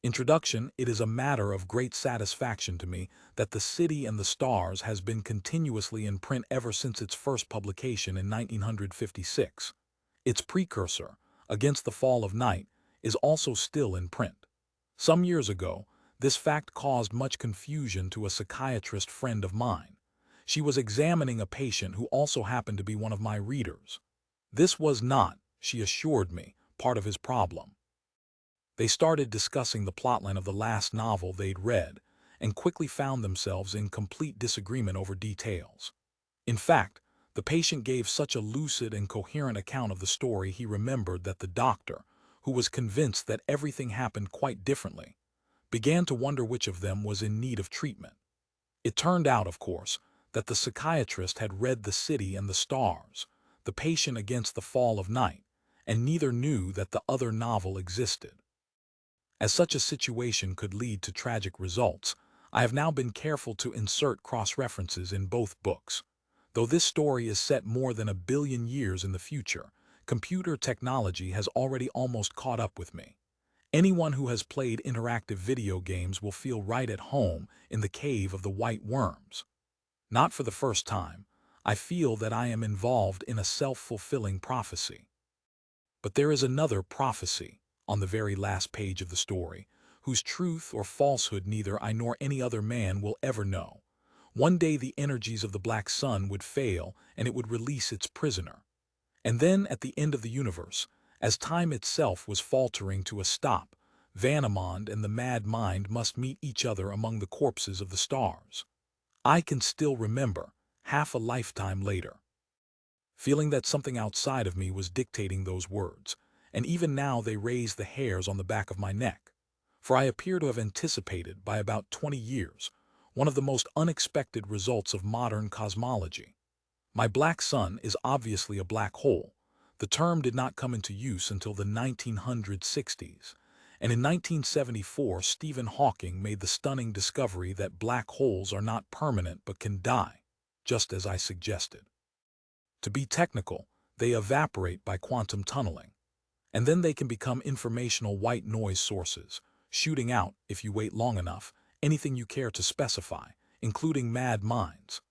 Introduction. It is a matter of great satisfaction to me that The City and the Stars has been continuously in print ever since its first publication in 1956. Its precursor, Against the Fall of Night, is also still in print. Some years ago, this fact caused much confusion to a psychiatrist friend of mine. She was examining a patient who also happened to be one of my readers. This was not, she assured me, part of his problem. They started discussing the plotline of the last novel they'd read, and quickly found themselves in complete disagreement over details. In fact, the patient gave such a lucid and coherent account of the story he remembered that the doctor, who was convinced that everything happened quite differently, began to wonder which of them was in need of treatment. It turned out, of course, that the psychiatrist had read The City and the Stars, the patient Against the Fall of Night, and neither knew that the other novel existed. As such a situation could lead to tragic results, I have now been careful to insert cross-references in both books. Though this story is set more than 1 billion years in the future, computer technology has already almost caught up with me. Anyone who has played interactive video games will feel right at home in the Cave of the White Worms. Not for the first time, I feel that I am involved in a self-fulfilling prophecy. But there is another prophecy, on the very last page of the story, whose truth or falsehood neither I nor any other man will ever know. One day the energies of the black sun would fail and it would release its prisoner. And then, at the end of the universe, as time itself was faltering to a stop, Vanamond and the mad mind must meet each other among the corpses of the stars. I can still remember, half a lifetime later, feeling that something outside of me was dictating those words, and even now they raise the hairs on the back of my neck, for I appear to have anticipated by about 20 years one of the most unexpected results of modern cosmology. My black sun is obviously a black hole. The term did not come into use until the 1960s, and in 1974 Stephen Hawking made the stunning discovery that black holes are not permanent but can die, just as I suggested. To be technical, they evaporate by quantum tunneling, and then they can become informational white noise sources, shooting out, if you wait long enough, anything you care to specify, including mad minds.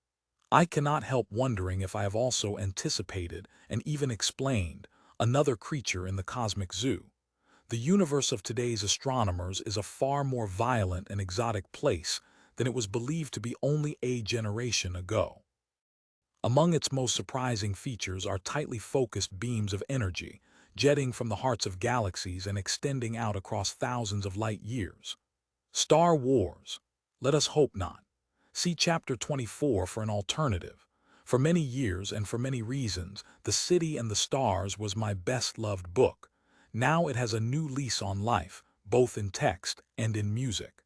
I cannot help wondering if I have also anticipated and even explained another creature in the cosmic zoo. The universe of today's astronomers is a far more violent and exotic place than it was believed to be only a generation ago. Among its most surprising features are tightly focused beams of energy, jetting from the hearts of galaxies and extending out across thousands of light years. Star Wars. Let us hope not. See Chapter 24 for an alternative. For many years and for many reasons, The City and the Stars was my best-loved book. Now it has a new lease on life, both in text and in music.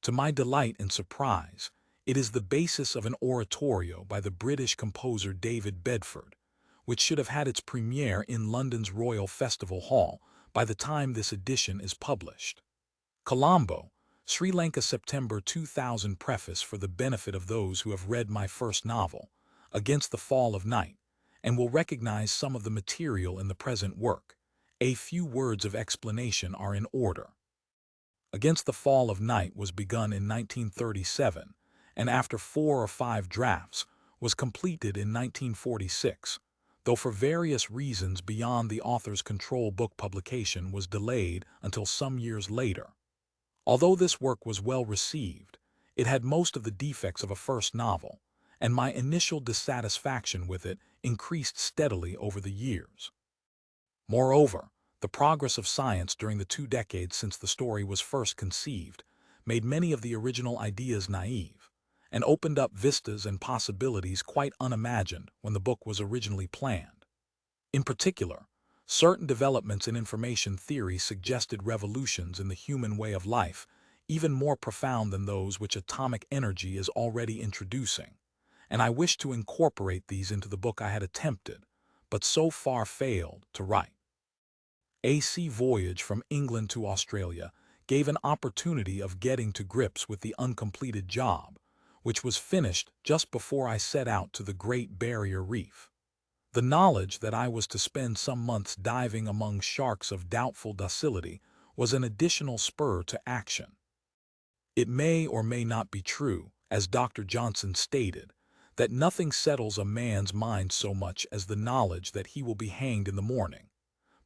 To my delight and surprise, it is the basis of an oratorio by the British composer David Bedford, which should have had its premiere in London's Royal Festival Hall by the time this edition is published. Colombo, Sri Lanka, September 2000. Preface for the benefit of those who have read my first novel, Against the Fall of Night, and will recognize some of the material in the present work. A few words of explanation are in order. Against the Fall of Night was begun in 1937, and after 4 or 5 drafts, was completed in 1946, though for various reasons beyond the author's control book publication was delayed until some years later. Although this work was well received, it had most of the defects of a first novel, and my initial dissatisfaction with it increased steadily over the years. Moreover, the progress of science during the 2 decades since the story was first conceived made many of the original ideas naive, and opened up vistas and possibilities quite unimagined when the book was originally planned. In particular, certain developments in information theory suggested revolutions in the human way of life, even more profound than those which atomic energy is already introducing, and I wished to incorporate these into the book I had attempted, but so far failed, to write. A sea voyage from England to Australia gave an opportunity of getting to grips with the uncompleted job, which was finished just before I set out to the Great Barrier Reef. The knowledge that I was to spend some months diving among sharks of doubtful docility was an additional spur to action. It may or may not be true, as Dr. Johnson stated, that nothing settles a man's mind so much as the knowledge that he will be hanged in the morning.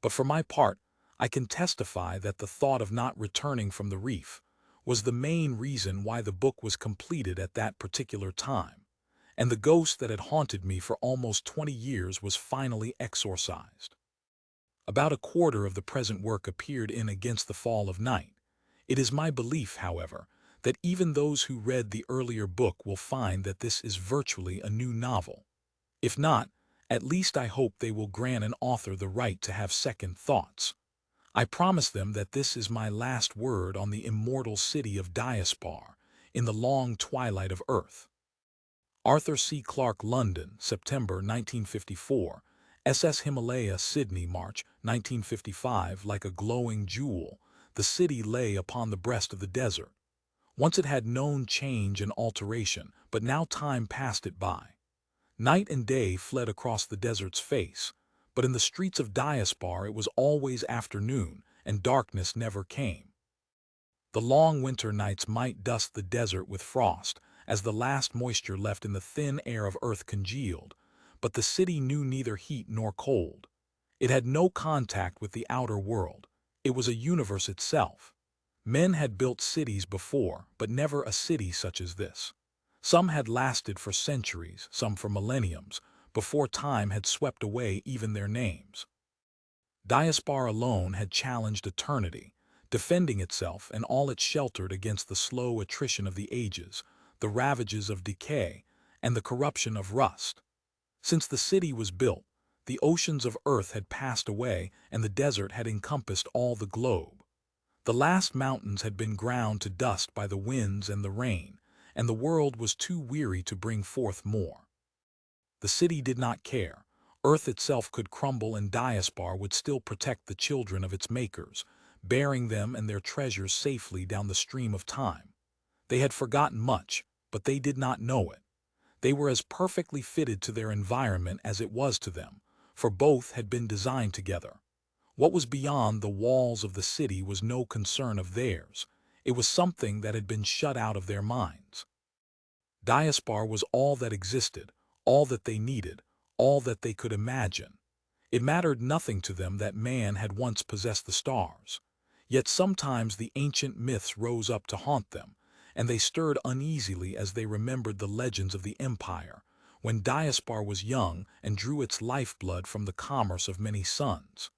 But for my part, I can testify that the thought of not returning from the reef was the main reason why the book was completed at that particular time, and the ghost that had haunted me for almost 20 years was finally exorcised. About a quarter of the present work appeared in Against the Fall of Night. It is my belief, however, that even those who read the earlier book will find that this is virtually a new novel. If not, at least I hope they will grant an author the right to have second thoughts. I promise them that this is my last word on the immortal city of Diaspar, in the long twilight of Earth. Arthur C. Clarke, London, September 1954. SS Himalaya, Sydney, March 1955. Like a glowing jewel, the city lay upon the breast of the desert. Once it had known change and alteration, but now time passed it by. Night and day fled across the desert's face, but in the streets of Diaspar it was always afternoon, and darkness never came. The long winter nights might dust the desert with frost, as the last moisture left in the thin air of Earth congealed, but the city knew neither heat nor cold. It had no contact with the outer world. It was a universe itself. Men had built cities before, but never a city such as this. Some had lasted for centuries, some for millenniums, before time had swept away even their names. Diaspar alone had challenged eternity, defending itself and all it sheltered against the slow attrition of the ages, the ravages of decay, and the corruption of rust. Since the city was built, the oceans of Earth had passed away and the desert had encompassed all the globe. The last mountains had been ground to dust by the winds and the rain, and the world was too weary to bring forth more. The city did not care. Earth itself could crumble and Diaspar would still protect the children of its makers, bearing them and their treasures safely down the stream of time. They had forgotten much, but they did not know it. They were as perfectly fitted to their environment as it was to them, for both had been designed together. What was beyond the walls of the city was no concern of theirs. It was something that had been shut out of their minds. Diaspar was all that existed, all that they needed, all that they could imagine. It mattered nothing to them that man had once possessed the stars. Yet sometimes the ancient myths rose up to haunt them, and they stirred uneasily as they remembered the legends of the empire, when Diaspar was young and drew its lifeblood from the commerce of many suns.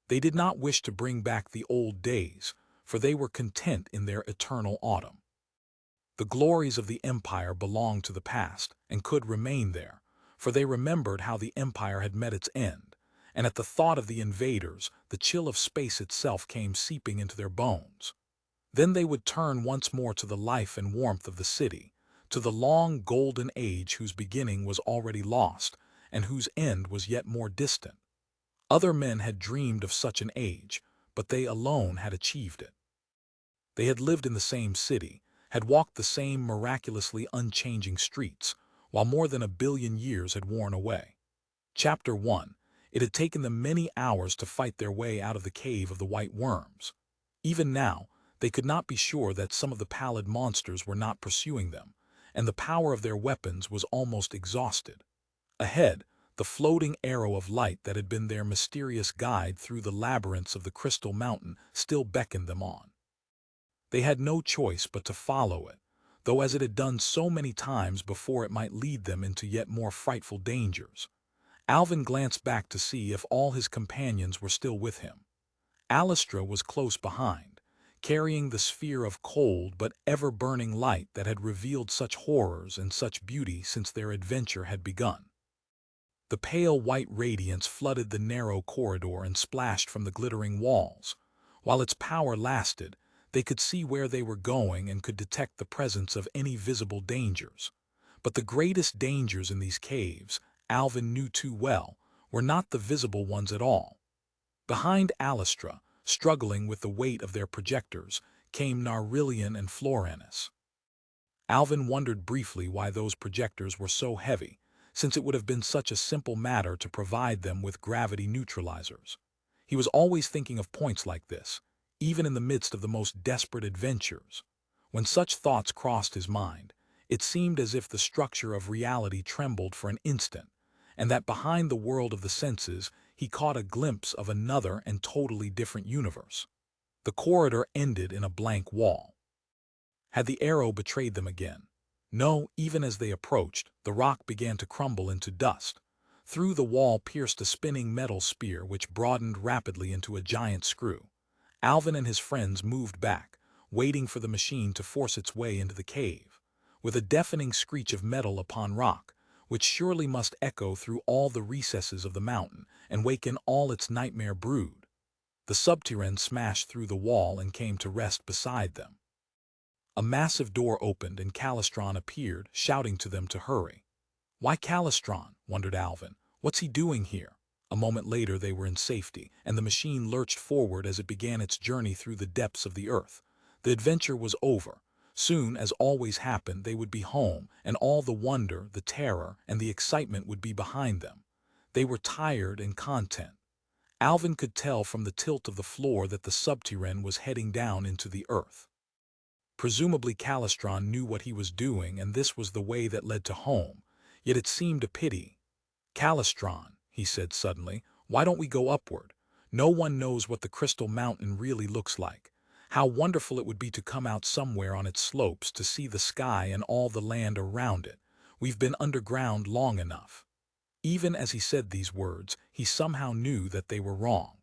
They did not wish to bring back the old days, for they were content in their eternal autumn. The glories of the empire belonged to the past and could remain there, for they remembered how the empire had met its end, and at the thought of the invaders, the chill of space itself came seeping into their bones. Then they would turn once more to the life and warmth of the city, to the long golden age whose beginning was already lost and whose end was yet more distant. Other men had dreamed of such an age, but they alone had achieved it. They had lived in the same city, had walked the same miraculously unchanging streets, while more than 1 billion years had worn away. Chapter 1. It had taken them many hours to fight their way out of the cave of the white worms. Even now, they could not be sure that some of the pallid monsters were not pursuing them, and the power of their weapons was almost exhausted. Ahead, the floating arrow of light that had been their mysterious guide through the labyrinths of the Crystal Mountain still beckoned them on. They had no choice but to follow it, though as it had done so many times before it might lead them into yet more frightful dangers. Alvin glanced back to see if all his companions were still with him. Alistra was close behind, carrying the sphere of cold but ever-burning light that had revealed such horrors and such beauty since their adventure had begun. The pale white radiance flooded the narrow corridor and splashed from the glittering walls. While its power lasted, they could see where they were going and could detect the presence of any visible dangers. But the greatest dangers in these caves, Alvin knew too well, were not the visible ones at all. Behind Alistra, struggling with the weight of their projectors, came Narrillian and Floranus. Alvin wondered briefly why those projectors were so heavy, since it would have been such a simple matter to provide them with gravity neutralizers. He was always thinking of points like this. even in the midst of the most desperate adventures. When such thoughts crossed his mind, it seemed as if the structure of reality trembled for an instant, and that behind the world of the senses he caught a glimpse of another and totally different universe. The corridor ended in a blank wall. Had the arrow betrayed them again? No, even as they approached, the rock began to crumble into dust. Through the wall pierced a spinning metal spear which broadened rapidly into a giant screw. Alvin and his friends moved back, waiting for the machine to force its way into the cave. With a deafening screech of metal upon rock, which surely must echo through all the recesses of the mountain and waken all its nightmare brood, the subterrane smashed through the wall and came to rest beside them. A massive door opened and Calistron appeared, shouting to them to hurry. "Why Calistron?" wondered Alvin. "What's he doing here?" A moment later they were in safety, and the machine lurched forward as it began its journey through the depths of the earth. The adventure was over. Soon, as always happened, they would be home, and all the wonder, the terror, and the excitement would be behind them. They were tired and content. Alvin could tell from the tilt of the floor that the subterrane was heading down into the earth. Presumably Calistron knew what he was doing, and this was the way that led to home. Yet it seemed a pity. "Calistron," he said suddenly, "why don't we go upward? No one knows what the Crystal Mountain really looks like. How wonderful it would be to come out somewhere on its slopes to see the sky and all the land around it. We've been underground long enough." Even as he said these words, he somehow knew that they were wrong.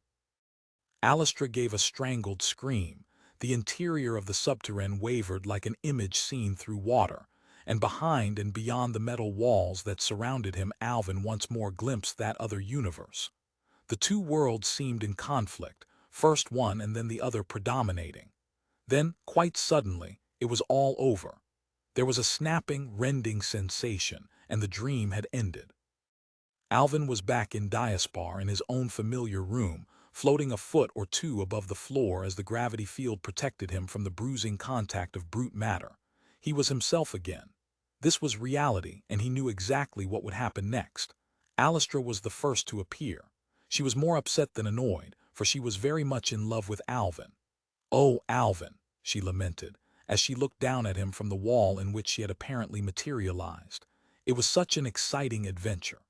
Alastra gave a strangled scream. The interior of the subterrane wavered like an image seen through water, and behind and beyond the metal walls that surrounded him Alvin once more glimpsed that other universe. The two worlds seemed in conflict, first one and then the other predominating. Then, quite suddenly, it was all over. There was a snapping, rending sensation, and the dream had ended. Alvin was back in Diaspar in his own familiar room, floating a foot or two above the floor as the gravity field protected him from the bruising contact of brute matter. He was himself again. This was reality, and he knew exactly what would happen next. Alastra was the first to appear. She was more upset than annoyed, for she was very much in love with Alvin. "Oh, Alvin," she lamented, as she looked down at him from the wall in which she had apparently materialized. "It was such an exciting adventure.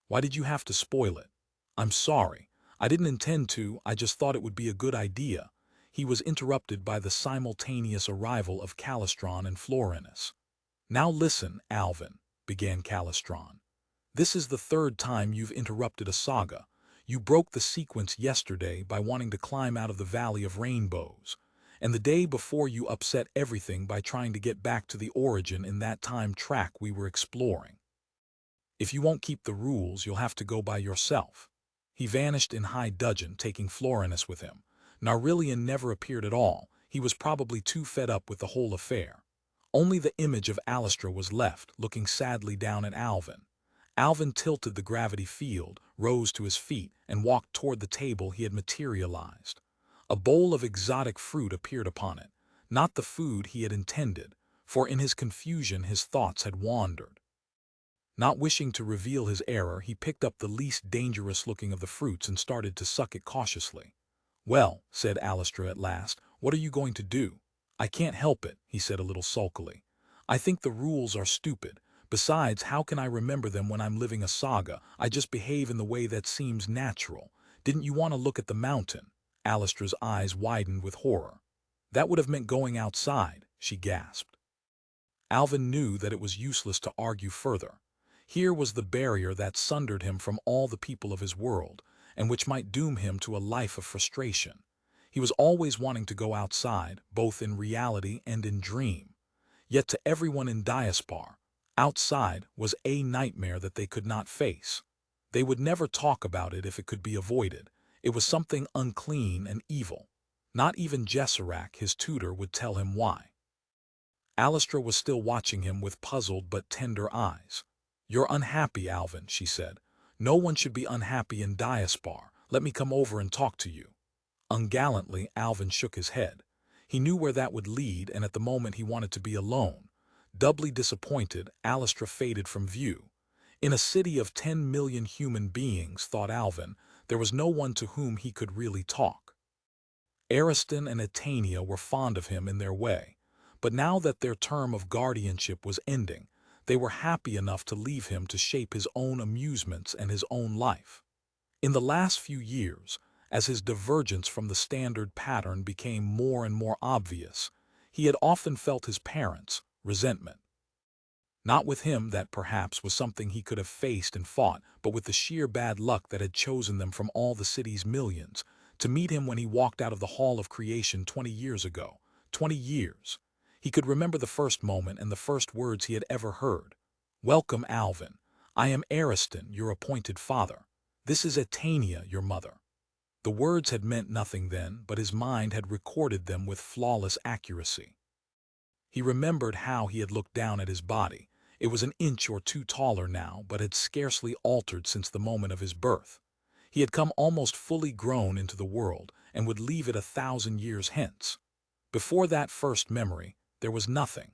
Why did you have to spoil it?" "I'm sorry. I didn't intend to, I just thought it would be a good idea." He was interrupted by the simultaneous arrival of Calistron and Florinus. "Now listen, Alvin," began Calistron. "This is the third time you've interrupted a saga. You broke the sequence yesterday by wanting to climb out of the Valley of Rainbows, and the day before you upset everything by trying to get back to the origin in that time track we were exploring. If you won't keep the rules, you'll have to go by yourself." He vanished in high dudgeon, taking Florinus with him. Narillion never appeared at all. He was probably too fed up with the whole affair. Only the image of Alastra was left, looking sadly down at Alvin. Alvin tilted the gravity field, rose to his feet, and walked toward the table he had materialized. A bowl of exotic fruit appeared upon it, not the food he had intended, for in his confusion his thoughts had wandered. Not wishing to reveal his error, he picked up the least dangerous-looking of the fruits and started to suck it cautiously. "Well," said Alastra at last, "what are you going to do?" "I can't help it," he said a little sulkily. "I think the rules are stupid. Besides, how can I remember them when I'm living a saga? I just behave in the way that seems natural. Didn't you want to look at the mountain?" Alastra's eyes widened with horror. "That would have meant going outside," she gasped. Alvin knew that it was useless to argue further. Here was the barrier that sundered him from all the people of his world, and which might doom him to a life of frustration. He was always wanting to go outside, both in reality and in dream. Yet to everyone in Diaspar, outside was a nightmare that they could not face. They would never talk about it if it could be avoided. It was something unclean and evil. Not even Jesserac, his tutor, would tell him why. Alastra was still watching him with puzzled but tender eyes. "You're unhappy, Alvin," she said. "No one should be unhappy in Diaspar. Let me come over and talk to you." Ungallantly, Alvin shook his head. He knew where that would lead, and at the moment he wanted to be alone. Doubly disappointed, Alastra faded from view. In a city of 10 million human beings, thought Alvin, there was no one to whom he could really talk. Ariston and Etania were fond of him in their way, but now that their term of guardianship was ending, they were happy enough to leave him to shape his own amusements and his own life. In the last few years, as his divergence from the standard pattern became more and more obvious, he had often felt his parents' resentment. Not with him, that perhaps was something he could have faced and fought, but with the sheer bad luck that had chosen them from all the city's millions to meet him when he walked out of the Hall of Creation 20 years ago. 20 years. He could remember the first moment and the first words he had ever heard. "Welcome, Alvin. I am Ariston, your appointed father. This is Etania, your mother." The words had meant nothing then, but his mind had recorded them with flawless accuracy. He remembered how he had looked down at his body. It was an inch or two taller now, but had scarcely altered since the moment of his birth. He had come almost fully grown into the world, and would leave it 1,000 years hence. Before that first memory, there was nothing.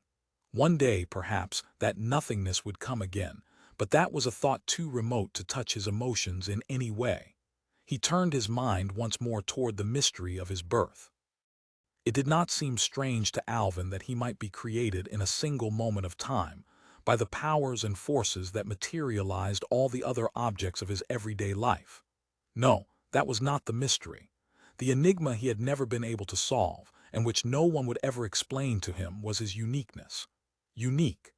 One day, perhaps, that nothingness would come again, but that was a thought too remote to touch his emotions in any way. He turned his mind once more toward the mystery of his birth. It did not seem strange to Alvin that he might be created in a single moment of time, by the powers and forces that materialized all the other objects of his everyday life. No, that was not the mystery. The enigma he had never been able to solve, and which no one would ever explain to him, was his uniqueness. Unique.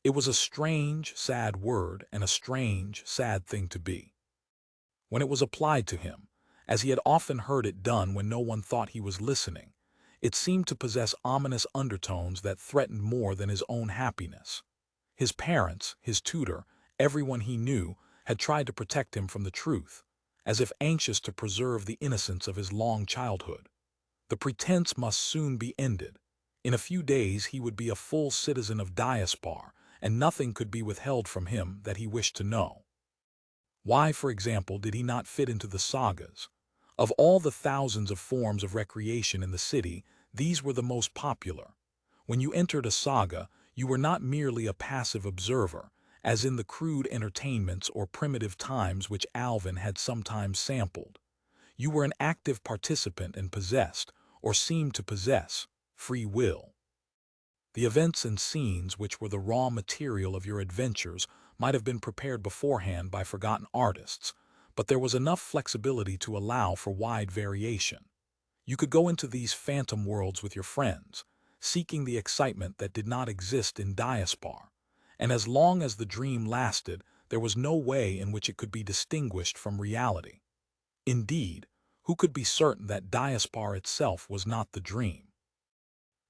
It was a strange, sad word, and a strange, sad thing to be. When it was applied to him, as he had often heard it done when no one thought he was listening, it seemed to possess ominous undertones that threatened more than his own happiness. His parents, his tutor, everyone he knew, had tried to protect him from the truth, as if anxious to preserve the innocence of his long childhood. The pretense must soon be ended. In a few days he would be a full citizen of Diaspar, and nothing could be withheld from him that he wished to know. Why, for example, did he not fit into the sagas? Of all the thousands of forms of recreation in the city, these were the most popular. When you entered a saga, you were not merely a passive observer, as in the crude entertainments or primitive times which Alvin had sometimes sampled. You were an active participant and possessed, or seemed to possess, free will. The events and scenes which were the raw material of your adventures might have been prepared beforehand by forgotten artists, but there was enough flexibility to allow for wide variation. You could go into these phantom worlds with your friends, seeking the excitement that did not exist in Diaspar, and as long as the dream lasted, there was no way in which it could be distinguished from reality. Indeed, who could be certain that Diaspar itself was not the dream?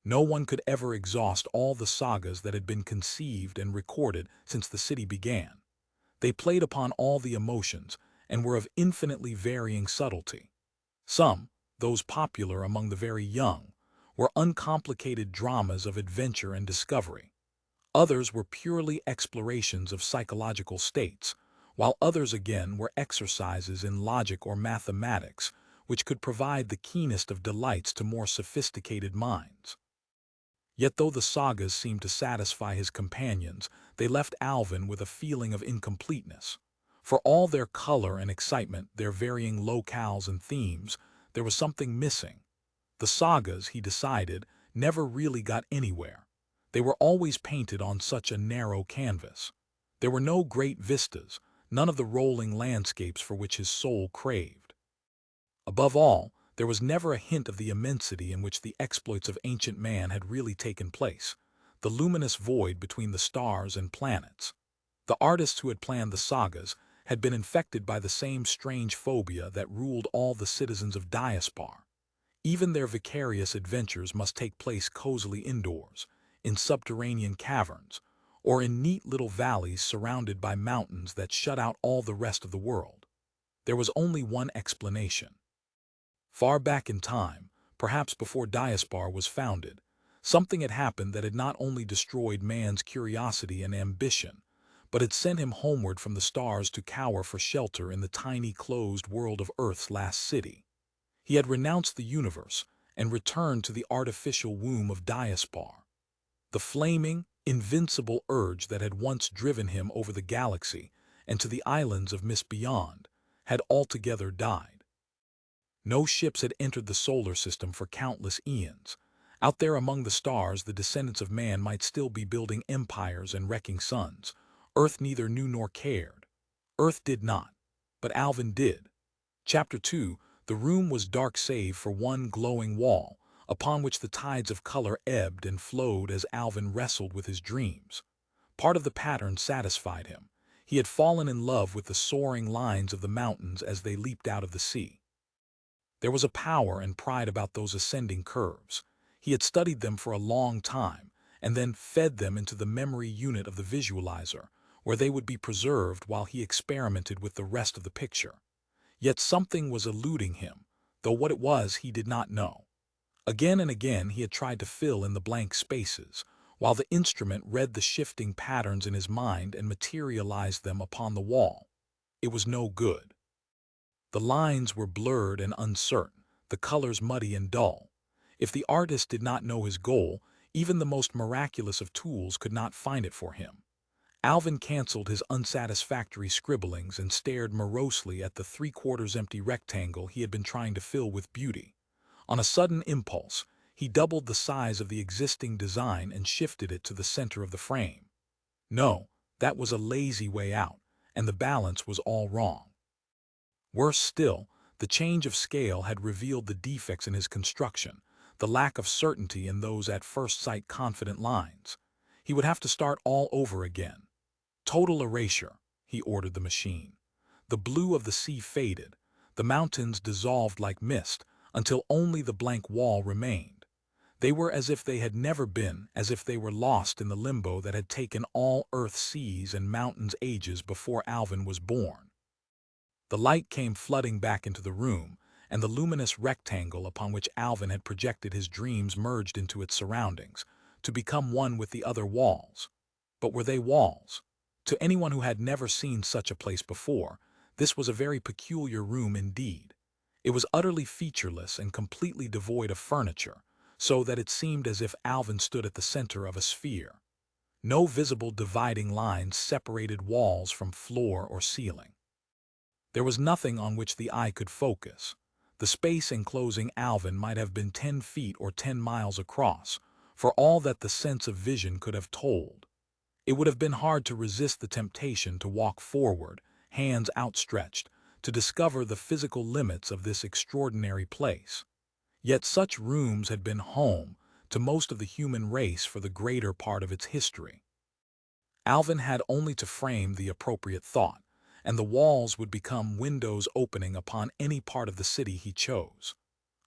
No one could ever exhaust all the sagas that had been conceived and recorded since the city began. They played upon all the emotions and were of infinitely varying subtlety. Some, those popular among the very young, were uncomplicated dramas of adventure and discovery. Others were purely explorations of psychological states, while others again were exercises in logic or mathematics, which could provide the keenest of delights to more sophisticated minds. Yet though the sagas seemed to satisfy his companions, they left Alvin with a feeling of incompleteness. For all their color and excitement, their varying locales and themes, there was something missing. The sagas, he decided, never really got anywhere. They were always painted on such a narrow canvas. There were no great vistas, none of the rolling landscapes for which his soul craved. Above all, there was never a hint of the immensity in which the exploits of ancient man had really taken place, the luminous void between the stars and planets. The artists who had planned the sagas had been infected by the same strange phobia that ruled all the citizens of Diaspar. Even their vicarious adventures must take place cozily indoors, in subterranean caverns, or in neat little valleys surrounded by mountains that shut out all the rest of the world. There was only one explanation. Far back in time, perhaps before Diaspar was founded, something had happened that had not only destroyed man's curiosity and ambition, but had sent him homeward from the stars to cower for shelter in the tiny closed world of Earth's last city. He had renounced the universe and returned to the artificial womb of Diaspar. The flaming, invincible urge that had once driven him over the galaxy and to the islands of mist beyond had altogether died. No ships had entered the solar system for countless eons. Out there among the stars, the descendants of man might still be building empires and wrecking suns. Earth neither knew nor cared. Earth did not, but Alvin did. Chapter 2. The room was dark save for one glowing wall, upon which the tides of color ebbed and flowed as Alvin wrestled with his dreams. Part of the pattern satisfied him. He had fallen in love with the soaring lines of the mountains as they leaped out of the sea. There was a power and pride about those ascending curves. He had studied them for a long time, and then fed them into the memory unit of the visualizer, where they would be preserved while he experimented with the rest of the picture. Yet something was eluding him, though what it was he did not know. Again and again he had tried to fill in the blank spaces, while the instrument read the shifting patterns in his mind and materialized them upon the wall. It was no good. The lines were blurred and uncertain, the colors muddy and dull. If the artist did not know his goal, even the most miraculous of tools could not find it for him. Alvin canceled his unsatisfactory scribblings and stared morosely at the three-quarters empty rectangle he had been trying to fill with beauty. On a sudden impulse, he doubled the size of the existing design and shifted it to the center of the frame. No, that was a lazy way out, and the balance was all wrong. Worse still, the change of scale had revealed the defects in his construction, the lack of certainty in those at first sight confident lines. He would have to start all over again. Total erasure, he ordered the machine. The blue of the sea faded, the mountains dissolved like mist, until only the blank wall remained. They were as if they had never been, as if they were lost in the limbo that had taken all Earth's seas and mountains ages before Alvin was born. The light came flooding back into the room, and the luminous rectangle upon which Alvin had projected his dreams merged into its surroundings, to become one with the other walls. But were they walls? To anyone who had never seen such a place before, this was a very peculiar room indeed. It was utterly featureless and completely devoid of furniture, so that it seemed as if Alvin stood at the center of a sphere. No visible dividing lines separated walls from floor or ceiling. There was nothing on which the eye could focus. The space enclosing Alvin might have been 10 feet or 10 miles across, for all that the sense of vision could have told. It would have been hard to resist the temptation to walk forward, hands outstretched, to discover the physical limits of this extraordinary place. Yet such rooms had been home to most of the human race for the greater part of its history. Alvin had only to frame the appropriate thought, and the walls would become windows opening upon any part of the city he chose.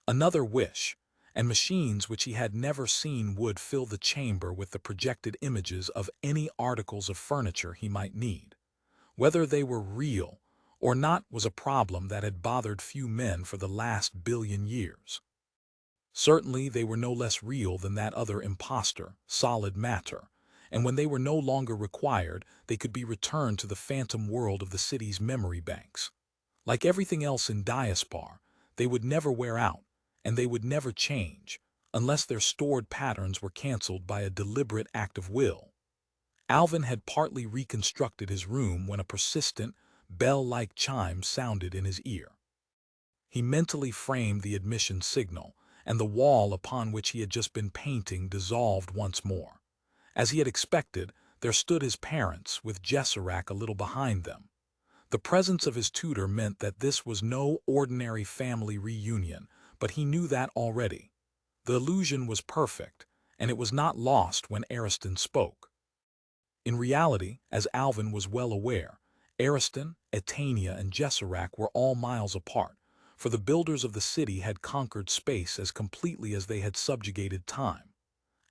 Another wish, and machines which he had never seen would fill the chamber with the projected images of any articles of furniture he might need. Whether they were real or not was a problem that had bothered few men for the last billion years. Certainly they were no less real than that other impostor, solid matter, and when they were no longer required, they could be returned to the phantom world of the city's memory banks. Like everything else in Diaspar, they would never wear out, and they would never change, unless their stored patterns were canceled by a deliberate act of will. Alvin had partly reconstructed his room when a persistent, bell-like chime sounded in his ear. He mentally framed the admission signal, and the wall upon which he had just been painting dissolved once more. As he had expected, there stood his parents, with Jesserac a little behind them. The presence of his tutor meant that this was no ordinary family reunion, but he knew that already. The illusion was perfect, and it was not lost when Ariston spoke. In reality, as Alvin was well aware, Ariston, Etania, and Jesserac were all miles apart, for the builders of the city had conquered space as completely as they had subjugated time.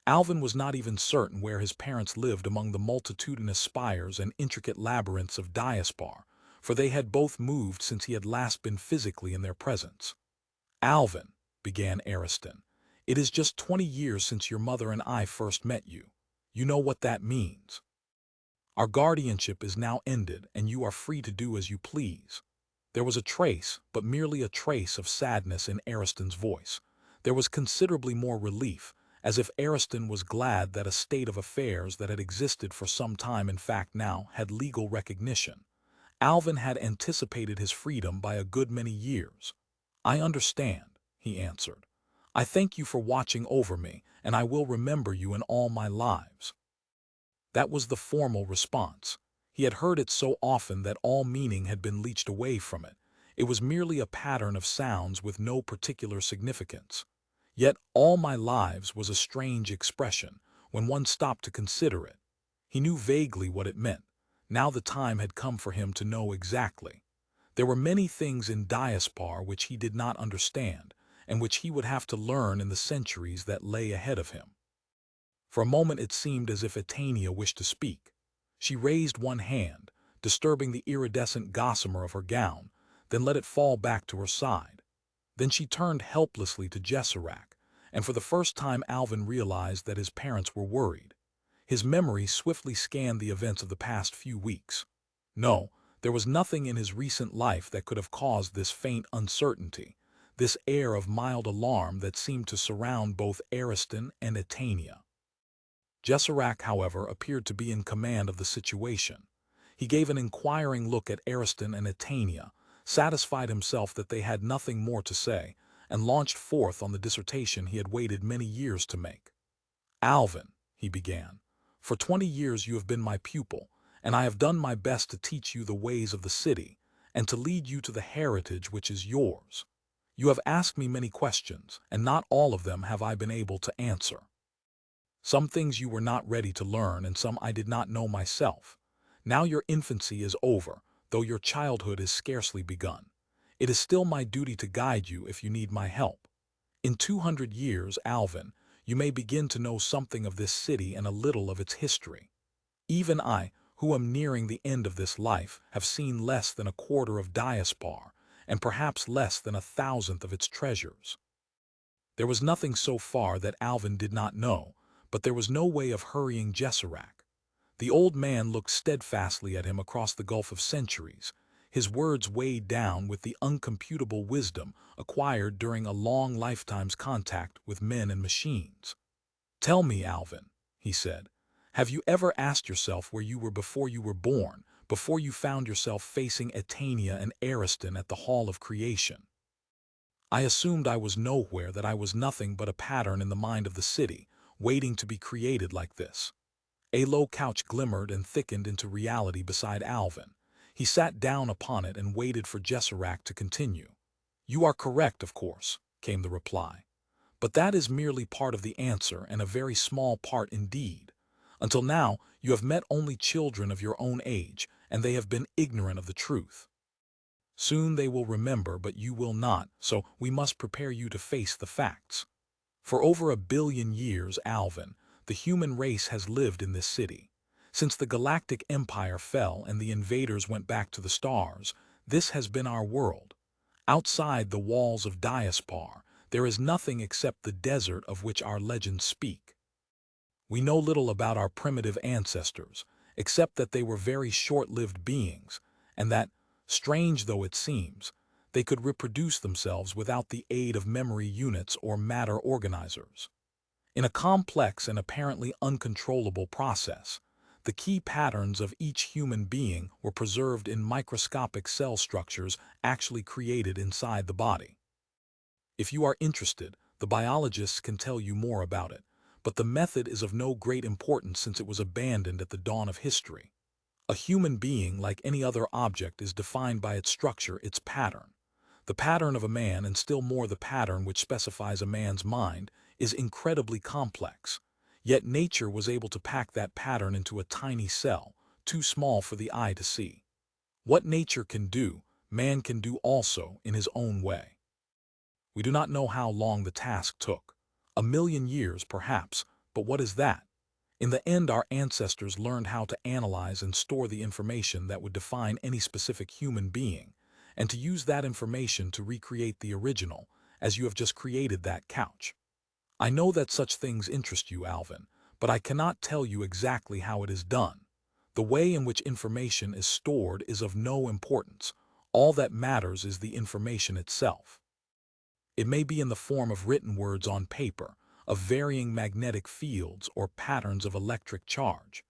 Alvin was not even certain where his parents lived among the multitudinous spires and intricate labyrinths of Diaspar, for they had both moved since he had last been physically in their presence. "Alvin," began Ariston, "it is just 20 years since your mother and I first met you. You know what that means. Our guardianship is now ended, and you are free to do as you please." There was a trace, but merely a trace of sadness in Ariston's voice. There was considerably more relief, as if Ariston was glad that a state of affairs that had existed for some time in fact now had legal recognition. Alvin had anticipated his freedom by a good many years. "I understand," he answered. "I thank you for watching over me, and I will remember you in all my lives." That was the formal response. He had heard it so often that all meaning had been leached away from it. It was merely a pattern of sounds with no particular significance. Yet all my lives was a strange expression when one stopped to consider it. He knew vaguely what it meant. Now the time had come for him to know exactly. There were many things in Diaspar which he did not understand, and which he would have to learn in the centuries that lay ahead of him. For a moment it seemed as if Atania wished to speak. She raised one hand, disturbing the iridescent gossamer of her gown, then let it fall back to her side. Then she turned helplessly to Jesserac, and for the first time Alvin realized that his parents were worried. His memory swiftly scanned the events of the past few weeks. No, there was nothing in his recent life that could have caused this faint uncertainty, this air of mild alarm that seemed to surround both Ariston and Atania. Jesserac, however, appeared to be in command of the situation. He gave an inquiring look at Ariston and Atania, satisfied himself that they had nothing more to say, and launched forth on the dissertation he had waited many years to make. "Alvin," he began, "for 20 years you have been my pupil, and I have done my best to teach you the ways of the city, and to lead you to the heritage which is yours. You have asked me many questions, and not all of them have I been able to answer. Some things you were not ready to learn, and some I did not know myself. Now your infancy is over, though your childhood is scarcely begun. It is still my duty to guide you if you need my help. In 200 years, Alvin, you may begin to know something of this city and a little of its history. Even I, who am nearing the end of this life, have seen less than a quarter of Diaspar, and perhaps less than 1,000th of its treasures." There was nothing so far that Alvin did not know, but there was no way of hurrying Jesserac. The old man looked steadfastly at him across the gulf of centuries, his words weighed down with the uncomputable wisdom acquired during a long lifetime's contact with men and machines. "Tell me, Alvin," he said, "have you ever asked yourself where you were before you were born, before you found yourself facing Atania and Ariston at the Hall of Creation? I assumed I was nowhere, that I was nothing but a pattern in the mind of the city, waiting to be created like this." A low couch glimmered and thickened into reality beside Alvin. He sat down upon it and waited for Jesserac to continue. "You are correct, of course," came the reply. "But that is merely part of the answer, and a very small part indeed. Until now, you have met only children of your own age, and they have been ignorant of the truth. Soon they will remember, but you will not, so we must prepare you to face the facts. For over 1 billion years, Alvin, the human race has lived in this city. Since the galactic empire fell and the invaders went back to the stars, this has been our world. Outside the walls of Diaspar, there is nothing except the desert of which our legends speak. We know little about our primitive ancestors, except that they were very short-lived beings, and that, strange though it seems, they could reproduce themselves without the aid of memory units or matter organizers. In a complex and apparently uncontrollable process, the key patterns of each human being were preserved in microscopic cell structures actually created inside the body. If you are interested, the biologists can tell you more about it, but the method is of no great importance since it was abandoned at the dawn of history. A human being, like any other object, is defined by its structure, its pattern. The pattern of a man, and still more the pattern which specifies a man's mind, is incredibly complex. Yet nature was able to pack that pattern into a tiny cell, too small for the eye to see. What nature can do, man can do also in his own way. We do not know how long the task took. 1 million years, perhaps, but what is that? In the end, our ancestors learned how to analyze and store the information that would define any specific human being, and to use that information to recreate the original, as you have just created that couch. I know that such things interest you, Alvin, but I cannot tell you exactly how it is done. The way in which information is stored is of no importance. All that matters is the information itself. It may be in the form of written words on paper, of varying magnetic fields or patterns of electric charge.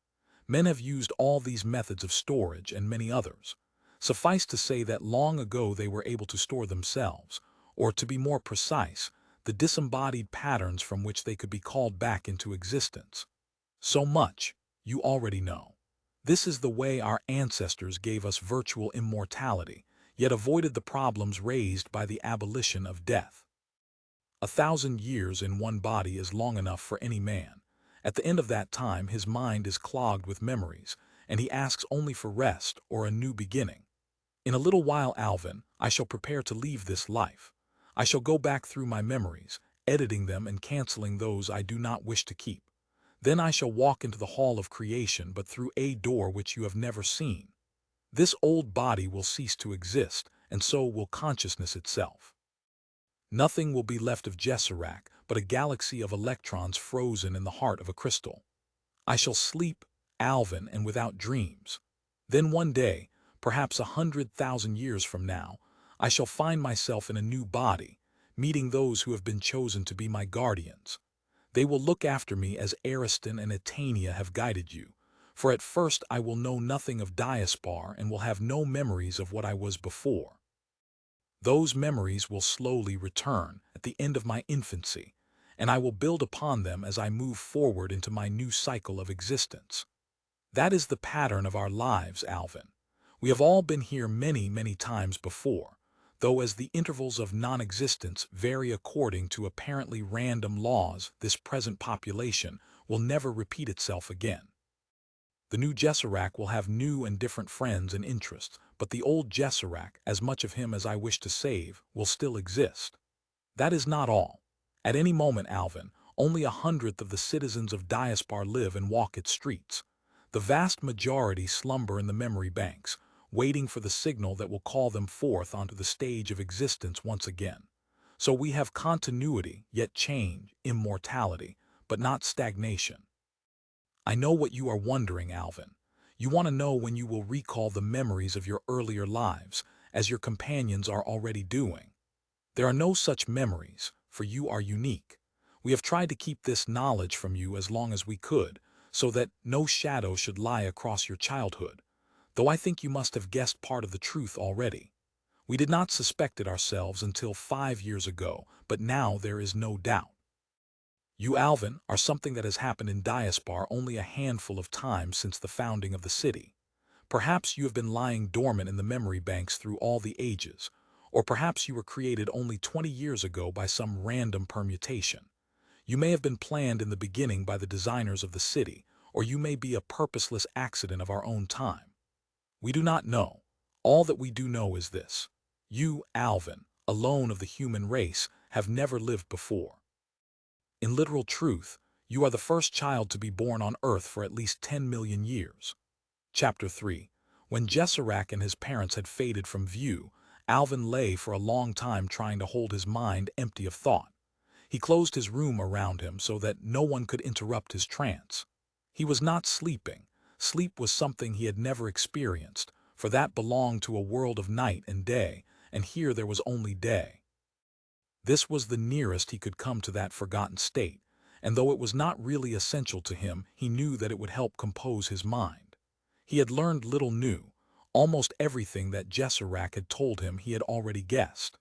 Men have used all these methods of storage and many others. Suffice to say that long ago they were able to store themselves, or to be more precise, the disembodied patterns from which they could be called back into existence. So much, you already know. This is the way our ancestors gave us virtual immortality, yet avoided the problems raised by the abolition of death. 1,000 years in one body is long enough for any man. At the end of that time, his mind is clogged with memories, and he asks only for rest or a new beginning. In a little while, Alvin, I shall prepare to leave this life. I shall go back through my memories, editing them and canceling those I do not wish to keep. Then I shall walk into the hall of creation, but through a door which you have never seen. This old body will cease to exist, and so will consciousness itself. Nothing will be left of Jesserac but a galaxy of electrons frozen in the heart of a crystal. I shall sleep, Alvin, and without dreams. Then one day, perhaps 100,000 years from now, I shall find myself in a new body, meeting those who have been chosen to be my guardians. They will look after me as Ariston and Etania have guided you, for at first I will know nothing of Diaspar and will have no memories of what I was before. Those memories will slowly return at the end of my infancy, and I will build upon them as I move forward into my new cycle of existence. That is the pattern of our lives, Alvin. We have all been here many, many times before, though as the intervals of non-existence vary according to apparently random laws, this present population will never repeat itself again. The new Jesserac will have new and different friends and interests, but the old Jesserac, as much of him as I wish to save, will still exist. That is not all. At any moment, Alvin, only 1/100th of the citizens of Diaspar live and walk its streets. The vast majority slumber in the memory banks, waiting for the signal that will call them forth onto the stage of existence once again. So we have continuity, yet change, immortality, but not stagnation. I know what you are wondering, Alvin. You want to know when you will recall the memories of your earlier lives, as your companions are already doing. There are no such memories, for you are unique. We have tried to keep this knowledge from you as long as we could, so that no shadow should lie across your childhood, though I think you must have guessed part of the truth already. We did not suspect it ourselves until 5 years ago, but now there is no doubt. You, Alvin, are something that has happened in Diaspar only a handful of times since the founding of the city. Perhaps you have been lying dormant in the memory banks through all the ages, or perhaps you were created only 20 years ago by some random permutation. You may have been planned in the beginning by the designers of the city, or you may be a purposeless accident of our own time. We do not know. All that we do know is this. You, Alvin, alone of the human race, have never lived before. In literal truth, you are the first child to be born on Earth for at least 10 million years. Chapter 3. When Jesserac and his parents had faded from view, Alvin lay for a long time trying to hold his mind empty of thought. He closed his room around him so that no one could interrupt his trance. He was not sleeping. Sleep was something he had never experienced, for that belonged to a world of night and day, and here there was only day. This was the nearest he could come to that forgotten state, and though it was not really essential to him, he knew that it would help compose his mind. He had learned little new. Almost everything that Jesserac had told him he had already guessed.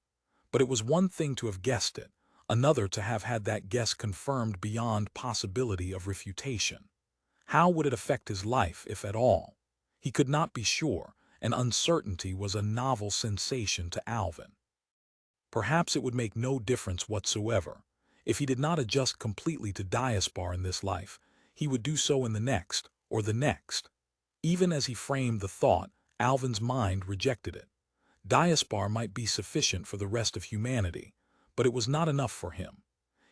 But it was one thing to have guessed it, another to have had that guess confirmed beyond possibility of refutation. How would it affect his life, if at all? He could not be sure, and uncertainty was a novel sensation to Alvin. Perhaps it would make no difference whatsoever. If he did not adjust completely to Diaspar in this life, he would do so in the next, or the next. Even as he framed the thought, Alvin's mind rejected it. Diaspar might be sufficient for the rest of humanity, but it was not enough for him.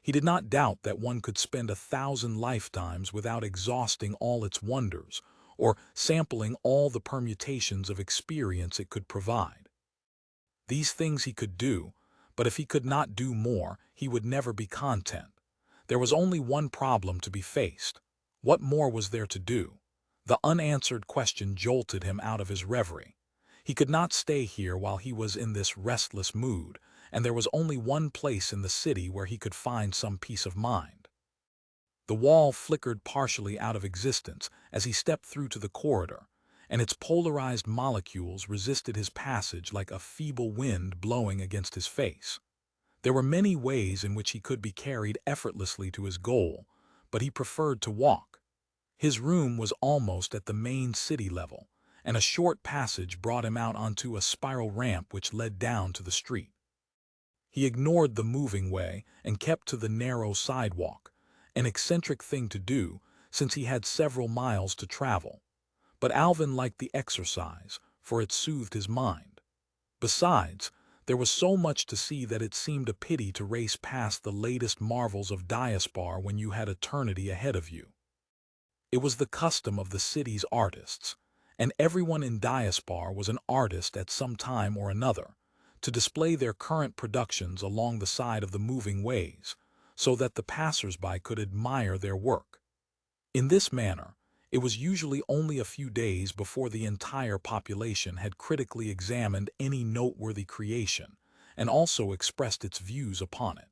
He did not doubt that one could spend 1,000 lifetimes without exhausting all its wonders, or sampling all the permutations of experience it could provide. These things he could do, but if he could not do more, he would never be content. There was only one problem to be faced. What more was there to do? The unanswered question jolted him out of his reverie. He could not stay here while he was in this restless mood, and there was only one place in the city where he could find some peace of mind. The wall flickered partially out of existence as he stepped through to the corridor, and its polarized molecules resisted his passage like a feeble wind blowing against his face. There were many ways in which he could be carried effortlessly to his goal, but he preferred to walk. His room was almost at the main city level, and a short passage brought him out onto a spiral ramp which led down to the street. He ignored the moving way and kept to the narrow sidewalk, an eccentric thing to do since he had several miles to travel. But Alvin liked the exercise, for it soothed his mind. Besides, there was so much to see that it seemed a pity to race past the latest marvels of Diaspar when you had eternity ahead of you. It was the custom of the city's artists, and everyone in Diaspar was an artist at some time or another, to display their current productions along the side of the moving ways, so that the passers-by could admire their work. In this manner, it was usually only a few days before the entire population had critically examined any noteworthy creation and also expressed its views upon it.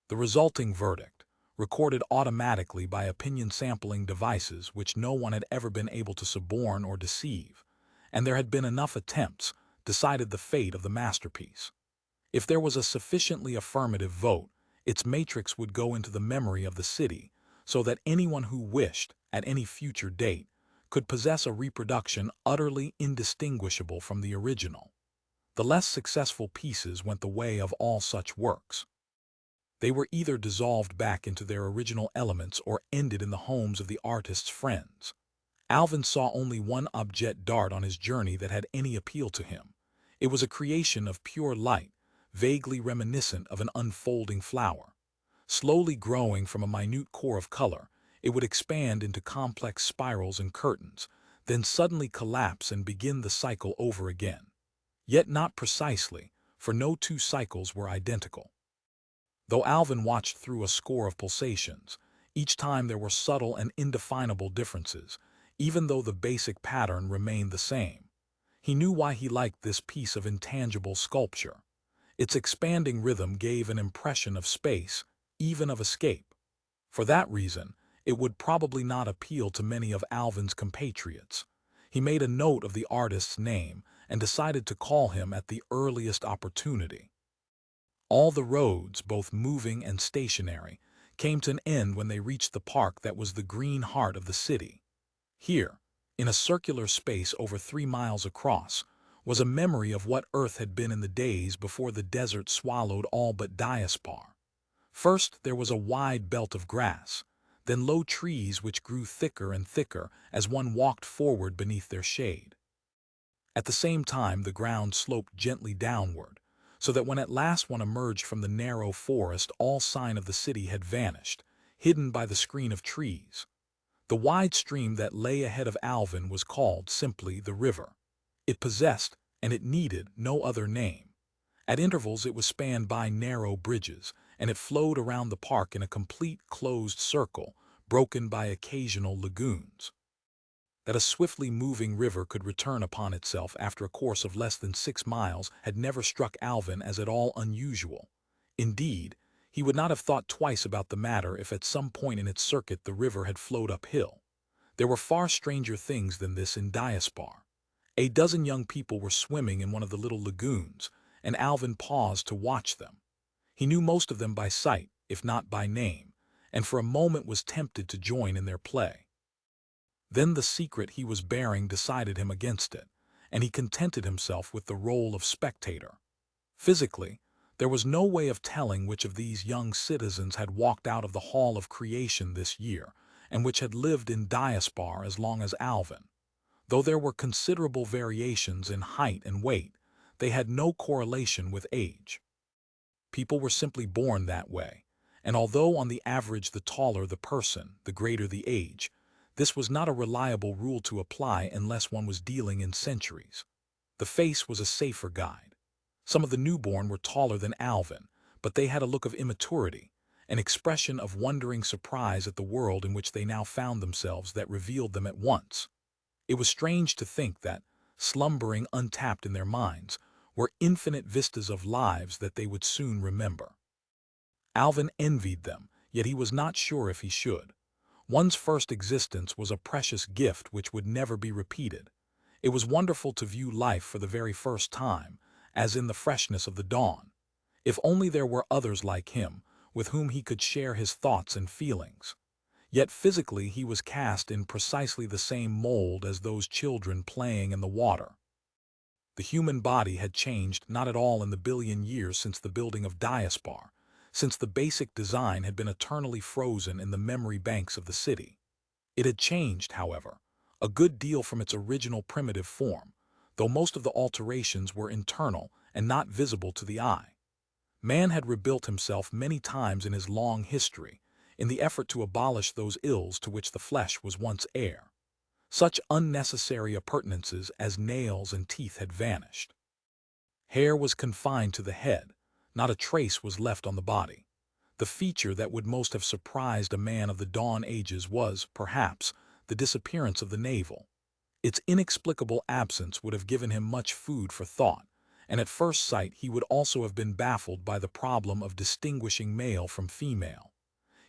The resulting verdict, recorded automatically by opinion-sampling devices which no one had ever been able to suborn or deceive, and there had been enough attempts, decided the fate of the masterpiece. If there was a sufficiently affirmative vote, its matrix would go into the memory of the city, so that anyone who wished, at any future date, could possess a reproduction utterly indistinguishable from the original. The less successful pieces went the way of all such works. They were either dissolved back into their original elements or ended in the homes of the artist's friends. Alvin saw only one object dart on his journey that had any appeal to him. It was a creation of pure light, vaguely reminiscent of an unfolding flower. Slowly growing from a minute core of color, it would expand into complex spirals and curtains, then suddenly collapse and begin the cycle over again. Yet not precisely, for no two cycles were identical. Though Alvin watched through a score of pulsations, each time there were subtle and indefinable differences, even though the basic pattern remained the same. He knew why he liked this piece of intangible sculpture. Its expanding rhythm gave an impression of space, even of escape. For that reason, it would probably not appeal to many of Alvin's compatriots. He made a note of the artist's name and decided to call him at the earliest opportunity. All the roads, both moving and stationary, came to an end when they reached the park that was the green heart of the city. Here, in a circular space over 3 miles across, was a memory of what Earth had been in the days before the desert swallowed all but Diaspar. First there was a wide belt of grass, then low trees which grew thicker and thicker as one walked forward beneath their shade. At the same time the ground sloped gently downward, so that when at last one emerged from the narrow forest all sign of the city had vanished, hidden by the screen of trees. The wide stream that lay ahead of Alvin was called simply the river. It possessed, and it needed, no other name. At intervals it was spanned by narrow bridges, and it flowed around the park in a complete closed circle, broken by occasional lagoons. That a swiftly moving river could return upon itself after a course of less than 6 miles had never struck Alvin as at all unusual. Indeed, he would not have thought twice about the matter if at some point in its circuit the river had flowed uphill. There were far stranger things than this in Diaspar. A dozen young people were swimming in one of the little lagoons, and Alvin paused to watch them. He knew most of them by sight, if not by name, and for a moment was tempted to join in their play. Then the secret he was bearing decided him against it, and he contented himself with the role of spectator. Physically, there was no way of telling which of these young citizens had walked out of the Hall of Creation this year, and which had lived in Diaspar as long as Alvin. Though there were considerable variations in height and weight, they had no correlation with age. People were simply born that way, and although on the average the taller the person, the greater the age, this was not a reliable rule to apply unless one was dealing in centuries. The face was a safer guide. Some of the newborn were taller than Alvin, but they had a look of immaturity, an expression of wondering surprise at the world in which they now found themselves that revealed them at once. It was strange to think that, slumbering untapped in their minds, were infinite vistas of lives that they would soon remember. Alvin envied them, yet he was not sure if he should. One's first existence was a precious gift which would never be repeated. It was wonderful to view life for the very first time, as in the freshness of the dawn. If only there were others like him, with whom he could share his thoughts and feelings. Yet physically he was cast in precisely the same mold as those children playing in the water. The human body had changed not at all in the billion years since the building of Diaspar, since the basic design had been eternally frozen in the memory banks of the city. It had changed, however, a good deal from its original primitive form, though most of the alterations were internal and not visible to the eye. Man had rebuilt himself many times in his long history, in the effort to abolish those ills to which the flesh was once heir. Such unnecessary appurtenances as nails and teeth had vanished. Hair was confined to the head, not a trace was left on the body. The feature that would most have surprised a man of the dawn ages was, perhaps, the disappearance of the navel. Its inexplicable absence would have given him much food for thought, and at first sight he would also have been baffled by the problem of distinguishing male from female.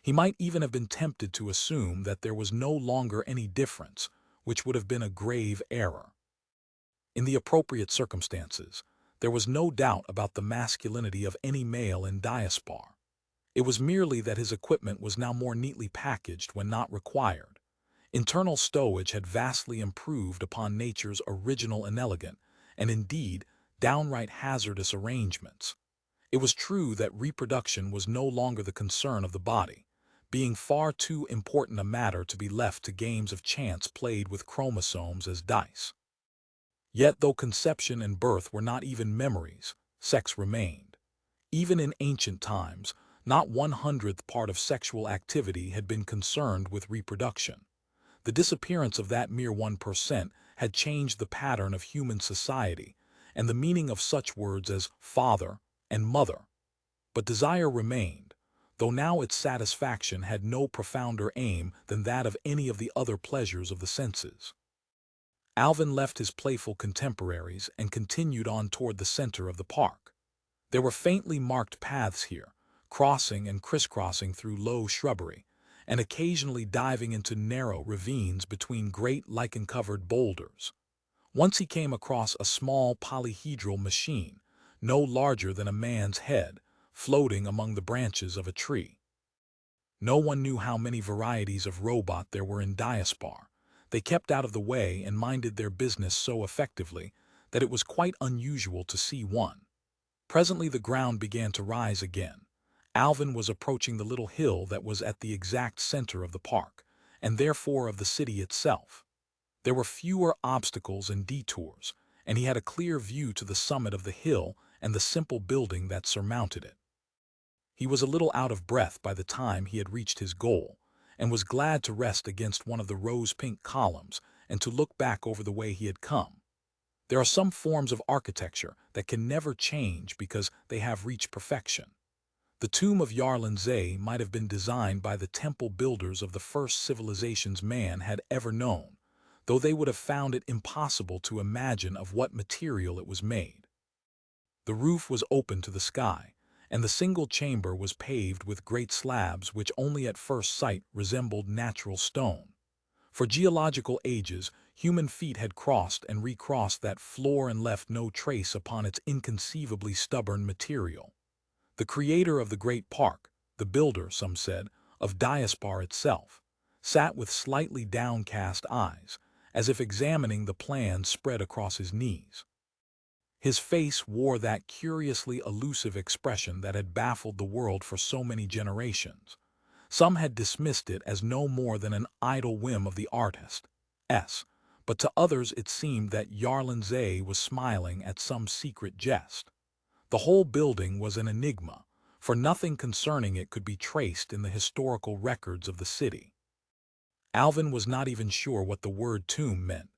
He might even have been tempted to assume that there was no longer any difference, which would have been a grave error. In the appropriate circumstances, there was no doubt about the masculinity of any male in Diaspar. It was merely that his equipment was now more neatly packaged when not required. Internal stowage had vastly improved upon nature's original inelegant, and indeed, downright hazardous arrangements. It was true that reproduction was no longer the concern of the body, being far too important a matter to be left to games of chance played with chromosomes as dice. Yet though conception and birth were not even memories, sex remained. Even in ancient times, not 1/100th part of sexual activity had been concerned with reproduction. The disappearance of that mere 1% had changed the pattern of human society and the meaning of such words as father and mother. But desire remained, though now its satisfaction had no profounder aim than that of any of the other pleasures of the senses. Alvin left his playful contemporaries and continued on toward the center of the park. There were faintly marked paths here, crossing and crisscrossing through low shrubbery, and occasionally diving into narrow ravines between great lichen-covered boulders. Once he came across a small polyhedral machine, no larger than a man's head, floating among the branches of a tree. No one knew how many varieties of robot there were in Diaspar. They kept out of the way and minded their business so effectively that it was quite unusual to see one. Presently the ground began to rise again. Alvin was approaching the little hill that was at the exact center of the park, and therefore of the city itself. There were fewer obstacles and detours, and he had a clear view to the summit of the hill and the simple building that surmounted it. He was a little out of breath by the time he had reached his goal, and was glad to rest against one of the rose-pink columns and to look back over the way he had come. There are some forms of architecture that can never change because they have reached perfection. The tomb of Yarlin Zay might have been designed by the temple builders of the first civilizations man had ever known, though they would have found it impossible to imagine of what material it was made. The roof was open to the sky, and the single chamber was paved with great slabs which only at first sight resembled natural stone. For geological ages, human feet had crossed and recrossed that floor and left no trace upon its inconceivably stubborn material. The creator of the great park, the builder, some said, of Diaspar itself, sat with slightly downcast eyes, as if examining the plans spread across his knees. His face wore that curiously elusive expression that had baffled the world for so many generations. Some had dismissed it as no more than an idle whim of the artist, but to others it seemed that Yarlin Zay was smiling at some secret jest. The whole building was an enigma, for nothing concerning it could be traced in the historical records of the city. Alvin was not even sure what the word tomb meant.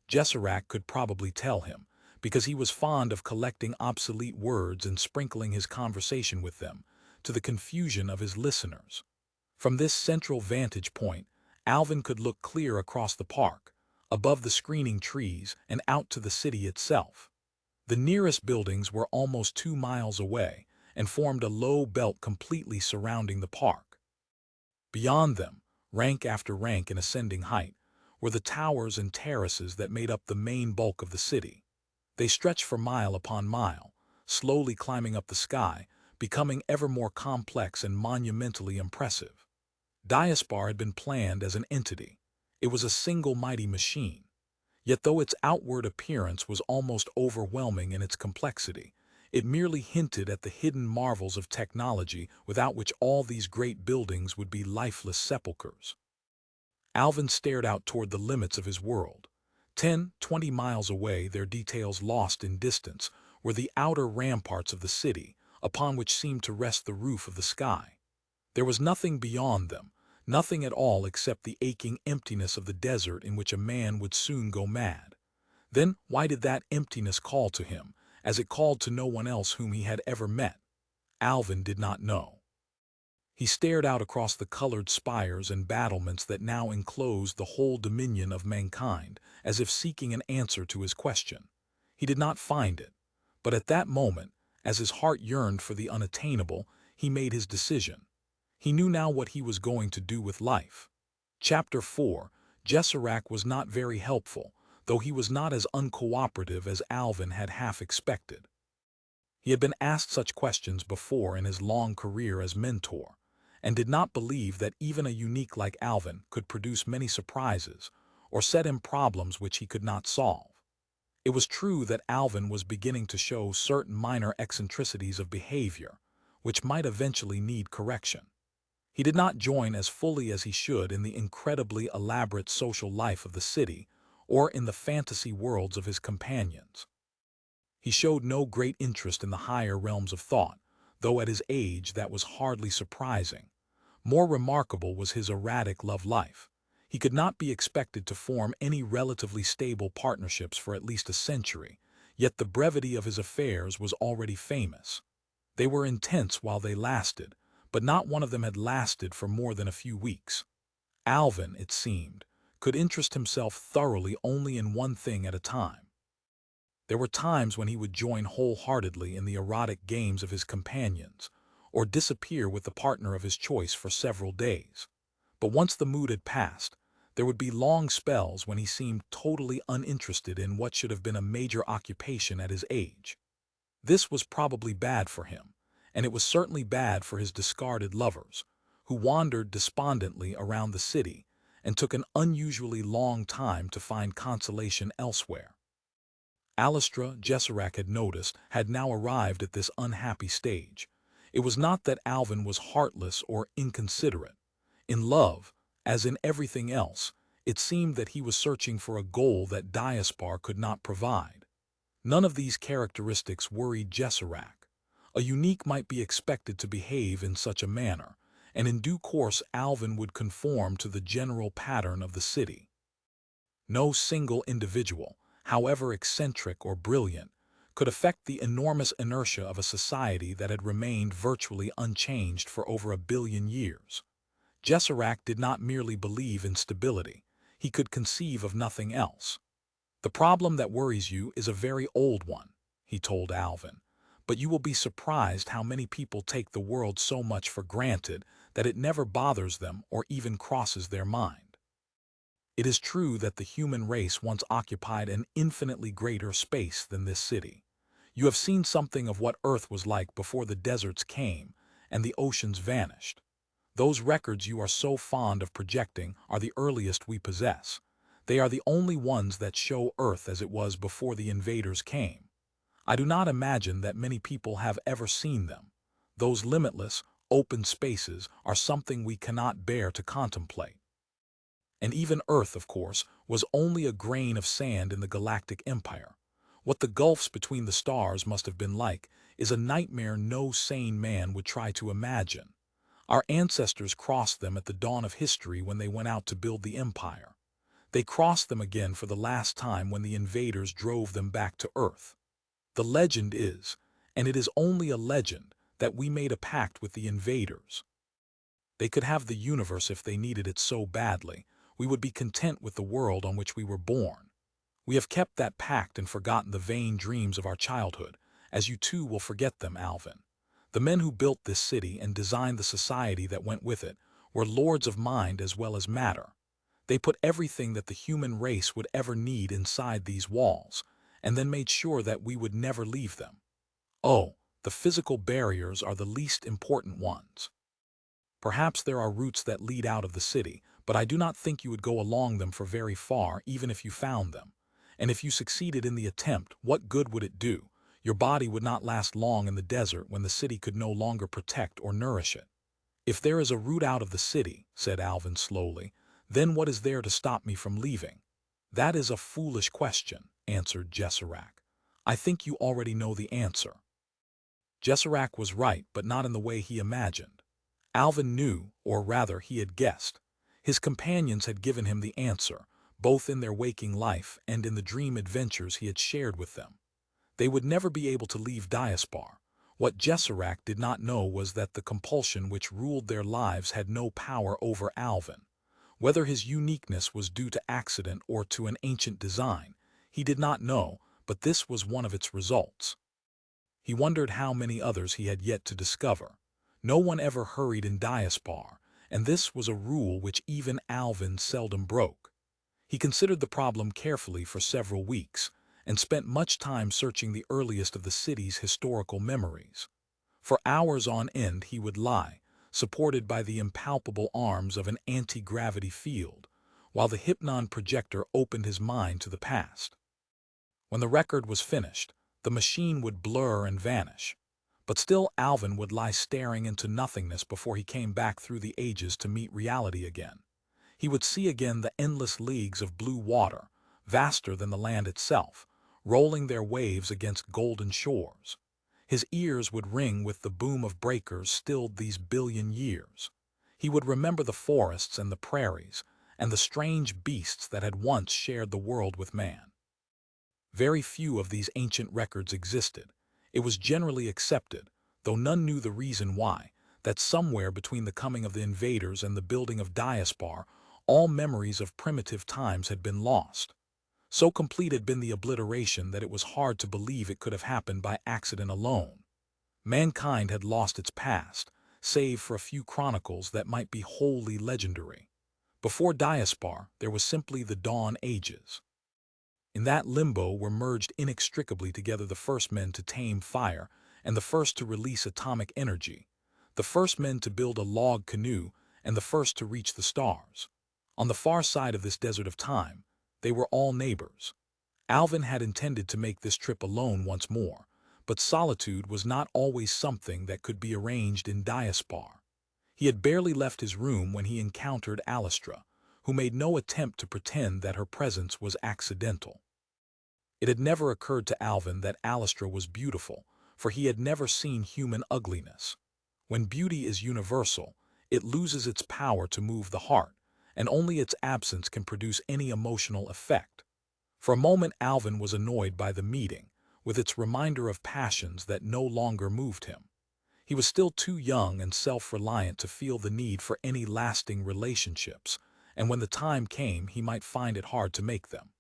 Jesserac could probably tell him, because he was fond of collecting obsolete words and sprinkling his conversation with them, to the confusion of his listeners. From this central vantage point, Alvin could look clear across the park, above the screening trees and out to the city itself. The nearest buildings were almost 2 miles away and formed a low belt completely surrounding the park. Beyond them, rank after rank in ascending height, were the towers and terraces that made up the main bulk of the city. They stretched for mile upon mile, slowly climbing up the sky, becoming ever more complex and monumentally impressive. Diaspar had been planned as an entity. It was a single mighty machine. Yet though its outward appearance was almost overwhelming in its complexity, it merely hinted at the hidden marvels of technology without which all these great buildings would be lifeless sepulchres. Alvin stared out toward the limits of his world. 10, 20 miles away, their details lost in distance, were the outer ramparts of the city, upon which seemed to rest the roof of the sky. There was nothing beyond them, nothing at all except the aching emptiness of the desert in which a man would soon go mad. Then why did that emptiness call to him, as it called to no one else whom he had ever met? Alvin did not know. He stared out across the colored spires and battlements that now enclosed the whole dominion of mankind, as if seeking an answer to his question. He did not find it, but at that moment, as his heart yearned for the unattainable, he made his decision. He knew now what he was going to do with life. Chapter 4. Jesserac was not very helpful, though he was not as uncooperative as Alvin had half expected. He had been asked such questions before in his long career as mentor, and did not believe that even a unique like Alvin could produce many surprises or set him problems which he could not solve. It was true that Alvin was beginning to show certain minor eccentricities of behavior, which might eventually need correction. He did not join as fully as he should in the incredibly elaborate social life of the city or in the fantasy worlds of his companions. He showed no great interest in the higher realms of thought, though at his age that was hardly surprising. More remarkable was his erratic love life. He could not be expected to form any relatively stable partnerships for at least a century, yet the brevity of his affairs was already famous. They were intense while they lasted, but not one of them had lasted for more than a few weeks. Alvin, it seemed, could interest himself thoroughly only in one thing at a time. There were times when he would join wholeheartedly in the erotic games of his companions, or disappear with the partner of his choice for several days. But once the mood had passed, there would be long spells when he seemed totally uninterested in what should have been a major occupation at his age. This was probably bad for him, and it was certainly bad for his discarded lovers, who wandered despondently around the city and took an unusually long time to find consolation elsewhere. Alastra, Jesserac had noticed, had now arrived at this unhappy stage. It was not that Alvin was heartless or inconsiderate. In love, as in everything else, it seemed that he was searching for a goal that Diaspar could not provide. None of these characteristics worried Jesserac. A unique might be expected to behave in such a manner, and in due course Alvin would conform to the general pattern of the city. No single individual, however eccentric or brilliant, could affect the enormous inertia of a society that had remained virtually unchanged for over 1 billion years. Jesserac did not merely believe in stability, he could conceive of nothing else. "The problem that worries you is a very old one," he told Alvin, "but you will be surprised how many people take the world so much for granted that it never bothers them or even crosses their mind. It is true that the human race once occupied an infinitely greater space than this city. You have seen something of what Earth was like before the deserts came and the oceans vanished. Those records you are so fond of projecting are the earliest we possess. They are the only ones that show Earth as it was before the invaders came. I do not imagine that many people have ever seen them. Those limitless, open spaces are something we cannot bear to contemplate. And even Earth, of course, was only a grain of sand in the galactic empire. What the gulfs between the stars must have been like is a nightmare no sane man would try to imagine. Our ancestors crossed them at the dawn of history when they went out to build the empire. They crossed them again for the last time when the invaders drove them back to Earth. The legend is, and it is only a legend, that we made a pact with the invaders. They could have the universe if they needed it so badly. We would be content with the world on which we were born. We have kept that pact and forgotten the vain dreams of our childhood, as you too will forget them, Alvin. The men who built this city and designed the society that went with it were lords of mind as well as matter. They put everything that the human race would ever need inside these walls, and then made sure that we would never leave them. Oh, the physical barriers are the least important ones. Perhaps there are routes that lead out of the city, but I do not think you would go along them for very far even if you found them. And if you succeeded in the attempt, what good would it do? Your body would not last long in the desert when the city could no longer protect or nourish it. If there is a route out of the city, said Alvin slowly, then what is there to stop me from leaving? That is a foolish question, answered Jesserac. I think you already know the answer. Jesserac was right, but not in the way he imagined. Alvin knew, or rather he had guessed. His companions had given him the answer, both in their waking life and in the dream adventures he had shared with them. They would never be able to leave Diaspar. What Jesserac did not know was that the compulsion which ruled their lives had no power over Alvin. Whether his uniqueness was due to accident or to an ancient design, he did not know, but this was one of its results. He wondered how many others he had yet to discover. No one ever hurried in Diaspar, and this was a rule which even Alvin seldom broke. He considered the problem carefully for several weeks, and spent much time searching the earliest of the city's historical memories. For hours on end he would lie, supported by the impalpable arms of an anti-gravity field, while the hypnon projector opened his mind to the past. When the record was finished, the machine would blur and vanish. But still Alvin would lie staring into nothingness before he came back through the ages to meet reality again. He would see again the endless leagues of blue water, vaster than the land itself, rolling their waves against golden shores. His ears would ring with the boom of breakers stilled these billion years. He would remember the forests and the prairies, and the strange beasts that had once shared the world with man. Very few of these ancient records existed. It was generally accepted, though none knew the reason why, that somewhere between the coming of the invaders and the building of Diaspar, all memories of primitive times had been lost. So complete had been the obliteration that it was hard to believe it could have happened by accident alone. Mankind had lost its past, save for a few chronicles that might be wholly legendary. Before Diaspar, there was simply the Dawn Ages. In that limbo were merged inextricably together the first men to tame fire and the first to release atomic energy, the first men to build a log canoe and the first to reach the stars. On the far side of this desert of time, they were all neighbors. Alvin had intended to make this trip alone once more, but solitude was not always something that could be arranged in Diaspar. He had barely left his room when he encountered Alastra, who made no attempt to pretend that her presence was accidental. It had never occurred to Alvin that Alastra was beautiful, for he had never seen human ugliness. When beauty is universal, it loses its power to move the heart, and only its absence can produce any emotional effect. For a moment Alvin was annoyed by the meeting, with its reminder of passions that no longer moved him. He was still too young and self-reliant to feel the need for any lasting relationships, and when the time came he might find it hard to make them.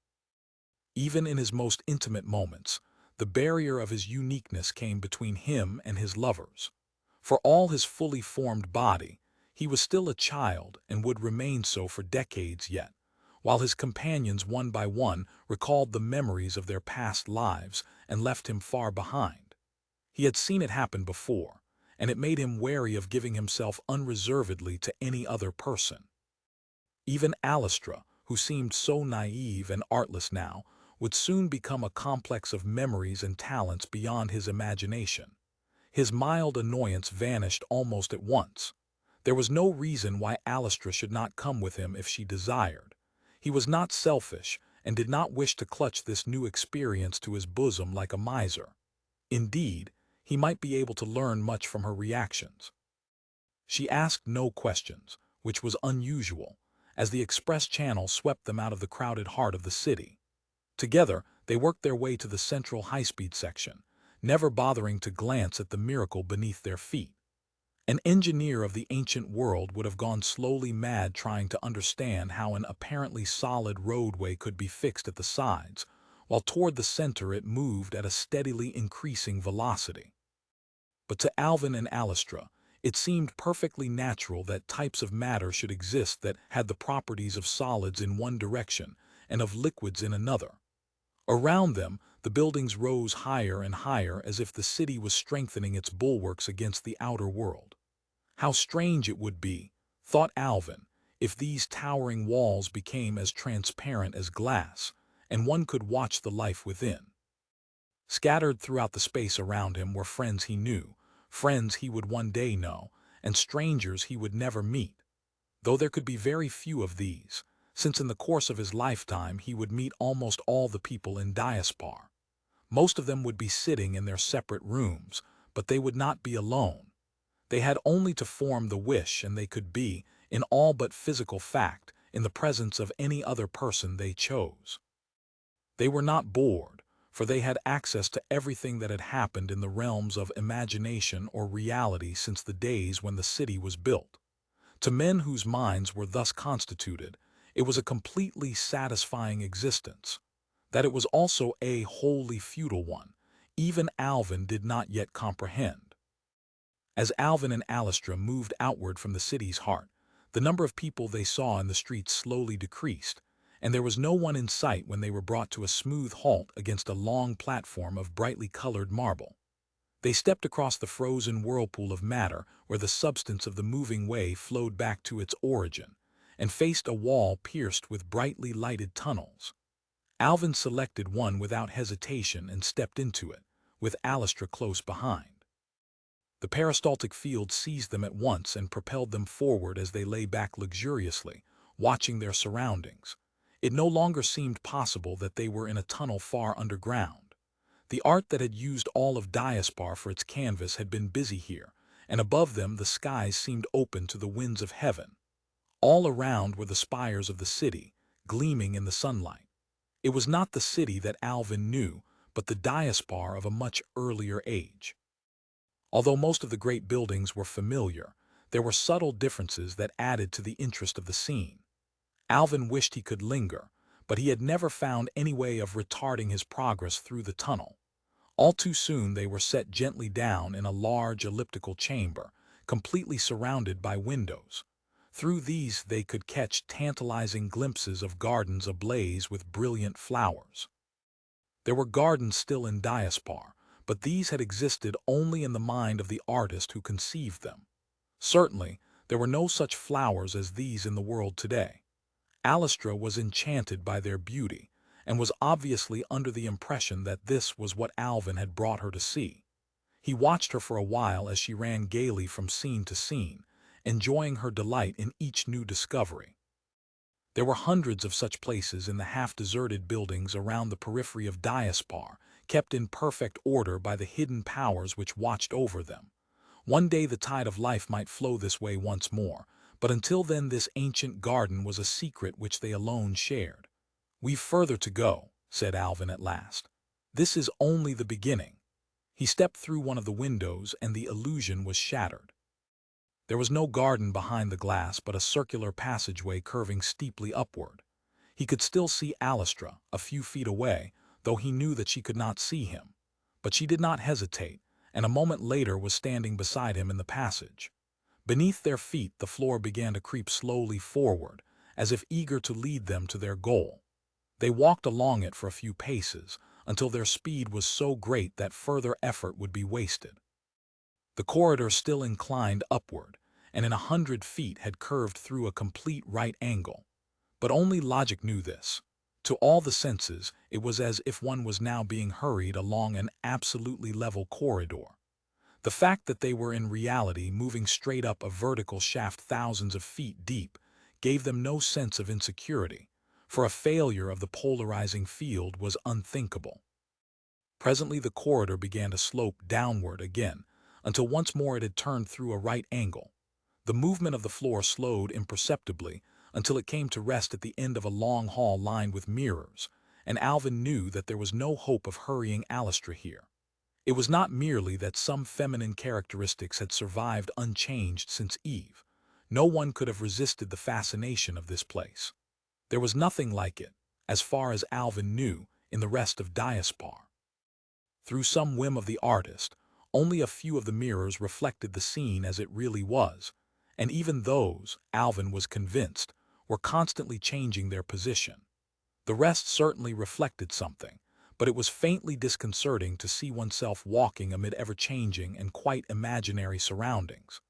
Even in his most intimate moments, the barrier of his uniqueness came between him and his lovers. For all his fully formed body, he was still a child and would remain so for decades yet, while his companions one by one recalled the memories of their past lives and left him far behind. He had seen it happen before, and it made him wary of giving himself unreservedly to any other person. Even Alastra, who seemed so naive and artless now, would soon become a complex of memories and talents beyond his imagination. His mild annoyance vanished almost at once. There was no reason why Alastra should not come with him if she desired. He was not selfish and did not wish to clutch this new experience to his bosom like a miser. Indeed, he might be able to learn much from her reactions. She asked no questions, which was unusual, as the express channel swept them out of the crowded heart of the city. Together, they worked their way to the central high-speed section, never bothering to glance at the miracle beneath their feet. An engineer of the ancient world would have gone slowly mad trying to understand how an apparently solid roadway could be fixed at the sides, while toward the center it moved at a steadily increasing velocity. But to Alvin and Alastra, it seemed perfectly natural that types of matter should exist that had the properties of solids in one direction and of liquids in another. Around them, The buildings rose higher and higher as if the city was strengthening its bulwarks against the outer world. How strange it would be, thought Alvin, if these towering walls became as transparent as glass, and one could watch the life within. Scattered throughout the space around him were friends he knew, friends he would one day know, and strangers he would never meet, though there could be very few of these, since in the course of his lifetime he would meet almost all the people in Diaspar. Most of them would be sitting in their separate rooms, but they would not be alone. They had only to form the wish and they could be, in all but physical fact, in the presence of any other person they chose. They were not bored, for they had access to everything that had happened in the realms of imagination or reality since the days when the city was built. To men whose minds were thus constituted, it was a completely satisfying existence. That it was also a wholly futile one, even Alvin did not yet comprehend. As Alvin and Alastra moved outward from the city's heart, the number of people they saw in the streets slowly decreased, and there was no one in sight when they were brought to a smooth halt against a long platform of brightly colored marble. They stepped across the frozen whirlpool of matter where the substance of the moving way flowed back to its origin, and faced a wall pierced with brightly lighted tunnels. Alvin selected one without hesitation and stepped into it, with Alastra close behind. The peristaltic field seized them at once and propelled them forward as they lay back luxuriously, watching their surroundings. It no longer seemed possible that they were in a tunnel far underground. The art that had used all of Diaspar for its canvas had been busy here, and above them the skies seemed open to the winds of heaven. All around were the spires of the city, gleaming in the sunlight. It was not the city that Alvin knew, but the Diaspar of a much earlier age. Although most of the great buildings were familiar, there were subtle differences that added to the interest of the scene. Alvin wished he could linger, but he had never found any way of retarding his progress through the tunnel. All too soon they were set gently down in a large elliptical chamber, completely surrounded by windows. Through these they could catch tantalizing glimpses of gardens ablaze with brilliant flowers. There were gardens still in Diaspar, but these had existed only in the mind of the artist who conceived them. Certainly, there were no such flowers as these in the world today. Alastra was enchanted by their beauty, and was obviously under the impression that this was what Alvin had brought her to see. He watched her for a while as she ran gaily from scene to scene, enjoying her delight in each new discovery. There were hundreds of such places in the half-deserted buildings around the periphery of Diaspar, kept in perfect order by the hidden powers which watched over them. One day the tide of life might flow this way once more, but until then this ancient garden was a secret which they alone shared. "We've further to go," said Alvin at last. "This is only the beginning." He stepped through one of the windows and the illusion was shattered. There was no garden behind the glass but a circular passageway curving steeply upward. He could still see Alastra, a few feet away, though he knew that she could not see him. But she did not hesitate, and a moment later was standing beside him in the passage. Beneath their feet the floor began to creep slowly forward, as if eager to lead them to their goal. They walked along it for a few paces, until their speed was so great that further effort would be wasted. The corridor still inclined upward, and in 100 feet had curved through a complete right angle. But only logic knew this. To all the senses, it was as if one was now being hurried along an absolutely level corridor. The fact that they were in reality moving straight up a vertical shaft thousands of feet deep gave them no sense of insecurity, for a failure of the polarizing field was unthinkable. Presently the corridor began to slope downward again, until once more it had turned through a right angle. The movement of the floor slowed imperceptibly until it came to rest at the end of a long hall lined with mirrors, and Alvin knew that there was no hope of hurrying Alastra here. It was not merely that some feminine characteristics had survived unchanged since Eve. No one could have resisted the fascination of this place. There was nothing like it, as far as Alvin knew, in the rest of Diaspar. Through some whim of the artist, only a few of the mirrors reflected the scene as it really was, and even those, Alvin was convinced, were constantly changing their position. The rest certainly reflected something, but it was faintly disconcerting to see oneself walking amid ever-changing and quite imaginary surroundings.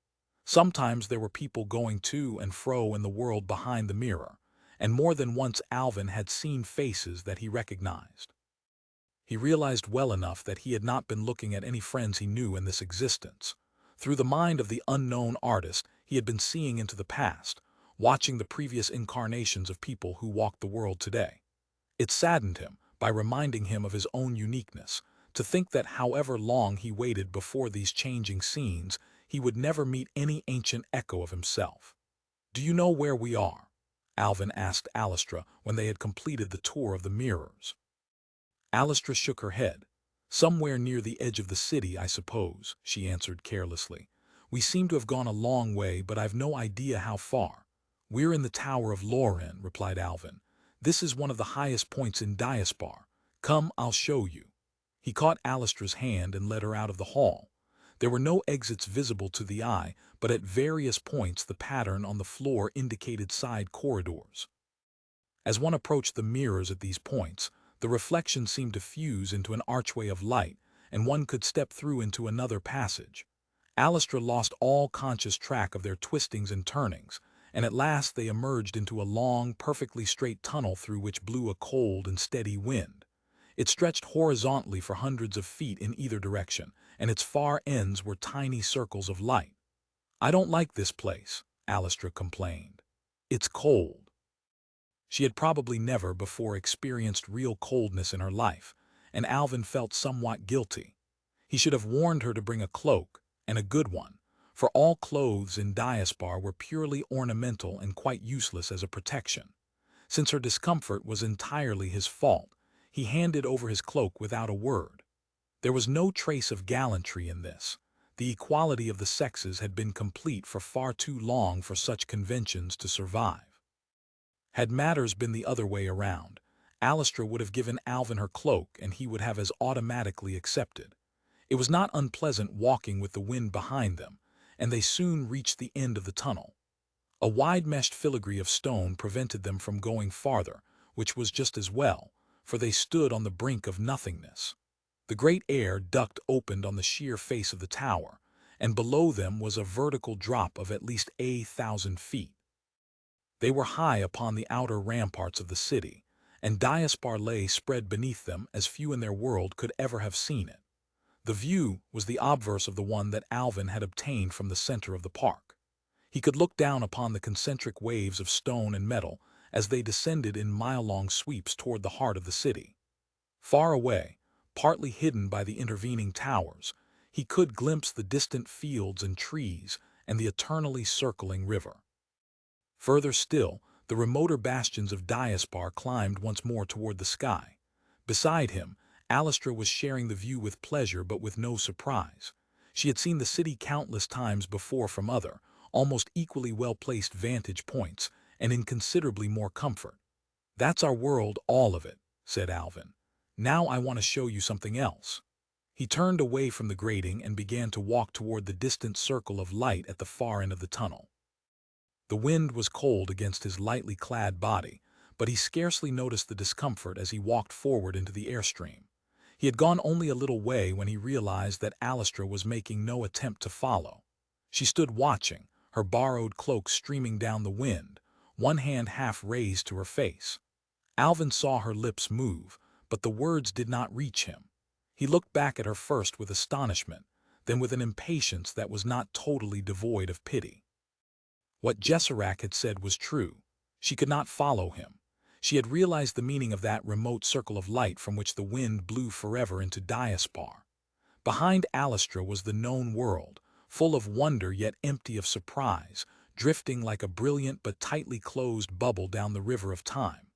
Sometimes there were people going to and fro in the world behind the mirror, and more than once Alvin had seen faces that he recognized. He realized well enough that he had not been looking at any friends he knew in this existence. Through the mind of the unknown artist, he had been seeing into the past, watching the previous incarnations of people who walked the world today. It saddened him, by reminding him of his own uniqueness, to think that however long he waited before these changing scenes, he would never meet any ancient echo of himself. "Do you know where we are?" Alvin asked Alastra when they had completed the tour of the mirrors. Alastra shook her head. "Somewhere near the edge of the city, I suppose," she answered carelessly. "We seem to have gone a long way, but I've no idea how far." "We're in the Tower of Loren," replied Alvin. "This is one of the highest points in Diaspar. Come, I'll show you." He caught Alastra's hand and led her out of the hall. There were no exits visible to the eye, but at various points the pattern on the floor indicated side corridors. As one approached the mirrors at these points, the reflection seemed to fuse into an archway of light, and one could step through into another passage. Alastra lost all conscious track of their twistings and turnings, and at last they emerged into a long, perfectly straight tunnel through which blew a cold and steady wind. It stretched horizontally for hundreds of feet in either direction, and its far ends were tiny circles of light. "I don't like this place," Alastra complained. "It's cold." She had probably never before experienced real coldness in her life, and Alvin felt somewhat guilty. He should have warned her to bring a cloak, and a good one, for all clothes in Diaspar were purely ornamental and quite useless as a protection. Since her discomfort was entirely his fault, he handed over his cloak without a word. There was no trace of gallantry in this. The equality of the sexes had been complete for far too long for such conventions to survive. Had matters been the other way around, Alastra would have given Alvin her cloak and he would have as automatically accepted. It was not unpleasant walking with the wind behind them, and they soon reached the end of the tunnel. A wide-meshed filigree of stone prevented them from going farther, which was just as well, for they stood on the brink of nothingness. The great air duct opened on the sheer face of the tower, and below them was a vertical drop of at least 1,000 feet. They were high upon the outer ramparts of the city, and Diaspar lay spread beneath them as few in their world could ever have seen it. The view was the obverse of the one that Alvin had obtained from the center of the park. He could look down upon the concentric waves of stone and metal as they descended in mile-long sweeps toward the heart of the city. Far away, partly hidden by the intervening towers, he could glimpse the distant fields and trees and the eternally circling river. Further still, the remoter bastions of Diaspar climbed once more toward the sky. Beside him, Alastra was sharing the view with pleasure but with no surprise. She had seen the city countless times before from other, almost equally well-placed vantage points, and in considerably more comfort. "That's our world, all of it," said Alvin. "Now I want to show you something else." He turned away from the grating and began to walk toward the distant circle of light at the far end of the tunnel. The wind was cold against his lightly clad body, but he scarcely noticed the discomfort as he walked forward into the airstream. He had gone only a little way when he realized that Alastra was making no attempt to follow. She stood watching, her borrowed cloak streaming down the wind, one hand half raised to her face. Alvin saw her lips move, but the words did not reach him. He looked back at her first with astonishment, then with an impatience that was not totally devoid of pity. What Jesserac had said was true. She could not follow him. She had realized the meaning of that remote circle of light from which the wind blew forever into Diaspar. Behind Alastra was the known world, full of wonder yet empty of surprise, drifting like a brilliant but tightly closed bubble down the river of time.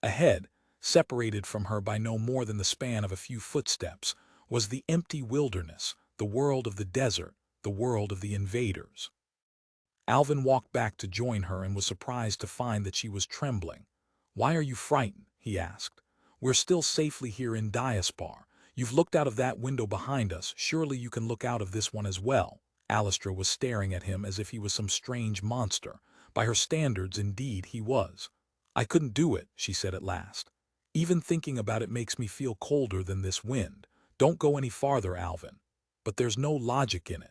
Ahead, separated from her by no more than the span of a few footsteps, was the empty wilderness, the world of the desert, the world of the invaders. Alvin walked back to join her and was surprised to find that she was trembling. "Why are you frightened?" he asked. "We're still safely here in Diaspar. You've looked out of that window behind us, surely you can look out of this one as well." Alastra was staring at him as if he was some strange monster. By her standards, indeed, he was. "I couldn't do it," she said at last. Even thinking about it makes me feel colder than this wind. Don't go any farther, Alvin. But there's no logic in it.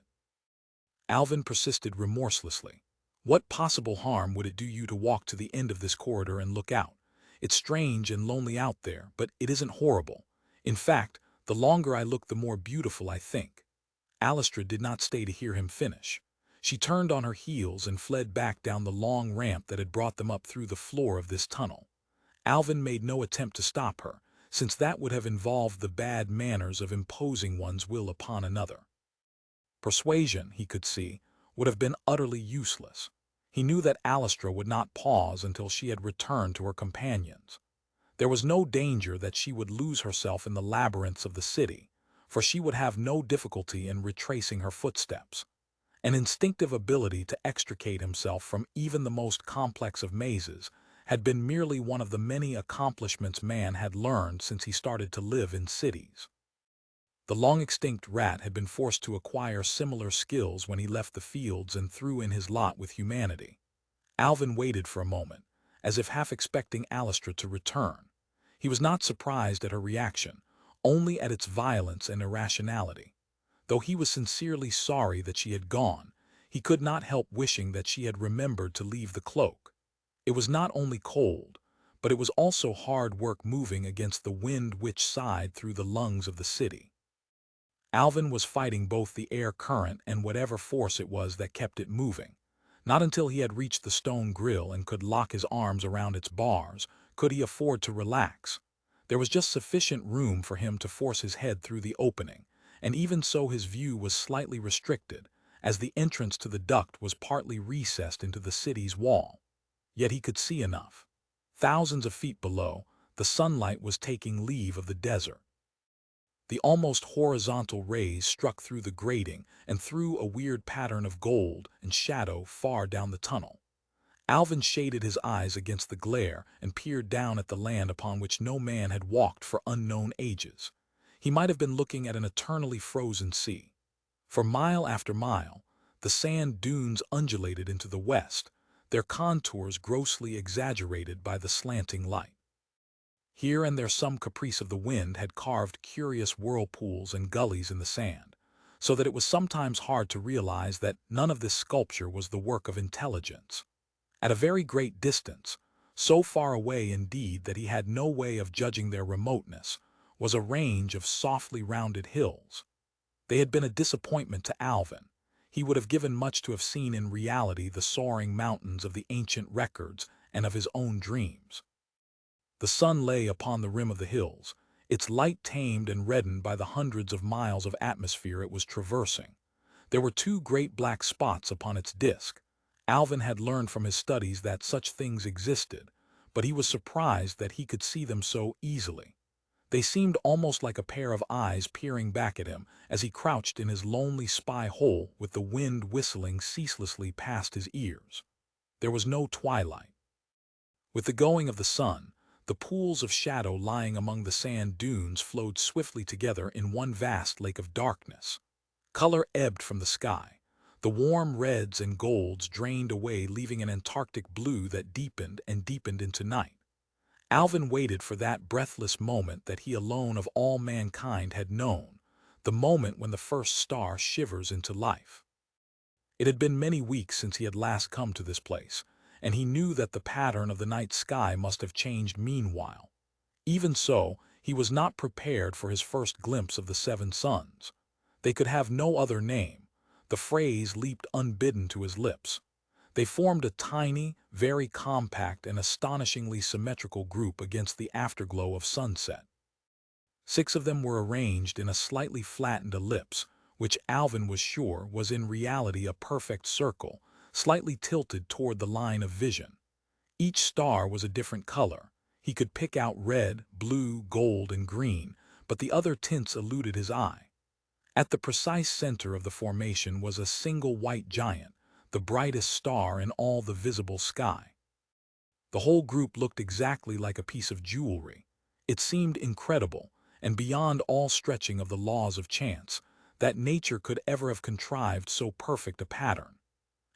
Alvin persisted remorselessly. What possible harm would it do you to walk to the end of this corridor and look out? It's strange and lonely out there, but it isn't horrible. In fact, the longer I look, the more beautiful I think. Alastra did not stay to hear him finish. She turned on her heels and fled back down the long ramp that had brought them up through the floor of this tunnel. Alvin made no attempt to stop her, since that would have involved the bad manners of imposing one's will upon another. Persuasion, he could see, would have been utterly useless. He knew that Alastra would not pause until she had returned to her companions. There was no danger that she would lose herself in the labyrinths of the city, for she would have no difficulty in retracing her footsteps. An instinctive ability to extricate himself from even the most complex of mazes had been merely one of the many accomplishments man had learned since he started to live in cities. The long-extinct rat had been forced to acquire similar skills when he left the fields and threw in his lot with humanity. Alvin waited for a moment, as if half expecting Alastra to return. He was not surprised at her reaction, only at its violence and irrationality. Though he was sincerely sorry that she had gone, he could not help wishing that she had remembered to leave the cloak. It was not only cold, but it was also hard work moving against the wind which sighed through the lungs of the city. Alvin was fighting both the air current and whatever force it was that kept it moving. Not until he had reached the stone grill and could lock his arms around its bars could he afford to relax. There was just sufficient room for him to force his head through the opening, and even so his view was slightly restricted, as the entrance to the duct was partly recessed into the city's wall. Yet he could see enough. Thousands of feet below, the sunlight was taking leave of the desert. The almost horizontal rays struck through the grating and threw a weird pattern of gold and shadow far down the tunnel. Alvin shaded his eyes against the glare and peered down at the land upon which no man had walked for unknown ages. He might have been looking at an eternally frozen sea. For mile after mile, the sand dunes undulated into the west, their contours grossly exaggerated by the slanting light. Here and there some caprice of the wind had carved curious whirlpools and gullies in the sand, so that it was sometimes hard to realize that none of this sculpture was the work of intelligence. At a very great distance, so far away indeed that he had no way of judging their remoteness, was a range of softly rounded hills. They had been a disappointment to Alvin. He would have given much to have seen in reality the soaring mountains of the ancient records and of his own dreams. The sun lay upon the rim of the hills, its light tamed and reddened by the hundreds of miles of atmosphere it was traversing. There were two great black spots upon its disk. Alvin had learned from his studies that such things existed, but he was surprised that he could see them so easily. They seemed almost like a pair of eyes peering back at him as he crouched in his lonely spy hole with the wind whistling ceaselessly past his ears. There was no twilight. With the going of the sun, the pools of shadow lying among the sand dunes flowed swiftly together in one vast lake of darkness. Color ebbed from the sky. The warm reds and golds drained away, leaving an Antarctic blue that deepened and deepened into night. Alvin waited for that breathless moment that he alone of all mankind had known, the moment when the first star shivers into life. It had been many weeks since he had last come to this place, and he knew that the pattern of the night sky must have changed meanwhile. Even so, he was not prepared for his first glimpse of the seven suns. They could have no other name. The phrase leaped unbidden to his lips. They formed a tiny, very compact and astonishingly symmetrical group against the afterglow of sunset. 6 of them were arranged in a slightly flattened ellipse, which Alvin was sure was in reality a perfect circle, slightly tilted toward the line of vision. Each star was a different color. He could pick out red, blue, gold, and green, but the other tints eluded his eye. At the precise center of the formation was a single white giant, the brightest star in all the visible sky. The whole group looked exactly like a piece of jewelry. It seemed incredible, and beyond all stretching of the laws of chance, that nature could ever have contrived so perfect a pattern.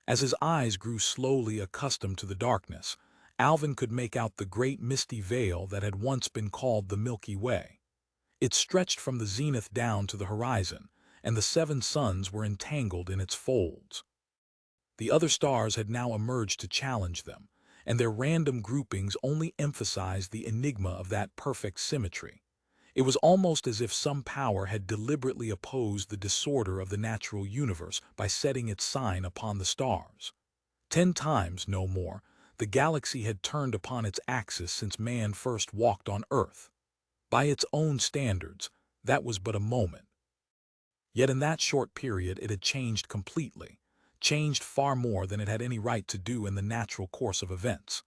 As his eyes grew slowly accustomed to the darkness, Alvin could make out the great misty veil that had once been called the Milky Way. It stretched from the zenith down to the horizon, and the seven suns were entangled in its folds. The other stars had now emerged to challenge them, and their random groupings only emphasized the enigma of that perfect symmetry. It was almost as if some power had deliberately opposed the disorder of the natural universe by setting its sign upon the stars. 10 times, no more, the galaxy had turned upon its axis since man first walked on Earth. By its own standards, that was but a moment. Yet in that short period it had changed completely, changed far more than it had any right to do in the natural course of events.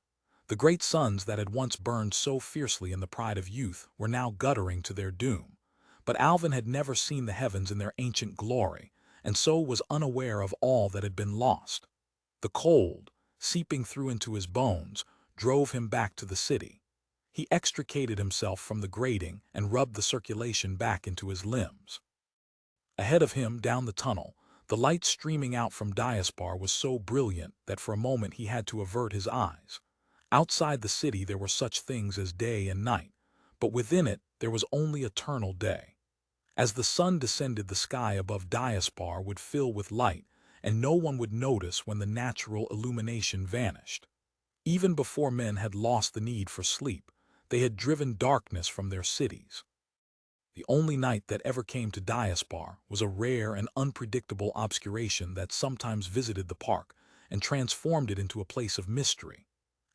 The great suns that had once burned so fiercely in the pride of youth were now guttering to their doom. But Alvin had never seen the heavens in their ancient glory, and so was unaware of all that had been lost. The cold, seeping through into his bones, drove him back to the city. He extricated himself from the grating and rubbed the circulation back into his limbs. Ahead of him, down the tunnel, the light streaming out from Diaspar was so brilliant that for a moment he had to avert his eyes. Outside the city there were such things as day and night, but within it there was only eternal day. As the sun descended, the sky above Diaspar would fill with light, and no one would notice when the natural illumination vanished. Even before men had lost the need for sleep, they had driven darkness from their cities. The only night that ever came to Diaspar was a rare and unpredictable obscuration that sometimes visited the park and transformed it into a place of mystery.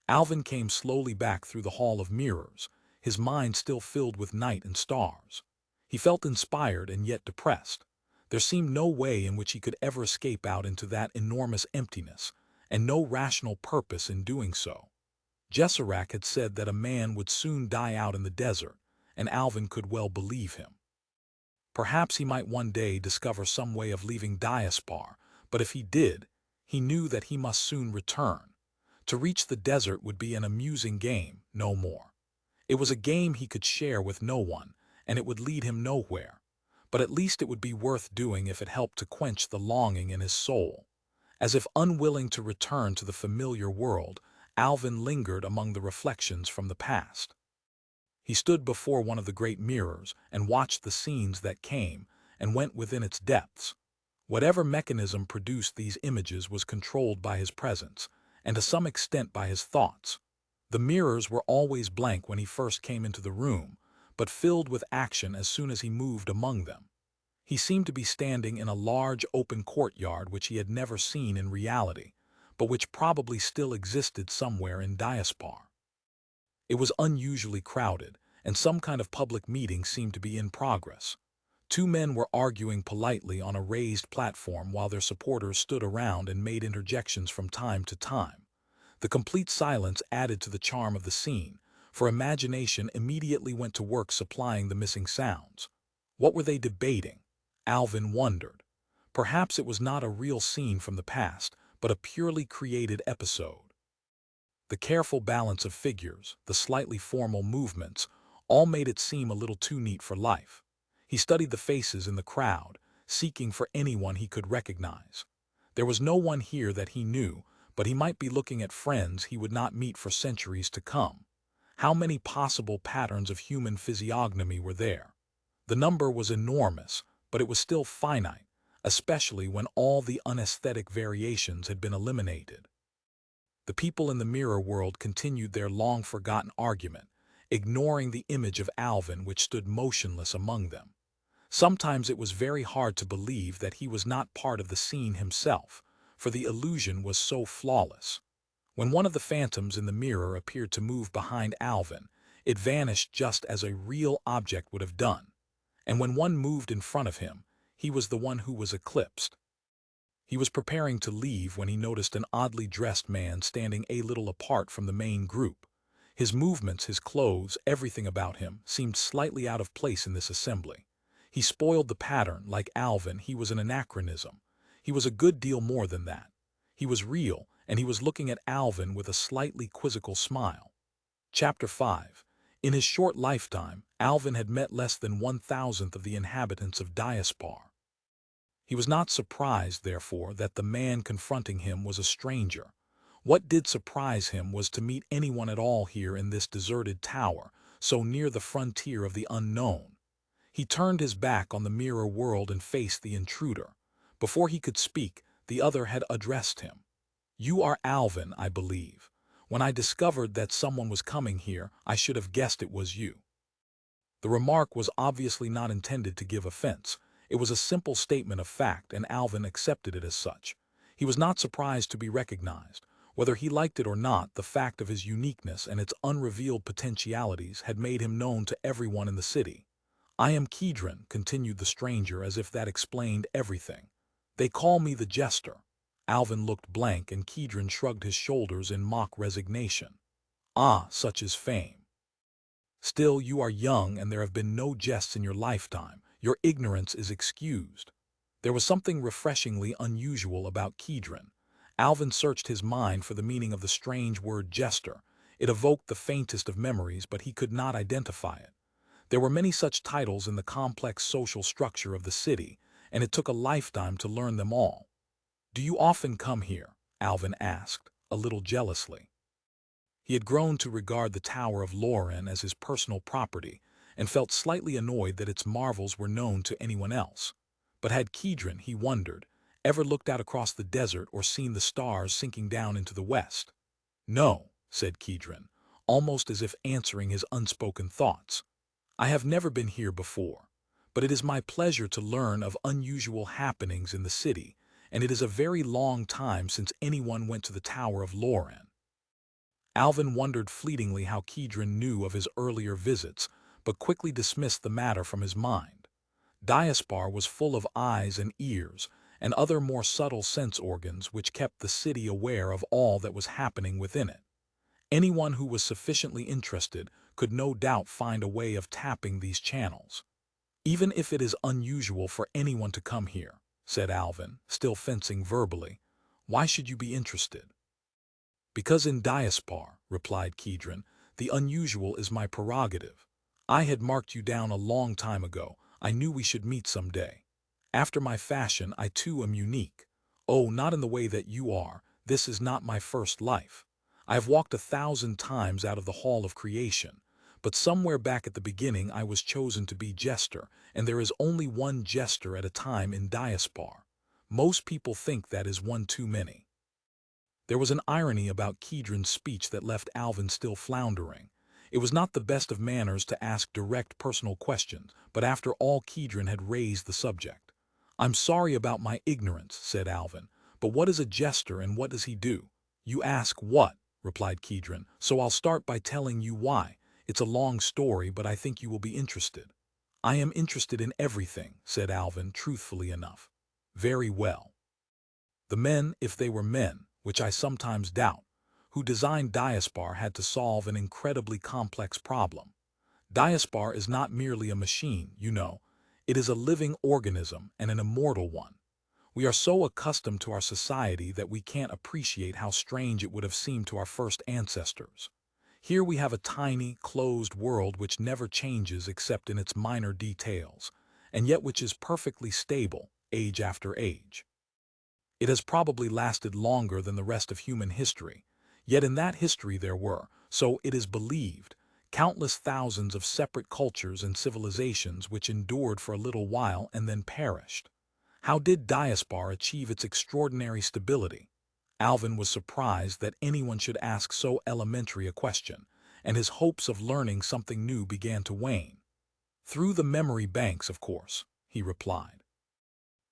Alvin came slowly back through the hall of mirrors, his mind still filled with night and stars. He felt inspired and yet depressed. There seemed no way in which he could ever escape out into that enormous emptiness, and no rational purpose in doing so. Gesserac had said that a man would soon die out in the desert, and Alvin could well believe him. Perhaps he might one day discover some way of leaving Diaspar, but if he did, he knew that he must soon return. To reach the desert would be an amusing game, no more. It was a game he could share with no one, and it would lead him nowhere. But at least it would be worth doing if it helped to quench the longing in his soul. As if unwilling to return to the familiar world, Alvin lingered among the reflections from the past. He stood before one of the great mirrors and watched the scenes that came and went within its depths. Whatever mechanism produced these images was controlled by his presence, and to some extent by his thoughts. The mirrors were always blank when he first came into the room, but filled with action as soon as he moved among them. He seemed to be standing in a large open courtyard which he had never seen in reality, but which probably still existed somewhere in Diaspar. It was unusually crowded, and some kind of public meeting seemed to be in progress. 2 men were arguing politely on a raised platform while their supporters stood around and made interjections from time to time. The complete silence added to the charm of the scene, for imagination immediately went to work supplying the missing sounds. What were they debating? Alvin wondered. Perhaps it was not a real scene from the past, but a purely created episode. The careful balance of figures, the slightly formal movements, all made it seem a little too neat for life. He studied the faces in the crowd, seeking for anyone he could recognize. There was no one here that he knew, but he might be looking at friends he would not meet for centuries to come. How many possible patterns of human physiognomy were there? The number was enormous, but it was still finite, especially when all the unesthetic variations had been eliminated. The people in the mirror world continued their long-forgotten argument, ignoring the image of Alvin which stood motionless among them. Sometimes it was very hard to believe that he was not part of the scene himself, for the illusion was so flawless. When one of the phantoms in the mirror appeared to move behind Alvin, it vanished just as a real object would have done. And when one moved in front of him, he was the one who was eclipsed. He was preparing to leave when he noticed an oddly dressed man standing a little apart from the main group. His movements, his clothes, everything about him seemed slightly out of place in this assembly. He spoiled the pattern. Like Alvin, he was an anachronism. He was a good deal more than that. He was real, and he was looking at Alvin with a slightly quizzical smile. Chapter 5. In his short lifetime, Alvin had met less than 1,000th of the inhabitants of Diaspar. He was not surprised, therefore, that the man confronting him was a stranger. What did surprise him was to meet anyone at all here in this deserted tower, so near the frontier of the unknown. He turned his back on the mirror world and faced the intruder. Before he could speak, the other had addressed him. "You are Alvin, I believe. When I discovered that someone was coming here, I should have guessed it was you." The remark was obviously not intended to give offense. It was a simple statement of fact, and Alvin accepted it as such. He was not surprised to be recognized. Whether he liked it or not, the fact of his uniqueness and its unrevealed potentialities had made him known to everyone in the city. "I am Kedron," continued the stranger as if that explained everything. "They call me the Jester." Alvin looked blank and Kedron shrugged his shoulders in mock resignation. "Ah, such is fame. Still, you are young and there have been no jests in your lifetime. Your ignorance is excused." There was something refreshingly unusual about Kedron. Alvin searched his mind for the meaning of the strange word jester. It evoked the faintest of memories, but he could not identify it. There were many such titles in the complex social structure of the city, and it took a lifetime to learn them all. "Do you often come here?" Alvin asked, a little jealously. He had grown to regard the Tower of Loren as his personal property, and felt slightly annoyed that its marvels were known to anyone else. But had Kedron, he wondered, ever looked out across the desert or seen the stars sinking down into the west? "No," said Kedron, almost as if answering his unspoken thoughts. "I have never been here before, but it is my pleasure to learn of unusual happenings in the city, and it is a very long time since anyone went to the Tower of Loren." Alvin wondered fleetingly how Kedron knew of his earlier visits, but quickly dismissed the matter from his mind. Diaspar was full of eyes and ears, and other more subtle sense organs which kept the city aware of all that was happening within it. Anyone who was sufficiently interested could no doubt find a way of tapping these channels. "Even if it is unusual for anyone to come here," said Alvin, still fencing verbally, "why should you be interested?" "Because in Diaspar," replied Kedron, "the unusual is my prerogative. I had marked you down a long time ago. I knew we should meet some day. After my fashion, I too am unique. Oh, not in the way that you are. This is not my first life. I have walked 1,000 times out of the hall of creation, but somewhere back at the beginning I was chosen to be jester, and there is only one jester at a time in Diaspar. Most people think that is one too many." There was an irony about Kedron's speech that left Alvin still floundering. It was not the best of manners to ask direct personal questions, but after all Kedron had raised the subject. "I'm sorry about my ignorance," said Alvin, "but what is a jester and what does he do?" "You ask what?" replied Kedron, "so I'll start by telling you why. It's a long story, but I think you will be interested." "I am interested in everything," said Alvin, truthfully enough. "Very well. The men, if they were men, which I sometimes doubt, who designed Diaspar had to solve an incredibly complex problem. Diaspar is not merely a machine, you know. It is a living organism and an immortal one. We are so accustomed to our society that we can't appreciate how strange it would have seemed to our first ancestors. Here we have a tiny, closed world which never changes except in its minor details, and yet which is perfectly stable, age after age. It has probably lasted longer than the rest of human history, yet in that history there were, so it is believed, countless thousands of separate cultures and civilizations which endured for a little while and then perished. How did Diaspar achieve its extraordinary stability? Alvin was surprised that anyone should ask so elementary a question, and his hopes of learning something new began to wane. "Through the memory banks, of course," he replied.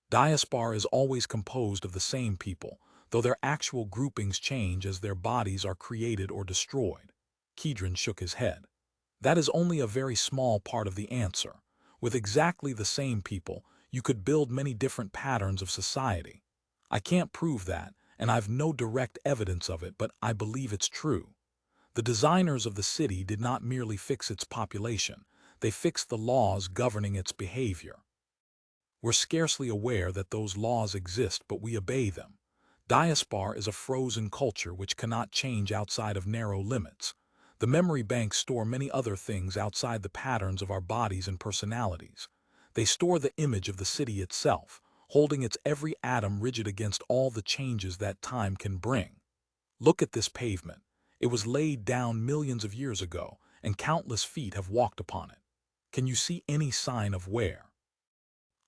Diaspar is always composed of the same people, though their actual groupings change as their bodies are created or destroyed. Kedron shook his head. "That is only a very small part of the answer. With exactly the same people, you could build many different patterns of society. I can't prove that, and I've no direct evidence of it, but I believe it's true. The designers of the city did not merely fix its population, they fixed the laws governing its behavior. We're scarcely aware that those laws exist, but we obey them. Diaspar is a frozen culture which cannot change outside of narrow limits. The memory banks store many other things outside the patterns of our bodies and personalities. They store the image of the city itself, holding its every atom rigid against all the changes that time can bring." Look at this pavement. It was laid down millions of years ago, and countless feet have walked upon it. Can you see any sign of wear?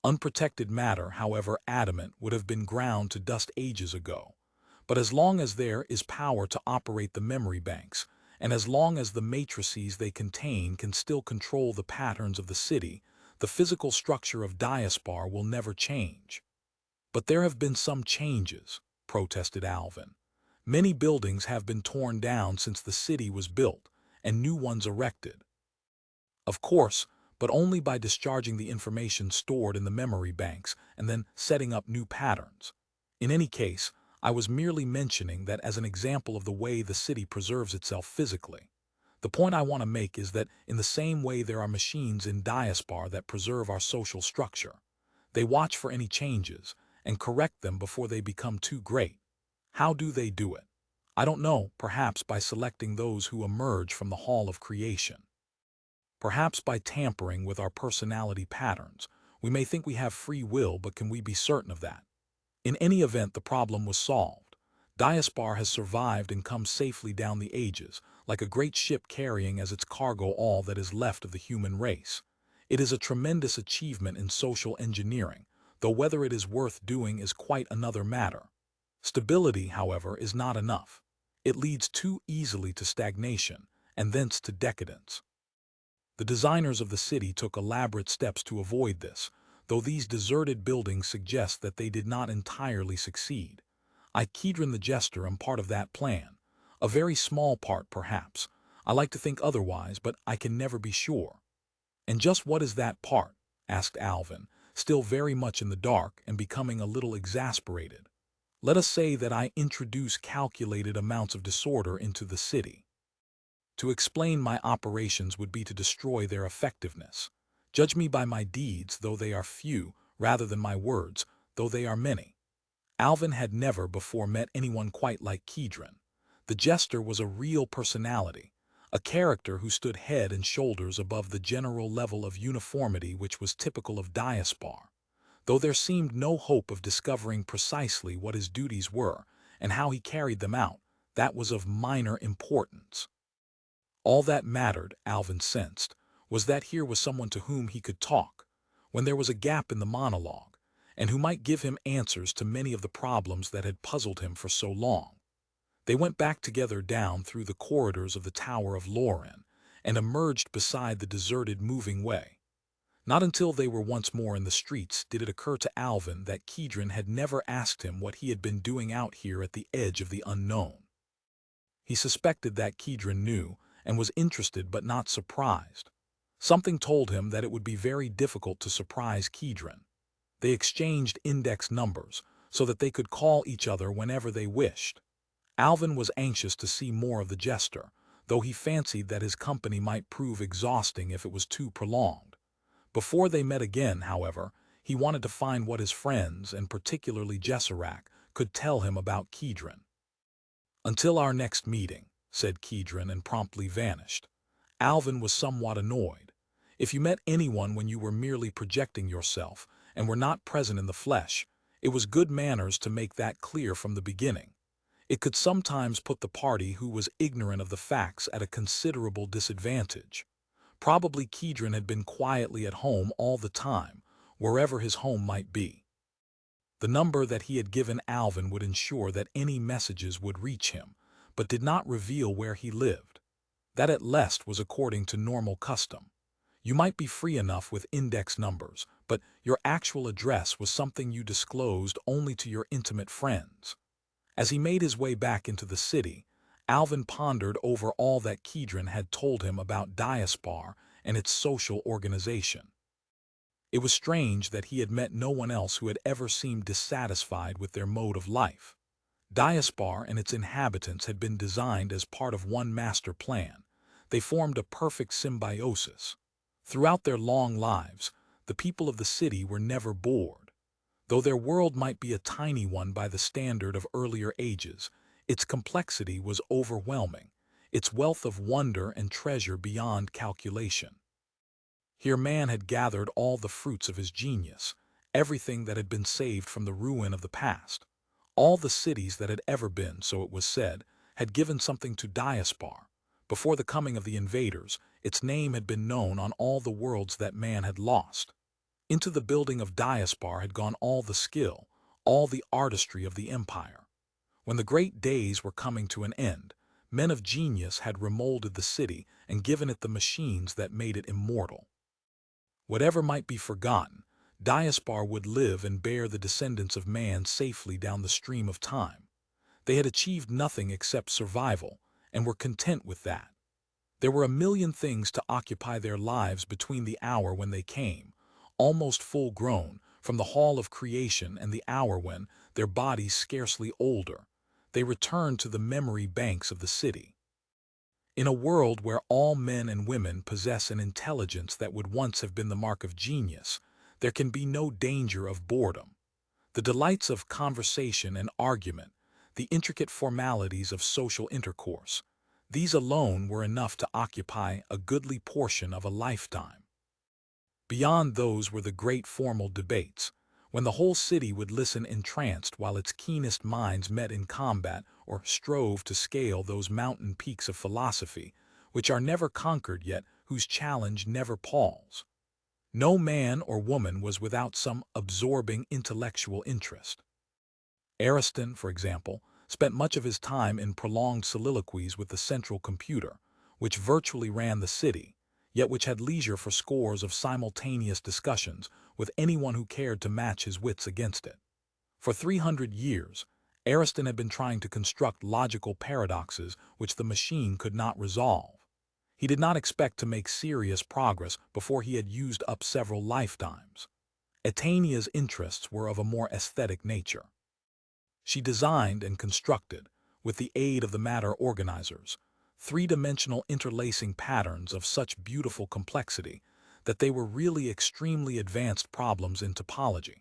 Unprotected matter, however adamant, would have been ground to dust ages ago. But as long as there is power to operate the memory banks, and as long as the matrices they contain can still control the patterns of the city, the physical structure of Diaspar will never change. But there have been some changes, protested Alvin. Many buildings have been torn down since the city was built, and new ones erected. Of course, but only by discharging the information stored in the memory banks and then setting up new patterns. In any case, I was merely mentioning that as an example of the way the city preserves itself physically. The point I want to make is that in the same way there are machines in Diaspar that preserve our social structure. They watch for any changes and correct them before they become too great. How do they do it? I don't know, perhaps by selecting those who emerge from the hall of creation. Perhaps by tampering with our personality patterns. We may think we have free will, but can we be certain of that? In any event, the problem was solved. Diaspar has survived and come safely down the ages, like a great ship carrying as its cargo all that is left of the human race. It is a tremendous achievement in social engineering, though whether it is worth doing is quite another matter. Stability, however, is not enough. It leads too easily to stagnation, and thence to decadence. The designers of the city took elaborate steps to avoid this, though these deserted buildings suggest that they did not entirely succeed. I, Kedron the Jester, am part of that plan. A very small part, perhaps. I like to think otherwise, but I can never be sure. And just what is that part? Asked Alvin, still very much in the dark and becoming a little exasperated. Let us say that I introduce calculated amounts of disorder into the city. To explain my operations would be to destroy their effectiveness. Judge me by my deeds, though they are few, rather than my words, though they are many. Alvin had never before met anyone quite like Kedron. The jester was a real personality, a character who stood head and shoulders above the general level of uniformity which was typical of Diaspar. Though there seemed no hope of discovering precisely what his duties were and how he carried them out, that was of minor importance. All that mattered, Alvin sensed, was that here was someone to whom he could talk, when there was a gap in the monologue, and who might give him answers to many of the problems that had puzzled him for so long. They went back together down through the corridors of the Tower of Loren and emerged beside the deserted moving way. Not until they were once more in the streets did it occur to Alvin that Kedron had never asked him what he had been doing out here at the edge of the unknown. He suspected that Kedron knew, and was interested but not surprised. Something told him that it would be very difficult to surprise Kedron. They exchanged index numbers so that they could call each other whenever they wished. Alvin was anxious to see more of the jester, though he fancied that his company might prove exhausting if it was too prolonged. Before they met again, however, he wanted to find what his friends, and particularly Jesserac, could tell him about Kedron. "Until our next meeting," said Kedron, and promptly vanished. Alvin was somewhat annoyed. If you met anyone when you were merely projecting yourself and were not present in the flesh, it was good manners to make that clear from the beginning. It could sometimes put the party who was ignorant of the facts at a considerable disadvantage. Probably Kedron had been quietly at home all the time, wherever his home might be. The number that he had given Alvin would ensure that any messages would reach him, but did not reveal where he lived. That at least was according to normal custom. You might be free enough with index numbers, but your actual address was something you disclosed only to your intimate friends. As he made his way back into the city, Alvin pondered over all that Kedron had told him about Diaspar and its social organization. It was strange that he had met no one else who had ever seemed dissatisfied with their mode of life. Diaspar and its inhabitants had been designed as part of one master plan. They formed a perfect symbiosis. Throughout their long lives, the people of the city were never bored. Though their world might be a tiny one by the standard of earlier ages, its complexity was overwhelming, its wealth of wonder and treasure beyond calculation. Here man had gathered all the fruits of his genius, everything that had been saved from the ruin of the past. All the cities that had ever been, so it was said, had given something to Diaspar. Before the coming of the invaders, its name had been known on all the worlds that man had lost. Into the building of Diaspar had gone all the skill, all the artistry of the empire. When the great days were coming to an end, men of genius had remolded the city and given it the machines that made it immortal. Whatever might be forgotten, Diaspar would live and bear the descendants of man safely down the stream of time. They had achieved nothing except survival, and were content with that. There were a million things to occupy their lives between the hour when they came, almost full-grown, from the hall of creation and the hour when, their bodies scarcely older, they returned to the memory banks of the city. In a world where all men and women possess an intelligence that would once have been the mark of genius, there can be no danger of boredom. The delights of conversation and argument, the intricate formalities of social intercourse, these alone were enough to occupy a goodly portion of a lifetime. Beyond those were the great formal debates, when the whole city would listen entranced while its keenest minds met in combat or strove to scale those mountain peaks of philosophy, which are never conquered yet whose challenge never palls. No man or woman was without some absorbing intellectual interest. Ariston, for example, spent much of his time in prolonged soliloquies with the central computer, which virtually ran the city, yet which had leisure for scores of simultaneous discussions with anyone who cared to match his wits against it. For 300 years, Ariston had been trying to construct logical paradoxes which the machine could not resolve. He did not expect to make serious progress before he had used up several lifetimes. Atenia's interests were of a more aesthetic nature. She designed and constructed, with the aid of the matter organizers, three-dimensional interlacing patterns of such beautiful complexity that they were really extremely advanced problems in topology.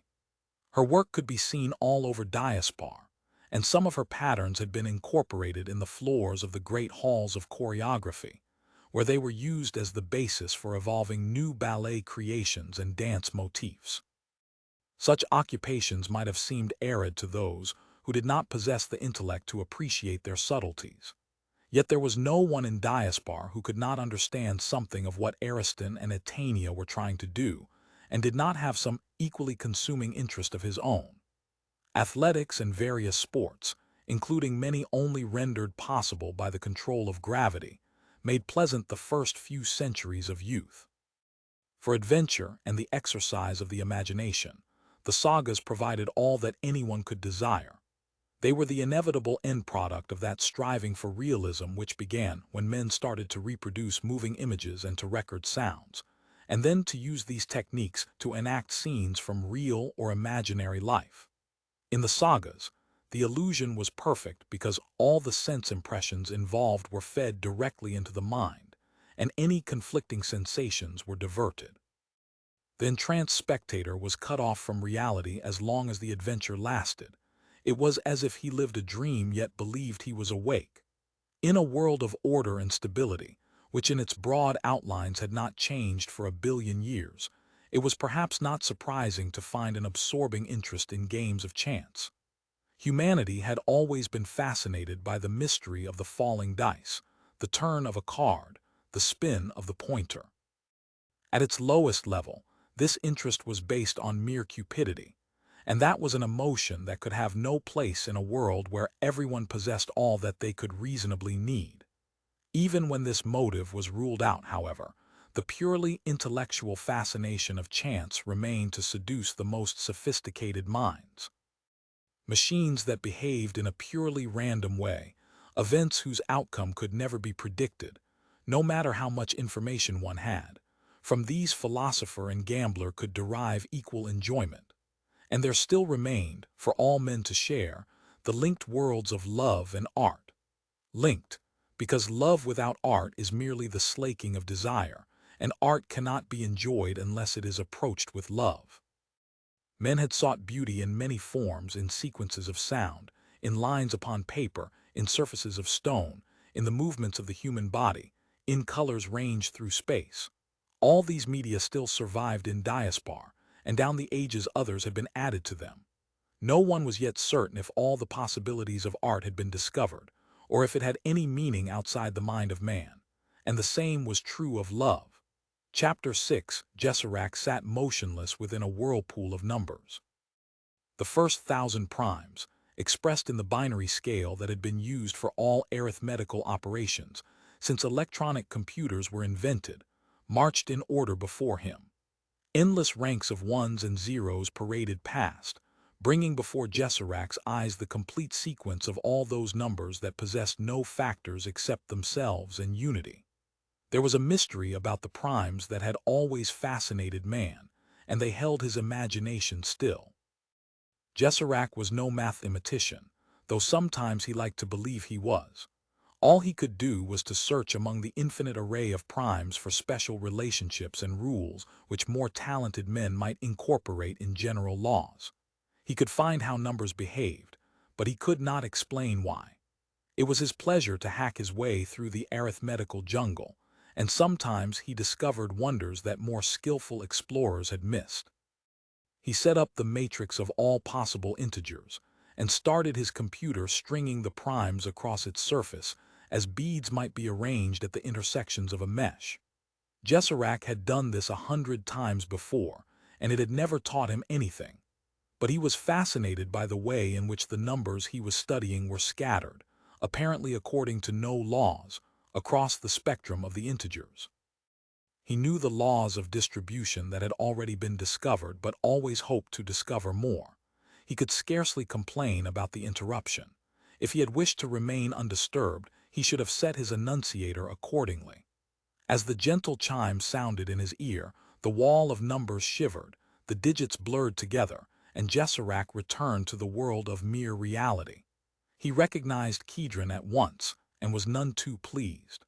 Her work could be seen all over Diaspar, and some of her patterns had been incorporated in the floors of the great halls of choreography, where they were used as the basis for evolving new ballet creations and dance motifs. Such occupations might have seemed arid to those who did not possess the intellect to appreciate their subtleties. Yet there was no one in Diaspar who could not understand something of what Ariston and Atenia were trying to do, and did not have some equally consuming interest of his own. Athletics and various sports, including many only rendered possible by the control of gravity, made pleasant the first few centuries of youth. For adventure and the exercise of the imagination, the sagas provided all that anyone could desire. They were the inevitable end product of that striving for realism which began when men started to reproduce moving images and to record sounds, and then to use these techniques to enact scenes from real or imaginary life. In the sagas, the illusion was perfect because all the sense impressions involved were fed directly into the mind, and any conflicting sensations were diverted. The entranced spectator was cut off from reality as long as the adventure lasted. It was as if he lived a dream yet believed he was awake. In a world of order and stability, which in its broad outlines had not changed for 1 billion years, it was perhaps not surprising to find an absorbing interest in games of chance. Humanity had always been fascinated by the mystery of the falling dice, the turn of a card, the spin of the pointer. At its lowest level, this interest was based on mere cupidity, and that was an emotion that could have no place in a world where everyone possessed all that they could reasonably need. Even when this motive was ruled out, however, the purely intellectual fascination of chance remained to seduce the most sophisticated minds. Machines that behaved in a purely random way, events whose outcome could never be predicted, no matter how much information one had, from these philosopher and gambler could derive equal enjoyment. And there still remained, for all men to share, the linked worlds of love and art. Linked, because love without art is merely the slaking of desire, and art cannot be enjoyed unless it is approached with love. Men had sought beauty in many forms, in sequences of sound, in lines upon paper, in surfaces of stone, in the movements of the human body, in colors ranged through space. All these media still survived in Diaspar, and down the ages others had been added to them. No one was yet certain if all the possibilities of art had been discovered, or if it had any meaning outside the mind of man. And the same was true of love. Chapter 6. Jesserac sat motionless within a whirlpool of numbers. The first 1,000 primes, expressed in the binary scale that had been used for all arithmetical operations since electronic computers were invented, marched in order before him. Endless ranks of ones and zeros paraded past, bringing before Jesserac's eyes the complete sequence of all those numbers that possessed no factors except themselves and unity. There was a mystery about the primes that had always fascinated man, and they held his imagination still. Jesserac was no mathematician, though sometimes he liked to believe he was. All he could do was to search among the infinite array of primes for special relationships and rules which more talented men might incorporate in general laws. He could find how numbers behaved, but he could not explain why. It was his pleasure to hack his way through the arithmetical jungle, and sometimes he discovered wonders that more skillful explorers had missed. He set up the matrix of all possible integers, and started his computer stringing the primes across its surface as beads might be arranged at the intersections of a mesh. Jesserac had done this 100 times before, and it had never taught him anything. But he was fascinated by the way in which the numbers he was studying were scattered, apparently according to no laws, across the spectrum of the integers. He knew the laws of distribution that had already been discovered, but always hoped to discover more. He could scarcely complain about the interruption. If he had wished to remain undisturbed, he should have set his annunciator accordingly. As the gentle chime sounded in his ear, the wall of numbers shivered, the digits blurred together, and Jesserac returned to the world of mere reality. He recognized Kedron at once, and was none too pleased.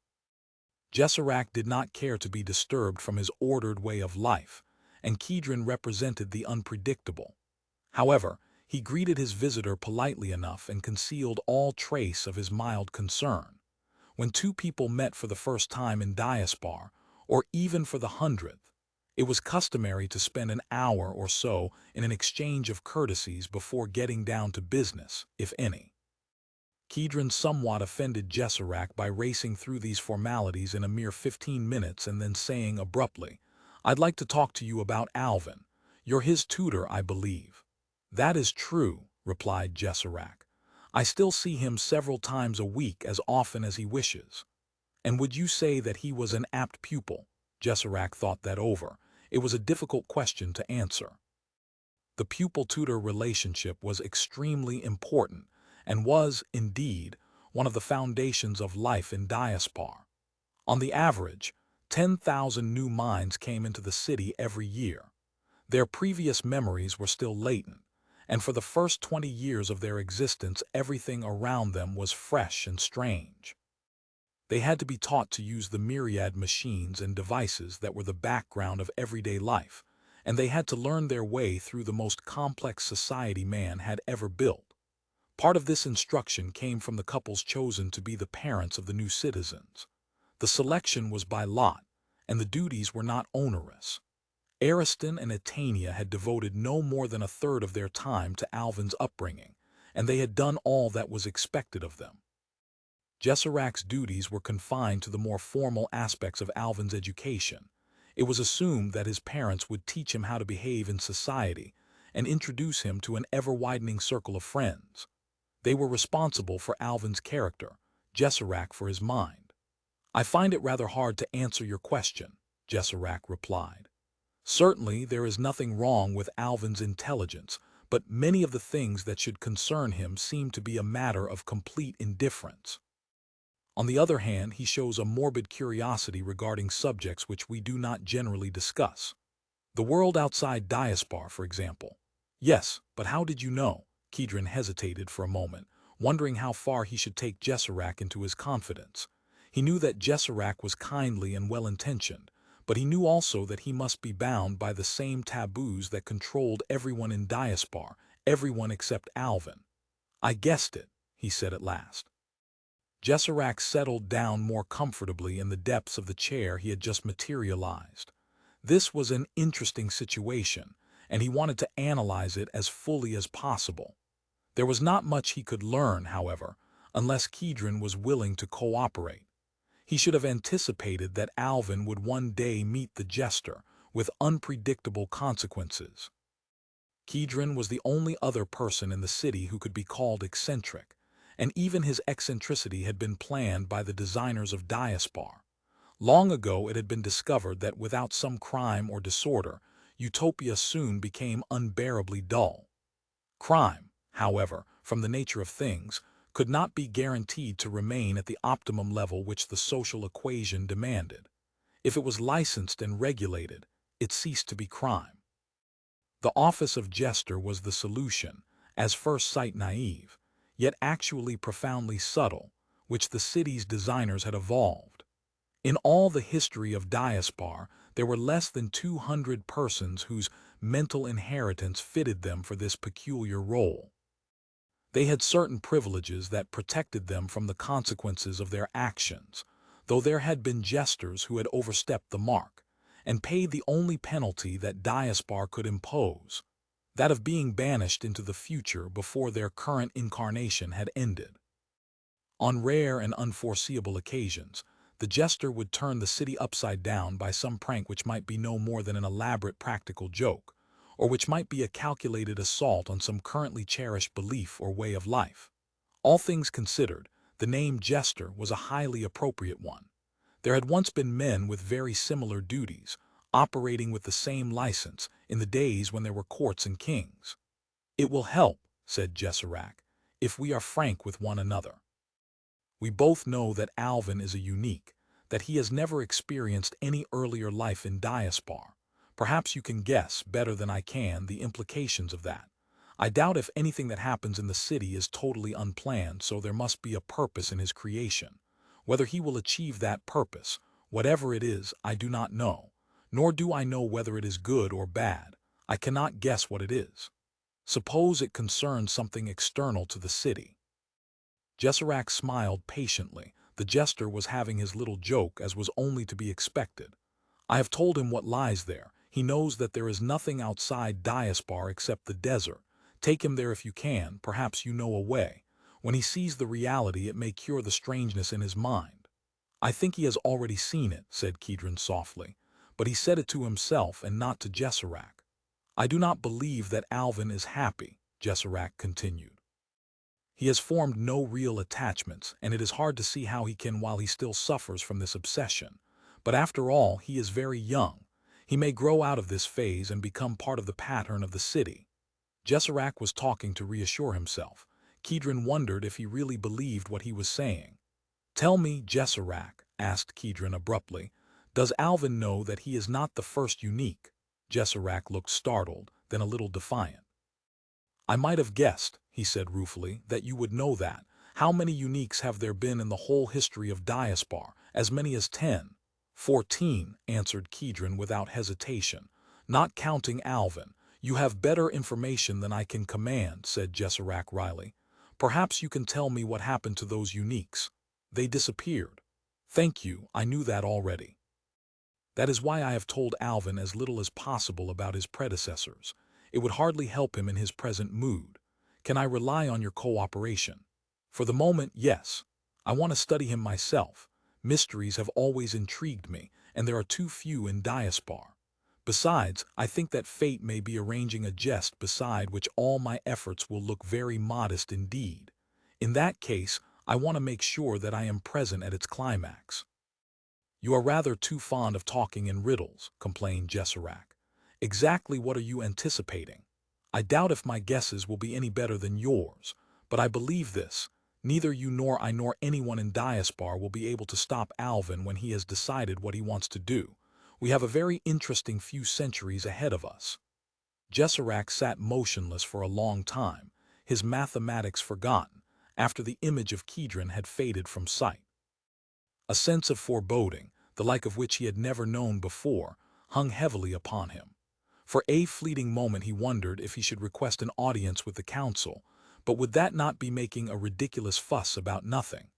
Jesserac did not care to be disturbed from his ordered way of life, and Kedron represented the unpredictable. However, he greeted his visitor politely enough and concealed all trace of his mild concern. When two people met for the first time in Diaspar, or even for the 100th, it was customary to spend an hour or so in an exchange of courtesies before getting down to business, if any. Kedron somewhat offended Jesserac by racing through these formalities in a mere 15 minutes and then saying abruptly, "I'd like to talk to you about Alvin. You're his tutor, I believe." "That is true," replied Jesserac. "I still see him several times a week, as often as he wishes." "And would you say that he was an apt pupil?" Jesserac thought that over. It was a difficult question to answer. The pupil-tutor relationship was extremely important, and was, indeed, one of the foundations of life in Diaspar. On the average, 10,000 new minds came into the city every year. Their previous memories were still latent, and for the first 20 years of their existence everything around them was fresh and strange. They had to be taught to use the myriad machines and devices that were the background of everyday life, and they had to learn their way through the most complex society man had ever built. Part of this instruction came from the couples chosen to be the parents of the new citizens. The selection was by lot, and the duties were not onerous. Ariston and Etania had devoted no more than a third of their time to Alvin's upbringing, and they had done all that was expected of them. Jesserac's duties were confined to the more formal aspects of Alvin's education. It was assumed that his parents would teach him how to behave in society and introduce him to an ever-widening circle of friends. They were responsible for Alvin's character, Jesserac for his mind. "I find it rather hard to answer your question," Jesserac replied. "Certainly there is nothing wrong with Alvin's intelligence, but many of the things that should concern him seem to be a matter of complete indifference. On the other hand, he shows a morbid curiosity regarding subjects which we do not generally discuss. The world outside Diaspar, for example." "Yes, but how did you know?" Kedron hesitated for a moment, wondering how far he should take Jesserac into his confidence. He knew that Jesserac was kindly and well-intentioned, but he knew also that he must be bound by the same taboos that controlled everyone in Diaspar, everyone except Alvin. "I guessed it," he said at last. Jesserac settled down more comfortably in the depths of the chair he had just materialized. This was an interesting situation, and he wanted to analyze it as fully as possible. There was not much he could learn, however, unless Kedron was willing to cooperate. He should have anticipated that Alvin would one day meet the jester with unpredictable consequences. Kedron was the only other person in the city who could be called eccentric, and even his eccentricity had been planned by the designers of Diaspar. Long ago it had been discovered that without some crime or disorder, utopia soon became unbearably dull. Crime, however, from the nature of things, could not be guaranteed to remain at the optimum level which the social equation demanded. If it was licensed and regulated, it ceased to be crime. The office of jester was the solution, as first sight naive, yet actually profoundly subtle, which the city's designers had evolved. In all the history of Diaspar, there were less than 200 persons whose mental inheritance fitted them for this peculiar role. They had certain privileges that protected them from the consequences of their actions, though there had been jesters who had overstepped the mark and paid the only penalty that Diaspar could impose, that of being banished into the future before their current incarnation had ended. On rare and unforeseeable occasions, the jester would turn the city upside down by some prank which might be no more than an elaborate practical joke, or which might be a calculated assault on some currently cherished belief or way of life. All things considered, the name jester was a highly appropriate one. There had once been men with very similar duties, operating with the same license in the days when there were courts and kings. "It will help," said Jesserac, "if we are frank with one another. We both know that Alvin is a unique, that he has never experienced any earlier life in Diaspar. Perhaps you can guess, better than I can, the implications of that. I doubt if anything that happens in the city is totally unplanned, so there must be a purpose in his creation. Whether he will achieve that purpose, whatever it is, I do not know, nor do I know whether it is good or bad. I cannot guess what it is. Suppose it concerns something external to the city." Jesserac smiled patiently. The jester was having his little joke, as was only to be expected. "I have told him what lies there. He knows that there is nothing outside Diaspar except the desert. Take him there if you can, perhaps you know a way. When he sees the reality, it may cure the strangeness in his mind." "I think he has already seen it," said Kedron softly, "but he said it to himself and not to Jesserac." "I do not believe that Alvin is happy," Jesserac continued. "He has formed no real attachments, and it is hard to see how he can while he still suffers from this obsession. But after all, he is very young. He may grow out of this phase and become part of the pattern of the city." Jesserac was talking to reassure himself. Kedron wondered if he really believed what he was saying. "Tell me, Jesserac," asked Kedron abruptly, "does Alvin know that he is not the first unique?" Jesserac looked startled, then a little defiant. "I might have guessed," he said ruefully, "that you would know that. How many uniques have there been in the whole history of Diaspar? As many as 10. 14, answered Kedron without hesitation. "Not counting Alvin." "You have better information than I can command," said Jesserac wryly. "Perhaps you can tell me what happened to those uniques." "They disappeared." "Thank you, I knew that already. That is why I have told Alvin as little as possible about his predecessors. It would hardly help him in his present mood. Can I rely on your cooperation?" "For the moment, yes. I want to study him myself. Mysteries have always intrigued me, and there are too few in Diaspar. Besides, I think that fate may be arranging a jest beside which all my efforts will look very modest indeed. In that case, I want to make sure that I am present at its climax." "You are rather too fond of talking in riddles," complained Jesserac. "Exactly what are you anticipating? I doubt if my guesses will be any better than yours, but I believe this: neither you nor I nor anyone in Diaspar will be able to stop Alvin when he has decided what he wants to do. We have a very interesting few centuries ahead of us." Jesserac sat motionless for a long time, his mathematics forgotten, after the image of Kedron had faded from sight. A sense of foreboding, the like of which he had never known before, hung heavily upon him. For a fleeting moment he wondered if he should request an audience with the council, but would that not be making a ridiculous fuss about nothing?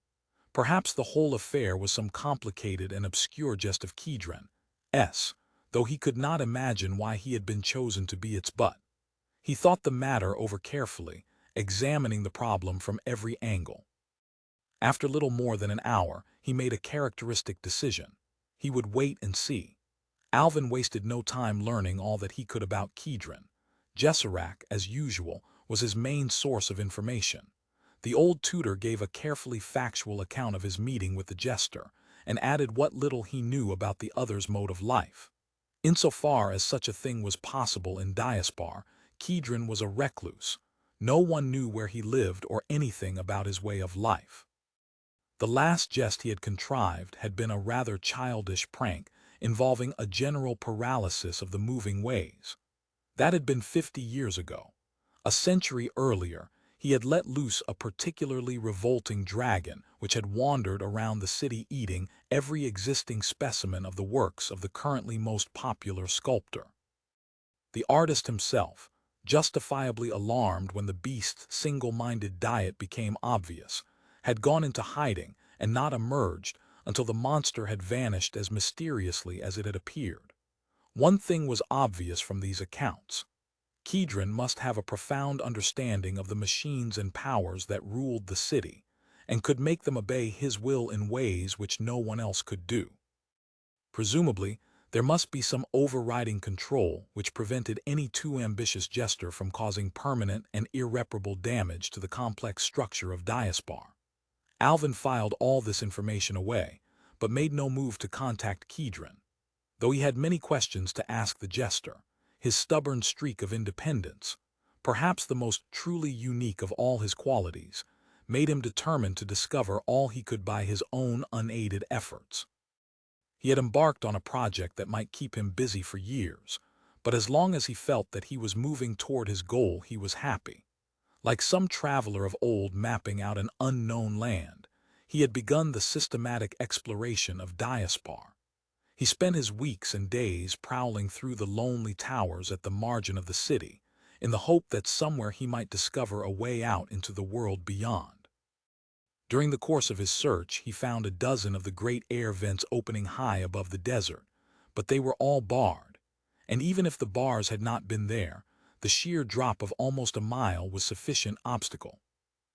Perhaps the whole affair was some complicated and obscure jest of Kedron's, though he could not imagine why he had been chosen to be its butt. He thought the matter over carefully, examining the problem from every angle. After little more than an hour, he made a characteristic decision. He would wait and see. Alvin wasted no time learning all that he could about Kedron. Jesserac, as usual, was his main source of information. The old tutor gave a carefully factual account of his meeting with the jester, and added what little he knew about the other's mode of life. Insofar as such a thing was possible in Diaspar, Kedron was a recluse. No one knew where he lived or anything about his way of life. The last jest he had contrived had been a rather childish prank involving a general paralysis of the moving ways. That had been 50 years ago. A century earlier, he had let loose a particularly revolting dragon which had wandered around the city eating every existing specimen of the works of the currently most popular sculptor. The artist himself, justifiably alarmed when the beast's single-minded diet became obvious, had gone into hiding and not emerged until the monster had vanished as mysteriously as it had appeared. One thing was obvious from these accounts. Kedron must have a profound understanding of the machines and powers that ruled the city, and could make them obey his will in ways which no one else could do. Presumably, there must be some overriding control which prevented any too ambitious jester from causing permanent and irreparable damage to the complex structure of Diaspar. Alvin filed all this information away, but made no move to contact Kedron. Though he had many questions to ask the jester, his stubborn streak of independence, perhaps the most truly unique of all his qualities, made him determined to discover all he could by his own unaided efforts. He had embarked on a project that might keep him busy for years, but as long as he felt that he was moving toward his goal, he was happy. Like some traveler of old mapping out an unknown land, he had begun the systematic exploration of Diaspar. He spent his weeks and days prowling through the lonely towers at the margin of the city, in the hope that somewhere he might discover a way out into the world beyond. During the course of his search, he found a dozen of the great air vents opening high above the desert, but they were all barred, and even if the bars had not been there, the sheer drop of almost a mile was sufficient obstacle.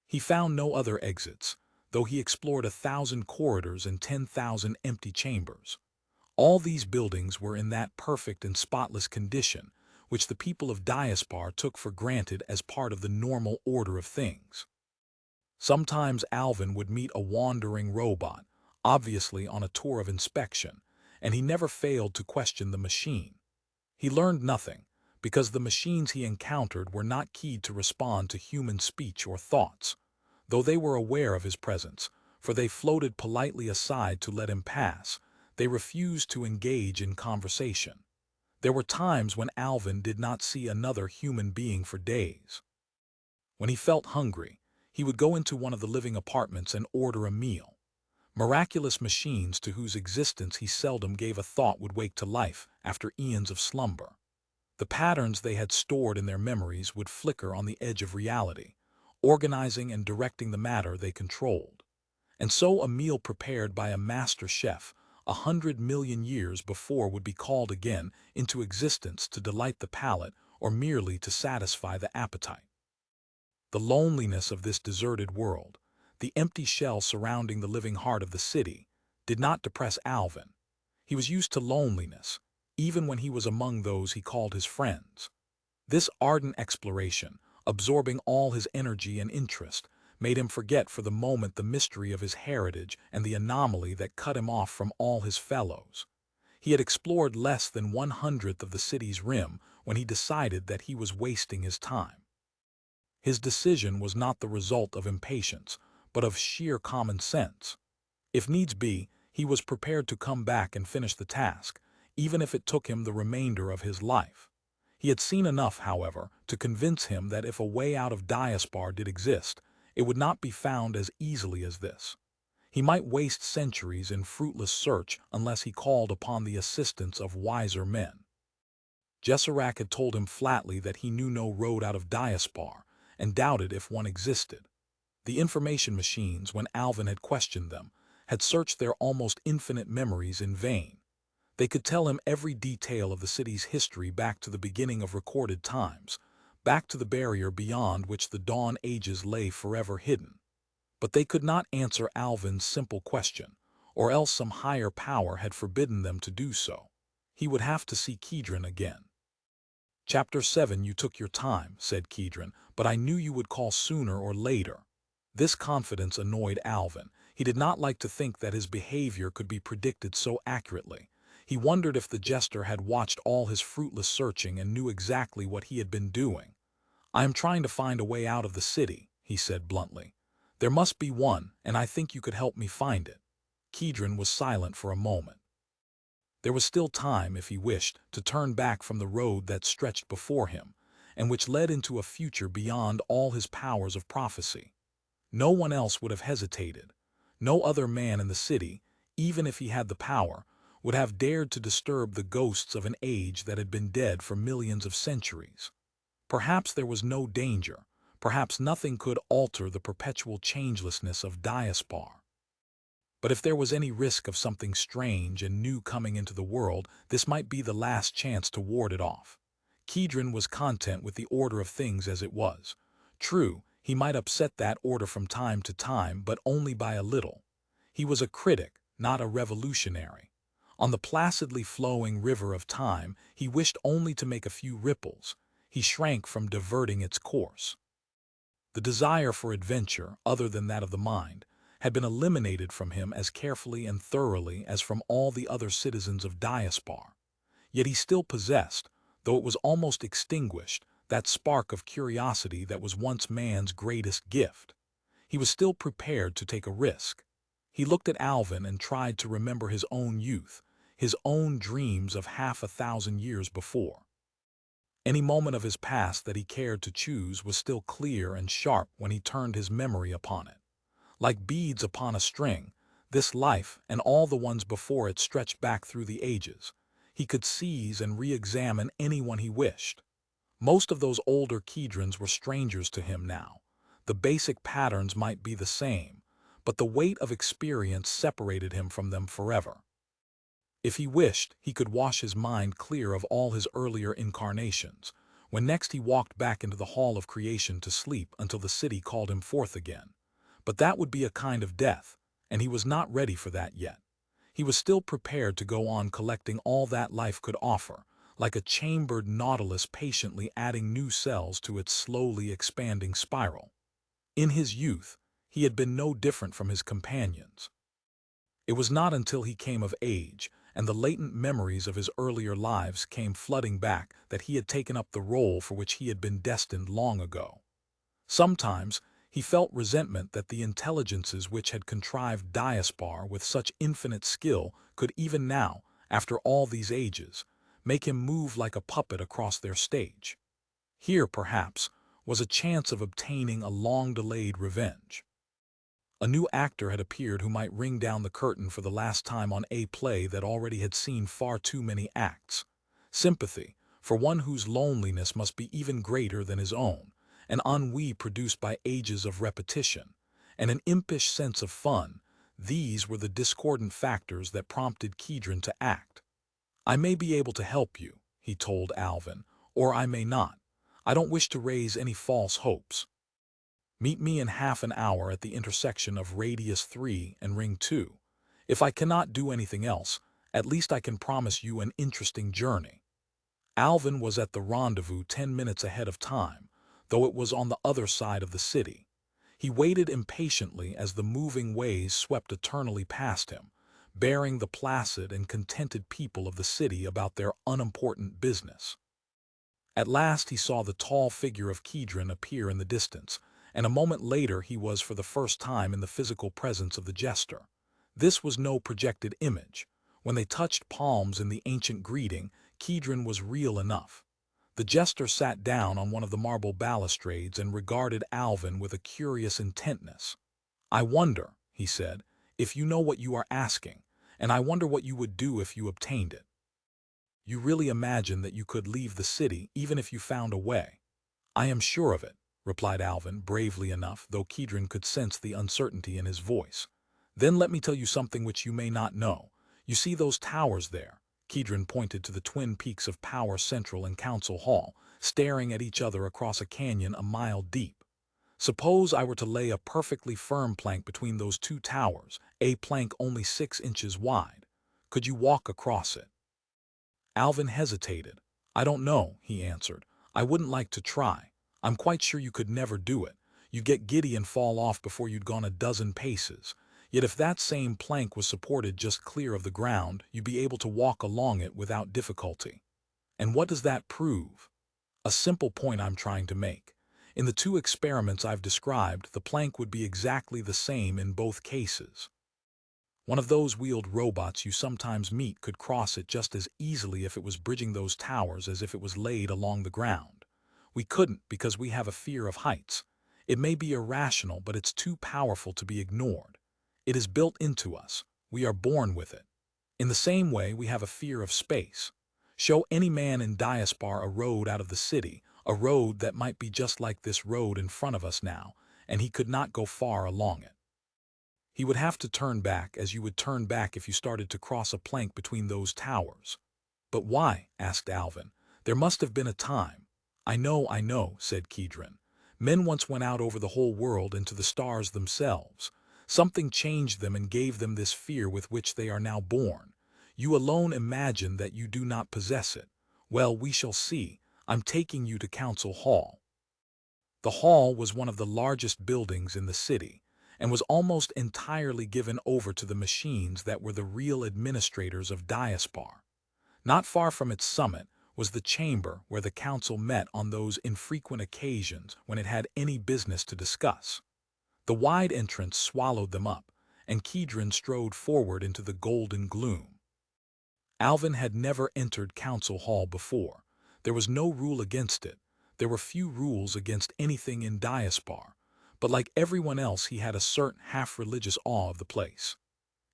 He found no other exits, though he explored 1,000 corridors and 10,000 empty chambers. All these buildings were in that perfect and spotless condition which the people of Diaspar took for granted as part of the normal order of things. Sometimes Alvin would meet a wandering robot, obviously on a tour of inspection, and he never failed to question the machine. He learned nothing, because the machines he encountered were not keyed to respond to human speech or thoughts, though they were aware of his presence, for they floated politely aside to let him pass. They refused to engage in conversation. There were times when Alvin did not see another human being for days. When he felt hungry, he would go into one of the living apartments and order a meal. Miraculous machines to whose existence he seldom gave a thought would wake to life after eons of slumber. The patterns they had stored in their memories would flicker on the edge of reality, organizing and directing the matter they controlled. And so a meal prepared by a master chef 100 million years before would be called again into existence to delight the palate or merely to satisfy the appetite. The loneliness of this deserted world, the empty shell surrounding the living heart of the city, did not depress Alvin. He was used to loneliness, even when he was among those he called his friends. This ardent exploration, absorbing all his energy and interest, made him forget for the moment the mystery of his heritage and the anomaly that cut him off from all his fellows. He had explored less than 1/100th of the city's rim when he decided that he was wasting his time. His decision was not the result of impatience, but of sheer common sense. If needs be, he was prepared to come back and finish the task, even if it took him the remainder of his life. He had seen enough, however, to convince him that if a way out of Diaspar did exist, it would not be found as easily as this. He might waste centuries in fruitless search unless he called upon the assistance of wiser men. Jesserac had told him flatly that he knew no road out of Diaspar, and doubted if one existed. The information machines, when Alvin had questioned them, had searched their almost infinite memories in vain. They could tell him every detail of the city's history back to the beginning of recorded times, back to the barrier beyond which the dawn ages lay forever hidden. But they could not answer Alvin's simple question, or else some higher power had forbidden them to do so. He would have to see Kedron again. Chapter 7. You took your time, said Kedron, but I knew you would call sooner or later. This confidence annoyed Alvin. He did not like to think that his behavior could be predicted so accurately. He wondered if the jester had watched all his fruitless searching and knew exactly what he had been doing. I am trying to find a way out of the city, he said bluntly. There must be one, and I think you could help me find it. Kedron was silent for a moment. There was still time, if he wished, to turn back from the road that stretched before him, and which led into a future beyond all his powers of prophecy. No one else would have hesitated. No other man in the city, even if he had the power, would have dared to disturb the ghosts of an age that had been dead for millions of centuries. Perhaps there was no danger. Perhaps nothing could alter the perpetual changelessness of Diaspar. But if there was any risk of something strange and new coming into the world, this might be the last chance to ward it off. Kedron was content with the order of things as it was. True, he might upset that order from time to time, but only by a little. He was a critic, not a revolutionary. On the placidly flowing river of time, he wished only to make a few ripples. He shrank from diverting its course. The desire for adventure, other than that of the mind, had been eliminated from him as carefully and thoroughly as from all the other citizens of Diaspar. Yet he still possessed, though it was almost extinguished, that spark of curiosity that was once man's greatest gift. He was still prepared to take a risk. He looked at Alvin and tried to remember his own youth, his own dreams of 1,000 years before. Any moment of his past that he cared to choose was still clear and sharp when he turned his memory upon it. Like beads upon a string, this life and all the ones before it stretched back through the ages. He could seize and re-examine anyone he wished. Most of those older Kedrons were strangers to him now. The basic patterns might be the same, but the weight of experience separated him from them forever. If he wished, he could wash his mind clear of all his earlier incarnations, when next he walked back into the hall of creation to sleep until the city called him forth again. But that would be a kind of death, and he was not ready for that yet. He was still prepared to go on collecting all that life could offer, like a chambered nautilus patiently adding new cells to its slowly expanding spiral. In his youth, he had been no different from his companions. It was not until he came of age, and the latent memories of his earlier lives came flooding back, that he had taken up the role for which he had been destined long ago. Sometimes, he felt resentment that the intelligences which had contrived Diaspar with such infinite skill could even now, after all these ages, make him move like a puppet across their stage. Here, perhaps, was a chance of obtaining a long-delayed revenge. A new actor had appeared who might ring down the curtain for the last time on a play that already had seen far too many acts. Sympathy, for one whose loneliness must be even greater than his own, an ennui produced by ages of repetition, and an impish sense of fun, these were the discordant factors that prompted Kedron to act. I may be able to help you, he told Alvin, or I may not. I don't wish to raise any false hopes. Meet me in half an hour at the intersection of Radius 3 and Ring 2. If I cannot do anything else, at least I can promise you an interesting journey. Alvin was at the rendezvous 10 minutes ahead of time, though it was on the other side of the city. He waited impatiently as the moving ways swept eternally past him, bearing the placid and contented people of the city about their unimportant business. At last he saw the tall figure of Kedron appear in the distance, and a moment later he was for the first time in the physical presence of the jester. This was no projected image. When they touched palms in the ancient greeting, Kedron was real enough. The jester sat down on one of the marble balustrades and regarded Alvin with a curious intentness. I wonder, he said, if you know what you are asking, and I wonder what you would do if you obtained it. You really imagine that you could leave the city even if you found a way? I am sure of it, replied Alvin, bravely enough, though Kedron could sense the uncertainty in his voice. Then let me tell you something which you may not know. You see those towers there? Kedron pointed to the twin peaks of Power Central and Council Hall, staring at each other across a canyon a mile deep. Suppose I were to lay a perfectly firm plank between those two towers, a plank only 6 inches wide. Could you walk across it? Alvin hesitated. I don't know, he answered. I wouldn't like to try. I'm quite sure you could never do it. You'd get giddy and fall off before you'd gone a dozen paces. Yet if that same plank was supported just clear of the ground, you'd be able to walk along it without difficulty. And what does that prove? A simple point I'm trying to make. In the two experiments I've described, the plank would be exactly the same in both cases. One of those wheeled robots you sometimes meet could cross it just as easily if it was bridging those towers as if it was laid along the ground. We couldn't because we have a fear of heights. It may be irrational, but it's too powerful to be ignored. It is built into us. We are born with it. In the same way, we have a fear of space. Show any man in Diaspar a road out of the city, a road that might be just like this road in front of us now, and he could not go far along it. He would have to turn back as you would turn back if you started to cross a plank between those towers. But why? Asked Alvin. There must have been a time. I know, said Kedron. Men once went out over the whole world and to the stars themselves. Something changed them and gave them this fear with which they are now born. You alone imagine that you do not possess it. Well, we shall see. I'm taking you to Council Hall. The hall was one of the largest buildings in the city, and was almost entirely given over to the machines that were the real administrators of Diaspar. Not far from its summit was the chamber where the council met on those infrequent occasions when it had any business to discuss. The wide entrance swallowed them up, and Kedron strode forward into the golden gloom. Alvin had never entered Council Hall before. There was no rule against it. There were few rules against anything in Diaspar, but like everyone else he had a certain half-religious awe of the place.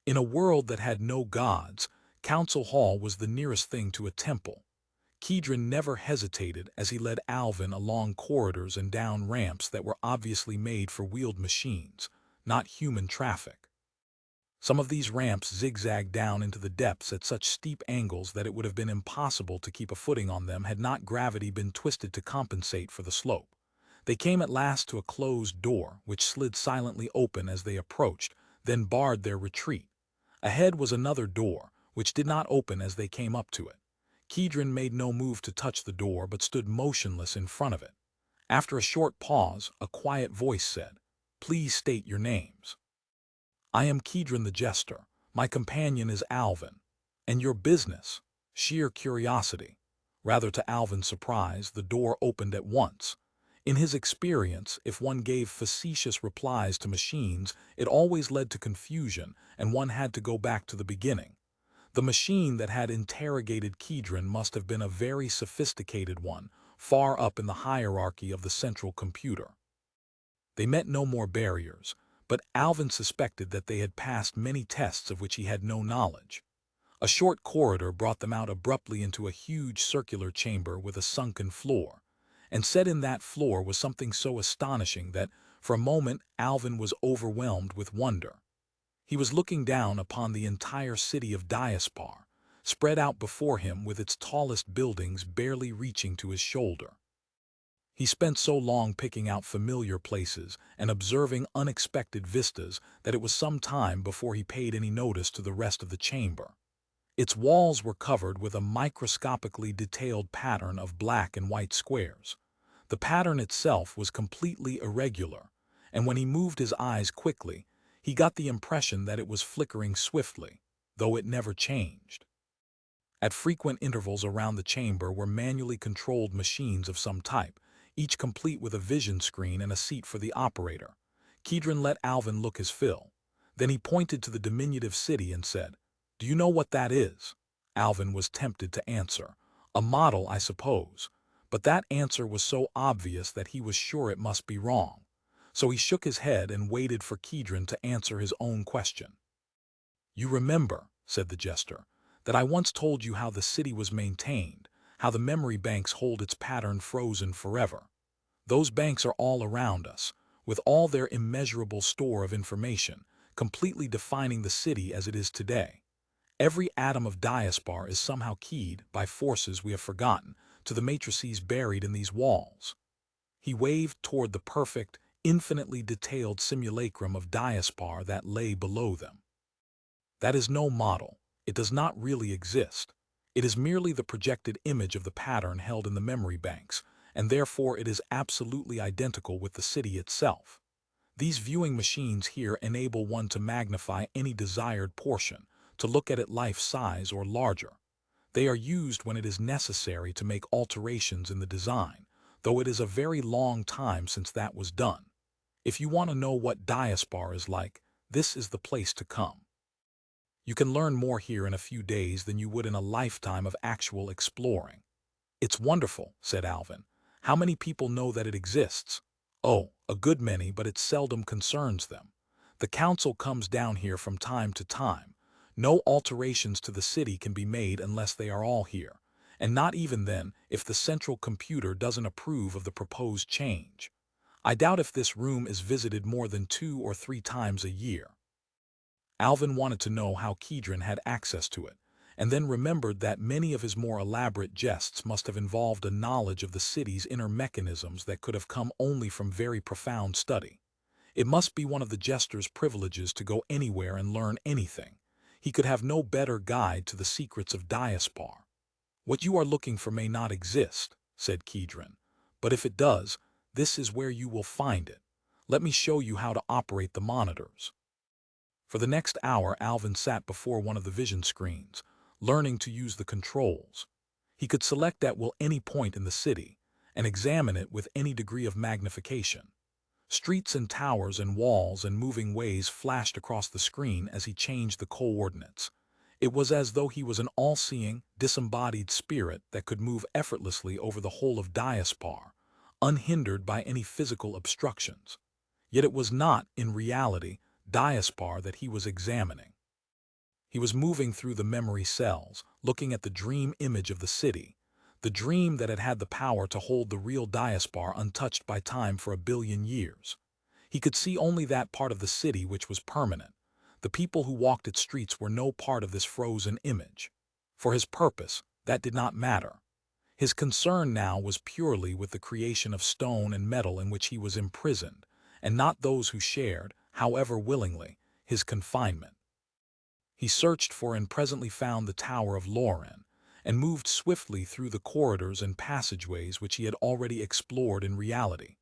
In a world that had no gods, Council Hall was the nearest thing to a temple. Kedron never hesitated as he led Alvin along corridors and down ramps that were obviously made for wheeled machines, not human traffic. Some of these ramps zigzagged down into the depths at such steep angles that it would have been impossible to keep a footing on them had not gravity been twisted to compensate for the slope. They came at last to a closed door, which slid silently open as they approached, then barred their retreat. Ahead was another door, which did not open as they came up to it. Kedron made no move to touch the door, but stood motionless in front of it. After a short pause, a quiet voice said, "Please state your names." "I am Kedron the Jester. My companion is Alvin. And your business?" "Sheer curiosity." Rather to Alvin's surprise, the door opened at once. In his experience, if one gave facetious replies to machines, it always led to confusion, and one had to go back to the beginning. The machine that had interrogated Kedron must have been a very sophisticated one, far up in the hierarchy of the central computer. They met no more barriers, but Alvin suspected that they had passed many tests of which he had no knowledge. A short corridor brought them out abruptly into a huge circular chamber with a sunken floor, and set in that floor was something so astonishing that, for a moment, Alvin was overwhelmed with wonder. He was looking down upon the entire city of Diaspar, spread out before him with its tallest buildings barely reaching to his shoulder. He spent so long picking out familiar places and observing unexpected vistas that it was some time before he paid any notice to the rest of the chamber. Its walls were covered with a microscopically detailed pattern of black and white squares. The pattern itself was completely irregular, and when he moved his eyes quickly, he got the impression that it was flickering swiftly, though it never changed. At frequent intervals around the chamber were manually controlled machines of some type, each complete with a vision screen and a seat for the operator. Kedron let Alvin look his fill. Then he pointed to the diminutive city and said, "Do you know what that is?" Alvin was tempted to answer, "A model, I suppose." But that answer was so obvious that he was sure it must be wrong. So he shook his head and waited for Kedron to answer his own question. "You remember," said the jester, "that I once told you how the city was maintained, how the memory banks hold its pattern frozen forever. Those banks are all around us, with all their immeasurable store of information, completely defining the city as it is today. Every atom of Diaspar is somehow keyed, by forces we have forgotten, to the matrices buried in these walls." He waved toward the perfect, infinitely detailed simulacrum of Diaspar that lay below them. That is no model. It does not really exist. It is merely the projected image of the pattern held in the memory banks, and therefore it is absolutely identical with the city itself. These viewing machines here enable one to magnify any desired portion, to look at it life-size or larger. They are used when it is necessary to make alterations in the design, though it is a very long time since that was done. If you want to know what Diaspar is like, this is the place to come. You can learn more here in a few days than you would in a lifetime of actual exploring. It's wonderful, said Alvin. How many people know that it exists? Oh, a good many, but it seldom concerns them. The council comes down here from time to time. No alterations to the city can be made unless they are all here, and not even then if the central computer doesn't approve of the proposed change. I doubt if this room is visited more than 2 or 3 times a year. Alvin wanted to know how Kedron had access to it, and then remembered that many of his more elaborate jests must have involved a knowledge of the city's inner mechanisms that could have come only from very profound study. It must be one of the jester's privileges to go anywhere and learn anything. He could have no better guide to the secrets of Diaspar. What you are looking for may not exist, said Kedron, but if it does, this is where you will find it. Let me show you how to operate the monitors. For the next hour, Alvin sat before one of the vision screens, learning to use the controls. He could select at will any point in the city and examine it with any degree of magnification. Streets and towers and walls and moving ways flashed across the screen as he changed the coordinates. It was as though he was an all-seeing, disembodied spirit that could move effortlessly over the whole of Diaspar, unhindered by any physical obstructions. Yet it was not, in reality, Diaspar that he was examining. He was moving through the memory cells, looking at the dream image of the city, the dream that had had the power to hold the real Diaspar untouched by time for 1 billion years. He could see only that part of the city which was permanent. The people who walked its streets were no part of this frozen image. For his purpose, that did not matter. His concern now was purely with the creation of stone and metal in which he was imprisoned, and not those who shared, however willingly, his confinement. He searched for and presently found the Tower of Lauren, and moved swiftly through the corridors and passageways which he had already explored in reality.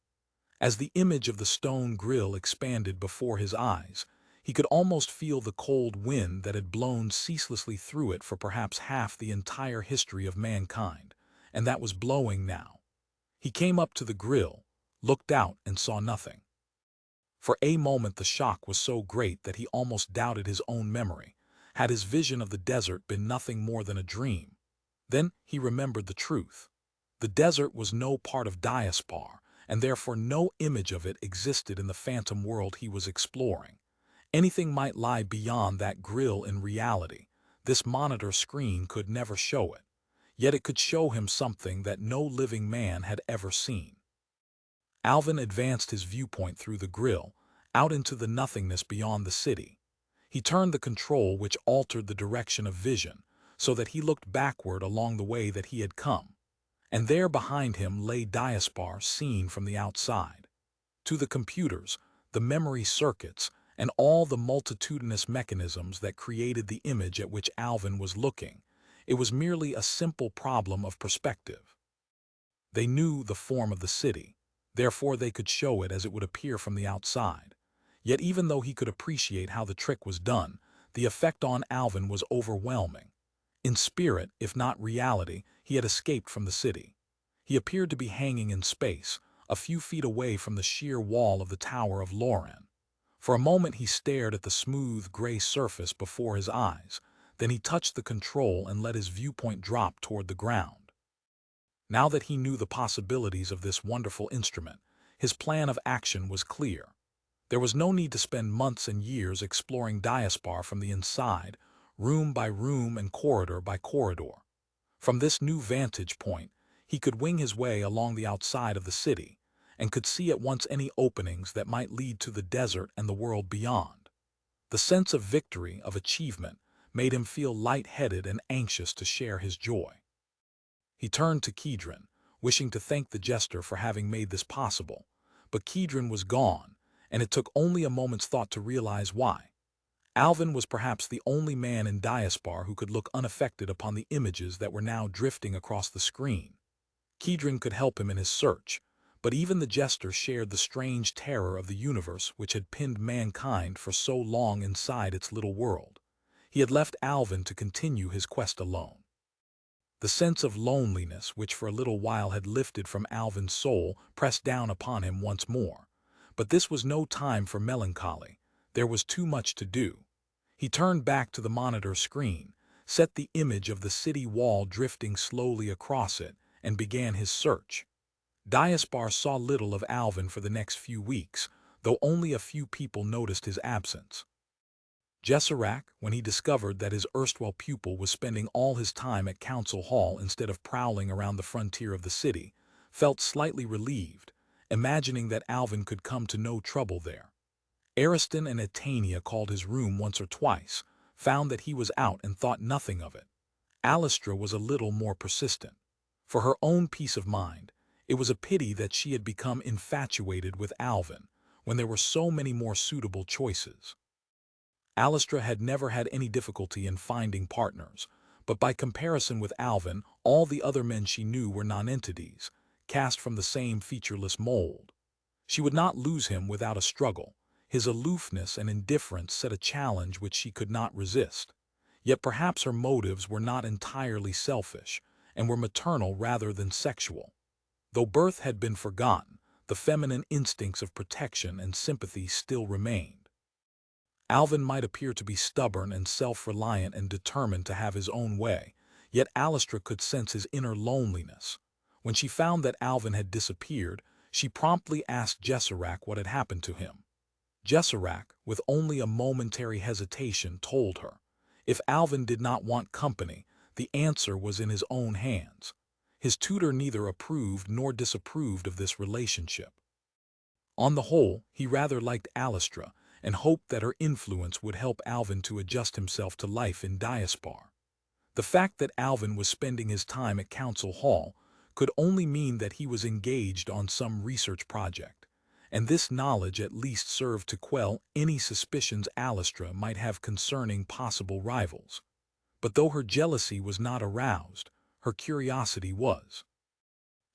As the image of the stone grill expanded before his eyes, he could almost feel the cold wind that had blown ceaselessly through it for perhaps half the entire history of mankind, and that was blowing now. He came up to the grill, looked out, and saw nothing. For a moment the shock was so great that he almost doubted his own memory. Had his vision of the desert been nothing more than a dream? Then he remembered the truth. The desert was no part of Diaspar, and therefore no image of it existed in the phantom world he was exploring. Anything might lie beyond that grill in reality. This monitor screen could never show it. Yet it could show him something that no living man had ever seen. Alvin advanced his viewpoint through the grill, out into the nothingness beyond the city. He turned the control which altered the direction of vision, so that he looked backward along the way that he had come. And there behind him lay Diaspar seen from the outside. To the computers, the memory circuits, and all the multitudinous mechanisms that created the image at which Alvin was looking, it was merely a simple problem of perspective. They knew the form of the city, therefore they could show it as it would appear from the outside. Yet even though he could appreciate how the trick was done, the effect on Alvin was overwhelming. In spirit, if not reality, he had escaped from the city. He appeared to be hanging in space, a few feet away from the sheer wall of the Tower of Lauren. For a moment he stared at the smooth, gray surface before his eyes, then he touched the control and let his viewpoint drop toward the ground. Now that he knew the possibilities of this wonderful instrument, his plan of action was clear. There was no need to spend months and years exploring Diaspar from the inside, room by room and corridor by corridor. From this new vantage point, he could wing his way along the outside of the city, and could see at once any openings that might lead to the desert and the world beyond. The sense of victory, of achievement, made him feel light-headed and anxious to share his joy. He turned to Kedron, wishing to thank the jester for having made this possible, but Kedron was gone, and it took only a moment's thought to realize why. Alvin was perhaps the only man in Diaspar who could look unaffected upon the images that were now drifting across the screen. Kedron could help him in his search, but even the jester shared the strange terror of the universe which had pinned mankind for so long inside its little world. He had left Alvin to continue his quest alone. The sense of loneliness which for a little while had lifted from Alvin's soul pressed down upon him once more. But this was no time for melancholy. There was too much to do. He turned back to the monitor screen, set the image of the city wall drifting slowly across it, and began his search. Diaspar saw little of Alvin for the next few weeks, though only a few people noticed his absence. Jesserac, when he discovered that his erstwhile pupil was spending all his time at Council Hall instead of prowling around the frontier of the city, felt slightly relieved, imagining that Alvin could come to no trouble there. Ariston and Etania called his room once or twice, found that he was out and thought nothing of it. Alastra was a little more persistent. For her own peace of mind, it was a pity that she had become infatuated with Alvin, when there were so many more suitable choices. Alastra had never had any difficulty in finding partners, but by comparison with Alvin, all the other men she knew were nonentities, cast from the same featureless mold. She would not lose him without a struggle. His aloofness and indifference set a challenge which she could not resist. Yet perhaps her motives were not entirely selfish, and were maternal rather than sexual. Though birth had been forgotten, the feminine instincts of protection and sympathy still remained. Alvin might appear to be stubborn and self-reliant and determined to have his own way, yet Alastra could sense his inner loneliness. When she found that Alvin had disappeared, she promptly asked Jesserac what had happened to him. Jesserac, with only a momentary hesitation, told her. If Alvin did not want company, the answer was in his own hands. His tutor neither approved nor disapproved of this relationship. On the whole, he rather liked Alastra, and hoped that her influence would help Alvin to adjust himself to life in Diaspar. The fact that Alvin was spending his time at Council Hall could only mean that he was engaged on some research project, and this knowledge at least served to quell any suspicions Alastra might have concerning possible rivals. But though her jealousy was not aroused, her curiosity was.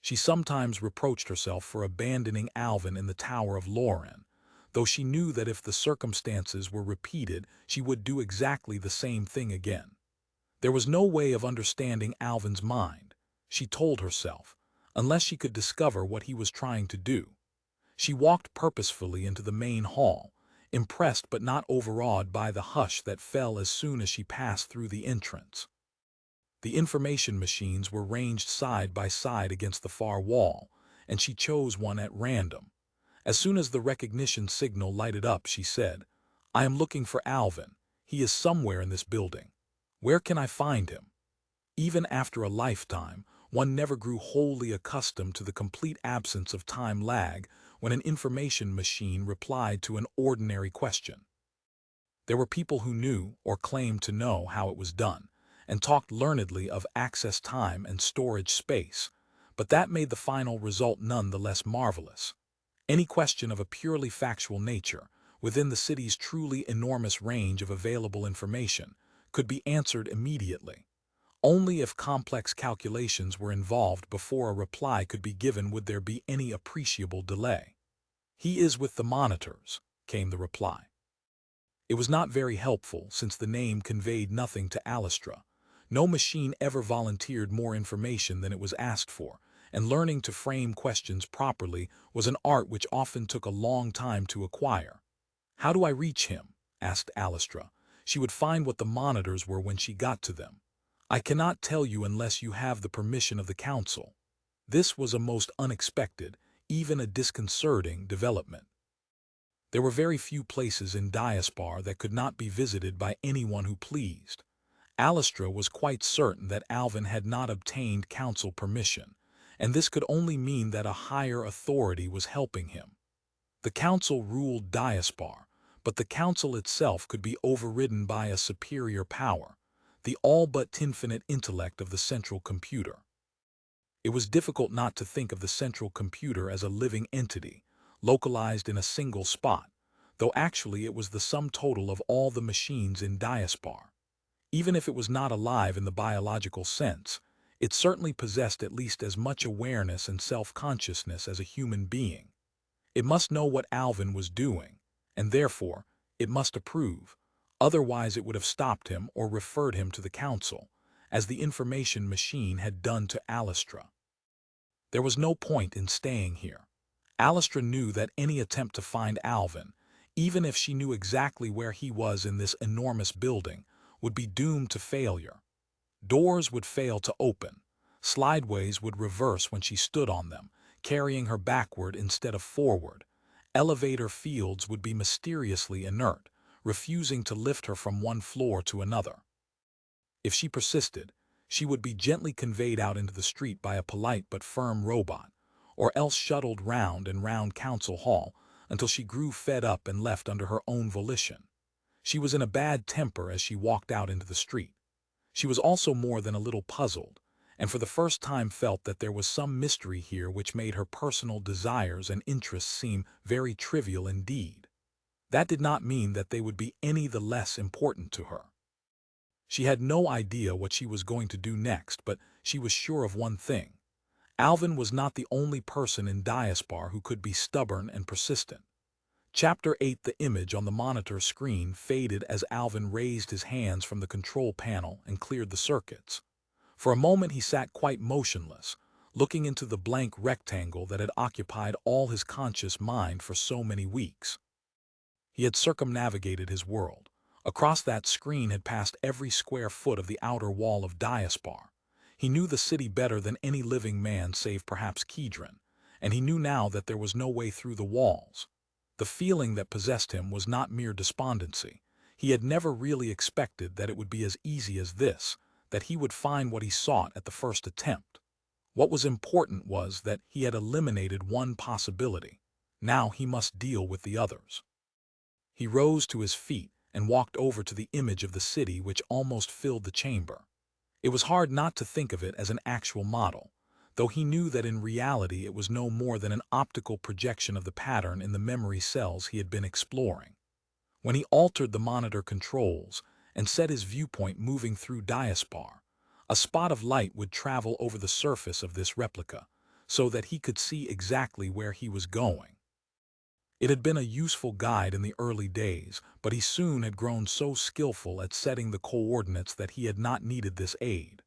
She sometimes reproached herself for abandoning Alvin in the Tower of Lauren, though she knew that if the circumstances were repeated, she would do exactly the same thing again. There was no way of understanding Alvin's mind, she told herself, unless she could discover what he was trying to do. She walked purposefully into the main hall, impressed but not overawed by the hush that fell as soon as she passed through the entrance. The information machines were ranged side by side against the far wall, and she chose one at random. As soon as the recognition signal lighted up, she said, "I am looking for Alvin. He is somewhere in this building. Where can I find him?" Even after a lifetime, one never grew wholly accustomed to the complete absence of time lag when an information machine replied to an ordinary question. There were people who knew, or claimed to know, how it was done, and talked learnedly of access time and storage space, but that made the final result none the less marvelous. Any question of a purely factual nature, within the city's truly enormous range of available information, could be answered immediately. Only if complex calculations were involved before a reply could be given would there be any appreciable delay. "He is with the monitors," came the reply. It was not very helpful, since the name conveyed nothing to Alastra. No machine ever volunteered more information than it was asked for, and learning to frame questions properly was an art which often took a long time to acquire. "How do I reach him?" asked Alastra. She would find what the monitors were when she got to them. "I cannot tell you unless you have the permission of the council." This was a most unexpected, even a disconcerting development. There were very few places in Diaspar that could not be visited by anyone who pleased. Alastra was quite certain that Alvin had not obtained council permission, and this could only mean that a higher authority was helping him. The council ruled Diaspar, but the council itself could be overridden by a superior power, the all but infinite intellect of the central computer. It was difficult not to think of the central computer as a living entity, localized in a single spot, though actually it was the sum total of all the machines in Diaspar. Even if it was not alive in the biological sense, it certainly possessed at least as much awareness and self-consciousness as a human being. It must know what Alvin was doing, and therefore, it must approve. Otherwise it would have stopped him or referred him to the council, as the information machine had done to Alastra. There was no point in staying here. Alastra knew that any attempt to find Alvin, even if she knew exactly where he was in this enormous building, would be doomed to failure. Doors would fail to open. Slideways would reverse when she stood on them, carrying her backward instead of forward. Elevator fields would be mysteriously inert, refusing to lift her from one floor to another. If she persisted, she would be gently conveyed out into the street by a polite but firm robot, or else shuttled round and round Council Hall until she grew fed up and left under her own volition. She was in a bad temper as she walked out into the street. She was also more than a little puzzled, and for the first time felt that there was some mystery here which made her personal desires and interests seem very trivial indeed. That did not mean that they would be any the less important to her. She had no idea what she was going to do next, but she was sure of one thing. Alvin was not the only person in Diaspar who could be stubborn and persistent. Chapter 8. The image on the monitor screen faded as Alvin raised his hands from the control panel and cleared the circuits. For a moment he sat quite motionless, looking into the blank rectangle that had occupied all his conscious mind for so many weeks. He had circumnavigated his world. Across that screen had passed every square foot of the outer wall of Diaspar. He knew the city better than any living man save perhaps Kedron, and he knew now that there was no way through the walls. The feeling that possessed him was not mere despondency. He had never really expected that it would be as easy as this, that he would find what he sought at the first attempt. What was important was that he had eliminated one possibility. Now he must deal with the others. He rose to his feet and walked over to the image of the city which almost filled the chamber. It was hard not to think of it as an actual model, though he knew that in reality it was no more than an optical projection of the pattern in the memory cells he had been exploring. When he altered the monitor controls and set his viewpoint moving through Diaspar, a spot of light would travel over the surface of this replica, so that he could see exactly where he was going. It had been a useful guide in the early days, but he soon had grown so skillful at setting the coordinates that he had not needed this aid.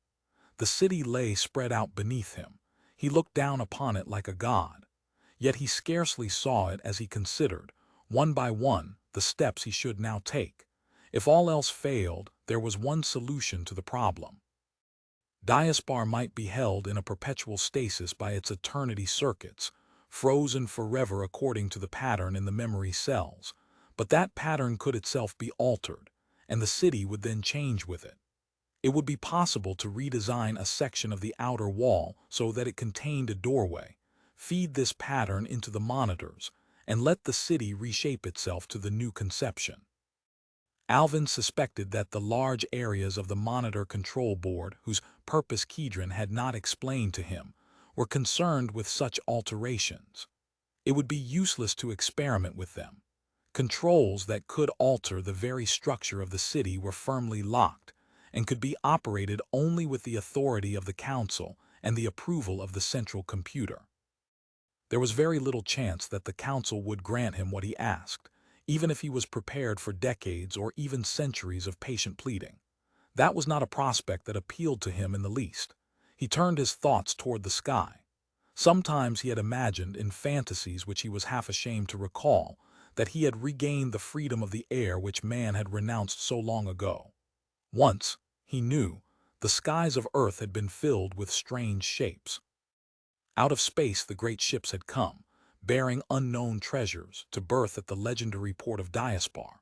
The city lay spread out beneath him. He looked down upon it like a god. Yet he scarcely saw it as he considered, one by one, the steps he should now take. If all else failed, there was one solution to the problem. Diaspar might be held in a perpetual stasis by its eternity circuits, frozen forever according to the pattern in the memory cells, but that pattern could itself be altered, and the city would then change with it. It would be possible to redesign a section of the outer wall so that it contained a doorway, feed this pattern into the monitors, and let the city reshape itself to the new conception. Alvin suspected that the large areas of the monitor control board, whose purpose Kedron had not explained to him, were concerned with such alterations. It would be useless to experiment with them. Controls that could alter the very structure of the city were firmly locked, and could be operated only with the authority of the council and the approval of the central computer. There was very little chance that the council would grant him what he asked, even if he was prepared for decades or even centuries of patient pleading. That was not a prospect that appealed to him in the least. He turned his thoughts toward the sky. Sometimes he had imagined in fantasies which he was half ashamed to recall that he had regained the freedom of the air which man had renounced so long ago. Once, he knew, the skies of Earth had been filled with strange shapes. Out of space the great ships had come, bearing unknown treasures, to berth at the legendary port of Diaspar.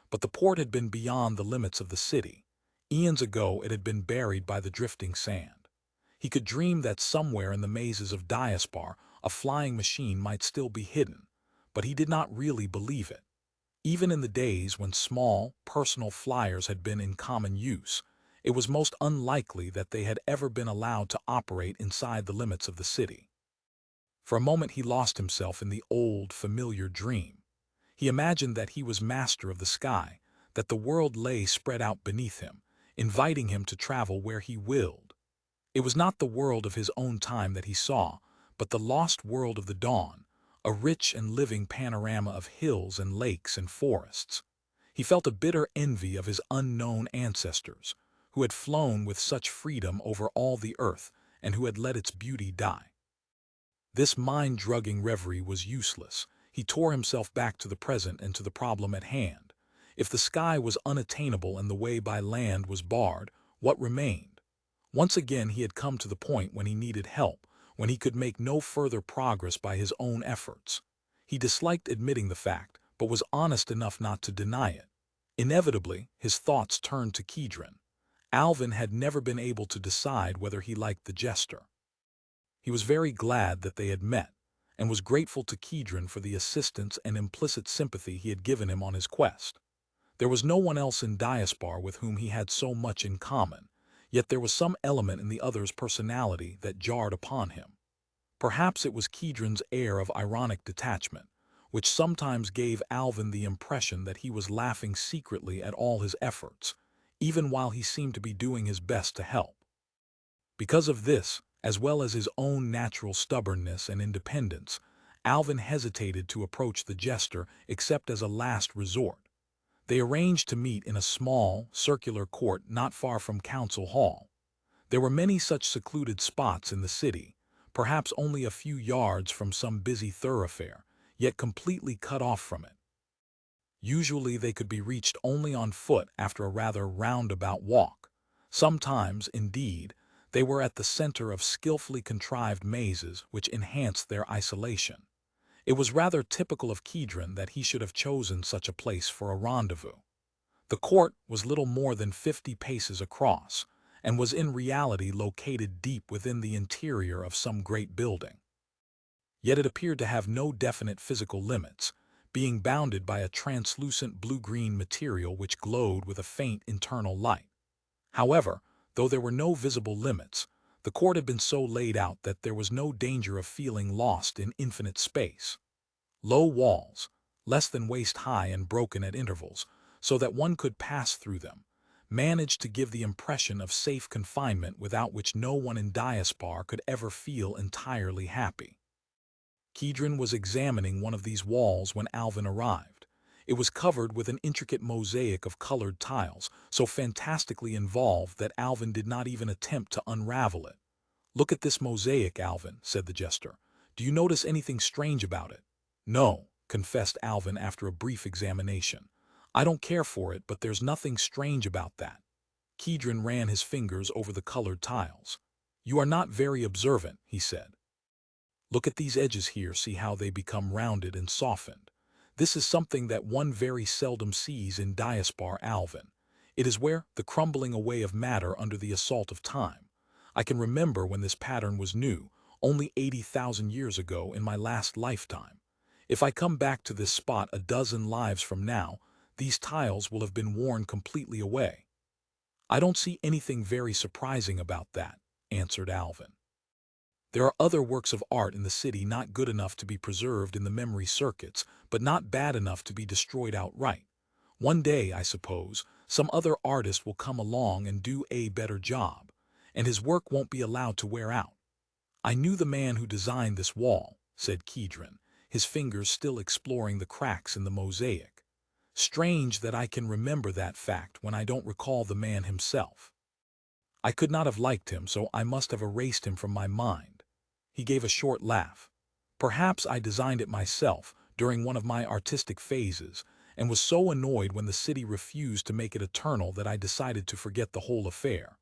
But the port had been beyond the limits of the city. Eons ago it had been buried by the drifting sand. He could dream that somewhere in the mazes of Diaspar a flying machine might still be hidden, but he did not really believe it. Even in the days when small, personal flyers had been in common use, it was most unlikely that they had ever been allowed to operate inside the limits of the city. For a moment he lost himself in the old, familiar dream. He imagined that he was master of the sky, that the world lay spread out beneath him, inviting him to travel where he willed. It was not the world of his own time that he saw, but the lost world of the dawn, a rich and living panorama of hills and lakes and forests. He felt a bitter envy of his unknown ancestors, who had flown with such freedom over all the earth and who had let its beauty die. This mind-drugging reverie was useless. He tore himself back to the present and to the problem at hand. If the sky was unattainable and the way by land was barred, what remained? Once again he had come to the point when he needed help, when he could make no further progress by his own efforts. He disliked admitting the fact, but was honest enough not to deny it. Inevitably, his thoughts turned to Kedron. Alvin had never been able to decide whether he liked the jester. He was very glad that they had met, and was grateful to Kedron for the assistance and implicit sympathy he had given him on his quest. There was no one else in Diaspar with whom he had so much in common, yet there was some element in the other's personality that jarred upon him. Perhaps it was Kedron's air of ironic detachment, which sometimes gave Alvin the impression that he was laughing secretly at all his efforts, even while he seemed to be doing his best to help. Because of this, as well as his own natural stubbornness and independence, Alvin hesitated to approach the jester except as a last resort. They arranged to meet in a small, circular court not far from Council Hall. There were many such secluded spots in the city, perhaps only a few yards from some busy thoroughfare, yet completely cut off from it. Usually they could be reached only on foot after a rather roundabout walk. Sometimes, indeed, they were at the center of skillfully contrived mazes which enhanced their isolation. It was rather typical of Kedron that he should have chosen such a place for a rendezvous. The court was little more than 50 paces across, and was in reality located deep within the interior of some great building. Yet it appeared to have no definite physical limits, being bounded by a translucent blue-green material which glowed with a faint internal light. However, though there were no visible limits, the court had been so laid out that there was no danger of feeling lost in infinite space. Low walls, less than waist-high and broken at intervals, so that one could pass through them, managed to give the impression of safe confinement without which no one in Diaspar could ever feel entirely happy. Kedron was examining one of these walls when Alvin arrived. It was covered with an intricate mosaic of colored tiles, so fantastically involved that Alvin did not even attempt to unravel it. "Look at this mosaic, Alvin," said the jester. "Do you notice anything strange about it?" "No," confessed Alvin after a brief examination. "I don't care for it, but there's nothing strange about that." Kedron ran his fingers over the colored tiles. "You are not very observant," he said. "Look at these edges here, see how they become rounded and softened. This is something that one very seldom sees in Diaspar, Alvin. It is where the crumbling away of matter under the assault of time. I can remember when this pattern was new, only 80,000 years ago in my last lifetime. If I come back to this spot a dozen lives from now, these tiles will have been worn completely away." "I don't see anything very surprising about that," answered Alvin. "There are other works of art in the city not good enough to be preserved in the memory circuits, but not bad enough to be destroyed outright. One day, I suppose, some other artist will come along and do a better job, and his work won't be allowed to wear out." "I knew the man who designed this wall," said Kedron, his fingers still exploring the cracks in the mosaic. "Strange that I can remember that fact when I don't recall the man himself. I could not have liked him, so I must have erased him from my mind." He gave a short laugh. "Perhaps I designed it myself during one of my artistic phases, and was so annoyed when the city refused to make it eternal that I decided to forget the whole affair.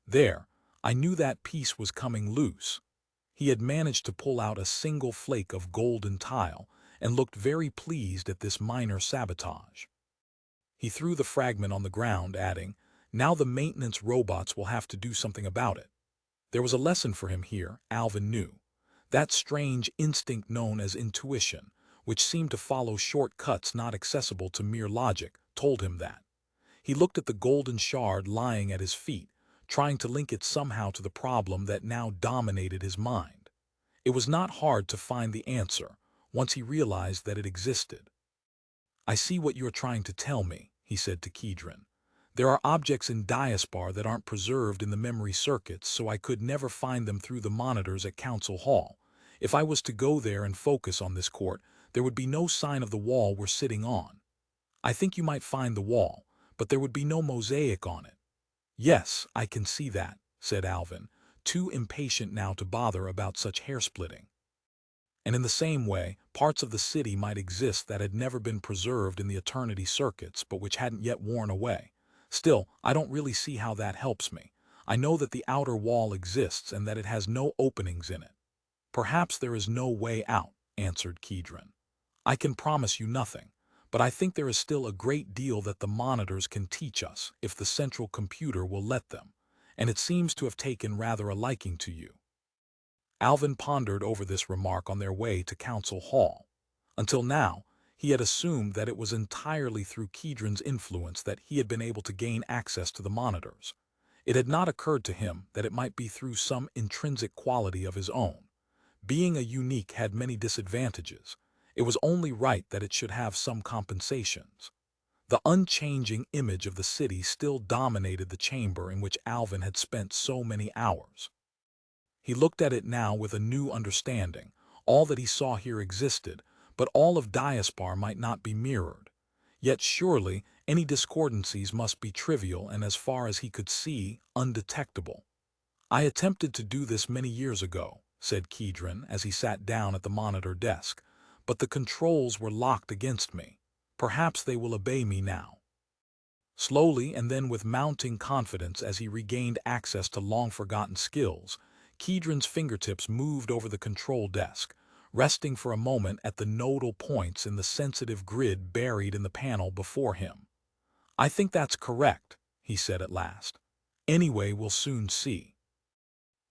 There, I knew that piece was coming loose." He had managed to pull out a single flake of golden tile, and looked very pleased at this minor sabotage. He threw the fragment on the ground, adding, "Now the maintenance robots will have to do something about it." There was a lesson for him here, Alvin knew. That strange instinct known as intuition, which seemed to follow short-cuts not accessible to mere logic, told him that. He looked at the golden shard lying at his feet, trying to link it somehow to the problem that now dominated his mind. It was not hard to find the answer, once he realized that it existed. "I see what you are trying to tell me," he said to Kedron. "There are objects in Diaspar that aren't preserved in the memory circuits, so I could never find them through the monitors at Council Hall. If I was to go there and focus on this court, there would be no sign of the wall we're sitting on. I think you might find the wall, but there would be no mosaic on it." "Yes, I can see that," said Alvin, too impatient now to bother about such hair-splitting. "And in the same way, parts of the city might exist that had never been preserved in the eternity circuits but which hadn't yet worn away. Still, I don't really see how that helps me. I know that the outer wall exists and that it has no openings in it." "Perhaps there is no way out," answered Kedron. "I can promise you nothing, but I think there is still a great deal that the monitors can teach us if the central computer will let them, and it seems to have taken rather a liking to you." Alvin pondered over this remark on their way to Council Hall. Until now, he had assumed that it was entirely through Kedron's influence that he had been able to gain access to the monitors. It had not occurred to him that it might be through some intrinsic quality of his own. Being a unique had many disadvantages. It was only right that it should have some compensations. The unchanging image of the city still dominated the chamber in which Alvin had spent so many hours. He looked at it now with a new understanding. All that he saw here existed, but all of Diaspar might not be mirrored. Yet surely any discordancies must be trivial and, as far as he could see, undetectable. "I attempted to do this many years ago," said Kedron as he sat down at the monitor desk, "but the controls were locked against me. Perhaps they will obey me now." Slowly and then with mounting confidence as he regained access to long-forgotten skills, Kedron's fingertips moved over the control desk, resting for a moment at the nodal points in the sensitive grid buried in the panel before him. "I think that's correct," he said at last. "Anyway, we'll soon see."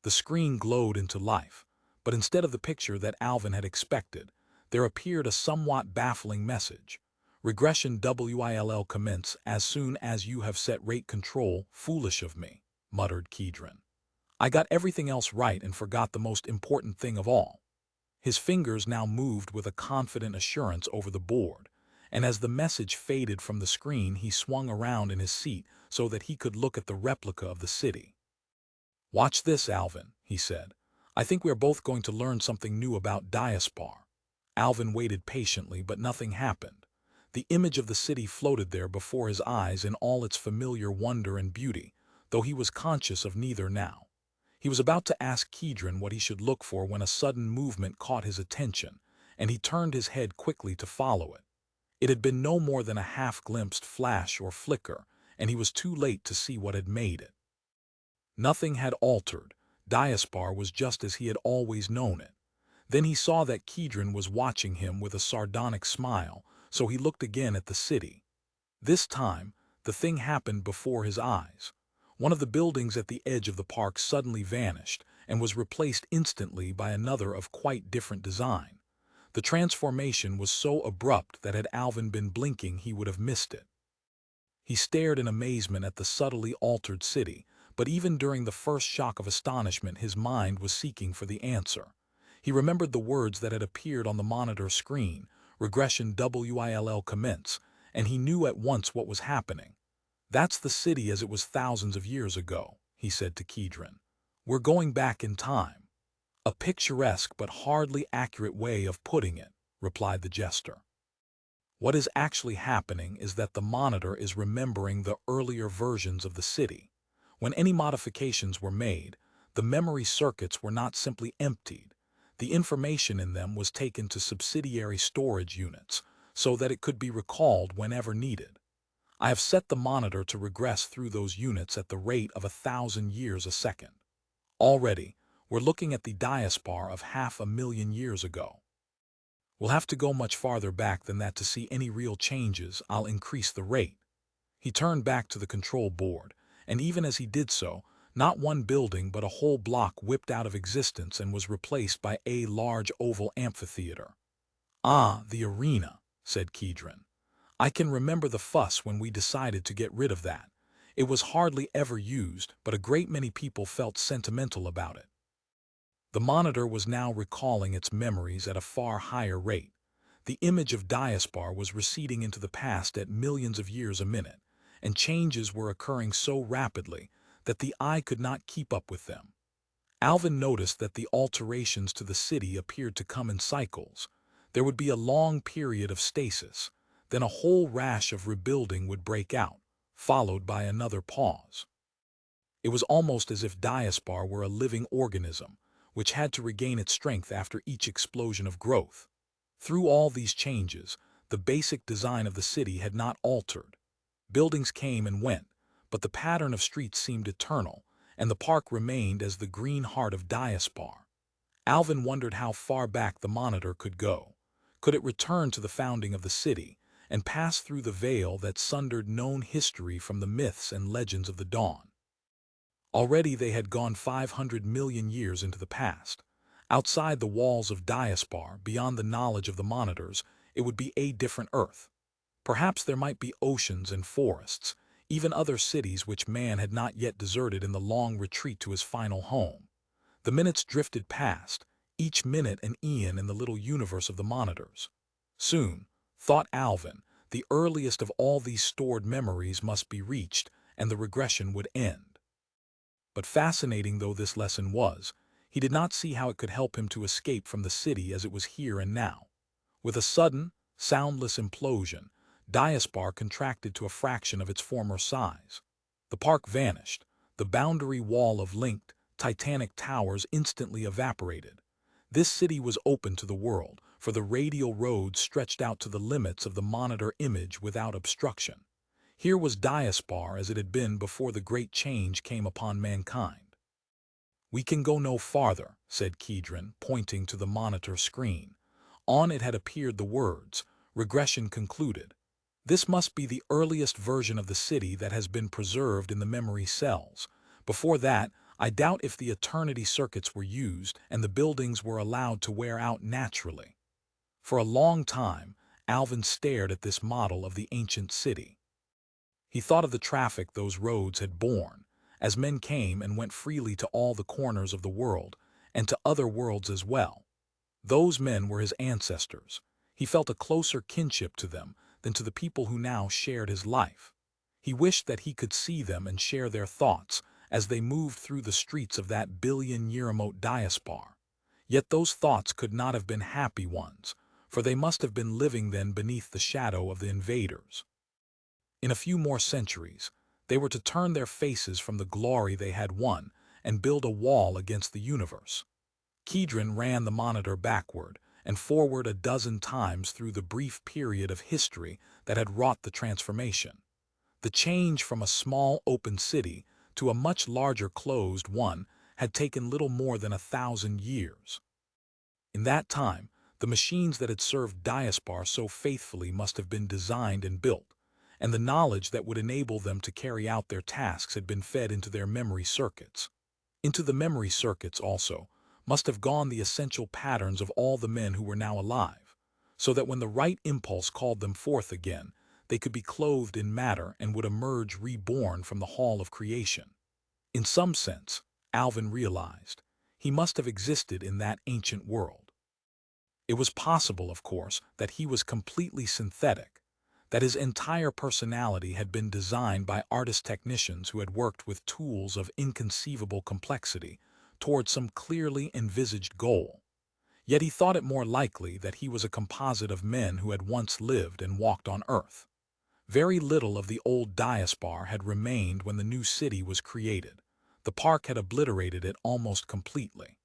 The screen glowed into life, but instead of the picture that Alvin had expected, there appeared a somewhat baffling message. "Regression WILL commence as soon as you have set rate control. Foolish of me," muttered Kedron. "I got everything else right and forgot the most important thing of all." His fingers now moved with a confident assurance over the board, and as the message faded from the screen he swung around in his seat so that he could look at the replica of the city. "Watch this, Alvin," he said. "I think we are both going to learn something new about Diaspar." Alvin waited patiently, but nothing happened. The image of the city floated there before his eyes in all its familiar wonder and beauty, though he was conscious of neither now. He was about to ask Kedron what he should look for when a sudden movement caught his attention, and he turned his head quickly to follow it. It had been no more than a half-glimpsed flash or flicker, and he was too late to see what had made it. Nothing had altered. Diaspar was just as he had always known it. Then he saw that Kedron was watching him with a sardonic smile, so he looked again at the city. This time, the thing happened before his eyes. One of the buildings at the edge of the park suddenly vanished and was replaced instantly by another of quite different design. The transformation was so abrupt that had Alvin been blinking he would have missed it. He stared in amazement at the subtly altered city, but even during the first shock of astonishment his mind was seeking for the answer. He remembered the words that had appeared on the monitor screen, "Regression WILL commence," and he knew at once what was happening. "That's the city as it was thousands of years ago," he said to Kedron. "We're going back in time." "A picturesque but hardly accurate way of putting it," replied the jester. "What is actually happening is that the monitor is remembering the earlier versions of the city. When any modifications were made, the memory circuits were not simply emptied. The information in them was taken to subsidiary storage units so that it could be recalled whenever needed. I have set the monitor to regress through those units at the rate of 1,000 years a second. Already, we're looking at the Diaspar of 500,000 years ago. We'll have to go much farther back than that to see any real changes. I'll increase the rate." He turned back to the control board, and even as he did so, not one building but a whole block whipped out of existence and was replaced by a large oval amphitheater. "Ah, the arena," said Kedron. "I can remember the fuss when we decided to get rid of that. It was hardly ever used, but a great many people felt sentimental about it." The monitor was now recalling its memories at a far higher rate. The image of Diaspar was receding into the past at millions of years a minute, and changes were occurring so rapidly that the eye could not keep up with them. Alvin noticed that the alterations to the city appeared to come in cycles. There would be a long period of stasis, then a whole rash of rebuilding would break out, followed by another pause. It was almost as if Diaspar were a living organism, which had to regain its strength after each explosion of growth. Through all these changes, the basic design of the city had not altered. Buildings came and went, but the pattern of streets seemed eternal, and the park remained as the green heart of Diaspar. Alvin wondered how far back the monitor could go. Could it return to the founding of the city and pass through the veil that sundered known history from the myths and legends of the dawn? Already they had gone 500 million years into the past. Outside the walls of Diaspar, beyond the knowledge of the monitors, it would be a different Earth. Perhaps there might be oceans and forests, even other cities which man had not yet deserted in the long retreat to his final home. The minutes drifted past, each minute an eon in the little universe of the monitors. Soon, thought Alvin, the earliest of all these stored memories must be reached, and the regression would end. But fascinating though this lesson was, he did not see how it could help him to escape from the city as it was here and now. With a sudden, soundless implosion, Diaspar contracted to a fraction of its former size. The park vanished. The boundary wall of linked, titanic towers instantly evaporated. This city was open to the world, for the radial roads stretched out to the limits of the monitor image without obstruction. Here was Diaspar as it had been before the great change came upon mankind. "We can go no farther," said Kedron, pointing to the monitor screen. On it had appeared the words, "Regression concluded." This must be the earliest version of the city that has been preserved in the memory cells. Before that, I doubt if the eternity circuits were used and the buildings were allowed to wear out naturally. For a long time, Alvin stared at this model of the ancient city. He thought of the traffic those roads had borne, as men came and went freely to all the corners of the world, and to other worlds as well. Those men were his ancestors. He felt a closer kinship to them than to the people who now shared his life. He wished that he could see them and share their thoughts as they moved through the streets of that billion-year-remote Diaspar. Yet those thoughts could not have been happy ones, for they must have been living then beneath the shadow of the invaders. In a few more centuries, they were to turn their faces from the glory they had won and build a wall against the universe. Kedron ran the monitor backward and forward a dozen times through the brief period of history that had wrought the transformation. The change from a small open city to a much larger closed one had taken little more than 1,000 years. In that time, the machines that had served Diaspar so faithfully must have been designed and built, and the knowledge that would enable them to carry out their tasks had been fed into their memory circuits. Into the memory circuits, also, must have gone the essential patterns of all the men who were now alive, so that when the right impulse called them forth again, they could be clothed in matter and would emerge reborn from the hall of creation. In some sense, Alvin realized, he must have existed in that ancient world. It was possible, of course, that he was completely synthetic, that his entire personality had been designed by artist-technicians who had worked with tools of inconceivable complexity toward some clearly envisaged goal. Yet he thought it more likely that he was a composite of men who had once lived and walked on Earth. Very little of the old Diaspar had remained when the new city was created. The park had obliterated it almost completely.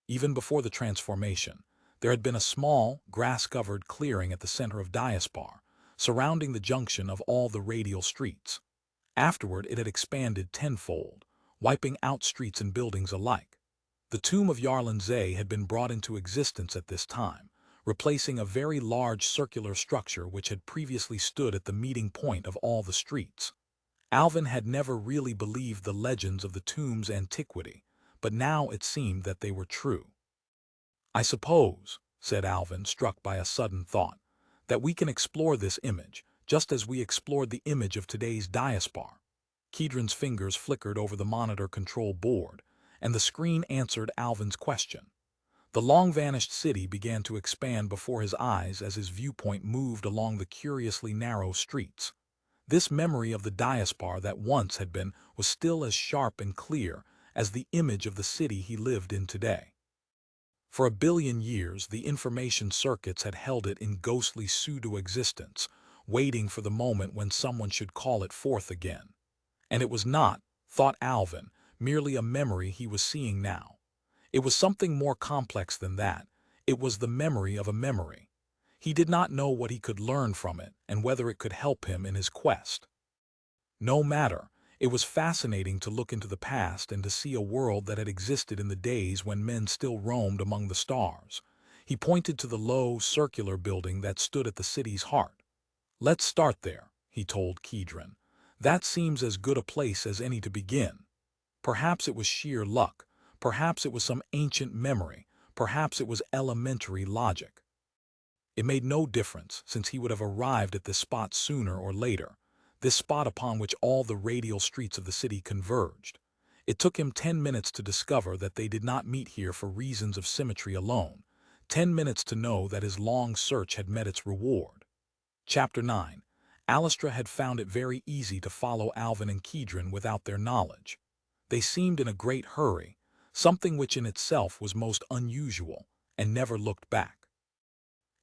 Even before the transformation, there had been a small, grass-covered clearing at the center of Diaspar, surrounding the junction of all the radial streets. Afterward, it had expanded tenfold, wiping out streets and buildings alike. The tomb of Yarlin Zay had been brought into existence at this time, replacing a very large circular structure which had previously stood at the meeting point of all the streets. Alvin had never really believed the legends of the tomb's antiquity, but now it seemed that they were true. "I suppose," said Alvin, struck by a sudden thought, "that we can explore this image, just as we explored the image of today's Diaspar." Kedron's fingers flickered over the monitor control board, and the screen answered Alvin's question. The long-vanished city began to expand before his eyes as his viewpoint moved along the curiously narrow streets. This memory of the Diaspar that once had been was still as sharp and clear as the image of the city he lived in today. For a billion years, the information circuits had held it in ghostly pseudo-existence, waiting for the moment when someone should call it forth again. And it was not, thought Alvin, merely a memory he was seeing now. It was something more complex than that. It was the memory of a memory. He did not know what he could learn from it and whether it could help him in his quest. No matter, it was fascinating to look into the past and to see a world that had existed in the days when men still roamed among the stars. He pointed to the low, circular building that stood at the city's heart. "Let's start there," he told Kedron. "That seems as good a place as any to begin." Perhaps it was sheer luck. Perhaps it was some ancient memory. Perhaps it was elementary logic. It made no difference, since he would have arrived at this spot sooner or later, this spot upon which all the radial streets of the city converged. It took him 10 minutes to discover that they did not meet here for reasons of symmetry alone, 10 minutes to know that his long search had met its reward. Chapter 9. Alastra had found it very easy to follow Alvin and Kedron without their knowledge. They seemed in a great hurry, something which in itself was most unusual, and never looked back.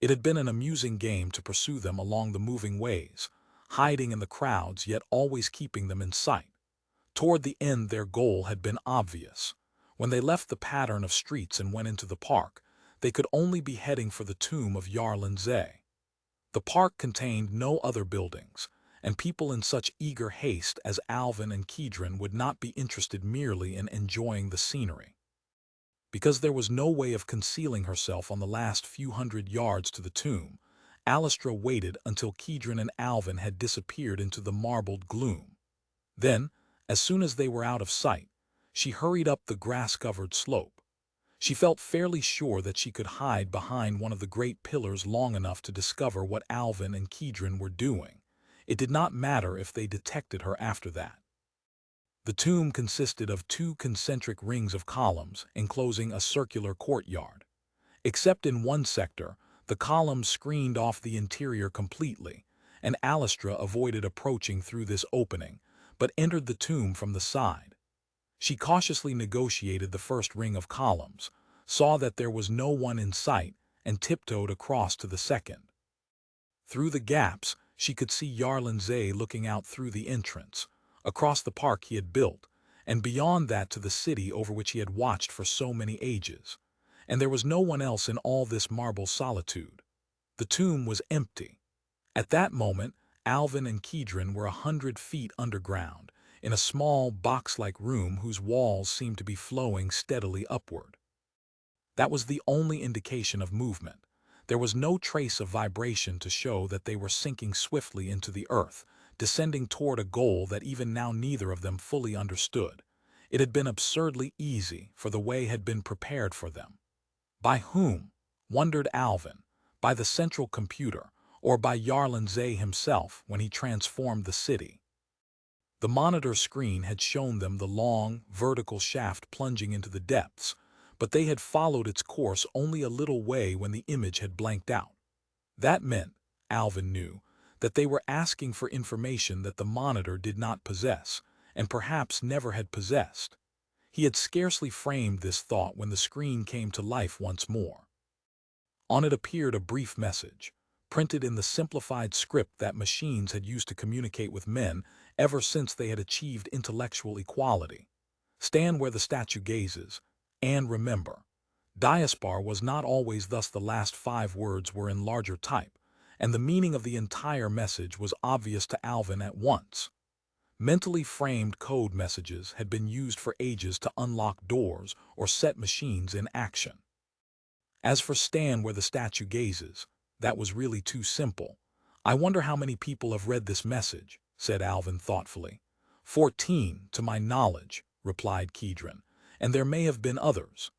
It had been an amusing game to pursue them along the moving ways, hiding in the crowds yet always keeping them in sight. Toward the end their goal had been obvious. When they left the pattern of streets and went into the park, they could only be heading for the tomb of Yarlan Zay. The park contained no other buildings, and people in such eager haste as Alvin and Kedron would not be interested merely in enjoying the scenery. Because there was no way of concealing herself on the last few hundred yards to the tomb, Alastra waited until Kedron and Alvin had disappeared into the marbled gloom. Then, as soon as they were out of sight, she hurried up the grass-covered slope. She felt fairly sure that she could hide behind one of the great pillars long enough to discover what Alvin and Kedron were doing. It did not matter if they detected her after that. The tomb consisted of 2 concentric rings of columns enclosing a circular courtyard. Except in one sector, the columns screened off the interior completely, and Alastra avoided approaching through this opening, but entered the tomb from the side. She cautiously negotiated the first ring of columns, saw that there was no one in sight, and tiptoed across to the second. Through the gaps, she could see Yarlan Zay looking out through the entrance, across the park he had built, and beyond that to the city over which he had watched for so many ages. And there was no one else in all this marble solitude. The tomb was empty. At that moment, Alvin and Kedron were 100 feet underground, in a small box-like room whose walls seemed to be flowing steadily upward. That was the only indication of movement. There was no trace of vibration to show that they were sinking swiftly into the earth, descending toward a goal that even now neither of them fully understood. It had been absurdly easy, for the way had been prepared for them. By whom? Wondered Alvin. By the central computer, or by Yarlan Zay himself when he transformed the city. The monitor screen had shown them the long, vertical shaft plunging into the depths, but they had followed its course only a little way when the image had blanked out. That meant, Alvin knew, that they were asking for information that the monitor did not possess, and perhaps never had possessed. He had scarcely framed this thought when the screen came to life once more. On it appeared a brief message, printed in the simplified script that machines had used to communicate with men ever since they had achieved intellectual equality. Stand where the statue gazes, and remember. Diaspar was not always thus. The last 5 words were in larger type, and the meaning of the entire message was obvious to Alvin at once. Mentally framed code messages had been used for ages to unlock doors or set machines in action. As for stand where the statue gazes, that was really too simple. I wonder how many people have read this message, said Alvin thoughtfully. 14, to my knowledge, replied Kedron, and there may have been others.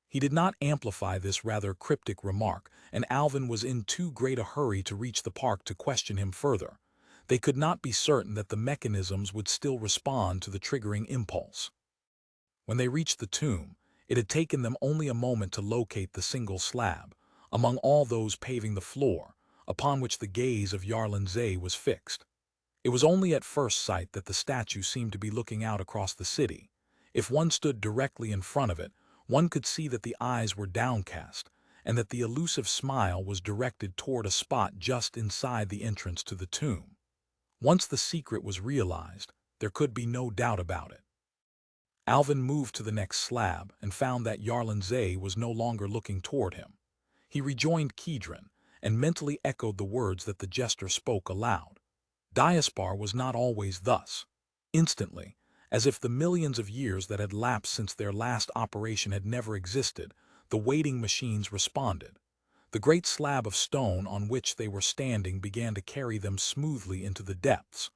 He did not amplify this rather cryptic remark, and Alvin was in too great a hurry to reach the park to question him further. They could not be certain that the mechanisms would still respond to the triggering impulse. When they reached the tomb, it had taken them only a moment to locate the single slab, among all those paving the floor, upon which the gaze of Yarlanze was fixed. It was only at first sight that the statue seemed to be looking out across the city. If one stood directly in front of it, one could see that the eyes were downcast, and that the elusive smile was directed toward a spot just inside the entrance to the tomb. Once the secret was realized, there could be no doubt about it. Alvin moved to the next slab and found that Yarlanze was no longer looking toward him. He rejoined Kedron and mentally echoed the words that the jester spoke aloud. Diaspar was not always thus. Instantly, as if the millions of years that had lapsed since their last operation had never existed, the waiting machines responded. The great slab of stone on which they were standing began to carry them smoothly into the depths.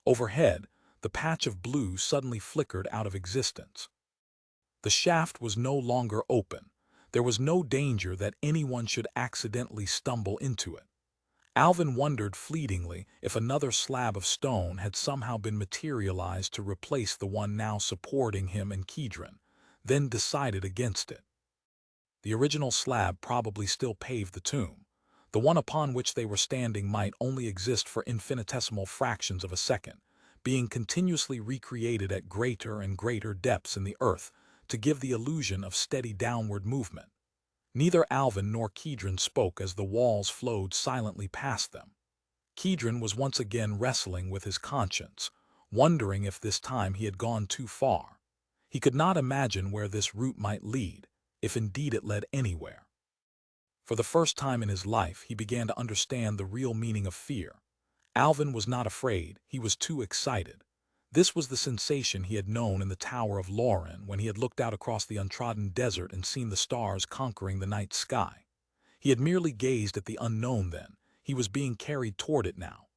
Overhead, the patch of blue suddenly flickered out of existence. The shaft was no longer open. There was no danger that anyone should accidentally stumble into it. Alvin wondered fleetingly if another slab of stone had somehow been materialized to replace the one now supporting him and Kedron, then decided against it. The original slab probably still paved the tomb. The one upon which they were standing might only exist for infinitesimal fractions of a second, being continuously recreated at greater and greater depths in the earth to give the illusion of steady downward movement. Neither Alvin nor Kedron spoke as the walls flowed silently past them. Kedron was once again wrestling with his conscience, wondering if this time he had gone too far. He could not imagine where this route might lead, if indeed it led anywhere. For the first time in his life, he began to understand the real meaning of fear. Alvin was not afraid, he was too excited. This was the sensation he had known in the Tower of Lauren when he had looked out across the untrodden desert and seen the stars conquering the night sky. He had merely gazed at the unknown then. He was being carried toward it now.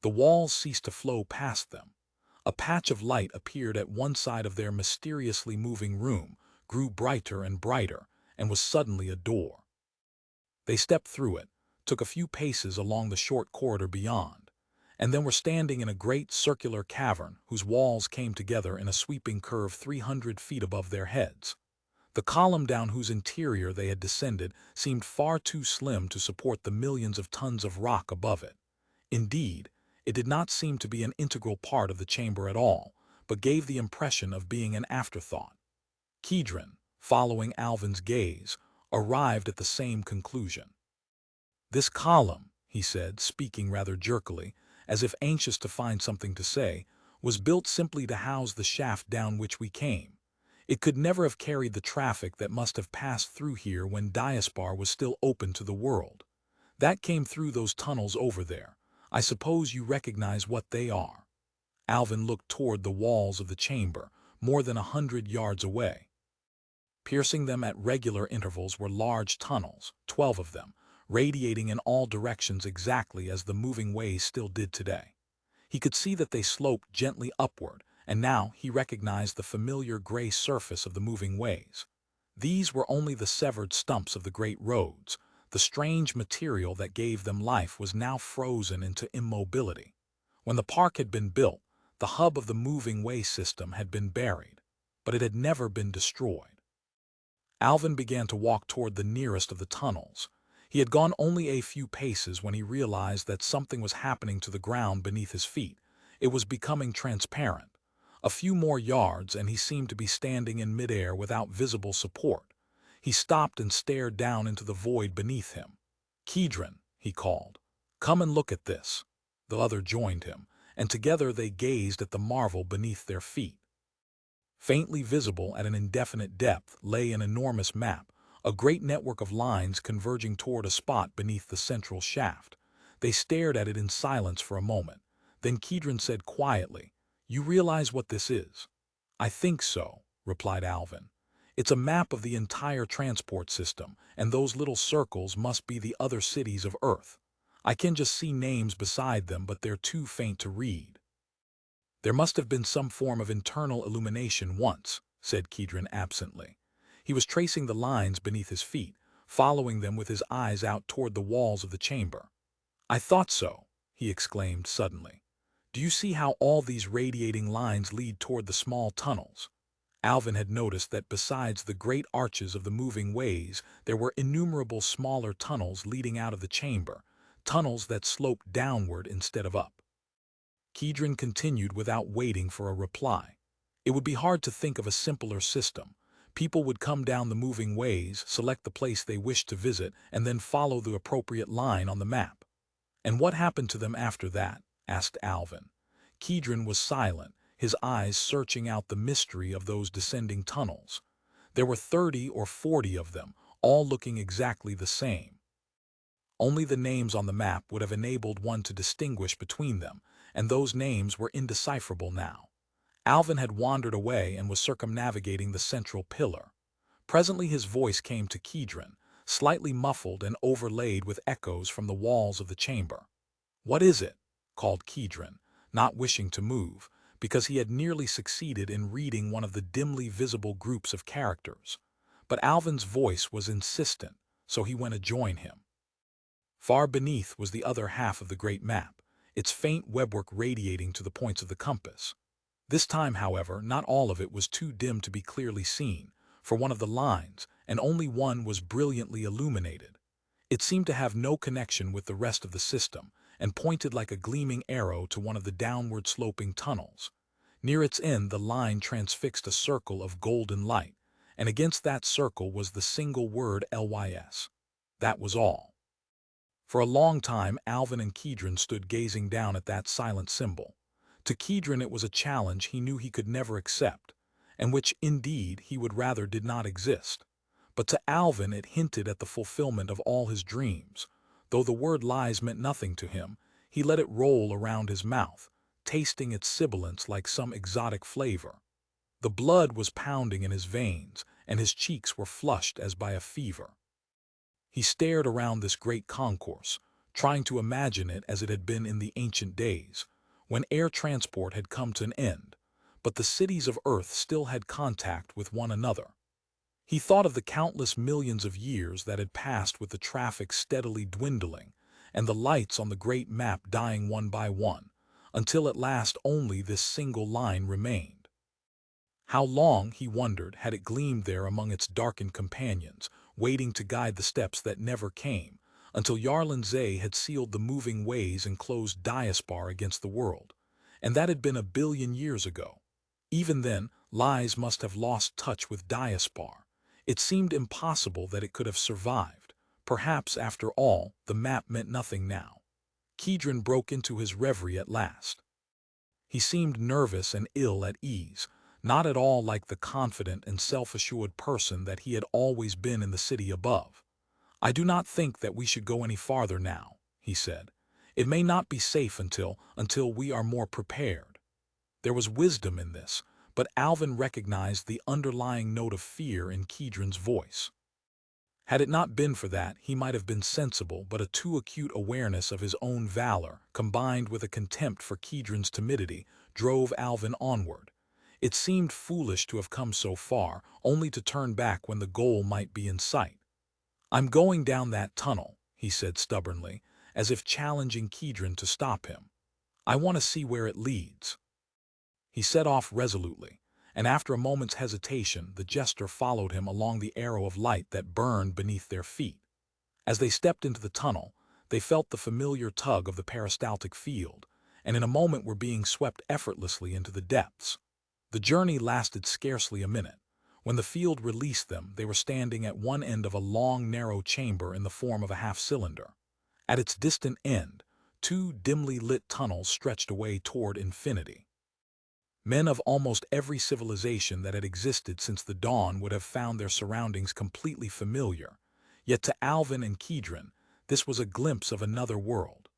The walls ceased to flow past them. A patch of light appeared at one side of their mysteriously moving room, grew brighter and brighter, and was suddenly a door. They stepped through it, took a few paces along the short corridor beyond, and then were standing in a great circular cavern whose walls came together in a sweeping curve 300 feet above their heads. The column down whose interior they had descended seemed far too slim to support the millions of tons of rock above it. Indeed, it did not seem to be an integral part of the chamber at all, but gave the impression of being an afterthought. Kedron, following Alvin's gaze, arrived at the same conclusion. "This column," he said, speaking rather jerkily, as if anxious to find something to say, "was built simply to house the shaft down which we came. It could never have carried the traffic that must have passed through here when Diaspar was still open to the world. That came through those tunnels over there. I suppose you recognize what they are." Alvin looked toward the walls of the chamber, more than 100 yards away. Piercing them at regular intervals were large tunnels, 12 of them, radiating in all directions exactly as the moving ways still did today. He could see that they sloped gently upward, and now he recognized the familiar gray surface of the moving ways. These were only the severed stumps of the great roads. The strange material that gave them life was now frozen into immobility. When the park had been built, the hub of the moving way system had been buried, but it had never been destroyed. Alvin began to walk toward the nearest of the tunnels. He had gone only a few paces when he realized that something was happening to the ground beneath his feet. It was becoming transparent. A few more yards and he seemed to be standing in midair without visible support. He stopped and stared down into the void beneath him. "Kedron," he called, "come and look at this." The other joined him, and together they gazed at the marvel beneath their feet. Faintly visible at an indefinite depth lay an enormous map, a great network of lines converging toward a spot beneath the central shaft. They stared at it in silence for a moment. Then Kedron said quietly, "You realize what this is?" "I think so," replied Alvin. "It's a map of the entire transport system, and those little circles must be the other cities of Earth. I can just see names beside them, but they're too faint to read." "There must have been some form of internal illumination once," said Kedron absently. He was tracing the lines beneath his feet, following them with his eyes out toward the walls of the chamber. "I thought so," he exclaimed suddenly. "Do you see how all these radiating lines lead toward the small tunnels? Alvin had noticed that besides the great arches of the moving ways, there were innumerable smaller tunnels leading out of the chamber, tunnels that sloped downward instead of up. Kedron continued without waiting for a reply. It would be hard to think of a simpler system. People would come down the moving ways, select the place they wished to visit, and then follow the appropriate line on the map. "And what happened to them after that?" asked Alvin. Kedron was silent, his eyes searching out the mystery of those descending tunnels. There were 30 or 40 of them, all looking exactly the same. Only the names on the map would have enabled one to distinguish between them, and those names were indecipherable now. Alvin had wandered away and was circumnavigating the central pillar. Presently his voice came to Kedron, slightly muffled and overlaid with echoes from the walls of the chamber. "What is it?" called Kedron, not wishing to move, because he had nearly succeeded in reading one of the dimly visible groups of characters. But Alvin's voice was insistent, so he went to join him. Far beneath was the other half of the great map, its faint webwork radiating to the points of the compass. This time, however, not all of it was too dim to be clearly seen, for one of the lines, and only one, was brilliantly illuminated. It seemed to have no connection with the rest of the system, and pointed like a gleaming arrow to one of the downward-sloping tunnels. Near its end the line transfixed a circle of golden light, and against that circle was the single word LYS. That was all. For a long time Alvin and Kedron stood gazing down at that silent symbol. To Kedron it was a challenge he knew he could never accept, and which, indeed, he would rather did not exist. But to Alvin it hinted at the fulfillment of all his dreams. Though the word lies meant nothing to him, he let it roll around his mouth, tasting its sibilance like some exotic flavor. The blood was pounding in his veins, and his cheeks were flushed as by a fever. He stared around this great concourse, trying to imagine it as it had been in the ancient days, when air transport had come to an end, but the cities of Earth still had contact with one another. He thought of the countless millions of years that had passed with the traffic steadily dwindling, and the lights on the great map dying one by one, until at last only this single line remained. How long, he wondered, had it gleamed there among its darkened companions, waiting to guide the steps that never came, until Yarlin Zay had sealed the moving ways and closed Diaspar against the world. And that had been 1 billion years ago. Even then, Lies must have lost touch with Diaspar. It seemed impossible that it could have survived. Perhaps, after all, the map meant nothing now. Kedron broke into his reverie at last. He seemed nervous and ill at ease, not at all like the confident and self-assured person that he had always been in the city above. "I do not think that we should go any farther now," he said. "It may not be safe until we are more prepared." There was wisdom in this, but Alvin recognized the underlying note of fear in Kedron's voice. Had it not been for that, he might have been sensible, but a too acute awareness of his own valor, combined with a contempt for Kedron's timidity, drove Alvin onward. It seemed foolish to have come so far, only to turn back when the goal might be in sight. "I'm going down that tunnel," he said stubbornly, as if challenging Kedron to stop him. "I want to see where it leads." He set off resolutely, and after a moment's hesitation the jester followed him along the arrow of light that burned beneath their feet. As they stepped into the tunnel, they felt the familiar tug of the peristaltic field, and in a moment were being swept effortlessly into the depths. The journey lasted scarcely a minute. When the field released them, they were standing at one end of a long, narrow chamber in the form of a half-cylinder. At its distant end, 2 dimly lit tunnels stretched away toward infinity. Men of almost every civilization that had existed since the dawn would have found their surroundings completely familiar, yet to Alvin and Kedron, this was a glimpse of another world.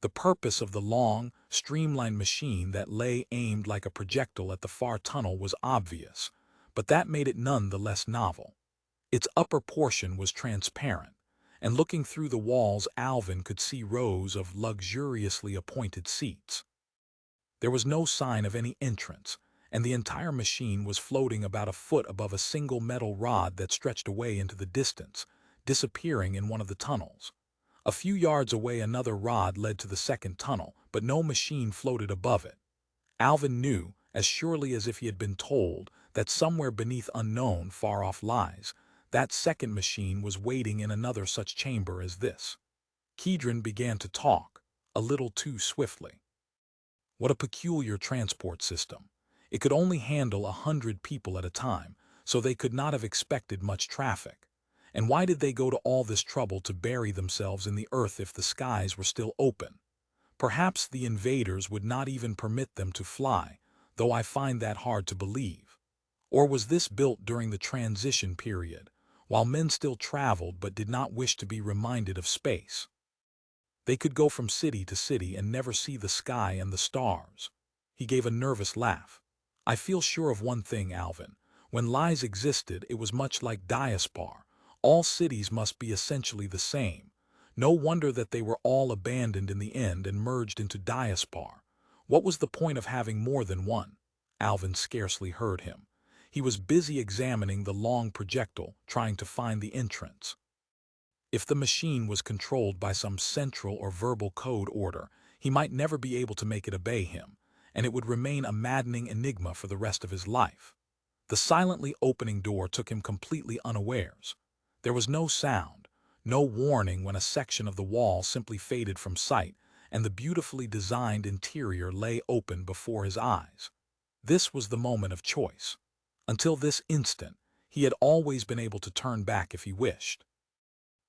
The purpose of the long, streamlined machine that lay aimed like a projectile at the far tunnel was obvious, but that made it none the less novel. Its upper portion was transparent, and looking through the walls Alvin could see rows of luxuriously appointed seats. There was no sign of any entrance, and the entire machine was floating about a foot above a single metal rod that stretched away into the distance, disappearing in one of the tunnels. A few yards away another rod led to the second tunnel, but no machine floated above it. Alvin knew, as surely as if he had been told, that somewhere beneath unknown, far-off lies, that second machine was waiting in another such chamber as this. Kedron began to talk, a little too swiftly. What a peculiar transport system. It could only handle 100 people at a time, so they could not have expected much traffic. And why did they go to all this trouble to bury themselves in the earth if the skies were still open? Perhaps the invaders would not even permit them to fly, though I find that hard to believe. Or was this built during the transition period, while men still traveled but did not wish to be reminded of space? They could go from city to city and never see the sky and the stars. He gave a nervous laugh. I feel sure of one thing, Alvin. When lies existed, it was much like Diaspar. All cities must be essentially the same. No wonder that they were all abandoned in the end and merged into Diaspar. What was the point of having more than one? Alvin scarcely heard him. He was busy examining the long projectile, trying to find the entrance. If the machine was controlled by some central or verbal code order, he might never be able to make it obey him, and it would remain a maddening enigma for the rest of his life. The silently opening door took him completely unawares. There was no sound, no warning when a section of the wall simply faded from sight, and the beautifully designed interior lay open before his eyes. This was the moment of choice. Until this instant, he had always been able to turn back if he wished.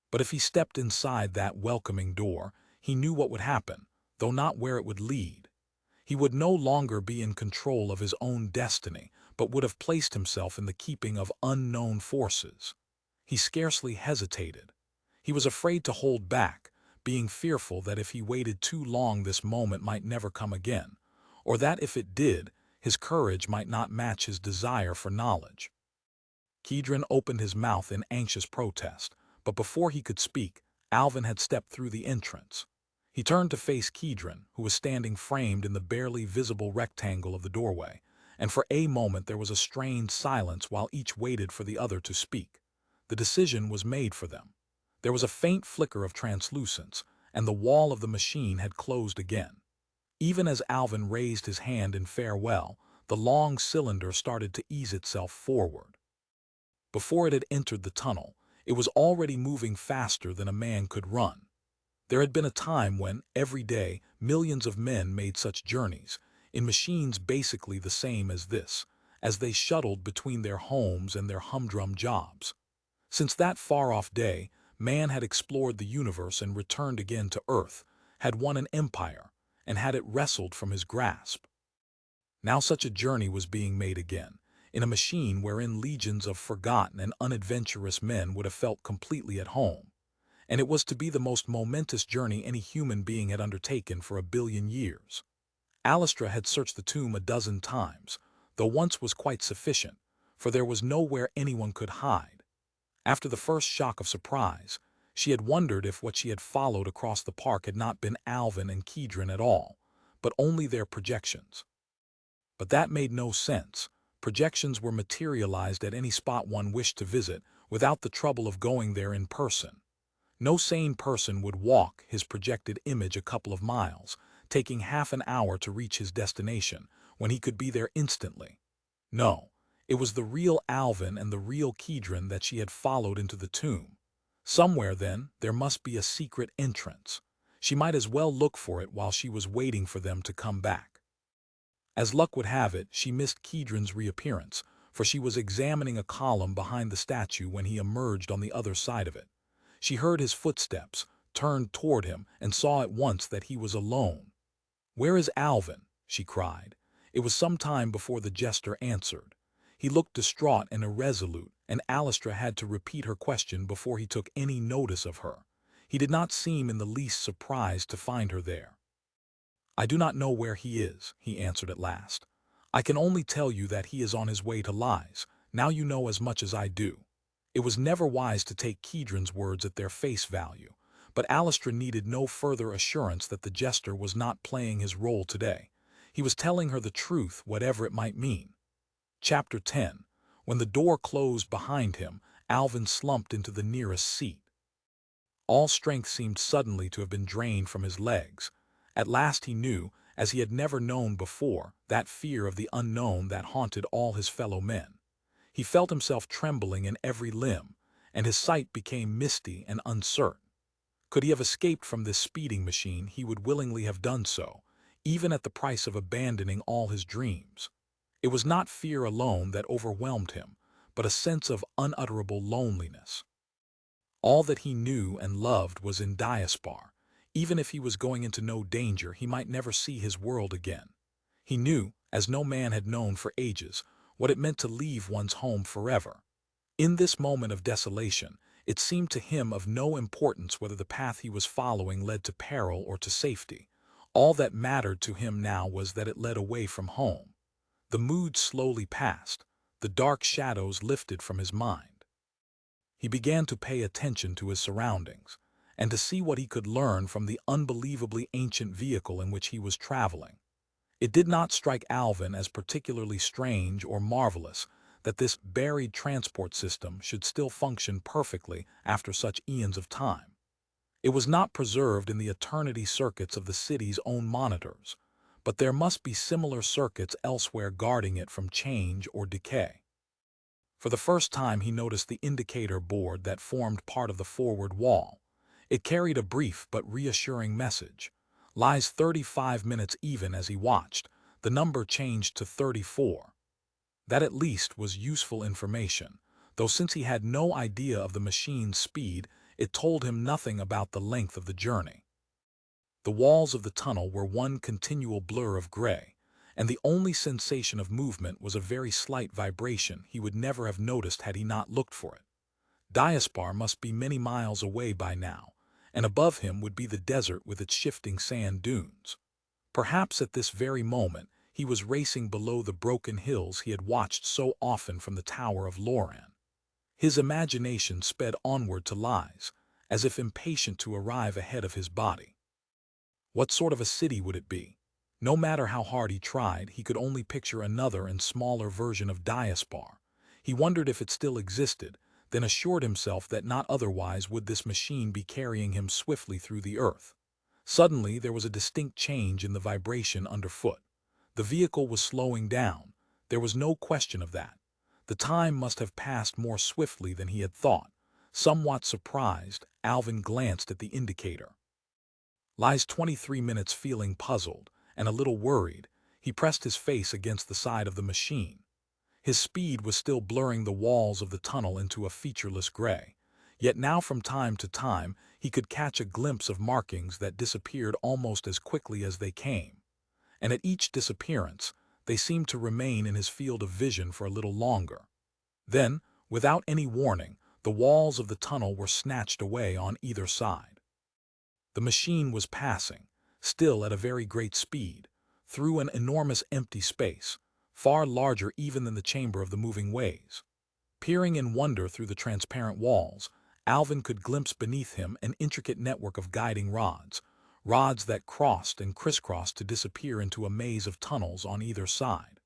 But if he stepped inside that welcoming door, he knew what would happen, though not where it would lead. He would no longer be in control of his own destiny, but would have placed himself in the keeping of unknown forces. He scarcely hesitated. He was afraid to hold back, being fearful that if he waited too long this moment might never come again, or that if it did, his courage might not match his desire for knowledge. Kedron opened his mouth in anxious protest, but before he could speak, Alvin had stepped through the entrance. He turned to face Kedron, who was standing framed in the barely visible rectangle of the doorway, and for a moment there was a strained silence while each waited for the other to speak. The decision was made for them. There was a faint flicker of translucence, and the wall of the machine had closed again. Even as Alvin raised his hand in farewell, the long cylinder started to ease itself forward. Before it had entered the tunnel, it was already moving faster than a man could run. There had been a time when, every day, millions of men made such journeys, in machines basically the same as this, as they shuttled between their homes and their humdrum jobs. Since that far-off day, man had explored the universe and returned again to Earth, had won an empire, and had it wrestled from his grasp. Now such a journey was being made again, in a machine wherein legions of forgotten and unadventurous men would have felt completely at home. And it was to be the most momentous journey any human being had undertaken for 1 billion years. Alastra had searched the tomb 12 times, though once was quite sufficient, for there was nowhere anyone could hide. After the first shock of surprise, she had wondered if what she had followed across the park had not been Alvin and Kedron at all, but only their projections. But that made no sense. Projections were materialized at any spot one wished to visit without the trouble of going there in person. No sane person would walk his projected image a couple of miles, taking half an hour to reach his destination, when he could be there instantly. No, it was the real Alvin and the real Kedron that she had followed into the tomb. Somewhere, then, there must be a secret entrance. She might as well look for it while she was waiting for them to come back. As luck would have it, she missed Kedron's reappearance, for she was examining a column behind the statue when he emerged on the other side of it. She heard his footsteps, turned toward him, and saw at once that he was alone. "Where is Alvin?" she cried. It was some time before the jester answered. He looked distraught and irresolute, and Alastra had to repeat her question before he took any notice of her. He did not seem in the least surprised to find her there. "I do not know where he is," he answered at last. "I can only tell you that he is on his way to Lies. Now you know as much as I do." It was never wise to take Kedron's words at their face value, but Alastra needed no further assurance that the jester was not playing his role today. He was telling her the truth, whatever it might mean. Chapter 10. When the door closed behind him, Alvin slumped into the nearest seat. All strength seemed suddenly to have been drained from his legs. At last he knew, as he had never known before, that fear of the unknown that haunted all his fellow men. He felt himself trembling in every limb, and his sight became misty and uncertain. Could he have escaped from this speeding machine, he would willingly have done so, even at the price of abandoning all his dreams. It was not fear alone that overwhelmed him, but a sense of unutterable loneliness. All that he knew and loved was in Diaspar. Even if he was going into no danger, he might never see his world again. He knew, as no man had known for ages, what it meant to leave one's home forever. In this moment of desolation, it seemed to him of no importance whether the path he was following led to peril or to safety. All that mattered to him now was that it led away from home. The mood slowly passed. The dark shadows lifted from his mind. He began to pay attention to his surroundings, and to see what he could learn from the unbelievably ancient vehicle in which he was traveling. It did not strike Alvin as particularly strange or marvelous that this buried transport system should still function perfectly after such eons of time. It was not preserved in the eternity circuits of the city's own monitors, but there must be similar circuits elsewhere guarding it from change or decay. For the first time he noticed the indicator board that formed part of the forward wall. It carried a brief but reassuring message. Lies 35 minutes even. As he watched, the number changed to 34. That at least was useful information, though since he had no idea of the machine's speed, it told him nothing about the length of the journey. The walls of the tunnel were one continual blur of gray, and the only sensation of movement was a very slight vibration he would never have noticed had he not looked for it. Diaspar must be many miles away by now, and above him would be the desert with its shifting sand dunes. Perhaps at this very moment he was racing below the broken hills he had watched so often from the Tower of Loran. His imagination sped onward to lies, as if impatient to arrive ahead of his body. What sort of a city would it be? No matter how hard he tried, he could only picture another and smaller version of Diaspar. He wondered if it still existed, then assured himself that not otherwise would this machine be carrying him swiftly through the earth. Suddenly there was a distinct change in the vibration underfoot. The vehicle was slowing down. There was no question of that. The time must have passed more swiftly than he had thought. Somewhat surprised, Alvin glanced at the indicator. Lies 23 minutes. Feeling puzzled and a little worried, he pressed his face against the side of the machine. His speed was still blurring the walls of the tunnel into a featureless gray, yet now from time to time he could catch a glimpse of markings that disappeared almost as quickly as they came. And at each disappearance, they seemed to remain in his field of vision for a little longer. Then, without any warning, the walls of the tunnel were snatched away on either side. The machine was passing, still at a very great speed, through an enormous empty space, far larger even than the chamber of the moving ways. Peering in wonder through the transparent walls, Alvin could glimpse beneath him an intricate network of guiding rods that crossed and crisscrossed to disappear into a maze of tunnels on either side.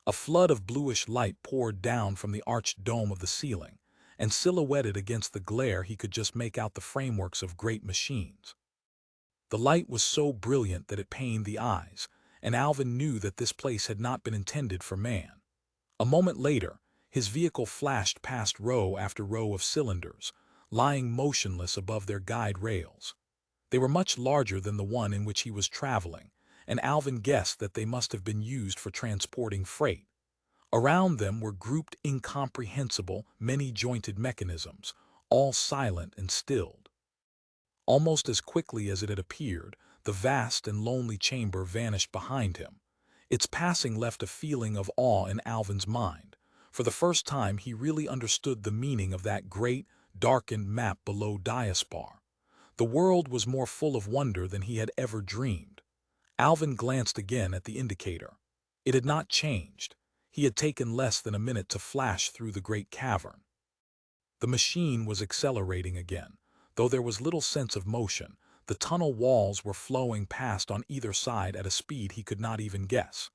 A flood of bluish light poured down from the arched dome of the ceiling, and silhouetted against the glare he could just make out the frameworks of great machines. The light was so brilliant that it pained the eyes, and Alvin knew that this place had not been intended for man. A moment later, his vehicle flashed past row after row of cylinders, lying motionless above their guide rails. They were much larger than the one in which he was traveling, and Alvin guessed that they must have been used for transporting freight. Around them were grouped incomprehensible, many-jointed mechanisms, all silent and stilled. Almost as quickly as it had appeared, the vast and lonely chamber vanished behind him. Its passing left a feeling of awe in Alvin's mind. For the first time he really understood the meaning of that great, darkened map below Diaspar. The world was more full of wonder than he had ever dreamed. Alvin glanced again at the indicator. It had not changed. He had taken less than a minute to flash through the great cavern. The machine was accelerating again. Though there was little sense of motion, the tunnel walls were flowing past on either side at a speed he could not even guess.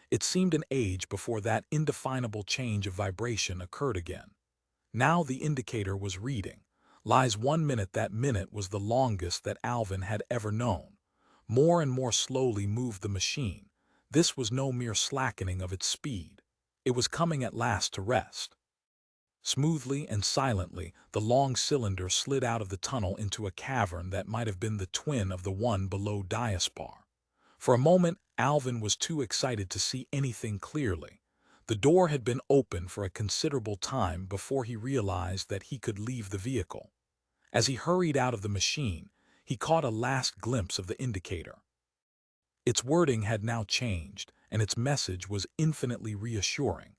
It seemed an age before that indefinable change of vibration occurred again. Now the indicator was reading. Lies 1 minute. That minute was the longest that Alvin had ever known. More and more slowly moved the machine. This was no mere slackening of its speed. It was coming at last to rest. Smoothly and silently, the long cylinder slid out of the tunnel into a cavern that might have been the twin of the one below Diaspar. For a moment, Alvin was too excited to see anything clearly. The door had been open for a considerable time before he realized that he could leave the vehicle. As he hurried out of the machine, he caught a last glimpse of the indicator. Its wording had now changed, and its message was infinitely reassuring.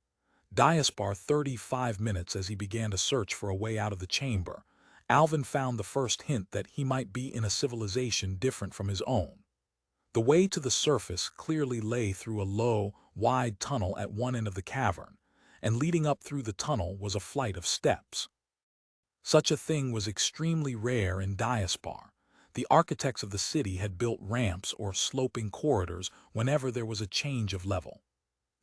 Diaspar 35 minutes as he began to search for a way out of the chamber. Alvin found the first hint that he might be in a civilization different from his own. The way to the surface clearly lay through a low, wide tunnel at one end of the cavern, and leading up through the tunnel was a flight of steps. Such a thing was extremely rare in Diaspar. The architects of the city had built ramps or sloping corridors whenever there was a change of level.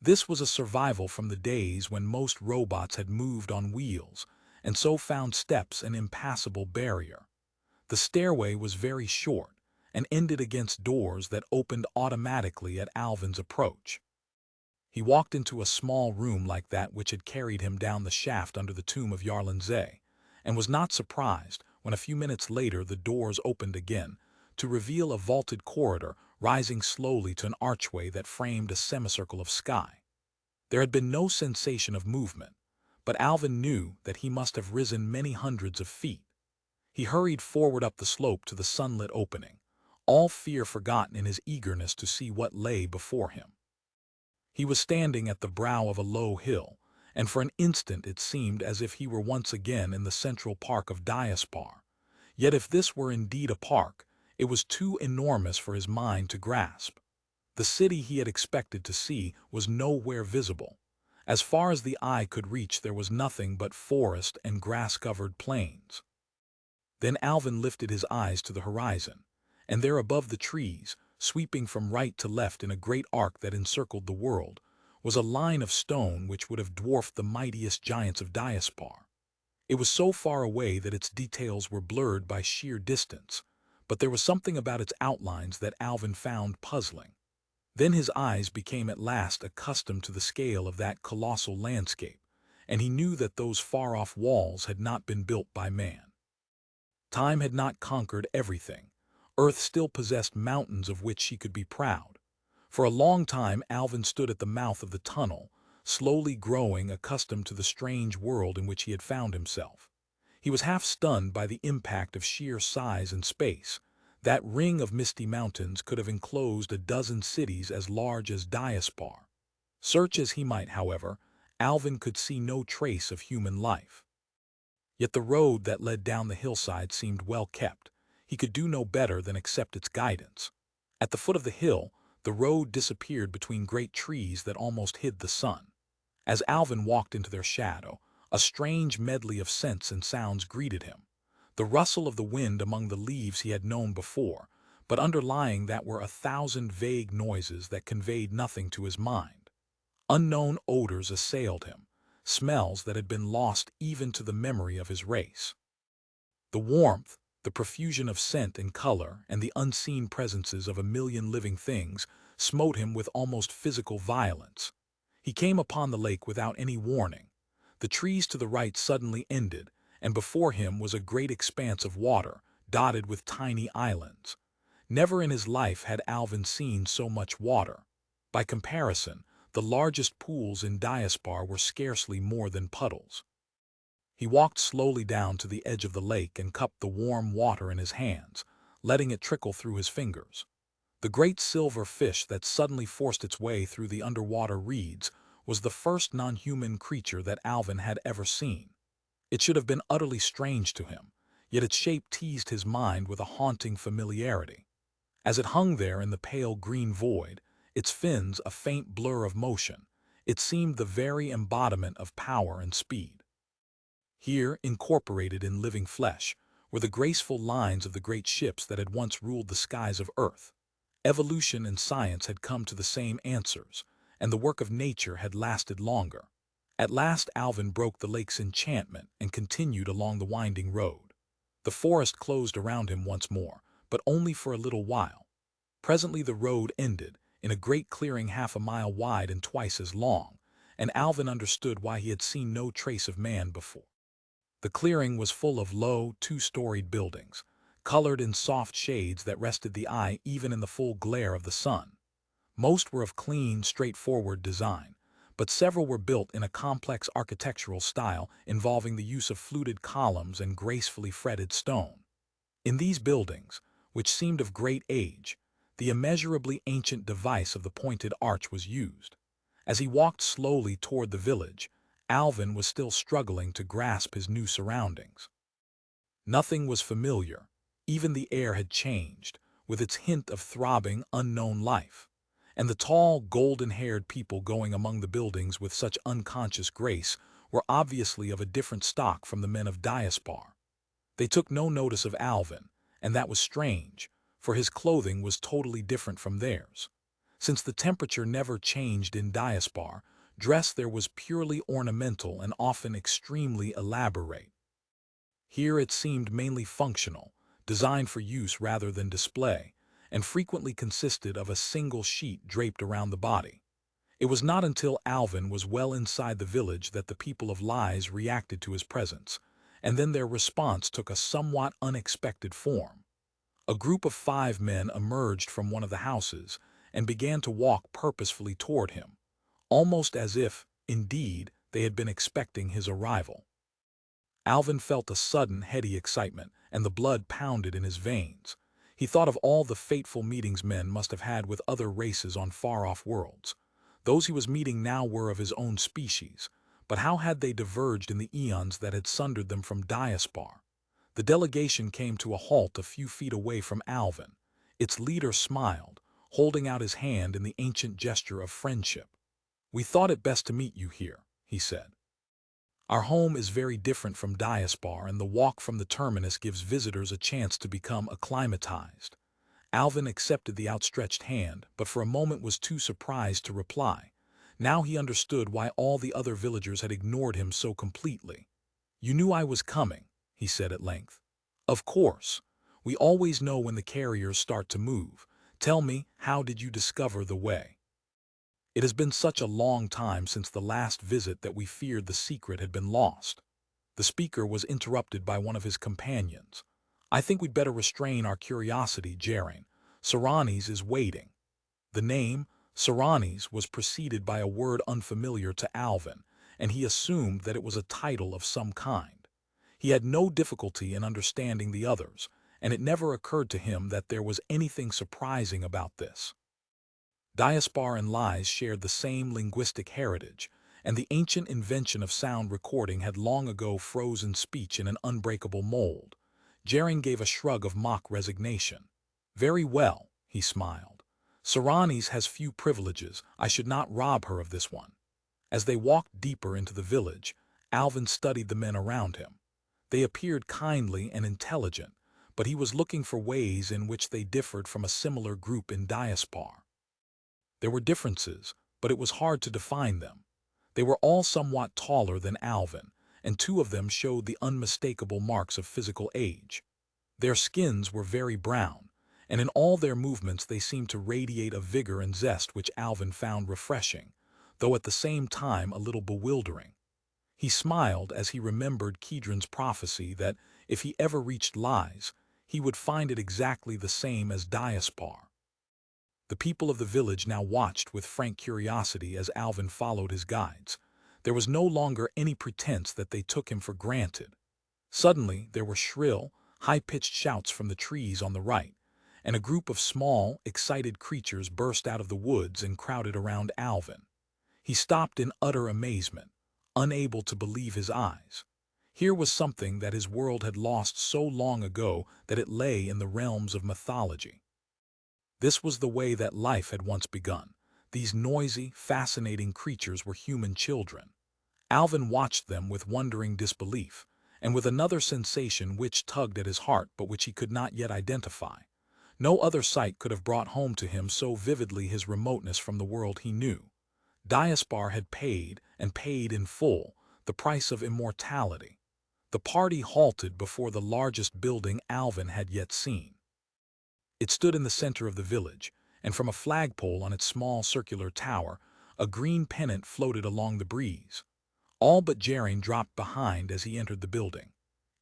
This was a survival from the days when most robots had moved on wheels, and so found steps an impassable barrier. The stairway was very short, and ended against doors that opened automatically at Alvin's approach. He walked into a small room like that which had carried him down the shaft under the tomb of Yarlanze, and was not surprised when a few minutes later the doors opened again, to reveal a vaulted corridor rising slowly to an archway that framed a semicircle of sky. There had been no sensation of movement, but Alvin knew that he must have risen many hundreds of feet. He hurried forward up the slope to the sunlit opening, all fear forgotten in his eagerness to see what lay before him. He was standing at the brow of a low hill, and for an instant it seemed as if he were once again in the central park of Diaspar. Yet if this were indeed a park, it was too enormous for his mind to grasp. The city he had expected to see was nowhere visible. As far as the eye could reach there was nothing but forest and grass-covered plains. Then Alvin lifted his eyes to the horizon, and there above the trees, sweeping from right to left in a great arc that encircled the world, was a line of stone which would have dwarfed the mightiest giants of Diaspar. It was so far away that its details were blurred by sheer distance, but there was something about its outlines that Alvin found puzzling. Then his eyes became at last accustomed to the scale of that colossal landscape, and he knew that those far-off walls had not been built by man. Time had not conquered everything. Earth still possessed mountains of which she could be proud. For a long time Alvin stood at the mouth of the tunnel, slowly growing accustomed to the strange world in which he had found himself. He was half stunned by the impact of sheer size and space. That ring of misty mountains could have enclosed a dozen cities as large as Diaspar. Search as he might, however, Alvin could see no trace of human life. Yet the road that led down the hillside seemed well kept. He could do no better than accept its guidance. At the foot of the hill, the road disappeared between great trees that almost hid the sun. As Alvin walked into their shadow, a strange medley of scents and sounds greeted him. The rustle of the wind among the leaves he had known before, but underlying that were 1,000 vague noises that conveyed nothing to his mind. Unknown odors assailed him, smells that had been lost even to the memory of his race. The warmth, the profusion of scent and color, and the unseen presences of a million living things smote him with almost physical violence. He came upon the lake without any warning. The trees to the right suddenly ended, and before him was a great expanse of water, dotted with tiny islands. Never in his life had Alvin seen so much water. By comparison, the largest pools in Diaspar were scarcely more than puddles. He walked slowly down to the edge of the lake and cupped the warm water in his hands, letting it trickle through his fingers. The great silver fish that suddenly forced its way through the underwater reeds was the first non-human creature that Alvin had ever seen. It should have been utterly strange to him, yet its shape teased his mind with a haunting familiarity. As it hung there in the pale green void, its fins a faint blur of motion, it seemed the very embodiment of power and speed. Here, incorporated in living flesh, were the graceful lines of the great ships that had once ruled the skies of Earth. Evolution and science had come to the same answers, and the work of nature had lasted longer. At last Alvin broke the lake's enchantment and continued along the winding road. The forest closed around him once more, but only for a little while. Presently the road ended, in a great clearing 1/2 mile wide and twice as long, and Alvin understood why he had seen no trace of man before. The clearing was full of low, two-storied buildings, colored in soft shades that rested the eye even in the full glare of the sun. Most were of clean, straightforward design, but several were built in a complex architectural style involving the use of fluted columns and gracefully fretted stone. In these buildings, which seemed of great age, the immeasurably ancient device of the pointed arch was used. As he walked slowly toward the village, Alvin was still struggling to grasp his new surroundings. Nothing was familiar. Even the air had changed, with its hint of throbbing, unknown life. And the tall, golden-haired people going among the buildings with such unconscious grace were obviously of a different stock from the men of Diaspar. They took no notice of Alvin, and that was strange, for his clothing was totally different from theirs. Since the temperature never changed in Diaspar, dress there was purely ornamental and often extremely elaborate. Here it seemed mainly functional, designed for use rather than display, and frequently consisted of a single sheet draped around the body. It was not until Alvin was well inside the village that the people of Lies reacted to his presence, and then their response took a somewhat unexpected form. A group of 5 men emerged from one of the houses and began to walk purposefully toward him, almost as if, indeed, they had been expecting his arrival. Alvin felt a sudden, heady excitement, and the blood pounded in his veins. He thought of all the fateful meetings men must have had with other races on far-off worlds. Those he was meeting now were of his own species, but how had they diverged in the eons that had sundered them from Diaspar? The delegation came to a halt a few feet away from Alvin. Its leader smiled, holding out his hand in the ancient gesture of friendship. "We thought it best to meet you here," he said. "Our home is very different from Diaspar, and the walk from the terminus gives visitors a chance to become acclimatized." Alvin accepted the outstretched hand, but for a moment was too surprised to reply. Now he understood why all the other villagers had ignored him so completely. "You knew I was coming," he said at length. "Of course. We always know when the carriers start to move. Tell me, how did you discover the way?" "It has been such a long time since the last visit that we feared the secret had been lost." The speaker was interrupted by one of his companions. "I think we'd better restrain our curiosity, Jaren. Saranis is waiting." The name, Saranis, was preceded by a word unfamiliar to Alvin, and he assumed that it was a title of some kind. He had no difficulty in understanding the others, and it never occurred to him that there was anything surprising about this. Diaspar and Lies shared the same linguistic heritage, and the ancient invention of sound recording had long ago frozen speech in an unbreakable mold. Jaren gave a shrug of mock resignation. "Very well," he smiled. "Saranis has few privileges. I should not rob her of this one." As they walked deeper into the village, Alvin studied the men around him. They appeared kindly and intelligent, but he was looking for ways in which they differed from a similar group in Diaspar. There were differences, but it was hard to define them. They were all somewhat taller than Alvin, and 2 of them showed the unmistakable marks of physical age. Their skins were very brown, and in all their movements they seemed to radiate a vigor and zest which Alvin found refreshing, though at the same time a little bewildering. He smiled as he remembered Kedron's prophecy that, if he ever reached Lies, he would find it exactly the same as Diaspar. The people of the village now watched with frank curiosity as Alvin followed his guides. There was no longer any pretense that they took him for granted. Suddenly there were shrill, high-pitched shouts from the trees on the right, and a group of small, excited creatures burst out of the woods and crowded around Alvin. He stopped in utter amazement, unable to believe his eyes. Here was something that his world had lost so long ago that it lay in the realms of mythology. This was the way that life had once begun. These noisy, fascinating creatures were human children. Alvin watched them with wondering disbelief, and with another sensation which tugged at his heart but which he could not yet identify. No other sight could have brought home to him so vividly his remoteness from the world he knew. Diaspar had paid, and paid in full, the price of immortality. The party halted before the largest building Alvin had yet seen. It stood in the center of the village, and from a flagpole on its small circular tower, A green pennant floated along the breeze. All but Jaren dropped behind as he entered the building.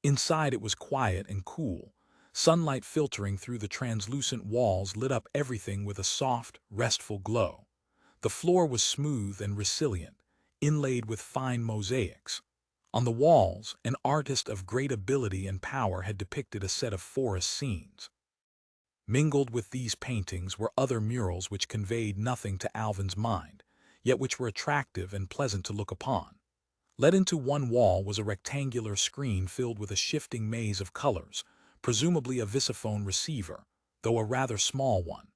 Inside it was quiet and cool. Sunlight filtering through the translucent walls lit up everything with a soft, restful glow. The floor was smooth and resilient, inlaid with fine mosaics. On the walls, an artist of great ability and power had depicted a set of forest scenes. Mingled with these paintings were other murals which conveyed nothing to Alvin's mind, yet which were attractive and pleasant to look upon. Let into one wall was a rectangular screen filled with a shifting maze of colors, presumably a visiphone receiver, though a rather small one.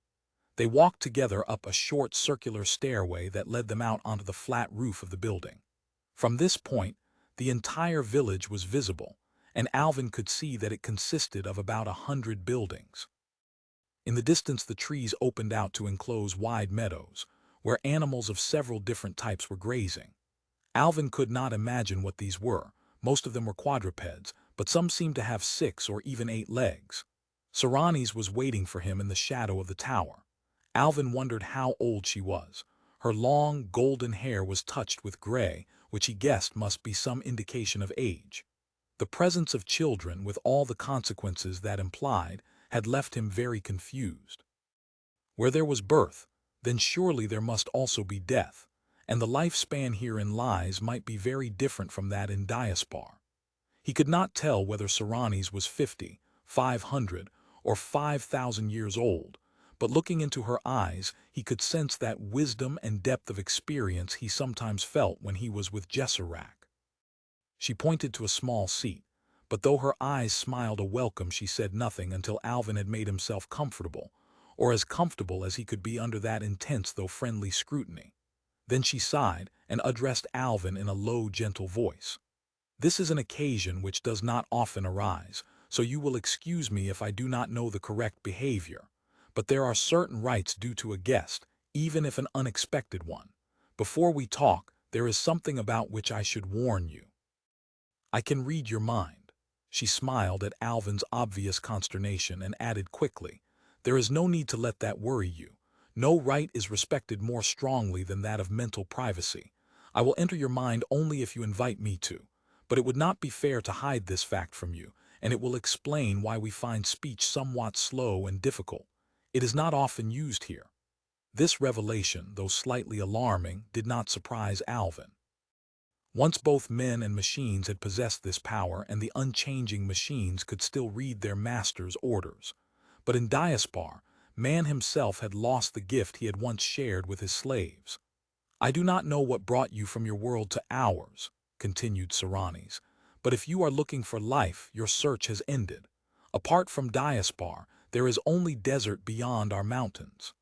They walked together up a short circular stairway that led them out onto the flat roof of the building. From this point, the entire village was visible, and Alvin could see that it consisted of about 100 buildings. In the distance, the trees opened out to enclose wide meadows, where animals of several different types were grazing. Alvin could not imagine what these were. Most of them were quadrupeds, but some seemed to have 6 or even 8 legs. Serranis was waiting for him in the shadow of the tower. Alvin wondered how old she was. Her long, golden hair was touched with gray, which he guessed must be some indication of age. The presence of children, with all the consequences that implied, had left him very confused. Where there was birth, then surely there must also be death, and the lifespan here in Lies might be very different from that in Diaspar. He could not tell whether Serranis was 50, 500, or 5,000 years old, but looking into her eyes, he could sense that wisdom and depth of experience he sometimes felt when he was with Gesserak. She pointed to a small seat, but though her eyes smiled a welcome, she said nothing until Alvin had made himself comfortable, or as comfortable as he could be under that intense though friendly scrutiny. Then she sighed and addressed Alvin in a low, gentle voice. "This is an occasion which does not often arise, so you will excuse me if I do not know the correct behavior. But there are certain rights due to a guest, even if an unexpected one. Before we talk, there is something about which I should warn you. I can read your mind." She smiled at Alvin's obvious consternation and added quickly, "There is no need to let that worry you. No right is respected more strongly than that of mental privacy. I will enter your mind only if you invite me to, but it would not be fair to hide this fact from you, and it will explain why we find speech somewhat slow and difficult. It is not often used here." This revelation, though slightly alarming, did not surprise Alvin. Once both men and machines had possessed this power, and the unchanging machines could still read their master's orders. But in Diaspar, man himself had lost the gift he had once shared with his slaves. "I do not know what brought you from your world to ours," continued Serranis, "but if you are looking for life, your search has ended. Apart from Diaspar, there is only desert beyond our mountains."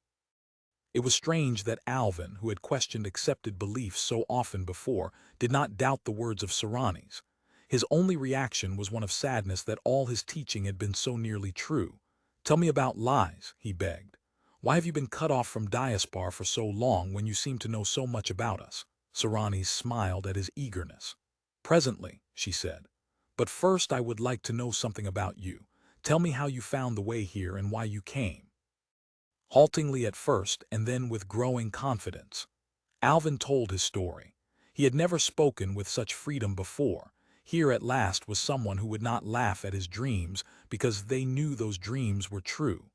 It was strange that Alvin, who had questioned accepted beliefs so often before, did not doubt the words of Serranis. His only reaction was one of sadness that all his teaching had been so nearly true. "Tell me about Lies," he begged. "Why have you been cut off from Diaspar for so long when you seem to know so much about us?" Serranis smiled at his eagerness. "Presently," she said. "But first I would like to know something about you. Tell me how you found the way here and why you came." Haltingly at first, and then with growing confidence, Alvin told his story. He had never spoken with such freedom before. Here at last was someone who would not laugh at his dreams because they knew those dreams were true.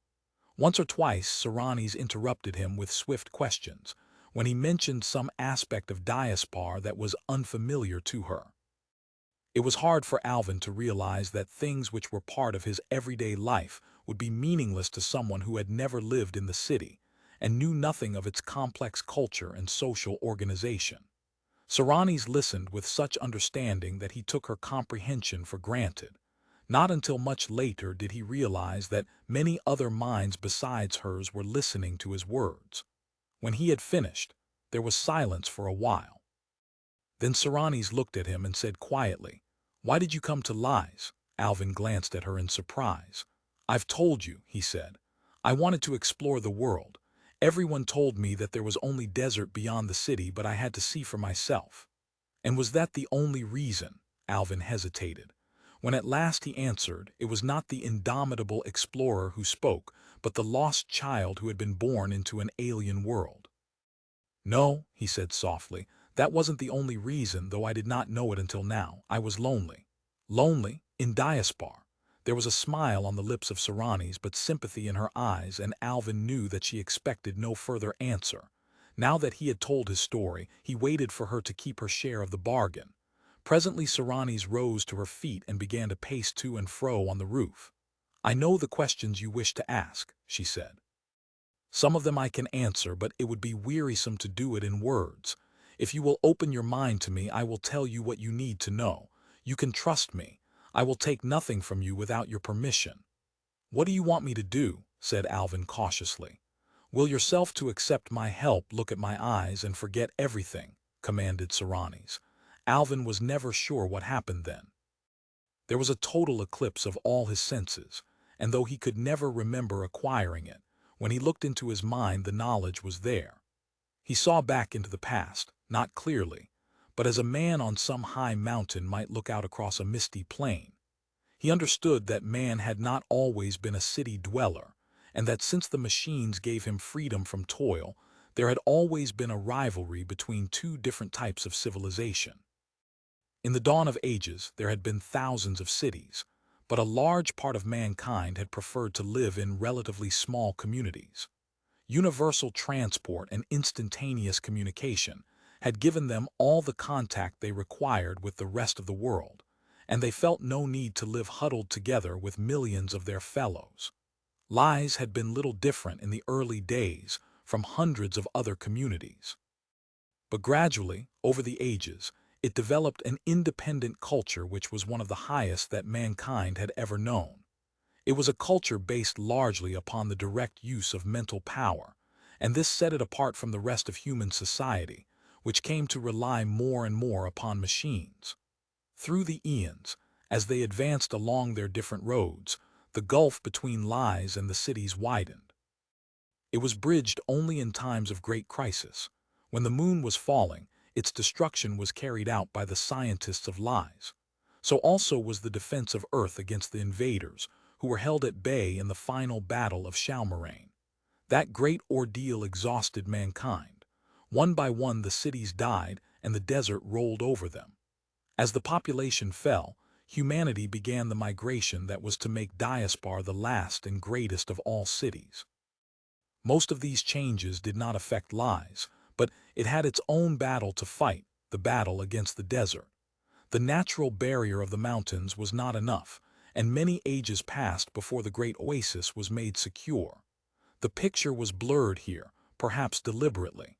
Once or twice Serranis interrupted him with swift questions, when he mentioned some aspect of Diaspar that was unfamiliar to her. It was hard for Alvin to realize that things which were part of his everyday life would be meaningless to someone who had never lived in the city and knew nothing of its complex culture and social organization. Serranis listened with such understanding that he took her comprehension for granted. Not until much later did he realize that many other minds besides hers were listening to his words. When he had finished, there was silence for a while. Then Serranis looked at him and said quietly, "Why did you come to Lies?" Alvin glanced at her in surprise. "I've told you," he said. "I wanted to explore the world. Everyone told me that there was only desert beyond the city, but I had to see for myself." "And was that the only reason?" Alvin hesitated. When at last he answered, it was not the indomitable explorer who spoke, but the lost child who had been born into an alien world. "No," he said softly, "that wasn't the only reason, though I did not know it until now. I was lonely." Lonely? In Diaspar? There was a smile on the lips of Serranis, but sympathy in her eyes, and Alvin knew that she expected no further answer. Now that he had told his story, he waited for her to keep her share of the bargain. Presently Serranis rose to her feet and began to pace to and fro on the roof. "I know the questions you wish to ask," she said. "Some of them I can answer, but it would be wearisome to do it in words. If you will open your mind to me, I will tell you what you need to know. You can trust me. I will take nothing from you without your permission." "What do you want me to do?" said Alvin cautiously. "Will yourself to accept my help, look at my eyes, and forget everything," commanded Serranis. Alvin was never sure what happened then. There was a total eclipse of all his senses, and though he could never remember acquiring it, when he looked into his mind the knowledge was there. He saw back into the past, not clearly, but as a man on some high mountain might look out across a misty plain. He understood that man had not always been a city dweller, and that since the machines gave him freedom from toil, there had always been a rivalry between two different types of civilization. In the dawn of ages, there had been thousands of cities, but a large part of mankind had preferred to live in relatively small communities. Universal transport and instantaneous communication had given them all the contact they required with the rest of the world, and they felt no need to live huddled together with millions of their fellows. Lies had been little different in the early days from hundreds of other communities. But gradually, over the ages, it developed an independent culture which was one of the highest that mankind had ever known. It was a culture based largely upon the direct use of mental power, and this set it apart from the rest of human society, which came to rely more and more upon machines. Through the eons, as they advanced along their different roads, the gulf between lies and the cities widened. It was bridged only in times of great crisis. When the moon was falling, its destruction was carried out by the scientists of lies. So also was the defense of Earth against the invaders, who were held at bay in the final battle of Shalmarain. That great ordeal exhausted mankind. One by one the cities died and the desert rolled over them. As the population fell, humanity began the migration that was to make Diaspar the last and greatest of all cities. Most of these changes did not affect lies, but it had its own battle to fight, the battle against the desert. The natural barrier of the mountains was not enough, and many ages passed before the great oasis was made secure. The picture was blurred here, perhaps deliberately.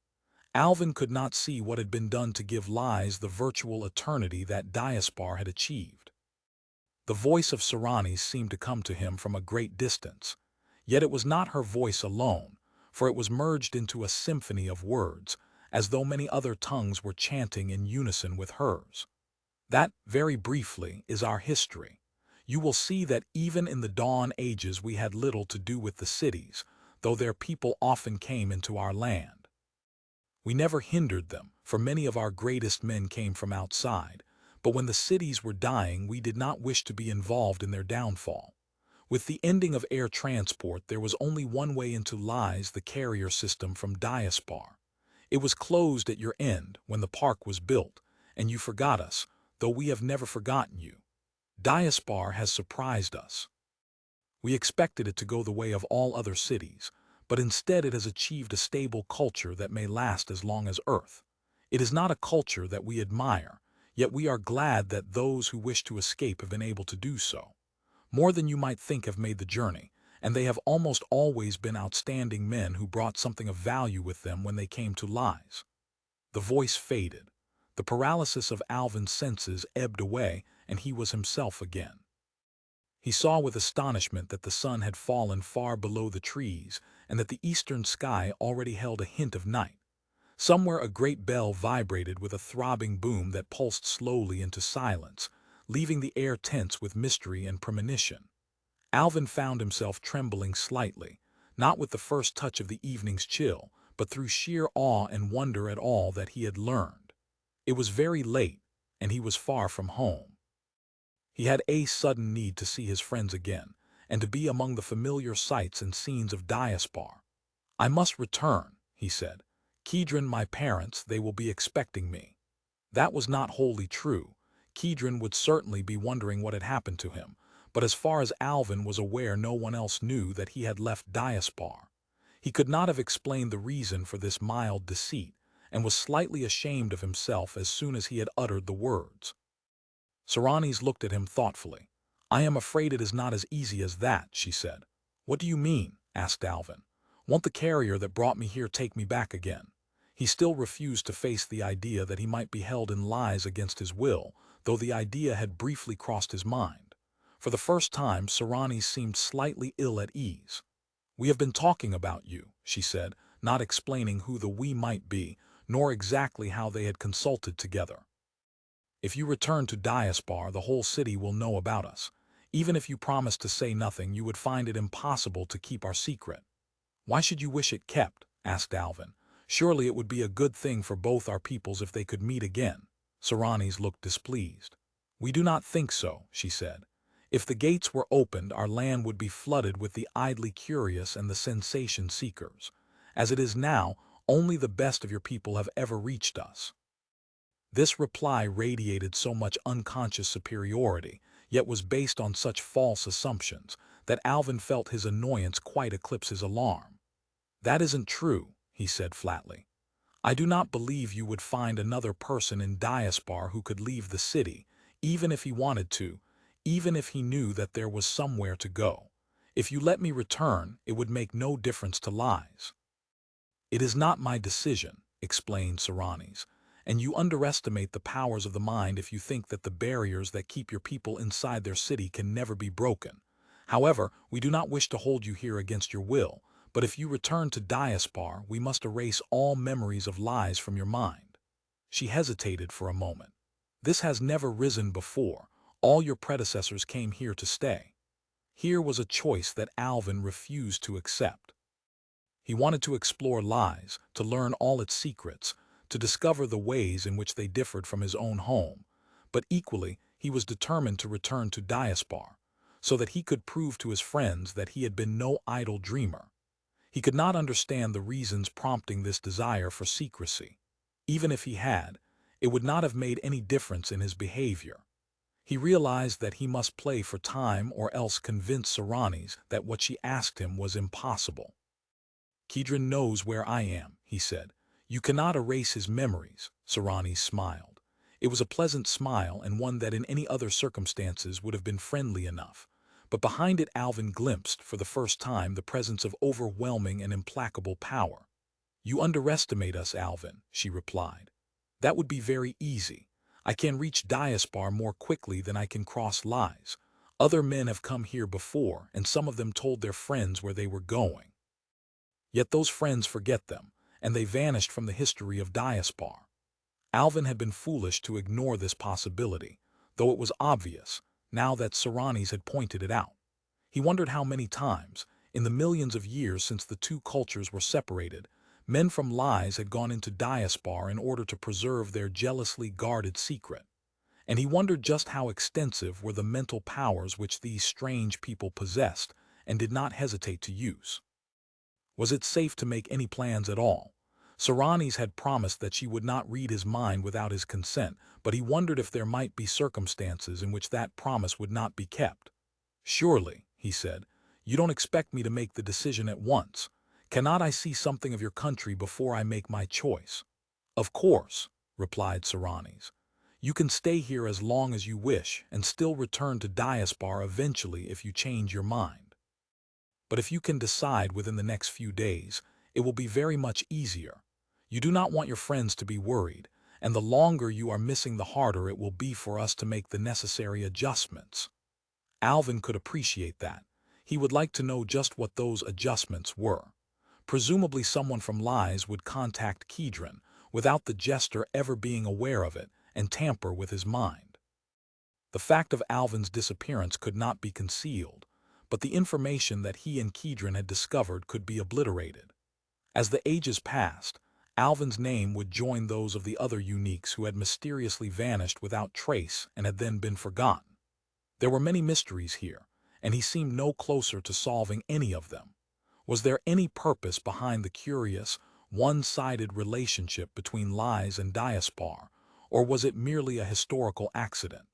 Alvin could not see what had been done to give lies the virtual eternity that Diaspar had achieved. The voice of Serranis seemed to come to him from a great distance. Yet it was not her voice alone, for it was merged into a symphony of words, as though many other tongues were chanting in unison with hers. That, very briefly, is our history. You will see that even in the dawn ages we had little to do with the cities, though their people often came into our land. We never hindered them, for many of our greatest men came from outside, but when the cities were dying we did not wish to be involved in their downfall. With the ending of air transport there was only one way into lies, the carrier system from Diaspar. It was closed at your end when the park was built, and you forgot us, though we have never forgotten you. Diaspar has surprised us. We expected it to go the way of all other cities, but instead it has achieved a stable culture that may last as long as Earth. It is not a culture that we admire, yet we are glad that those who wish to escape have been able to do so. More than you might think have made the journey, and they have almost always been outstanding men who brought something of value with them when they came to lies. The voice faded. The paralysis of Alvin's senses ebbed away, and he was himself again. He saw with astonishment that the sun had fallen far below the trees, and that the eastern sky already held a hint of night. Somewhere a great bell vibrated with a throbbing boom that pulsed slowly into silence, leaving the air tense with mystery and premonition. Alvin found himself trembling slightly, not with the first touch of the evening's chill, but through sheer awe and wonder at all that he had learned. It was very late, and he was far from home. He had a sudden need to see his friends again, and to be among the familiar sights and scenes of Diaspar. "I must return," he said. Kedron, my parents, they will be expecting me. That was not wholly true. Kedron would certainly be wondering what had happened to him, but as far as Alvin was aware, no one else knew that he had left Diaspar. He could not have explained the reason for this mild deceit, and was slightly ashamed of himself as soon as he had uttered the words. Saranis looked at him thoughtfully. "I am afraid it is not as easy as that," she said. "What do you mean?" asked Alvin. "Won't the carrier that brought me here take me back again?" He still refused to face the idea that he might be held in lies against his will, though the idea had briefly crossed his mind. For the first time, Saranis seemed slightly ill at ease. "We have been talking about you," she said, not explaining who the "we" might be, nor exactly how they had consulted together. "If you return to Diaspar, the whole city will know about us. Even if you promised to say nothing, you would find it impossible to keep our secret." "Why should you wish it kept?" asked Alvin. "Surely it would be a good thing for both our peoples if they could meet again." Saranis looked displeased. "We do not think so," she said. "If the gates were opened, our land would be flooded with the idly curious and the sensation seekers. As it is now, only the best of your people have ever reached us." This reply radiated so much unconscious superiority, yet was based on such false assumptions, that Alvin felt his annoyance quite eclipse his alarm. "That isn't true," he said flatly. "I do not believe you would find another person in Diaspar who could leave the city, even if he wanted to, even if he knew that there was somewhere to go. If you let me return, it would make no difference to lies." "It is not my decision," explained Saranis, "and you underestimate the powers of the mind if you think that the barriers that keep your people inside their city can never be broken. However, we do not wish to hold you here against your will, but if you return to Diaspar, we must erase all memories of lies from your mind." She hesitated for a moment. "This has never risen before. All your predecessors came here to stay." Here was a choice that Alvin refused to accept. He wanted to explore lies, to learn all its secrets, to discover the ways in which they differed from his own home, but equally he was determined to return to Diaspar, so that he could prove to his friends that he had been no idle dreamer. He could not understand the reasons prompting this desire for secrecy. Even if he had, it would not have made any difference in his behavior. He realized that he must play for time or else convince Saranis that what she asked him was impossible. "Kedron knows where I am," he said. "You cannot erase his memories." Saranis smiled. It was a pleasant smile and one that in any other circumstances would have been friendly enough. But behind it Alvin glimpsed, for the first time, the presence of overwhelming and implacable power. "You underestimate us, Alvin," she replied. "That would be very easy. I can reach Diaspar more quickly than I can cross lies. Other men have come here before, and some of them told their friends where they were going. Yet those friends forget them, and they vanished from the history of Diaspar." Alvin had been foolish to ignore this possibility, though it was obvious, now that Saranis had pointed it out. He wondered how many times, in the millions of years since the two cultures were separated, men from lies had gone into Diaspar in order to preserve their jealously guarded secret. And he wondered just how extensive were the mental powers which these strange people possessed and did not hesitate to use. Was it safe to make any plans at all? Saranis had promised that she would not read his mind without his consent, but he wondered if there might be circumstances in which that promise would not be kept. "Surely," he said, "you don't expect me to make the decision at once. Cannot I see something of your country before I make my choice?" "Of course," replied Saranis. "You can stay here as long as you wish and still return to Diaspar eventually if you change your mind. But if you can decide within the next few days, it will be very much easier. You do not want your friends to be worried, and the longer you are missing the harder it will be for us to make the necessary adjustments." Alvin could appreciate that. He would like to know just what those adjustments were. Presumably someone from Lies would contact Kedron, without the jester ever being aware of it, and tamper with his mind. The fact of Alvin's disappearance could not be concealed, but the information that he and Kedron had discovered could be obliterated. As the ages passed, Alvin's name would join those of the other uniques who had mysteriously vanished without trace and had then been forgotten. There were many mysteries here, and he seemed no closer to solving any of them. Was there any purpose behind the curious, one-sided relationship between Lies and Diaspar, or was it merely a historical accident?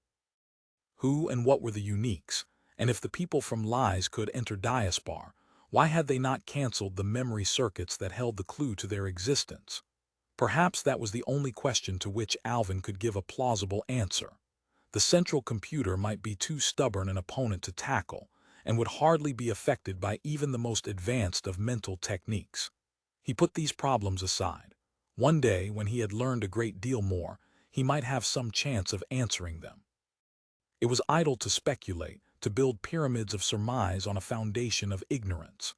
Who and what were the uniques, and if the people from Lies could enter Diaspar, why had they not cancelled the memory circuits that held the clue to their existence? Perhaps that was the only question to which Alvin could give a plausible answer. The central computer might be too stubborn an opponent to tackle, and would hardly be affected by even the most advanced of mental techniques. He put these problems aside. One day, when he had learned a great deal more, he might have some chance of answering them. It was idle to speculate, to build pyramids of surmise on a foundation of ignorance.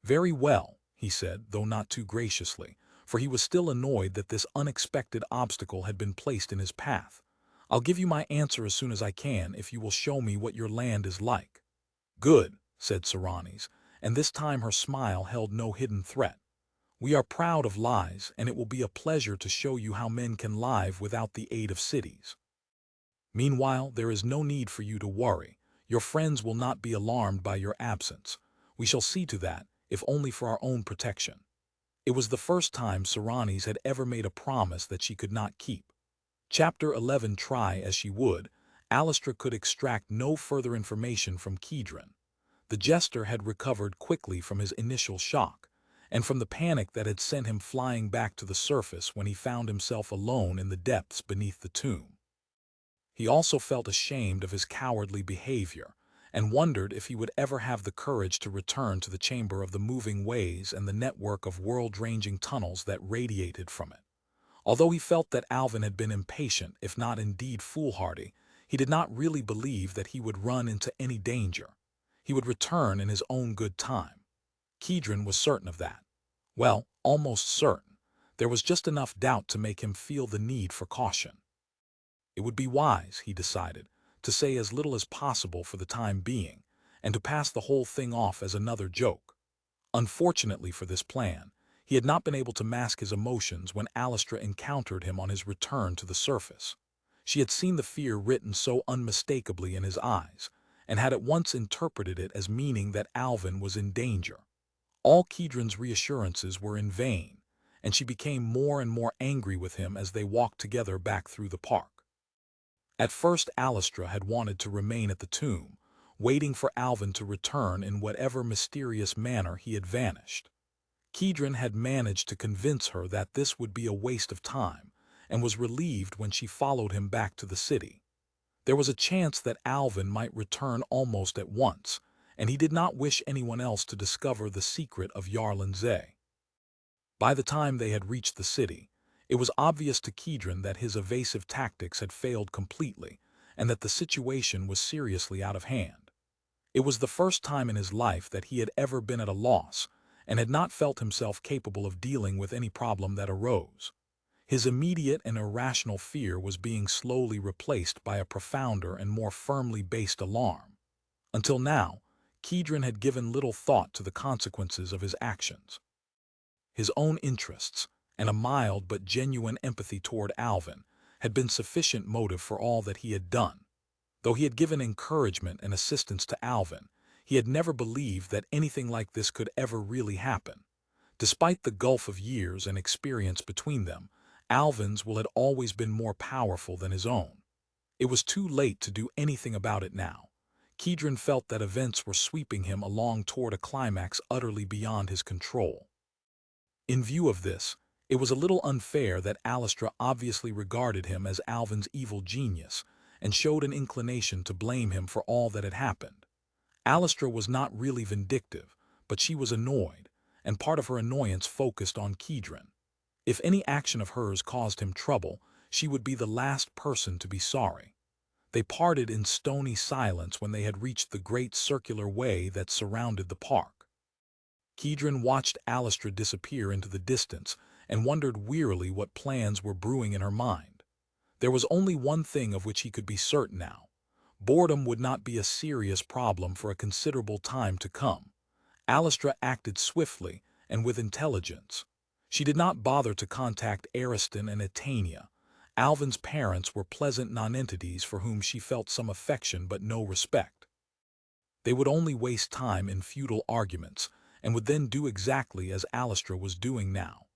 "Very well," he said, though not too graciously, for he was still annoyed that this unexpected obstacle had been placed in his path. "I'll give you my answer as soon as I can if you will show me what your land is like." "Good," said Saranis, and this time her smile held no hidden threat. "We are proud of Lies, and it will be a pleasure to show you how men can live without the aid of cities. Meanwhile, there is no need for you to worry. Your friends will not be alarmed by your absence. We shall see to that, if only for our own protection." It was the first time Saranis had ever made a promise that she could not keep. Chapter 11. Try as she would, Alastra could extract no further information from Kedron. The jester had recovered quickly from his initial shock, and from the panic that had sent him flying back to the surface when he found himself alone in the depths beneath the tomb. He also felt ashamed of his cowardly behavior, and wondered if he would ever have the courage to return to the chamber of the moving ways and the network of world-ranging tunnels that radiated from it. Although he felt that Alvin had been impatient, if not indeed foolhardy, he did not really believe that he would run into any danger. He would return in his own good time. Kedron was certain of that. Well, almost certain. There was just enough doubt to make him feel the need for caution. It would be wise, he decided, to say as little as possible for the time being, and to pass the whole thing off as another joke. Unfortunately for this plan, he had not been able to mask his emotions when Alastra encountered him on his return to the surface. She had seen the fear written so unmistakably in his eyes, and had at once interpreted it as meaning that Alvin was in danger. All Kedron's reassurances were in vain, and she became more and more angry with him as they walked together back through the park. At first Alastra had wanted to remain at the tomb, waiting for Alvin to return in whatever mysterious manner he had vanished. Kedron had managed to convince her that this would be a waste of time, and was relieved when she followed him back to the city. There was a chance that Alvin might return almost at once, and he did not wish anyone else to discover the secret of Yarlanze. By the time they had reached the city, it was obvious to Kedron that his evasive tactics had failed completely, and that the situation was seriously out of hand. It was the first time in his life that he had ever been at a loss, and had not felt himself capable of dealing with any problem that arose. His immediate and irrational fear was being slowly replaced by a profounder and more firmly based alarm. Until now, Kedron had given little thought to the consequences of his actions. His own interests, and a mild but genuine empathy toward Alvin, had been sufficient motive for all that he had done. Though he had given encouragement and assistance to Alvin, he had never believed that anything like this could ever really happen. Despite the gulf of years and experience between them, Alvin's will had always been more powerful than his own. It was too late to do anything about it now. Kedron felt that events were sweeping him along toward a climax utterly beyond his control. In view of this, it was a little unfair that Alastra obviously regarded him as Alvin's evil genius, and showed an inclination to blame him for all that had happened. Alastra was not really vindictive, but she was annoyed, and part of her annoyance focused on Kedron. If any action of hers caused him trouble, she would be the last person to be sorry. They parted in stony silence when they had reached the great circular way that surrounded the park. Kedron watched Alastra disappear into the distance and wondered wearily what plans were brewing in her mind. There was only one thing of which he could be certain now. Boredom would not be a serious problem for a considerable time to come. Alastra acted swiftly and with intelligence. She did not bother to contact Ariston and Etania. Alvin's parents were pleasant nonentities for whom she felt some affection but no respect. They would only waste time in futile arguments, and would then do exactly as Alastra was doing now.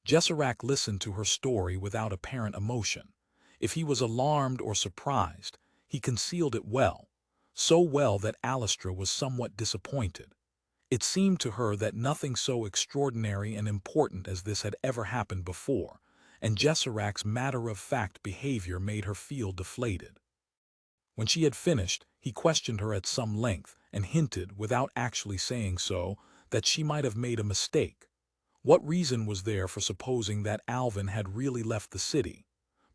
Jessarak listened to her story without apparent emotion. If he was alarmed or surprised, he concealed it well, so well that Alastra was somewhat disappointed. It seemed to her that nothing so extraordinary and important as this had ever happened before, and Jessarak's matter-of-fact behavior made her feel deflated. When she had finished, he questioned her at some length and hinted, without actually saying so, that she might have made a mistake. What reason was there for supposing that Alvin had really left the city?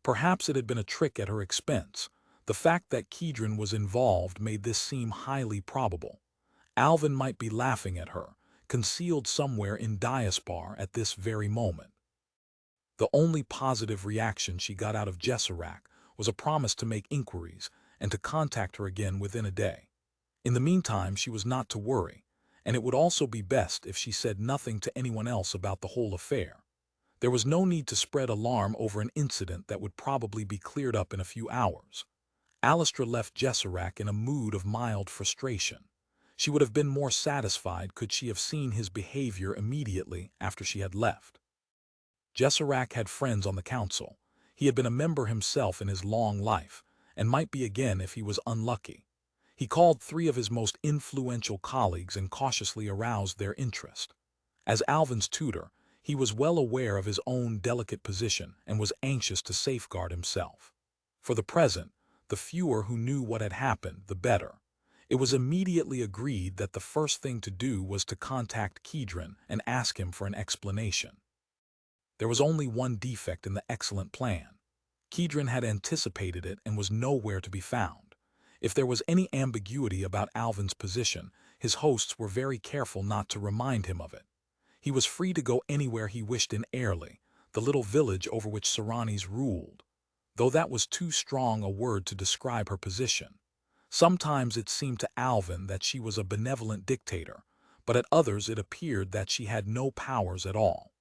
Perhaps it had been a trick at her expense. The fact that Kedron was involved made this seem highly probable. Alvin might be laughing at her, concealed somewhere in Diaspar at this very moment. The only positive reaction she got out of Jessarak was a promise to make inquiries and to contact her again within a day. In the meantime, she was not to worry, and it would also be best if she said nothing to anyone else about the whole affair. There was no need to spread alarm over an incident that would probably be cleared up in a few hours. Alastra left Jessarak in a mood of mild frustration. She would have been more satisfied could she have seen his behavior immediately after she had left. Jessarak had friends on the council. He had been a member himself in his long life, and might be again if he was unlucky. He called 3 of his most influential colleagues and cautiously aroused their interest. As Alvin's tutor, he was well aware of his own delicate position and was anxious to safeguard himself. For the present, the fewer who knew what had happened, the better. It was immediately agreed that the first thing to do was to contact Kedron and ask him for an explanation. There was only one defect in the excellent plan. Kedron had anticipated it and was nowhere to be found. If there was any ambiguity about Alvin's position, his hosts were very careful not to remind him of it. He was free to go anywhere he wished in Airly, the little village over which Seranis ruled, though that was too strong a word to describe her position. Sometimes it seemed to Alvin that she was a benevolent dictator, but at others it appeared that she had no powers at all.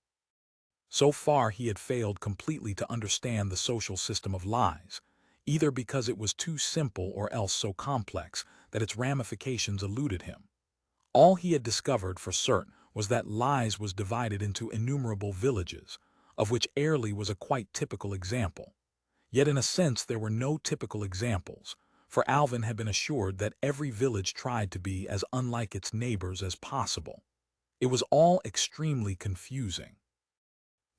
So far he had failed completely to understand the social system of lies, either because it was too simple or else so complex that its ramifications eluded him. All he had discovered for certain was that lies was divided into innumerable villages, of which Airly was a quite typical example. Yet in a sense there were no typical examples, for Alvin had been assured that every village tried to be as unlike its neighbors as possible. It was all extremely confusing.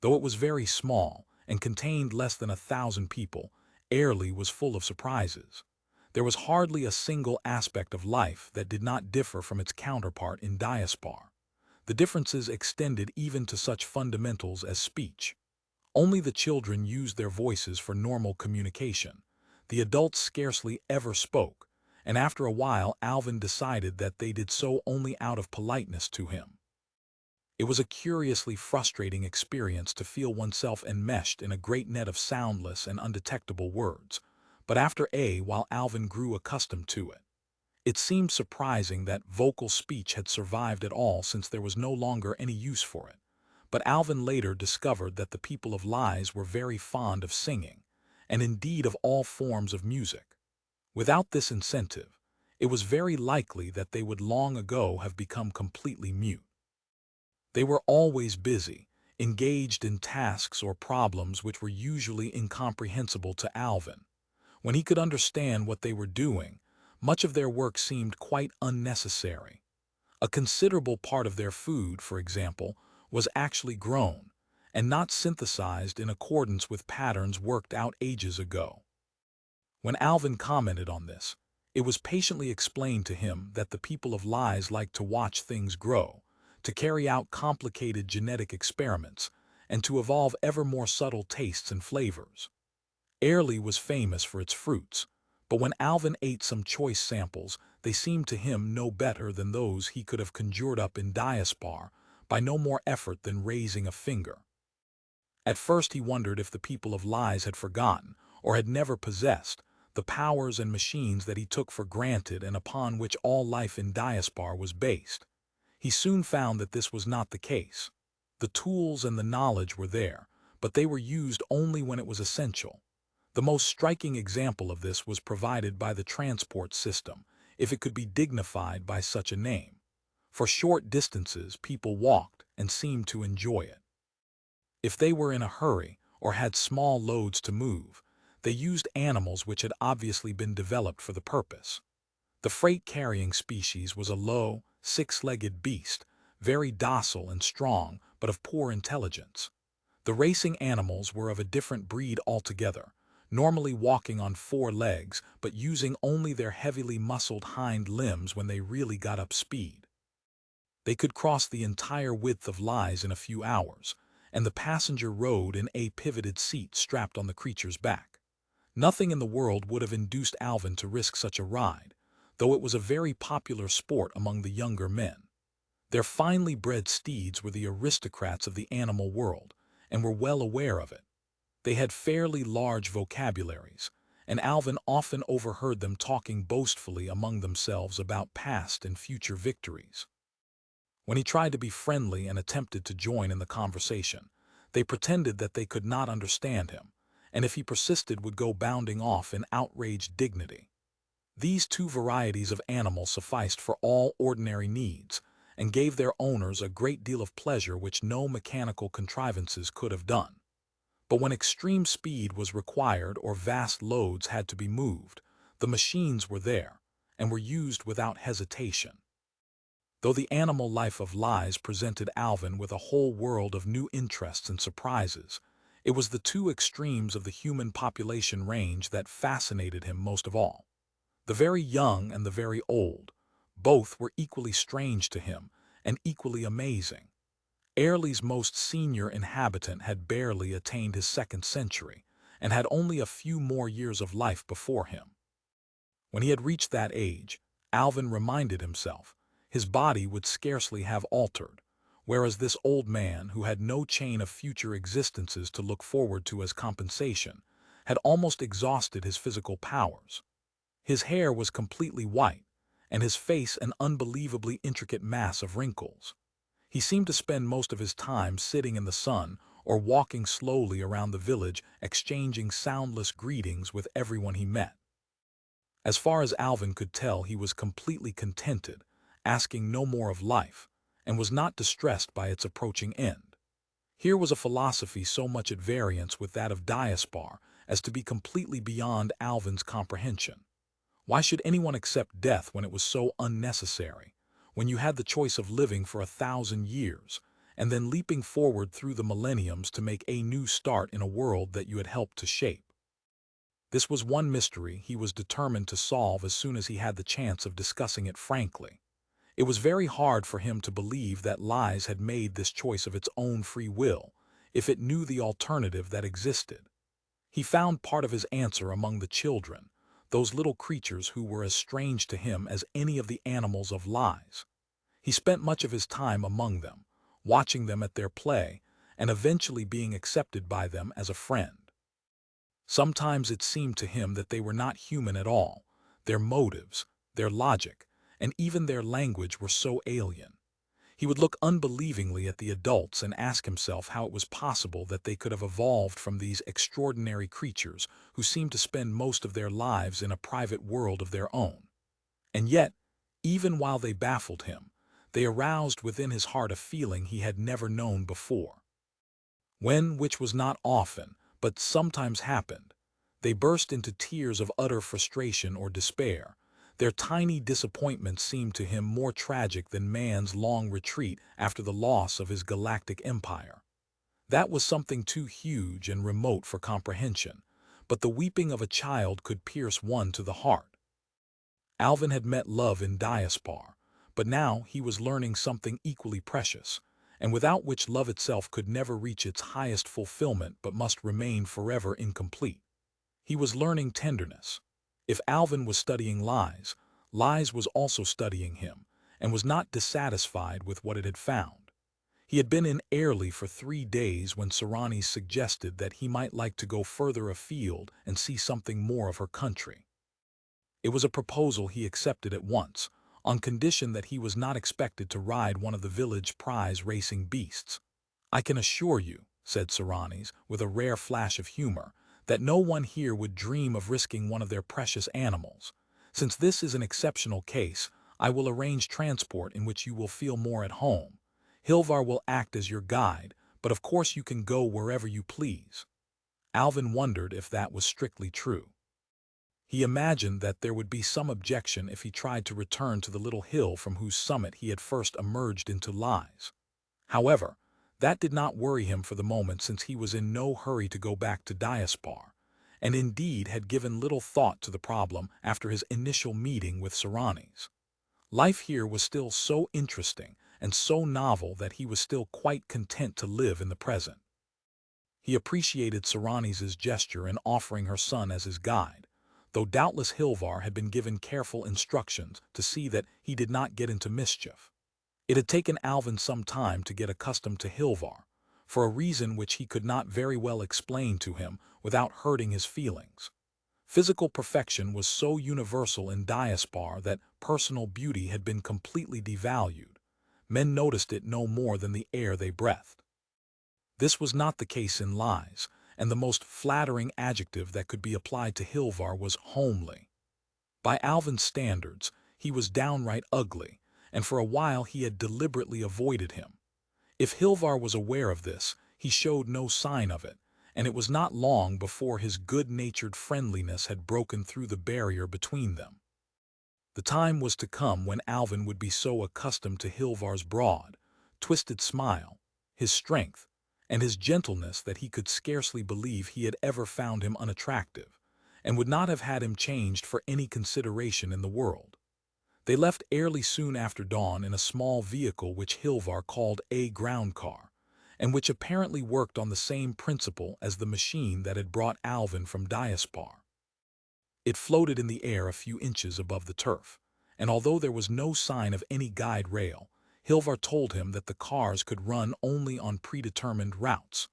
Though it was very small and contained less than 1,000 people, Airly was full of surprises. There was hardly a single aspect of life that did not differ from its counterpart in Diaspar. The differences extended even to such fundamentals as speech. Only the children used their voices for normal communication. The adults scarcely ever spoke, and after a while Alvin decided that they did so only out of politeness to him. It was a curiously frustrating experience to feel oneself enmeshed in a great net of soundless and undetectable words, but after a while Alvin grew accustomed to it. It seemed surprising that vocal speech had survived at all since there was no longer any use for it, but Alvin later discovered that the people of Lies were very fond of singing, and indeed of all forms of music. Without this incentive, it was very likely that they would long ago have become completely mute. They were always busy, engaged in tasks or problems which were usually incomprehensible to Alvin. When he could understand what they were doing, much of their work seemed quite unnecessary. A considerable part of their food, for example, was actually grown, and not synthesized in accordance with patterns worked out ages ago. When Alvin commented on this, it was patiently explained to him that the people of Lies liked to watch things grow, to carry out complicated genetic experiments, and to evolve ever more subtle tastes and flavors. Airly was famous for its fruits, but when Alvin ate some choice samples, they seemed to him no better than those he could have conjured up in Diaspar by no more effort than raising a finger. At first he wondered if the people of Lies had forgotten, or had never possessed, the powers and machines that he took for granted and upon which all life in Diaspar was based. He soon found that this was not the case. The tools and the knowledge were there, but they were used only when it was essential. The most striking example of this was provided by the transport system, if it could be dignified by such a name. For short distances, people walked and seemed to enjoy it. If they were in a hurry or had small loads to move, they used animals which had obviously been developed for the purpose. The freight-carrying species was a low, six-legged beast, very docile and strong, but of poor intelligence. The racing animals were of a different breed altogether, normally walking on four legs but using only their heavily muscled hind limbs when they really got up speed. They could cross the entire width of Lies in a few hours, and the passenger rode in a pivoted seat strapped on the creature's back. Nothing in the world would have induced Alvin to risk such a ride, though it was a very popular sport among the younger men. Their finely bred steeds were the aristocrats of the animal world, and were well aware of it. They had fairly large vocabularies, and Alvin often overheard them talking boastfully among themselves about past and future victories. When he tried to be friendly and attempted to join in the conversation, they pretended that they could not understand him, and if he persisted would go bounding off in outraged dignity. These two varieties of animal sufficed for all ordinary needs, and gave their owners a great deal of pleasure which no mechanical contrivances could have done. But when extreme speed was required or vast loads had to be moved, the machines were there, and were used without hesitation. Though the animal life of Lies presented Alvin with a whole world of new interests and surprises, it was the two extremes of the human population range that fascinated him most of all. The very young and the very old, both were equally strange to him and equally amazing. Airlie's most senior inhabitant had barely attained his second century, and had only a few more years of life before him. When he had reached that age, Alvin reminded himself, his body would scarcely have altered, whereas this old man, who had no chain of future existences to look forward to as compensation, had almost exhausted his physical powers. His hair was completely white, and his face an unbelievably intricate mass of wrinkles. He seemed to spend most of his time sitting in the sun or walking slowly around the village, exchanging soundless greetings with everyone he met. As far as Alvin could tell, he was completely contented, asking no more of life, and was not distressed by its approaching end. Here was a philosophy so much at variance with that of Diaspar as to be completely beyond Alvin's comprehension. Why should anyone accept death when it was so unnecessary, when you had the choice of living for 1,000 years, and then leaping forward through the millenniums to make a new start in a world that you had helped to shape? This was one mystery he was determined to solve as soon as he had the chance of discussing it frankly. It was very hard for him to believe that Lies had made this choice of its own free will, if it knew the alternative that existed. He found part of his answer among the children, those little creatures who were as strange to him as any of the animals of Lies. He spent much of his time among them, watching them at their play, and eventually being accepted by them as a friend. Sometimes it seemed to him that they were not human at all. Their motives, their logic, and even their language were so alien. He would look unbelievingly at the adults and ask himself how it was possible that they could have evolved from these extraordinary creatures who seemed to spend most of their lives in a private world of their own. And yet, even while they baffled him, they aroused within his heart a feeling he had never known before. When, which was not often, but sometimes happened, they burst into tears of utter frustration or despair. Their tiny disappointment seemed to him more tragic than man's long retreat after the loss of his galactic empire. That was something too huge and remote for comprehension, but the weeping of a child could pierce one to the heart. Alvin had met love in Diaspar, but now he was learning something equally precious, and without which love itself could never reach its highest fulfillment but must remain forever incomplete. He was learning tenderness. If Alvin was studying Lies, Lies was also studying him, and was not dissatisfied with what it had found. He had been in Airlie for 3 days when Serranis suggested that he might like to go further afield and see something more of her country. It was a proposal he accepted at once, on condition that he was not expected to ride one of the village prize racing beasts. "I can assure you," said Serranis, with a rare flash of humor, "that no one here would dream of risking one of their precious animals. Since this is an exceptional case, I will arrange transport in which you will feel more at home. Hilvar will act as your guide, but of course you can go wherever you please. Alvin wondered if that was strictly true. He imagined that there would be some objection if he tried to return to the little hill from whose summit he had first emerged into lies. However, that did not worry him for the moment, since he was in no hurry to go back to Diaspar, and indeed had given little thought to the problem after his initial meeting with Serranis. Life here was still so interesting and so novel that he was still quite content to live in the present. He appreciated Serranis' gesture in offering her son as his guide, though doubtless Hilvar had been given careful instructions to see that he did not get into mischief. It had taken Alvin some time to get accustomed to Hilvar, for a reason which he could not very well explain to him without hurting his feelings. Physical perfection was so universal in Diaspar that personal beauty had been completely devalued. Men noticed it no more than the air they breathed. This was not the case in Lies, and the most flattering adjective that could be applied to Hilvar was homely. By Alvin's standards, he was downright ugly, and for a while he had deliberately avoided him. If Hilvar was aware of this, he showed no sign of it, and it was not long before his good-natured friendliness had broken through the barrier between them. The time was to come when Alvin would be so accustomed to Hilvar's broad, twisted smile, his strength, and his gentleness that he could scarcely believe he had ever found him unattractive, and would not have had him changed for any consideration in the world. They left Airlie soon after dawn in a small vehicle which Hilvar called a ground car, and which apparently worked on the same principle as the machine that had brought Alvin from Diaspar. It floated in the air a few inches above the turf, and although there was no sign of any guide rail, Hilvar told him that the cars could run only on predetermined routes.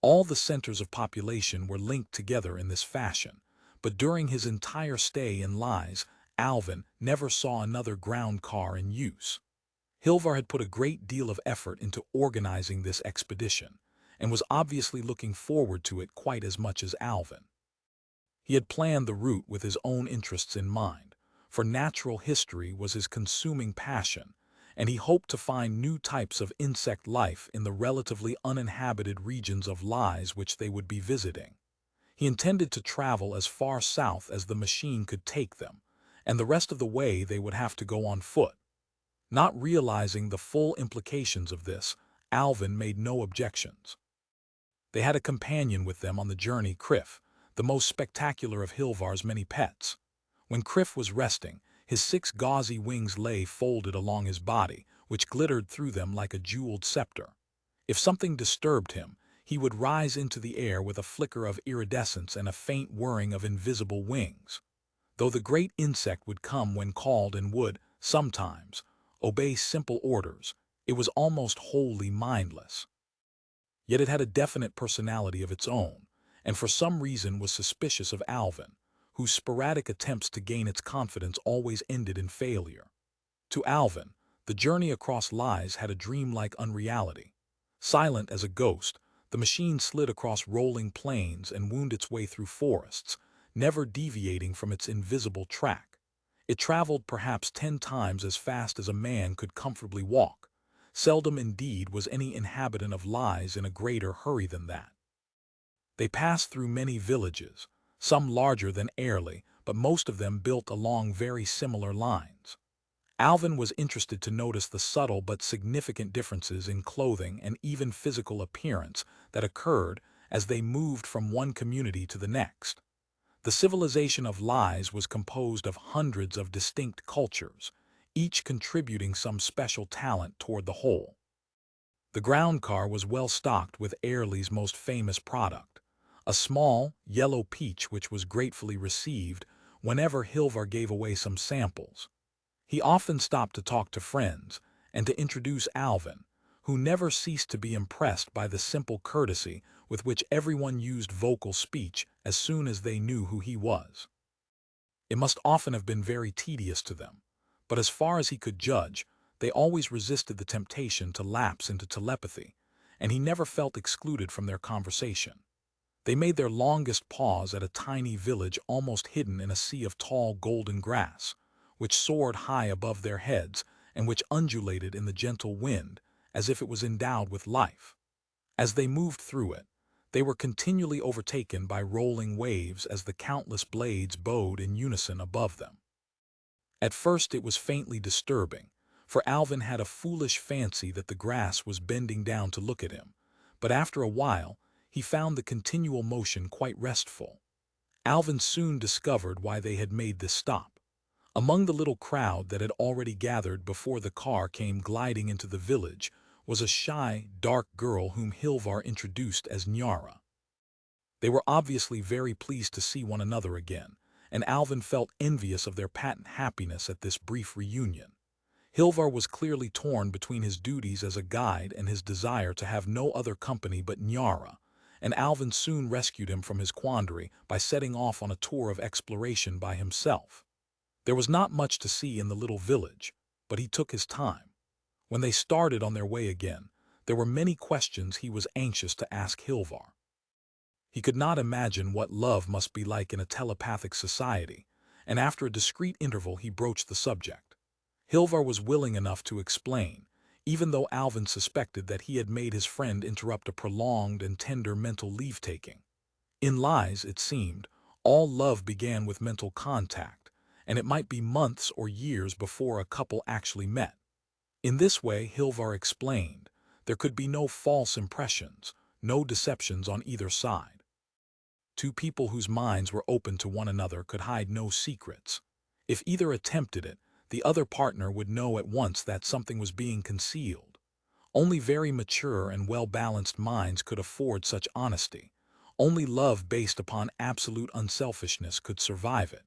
All the centers of population were linked together in this fashion, but during his entire stay in Lies, Alvin never saw another ground car in use. Hilvar had put a great deal of effort into organizing this expedition, and was obviously looking forward to it quite as much as Alvin. He had planned the route with his own interests in mind, for natural history was his consuming passion, and he hoped to find new types of insect life in the relatively uninhabited regions of Lies which they would be visiting. He intended to travel as far south as the machine could take them, and the rest of the way they would have to go on foot. Not realizing the full implications of this, Alvin made no objections. They had a companion with them on the journey, Criff, the most spectacular of Hilvar's many pets. When Criff was resting, his 6 gauzy wings lay folded along his body, which glittered through them like a jeweled scepter. If something disturbed him, he would rise into the air with a flicker of iridescence and a faint whirring of invisible wings. Though the great insect would come when called and would, sometimes, obey simple orders, it was almost wholly mindless. Yet it had a definite personality of its own, and for some reason was suspicious of Alvin, whose sporadic attempts to gain its confidence always ended in failure. To Alvin, the journey across Lies had a dreamlike unreality. Silent as a ghost, the machine slid across rolling plains and wound its way through forests, never deviating from its invisible track. It traveled perhaps 10 times as fast as a man could comfortably walk. Seldom indeed was any inhabitant of Lies in a greater hurry than that. They passed through many villages, some larger than Airlie, but most of them built along very similar lines. Alvin was interested to notice the subtle but significant differences in clothing and even physical appearance that occurred as they moved from one community to the next. The civilization of Lies was composed of hundreds of distinct cultures, each contributing some special talent toward the whole. The ground car was well stocked with Airlie's most famous product, a small, yellow peach which was gratefully received whenever Hilvar gave away some samples. He often stopped to talk to friends and to introduce Alvin, who never ceased to be impressed by the simple courtesy with which everyone used vocal speech as soon as they knew who he was. It must often have been very tedious to them, but as far as he could judge, they always resisted the temptation to lapse into telepathy, and he never felt excluded from their conversation. They made their longest pause at a tiny village almost hidden in a sea of tall golden grass, which soared high above their heads and which undulated in the gentle wind as if it was endowed with life. As they moved through it, they were continually overtaken by rolling waves as the countless blades bowed in unison above them. At first it was faintly disturbing, for Alvin had a foolish fancy that the grass was bending down to look at him, but after a while he found the continual motion quite restful. Alvin soon discovered why they had made this stop. Among the little crowd that had already gathered before the car came gliding into the village was a shy, dark girl whom Hilvar introduced as Nyara. They were obviously very pleased to see one another again, and Alvin felt envious of their patent happiness at this brief reunion. Hilvar was clearly torn between his duties as a guide and his desire to have no other company but Nyara, and Alvin soon rescued him from his quandary by setting off on a tour of exploration by himself. There was not much to see in the little village, but he took his time. When they started on their way again, there were many questions he was anxious to ask Hilvar. He could not imagine what love must be like in a telepathic society, and after a discreet interval he broached the subject. Hilvar was willing enough to explain, even though Alvin suspected that he had made his friend interrupt a prolonged and tender mental leave-taking. In lies, it seemed, all love began with mental contact, and it might be months or years before a couple actually met. In this way, Hilvar explained, there could be no false impressions, no deceptions on either side. Two people whose minds were open to one another could hide no secrets. If either attempted it, the other partner would know at once that something was being concealed. Only very mature and well-balanced minds could afford such honesty. Only love based upon absolute unselfishness could survive it.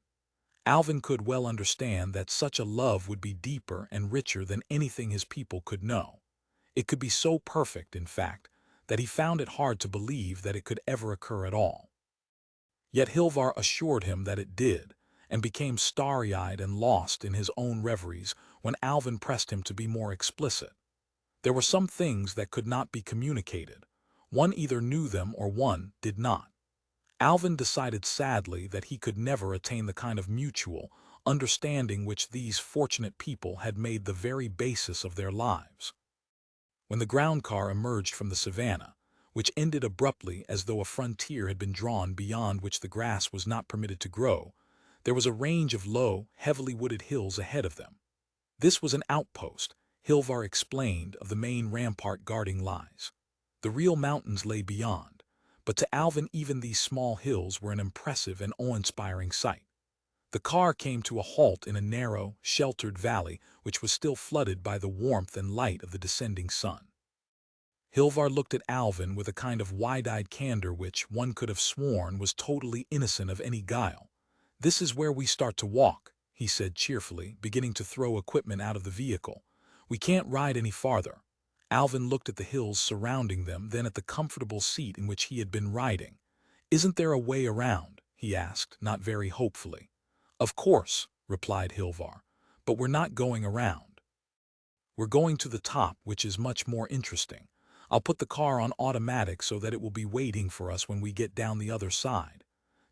Alvin could well understand that such a love would be deeper and richer than anything his people could know. It could be so perfect, in fact, that he found it hard to believe that it could ever occur at all. Yet Hilvar assured him that it did, and became starry-eyed and lost in his own reveries when Alvin pressed him to be more explicit. There were some things that could not be communicated. One either knew them or one did not. Alvin decided sadly that he could never attain the kind of mutual understanding which these fortunate people had made the very basis of their lives. When the ground car emerged from the savannah, which ended abruptly as though a frontier had been drawn beyond which the grass was not permitted to grow, there was a range of low, heavily wooded hills ahead of them. This was an outpost, Hilvar explained, of the main rampart guarding lies. The real mountains lay beyond, but to Alvin even these small hills were an impressive and awe-inspiring sight. The car came to a halt in a narrow, sheltered valley which was still flooded by the warmth and light of the descending sun. Hilvar looked at Alvin with a kind of wide-eyed candor which, one could have sworn, was totally innocent of any guile. "This is where we start to walk," he said cheerfully, beginning to throw equipment out of the vehicle. "We can't ride any farther." Alvin looked at the hills surrounding them, then at the comfortable seat in which he had been riding. "Isn't there a way around?" he asked, not very hopefully. "Of course," replied Hilvar, "but we're not going around. We're going to the top, which is much more interesting. I'll put the car on automatic so that it will be waiting for us when we get down the other side."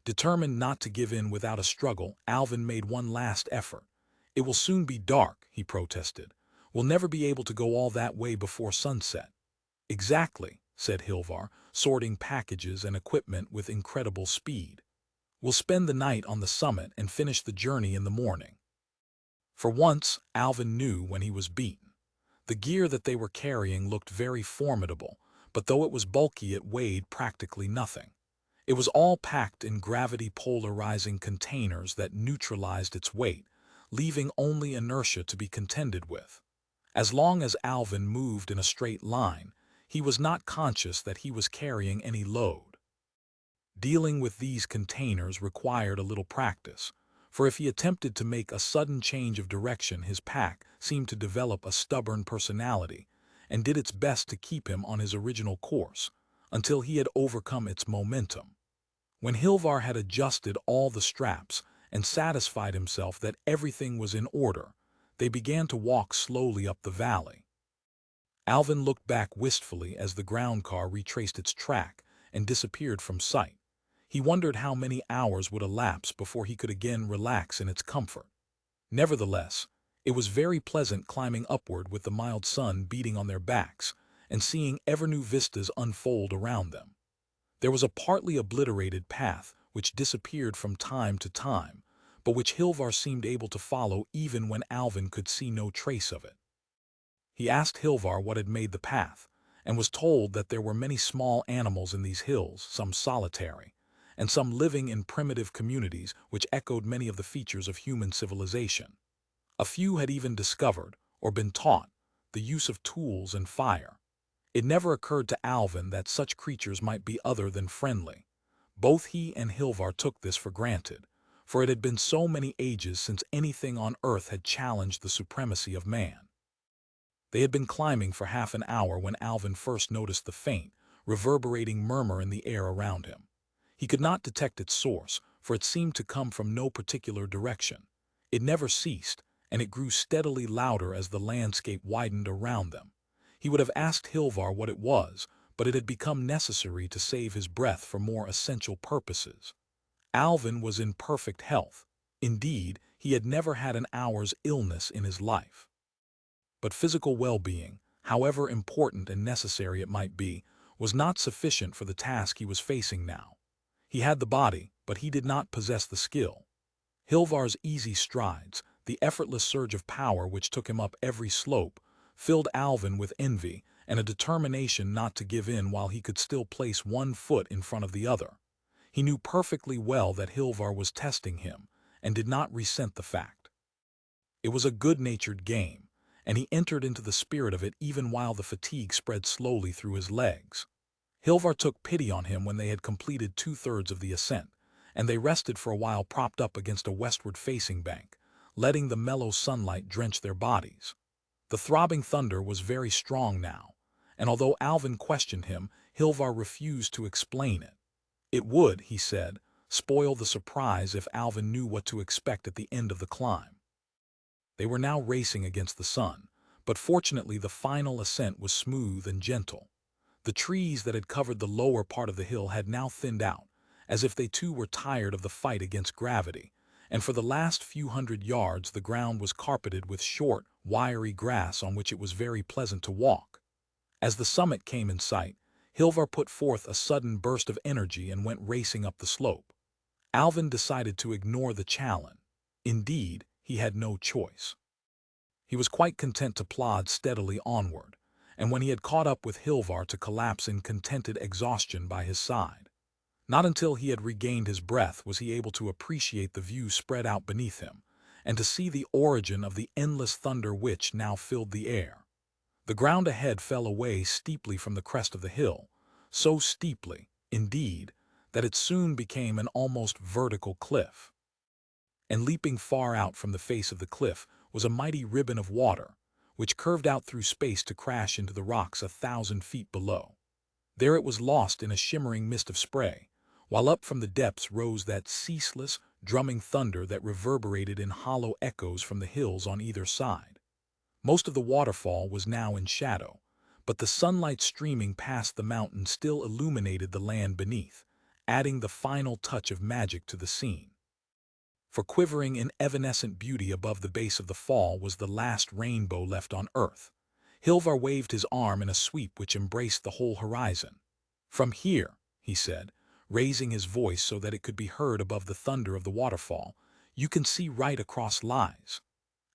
Determined not to give in without a struggle, Alvin made one last effort. "It will soon be dark," he protested. "We'll never be able to go all that way before sunset." "Exactly," said Hilvar, sorting packages and equipment with incredible speed. "We'll spend the night on the summit and finish the journey in the morning." For once, Alvin knew when he was beaten. The gear that they were carrying looked very formidable, but though it was bulky, it weighed practically nothing. It was all packed in gravity-polarizing containers that neutralized its weight, leaving only inertia to be contended with. As long as Alvin moved in a straight line, he was not conscious that he was carrying any load. Dealing with these containers required a little practice, for if he attempted to make a sudden change of direction, his pack seemed to develop a stubborn personality and did its best to keep him on his original course, until he had overcome its momentum. When Hilvar had adjusted all the straps and satisfied himself that everything was in order, they began to walk slowly up the valley. Alvin looked back wistfully as the ground car retraced its track and disappeared from sight. He wondered how many hours would elapse before he could again relax in its comfort. Nevertheless, it was very pleasant climbing upward with the mild sun beating on their backs, and seeing ever-new vistas unfold around them. There was a partly obliterated path which disappeared from time to time, but which Hilvar seemed able to follow even when Alvin could see no trace of it. He asked Hilvar what had made the path, and was told that there were many small animals in these hills, some solitary, and some living in primitive communities which echoed many of the features of human civilization. A few had even discovered, or been taught, the use of tools and fire. It never occurred to Alvin that such creatures might be other than friendly. Both he and Hilvar took this for granted, for it had been so many ages since anything on earth had challenged the supremacy of man. They had been climbing for half an hour when Alvin first noticed the faint, reverberating murmur in the air around him. He could not detect its source, for it seemed to come from no particular direction. It never ceased, and it grew steadily louder as the landscape widened around them. He would have asked Hilvar what it was, but it had become necessary to save his breath for more essential purposes. Alvin was in perfect health. Indeed, he had never had an hour's illness in his life. But physical well-being, however important and necessary it might be, was not sufficient for the task he was facing now. He had the body, but he did not possess the skill. Hilvar's easy strides, the effortless surge of power which took him up every slope, filled Alvin with envy and a determination not to give in while he could still place one foot in front of the other. He knew perfectly well that Hilvar was testing him, and did not resent the fact. It was a good-natured game, and he entered into the spirit of it even while the fatigue spread slowly through his legs. Hilvar took pity on him when they had completed 2/3 of the ascent, and they rested for a while propped up against a westward-facing bank, letting the mellow sunlight drench their bodies. The throbbing thunder was very strong now, and although Alvin questioned him, Hilvar refused to explain it. It would, he said, spoil the surprise if Alvin knew what to expect at the end of the climb. They were now racing against the sun, but fortunately the final ascent was smooth and gentle. The trees that had covered the lower part of the hill had now thinned out, as if they too were tired of the fight against gravity, and for the last few hundred yards the ground was carpeted with short, wiry grass on which it was very pleasant to walk. As the summit came in sight, Hilvar put forth a sudden burst of energy and went racing up the slope. Alvin decided to ignore the challenge. Indeed, he had no choice. He was quite content to plod steadily onward, and when he had caught up with Hilvar to collapse in contented exhaustion by his side. Not until he had regained his breath was he able to appreciate the view spread out beneath him, and to see the origin of the endless thunder which now filled the air. The ground ahead fell away steeply from the crest of the hill, so steeply, indeed, that it soon became an almost vertical cliff. And leaping far out from the face of the cliff was a mighty ribbon of water, which curved out through space to crash into the rocks 1,000 feet below. There it was lost in a shimmering mist of spray, while up from the depths rose that ceaseless, drumming thunder that reverberated in hollow echoes from the hills on either side. Most of the waterfall was now in shadow, but the sunlight streaming past the mountain still illuminated the land beneath, adding the final touch of magic to the scene. For quivering in evanescent beauty above the base of the fall was the last rainbow left on earth. Hilvar waved his arm in a sweep which embraced the whole horizon. "From here," he said, raising his voice so that it could be heard above the thunder of the waterfall, "you can see right across lies."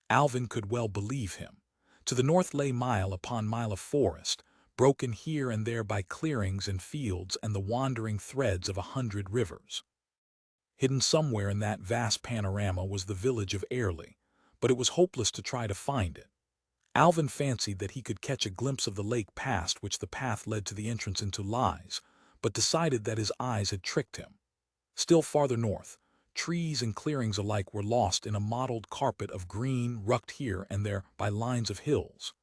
Alvin could well believe him. To the north lay mile upon mile of forest, broken here and there by clearings and fields and the wandering threads of 100 rivers. Hidden somewhere in that vast panorama was the village of Airlie, but it was hopeless to try to find it. Alvin fancied that he could catch a glimpse of the lake past which the path led to the entrance into Lies, but decided that his eyes had tricked him. Still farther north, trees and clearings alike were lost in a mottled carpet of green rucked here and there by lines of hills.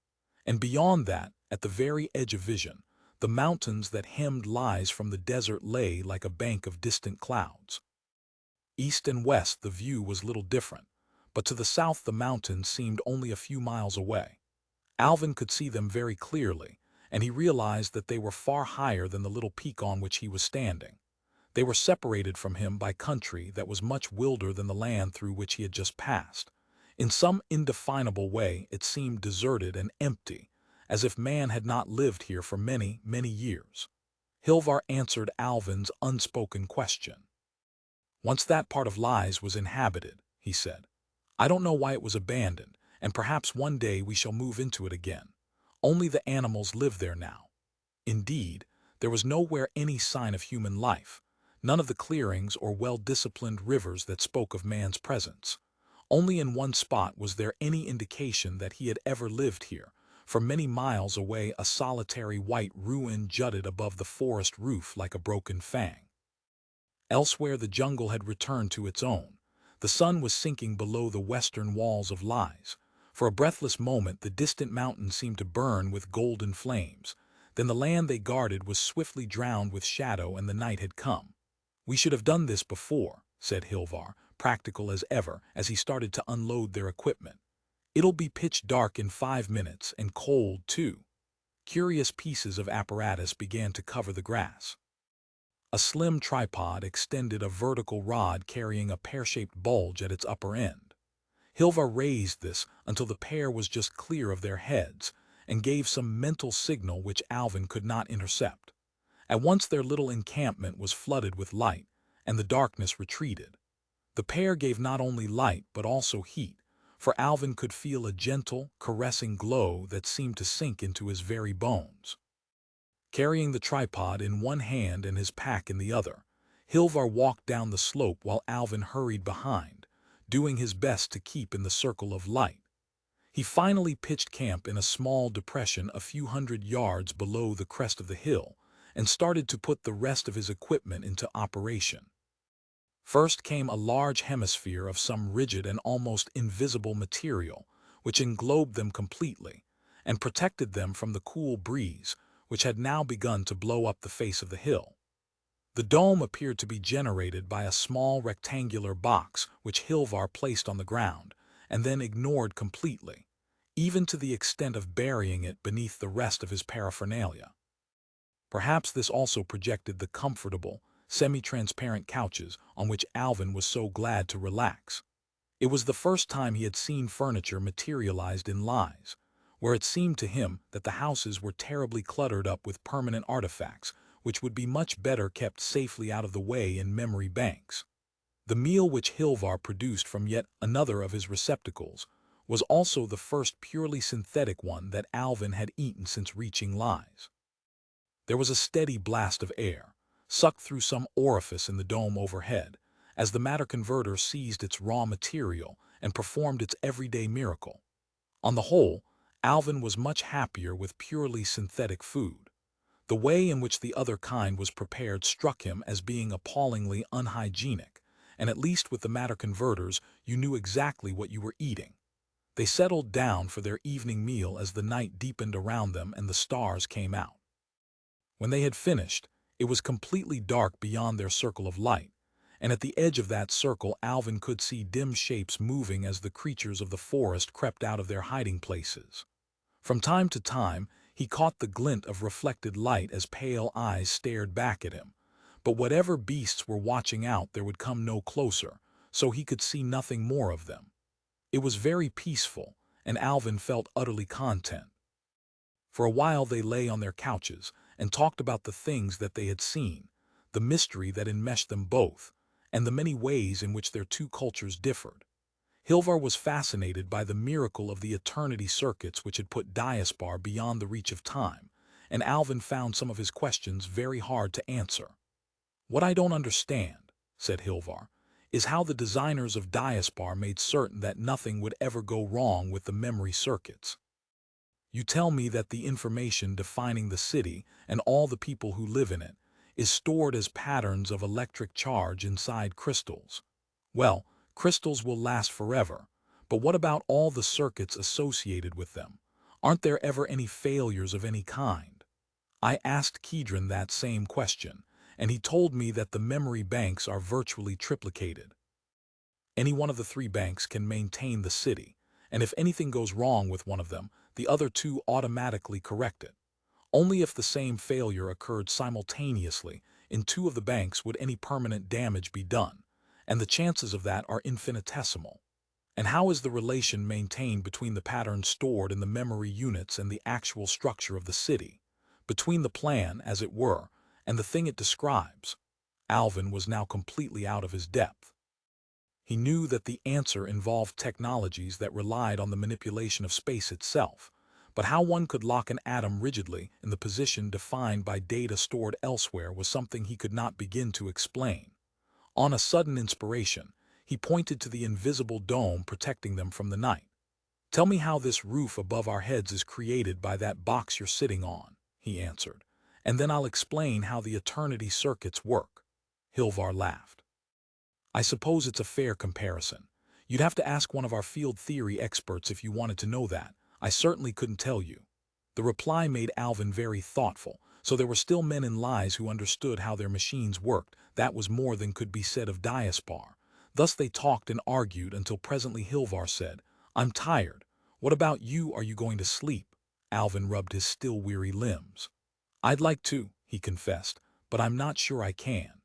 And beyond that, at the very edge of vision, the mountains that hemmed Lies from the desert lay like a bank of distant clouds. East and west the view was little different, but to the south the mountains seemed only a few miles away. Alvin could see them very clearly, and he realized that they were far higher than the little peak on which he was standing. They were separated from him by country that was much wilder than the land through which he had just passed. In some indefinable way it seemed deserted and empty, as if man had not lived here for many, many years. Hilvar answered Alvin's unspoken question. Once that part of Lies was inhabited, he said. I don't know why it was abandoned, and perhaps one day we shall move into it again. Only the animals live there now. Indeed, there was nowhere any sign of human life, none of the clearings or well-disciplined rivers that spoke of man's presence. Only in one spot was there any indication that he had ever lived here. For many miles away, a solitary white ruin jutted above the forest roof like a broken fang. Elsewhere, the jungle had returned to its own. The sun was sinking below the western walls of Lies. For a breathless moment, the distant mountains seemed to burn with golden flames. Then the land they guarded was swiftly drowned with shadow, and the night had come. We should have done this before, said Hilvar, practical as ever, as he started to unload their equipment. It'll be pitch dark in 5 minutes, and cold, too. Curious pieces of apparatus began to cover the grass. A slim tripod extended a vertical rod carrying a pear-shaped bulge at its upper end. Hilvar raised this until the pair was just clear of their heads, and gave some mental signal which Alvin could not intercept. At once their little encampment was flooded with light, and the darkness retreated. The pair gave not only light but also heat, for Alvin could feel a gentle, caressing glow that seemed to sink into his very bones. Carrying the tripod in one hand and his pack in the other, Hilvar walked down the slope while Alvin hurried behind, doing his best to keep in the circle of light. He finally pitched camp in a small depression a few hundred yards below the crest of the hill and started to put the rest of his equipment into operation. First came a large hemisphere of some rigid and almost invisible material, which englobed them completely and protected them from the cool breeze, which had now begun to blow up the face of the hill. The dome appeared to be generated by a small rectangular box which Hilvar placed on the ground and then ignored completely, even to the extent of burying it beneath the rest of his paraphernalia. Perhaps this also projected the comfortable, semi-transparent couches on which Alvin was so glad to relax. It was the first time he had seen furniture materialized in Lies, where it seemed to him that the houses were terribly cluttered up with permanent artifacts, which would be much better kept safely out of the way in memory banks. The meal which Hilvar produced from yet another of his receptacles was also the first purely synthetic one that Alvin had eaten since reaching Lies. There was a steady blast of air, sucked through some orifice in the dome overhead, as the matter converter seized its raw material and performed its everyday miracle. On the whole, Alvin was much happier with purely synthetic food. The way in which the other kind was prepared struck him as being appallingly unhygienic, and at least with the matter converters you knew exactly what you were eating. They settled down for their evening meal as the night deepened around them and the stars came out. When they had finished, it was completely dark beyond their circle of light, and at the edge of that circle Alvin could see dim shapes moving as the creatures of the forest crept out of their hiding places. From time to time, he caught the glint of reflected light as pale eyes stared back at him, but whatever beasts were watching out there would come no closer, so he could see nothing more of them. It was very peaceful, and Alvin felt utterly content. For a while they lay on their couches and talked about the things that they had seen, the mystery that enmeshed them both, and the many ways in which their two cultures differed. Hilvar was fascinated by the miracle of the eternity circuits which had put Diaspar beyond the reach of time, and Alvin found some of his questions very hard to answer. "What I don't understand," said Hilvar, "is how the designers of Diaspar made certain that nothing would ever go wrong with the memory circuits. You tell me that the information defining the city and all the people who live in it is stored as patterns of electric charge inside crystals. Well, crystals will last forever, but what about all the circuits associated with them? Aren't there ever any failures of any kind?" I asked Kedron that same question, and he told me that the memory banks are virtually triplicated. Any one of the 3 banks can maintain the city, and if anything goes wrong with one of them, the other 2 automatically correct it. Only if the same failure occurred simultaneously in 2 of the banks would any permanent damage be done, and the chances of that are infinitesimal. And how is the relation maintained between the pattern stored in the memory units and the actual structure of the city? Between the plan, as it were, and the thing it describes? Alvin was now completely out of his depth. He knew that the answer involved technologies that relied on the manipulation of space itself, but how one could lock an atom rigidly in the position defined by data stored elsewhere was something he could not begin to explain. On a sudden inspiration, he pointed to the invisible dome protecting them from the night. "Tell me how this roof above our heads is created by that box you're sitting on," he answered, "and then I'll explain how the eternity circuits work." Hilvar laughed. "I suppose it's a fair comparison. You'd have to ask one of our field theory experts if you wanted to know that. I certainly couldn't tell you." The reply made Alvin very thoughtful. So there were still men in lies who understood how their machines worked. That was more than could be said of Diaspar. Thus they talked and argued until presently Hilvar said, "I'm tired. What about you? Are you going to sleep?" Alvin rubbed his still weary limbs. "I'd like to," he confessed, "but I'm not sure I can.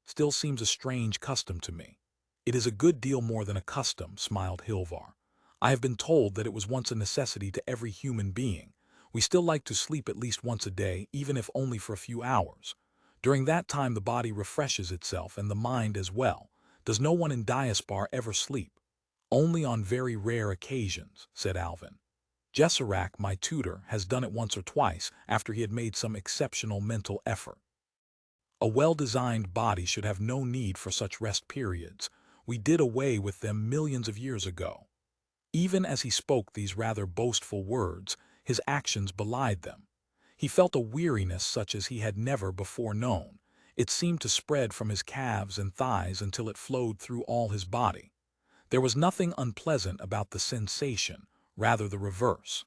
Still seems a strange custom to me." "It is a good deal more than a custom," smiled Hilvar. "I have been told that it was once a necessity to every human being. We still like to sleep at least once a day, even if only for a few hours. During that time the body refreshes itself and the mind as well. Does no one in Diaspar ever sleep?" "Only on very rare occasions," said Alvin. "Jessarak, my tutor, has done it once or twice after he had made some exceptional mental effort. A well-designed body should have no need for such rest periods. We did away with them millions of years ago." Even as he spoke these rather boastful words, his actions belied them. He felt a weariness such as he had never before known. It seemed to spread from his calves and thighs until it flowed through all his body. There was nothing unpleasant about the sensation, rather the reverse.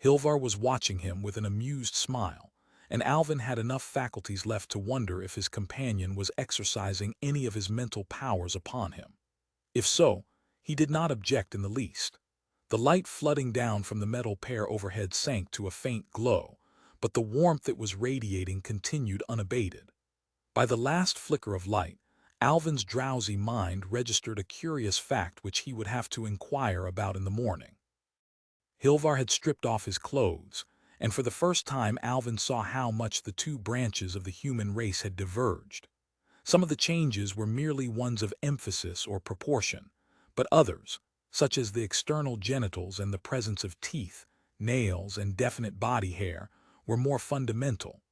Hilvar was watching him with an amused smile, and Alvin had enough faculties left to wonder if his companion was exercising any of his mental powers upon him. If so, he did not object in the least. The light flooding down from the metal pair overhead sank to a faint glow, but the warmth it was radiating continued unabated. By the last flicker of light, Alvin's drowsy mind registered a curious fact which he would have to inquire about in the morning. Hilvar had stripped off his clothes, and for the first time Alvin saw how much the two branches of the human race had diverged. Some of the changes were merely ones of emphasis or proportion, but others, such as the external genitals and the presence of teeth, nails, and definite body hair, were more fundamental.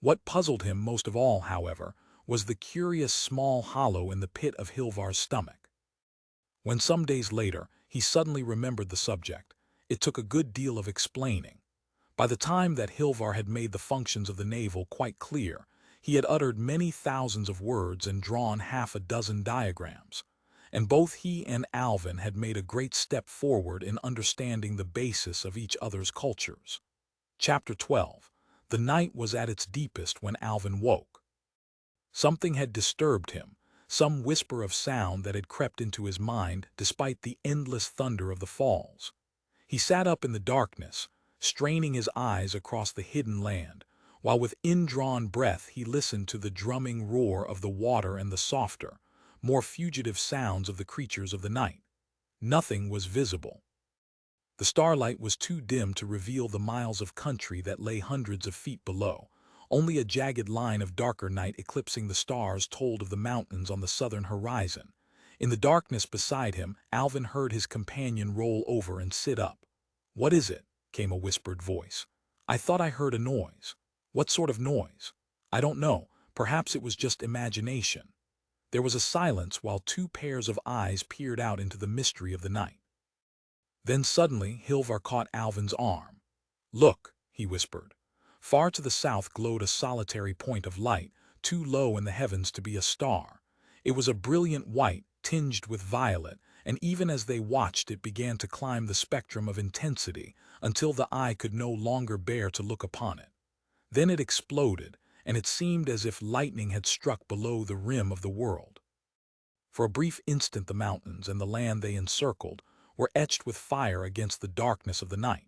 What puzzled him most of all, however, was the curious small hollow in the pit of Hilvar's stomach. When some days later he suddenly remembered the subject, it took a good deal of explaining. By the time that Hilvar had made the functions of the navel quite clear, he had uttered many thousands of words and drawn half a dozen diagrams, and both he and Alvin had made a great step forward in understanding the basis of each other's cultures. Chapter 12. The night was at its deepest when Alvin woke. Something had disturbed him, some whisper of sound that had crept into his mind despite the endless thunder of the falls. He sat up in the darkness, straining his eyes across the hidden land, while with indrawn breath he listened to the drumming roar of the water and the softer, more fugitive sounds of the creatures of the night. Nothing was visible. The starlight was too dim to reveal the miles of country that lay hundreds of feet below. Only a jagged line of darker night eclipsing the stars told of the mountains on the southern horizon. In the darkness beside him, Alvin heard his companion roll over and sit up. "What is it?" came a whispered voice. "I thought I heard a noise." "What sort of noise?" "I don't know. Perhaps it was just imagination." There was a silence while two pairs of eyes peered out into the mystery of the night. Then suddenly Hilvar caught Alvin's arm. "Look," he whispered. Far to the south glowed a solitary point of light, too low in the heavens to be a star. It was a brilliant white, tinged with violet, and even as they watched it began to climb the spectrum of intensity until the eye could no longer bear to look upon it. Then it exploded, and it seemed as if lightning had struck below the rim of the world. For a brief instant the mountains and the land they encircled were etched with fire against the darkness of the night.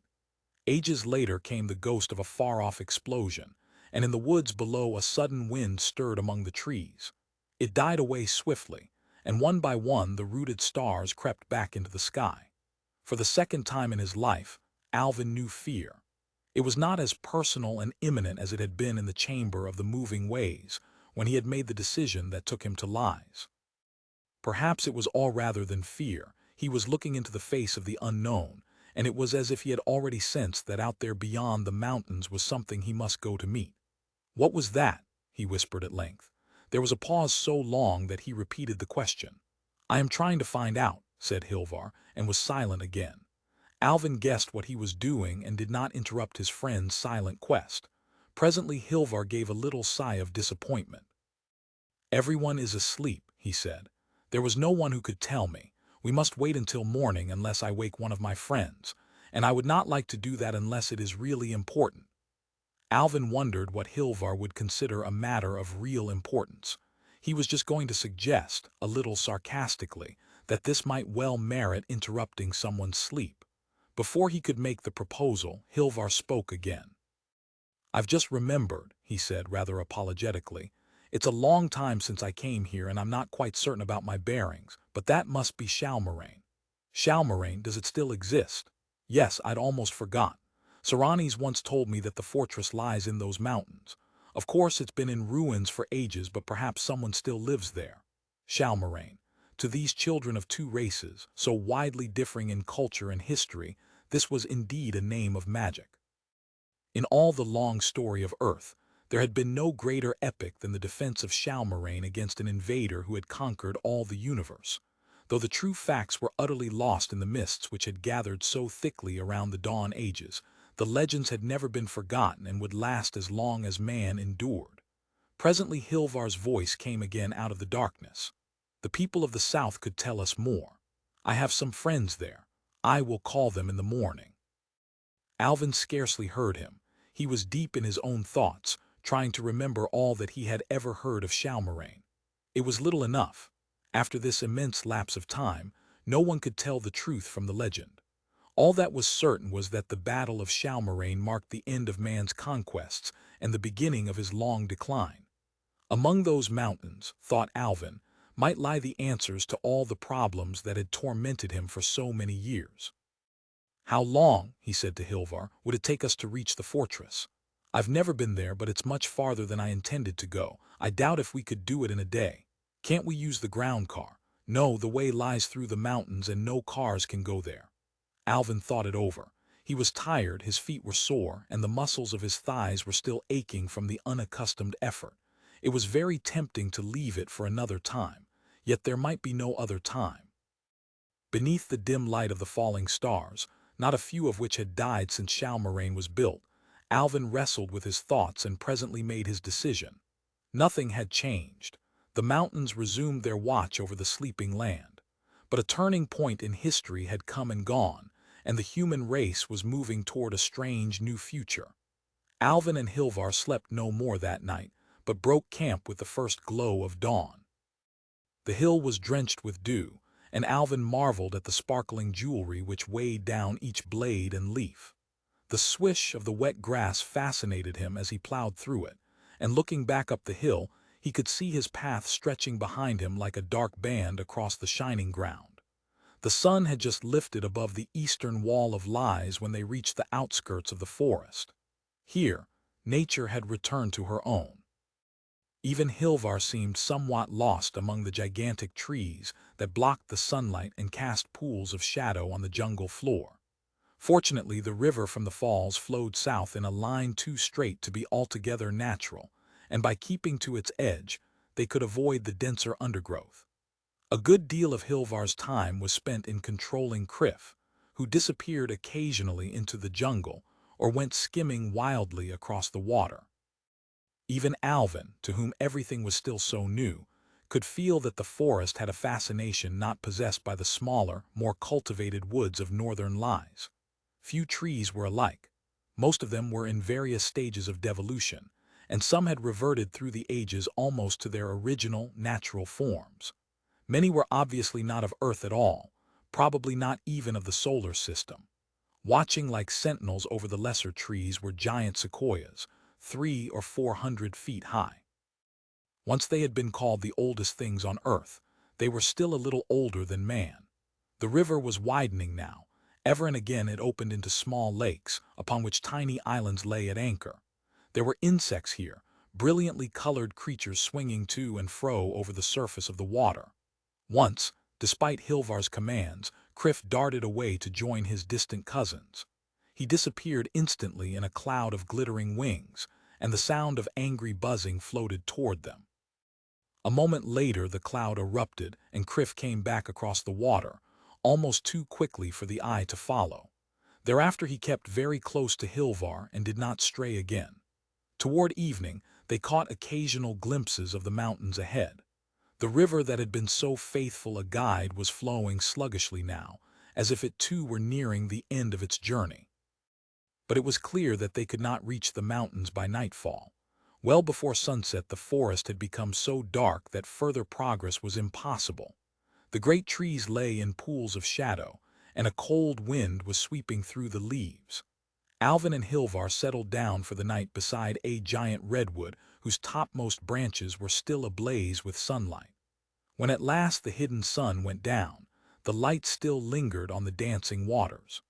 Ages later came the ghost of a far-off explosion, and in the woods below a sudden wind stirred among the trees. It died away swiftly, and one by one the rooted stars crept back into the sky. For the second time in his life, Alvin knew fear. It was not as personal and imminent as it had been in the chamber of the moving ways, when he had made the decision that took him to lies. Perhaps it was all rather than fear. He was looking into the face of the unknown, and it was as if he had already sensed that out there beyond the mountains was something he must go to meet. "What was that?" he whispered at length. There was a pause so long that he repeated the question. "I am trying to find out," said Hilvar, and was silent again. Alvin guessed what he was doing and did not interrupt his friend's silent quest. Presently Hilvar gave a little sigh of disappointment. "Everyone is asleep," he said. "There was no one who could tell me. We must wait until morning unless I wake one of my friends, and I would not like to do that unless it is really important." Alvin wondered what Hilvar would consider a matter of real importance. He was just going to suggest, a little sarcastically, that this might well merit interrupting someone's sleep. Before he could make the proposal, Hilvar spoke again. "I've just remembered," he said rather apologetically. "It's a long time since I came here and I'm not quite certain about my bearings, but that must be Shalmoraine." "Shalmoraine, does it still exist?" "Yes, I'd almost forgot. Saranis once told me that the fortress lies in those mountains. Of course it's been in ruins for ages, but perhaps someone still lives there." Shalmoraine. To these children of two races, so widely differing in culture and history, this was indeed a name of magic. In all the long story of Earth, there had been no greater epic than the defense of Shalmoraine against an invader who had conquered all the universe. Though the true facts were utterly lost in the mists which had gathered so thickly around the dawn ages, the legends had never been forgotten and would last as long as man endured. Presently Hilvar's voice came again out of the darkness. "The people of the south could tell us more. I have some friends there. I will call them in the morning." Alvin scarcely heard him. He was deep in his own thoughts, trying to remember all that he had ever heard of Shalmoraine. It was little enough. After this immense lapse of time, no one could tell the truth from the legend. All that was certain was that the Battle of Shalmoraine marked the end of man's conquests and the beginning of his long decline. Among those mountains, thought Alvin, might lie the answers to all the problems that had tormented him for so many years. "How long," he said to Hilvar, "would it take us to reach the fortress? I've never been there, but it's much farther than I intended to go. I doubt if we could do it in a day. Can't we use the ground car?" "No, the way lies through the mountains and no cars can go there." Alvin thought it over. He was tired, his feet were sore, and the muscles of his thighs were still aching from the unaccustomed effort. It was very tempting to leave it for another time, yet there might be no other time. Beneath the dim light of the falling stars, not a few of which had died since Shalmoraine was built, Alvin wrestled with his thoughts and presently made his decision. Nothing had changed. The mountains resumed their watch over the sleeping land. But a turning point in history had come and gone, and the human race was moving toward a strange new future. Alvin and Hilvar slept no more that night, but broke camp with the first glow of dawn. The hill was drenched with dew, and Alvin marveled at the sparkling jewelry which weighed down each blade and leaf. The swish of the wet grass fascinated him as he plowed through it, and looking back up the hill, he could see his path stretching behind him like a dark band across the shining ground. The sun had just lifted above the eastern wall of lies when they reached the outskirts of the forest. Here, nature had returned to her own. Even Hilvar seemed somewhat lost among the gigantic trees that blocked the sunlight and cast pools of shadow on the jungle floor. Fortunately, the river from the falls flowed south in a line too straight to be altogether natural, and by keeping to its edge, they could avoid the denser undergrowth. A good deal of Hilvar's time was spent in controlling Criff, who disappeared occasionally into the jungle or went skimming wildly across the water. Even Alvin, to whom everything was still so new, could feel that the forest had a fascination not possessed by the smaller, more cultivated woods of northern lies. Few trees were alike. Most of them were in various stages of devolution, and some had reverted through the ages almost to their original, natural forms. Many were obviously not of Earth at all, probably not even of the solar system. Watching like sentinels over the lesser trees were giant sequoias, 300 or 400 feet high. Once they had been called the oldest things on Earth, they were still a little older than man. The river was widening now. Ever and again it opened into small lakes, upon which tiny islands lay at anchor. There were insects here, brilliantly colored creatures swinging to and fro over the surface of the water. Once, despite Hilvar's commands, Criff darted away to join his distant cousins. He disappeared instantly in a cloud of glittering wings, and the sound of angry buzzing floated toward them. A moment later the cloud erupted, and Criff came back across the water, almost too quickly for the eye to follow. Thereafter he kept very close to Hilvar and did not stray again. Toward evening, they caught occasional glimpses of the mountains ahead. The river that had been so faithful a guide was flowing sluggishly now, as if it too were nearing the end of its journey. But it was clear that they could not reach the mountains by nightfall. Well before sunset the forest had become so dark that further progress was impossible. The great trees lay in pools of shadow, and a cold wind was sweeping through the leaves. Alvin and Hilvar settled down for the night beside a giant redwood whose topmost branches were still ablaze with sunlight. When at last the hidden sun went down, the light still lingered on the dancing waters.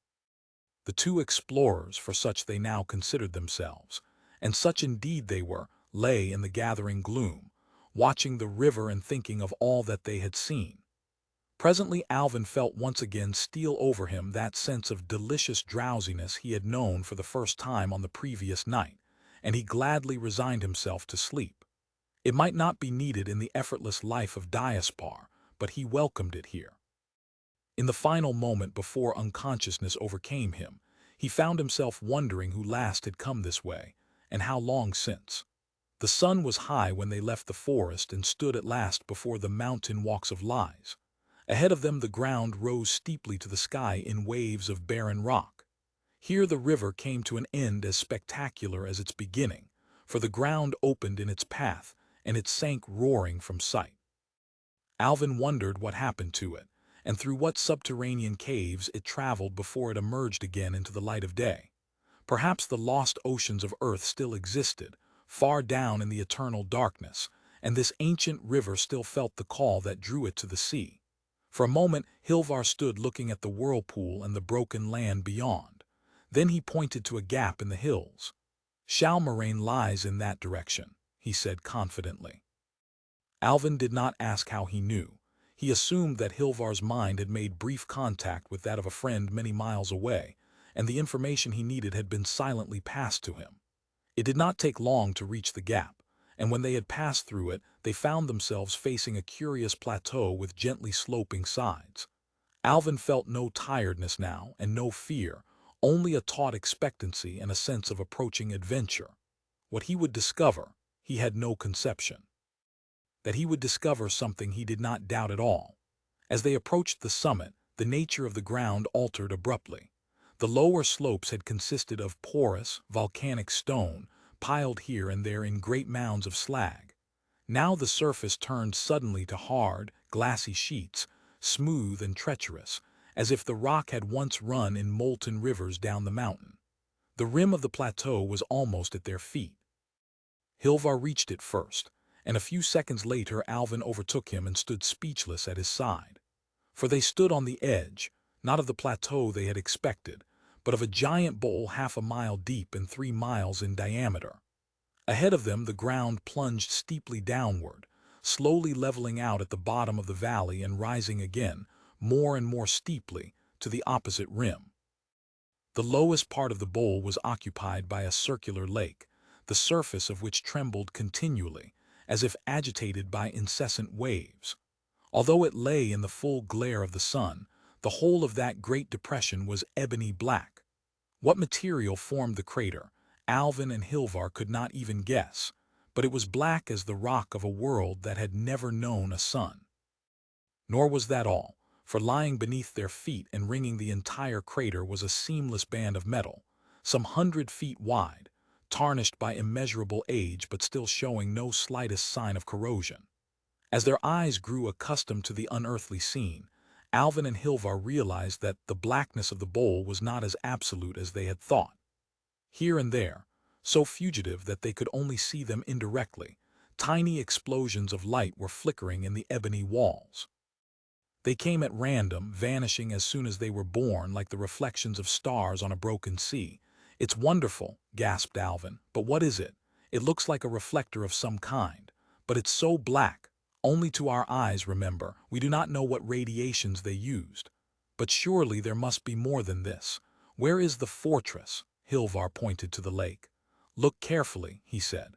The two explorers, for such they now considered themselves, and such indeed they were, lay in the gathering gloom, watching the river and thinking of all that they had seen. Presently Alvin felt once again steal over him that sense of delicious drowsiness he had known for the first time on the previous night, and he gladly resigned himself to sleep. It might not be needed in the effortless life of Diaspar, but he welcomed it here. In the final moment before unconsciousness overcame him, he found himself wondering who last had come this way, and how long since. The sun was high when they left the forest and stood at last before the mountain walks of lies. Ahead of them the ground rose steeply to the sky in waves of barren rock. Here the river came to an end as spectacular as its beginning, for the ground opened in its path, and it sank roaring from sight. Alvin wondered what happened to it, and through what subterranean caves it traveled before it emerged again into the light of day. Perhaps the lost oceans of Earth still existed, far down in the eternal darkness, and this ancient river still felt the call that drew it to the sea. For a moment Hilvar stood looking at the whirlpool and the broken land beyond. Then he pointed to a gap in the hills. "Shalmoraine lies in that direction," he said confidently. Alvin did not ask how he knew. He assumed that Hilvar's mind had made brief contact with that of a friend many miles away, and the information he needed had been silently passed to him. It did not take long to reach the gap, and when they had passed through it, they found themselves facing a curious plateau with gently sloping sides. Alvin felt no tiredness now and no fear, only a taut expectancy and a sense of approaching adventure. What he would discover, he had no conception. That he would discover something he did not doubt at all. As they approached the summit, the nature of the ground altered abruptly. The lower slopes had consisted of porous, volcanic stone, piled here and there in great mounds of slag. Now the surface turned suddenly to hard, glassy sheets, smooth and treacherous, as if the rock had once run in molten rivers down the mountain. The rim of the plateau was almost at their feet. Hilvar reached it first, and a few seconds later Alvin overtook him and stood speechless at his side. For they stood on the edge, not of the plateau they had expected, but of a giant bowl 1/2 mile deep and 3 miles in diameter. Ahead of them the ground plunged steeply downward, slowly leveling out at the bottom of the valley and rising again, more and more steeply, to the opposite rim. The lowest part of the bowl was occupied by a circular lake, the surface of which trembled continually, as if agitated by incessant waves. Although it lay in the full glare of the sun, the whole of that great depression was ebony black. What material formed the crater, Alvin and Hilvar could not even guess, but it was black as the rock of a world that had never known a sun. Nor was that all, for lying beneath their feet and ringing the entire crater was a seamless band of metal, some 100 feet wide, tarnished by immeasurable age but still showing no slightest sign of corrosion. As their eyes grew accustomed to the unearthly scene, Alvin and Hilvar realized that the blackness of the bowl was not as absolute as they had thought. Here and there, so fugitive that they could only see them indirectly, tiny explosions of light were flickering in the ebony walls. They came at random, vanishing as soon as they were born like the reflections of stars on a broken sea. "It's wonderful," gasped Alvin, "but what is it? It looks like a reflector of some kind. But it's so black. Only to our eyes, remember. We do not know what radiations they used. But surely there must be more than this. Where is the fortress?" Hilvar pointed to the lake. "Look carefully," he said.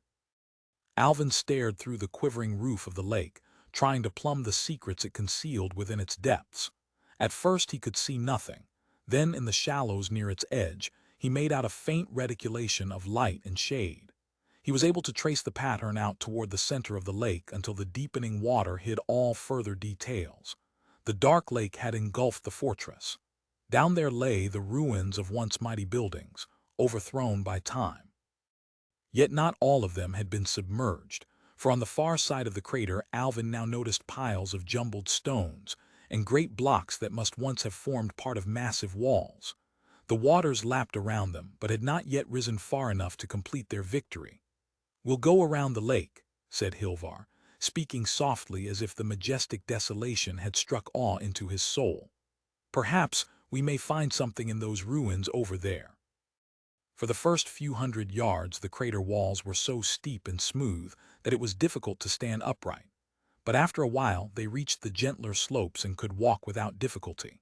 Alvin stared through the quivering roof of the lake, trying to plumb the secrets it concealed within its depths. At first he could see nothing. Then, in the shallows near its edge, he made out a faint reticulation of light and shade. He was able to trace the pattern out toward the center of the lake until the deepening water hid all further details. The dark lake had engulfed the fortress. Down there lay the ruins of once mighty buildings, overthrown by time. Yet not all of them had been submerged, for on the far side of the crater Alvin now noticed piles of jumbled stones and great blocks that must once have formed part of massive walls. The waters lapped around them, but had not yet risen far enough to complete their victory. "We'll go around the lake," said Hilvar, speaking softly as if the majestic desolation had struck awe into his soul. "Perhaps we may find something in those ruins over there." For the first few hundred yards the crater walls were so steep and smooth that it was difficult to stand upright, but after a while they reached the gentler slopes and could walk without difficulty.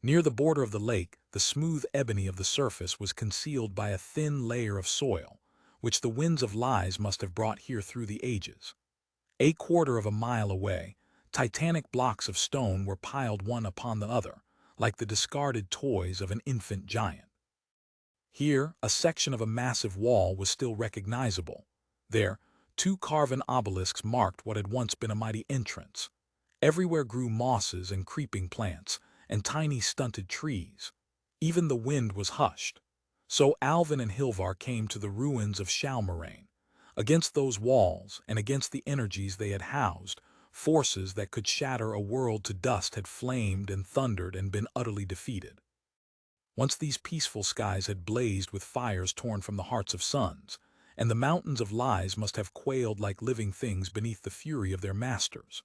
Near the border of the lake, the smooth ebony of the surface was concealed by a thin layer of soil, which the winds of lies must have brought here through the ages. A quarter of a mile away, titanic blocks of stone were piled one upon the other, like the discarded toys of an infant giant. Here, a section of a massive wall was still recognizable. There, two carven obelisks marked what had once been a mighty entrance. Everywhere grew mosses and creeping plants, and tiny stunted trees. Even the wind was hushed. So Alvin and Hilvar came to the ruins of Shalmoraine. Against those walls, and against the energies they had housed, forces that could shatter a world to dust had flamed and thundered and been utterly defeated. Once these peaceful skies had blazed with fires torn from the hearts of suns, and the mountains of lies must have quailed like living things beneath the fury of their masters.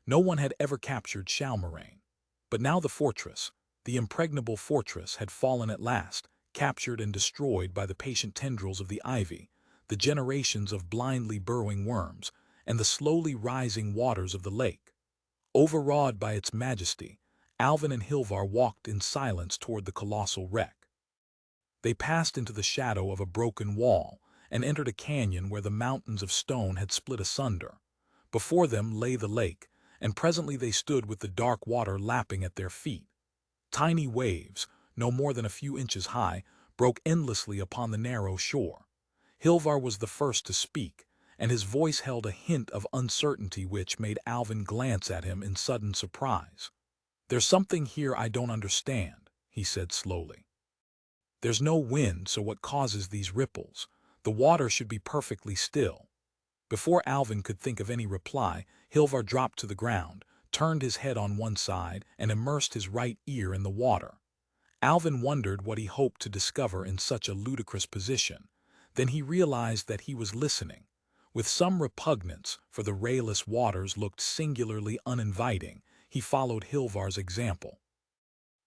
No one had ever captured Shalmoraine. But now the fortress, the impregnable fortress, had fallen at last, captured and destroyed by the patient tendrils of the ivy, the generations of blindly burrowing worms, and the slowly rising waters of the lake. Overawed by its majesty, Alvin and Hilvar walked in silence toward the colossal wreck. They passed into the shadow of a broken wall and entered a canyon where the mountains of stone had split asunder. Before them lay the lake, and presently they stood with the dark water lapping at their feet. Tiny waves, no more than a few inches high, broke endlessly upon the narrow shore. Hilvar was the first to speak, and his voice held a hint of uncertainty which made Alvin glance at him in sudden surprise. "There's something here I don't understand," he said slowly. "There's no wind, so what causes these ripples? The water should be perfectly still." Before Alvin could think of any reply, Hilvar dropped to the ground, turned his head on one side, and immersed his right ear in the water. Alvin wondered what he hoped to discover in such a ludicrous position. Then he realized that he was listening. With some repugnance, for the rayless waters looked singularly uninviting, he followed Hilvar's example.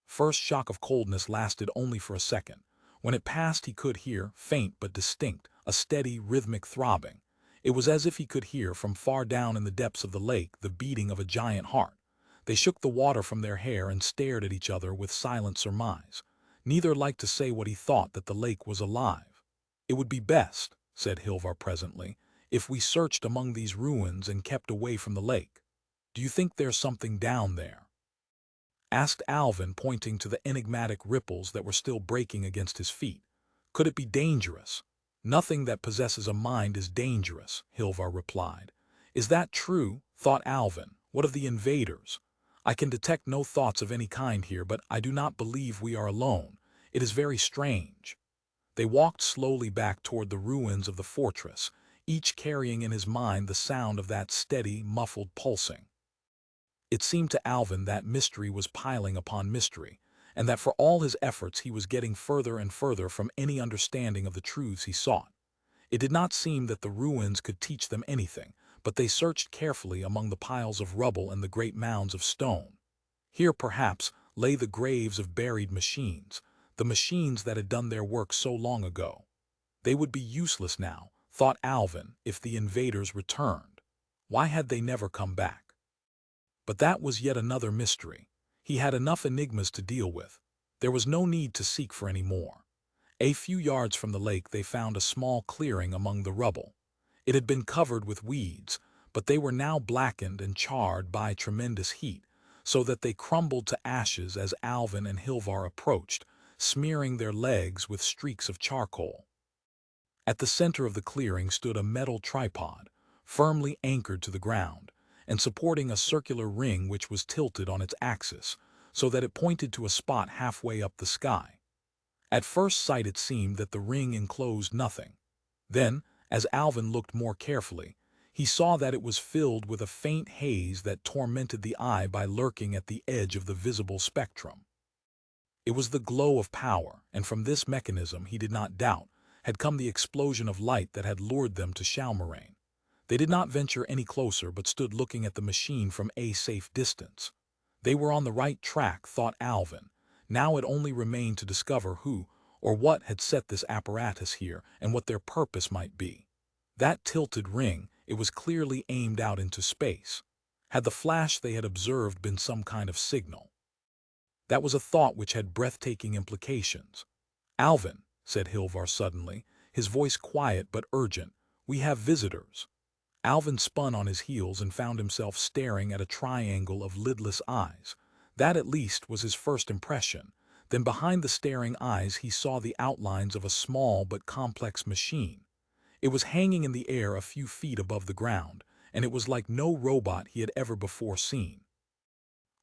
First shock of coldness lasted only for a second. When it passed he could hear, faint but distinct, a steady, rhythmic throbbing. It was as if he could hear, from far down in the depths of the lake, the beating of a giant heart. They shook the water from their hair and stared at each other with silent surmise. Neither liked to say what he thought, that the lake was alive. "It would be best," said Hilvar presently, "if we searched among these ruins and kept away from the lake." "Do you think there's something down there?" asked Alvin, pointing to the enigmatic ripples that were still breaking against his feet. "Could it be dangerous?" "Nothing that possesses a mind is dangerous," Hilvar replied. "Is that true?" thought Alvin. "What of the invaders? I can detect no thoughts of any kind here, but I do not believe we are alone. It is very strange." They walked slowly back toward the ruins of the fortress, each carrying in his mind the sound of that steady, muffled pulsing. It seemed to Alvin that mystery was piling upon mystery, and that for all his efforts he was getting further and further from any understanding of the truths he sought. It did not seem that the ruins could teach them anything, but they searched carefully among the piles of rubble and the great mounds of stone. Here, perhaps, lay the graves of buried machines, the machines that had done their work so long ago. They would be useless now, thought Alvin, if the invaders returned. Why had they never come back? But that was yet another mystery. He had enough enigmas to deal with. There was no need to seek for any more. A few yards from the lake they found a small clearing among the rubble. It had been covered with weeds, but they were now blackened and charred by tremendous heat, so that they crumbled to ashes as Alvin and Hilvar approached, smearing their legs with streaks of charcoal. At the center of the clearing stood a metal tripod, firmly anchored to the ground, and supporting a circular ring which was tilted on its axis, so that it pointed to a spot halfway up the sky. At first sight it seemed that the ring enclosed nothing. Then, as Alvin looked more carefully, he saw that it was filled with a faint haze that tormented the eye by lurking at the edge of the visible spectrum. It was the glow of power, and from this mechanism, he did not doubt, had come the explosion of light that had lured them to Shalmarain. They did not venture any closer but stood looking at the machine from a safe distance. They were on the right track, thought Alvin. Now it only remained to discover who or what had set this apparatus here and what their purpose might be. That tilted ring, it was clearly aimed out into space. Had the flash they had observed been some kind of signal? That was a thought which had breathtaking implications. "Alvin," said Hilvar suddenly, his voice quiet but urgent, "we have visitors." Alvin spun on his heels and found himself staring at a triangle of lidless eyes. That at least was his first impression. Then behind the staring eyes he saw the outlines of a small but complex machine. It was hanging in the air a few feet above the ground, and it was like no robot he had ever before seen.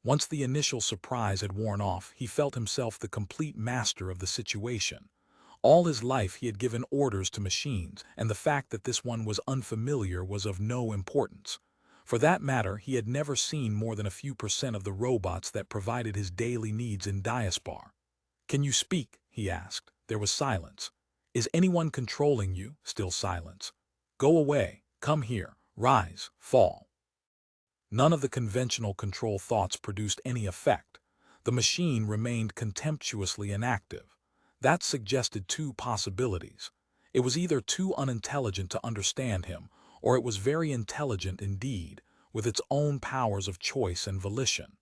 Once the initial surprise had worn off, he felt himself the complete master of the situation. All his life he had given orders to machines, and the fact that this one was unfamiliar was of no importance. For that matter, he had never seen more than a few % of the robots that provided his daily needs in Diaspar. "Can you speak?" he asked. There was silence. "Is anyone controlling you?" Still silence. "Go away. Come here. Rise. Fall." None of the conventional control thoughts produced any effect. The machine remained contemptuously inactive. That suggested two possibilities. It was either too unintelligent to understand him, or it was very intelligent indeed, with its own powers of choice and volition.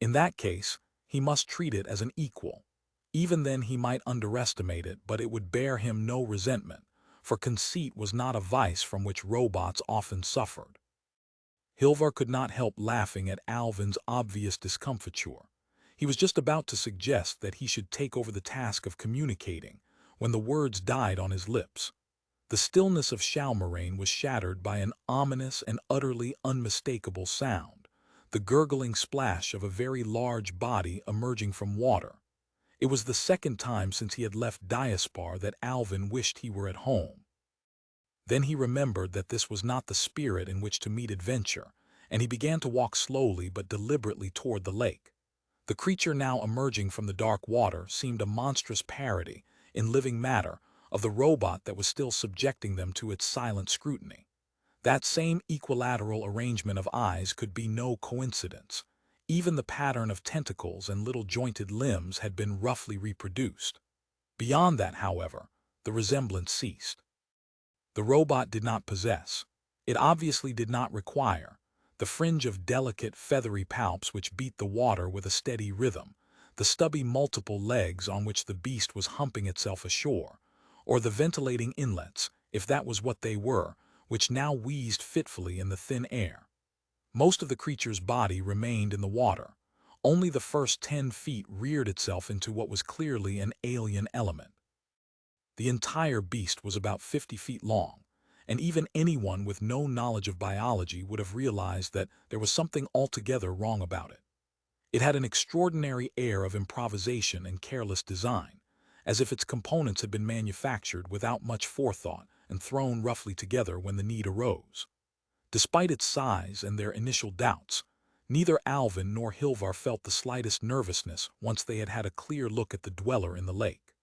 In that case, he must treat it as an equal. Even then he might underestimate it, but it would bear him no resentment, for conceit was not a vice from which robots often suffered. Hilvar could not help laughing at Alvin's obvious discomfiture. He was just about to suggest that he should take over the task of communicating, when the words died on his lips. The stillness of Shalmarain was shattered by an ominous and utterly unmistakable sound, the gurgling splash of a very large body emerging from water. It was the second time since he had left Diaspar that Alvin wished he were at home. Then he remembered that this was not the spirit in which to meet adventure, and he began to walk slowly but deliberately toward the lake. The creature now emerging from the dark water seemed a monstrous parody, in living matter, of the robot that was still subjecting them to its silent scrutiny. That same equilateral arrangement of eyes could be no coincidence. Even the pattern of tentacles and little jointed limbs had been roughly reproduced. Beyond that, however, the resemblance ceased. The robot did not possess, it obviously did not require, the fringe of delicate, feathery palps which beat the water with a steady rhythm, the stubby multiple legs on which the beast was humping itself ashore, or the ventilating inlets, if that was what they were, which now wheezed fitfully in the thin air. Most of the creature's body remained in the water. Only the first 10 feet reared itself into what was clearly an alien element. The entire beast was about 50 feet long, and even anyone with no knowledge of biology would have realized that there was something altogether wrong about it. It had an extraordinary air of improvisation and careless design, as if its components had been manufactured without much forethought and thrown roughly together when the need arose. Despite its size and their initial doubts, neither Alvin nor Hilvar felt the slightest nervousness once they had had a clear look at the dweller in the lake.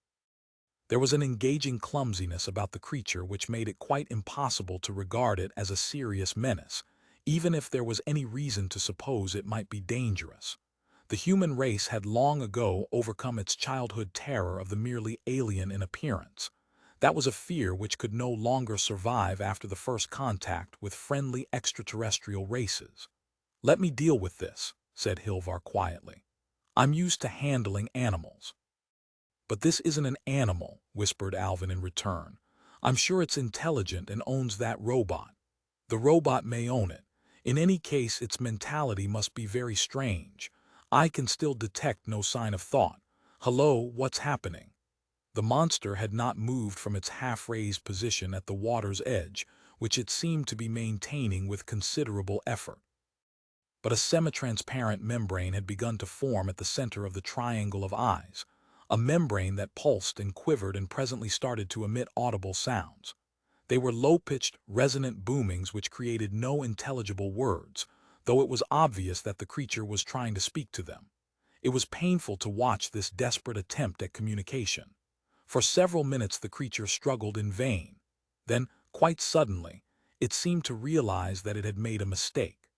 There was an engaging clumsiness about the creature which made it quite impossible to regard it as a serious menace, even if there was any reason to suppose it might be dangerous. The human race had long ago overcome its childhood terror of the merely alien in appearance. That was a fear which could no longer survive after the first contact with friendly extraterrestrial races. "Let me deal with this," said Hilvar quietly. "I'm used to handling animals." "But this isn't an animal," whispered Alvin in return. "I'm sure it's intelligent and owns that robot." "The robot may own it. In any case, its mentality must be very strange. I can still detect no sign of thought. Hello, what's happening?" The monster had not moved from its half-raised position at the water's edge, which it seemed to be maintaining with considerable effort. But a semi-transparent membrane had begun to form at the center of the triangle of eyes, a membrane that pulsed and quivered and presently started to emit audible sounds. They were low-pitched, resonant boomings which created no intelligible words, though it was obvious that the creature was trying to speak to them. It was painful to watch this desperate attempt at communication. For several minutes the creature struggled in vain. Then, quite suddenly, it seemed to realize that it had made a mistake.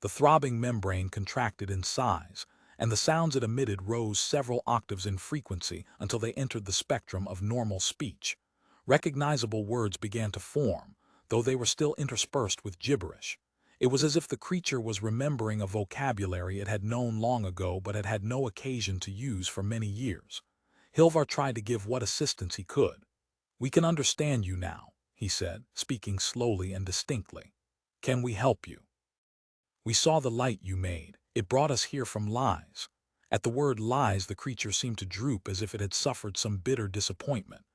The throbbing membrane contracted in size, and the sounds it emitted rose several octaves in frequency until they entered the spectrum of normal speech. Recognizable words began to form, though they were still interspersed with gibberish. It was as if the creature was remembering a vocabulary it had known long ago but had had no occasion to use for many years. Hilvar tried to give what assistance he could. "We can understand you now," he said, speaking slowly and distinctly. "Can we help you? We saw the light you made. It brought us here from lies." At the word lies the creature seemed to droop as if it had suffered some bitter disappointment.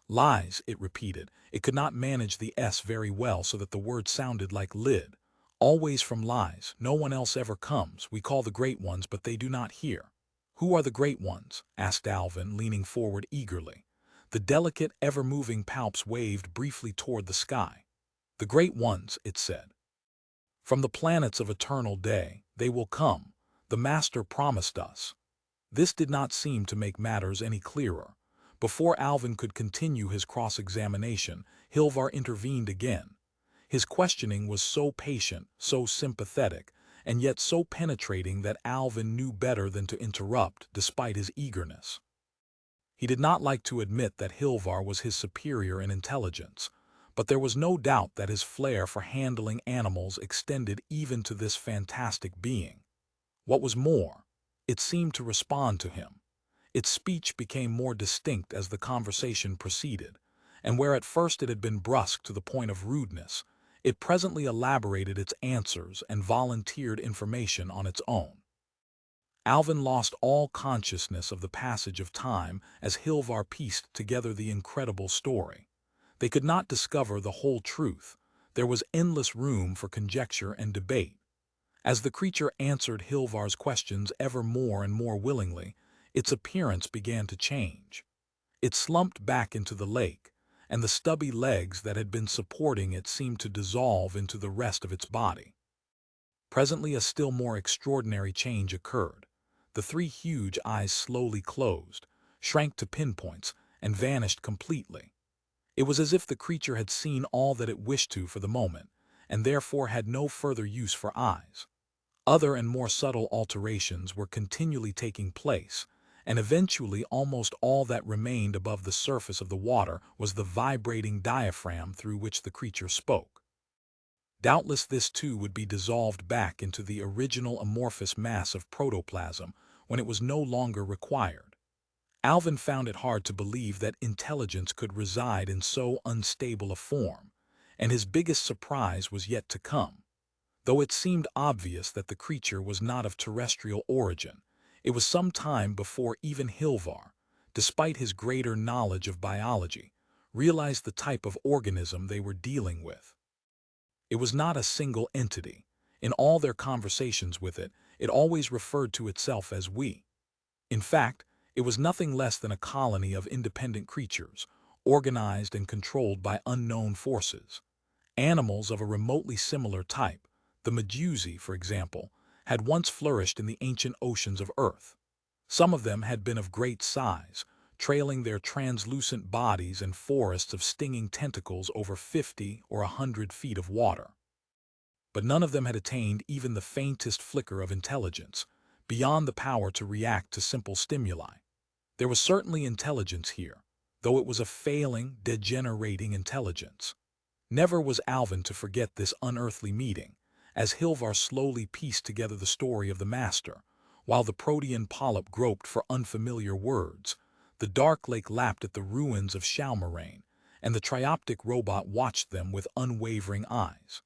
"Lies," it repeated. It could not manage the S very well so that the word sounded like lid. "Always from lies. No one else ever comes. We call the great ones, but they do not hear." "Who are the great ones?" asked Alvin, leaning forward eagerly. The delicate, ever-moving palps waved briefly toward the sky. "The great ones," it said. "From the planets of eternal day, they will come. The Master promised us." This did not seem to make matters any clearer. Before Alvin could continue his cross-examination, Hilvar intervened again. His questioning was so patient, so sympathetic, and yet so penetrating that Alvin knew better than to interrupt, despite his eagerness. He did not like to admit that Hilvar was his superior in intelligence, but there was no doubt that his flair for handling animals extended even to this fantastic being. What was more, it seemed to respond to him. Its speech became more distinct as the conversation proceeded, and where at first it had been brusque to the point of rudeness, it presently elaborated its answers and volunteered information on its own. Alvin lost all consciousness of the passage of time as Hilvar pieced together the incredible story. They could not discover the whole truth. There was endless room for conjecture and debate. As the creature answered Hilvar's questions ever more and more willingly, its appearance began to change. It slumped back into the lake, and the stubby legs that had been supporting it seemed to dissolve into the rest of its body. Presently a still more extraordinary change occurred. The three huge eyes slowly closed, shrank to pinpoints, and vanished completely. It was as if the creature had seen all that it wished to for the moment, and therefore had no further use for eyes. Other and more subtle alterations were continually taking place, and eventually almost all that remained above the surface of the water was the vibrating diaphragm through which the creature spoke. Doubtless this too would be dissolved back into the original amorphous mass of protoplasm when it was no longer required. Alvin found it hard to believe that intelligence could reside in so unstable a form, and his biggest surprise was yet to come. Though it seemed obvious that the creature was not of terrestrial origin, it was some time before even Hilvar, despite his greater knowledge of biology, realized the type of organism they were dealing with. It was not a single entity. In all their conversations with it, it always referred to itself as we. In fact, it was nothing less than a colony of independent creatures, organized and controlled by unknown forces. Animals of a remotely similar type, the Medusae, for example, had once flourished in the ancient oceans of Earth. Some of them had been of great size, trailing their translucent bodies in forests of stinging tentacles over 50 or 100 feet of water. But none of them had attained even the faintest flicker of intelligence, beyond the power to react to simple stimuli. There was certainly intelligence here, though it was a failing, degenerating intelligence. Never was Alvin to forget this unearthly meeting, as Hilvar slowly pieced together the story of the Master, while the protean polyp groped for unfamiliar words. The dark lake lapped at the ruins of Shalmarain, and the trioptic robot watched them with unwavering eyes.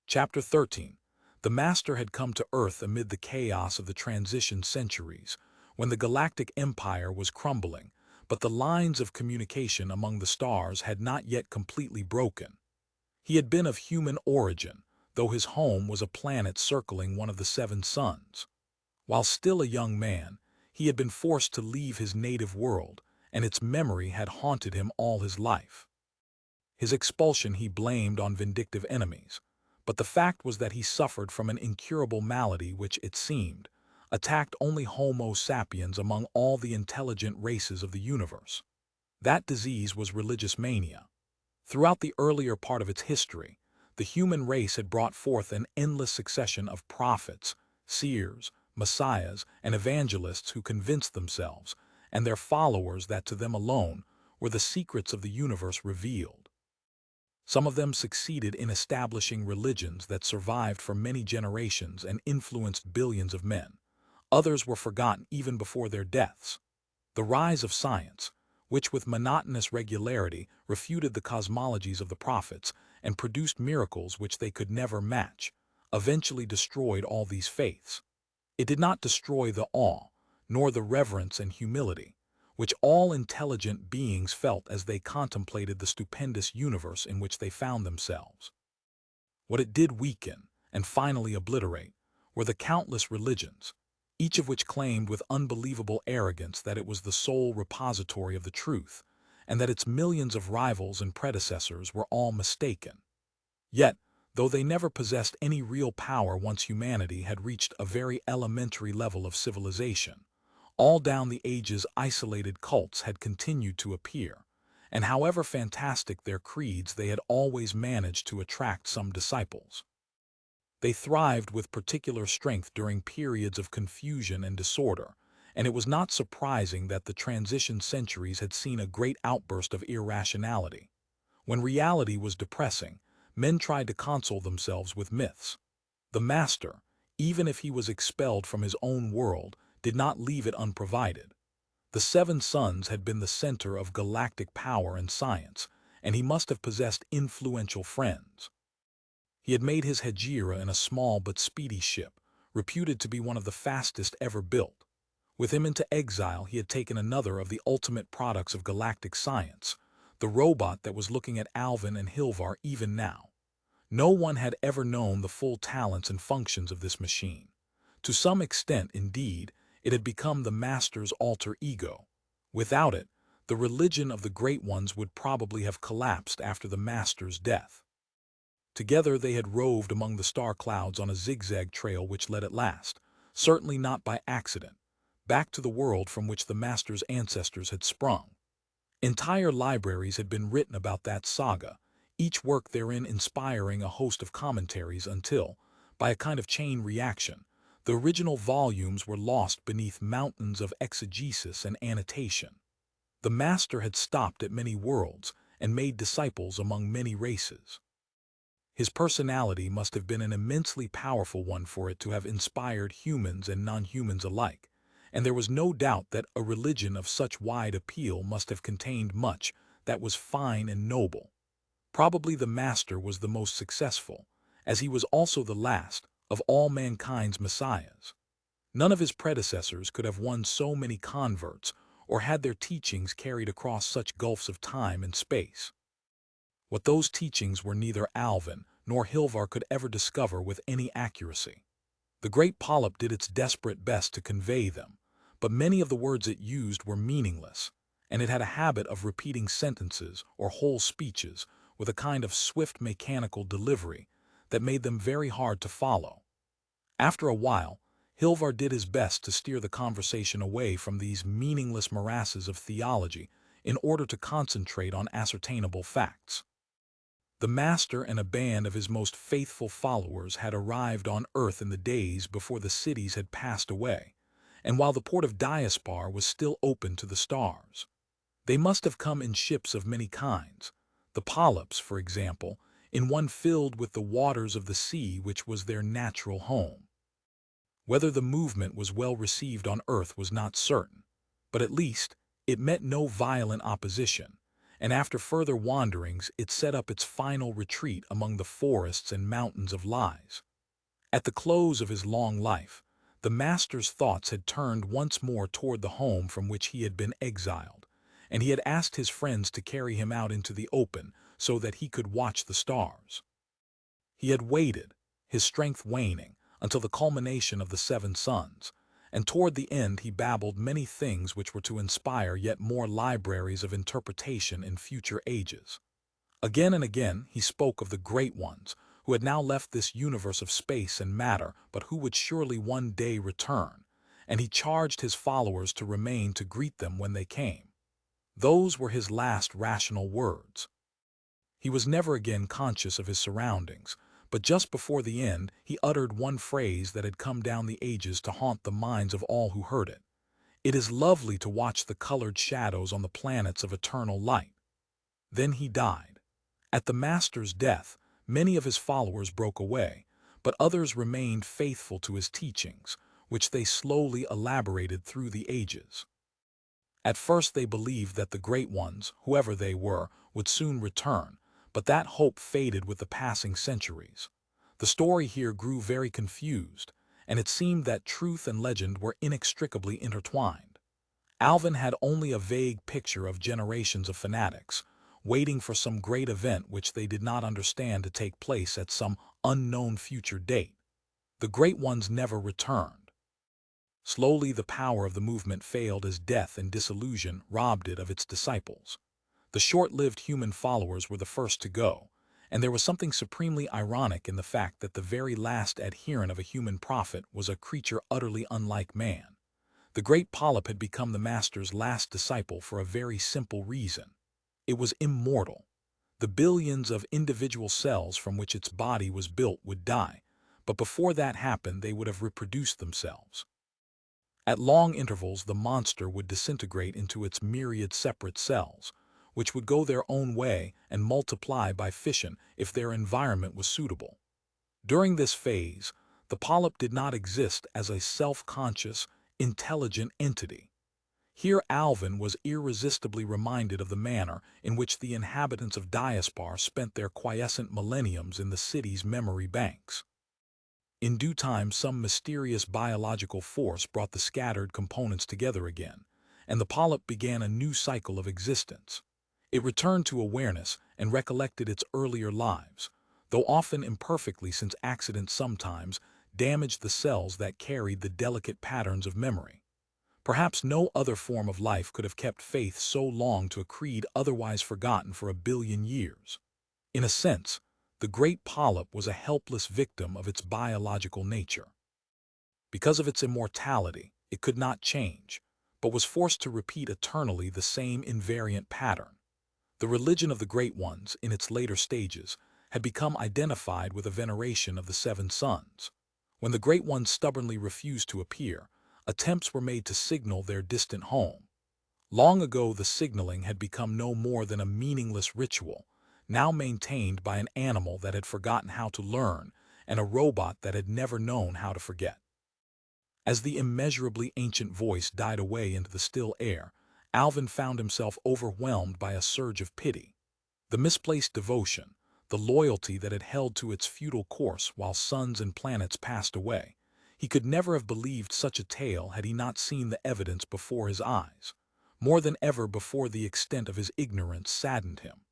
Chapter 13. The Master had come to Earth amid the chaos of the transition centuries, when the galactic empire was crumbling, but the lines of communication among the stars had not yet completely broken. He had been of human origin, though his home was a planet circling one of the seven suns. While still a young man, he had been forced to leave his native world, and its memory had haunted him all his life. His expulsion he blamed on vindictive enemies, but the fact was that he suffered from an incurable malady which, it seemed, attacked only Homo sapiens among all the intelligent races of the universe. That disease was religious mania. Throughout the earlier part of its history, the human race had brought forth an endless succession of prophets, seers, messiahs, and evangelists who convinced themselves and their followers that to them alone were the secrets of the universe revealed. Some of them succeeded in establishing religions that survived for many generations and influenced billions of men. Others were forgotten even before their deaths. The rise of science, which with monotonous regularity refuted the cosmologies of the prophets and produced miracles which they could never match, eventually destroyed all these faiths. It did not destroy the awe, nor the reverence and humility, which all intelligent beings felt as they contemplated the stupendous universe in which they found themselves. What it did weaken, and finally obliterate, were the countless religions, each of which claimed with unbelievable arrogance that it was the sole repository of the truth, and that its millions of rivals and predecessors were all mistaken. Yet, though they never possessed any real power once humanity had reached a very elementary level of civilization, all down the ages isolated cults had continued to appear, and however fantastic their creeds, they had always managed to attract some disciples. They thrived with particular strength during periods of confusion and disorder, and it was not surprising that the transition centuries had seen a great outburst of irrationality. When reality was depressing, men tried to console themselves with myths. The Master, even if he was expelled from his own world, did not leave it unprovided. The seven suns had been the center of galactic power and science, and he must have possessed influential friends. He had made his hegira in a small but speedy ship, reputed to be one of the fastest ever built. With him into exile, he had taken another of the ultimate products of galactic science, the robot that was looking at Alvin and Hilvar even now. No one had ever known the full talents and functions of this machine. To some extent, indeed, it had become the Master's alter ego. Without it, the religion of the Great Ones would probably have collapsed after the Master's death. Together they had roved among the star clouds on a zigzag trail which led at last, certainly not by accident, back to the world from which the Master's ancestors had sprung. Entire libraries had been written about that saga, each work therein inspiring a host of commentaries until, by a kind of chain reaction, the original volumes were lost beneath mountains of exegesis and annotation. The Master had stopped at many worlds and made disciples among many races. His personality must have been an immensely powerful one for it to have inspired humans and non-humans alike, and there was no doubt that a religion of such wide appeal must have contained much that was fine and noble. Probably the Master was the most successful, as he was also the last of all mankind's messiahs. None of his predecessors could have won so many converts or had their teachings carried across such gulfs of time and space. What those teachings were neither Alvin nor Hilvar could ever discover with any accuracy. The great polyp did its desperate best to convey them, but many of the words it used were meaningless, and it had a habit of repeating sentences or whole speeches with a kind of swift mechanical delivery that made them very hard to follow. After a while, Hilvar did his best to steer the conversation away from these meaningless morasses of theology in order to concentrate on ascertainable facts. The Master and a band of his most faithful followers had arrived on Earth in the days before the cities had passed away, and while the port of Diaspar was still open to the stars. They must have come in ships of many kinds, the polyps, for example, in one filled with the waters of the sea which was their natural home. Whether the movement was well received on Earth was not certain, but at least it met no violent opposition, and after further wanderings it set up its final retreat among the forests and mountains of lies. At the close of his long life, the Master's thoughts had turned once more toward the home from which he had been exiled, and he had asked his friends to carry him out into the open so that he could watch the stars. He had waited, his strength waning, until the culmination of the 7 suns, and toward the end he babbled many things which were to inspire yet more libraries of interpretation in future ages. Again and again he spoke of the great ones, who had now left this universe of space and matter, but who would surely one day return, and he charged his followers to remain to greet them when they came. Those were his last rational words. He was never again conscious of his surroundings, but just before the end he uttered one phrase that had come down the ages to haunt the minds of all who heard it. "It is lovely to watch the colored shadows on the planets of eternal light." Then he died. At the Master's death, many of his followers broke away, but others remained faithful to his teachings, which they slowly elaborated through the ages. At first they believed that the great ones, whoever they were, would soon return, but that hope faded with the passing centuries. The story here grew very confused, and it seemed that truth and legend were inextricably intertwined. Alvin had only a vague picture of generations of fanatics, waiting for some great event which they did not understand to take place at some unknown future date. The great ones never returned. Slowly the power of the movement failed as death and disillusion robbed it of its disciples. The short-lived human followers were the first to go, and there was something supremely ironic in the fact that the very last adherent of a human prophet was a creature utterly unlike man. The great polyp had become the Master's last disciple for a very simple reason. It was immortal. The billions of individual cells from which its body was built would die, but before that happened they would have reproduced themselves. At long intervals the monster would disintegrate into its myriad separate cells, which would go their own way and multiply by fission if their environment was suitable. During this phase, the polyp did not exist as a self-conscious, intelligent entity. Here Alvin was irresistibly reminded of the manner in which the inhabitants of Diaspar spent their quiescent millenniums in the city's memory banks. In due time, some mysterious biological force brought the scattered components together again, and the polyp began a new cycle of existence. It returned to awareness and recollected its earlier lives, though often imperfectly since accidents sometimes damaged the cells that carried the delicate patterns of memory. Perhaps no other form of life could have kept faith so long to a creed otherwise forgotten for 1 billion years. In a sense, the great polyp was a helpless victim of its biological nature. Because of its immortality, it could not change, but was forced to repeat eternally the same invariant pattern. The religion of the great ones, in its later stages, had become identified with a veneration of the 7 suns. When the great ones stubbornly refused to appear, attempts were made to signal their distant home. Long ago the signaling had become no more than a meaningless ritual, now maintained by an animal that had forgotten how to learn and a robot that had never known how to forget. As the immeasurably ancient voice died away into the still air, Alvin found himself overwhelmed by a surge of pity. The misplaced devotion, the loyalty that had held to its futile course while suns and planets passed away. He could never have believed such a tale had he not seen the evidence before his eyes. More than ever before, the extent of his ignorance saddened him.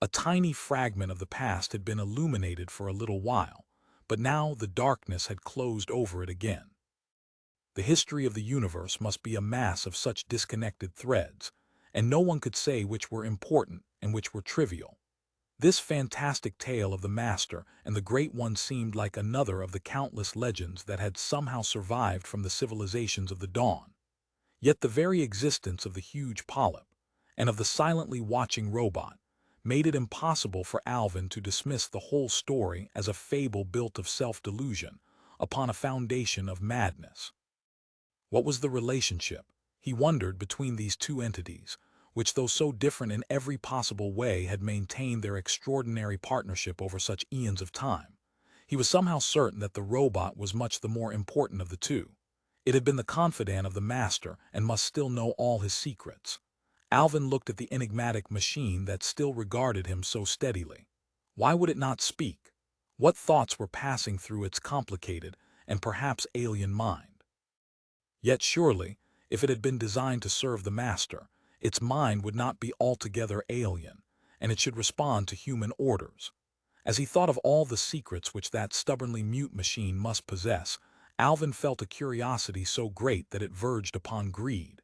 A tiny fragment of the past had been illuminated for a little while, but now the darkness had closed over it again. The history of the universe must be a mass of such disconnected threads, and no one could say which were important and which were trivial. This fantastic tale of the Master and the Great One seemed like another of the countless legends that had somehow survived from the civilizations of the dawn. Yet the very existence of the huge polyp, and of the silently watching robot, made it impossible for Alvin to dismiss the whole story as a fable built of self-delusion, upon a foundation of madness. What was the relationship, he wondered, between these two entities, which though so different in every possible way had maintained their extraordinary partnership over such eons of time? He was somehow certain that the robot was much the more important of the two. It had been the confidant of the master and must still know all his secrets. Alvin looked at the enigmatic machine that still regarded him so steadily. Why would it not speak? What thoughts were passing through its complicated and perhaps alien mind? Yet surely, if it had been designed to serve the master, its mind would not be altogether alien, and it should respond to human orders. As he thought of all the secrets which that stubbornly mute machine must possess, Alvin felt a curiosity so great that it verged upon greed.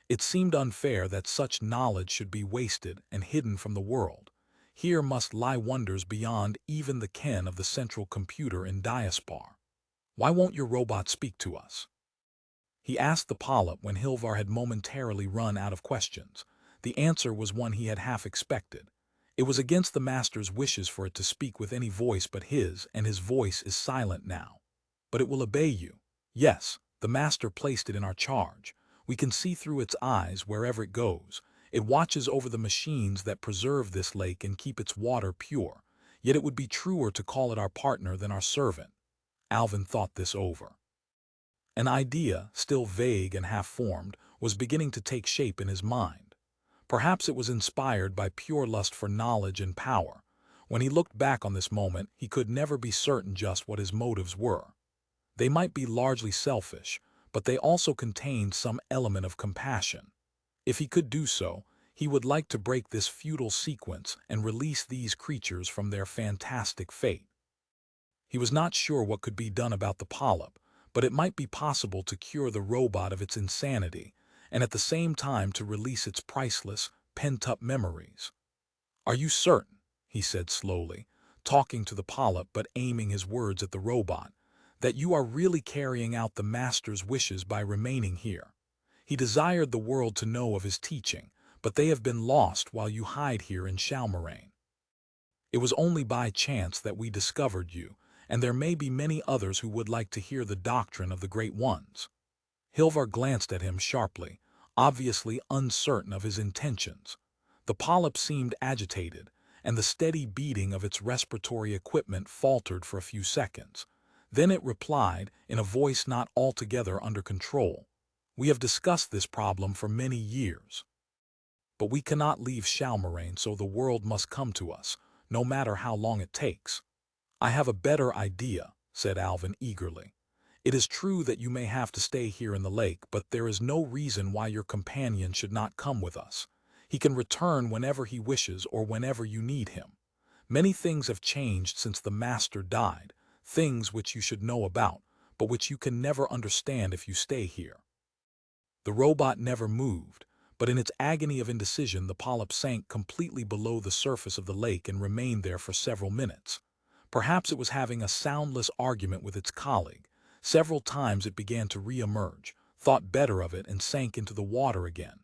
It seemed unfair that such knowledge should be wasted and hidden from the world. Here must lie wonders beyond even the ken of the central computer in Diaspar. Why won't your robot speak to us? He asked the polyp when Hilvar had momentarily run out of questions. The answer was one he had half expected. It was against the master's wishes for it to speak with any voice but his, and his voice is silent now. But it will obey you. Yes, the master placed it in our charge. We can see through its eyes wherever it goes. It watches over the machines that preserve this lake and keep its water pure. Yet it would be truer to call it our partner than our servant. Alvin thought this over. An idea, still vague and half-formed, was beginning to take shape in his mind. Perhaps it was inspired by pure lust for knowledge and power. When he looked back on this moment, he could never be certain just what his motives were. They might be largely selfish, but they also contained some element of compassion. If he could do so, he would like to break this futile sequence and release these creatures from their fantastic fate. He was not sure what could be done about the polyp, but it might be possible to cure the robot of its insanity, and at the same time to release its priceless, pent-up memories. "Are you certain," he said slowly, talking to the polyp but aiming his words at the robot, "that you are really carrying out the master's wishes by remaining here? He desired the world to know of his teaching, but they have been lost while you hide here in Shalmarain. It was only by chance that we discovered you, and there may be many others who would like to hear the doctrine of the Great Ones." Hilvar glanced at him sharply, obviously uncertain of his intentions. The polyp seemed agitated, and the steady beating of its respiratory equipment faltered for a few seconds. Then it replied, in a voice not altogether under control, "We have discussed this problem for many years. But we cannot leave Shalmarain, so the world must come to us, no matter how long it takes." "I have a better idea," said Alvin eagerly. "It is true that you may have to stay here in the lake, but there is no reason why your companion should not come with us. He can return whenever he wishes or whenever you need him. Many things have changed since the master died, things which you should know about, but which you can never understand if you stay here." The robot never moved, but in its agony of indecision the polyp sank completely below the surface of the lake and remained there for several minutes. Perhaps it was having a soundless argument with its colleague. Several times it began to re-emerge, thought better of it, and sank into the water again.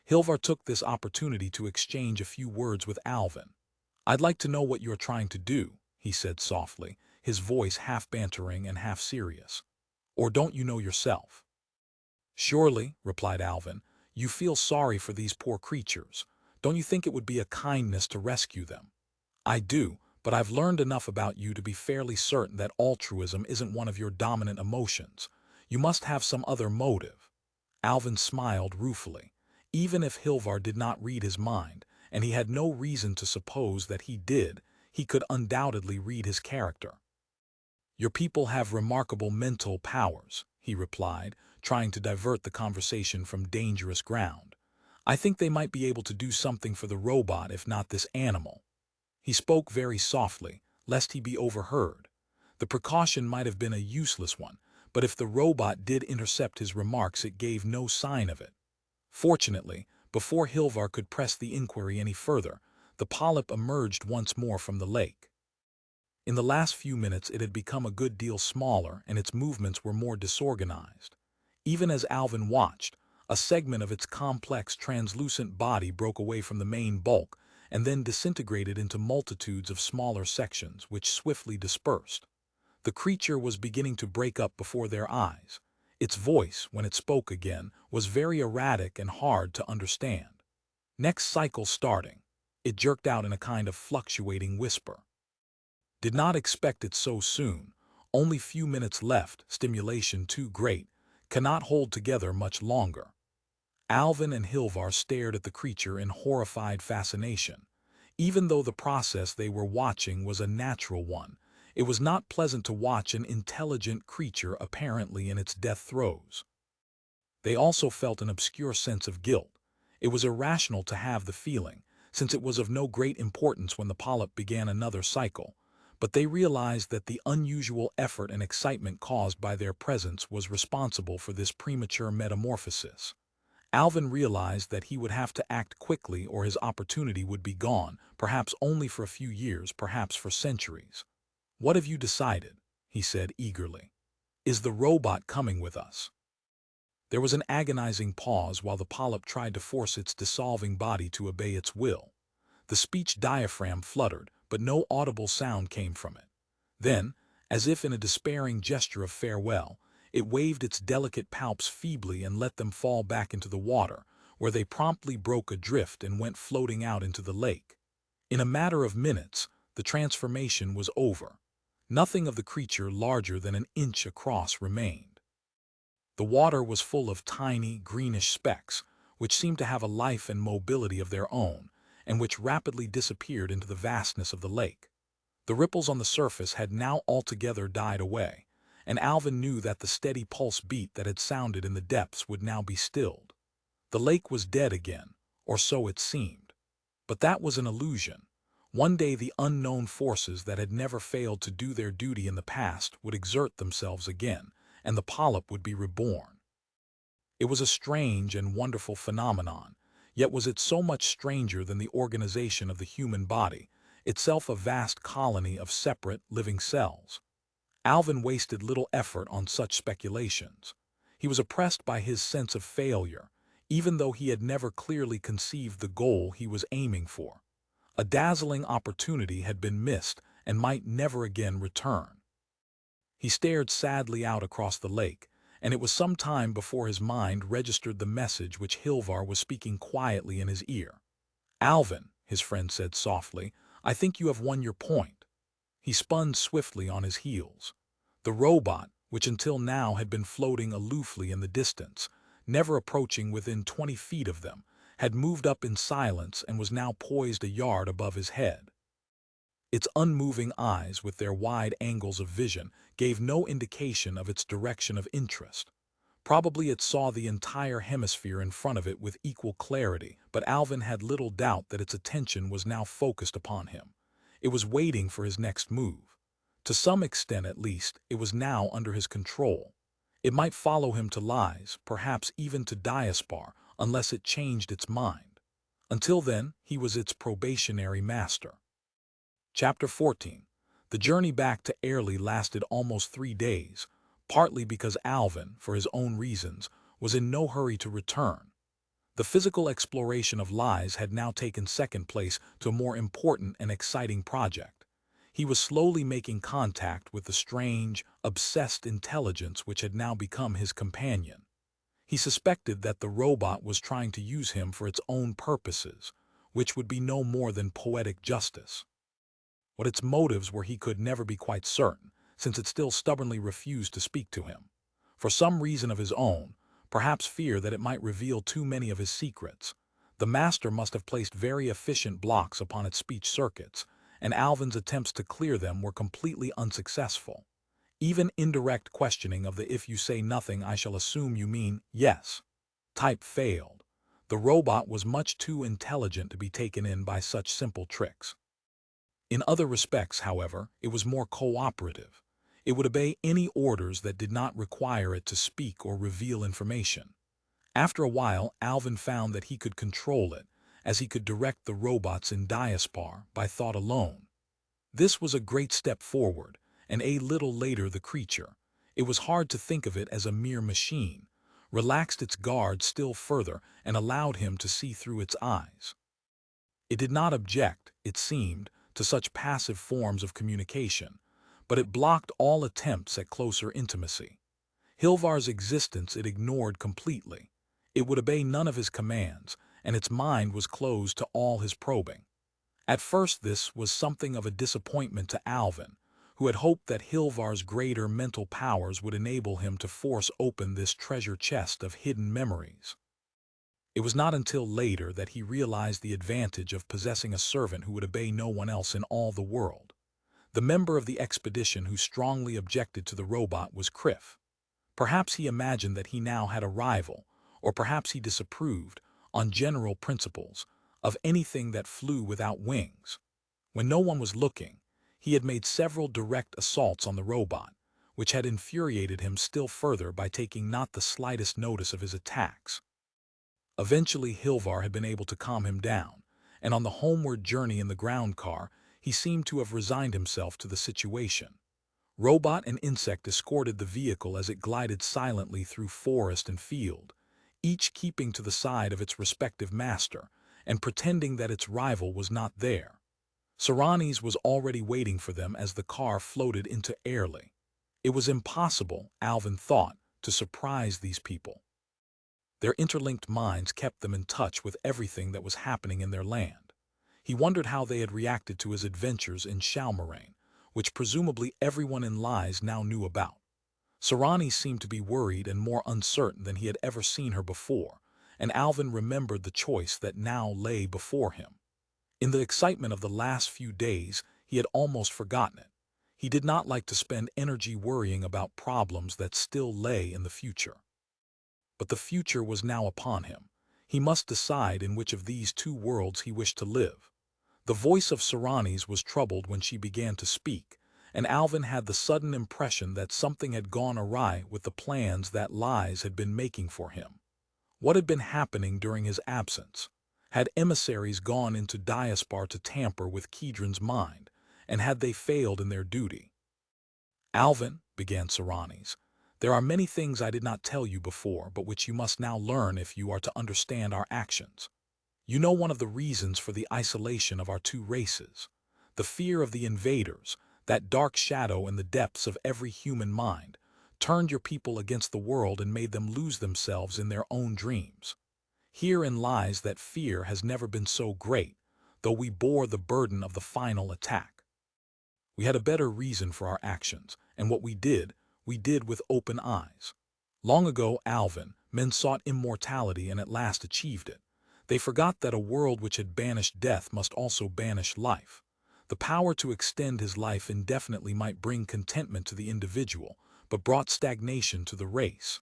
Hilvar took this opportunity to exchange a few words with Alvin. "I'd like to know what you are trying to do," he said softly, his voice half bantering and half serious. "Or don't you know yourself?" "Surely," replied Alvin, "you feel sorry for these poor creatures. Don't you think it would be a kindness to rescue them?" "I do, but I've learned enough about you to be fairly certain that altruism isn't one of your dominant emotions. You must have some other motive." Alvin smiled ruefully. Even if Hilvar did not read his mind, and he had no reason to suppose that he did, he could undoubtedly read his character. "Your people have remarkable mental powers," he replied, trying to divert the conversation from dangerous ground. "I think they might be able to do something for the robot, if not this animal." He spoke very softly, lest he be overheard. The precaution might have been a useless one, but if the robot did intercept his remarks it gave no sign of it. Fortunately, before Hilvar could press the inquiry any further, the polyp emerged once more from the lake. In the last few minutes it had become a good deal smaller and its movements were more disorganized. Even as Alvin watched, a segment of its complex translucent body broke away from the main bulk and then disintegrated into multitudes of smaller sections which swiftly dispersed. The creature was beginning to break up before their eyes. Its voice, when it spoke again, was very erratic and hard to understand. Next cycle starting, it jerked out in a kind of fluctuating whisper. Did not expect it so soon. Only few minutes left, stimulation too great, cannot hold together much longer. Alvin and Hilvar stared at the creature in horrified fascination. Even though the process they were watching was a natural one, it was not pleasant to watch an intelligent creature apparently in its death throes. They also felt an obscure sense of guilt. It was irrational to have the feeling, since it was of no great importance when the polyp began another cycle, but they realized that the unusual effort and excitement caused by their presence was responsible for this premature metamorphosis. Alvin realized that he would have to act quickly or his opportunity would be gone, perhaps only for a few years, perhaps for centuries. "What have you decided?" he said eagerly. "Is the robot coming with us?" There was an agonizing pause while the polyp tried to force its dissolving body to obey its will. The speech diaphragm fluttered, but no audible sound came from it. Then, as if in a despairing gesture of farewell, it waved its delicate palps feebly and let them fall back into the water, where they promptly broke adrift and went floating out into the lake. In a matter of minutes, the transformation was over. Nothing of the creature larger than an inch across remained. The water was full of tiny, greenish specks, which seemed to have a life and mobility of their own, and which rapidly disappeared into the vastness of the lake. The ripples on the surface had now altogether died away, and Alvin knew that the steady pulse beat that had sounded in the depths would now be stilled. The lake was dead again, or so it seemed. But that was an illusion. One day the unknown forces that had never failed to do their duty in the past would exert themselves again, and the polyp would be reborn. It was a strange and wonderful phenomenon, yet was it so much stranger than the organization of the human body, itself a vast colony of separate, living cells. Alvin wasted little effort on such speculations. He was oppressed by his sense of failure, even though he had never clearly conceived the goal he was aiming for. A dazzling opportunity had been missed and might never again return. He stared sadly out across the lake, and it was some time before his mind registered the message which Hilvar was speaking quietly in his ear. "Alvin," his friend said softly, "I think you have won your point." He spun swiftly on his heels. The robot, which until now had been floating aloofly in the distance, never approaching within 20 feet of them, had moved up in silence and was now poised a yard above his head. Its unmoving eyes, with their wide angles of vision, gave no indication of its direction of interest. Probably it saw the entire hemisphere in front of it with equal clarity, but Alvin had little doubt that its attention was now focused upon him. It was waiting for his next move. To some extent, at least, it was now under his control. It might follow him to Lies, perhaps even to Diaspar, unless it changed its mind. Until then, he was its probationary master. Chapter 14. The journey back to Airlie lasted almost 3 days, partly because Alvin, for his own reasons, was in no hurry to return. The physical exploration of Lies had now taken second place to a more important and exciting project. He was slowly making contact with the strange, obsessed intelligence which had now become his companion. He suspected that the robot was trying to use him for its own purposes, which would be no more than poetic justice. What its motives were he could never be quite certain, since it still stubbornly refused to speak to him. For some reason of his own, perhaps fear that it might reveal too many of his secrets, the master must have placed very efficient blocks upon its speech circuits, and Alvin's attempts to clear them were completely unsuccessful. Even indirect questioning of the "if you say nothing I shall assume you mean yes" type failed. The robot was much too intelligent to be taken in by such simple tricks. In other respects, however, it was more cooperative. It would obey any orders that did not require it to speak or reveal information. After a while, Alvin found that he could control it, as he could direct the robots in Diaspar by thought alone. This was a great step forward, and a little later the creature, it was hard to think of it as a mere machine, relaxed its guard still further and allowed him to see through its eyes. It did not object, it seemed, to such passive forms of communication, but it blocked all attempts at closer intimacy. Hilvar's existence it ignored completely. It would obey none of his commands, and its mind was closed to all his probing. At first this was something of a disappointment to Alvin, who had hoped that Hilvar's greater mental powers would enable him to force open this treasure chest of hidden memories. It was not until later that he realized the advantage of possessing a servant who would obey no one else in all the world. The member of the expedition who strongly objected to the robot was Criff. Perhaps he imagined that he now had a rival, or perhaps he disapproved, on general principles, of anything that flew without wings. When no one was looking, he had made several direct assaults on the robot, which had infuriated him still further by taking not the slightest notice of his attacks. Eventually Hilvar had been able to calm him down, and on the homeward journey in the ground car, he seemed to have resigned himself to the situation. Robot and insect escorted the vehicle as it glided silently through forest and field, each keeping to the side of its respective master and pretending that its rival was not there. Saranis was already waiting for them as the car floated into Airlie. It was impossible, Alvin thought, to surprise these people. Their interlinked minds kept them in touch with everything that was happening in their land. He wondered how they had reacted to his adventures in Shalmoraine, which presumably everyone in Lies now knew about. Sarani seemed to be worried and more uncertain than he had ever seen her before, and Alvin remembered the choice that now lay before him. In the excitement of the last few days, he had almost forgotten it. He did not like to spend energy worrying about problems that still lay in the future. But the future was now upon him. He must decide in which of these two worlds he wished to live. The voice of Saranis was troubled when she began to speak, and Alvin had the sudden impression that something had gone awry with the plans that Lies had been making for him. What had been happening during his absence? Had emissaries gone into Diaspar to tamper with Kedron's mind, and had they failed in their duty? "Alvin," began Saranis, "there are many things I did not tell you before, but which you must now learn if you are to understand our actions. You know one of the reasons for the isolation of our two races, the fear of the invaders, that dark shadow in the depths of every human mind, turned your people against the world and made them lose themselves in their own dreams. Herein lies that fear has never been so great, though we bore the burden of the final attack. We had a better reason for our actions, and what we did with open eyes. Long ago, Alvin, men sought immortality and at last achieved it. They forgot that a world which had banished death must also banish life. The power to extend his life indefinitely might bring contentment to the individual, but brought stagnation to the race.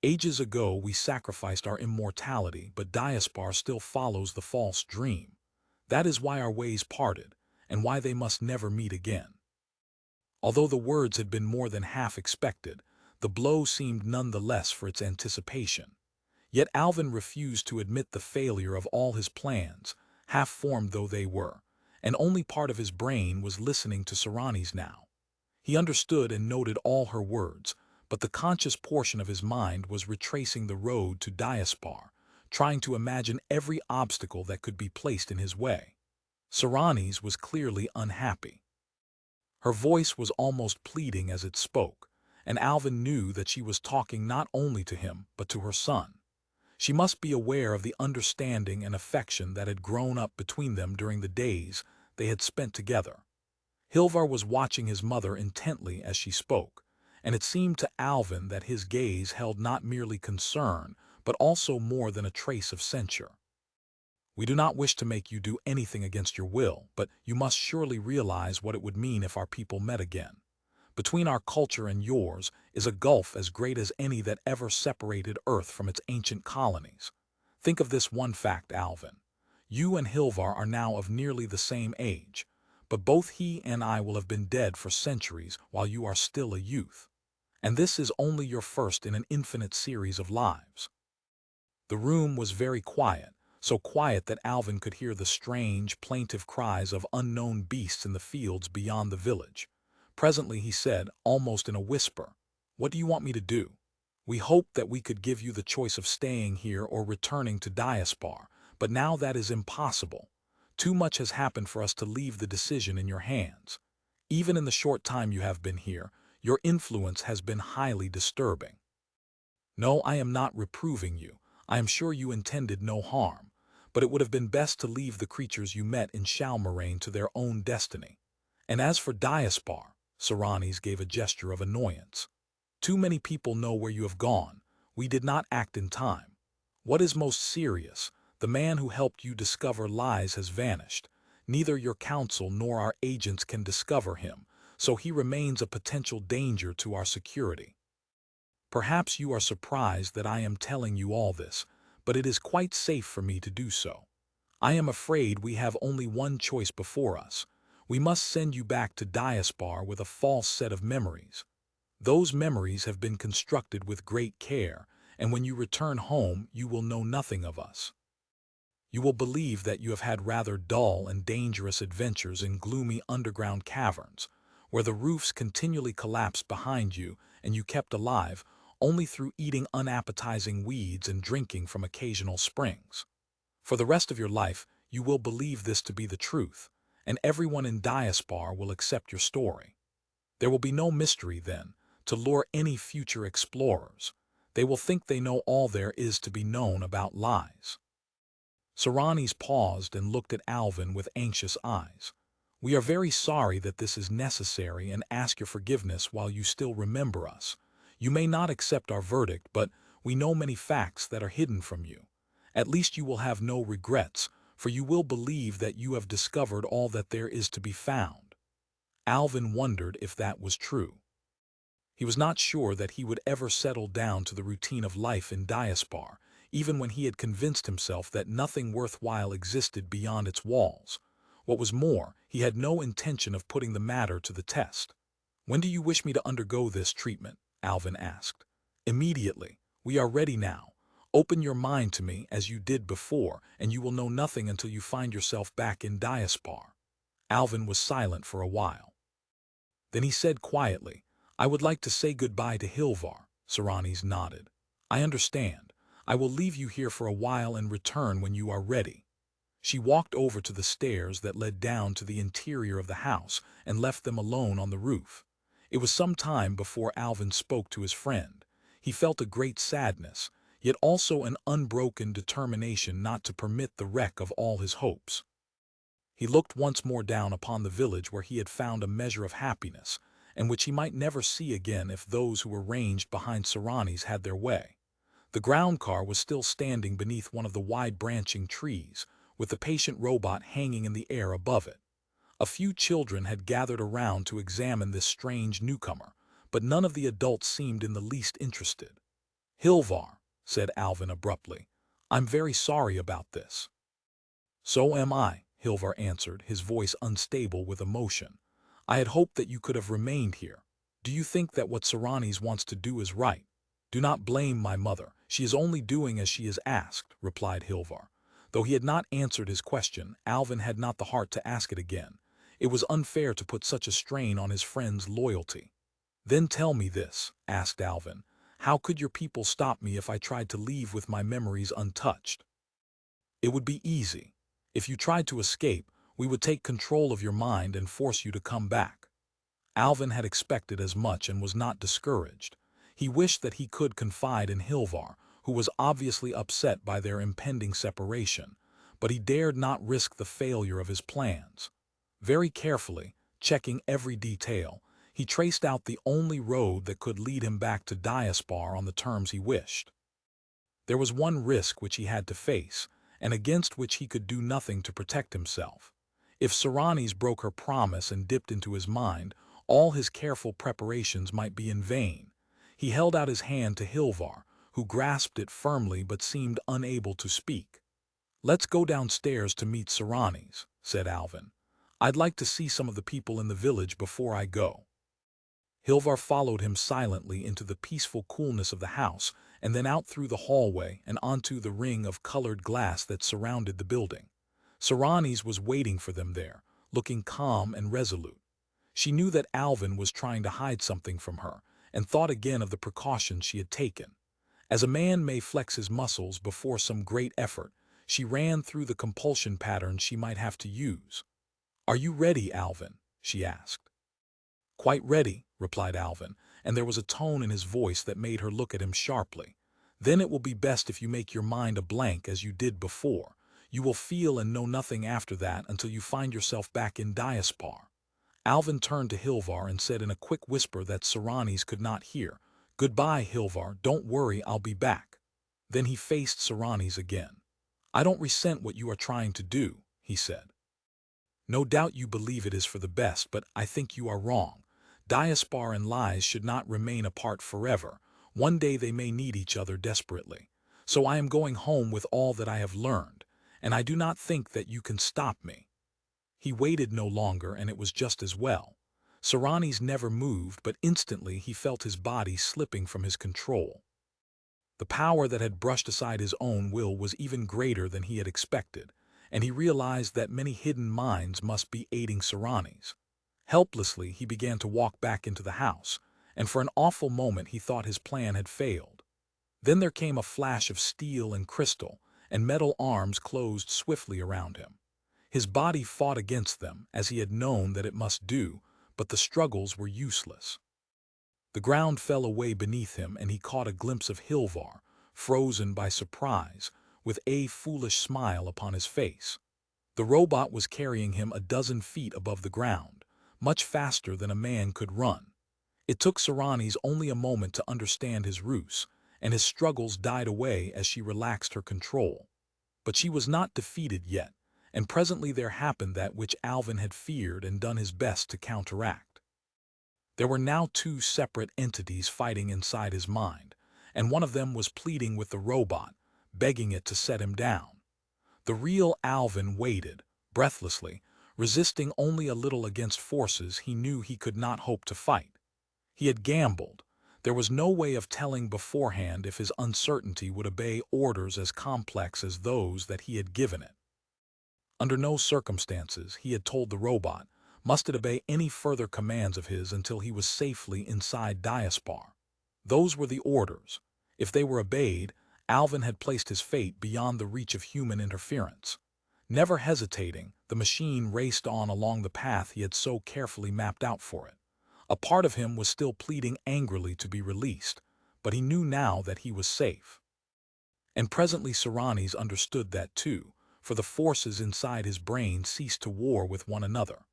Ages ago we sacrificed our immortality, but Diaspar still follows the false dream. That is why our ways parted, and why they must never meet again." Although the words had been more than half expected, the blow seemed none the less for its anticipation. Yet Alvin refused to admit the failure of all his plans, half-formed though they were, and only part of his brain was listening to Saranis now. He understood and noted all her words, but the conscious portion of his mind was retracing the road to Diaspar, trying to imagine every obstacle that could be placed in his way. Saranis was clearly unhappy. Her voice was almost pleading as it spoke, and Alvin knew that she was talking not only to him but to her son. She must be aware of the understanding and affection that had grown up between them during the days they had spent together. Hilvar was watching his mother intently as she spoke, and it seemed to Alvin that his gaze held not merely concern, but also more than a trace of censure. "We do not wish to make you do anything against your will, but you must surely realize what it would mean if our people met again. Between our culture and yours is a gulf as great as any that ever separated Earth from its ancient colonies. Think of this one fact, Alvin. You and Hilvar are now of nearly the same age, but both he and I will have been dead for centuries while you are still a youth. And this is only your first in an infinite series of lives." The room was very quiet, so quiet that Alvin could hear the strange, plaintive cries of unknown beasts in the fields beyond the village. Presently he said, almost in a whisper, "What do you want me to do? We hoped that we could give you the choice of staying here or returning to Diaspar, but now that is impossible. Too much has happened for us to leave the decision in your hands. Even in the short time you have been here, your influence has been highly disturbing. No, I am not reproving you. I am sure you intended no harm, but it would have been best to leave the creatures you met in Shalmoraine to their own destiny. And as for Diaspar, Saranis gave a gesture of annoyance. Too many people know where you have gone. We did not act in time. What is most serious, the man who helped you discover lies has vanished. Neither your council nor our agents can discover him, so he remains a potential danger to our security. Perhaps you are surprised that I am telling you all this, but it is quite safe for me to do so. I am afraid we have only one choice before us. We must send you back to Diaspar with a false set of memories. Those memories have been constructed with great care, and when you return home, you will know nothing of us. You will believe that you have had rather dull and dangerous adventures in gloomy underground caverns, where the roofs continually collapsed behind you and you kept alive only through eating unappetizing weeds and drinking from occasional springs. For the rest of your life, you will believe this to be the truth, and everyone in Diaspar will accept your story. There will be no mystery then to lure any future explorers. They will think they know all there is to be known about lies. Saranis paused and looked at Alvin with anxious eyes. We are very sorry that this is necessary and ask your forgiveness while you still remember us. You may not accept our verdict, but we know many facts that are hidden from you. At least you will have no regrets, for you will believe that you have discovered all that there is to be found. Alvin wondered if that was true. He was not sure that he would ever settle down to the routine of life in Diaspar, even when he had convinced himself that nothing worthwhile existed beyond its walls. What was more, he had no intention of putting the matter to the test. When do you wish me to undergo this treatment? Alvin asked. Immediately. We are ready now. Open your mind to me as you did before, and you will know nothing until you find yourself back in Diaspar. Alvin was silent for a while. Then he said quietly, I would like to say goodbye to Hilvar. Saranis nodded. I understand. I will leave you here for a while and return when you are ready. She walked over to the stairs that led down to the interior of the house and left them alone on the roof. It was some time before Alvin spoke to his friend. He felt a great sadness, yet also an unbroken determination not to permit the wreck of all his hopes. He looked once more down upon the village where he had found a measure of happiness, and which he might never see again if those who were ranged behind Saranis had their way. The ground car was still standing beneath one of the wide-branching trees, with the patient robot hanging in the air above it. A few children had gathered around to examine this strange newcomer, but none of the adults seemed in the least interested. Hilvar, said Alvin abruptly, I'm very sorry about this. So am I, Hilvar answered, his voice unstable with emotion. I had hoped that you could have remained here. Do you think that what Saranis wants to do is right? Do not blame my mother. She is only doing as she is asked, replied Hilvar. Though he had not answered his question, Alvin had not the heart to ask it again. It was unfair to put such a strain on his friend's loyalty. Then tell me this, asked Alvin. How could your people stop me if I tried to leave with my memories untouched? It would be easy. If you tried to escape, we would take control of your mind and force you to come back. Alvin had expected as much and was not discouraged. He wished that he could confide in Hilvar, who was obviously upset by their impending separation, but he dared not risk the failure of his plans. Very carefully, checking every detail, he traced out the only road that could lead him back to Diaspar on the terms he wished. There was one risk which he had to face, and against which he could do nothing to protect himself. If Saranis broke her promise and dipped into his mind, all his careful preparations might be in vain. He held out his hand to Hilvar, who grasped it firmly but seemed unable to speak. Let's go downstairs to meet Saranis, said Alvin. I'd like to see some of the people in the village before I go. Hilvar followed him silently into the peaceful coolness of the house, and then out through the hallway and onto the ring of colored glass that surrounded the building. Saranis was waiting for them there, looking calm and resolute. She knew that Alvin was trying to hide something from her, and thought again of the precautions she had taken. As a man may flex his muscles before some great effort, She ran through the compulsion patterns she might have to use. "Are you ready, Alvin?" she asked. "Quite ready," replied Alvin, and there was a tone in his voice that made her look at him sharply. "Then it will be best if you make your mind a blank as you did before. You will feel and know nothing after that until you find yourself back in Diaspar." Alvin turned to Hilvar and said in a quick whisper that Saranis could not hear, "Goodbye, Hilvar, don't worry, I'll be back." Then he faced Saranis again. "I don't resent what you are trying to do," he said. "No doubt you believe it is for the best, but I think you are wrong. Diaspar and lies should not remain apart forever. One day they may need each other desperately. So I am going home with all that I have learned, and I do not think that you can stop me." He waited no longer, and it was just as well. Saranis never moved, but instantly he felt his body slipping from his control. The power that had brushed aside his own will was even greater than he had expected, and he realized that many hidden minds must be aiding Saranis. Helplessly, he began to walk back into the house, and for an awful moment he thought his plan had failed. Then there came a flash of steel and crystal, and metal arms closed swiftly around him. His body fought against them, as he had known that it must do, but the struggles were useless. The ground fell away beneath him, and he caught a glimpse of Hilvar, frozen by surprise, with a foolish smile upon his face. The robot was carrying him a dozen feet above the ground, much faster than a man could run. It took Saranis only a moment to understand his ruse, and his struggles died away as she relaxed her control. But she was not defeated yet, and presently there happened that which Alvin had feared and done his best to counteract. There were now two separate entities fighting inside his mind, and one of them was pleading with the robot, begging it to set him down. The real Alvin waited, breathlessly, resisting only a little against forces he knew he could not hope to fight. He had gambled. There was no way of telling beforehand if his uncertainty would obey orders as complex as those that he had given it. Under no circumstances, he had told the robot, must it obey any further commands of his until he was safely inside Diaspar. Those were the orders. If they were obeyed, Alvin had placed his fate beyond the reach of human interference. Never hesitating, the machine raced on along the path he had so carefully mapped out for it. A part of him was still pleading angrily to be released, but he knew now that he was safe. And presently Saranis understood that too, for the forces inside his brain ceased to war with one another.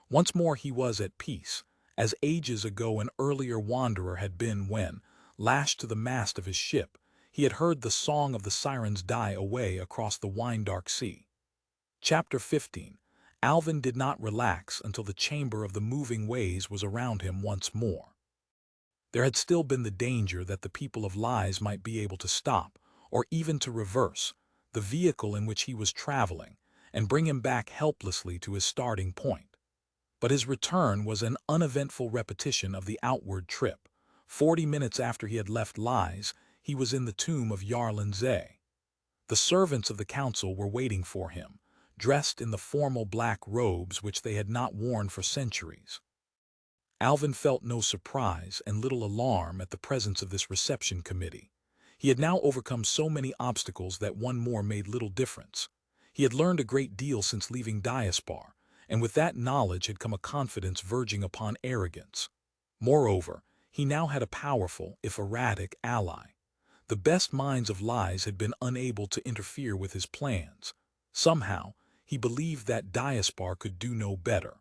Once more he was at peace, as ages ago an earlier wanderer had been when, lashed to the mast of his ship, he had heard the song of the sirens die away across the wine-dark sea. Chapter 15. Alvin did not relax until the chamber of the moving ways was around him once more. There had still been the danger that the people of lies might be able to stop, or even to reverse, the vehicle in which he was traveling, and bring him back helplessly to his starting point. But his return was an uneventful repetition of the outward trip. 40 minutes after he had left Lies, he was in the tomb of Yarlin Zay. The servants of the council were waiting for him, dressed in the formal black robes which they had not worn for centuries. Alvin felt no surprise and little alarm at the presence of this reception committee. He had now overcome so many obstacles that one more made little difference. He had learned a great deal since leaving Diaspar, and with that knowledge had come a confidence verging upon arrogance. Moreover, he now had a powerful, if erratic, ally. The best minds of Lies had been unable to interfere with his plans. Somehow, he believed that Diaspar could do no better.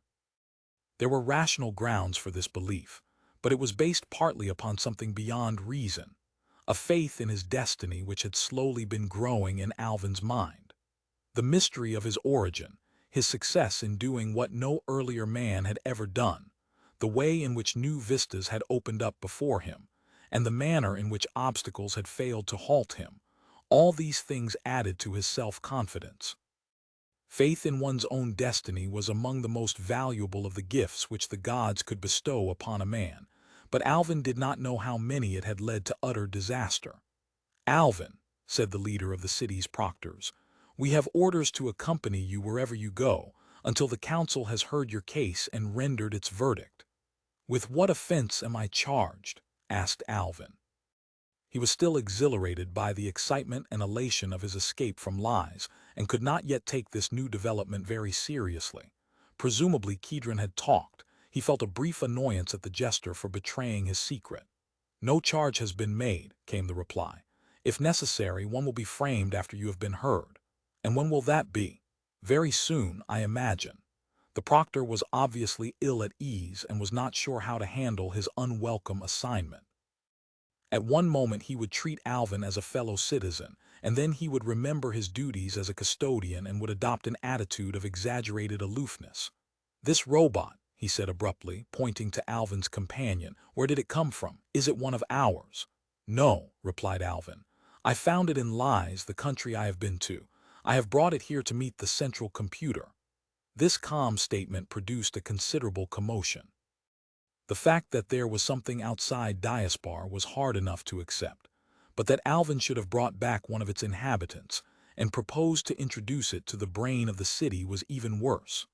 There were rational grounds for this belief, but it was based partly upon something beyond reason, a faith in his destiny which had slowly been growing in Alvin's mind. The mystery of his origin, his success in doing what no earlier man had ever done, the way in which new vistas had opened up before him, and the manner in which obstacles had failed to halt him, all these things added to his self-confidence. Faith in one's own destiny was among the most valuable of the gifts which the gods could bestow upon a man, but Alvin did not know how many it had led to utter disaster. "Alvin," said the leader of the city's proctors, "we have orders to accompany you wherever you go, until the council has heard your case and rendered its verdict." "With what offense am I charged?" asked Alvin. He was still exhilarated by the excitement and elation of his escape from lies, and could not yet take this new development very seriously. Presumably Kedron had talked. He felt a brief annoyance at the jester for betraying his secret. "No charge has been made," came the reply. "If necessary, one will be framed after you have been heard." "And when will that be?" "Very soon, I imagine." The proctor was obviously ill at ease and was not sure how to handle his unwelcome assignment. At one moment he would treat Alvin as a fellow citizen, and then he would remember his duties as a custodian and would adopt an attitude of exaggerated aloofness. "This robot," he said abruptly, pointing to Alvin's companion, "where did it come from? Is it one of ours?" "No," replied Alvin. "I found it in Lies, the country I have been to. I have brought it here to meet the central computer." This calm statement produced a considerable commotion. The fact that there was something outside Diaspar was hard enough to accept, but that Alvin should have brought back one of its inhabitants and proposed to introduce it to the brain of the city was even worse.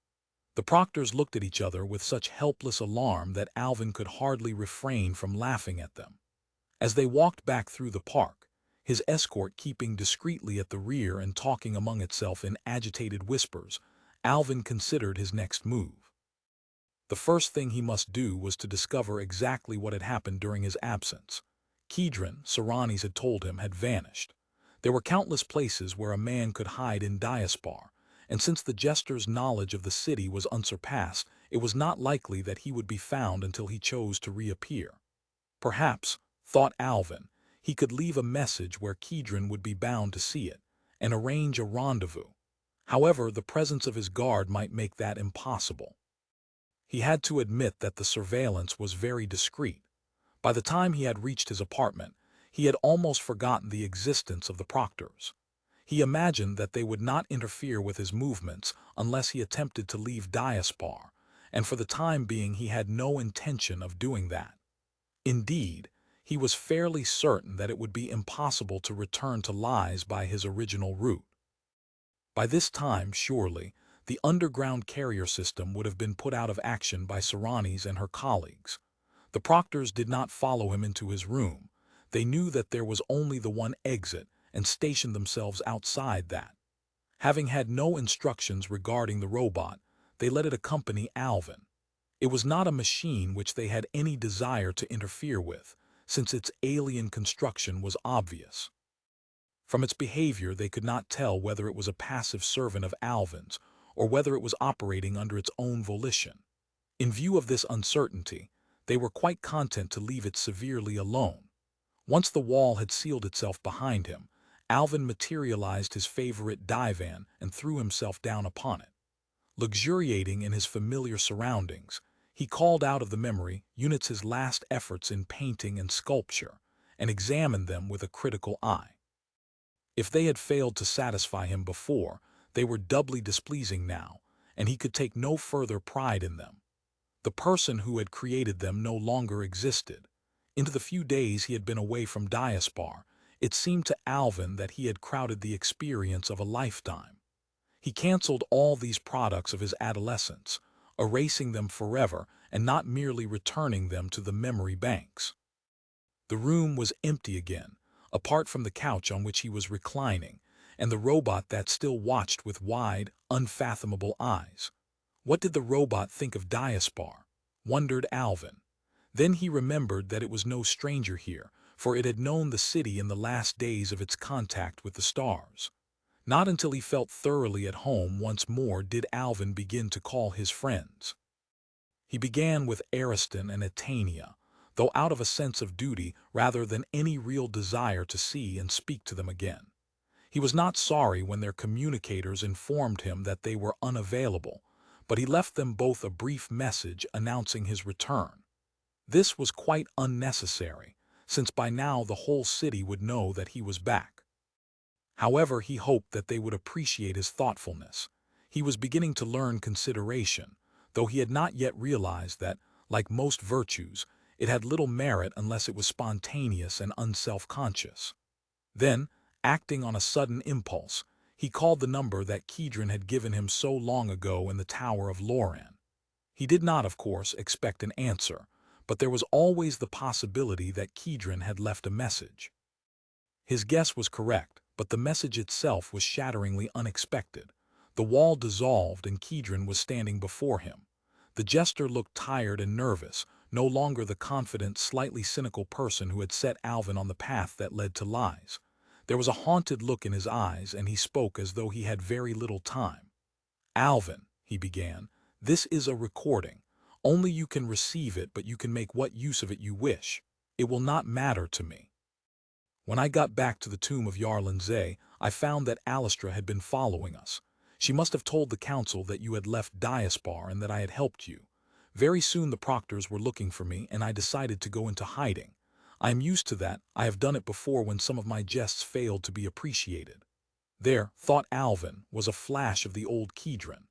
The proctors looked at each other with such helpless alarm that Alvin could hardly refrain from laughing at them. As they walked back through the park, his escort keeping discreetly at the rear and talking among itself in agitated whispers, Alvin considered his next move. The first thing he must do was to discover exactly what had happened during his absence. Kedron, Serranis had told him, had vanished. There were countless places where a man could hide in Diaspar, and since the jester's knowledge of the city was unsurpassed, it was not likely that he would be found until he chose to reappear. Perhaps, thought Alvin, he could leave a message where Kedron would be bound to see it, and arrange a rendezvous. However, the presence of his guard might make that impossible. He had to admit that the surveillance was very discreet. By the time he had reached his apartment, he had almost forgotten the existence of the proctors. He imagined that they would not interfere with his movements unless he attempted to leave Diaspar, and for the time being he had no intention of doing that. Indeed, he was fairly certain that it would be impossible to return to Lies by his original route. By this time, surely, the underground carrier system would have been put out of action by Serranis and her colleagues. The proctors did not follow him into his room. They knew that there was only the one exit and stationed themselves outside that. Having had no instructions regarding the robot, they let it accompany Alvin. It was not a machine which they had any desire to interfere with, since its alien construction was obvious. From its behavior they could not tell whether it was a passive servant of Alvin's or whether it was operating under its own volition. In view of this uncertainty, they were quite content to leave it severely alone. Once the wall had sealed itself behind him, Alvin materialized his favorite divan and threw himself down upon it. Luxuriating in his familiar surroundings, he called out of the memory units his last efforts in painting and sculpture, and examined them with a critical eye. If they had failed to satisfy him before, they were doubly displeasing now, and he could take no further pride in them. The person who had created them no longer existed. Into the few days he had been away from Diaspar, it seemed to Alvin that he had crowded the experience of a lifetime. He canceled all these products of his adolescence, erasing them forever and not merely returning them to the memory banks. The room was empty again, apart from the couch on which he was reclining, and the robot that still watched with wide, unfathomable eyes. What did the robot think of Diaspar? Wondered Alvin. Then he remembered that it was no stranger here, for it had known the city in the last days of its contact with the stars. Not until he felt thoroughly at home once more did Alvin begin to call his friends. He began with Ariston and Etania, though out of a sense of duty rather than any real desire to see and speak to them again. He was not sorry when their communicators informed him that they were unavailable, but he left them both a brief message announcing his return. This was quite unnecessary, since by now the whole city would know that he was back. However, he hoped that they would appreciate his thoughtfulness. He was beginning to learn consideration, though he had not yet realized that, like most virtues, it had little merit unless it was spontaneous and unself-conscious. Then, acting on a sudden impulse, he called the number that Kedron had given him so long ago in the Tower of Loran. He did not, of course, expect an answer, but there was always the possibility that Kedron had left a message. His guess was correct, but the message itself was shatteringly unexpected. The wall dissolved and Kedron was standing before him. The jester looked tired and nervous, no longer the confident, slightly cynical person who had set Alvin on the path that led to lies. There was a haunted look in his eyes, and he spoke as though he had very little time. "Alvin," he began, "this is a recording. Only you can receive it, but you can make what use of it you wish. It will not matter to me. When I got back to the tomb of Yarlin Zay, I found that Alistra had been following us. She must have told the council that you had left Diaspar and that I had helped you. Very soon the proctors were looking for me, and I decided to go into hiding. I am used to that. I have done it before when some of my jests failed to be appreciated." There, thought Alvin, was a flash of the old Kedron.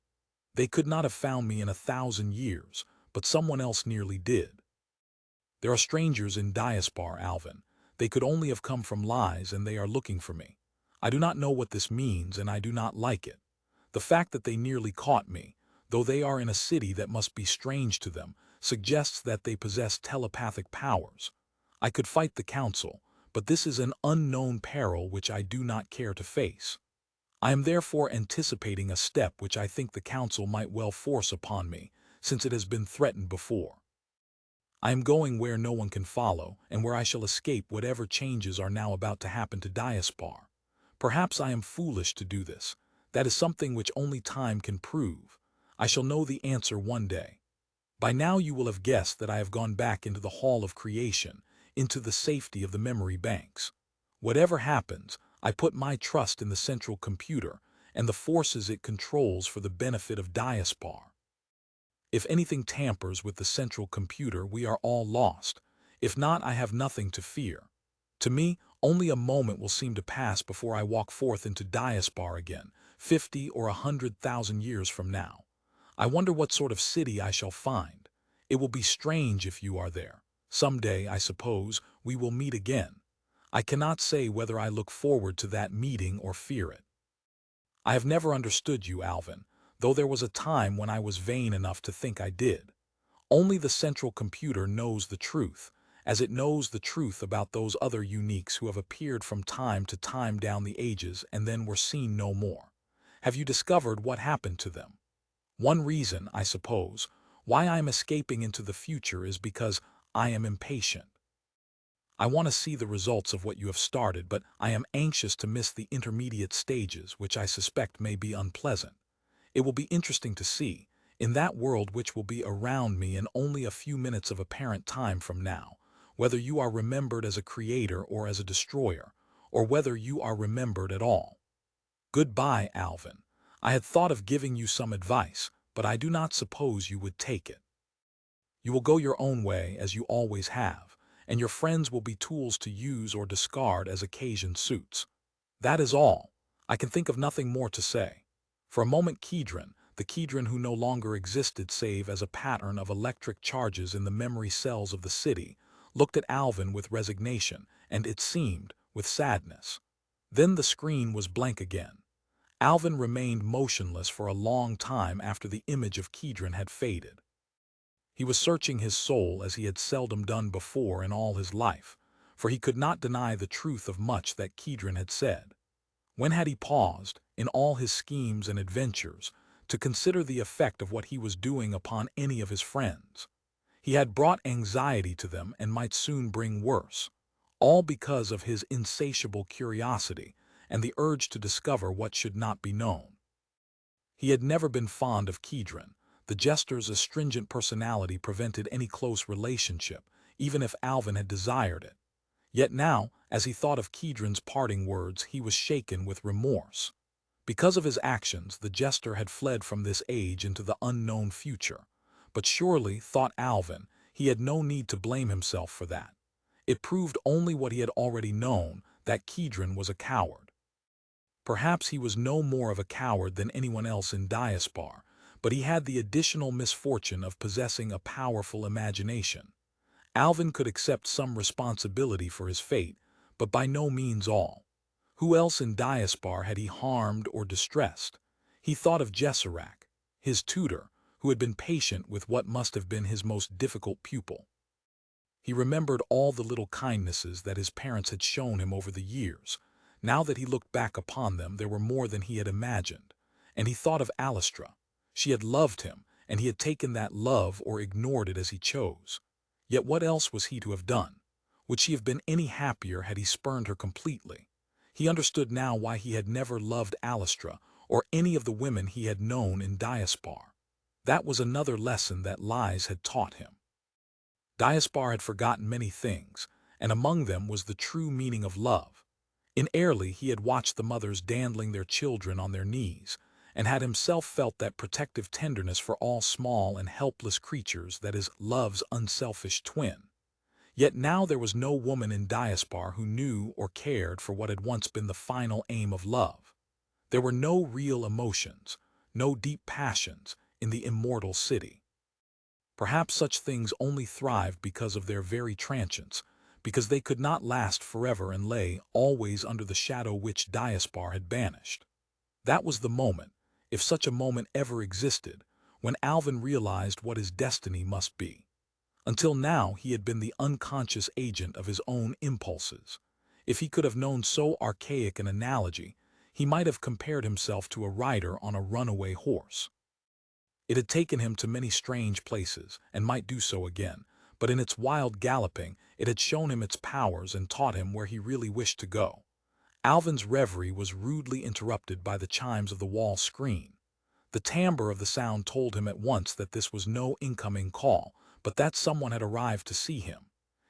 They could not have found me in 1,000 years, but someone else nearly did. There are strangers in Diaspar, Alvin. They could only have come from lies, and they are looking for me. I do not know what this means, and I do not like it. The fact that they nearly caught me, though they are in a city that must be strange to them, suggests that they possess telepathic powers. I could fight the council, but this is an unknown peril which I do not care to face. I am therefore anticipating a step which I think the council might well force upon me, since it has been threatened before. I am going where no one can follow, and where I shall escape whatever changes are now about to happen to Diaspar. Perhaps I am foolish to do this. That is something which only time can prove. I shall know the answer one day. By now you will have guessed that I have gone back into the Hall of Creation, into the safety of the memory banks. Whatever happens, I put my trust in the central computer and the forces it controls for the benefit of Diaspar. If anything tampers with the central computer, we are all lost. If not, I have nothing to fear. To me, only a moment will seem to pass before I walk forth into Diaspar again, 50 or 100,000 years from now. I wonder what sort of city I shall find. It will be strange if you are there. Some day, I suppose, we will meet again. I cannot say whether I look forward to that meeting or fear it. I have never understood you, Alvin, though there was a time when I was vain enough to think I did. Only the central computer knows the truth, as it knows the truth about those other uniques who have appeared from time to time down the ages and then were seen no more. Have you discovered what happened to them? One reason, I suppose, why I am escaping into the future is because I am impatient. I want to see the results of what you have started, but I am anxious to miss the intermediate stages, which I suspect may be unpleasant. It will be interesting to see, in that world which will be around me in only a few minutes of apparent time from now, whether you are remembered as a creator or as a destroyer, or whether you are remembered at all. Goodbye, Alvin. I had thought of giving you some advice, but I do not suppose you would take it. You will go your own way, as you always have, and your friends will be tools to use or discard as occasion suits. That is all. I can think of nothing more to say. For a moment Kedron, the Kedron who no longer existed save as a pattern of electric charges in the memory cells of the city, looked at Alvin with resignation, and it seemed, with sadness. Then the screen was blank again. Alvin remained motionless for a long time after the image of Kedron had faded. He was searching his soul as he had seldom done before in all his life, for he could not deny the truth of much that Kedron had said. When had he paused, in all his schemes and adventures, to consider the effect of what he was doing upon any of his friends? He had brought anxiety to them and might soon bring worse, all because of his insatiable curiosity and the urge to discover what should not be known. He had never been fond of Kedron. The jester's astringent personality prevented any close relationship, even if Alvin had desired it. Yet now, as he thought of Kedron's parting words, he was shaken with remorse. Because of his actions, the jester had fled from this age into the unknown future. But surely, thought Alvin, he had no need to blame himself for that. It proved only what he had already known, that Kedron was a coward. Perhaps he was no more of a coward than anyone else in Diaspar, but he had the additional misfortune of possessing a powerful imagination. Alvin could accept some responsibility for his fate, but by no means all. Who else in Diaspar had he harmed or distressed? He thought of Jesserac, his tutor, who had been patient with what must have been his most difficult pupil. He remembered all the little kindnesses that his parents had shown him over the years. Now that he looked back upon them, there were more than he had imagined. And he thought of Alastra. She had loved him, and he had taken that love or ignored it as he chose. Yet what else was he to have done? Would she have been any happier had he spurned her completely? He understood now why he had never loved Alastra or any of the women he had known in Diaspar. That was another lesson that lies had taught him. Diaspar had forgotten many things, and among them was the true meaning of love. In Airlie he had watched the mothers dandling their children on their knees, and had himself felt that protective tenderness for all small and helpless creatures that is love's unselfish twin. Yet now there was no woman in Diaspar who knew or cared for what had once been the final aim of love. There were no real emotions, no deep passions in the immortal city. Perhaps such things only thrived because of their very transience, because they could not last forever and lay always under the shadow which Diaspar had banished. That was the moment, if such a moment ever existed, when Alvin realized what his destiny must be. Until now he had been the unconscious agent of his own impulses. If he could have known so archaic an analogy, he might have compared himself to a rider on a runaway horse. It had taken him to many strange places, and might do so again, but in its wild galloping it had shown him its powers and taught him where he really wished to go. Alvin's reverie was rudely interrupted by the chimes of the wall screen. The timbre of the sound told him at once that this was no incoming call, but that someone had arrived to see him.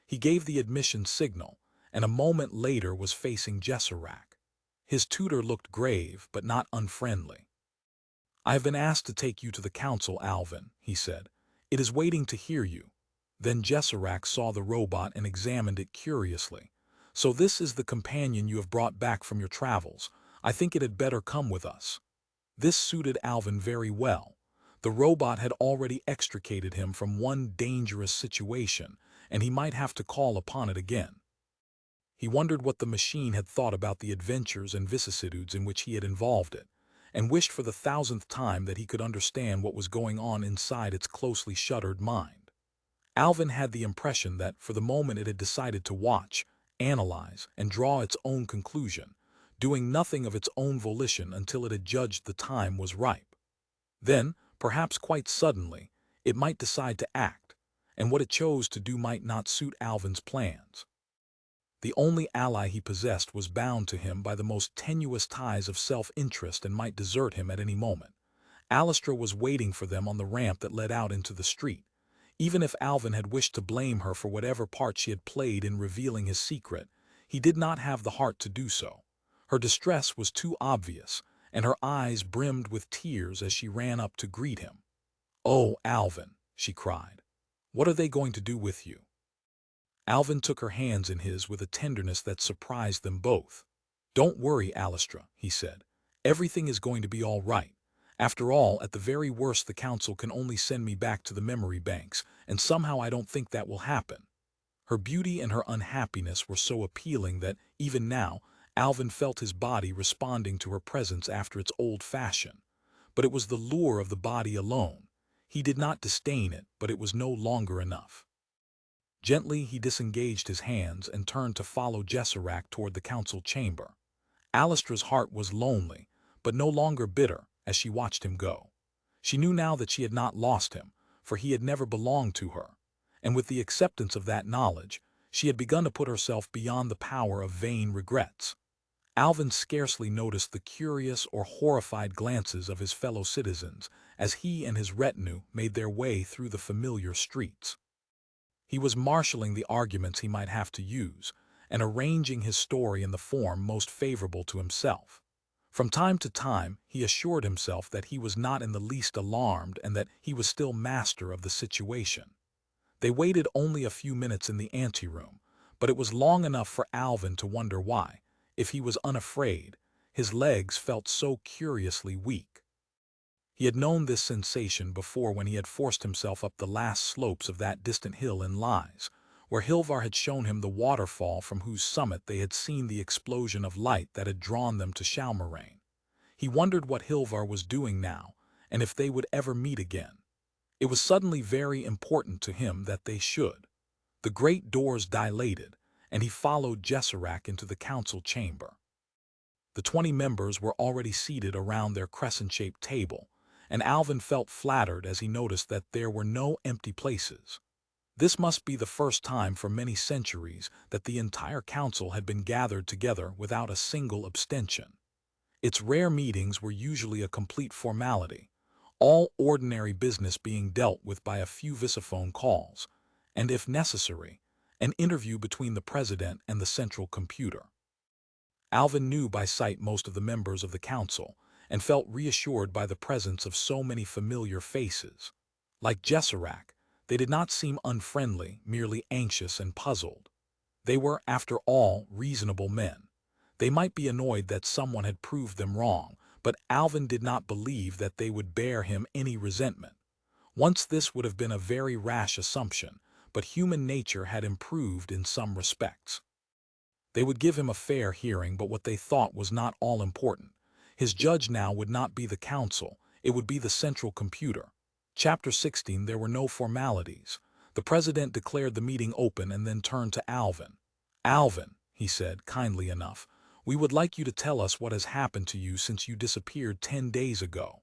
He gave the admission signal, and a moment later was facing Jesserac. His tutor looked grave, but not unfriendly. "I have been asked to take you to the council, Alvin," he said. "It is waiting to hear you." Then Jesserac saw the robot and examined it curiously. "So this is the companion you have brought back from your travels. I think it had better come with us." This suited Alvin very well. The robot had already extricated him from one dangerous situation, and he might have to call upon it again. He wondered what the machine had thought about the adventures and vicissitudes in which he had involved it, and wished for the 1000th time that he could understand what was going on inside its closely shuttered mind. Alvin had the impression that, for the moment, it had decided to watch, analyze, and draw its own conclusion, doing nothing of its own volition until it had judged the time was ripe. Then, perhaps quite suddenly, it might decide to act, and what it chose to do might not suit Alvin's plans. The only ally he possessed was bound to him by the most tenuous ties of self-interest and might desert him at any moment. Alastra was waiting for them on the ramp that led out into the street. Even if Alvin had wished to blame her for whatever part she had played in revealing his secret, he did not have the heart to do so. Her distress was too obvious, and her eyes brimmed with tears as she ran up to greet him. "Oh, Alvin," she cried, "what are they going to do with you?" Alvin took her hands in his with a tenderness that surprised them both. "Don't worry, Alastra," he said. "Everything is going to be all right. After all, at the very worst the council can only send me back to the memory banks, and somehow I don't think that will happen." Her beauty and her unhappiness were so appealing that, even now, Alvin felt his body responding to her presence after its old fashion. But it was the lure of the body alone. He did not disdain it, but it was no longer enough. Gently he disengaged his hands and turned to follow Jesserac toward the council chamber. Alastra's heart was lonely, but no longer bitter, as she watched him go. She knew now that she had not lost him, for he had never belonged to her, and with the acceptance of that knowledge, she had begun to put herself beyond the power of vain regrets. Alvin scarcely noticed the curious or horrified glances of his fellow citizens as he and his retinue made their way through the familiar streets. He was marshaling the arguments he might have to use, and arranging his story in the form most favorable to himself. From time to time, he assured himself that he was not in the least alarmed and that he was still master of the situation. They waited only a few minutes in the anteroom, but it was long enough for Alvin to wonder why, if he was unafraid, his legs felt so curiously weak. He had known this sensation before when he had forced himself up the last slopes of that distant hill in Lies, where Hilvar had shown him the waterfall from whose summit they had seen the explosion of light that had drawn them to Shalmarain. He wondered what Hilvar was doing now, and if they would ever meet again. It was suddenly very important to him that they should. The great doors dilated, and he followed Gesserac into the council chamber. The 20 members were already seated around their crescent-shaped table, and Alvin felt flattered as he noticed that there were no empty places. This must be the first time for many centuries that the entire council had been gathered together without a single abstention. Its rare meetings were usually a complete formality, all ordinary business being dealt with by a few visiphone calls, and if necessary, an interview between the president and the central computer. Alvin knew by sight most of the members of the council and felt reassured by the presence of so many familiar faces. Like Gesserac, they did not seem unfriendly, merely anxious and puzzled. They were, after all, reasonable men. They might be annoyed that someone had proved them wrong, but Alvin did not believe that they would bear him any resentment. Once this would have been a very rash assumption, but human nature had improved in some respects. They would give him a fair hearing, but what they thought was not all important. His judge now would not be the council, it would be the central computer. Chapter 16. There were no formalities. The president declared the meeting open and then turned to Alvin. "Alvin," he said, kindly enough, "we would like you to tell us what has happened to you since you disappeared 10 days ago."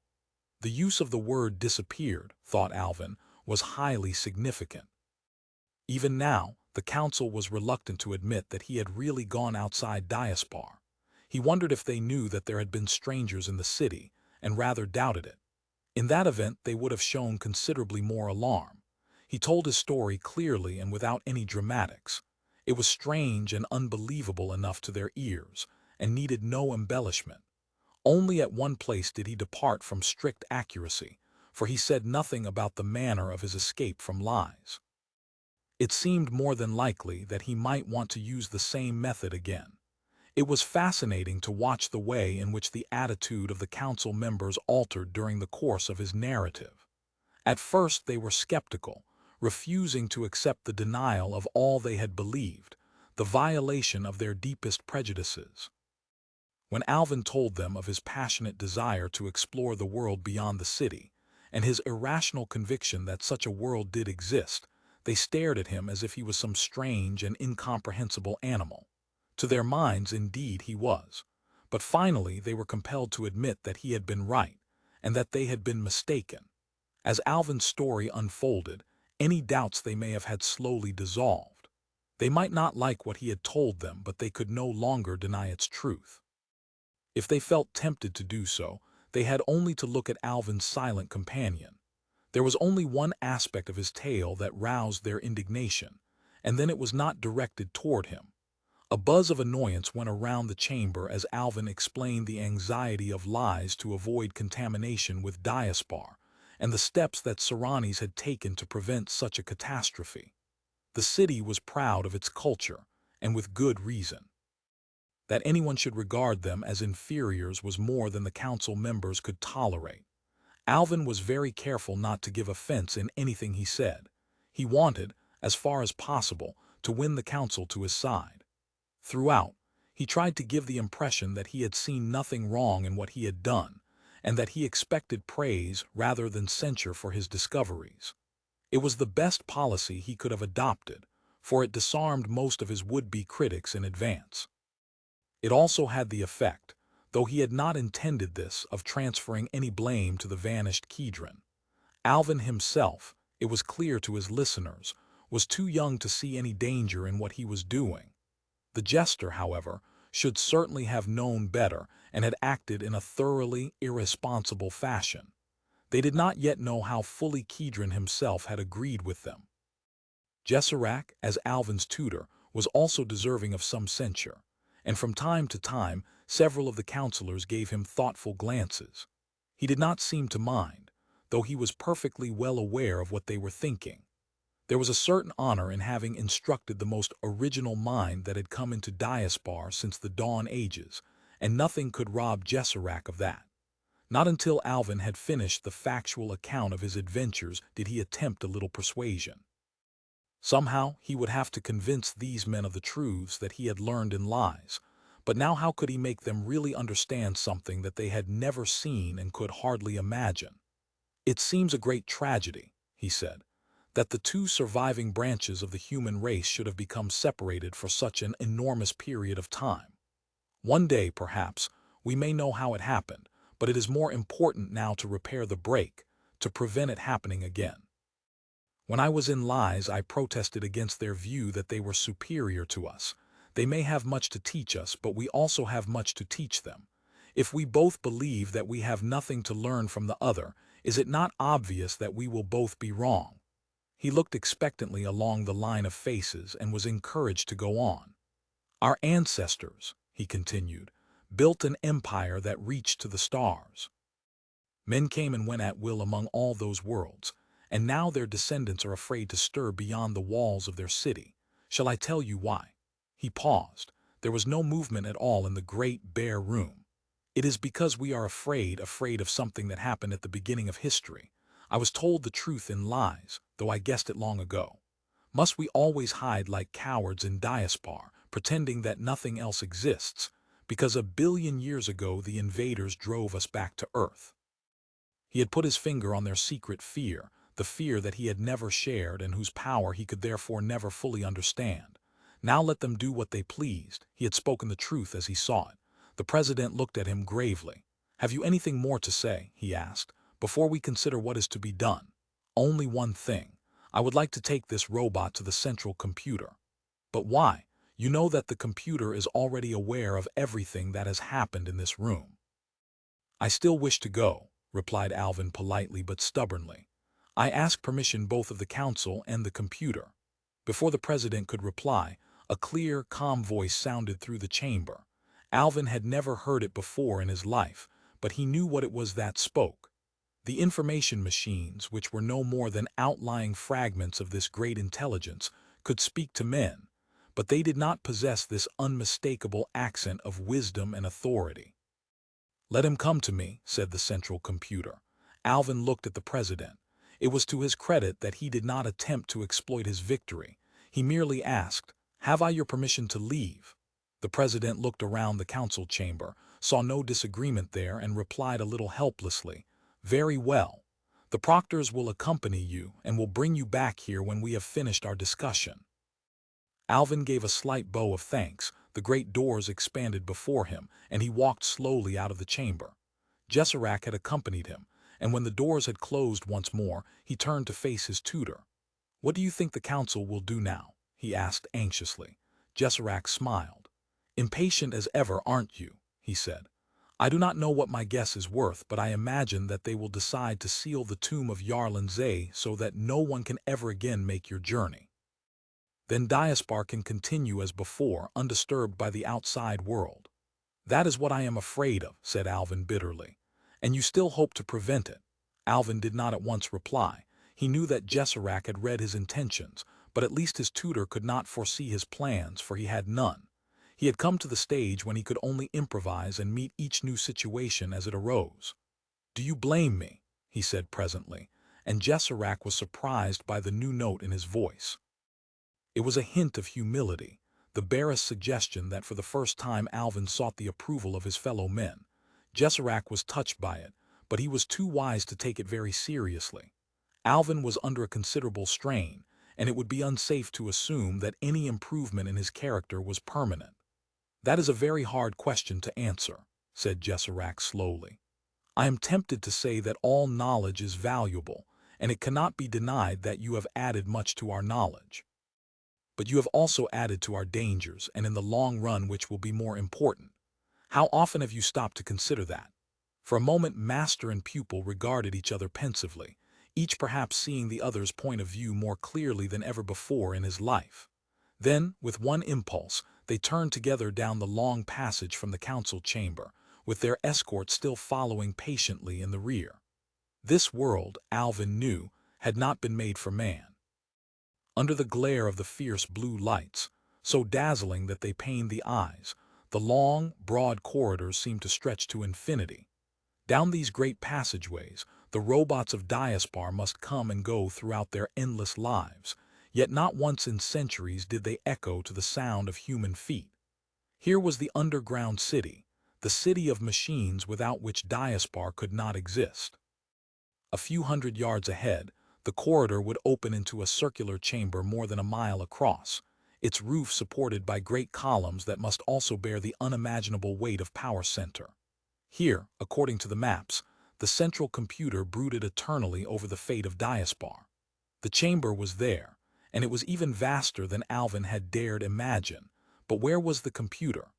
The use of the word disappeared, thought Alvin, was highly significant. Even now, the council was reluctant to admit that he had really gone outside Diaspar. He wondered if they knew that there had been strangers in the city, and rather doubted it. In that event, they would have shown considerably more alarm. He told his story clearly and without any dramatics. It was strange and unbelievable enough to their ears, and needed no embellishment. Only at one place did he depart from strict accuracy, for he said nothing about the manner of his escape from lies. It seemed more than likely that he might want to use the same method again. It was fascinating to watch the way in which the attitude of the council members altered during the course of his narrative. At first they were skeptical, refusing to accept the denial of all they had believed, the violation of their deepest prejudices. When Alvin told them of his passionate desire to explore the world beyond the city, and his irrational conviction that such a world did exist, they stared at him as if he was some strange and incomprehensible animal. To their minds, indeed, he was. But finally they were compelled to admit that he had been right, and that they had been mistaken. As Alvin's story unfolded, any doubts they may have had slowly dissolved. They might not like what he had told them, but they could no longer deny its truth. If they felt tempted to do so, they had only to look at Alvin's silent companion. There was only one aspect of his tale that roused their indignation, and then it was not directed toward him. A buzz of annoyance went around the chamber as Alvin explained the anxiety of lies to avoid contamination with Diaspar, and the steps that Seranis had taken to prevent such a catastrophe. The city was proud of its culture, and with good reason. That anyone should regard them as inferiors was more than the council members could tolerate. Alvin was very careful not to give offense in anything he said. He wanted, as far as possible, to win the council to his side. Throughout, he tried to give the impression that he had seen nothing wrong in what he had done, and that he expected praise rather than censure for his discoveries. It was the best policy he could have adopted, for it disarmed most of his would-be critics in advance. It also had the effect, though he had not intended this, of transferring any blame to the vanished Kedron. Alvin himself, it was clear to his listeners, was too young to see any danger in what he was doing. The jester, however, should certainly have known better and had acted in a thoroughly irresponsible fashion. They did not yet know how fully Kedron himself had agreed with them. Gesserac, as Alvin's tutor, was also deserving of some censure, and from time to time several of the counselors gave him thoughtful glances. He did not seem to mind, though he was perfectly well aware of what they were thinking. There was a certain honor in having instructed the most original mind that had come into Diaspar since the dawn ages, and nothing could rob Gesserac of that. Not until Alvin had finished the factual account of his adventures did he attempt a little persuasion. Somehow he would have to convince these men of the truths that he had learned in lies, but now how could he make them really understand something that they had never seen and could hardly imagine? "It seems a great tragedy," he said, that the two surviving branches of the human race should have become separated for such an enormous period of time. One day, perhaps, we may know how it happened, but it is more important now to repair the break, to prevent it happening again. When I was in Lies, I protested against their view that they were superior to us. They may have much to teach us, but we also have much to teach them. If we both believe that we have nothing to learn from the other, is it not obvious that we will both be wrong? He looked expectantly along the line of faces and was encouraged to go on. Our ancestors, he continued, built an empire that reached to the stars. Men came and went at will among all those worlds, and now their descendants are afraid to stir beyond the walls of their city. Shall I tell you why? He paused. There was no movement at all in the great, bare room. It is because we are afraid of something that happened at the beginning of history. I was told the truth in Lies, though I guessed it long ago. Must we always hide like cowards in Diaspar, pretending that nothing else exists, because 1 billion years ago the invaders drove us back to Earth? He had put his finger on their secret fear, the fear that he had never shared and whose power he could therefore never fully understand. Now let them do what they pleased. He had spoken the truth as he saw it. The president looked at him gravely. "Have you anything more to say?" he asked, "before we consider what is to be done?" "Only one thing. I would like to take this robot to the central computer." "But why? You know that the computer is already aware of everything that has happened in this room." "I still wish to go," replied Alvin politely but stubbornly. "I ask permission both of the council and the computer." Before the president could reply, a clear, calm voice sounded through the chamber. Alvin had never heard it before in his life, but he knew what it was that spoke. The information machines, which were no more than outlying fragments of this great intelligence, could speak to men, but they did not possess this unmistakable accent of wisdom and authority. "Let him come to me," said the central computer. Alvin looked at the president. It was to his credit that he did not attempt to exploit his victory. He merely asked, "Have I your permission to leave?" The president looked around the council chamber, saw no disagreement there, and replied a little helplessly, "Very well. The proctors will accompany you and will bring you back here when we have finished our discussion." Alvin gave a slight bow of thanks. The great doors expanded before him, and he walked slowly out of the chamber. Jesserac had accompanied him, and when the doors had closed once more, he turned to face his tutor. "What do you think the council will do now?" he asked anxiously. Jesserac smiled. "Impatient as ever, aren't you?" he said. "I do not know what my guess is worth, but I imagine that they will decide to seal the tomb of Yarlin Zay so that no one can ever again make your journey. Then Diaspar can continue as before, undisturbed by the outside world." "That is what I am afraid of," said Alvin bitterly. "And you still hope to prevent it?" Alvin did not at once reply. He knew that Jesserac had read his intentions, but at least his tutor could not foresee his plans, for he had none. He had come to the stage when he could only improvise and meet each new situation as it arose. "Do you blame me?" he said presently, and Jesserac was surprised by the new note in his voice. It was a hint of humility, the barest suggestion that for the first time Alvin sought the approval of his fellow men. Jesserac was touched by it, but he was too wise to take it very seriously. Alvin was under a considerable strain, and it would be unsafe to assume that any improvement in his character was permanent. "That is a very hard question to answer," said Jesserac slowly. "I am tempted to say that all knowledge is valuable, and it cannot be denied that you have added much to our knowledge. But you have also added to our dangers, and in the long run which will be more important. How often have you stopped to consider that?" For a moment master and pupil regarded each other pensively, each perhaps seeing the other's point of view more clearly than ever before in his life. Then, with one impulse, they turned together down the long passage from the council chamber, with their escort still following patiently in the rear. This world, Alvin knew, had not been made for man. Under the glare of the fierce blue lights, so dazzling that they pained the eyes, the long, broad corridors seemed to stretch to infinity. Down these great passageways, the robots of Diaspar must come and go throughout their endless lives, yet not once in centuries did they echo to the sound of human feet. Here was the underground city, the city of machines without which Diaspar could not exist. A few hundred yards ahead, The corridor would open into a circular chamber more than a mile across, its roof supported by great columns that must also bear the unimaginable weight of power center. Here, according to the maps, the central computer brooded eternally over the fate of Diaspar. The chamber was there, and it was even vaster than Alvin had dared imagine. But where was the computer?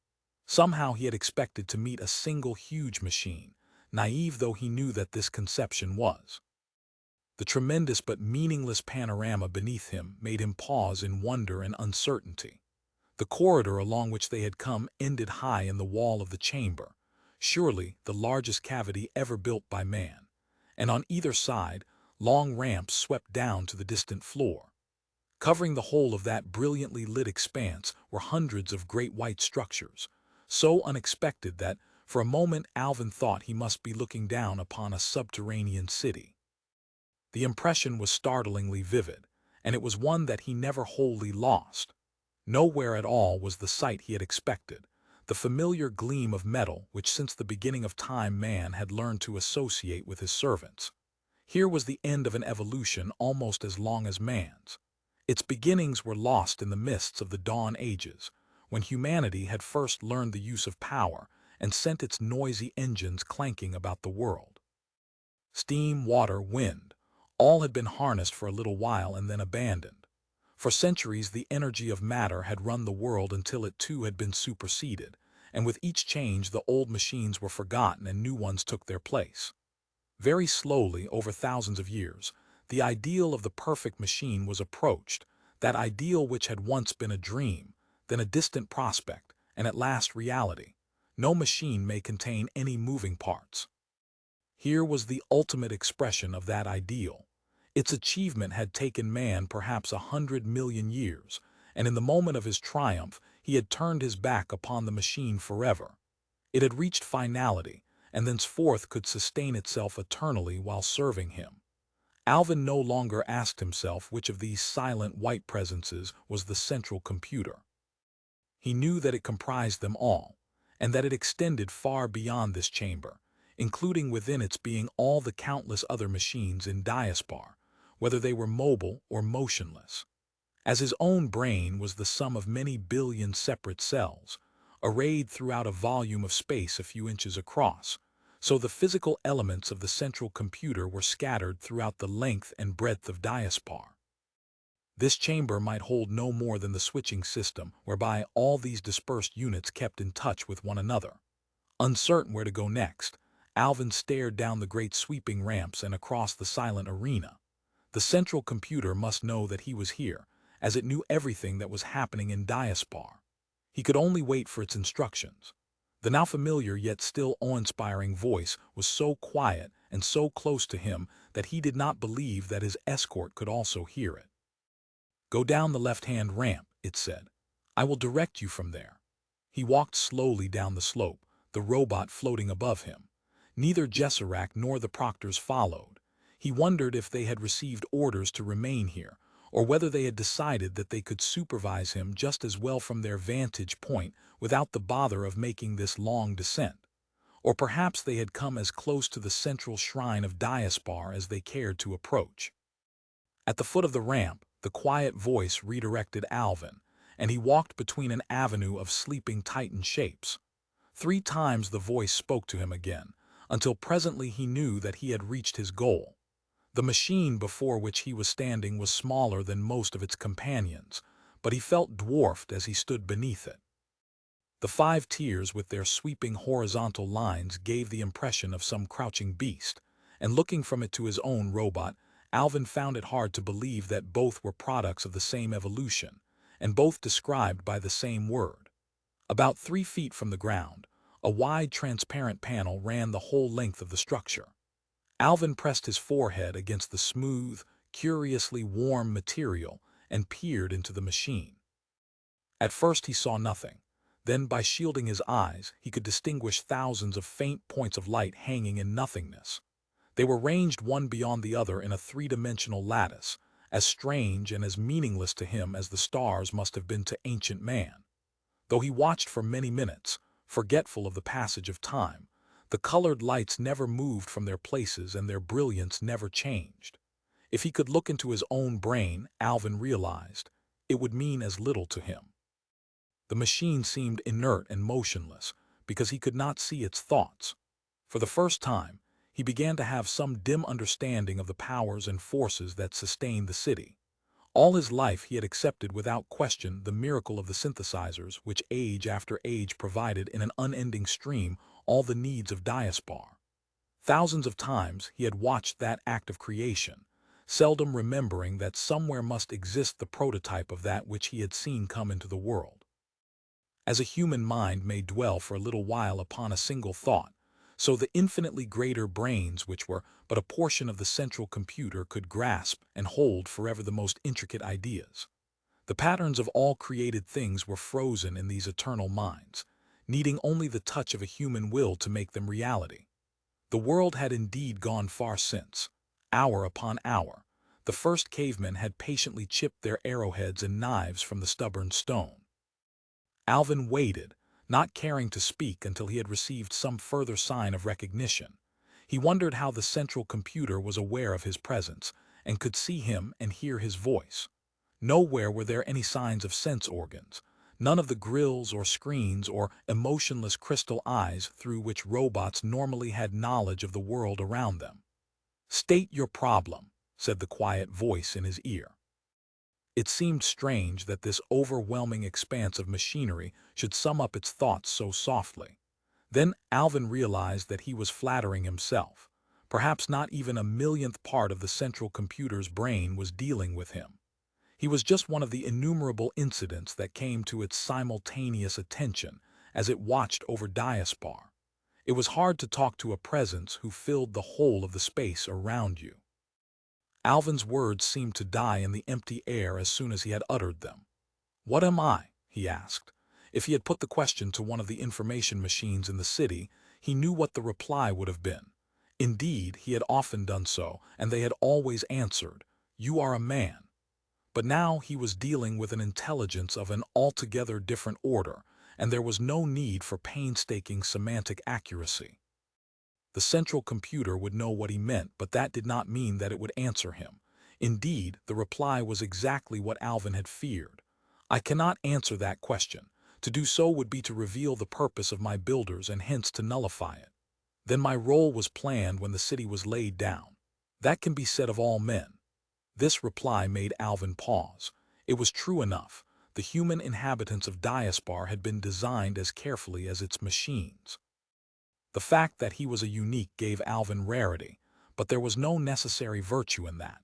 Somehow he had expected to meet a single huge machine, naive though he knew that this conception was. The tremendous but meaningless panorama beneath him made him pause in wonder and uncertainty. The corridor along which they had come ended high in the wall of the chamber, surely the largest cavity ever built by man, and on either side, long ramps swept down to the distant floor. Covering the whole of that brilliantly lit expanse were hundreds of great white structures, so unexpected that, for a moment, Alvin thought he must be looking down upon a subterranean city. The impression was startlingly vivid, and it was one that he never wholly lost. Nowhere at all was the sight he had expected, the familiar gleam of metal which since the beginning of time man had learned to associate with his servants. Here was the end of an evolution almost as long as man's. Its beginnings were lost in the mists of the dawn ages, when humanity had first learned the use of power and sent its noisy engines clanking about the world. Steam, water, wind, all had been harnessed for a little while and then abandoned. For centuries the energy of matter had run the world until it too had been superseded, and with each change the old machines were forgotten and new ones took their place. Very slowly, over thousands of years, the ideal of the perfect machine was approached, that ideal which had once been a dream, then a distant prospect, and at last reality. No machine may contain any moving parts. Here was the ultimate expression of that ideal. Its achievement had taken man perhaps 100 million years, and in the moment of his triumph he had turned his back upon the machine forever. It had reached finality, and thenceforth could sustain itself eternally while serving him. Alvin no longer asked himself which of these silent white presences was the central computer. He knew that it comprised them all, and that it extended far beyond this chamber, including within its being all the countless other machines in Diaspar, whether they were mobile or motionless. As his own brain was the sum of many billion separate cells, arrayed throughout a volume of space a few inches across, so the physical elements of the central computer were scattered throughout the length and breadth of Diaspar. This chamber might hold no more than the switching system whereby all these dispersed units kept in touch with one another. Uncertain where to go next, Alvin stared down the great sweeping ramps and across the silent arena. The central computer must know that he was here, as it knew everything that was happening in Diaspar. He could only wait for its instructions. The now familiar yet still awe-inspiring voice was so quiet and so close to him that he did not believe that his escort could also hear it. "Go down the left-hand ramp," it said. "I will direct you from there." He walked slowly down the slope, the robot floating above him. Neither Jesserac nor the proctors followed. He wondered if they had received orders to remain here, or whether they had decided that they could supervise him just as well from their vantage point without the bother of making this long descent. Or perhaps they had come as close to the central shrine of Diaspar as they cared to approach. At the foot of the ramp, the quiet voice redirected Alvin, and he walked between an avenue of sleeping Titan shapes. 3 times the voice spoke to him again, until presently he knew that he had reached his goal. The machine before which he was standing was smaller than most of its companions, but he felt dwarfed as he stood beneath it. The 5 tiers with their sweeping horizontal lines gave the impression of some crouching beast, and looking from it to his own robot, Alvin found it hard to believe that both were products of the same evolution, and both described by the same word. About 3 feet from the ground, a wide transparent panel ran the whole length of the structure. Alvin pressed his forehead against the smooth, curiously warm material and peered into the machine. At first he saw nothing. Then, by shielding his eyes, he could distinguish thousands of faint points of light hanging in nothingness. They were ranged one beyond the other in a 3-dimensional lattice, as strange and as meaningless to him as the stars must have been to ancient man. Though he watched for many minutes, forgetful of the passage of time, the colored lights never moved from their places and their brilliance never changed. If he could look into his own brain, Alvin realized, it would mean as little to him. The machine seemed inert and motionless because he could not see its thoughts. For the first time, he began to have some dim understanding of the powers and forces that sustained the city. All his life he had accepted without question the miracle of the synthesizers which age after age provided in an unending stream all the needs of Diaspar. Thousands of times he had watched that act of creation, seldom remembering that somewhere must exist the prototype of that which he had seen come into the world. As a human mind may dwell for a little while upon a single thought, so the infinitely greater brains which were but a portion of the central computer could grasp and hold forever the most intricate ideas. The patterns of all created things were frozen in these eternal minds, needing only the touch of a human will to make them reality. The world had indeed gone far since, hour upon hour, the first cavemen had patiently chipped their arrowheads and knives from the stubborn stone. Alvin waited, not caring to speak until he had received some further sign of recognition. He wondered how the central computer was aware of his presence and could see him and hear his voice. Nowhere were there any signs of sense organs, none of the grills or screens or emotionless crystal eyes through which robots normally had knowledge of the world around them. "State your problem," said the quiet voice in his ear. It seemed strange that this overwhelming expanse of machinery should sum up its thoughts so softly. Then Alvin realized that he was flattering himself. Perhaps not even a millionth part of the central computer's brain was dealing with him. He was just one of the innumerable incidents that came to its simultaneous attention as it watched over Diaspar. It was hard to talk to a presence who filled the whole of the space around you. Alvin's words seemed to die in the empty air as soon as he had uttered them. "What am I?" he asked. If he had put the question to one of the information machines in the city, he knew what the reply would have been. Indeed, he had often done so, and they had always answered, "You are a man." But now he was dealing with an intelligence of an altogether different order, and there was no need for painstaking semantic accuracy. The central computer would know what he meant, but that did not mean that it would answer him. Indeed, the reply was exactly what Alvin had feared. "I cannot answer that question. To do so would be to reveal the purpose of my builders and hence to nullify it. Then my role was planned when the city was laid down. That can be said of all men." This reply made Alvin pause. It was true enough. The human inhabitants of Diaspar had been designed as carefully as its machines. The fact that he was a unique gave Alvin rarity, but there was no necessary virtue in that.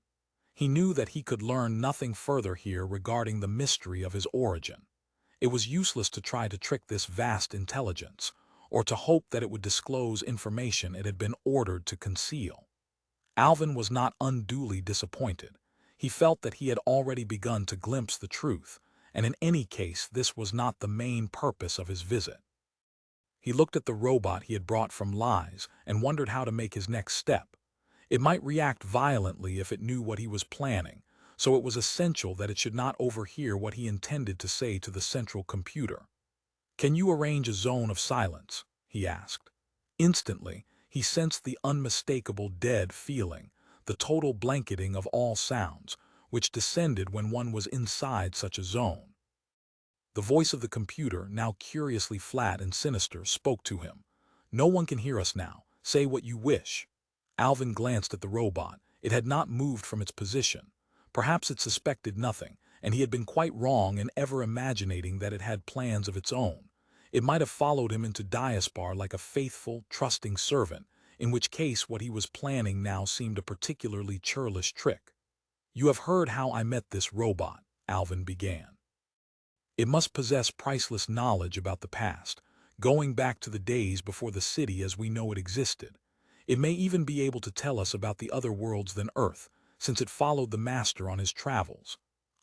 He knew that he could learn nothing further here regarding the mystery of his origin. It was useless to try to trick this vast intelligence, or to hope that it would disclose information it had been ordered to conceal. Alvin was not unduly disappointed. He felt that he had already begun to glimpse the truth, and in any case this was not the main purpose of his visit. He looked at the robot he had brought from Lies and wondered how to make his next step. It might react violently if it knew what he was planning, so it was essential that it should not overhear what he intended to say to the central computer. "Can you arrange a zone of silence?" he asked. Instantly, he sensed the unmistakable dead feeling, the total blanketing of all sounds, which descended when one was inside such a zone. The voice of the computer, now curiously flat and sinister, spoke to him. "No one can hear us now. Say what you wish." Alvin glanced at the robot. It had not moved from its position. Perhaps it suspected nothing, and he had been quite wrong in ever imagining that it had plans of its own. It might have followed him into Diaspar like a faithful, trusting servant, in which case what he was planning now seemed a particularly churlish trick. "You have heard how I met this robot," Alvin began. "It must possess priceless knowledge about the past, going back to the days before the city as we know it existed. It may even be able to tell us about the other worlds than Earth, since it followed the Master on his travels.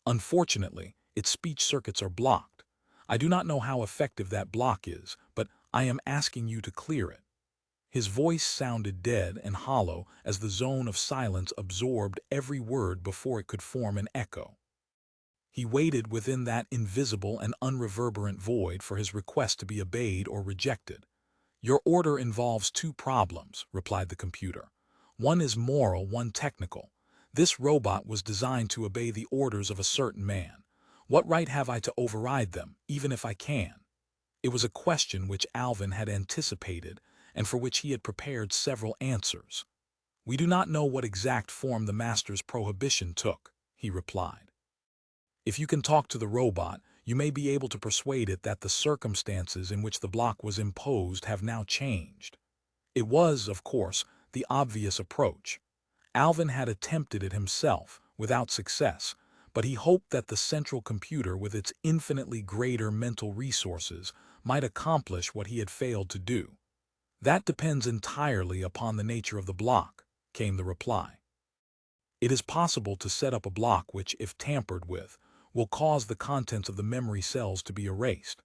Unfortunately, its speech circuits are blocked. I do not know how effective that block is, but I am asking you to clear it." His voice sounded dead and hollow as the zone of silence absorbed every word before it could form an echo. He waited within that invisible and unreverberant void for his request to be obeyed or rejected. "Your order involves two problems," replied the computer. "One is moral, one technical. This robot was designed to obey the orders of a certain man. What right have I to override them, even if I can? It was a question which Alvin had anticipated and for which he had prepared several answers. "We do not know what exact form the master's prohibition took," he replied. "If you can talk to the robot, you may be able to persuade it that the circumstances in which the block was imposed have now changed." It was, of course, the obvious approach. Alvin had attempted it himself, without success, but he hoped that the central computer with its infinitely greater mental resources might accomplish what he had failed to do. "That depends entirely upon the nature of the block," came the reply. "It is possible to set up a block which, if tampered with, will cause the contents of the memory cells to be erased.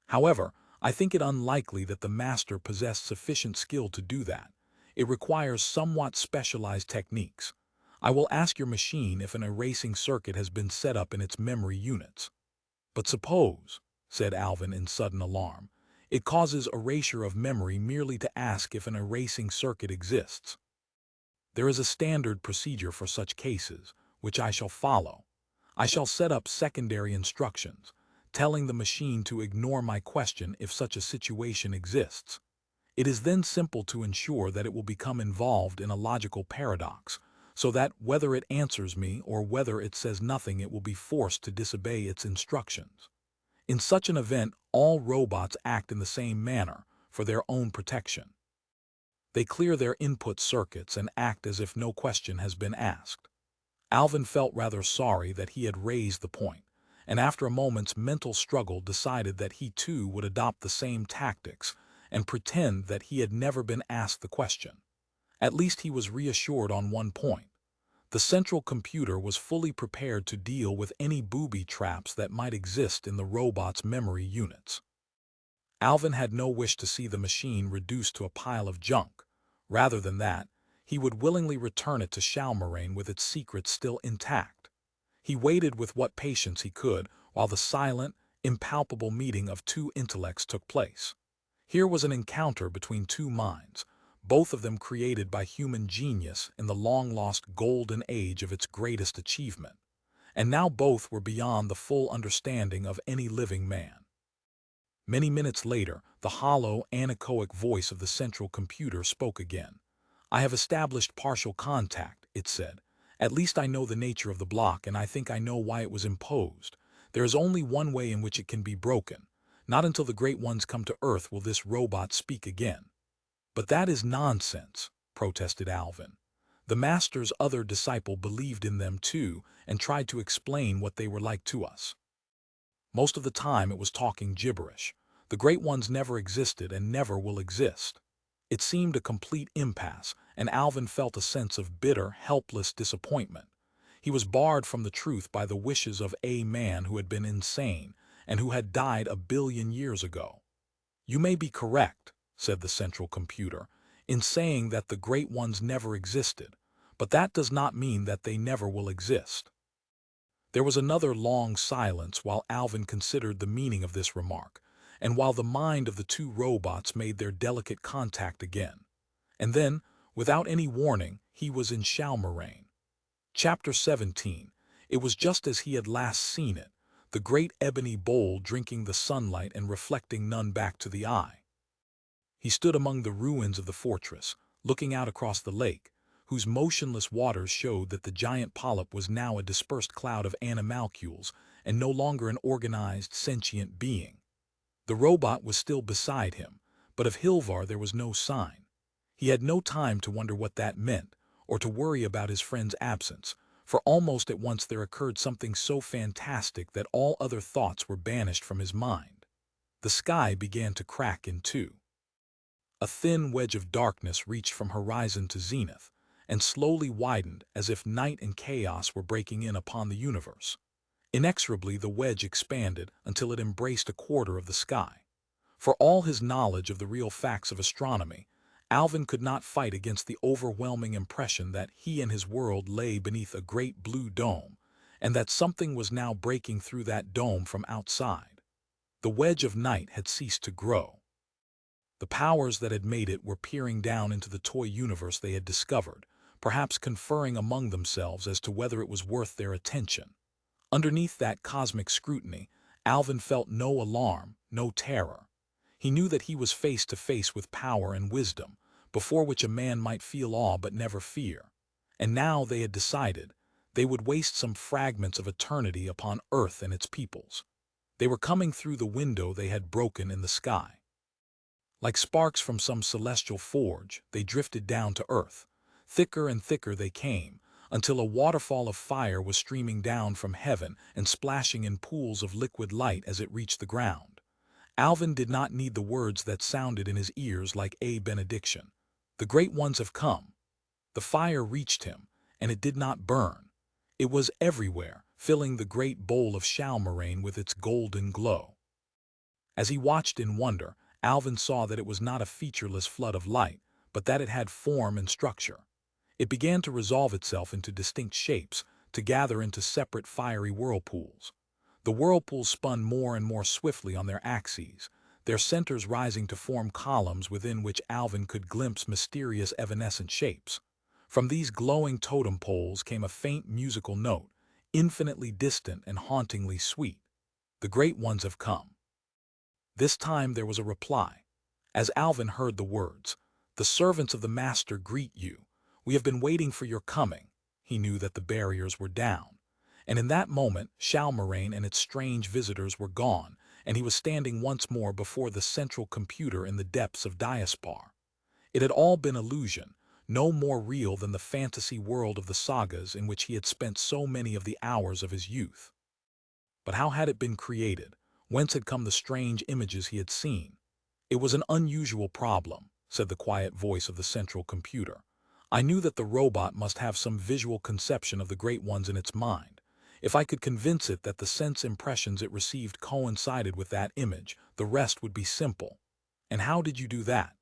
However, I think it unlikely that the master possessed sufficient skill to do that. It requires somewhat specialized techniques. I will ask your machine if an erasing circuit has been set up in its memory units." "But suppose," said Alvin in sudden alarm, "it causes erasure of memory merely to ask if an erasing circuit exists." "There is a standard procedure for such cases, which I shall follow. I shall set up secondary instructions, telling the machine to ignore my question if such a situation exists. It is then simple to ensure that it will become involved in a logical paradox, so that whether it answers me or whether it says nothing, it will be forced to disobey its instructions. In such an event, all robots act in the same manner, for their own protection. They clear their input circuits and act as if no question has been asked." Alvin felt rather sorry that he had raised the point, and after a moment's mental struggle decided that he too would adopt the same tactics and pretend that he had never been asked the question. At least he was reassured on one point. The central computer was fully prepared to deal with any booby traps that might exist in the robot's memory units. Alvin had no wish to see the machine reduced to a pile of junk. Rather than that, he would willingly return it to Shalmarain with its secrets still intact. He waited with what patience he could while the silent, impalpable meeting of two intellects took place. Here was an encounter between two minds, both of them created by human genius in the long-lost golden age of its greatest achievement, and now both were beyond the full understanding of any living man. Many minutes later, the hollow, anechoic voice of the central computer spoke again. "I have established partial contact," it said. "At least I know the nature of the block, and I think I know why it was imposed. There is only one way in which it can be broken. Not until the Great Ones come to Earth will this robot speak again." "But that is nonsense," protested Alvin. "The Master's other disciple believed in them too and tried to explain what they were like to us. Most of the time it was talking gibberish. The Great Ones never existed and never will exist." It seemed a complete impasse, and Alvin felt a sense of bitter, helpless disappointment. He was barred from the truth by the wishes of a man who had been insane and who had died 1 billion years ago. "You may be correct," said the central computer, "in saying that the Great Ones never existed, but that does not mean that they never will exist." There was another long silence while Alvin considered the meaning of this remark, and while the mind of the two robots made their delicate contact again. And then, without any warning, he was in Shalmarain. Chapter 17. It was just as he had last seen it, the great ebony bowl drinking the sunlight and reflecting none back to the eye. He stood among the ruins of the fortress, looking out across the lake, whose motionless waters showed that the giant polyp was now a dispersed cloud of animalcules and no longer an organized, sentient being. The robot was still beside him, but of Hilvar there was no sign. He had no time to wonder what that meant, or to worry about his friend's absence, for almost at once there occurred something so fantastic that all other thoughts were banished from his mind. The sky began to crack in two. A thin wedge of darkness reached from horizon to zenith, and slowly widened as if night and chaos were breaking in upon the universe. Inexorably the wedge expanded until it embraced a quarter of the sky. For all his knowledge of the real facts of astronomy, Alvin could not fight against the overwhelming impression that he and his world lay beneath a great blue dome, and that something was now breaking through that dome from outside. The wedge of night had ceased to grow. The powers that had made it were peering down into the toy universe they had discovered, perhaps conferring among themselves as to whether it was worth their attention. Underneath that cosmic scrutiny, Alvin felt no alarm, no terror. He knew that he was face to face with power and wisdom, before which a man might feel awe but never fear. And now they had decided they would waste some fragments of eternity upon Earth and its peoples. They were coming through the window they had broken in the sky. Like sparks from some celestial forge, they drifted down to Earth. Thicker and thicker they came, until a waterfall of fire was streaming down from heaven and splashing in pools of liquid light as it reached the ground. Alvin did not need the words that sounded in his ears like a benediction. The great ones have come. The fire reached him, and it did not burn. It was everywhere, filling the great bowl of Shalmarain with its golden glow. As he watched in wonder, Alvin saw that it was not a featureless flood of light, but that it had form and structure. It began to resolve itself into distinct shapes, to gather into separate fiery whirlpools. The whirlpools spun more and more swiftly on their axes, their centers rising to form columns within which Alvin could glimpse mysterious evanescent shapes. From these glowing totem poles came a faint musical note, infinitely distant and hauntingly sweet. The great ones have come. This time there was a reply. As Alvin heard the words, "The servants of the Master greet you. We have been waiting for your coming," he knew that the barriers were down. And in that moment, Shalmarain and its strange visitors were gone, and he was standing once more before the central computer in the depths of Diaspar. It had all been illusion, no more real than the fantasy world of the sagas in which he had spent so many of the hours of his youth. But how had it been created? Whence had come the strange images he had seen? "It was an unusual problem," said the quiet voice of the central computer. "I knew that the robot must have some visual conception of the great ones in its mind. If I could convince it that the sense impressions it received coincided with that image, the rest would be simple." "And how did you do that?"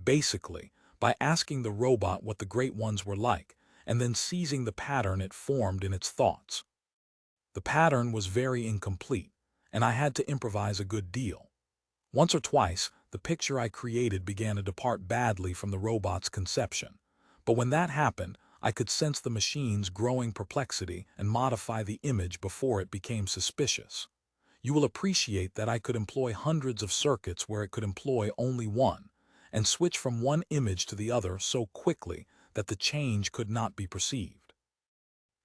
"Basically, by asking the robot what the great ones were like, and then seizing the pattern it formed in its thoughts. The pattern was very incomplete, and I had to improvise a good deal. Once or twice, the picture I created began to depart badly from the robot's conception. But when that happened, I could sense the machine's growing perplexity and modify the image before it became suspicious. You will appreciate that I could employ hundreds of circuits where it could employ only one, and switch from one image to the other so quickly that the change could not be perceived.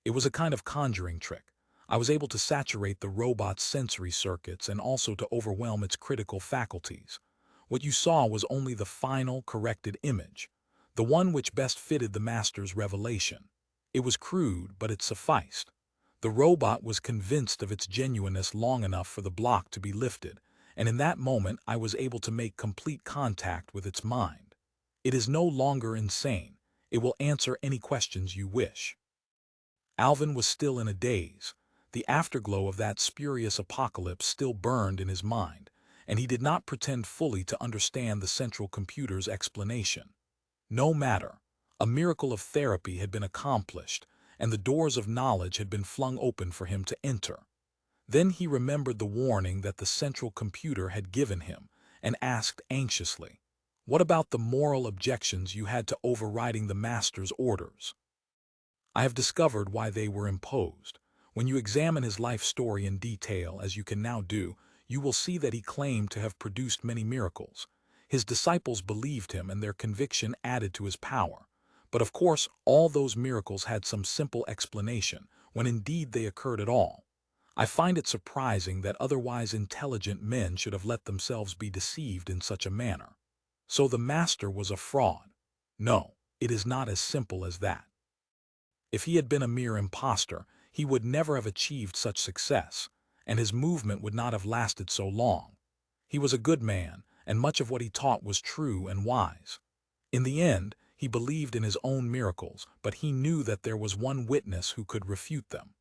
It was a kind of conjuring trick. I was able to saturate the robot's sensory circuits and also to overwhelm its critical faculties. What you saw was only the final, corrected image, the one which best fitted the master's revelation. It was crude, but it sufficed. The robot was convinced of its genuineness long enough for the block to be lifted, and in that moment I was able to make complete contact with its mind. It is no longer insane. It will answer any questions you wish." Alvin was still in a daze. The afterglow of that spurious apocalypse still burned in his mind, and he did not pretend fully to understand the central computer's explanation. No matter. A miracle of therapy had been accomplished, and the doors of knowledge had been flung open for him to enter. Then he remembered the warning that the central computer had given him, and asked anxiously, "What about the moral objections you had to overriding the master's orders?" "I have discovered why they were imposed. When you examine his life story in detail, as you can now do, you will see that he claimed to have produced many miracles. His disciples believed him, and their conviction added to his power. But of course, all those miracles had some simple explanation, when indeed they occurred at all. I find it surprising that otherwise intelligent men should have let themselves be deceived in such a manner. So the master was a fraud? No, it is not as simple as that. If he had been a mere impostor, he would never have achieved such success, and his movement would not have lasted so long. He was a good man, and much of what he taught was true and wise. In the end, he believed in his own miracles, but he knew that there was one witness who could refute them.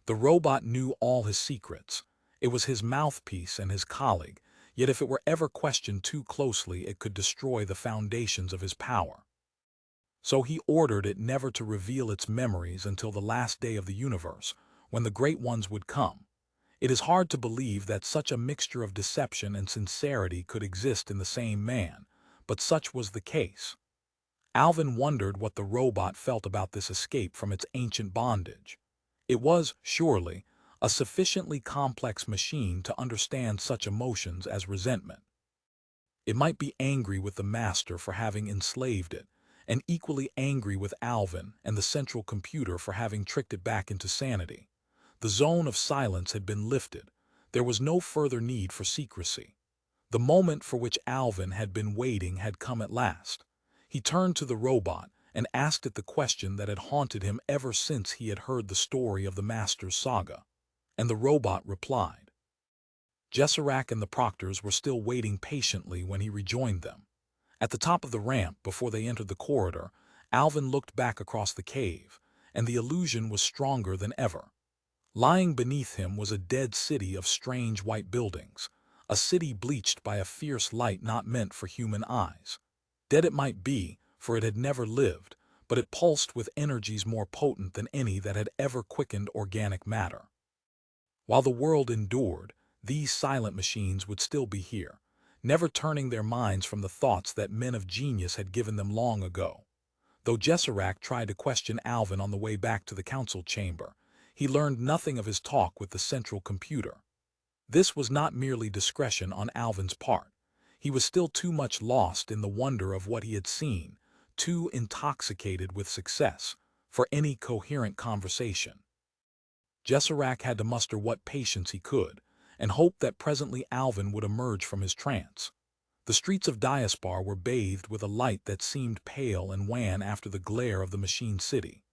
The robot knew all his secrets. It was his mouthpiece and his colleague, yet if it were ever questioned too closely, it could destroy the foundations of his power. So he ordered it never to reveal its memories until the last day of the universe, when the great ones would come. It is hard to believe that such a mixture of deception and sincerity could exist in the same man, but such was the case. Alvin wondered what the robot felt about this escape from its ancient bondage. It was, surely, a sufficiently complex machine to understand such emotions as resentment. It might be angry with the master for having enslaved it, and equally angry with Alvin and the central computer for having tricked it back into sanity. The zone of silence had been lifted. There was no further need for secrecy. The moment for which Alvin had been waiting had come at last. He turned to the robot and asked it the question that had haunted him ever since he had heard the story of the Master's saga. And the robot replied. Jesserac and the proctors were still waiting patiently when he rejoined them. At the top of the ramp, before they entered the corridor, Alvin looked back across the cave, and the illusion was stronger than ever. Lying beneath him was a dead city of strange white buildings, a city bleached by a fierce light not meant for human eyes. Dead it might be, for it had never lived, but it pulsed with energies more potent than any that had ever quickened organic matter. While the world endured, these silent machines would still be here, never turning their minds from the thoughts that men of genius had given them long ago. Though Jesserac tried to question Alvin on the way back to the council chamber, he learned nothing of his talk with the central computer. This was not merely discretion on Alvin's part. He was still too much lost in the wonder of what he had seen, too intoxicated with success, for any coherent conversation. Jesserac had to muster what patience he could, and hope that presently Alvin would emerge from his trance. The streets of Diaspar were bathed with a light that seemed pale and wan after the glare of the machine city.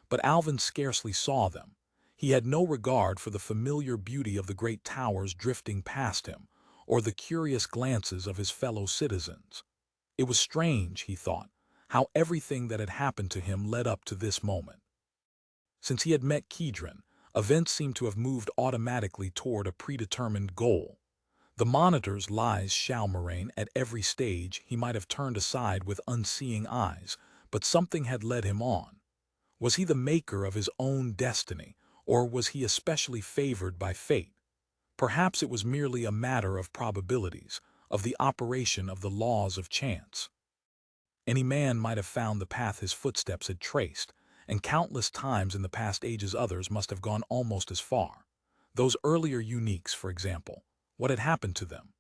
But Alvin scarcely saw them. He had no regard for the familiar beauty of the great towers drifting past him, or the curious glances of his fellow citizens. It was strange, he thought, how everything that had happened to him led up to this moment. Since he had met Kedron, events seemed to have moved automatically toward a predetermined goal. The monitor's lies Shalmarain at every stage he might have turned aside with unseeing eyes, but something had led him on. Was he the maker of his own destiny, or was he especially favored by fate? Perhaps it was merely a matter of probabilities, of the operation of the laws of chance. Any man might have found the path his footsteps had traced, and countless times in the past ages others must have gone almost as far. Those earlier uniques, for example, what had happened to them?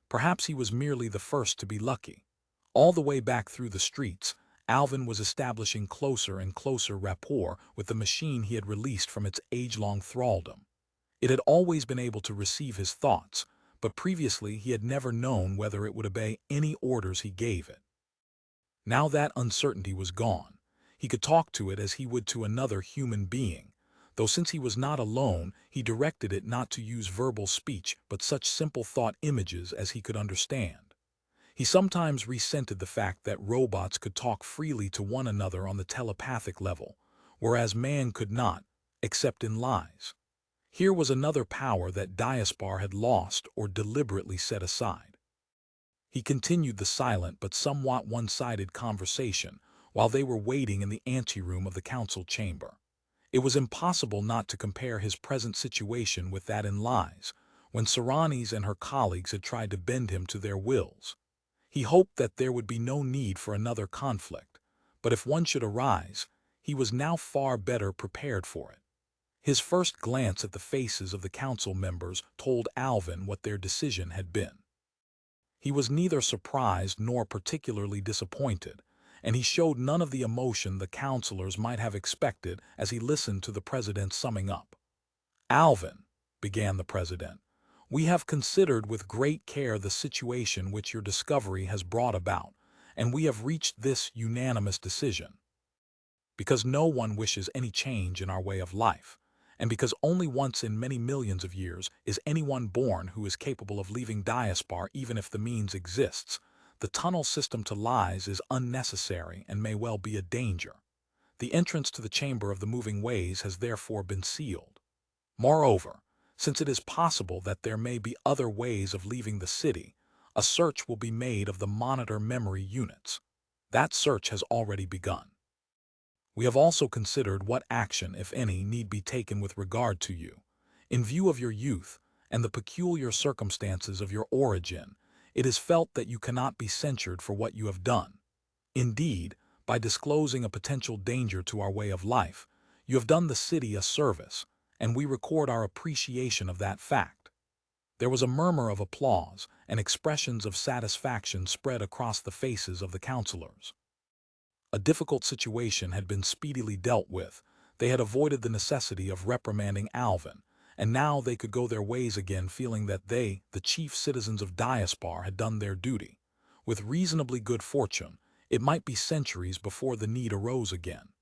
Perhaps he was merely the first to be lucky. All the way back through the streets, Alvin was establishing closer and closer rapport with the machine he had released from its age-long thraldom. It had always been able to receive his thoughts, but previously he had never known whether it would obey any orders he gave it. Now that uncertainty was gone. He could talk to it as he would to another human being, though since he was not alone, he directed it not to use verbal speech but such simple thought images as he could understand. He sometimes resented the fact that robots could talk freely to one another on the telepathic level, whereas man could not, except in lies. Here was another power that Diaspar had lost or deliberately set aside. He continued the silent but somewhat one-sided conversation while they were waiting in the anteroom of the council chamber. It was impossible not to compare his present situation with that in lies, when Saranis and her colleagues had tried to bend him to their wills. He hoped that there would be no need for another conflict, but if one should arise, he was now far better prepared for it. His first glance at the faces of the council members told Alvin what their decision had been. He was neither surprised nor particularly disappointed, and he showed none of the emotion the councilors might have expected as he listened to the president summing up. "Alvin," began the president, "we have considered with great care the situation which your discovery has brought about, and we have reached this unanimous decision. Because no one wishes any change in our way of life, and because only once in many millions of years is anyone born who is capable of leaving Diaspar even if the means exists, the tunnel system to lies is unnecessary and may well be a danger. The entrance to the chamber of the moving ways has therefore been sealed. Moreover, since it is possible that there may be other ways of leaving the city, a search will be made of the monitor memory units. That search has already begun. We have also considered what action, if any, need be taken with regard to you. In view of your youth and the peculiar circumstances of your origin, it is felt that you cannot be censured for what you have done. Indeed, by disclosing a potential danger to our way of life, you have done the city a service, and we record our appreciation of that fact." There was a murmur of applause, and expressions of satisfaction spread across the faces of the councilors. A difficult situation had been speedily dealt with. They had avoided the necessity of reprimanding Alvin, and now they could go their ways again feeling that they, the chief citizens of Diaspar, had done their duty. With reasonably good fortune, it might be centuries before the need arose again.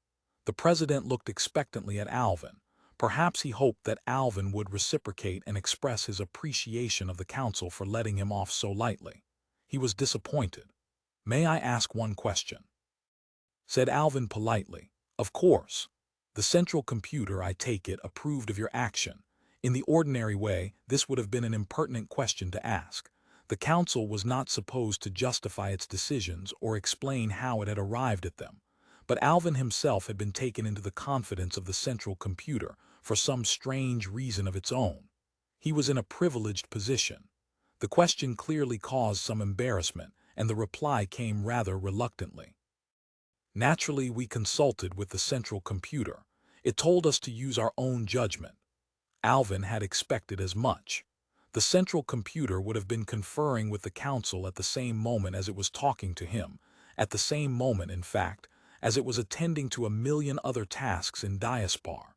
The president looked expectantly at Alvin. Perhaps he hoped that Alvin would reciprocate and express his appreciation of the council for letting him off so lightly. He was disappointed. "May I ask one question?" said Alvin politely. "Of course. The central computer, I take it, approved of your action. In the ordinary way, this would have been an impertinent question to ask. The council was not supposed to justify its decisions or explain how it had arrived at them. But Alvin himself had been taken into the confidence of the central computer for some strange reason of its own. He was in a privileged position. The question clearly caused some embarrassment, and the reply came rather reluctantly. Naturally, we consulted with the central computer. It told us to use our own judgment. Alvin had expected as much. The central computer would have been conferring with the council at the same moment as it was talking to him, at the same moment, in fact, as it was attending to a million other tasks in Diaspar.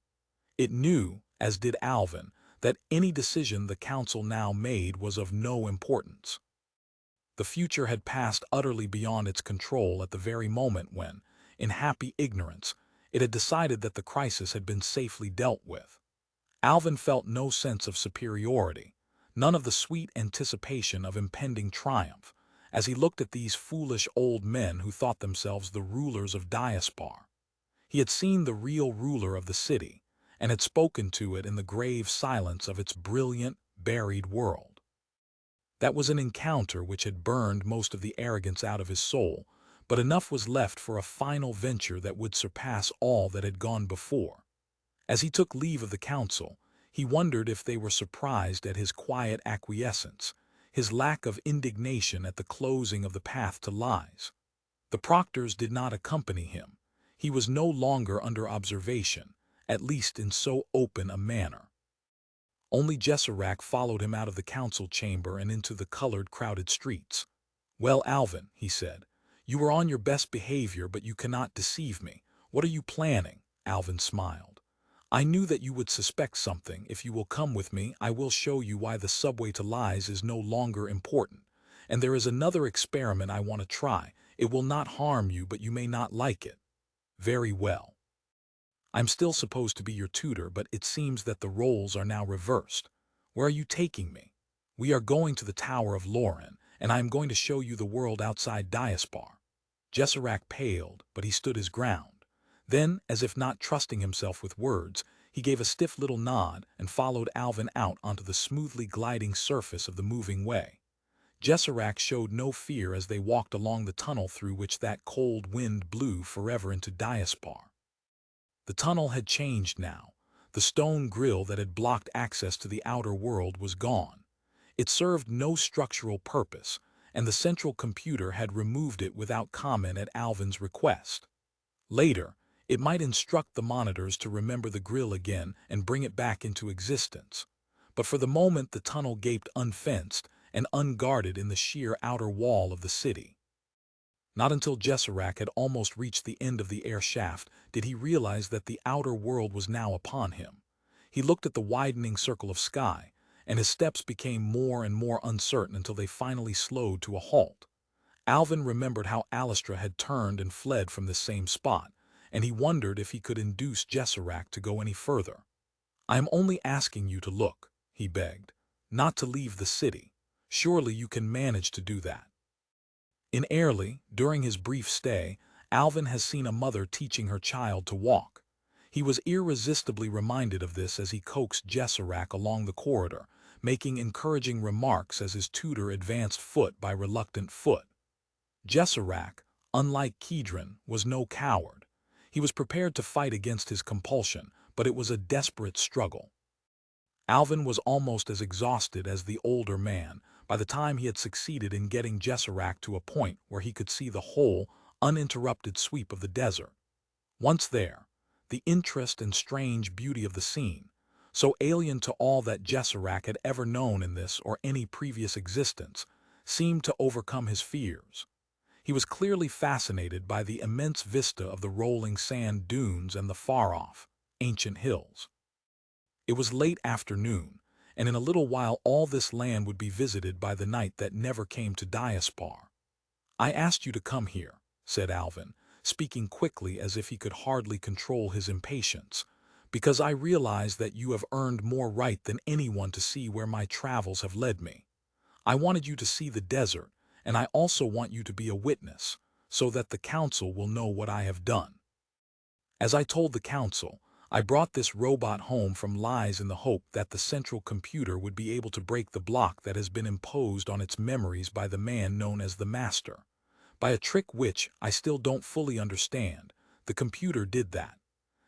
It knew, as did Alvin, that any decision the council now made was of no importance. The future had passed utterly beyond its control at the very moment when, in happy ignorance, it had decided that the crisis had been safely dealt with. Alvin felt no sense of superiority, none of the sweet anticipation of impending triumph, as he looked at these foolish old men who thought themselves the rulers of Diaspar. He had seen the real ruler of the city, and had spoken to it in the grave silence of its brilliant, buried world. That was an encounter which had burned most of the arrogance out of his soul, but enough was left for a final venture that would surpass all that had gone before. As he took leave of the council, he wondered if they were surprised at his quiet acquiescence, his lack of indignation at the closing of the path to lies. The proctors did not accompany him. He was no longer under observation, at least in so open a manner. Only Jesserac followed him out of the council chamber and into the colored, crowded streets. "Well, Alvin," he said, "you were on your best behavior, but you cannot deceive me. What are you planning?" Alvin smiled. "I knew that you would suspect something. If you will come with me, I will show you why the subway to lies is no longer important. And there is another experiment I want to try. It will not harm you, but you may not like it." "Very well. I'm still supposed to be your tutor, but it seems that the roles are now reversed. Where are you taking me?" "We are going to the Tower of Lauren, and I am going to show you the world outside Diaspar." Jesserac paled, but he stood his ground. Then, as if not trusting himself with words, he gave a stiff little nod and followed Alvin out onto the smoothly gliding surface of the moving way. Jesserac showed no fear as they walked along the tunnel through which that cold wind blew forever into Diaspar. The tunnel had changed now. The stone grill that had blocked access to the outer world was gone. It served no structural purpose, and the central computer had removed it without comment at Alvin's request. Later, it might instruct the monitors to remember the grill again and bring it back into existence. But for the moment the tunnel gaped unfenced and unguarded in the sheer outer wall of the city. Not until Jesserac had almost reached the end of the air shaft did he realize that the outer world was now upon him. He looked at the widening circle of sky, and his steps became more and more uncertain until they finally slowed to a halt. Alvin remembered how Alastra had turned and fled from this same spot, and he wondered if he could induce Jesserac to go any further. "I am only asking you to look," he begged, "not to leave the city. Surely you can manage to do that." In Airlie, during his brief stay, Alvin has seen a mother teaching her child to walk. He was irresistibly reminded of this as he coaxed Jesserac along the corridor, making encouraging remarks as his tutor advanced foot by reluctant foot. Jesserac, unlike Kedron, was no coward. He was prepared to fight against his compulsion, but it was a desperate struggle. Alvin was almost as exhausted as the older man by the time he had succeeded in getting Jesserac to a point where he could see the whole, uninterrupted sweep of the desert. Once there, the interest and strange beauty of the scene, so alien to all that Jesserac had ever known in this or any previous existence, seemed to overcome his fears. He was clearly fascinated by the immense vista of the rolling sand dunes and the far-off, ancient hills. It was late afternoon, and in a little while all this land would be visited by the knight that never came to Diaspar. "I asked you to come here," said Alvin, speaking quickly as if he could hardly control his impatience, "because I realize that you have earned more right than anyone to see where my travels have led me. I wanted you to see the desert, and I also want you to be a witness, so that the council will know what I have done. As I told the council, I brought this robot home from Lies in the hope that the central computer would be able to break the block that has been imposed on its memories by the man known as the Master. By a trick which I still don't fully understand, the computer did that.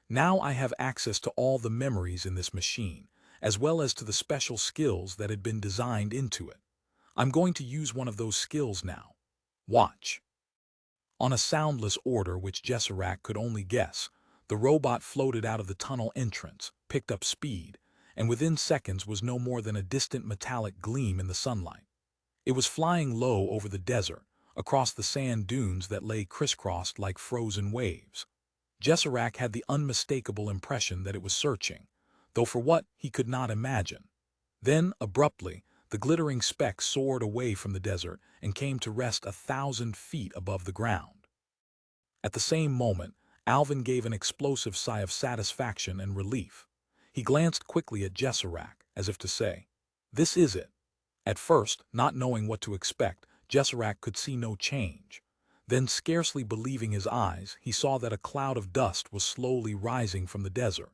Now I have access to all the memories in this machine, as well as to the special skills that had been designed into it. I'm going to use one of those skills now. Watch." On a soundless order which Jesserac could only guess, the robot floated out of the tunnel entrance, picked up speed, and within seconds was no more than a distant metallic gleam in the sunlight. It was flying low over the desert, across the sand dunes that lay crisscrossed like frozen waves. Jesserac had the unmistakable impression that it was searching, though for what he could not imagine. Then, abruptly, the glittering speck soared away from the desert and came to rest 1,000 feet above the ground. At the same moment, Alvin gave an explosive sigh of satisfaction and relief. He glanced quickly at Jesserac, as if to say, "This is it." At first, not knowing what to expect, Jesserac could see no change. Then, scarcely believing his eyes, he saw that a cloud of dust was slowly rising from the desert.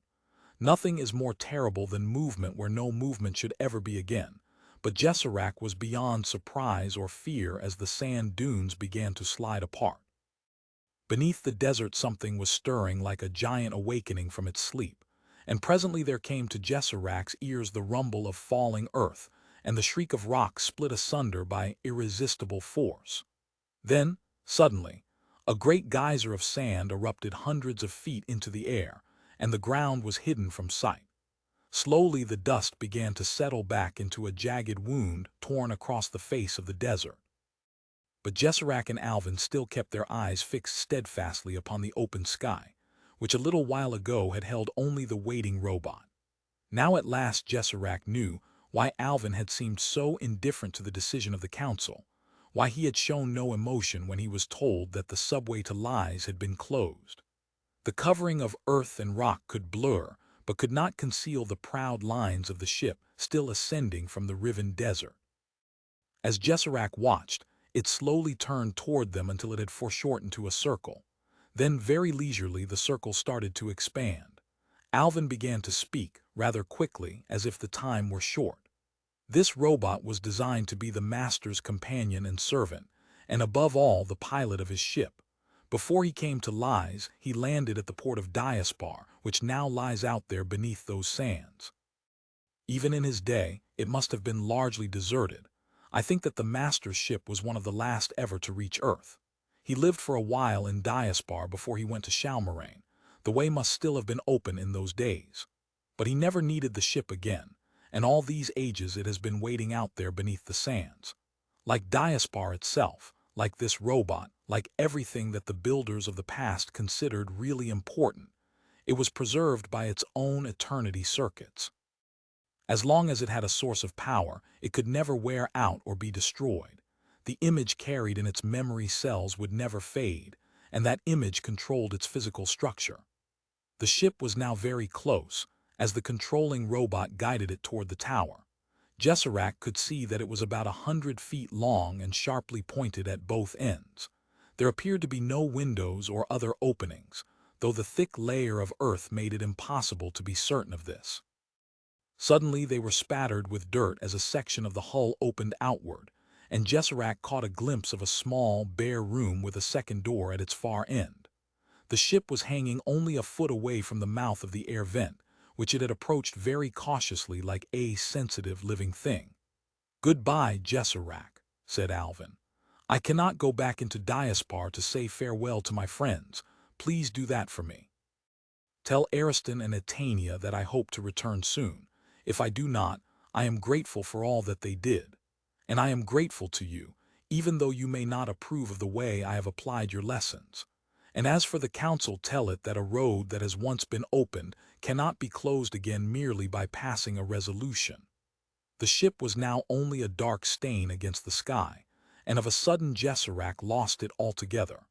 Nothing is more terrible than movement where no movement should ever be again, but Jesserac was beyond surprise or fear as the sand dunes began to slide apart. Beneath the desert something was stirring like a giant awakening from its sleep, and presently there came to Jesserac's ears the rumble of falling earth and the shriek of rock split asunder by irresistible force. Then, suddenly, a great geyser of sand erupted hundreds of feet into the air, and the ground was hidden from sight. Slowly the dust began to settle back into a jagged wound torn across the face of the desert. But Jesserac and Alvin still kept their eyes fixed steadfastly upon the open sky, which a little while ago had held only the waiting robot. Now at last Jesserac knew why Alvin had seemed so indifferent to the decision of the council, why he had shown no emotion when he was told that the subway to Lies had been closed. The covering of earth and rock could blur, but could not conceal the proud lines of the ship still ascending from the riven desert. As Jesserac watched, it slowly turned toward them until it had foreshortened to a circle. Then, very leisurely, the circle started to expand. Alvin began to speak, rather quickly, as if the time were short. This robot was designed to be the master's companion and servant, and above all, the pilot of his ship. Before he came to Lies, he landed at the port of Diaspar, which now lies out there beneath those sands. Even in his day, it must have been largely deserted. I think that the master's ship was one of the last ever to reach Earth. He lived for a while in Diaspar before he went to Chalmeraine. The way must still have been open in those days. But he never needed the ship again, and all these ages it has been waiting out there beneath the sands. Like Diaspar itself, like this robot, like everything that the builders of the past considered really important, it was preserved by its own eternity circuits. As long as it had a source of power, it could never wear out or be destroyed. The image carried in its memory cells would never fade, and that image controlled its physical structure. The ship was now very close, as the controlling robot guided it toward the tower. Jesserac could see that it was about 100 feet long and sharply pointed at both ends. There appeared to be no windows or other openings, though the thick layer of earth made it impossible to be certain of this. Suddenly they were spattered with dirt as a section of the hull opened outward, and Jesserac caught a glimpse of a small, bare room with a second door at its far end. The ship was hanging only a foot away from the mouth of the air vent, which it had approached very cautiously like a sensitive living thing. "Goodbye, Jesserac," said Alvin. I cannot go back into Diaspar to say farewell to my friends. Please do that for me. Tell Ariston and Etania that I hope to return soon. If I do not, I am grateful for all that they did. And I am grateful to you, even though you may not approve of the way I have applied your lessons. And as for the council, tell it that a road that has once been opened cannot be closed again merely by passing a resolution. The ship was now only a dark stain against the sky, and of a sudden Jesserac lost it altogether.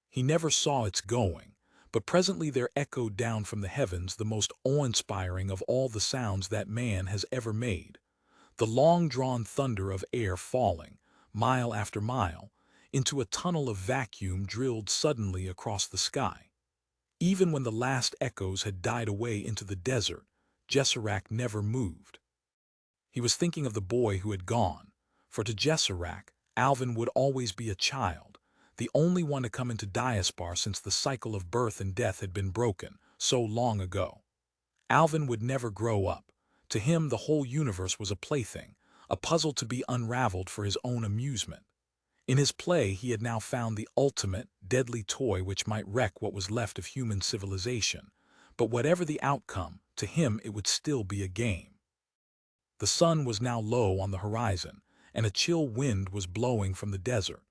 He never saw its going, but presently there echoed down from the heavens the most awe-inspiring of all the sounds that man has ever made, the long-drawn thunder of air falling, mile after mile, into a tunnel of vacuum drilled suddenly across the sky. Even when the last echoes had died away into the desert, Jesserac never moved. He was thinking of the boy who had gone, for to Jesserac, Alvin would always be a child, the only one to come into Diaspar since the cycle of birth and death had been broken so long ago. Alvin would never grow up. To him the whole universe was a plaything, a puzzle to be unraveled for his own amusement. In his play he had now found the ultimate, deadly toy which might wreck what was left of human civilization, but whatever the outcome, to him it would still be a game. The sun was now low on the horizon, and a chill wind was blowing from the desert.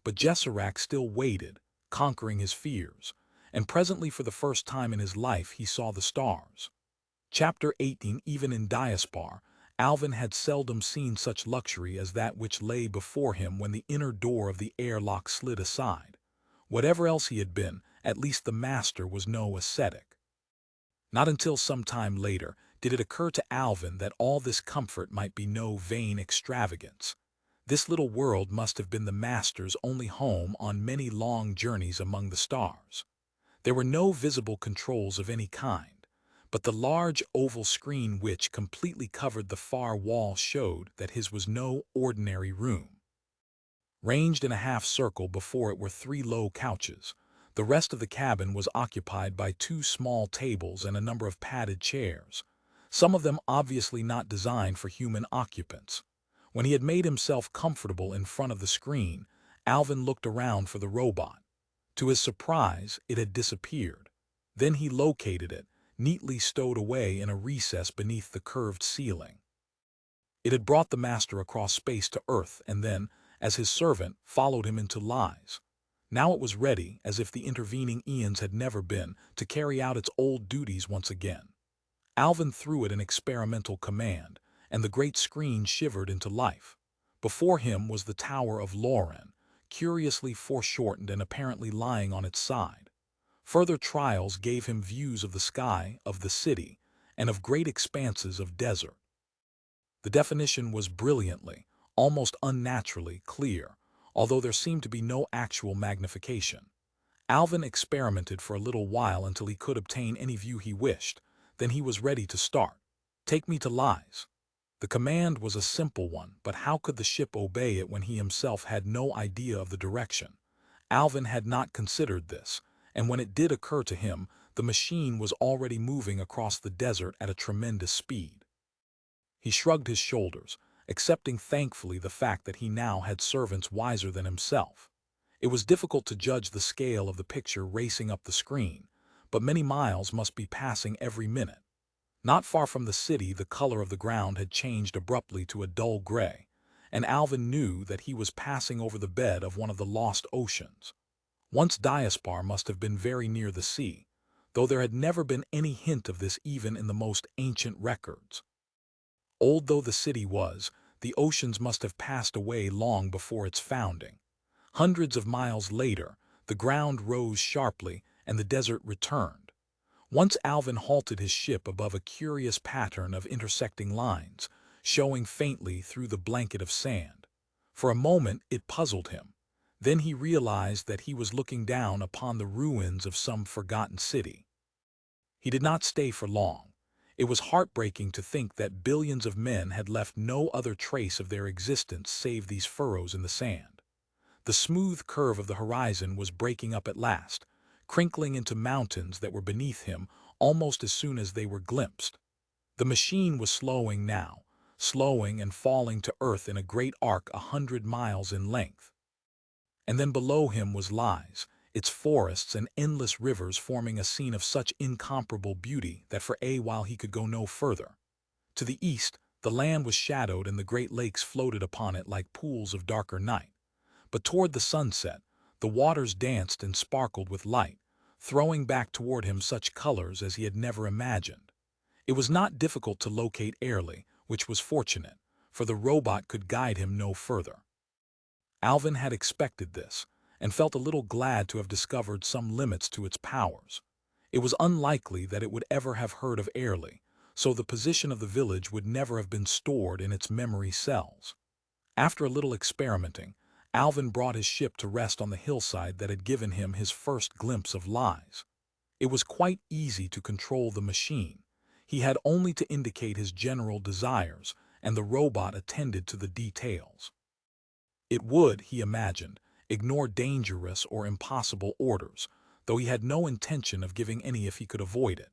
But Jesserac still waited, conquering his fears, and presently for the first time in his life he saw the stars. Chapter 18. Even in Diaspar, Alvin had seldom seen such luxury as that which lay before him when the inner door of the airlock slid aside. Whatever else he had been, at least the master was no ascetic. Not until some time later did it occur to Alvin that all this comfort might be no vain extravagance. This little world must have been the master's only home on many long journeys among the stars. There were no visible controls of any kind, but the large oval screen which completely covered the far wall showed that his was no ordinary room. Ranged in a half-circle before it were 3 low couches. The rest of the cabin was occupied by 2 small tables and a number of padded chairs, some of them obviously not designed for human occupants. When he had made himself comfortable in front of the screen, Alvin looked around for the robot. To his surprise, it had disappeared. Then he located it, neatly stowed away in a recess beneath the curved ceiling. It had brought the master across space to Earth and then, as his servant, followed him into lies. Now it was ready, as if the intervening eons had never been, to carry out its old duties once again. Alvin threw it an experimental command, and the great screen shivered into life. Before him was the Tower of Lauren, curiously foreshortened and apparently lying on its side. Further trials gave him views of the sky, of the city, and of great expanses of desert. The definition was brilliantly, almost unnaturally, clear, although there seemed to be no actual magnification. Alvin experimented for a little while until he could obtain any view he wished. Then he was ready to start. "Take me to Lies." The command was a simple one, but how could the ship obey it when he himself had no idea of the direction? Alvin had not considered this, and when it did occur to him, the machine was already moving across the desert at a tremendous speed. He shrugged his shoulders, accepting thankfully the fact that he now had servants wiser than himself. It was difficult to judge the scale of the picture racing up the screen, but many miles must be passing every minute. Not far from the city, the color of the ground had changed abruptly to a dull gray, and Alvin knew that he was passing over the bed of one of the lost oceans. Once Diaspar must have been very near the sea, though there had never been any hint of this even in the most ancient records. Old though the city was, the oceans must have passed away long before its founding. Hundreds of miles later, the ground rose sharply and the desert returned. Once Alvin halted his ship above a curious pattern of intersecting lines, showing faintly through the blanket of sand. For a moment it puzzled him. Then he realized that he was looking down upon the ruins of some forgotten city. He did not stay for long. It was heartbreaking to think that billions of men had left no other trace of their existence save these furrows in the sand. The smooth curve of the horizon was breaking up at last, crinkling into mountains that were beneath him almost as soon as they were glimpsed. The machine was slowing now, slowing and falling to earth in a great arc 100 miles in length. And then below him was Lies, its forests and endless rivers forming a scene of such incomparable beauty that for a while he could go no further. To the east, the land was shadowed and the great lakes floated upon it like pools of darker night. But toward the sunset, the waters danced and sparkled with light, throwing back toward him such colors as he had never imagined. It was not difficult to locate Airlie, which was fortunate, for the robot could guide him no further. Alvin had expected this, and felt a little glad to have discovered some limits to its powers. It was unlikely that it would ever have heard of Airlie, so the position of the village would never have been stored in its memory cells. After a little experimenting, Alvin brought his ship to rest on the hillside that had given him his first glimpse of Lies. It was quite easy to control the machine. He had only to indicate his general desires, and the robot attended to the details. It would, he imagined, ignore dangerous or impossible orders, though he had no intention of giving any if he could avoid it.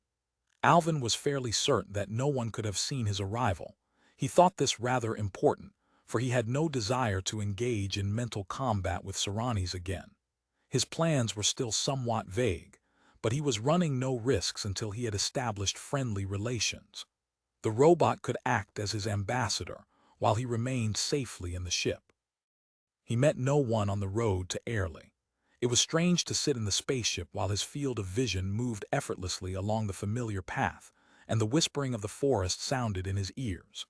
Alvin was fairly certain that no one could have seen his arrival. He thought this rather important, for he had no desire to engage in mental combat with Saranis again. His plans were still somewhat vague, but he was running no risks until he had established friendly relations. The robot could act as his ambassador, while he remained safely in the ship. He met no one on the road to Airlie. It was strange to sit in the spaceship while his field of vision moved effortlessly along the familiar path, and the whispering of the forest sounded in his ears.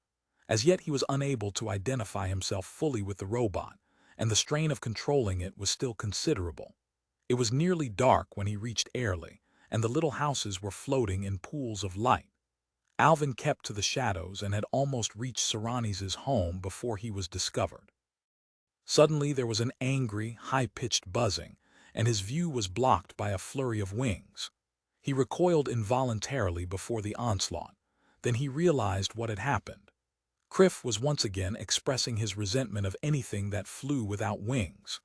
As yet he was unable to identify himself fully with the robot, and the strain of controlling it was still considerable. It was nearly dark when he reached Airlie, and the little houses were floating in pools of light. Alvin kept to the shadows and had almost reached Saranis's home before he was discovered. Suddenly there was an angry, high-pitched buzzing, and his view was blocked by a flurry of wings. He recoiled involuntarily before the onslaught. Then he realized what had happened. Criff was once again expressing his resentment of anything that flew without wings.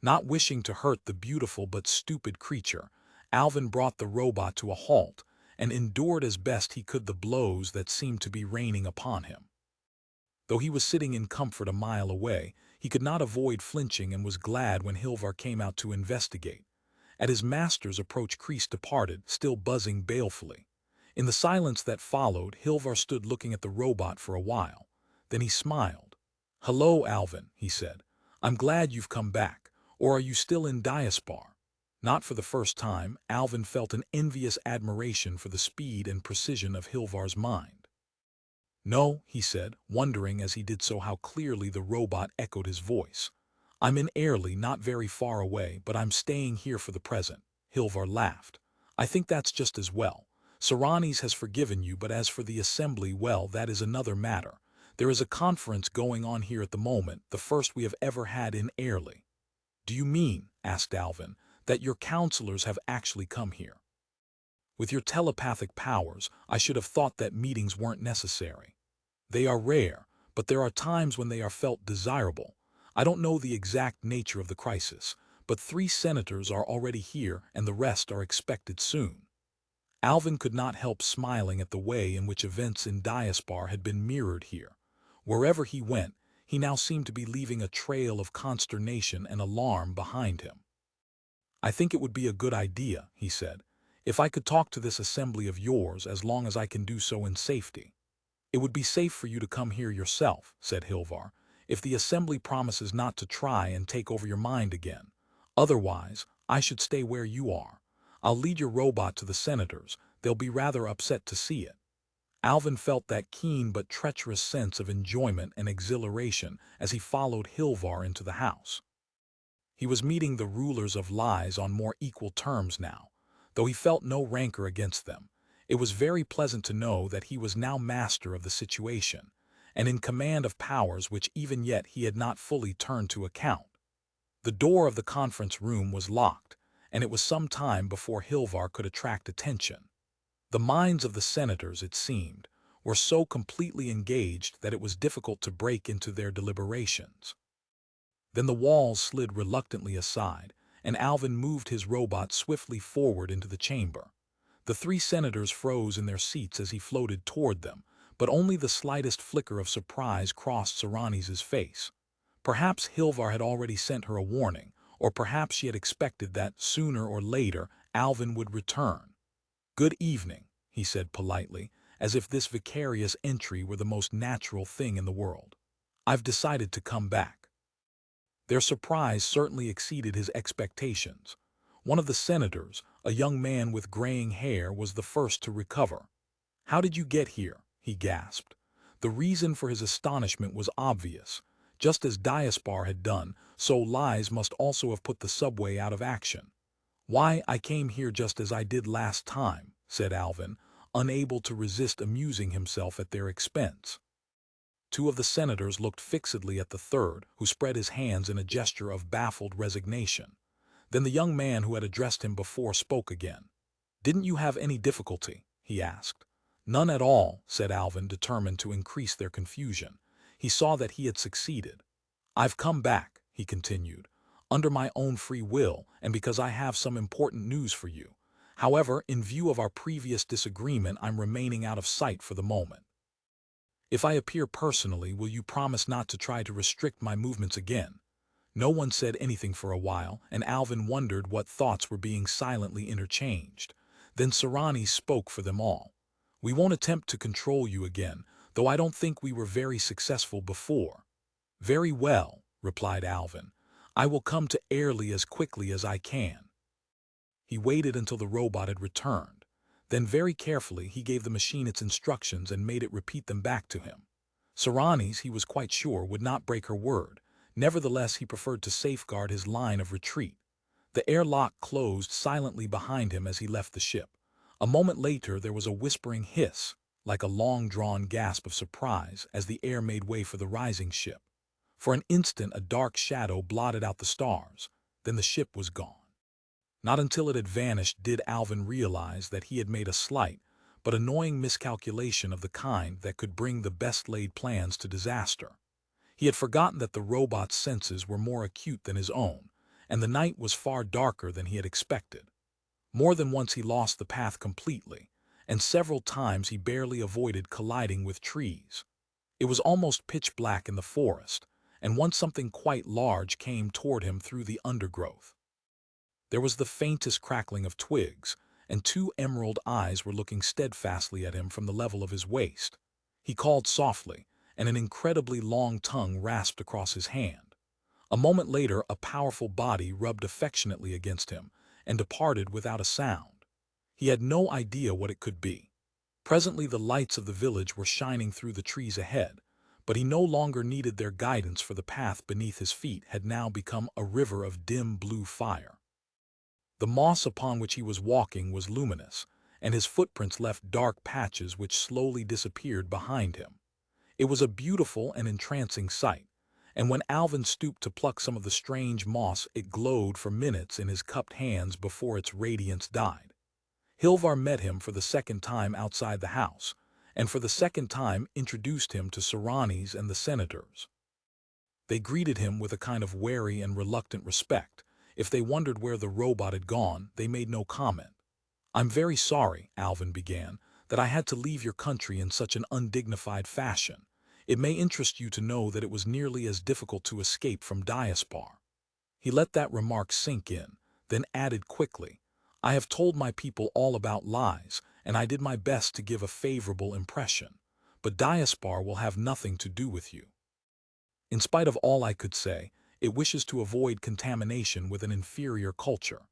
Not wishing to hurt the beautiful but stupid creature, Alvin brought the robot to a halt and endured as best he could the blows that seemed to be raining upon him. Though he was sitting in comfort a mile away, he could not avoid flinching and was glad when Hilvar came out to investigate. At his master's approach, Kreese departed, still buzzing balefully. In the silence that followed, Hilvar stood looking at the robot for a while. Then he smiled. "Hello, Alvin," he said. "I'm glad you've come back. Or are you still in Diaspar?" Not for the first time, Alvin felt an envious admiration for the speed and precision of Hilvar's mind. "No," he said, wondering as he did so how clearly the robot echoed his voice. "I'm in Airlie, not very far away, but I'm staying here for the present." Hilvar laughed. "I think that's just as well. Saranis has forgiven you, but as for the assembly, well, that is another matter. There is a conference going on here at the moment, the first we have ever had in Airlie." "Do you mean," asked Alvin, "that your counselors have actually come here?" "With your telepathic powers, I should have thought that meetings weren't necessary. They are rare, but there are times when they are felt desirable. I don't know the exact nature of the crisis, but 3 senators are already here and the rest are expected soon." Alvin could not help smiling at the way in which events in Diaspar had been mirrored here. Wherever he went, he now seemed to be leaving a trail of consternation and alarm behind him. "I think it would be a good idea," he said, "if I could talk to this assembly of yours as long as I can do so in safety." "It would be safe for you to come here yourself," said Hilvar, "if the assembly promises not to try and take over your mind again. Otherwise, I should stay where you are. I'll lead your robot to the senators. They'll be rather upset to see it." Alvin felt that keen but treacherous sense of enjoyment and exhilaration as he followed Hilvar into the house. He was meeting the rulers of Lies on more equal terms now, though he felt no rancor against them. It was very pleasant to know that he was now master of the situation, and in command of powers which even yet he had not fully turned to account. The door of the conference room was locked, and it was some time before Hilvar could attract attention. The minds of the senators, it seemed, were so completely engaged that it was difficult to break into their deliberations. Then the walls slid reluctantly aside, and Alvin moved his robot swiftly forward into the chamber. The 3 senators froze in their seats as he floated toward them, but only the slightest flicker of surprise crossed Saranis's face. Perhaps Hilvar had already sent her a warning, or perhaps she had expected that, sooner or later, Alvin would return. "Good evening," he said politely, as if this vicarious entry were the most natural thing in the world. "I've decided to come back." Their surprise certainly exceeded his expectations. One of the senators, a young man with graying hair, was the first to recover. "How did you get here?" he gasped. The reason for his astonishment was obvious. Just as Diaspar had done, so Lies must also have put the subway out of action. "Why, I came here just as I did last time," said Alvin, unable to resist amusing himself at their expense. Two of the senators looked fixedly at the third, who spread his hands in a gesture of baffled resignation. Then the young man who had addressed him before spoke again. "Didn't you have any difficulty?" he asked. "None at all," said Alvin, determined to increase their confusion. He saw that he had succeeded. "I've come back," he continued, "under my own free will and because I have some important news for you. However, in view of our previous disagreement, I'm remaining out of sight for the moment. If I appear personally, will you promise not to try to restrict my movements again?" No one said anything for a while, and Alvin wondered what thoughts were being silently interchanged. Then Serrani spoke for them all. "We won't attempt to control you again, though I don't think we were very successful before." "Very well," replied Alvin. "I will come to Airlie as quickly as I can." He waited until the robot had returned. Then very carefully he gave the machine its instructions and made it repeat them back to him. Serrani's, he was quite sure, would not break her word. Nevertheless, he preferred to safeguard his line of retreat. The airlock closed silently behind him as he left the ship. A moment later there was a whispering hiss, like a long-drawn gasp of surprise, as the air made way for the rising ship. For an instant a dark shadow blotted out the stars. Then the ship was gone. Not until it had vanished did Alvin realize that he had made a slight but annoying miscalculation of the kind that could bring the best-laid plans to disaster. He had forgotten that the robot's senses were more acute than his own, and the night was far darker than he had expected. More than once he lost the path completely, and several times he barely avoided colliding with trees. It was almost pitch black in the forest, and once something quite large came toward him through the undergrowth. There was the faintest crackling of twigs, and two emerald eyes were looking steadfastly at him from the level of his waist. He called softly, and an incredibly long tongue rasped across his hand. A moment later a powerful body rubbed affectionately against him and departed without a sound. He had no idea what it could be. Presently the lights of the village were shining through the trees ahead, but he no longer needed their guidance, for the path beneath his feet had now become a river of dim blue fire. The moss upon which he was walking was luminous, and his footprints left dark patches which slowly disappeared behind him. It was a beautiful and entrancing sight, and when Alvin stooped to pluck some of the strange moss, it glowed for minutes in his cupped hands before its radiance died. Hilvar met him for the second time outside the house, and for the second time introduced him to Serrani's and the senators. They greeted him with a kind of wary and reluctant respect. If they wondered where the robot had gone, they made no comment. "I'm very sorry," Alvin began, "that I had to leave your country in such an undignified fashion. It may interest you to know that it was nearly as difficult to escape from Diaspar." He let that remark sink in, then added quickly, "I have told my people all about Lies, and I did my best to give a favorable impression. But Diaspar will have nothing to do with you. In spite of all I could say, it wishes to avoid contamination with an inferior culture."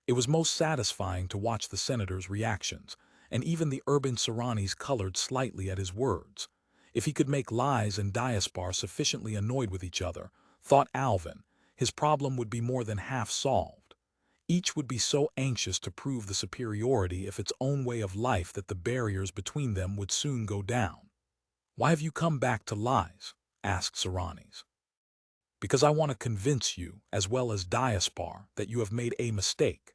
It was most satisfying to watch the senator's reactions, and even the urban Serranis colored slightly at his words. If he could make Lies and Diaspar sufficiently annoyed with each other, thought Alvin, his problem would be more than half solved. Each would be so anxious to prove the superiority of its own way of life that the barriers between them would soon go down. "Why have you come back to Lies?" asked Serranis. "Because I want to convince you, as well as Diaspar, that you have made a mistake."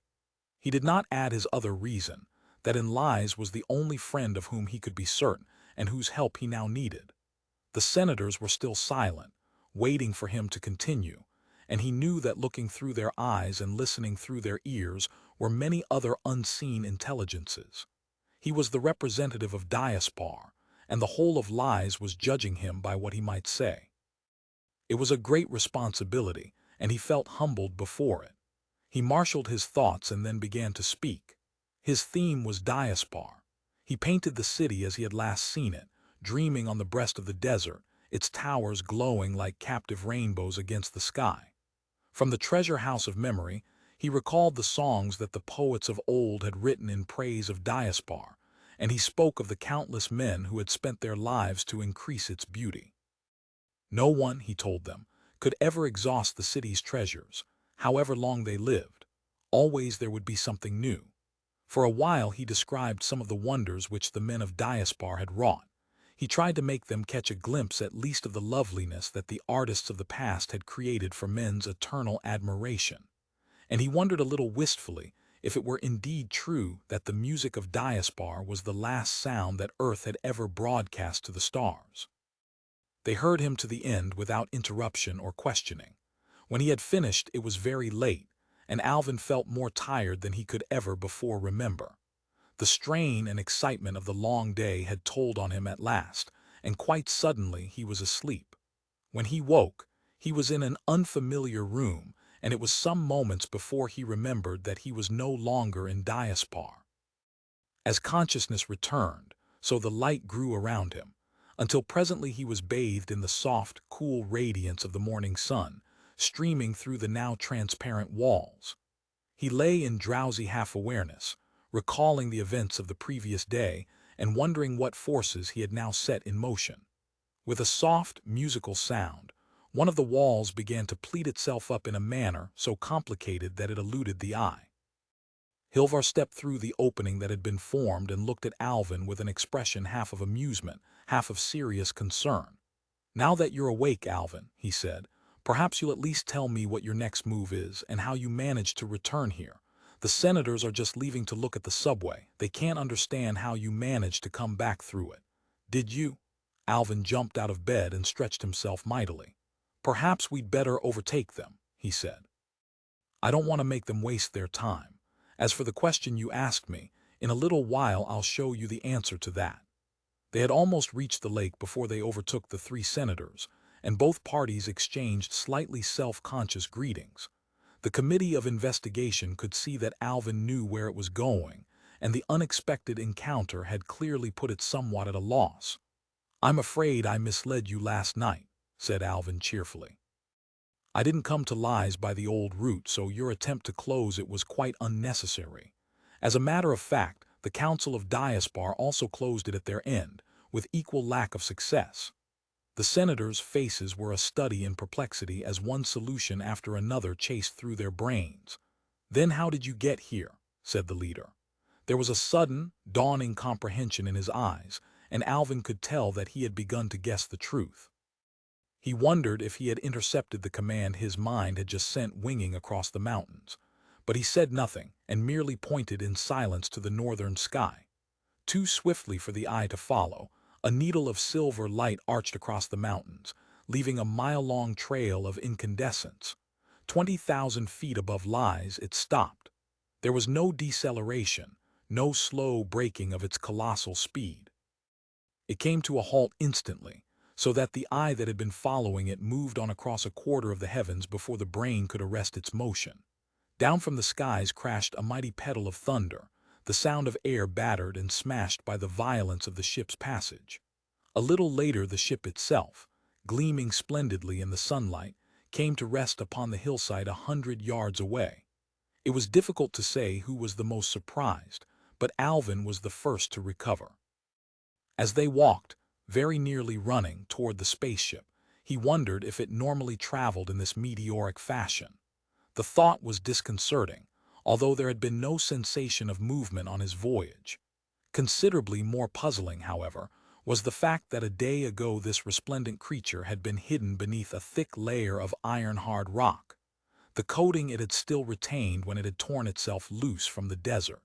He did not add his other reason, that in Lies was the only friend of whom he could be certain and whose help he now needed. The senators were still silent, waiting for him to continue, and he knew that looking through their eyes and listening through their ears were many other unseen intelligences. He was the representative of Diaspar, and the whole of Lies was judging him by what he might say. It was a great responsibility, and he felt humbled before it. He marshaled his thoughts and then began to speak. His theme was Diaspar. He painted the city as he had last seen it, dreaming on the breast of the desert, its towers glowing like captive rainbows against the sky. From the treasure house of memory, he recalled the songs that the poets of old had written in praise of Diaspar, and he spoke of the countless men who had spent their lives to increase its beauty. No one, he told them, could ever exhaust the city's treasures, however long they lived. Always there would be something new. For a while he described some of the wonders which the men of Diaspar had wrought. He tried to make them catch a glimpse at least of the loveliness that the artists of the past had created for men's eternal admiration. And he wondered a little wistfully if it were indeed true that the music of Diaspar was the last sound that Earth had ever broadcast to the stars. They heard him to the end without interruption or questioning. When he had finished, it was very late, and Alvin felt more tired than he could ever before remember. The strain and excitement of the long day had told on him at last, and quite suddenly he was asleep. When he woke, he was in an unfamiliar room, and it was some moments before he remembered that he was no longer in Diaspar. As consciousness returned, so the light grew around him, until presently he was bathed in the soft, cool radiance of the morning sun, streaming through the now transparent walls. He lay in drowsy half-awareness, recalling the events of the previous day and wondering what forces he had now set in motion. With a soft, musical sound, one of the walls began to pleat itself up in a manner so complicated that it eluded the eye. Hilvar stepped through the opening that had been formed and looked at Alvin with an expression half of amusement, half of serious concern. "Now that you're awake, Alvin," he said, "perhaps you'll at least tell me what your next move is and how you managed to return here. The senators are just leaving to look at the subway. They can't understand how you managed to come back through it. Did you?" Alvin jumped out of bed and stretched himself mightily. "Perhaps we'd better overtake them," he said. "I don't want to make them waste their time. As for the question you asked me, in a little while I'll show you the answer to that." They had almost reached the lake before they overtook the three senators, and both parties exchanged slightly self-conscious greetings. The committee of investigation could see that Alvin knew where it was going, and the unexpected encounter had clearly put it somewhat at a loss. "I'm afraid I misled you last night," said Alvin cheerfully. "I didn't come to Lies by the old route, so your attempt to close it was quite unnecessary. As a matter of fact, the Council of Diaspar also closed it at their end, with equal lack of success." The senators' faces were a study in perplexity as one solution after another chased through their brains. "Then how did you get here?" said the leader. There was a sudden, dawning comprehension in his eyes, and Alvin could tell that he had begun to guess the truth. He wondered if he had intercepted the command his mind had just sent winging across the mountains. But he said nothing, and merely pointed in silence to the northern sky. Too swiftly for the eye to follow, a needle of silver light arched across the mountains, leaving a mile-long trail of incandescence. 20,000 feet above Lies, it stopped. There was no deceleration, no slow breaking of its colossal speed. It came to a halt instantly, so that the eye that had been following it moved on across a quarter of the heavens before the brain could arrest its motion. Down from the skies crashed a mighty peal of thunder, the sound of air battered and smashed by the violence of the ship's passage. A little later the ship itself, gleaming splendidly in the sunlight, came to rest upon the hillside 100 yards away. It was difficult to say who was the most surprised, but Alvin was the first to recover. As they walked, very nearly running, toward the spaceship, he wondered if it normally traveled in this meteoric fashion. The thought was disconcerting, although there had been no sensation of movement on his voyage. Considerably more puzzling, however, was the fact that a day ago this resplendent creature had been hidden beneath a thick layer of iron-hard rock, the coating it had still retained when it had torn itself loose from the desert.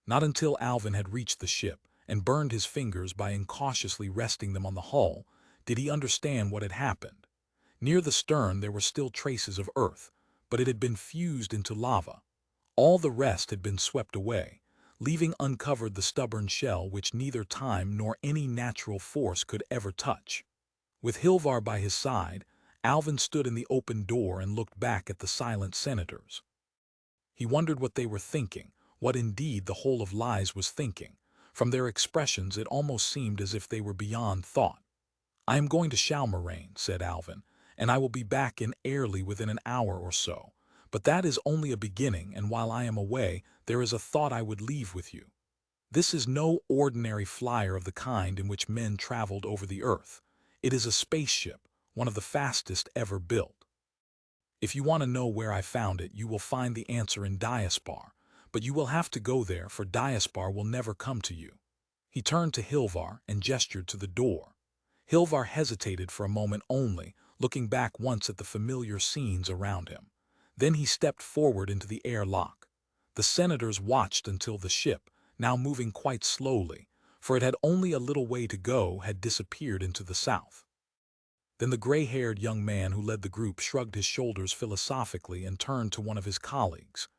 Not until Alvin had reached the ship and burned his fingers by incautiously resting them on the hull did he understand what had happened. Near the stern there were still traces of earth, but it had been fused into lava. All the rest had been swept away, leaving uncovered the stubborn shell which neither time nor any natural force could ever touch. With Hilvar by his side, Alvin stood in the open door and looked back at the silent senators. He wondered what they were thinking, what indeed the whole of Lies was thinking. From their expressions it almost seemed as if they were beyond thought. "I am going to Chalmeraine," said Alvin, "and I will be back in Airlie within an hour or so. But that is only a beginning, and while I am away, there is a thought I would leave with you. This is no ordinary flyer of the kind in which men traveled over the earth. It is a spaceship, one of the fastest ever built. If you want to know where I found it, you will find the answer in Diaspar, but you will have to go there, for Diaspar will never come to you." He turned to Hilvar and gestured to the door. Hilvar hesitated for a moment only, looking back once at the familiar scenes around him. Then he stepped forward into the airlock. The senators watched until the ship, now moving quite slowly, for it had only a little way to go, had disappeared into the south. Then the gray-haired young man who led the group shrugged his shoulders philosophically and turned to one of his colleagues.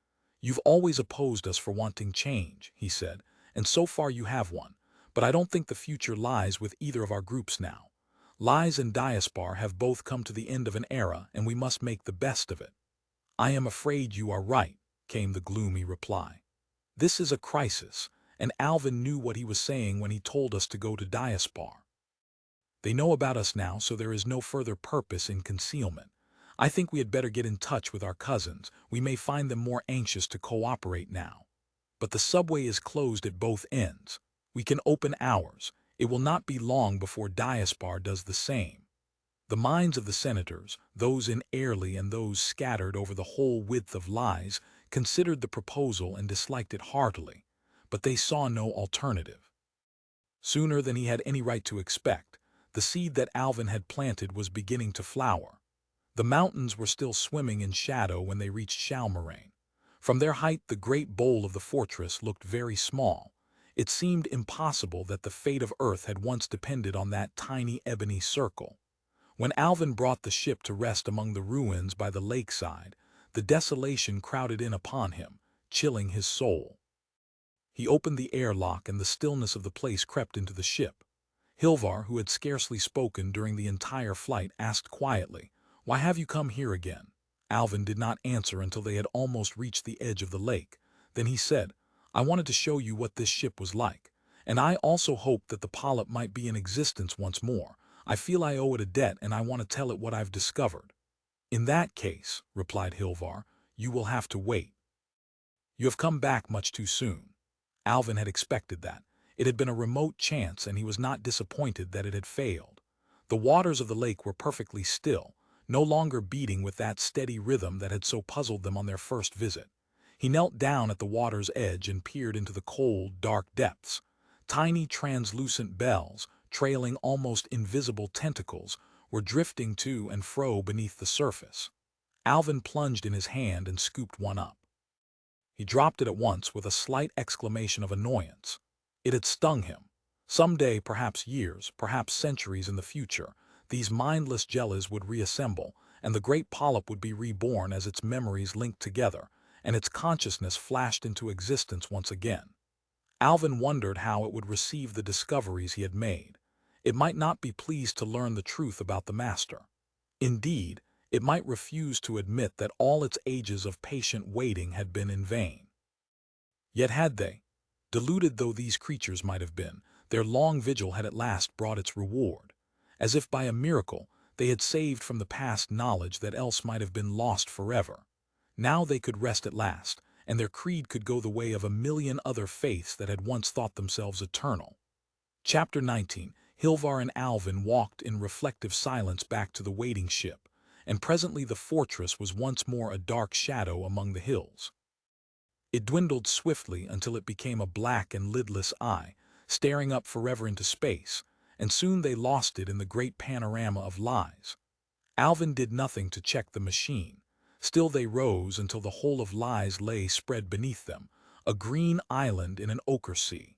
"You've always opposed us for wanting change," he said, "and so far you have won. But I don't think the future lies with either of our groups now. Lies and Diaspar have both come to the end of an era, and we must make the best of it." "I am afraid you are right," came the gloomy reply. "This is a crisis, and Alvin knew what he was saying when he told us to go to Diaspar. They know about us now, so there is no further purpose in concealment. I think we had better get in touch with our cousins. We may find them more anxious to cooperate now. But the subway is closed at both ends. We can open ours. It will not be long before Diaspar does the same." The minds of the senators, those in Airlie and those scattered over the whole width of Lies, considered the proposal and disliked it heartily, but they saw no alternative. Sooner than he had any right to expect, the seed that Alvin had planted was beginning to flower. The mountains were still swimming in shadow when they reached Chalmeraine. From their height the great bowl of the fortress looked very small. It seemed impossible that the fate of Earth had once depended on that tiny ebony circle. When Alvin brought the ship to rest among the ruins by the lakeside, the desolation crowded in upon him, chilling his soul. He opened the airlock and the stillness of the place crept into the ship. Hilvar, who had scarcely spoken during the entire flight, asked quietly, "Why have you come here again?" Alvin did not answer until they had almost reached the edge of the lake. Then he said, "I wanted to show you what this ship was like, and I also hoped that the polyp might be in existence once more. I feel I owe it a debt, and I want to tell it what I've discovered." "In that case," replied Hilvar, "you will have to wait. You have come back much too soon." Alvin had expected that. It had been a remote chance, and he was not disappointed that it had failed. The waters of the lake were perfectly still, no longer beating with that steady rhythm that had so puzzled them on their first visit. He knelt down at the water's edge and peered into the cold, dark depths. Tiny translucent bells, trailing almost invisible tentacles, were drifting to and fro beneath the surface. Alvin plunged in his hand and scooped one up. He dropped it at once with a slight exclamation of annoyance. It had stung him. Some day, perhaps years, perhaps centuries in the future, these mindless jellies would reassemble, and the great polyp would be reborn as its memories linked together, and its consciousness flashed into existence once again. Alvin wondered how it would receive the discoveries he had made. It might not be pleased to learn the truth about the master. Indeed, it might refuse to admit that all its ages of patient waiting had been in vain. Yet had they? Deluded though these creatures might have been, their long vigil had at last brought its reward. As if by a miracle, they had saved from the past knowledge that else might have been lost forever. Now they could rest at last, and their creed could go the way of a million other faiths that had once thought themselves eternal. Chapter 19. Hilvar and Alvin walked in reflective silence back to the waiting ship, and presently the fortress was once more a dark shadow among the hills. It dwindled swiftly until it became a black and lidless eye, staring up forever into space, and soon they lost it in the great panorama of Lies. Alvin did nothing to check the machine. Still they rose until the whole of Lies lay spread beneath them, a green island in an ochre sea.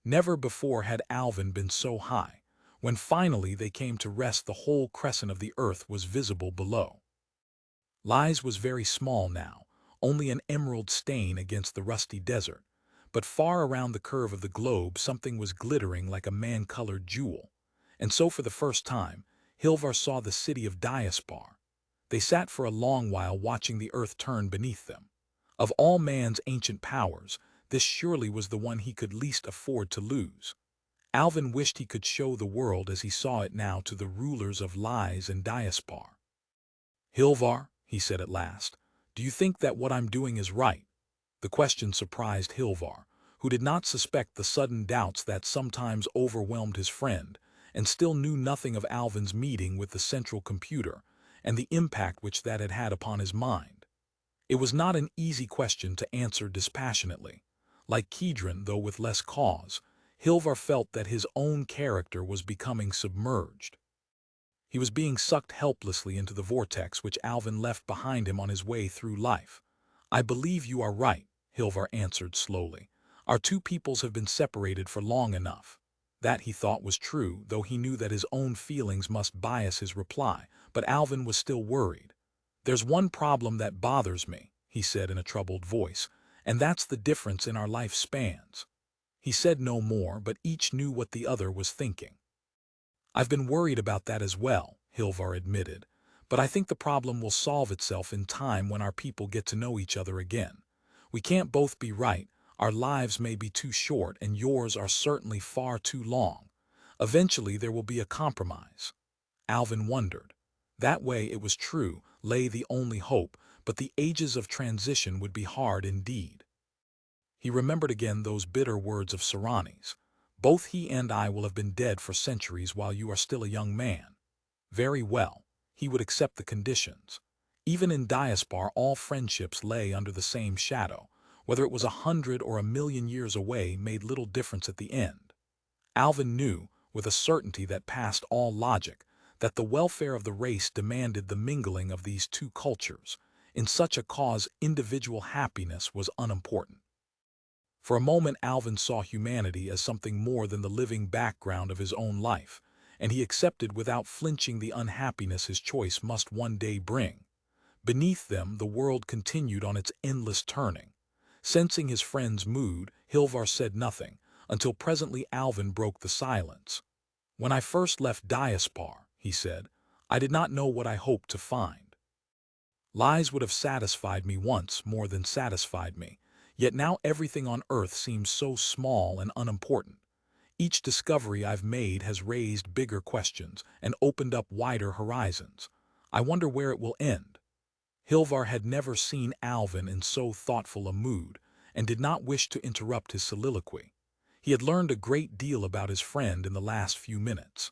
Never before had Alvin been so high. When finally they came to rest, the whole crescent of the earth was visible below. Lies was very small now, only an emerald stain against the rusty desert, but far around the curve of the globe something was glittering like a man-colored jewel. And so for the first time, Hilvar saw the city of Diaspar. They sat for a long while watching the earth turn beneath them. Of all man's ancient powers, this surely was the one he could least afford to lose. Alvin wished he could show the world as he saw it now to the rulers of Lies and Diaspar. "Hilvar," he said at last, "do you think that what I'm doing is right?" The question surprised Hilvar, who did not suspect the sudden doubts that sometimes overwhelmed his friend, and still knew nothing of Alvin's meeting with the central computer and the impact which that had had upon his mind. It was not an easy question to answer dispassionately. Like Kedron, though with less cause, Hilvar felt that his own character was becoming submerged. He was being sucked helplessly into the vortex which Alvin left behind him on his way through life. "I believe you are right," Hilvar answered slowly. "Our two peoples have been separated for long enough." That, he thought, was true, though he knew that his own feelings must bias his reply, but Alvin was still worried. "There's one problem that bothers me," he said in a troubled voice, "and that's the difference in our life spans." He said no more, but each knew what the other was thinking. "I've been worried about that as well," Hilvar admitted, "but I think the problem will solve itself in time when our people get to know each other again. We can't both be right. Our lives may be too short, and yours are certainly far too long. Eventually there will be a compromise." Alvin wondered. That way, it was true, lay the only hope, but the ages of transition would be hard indeed. He remembered again those bitter words of Serrani's. "Both he and I will have been dead for centuries while you are still a young man." Very well, he would accept the conditions. Even in Diaspar, all friendships lay under the same shadow. Whether it was 100 or 1,000,000 years away made little difference at the end. Alvin knew, with a certainty that passed all logic, that the welfare of the race demanded the mingling of these two cultures. In such a cause, individual happiness was unimportant. For a moment Alvin saw humanity as something more than the living background of his own life, and he accepted without flinching the unhappiness his choice must one day bring. Beneath them the world continued on its endless turning. Sensing his friend's mood, Hilvar said nothing, until presently Alvin broke the silence. "When I first left Diaspar," he said, "I did not know what I hoped to find. Lies would have satisfied me once more than satisfied me. Yet now everything on earth seems so small and unimportant. Each discovery I've made has raised bigger questions and opened up wider horizons. I wonder where it will end." Hilvar had never seen Alvin in so thoughtful a mood, and did not wish to interrupt his soliloquy. He had learned a great deal about his friend in the last few minutes.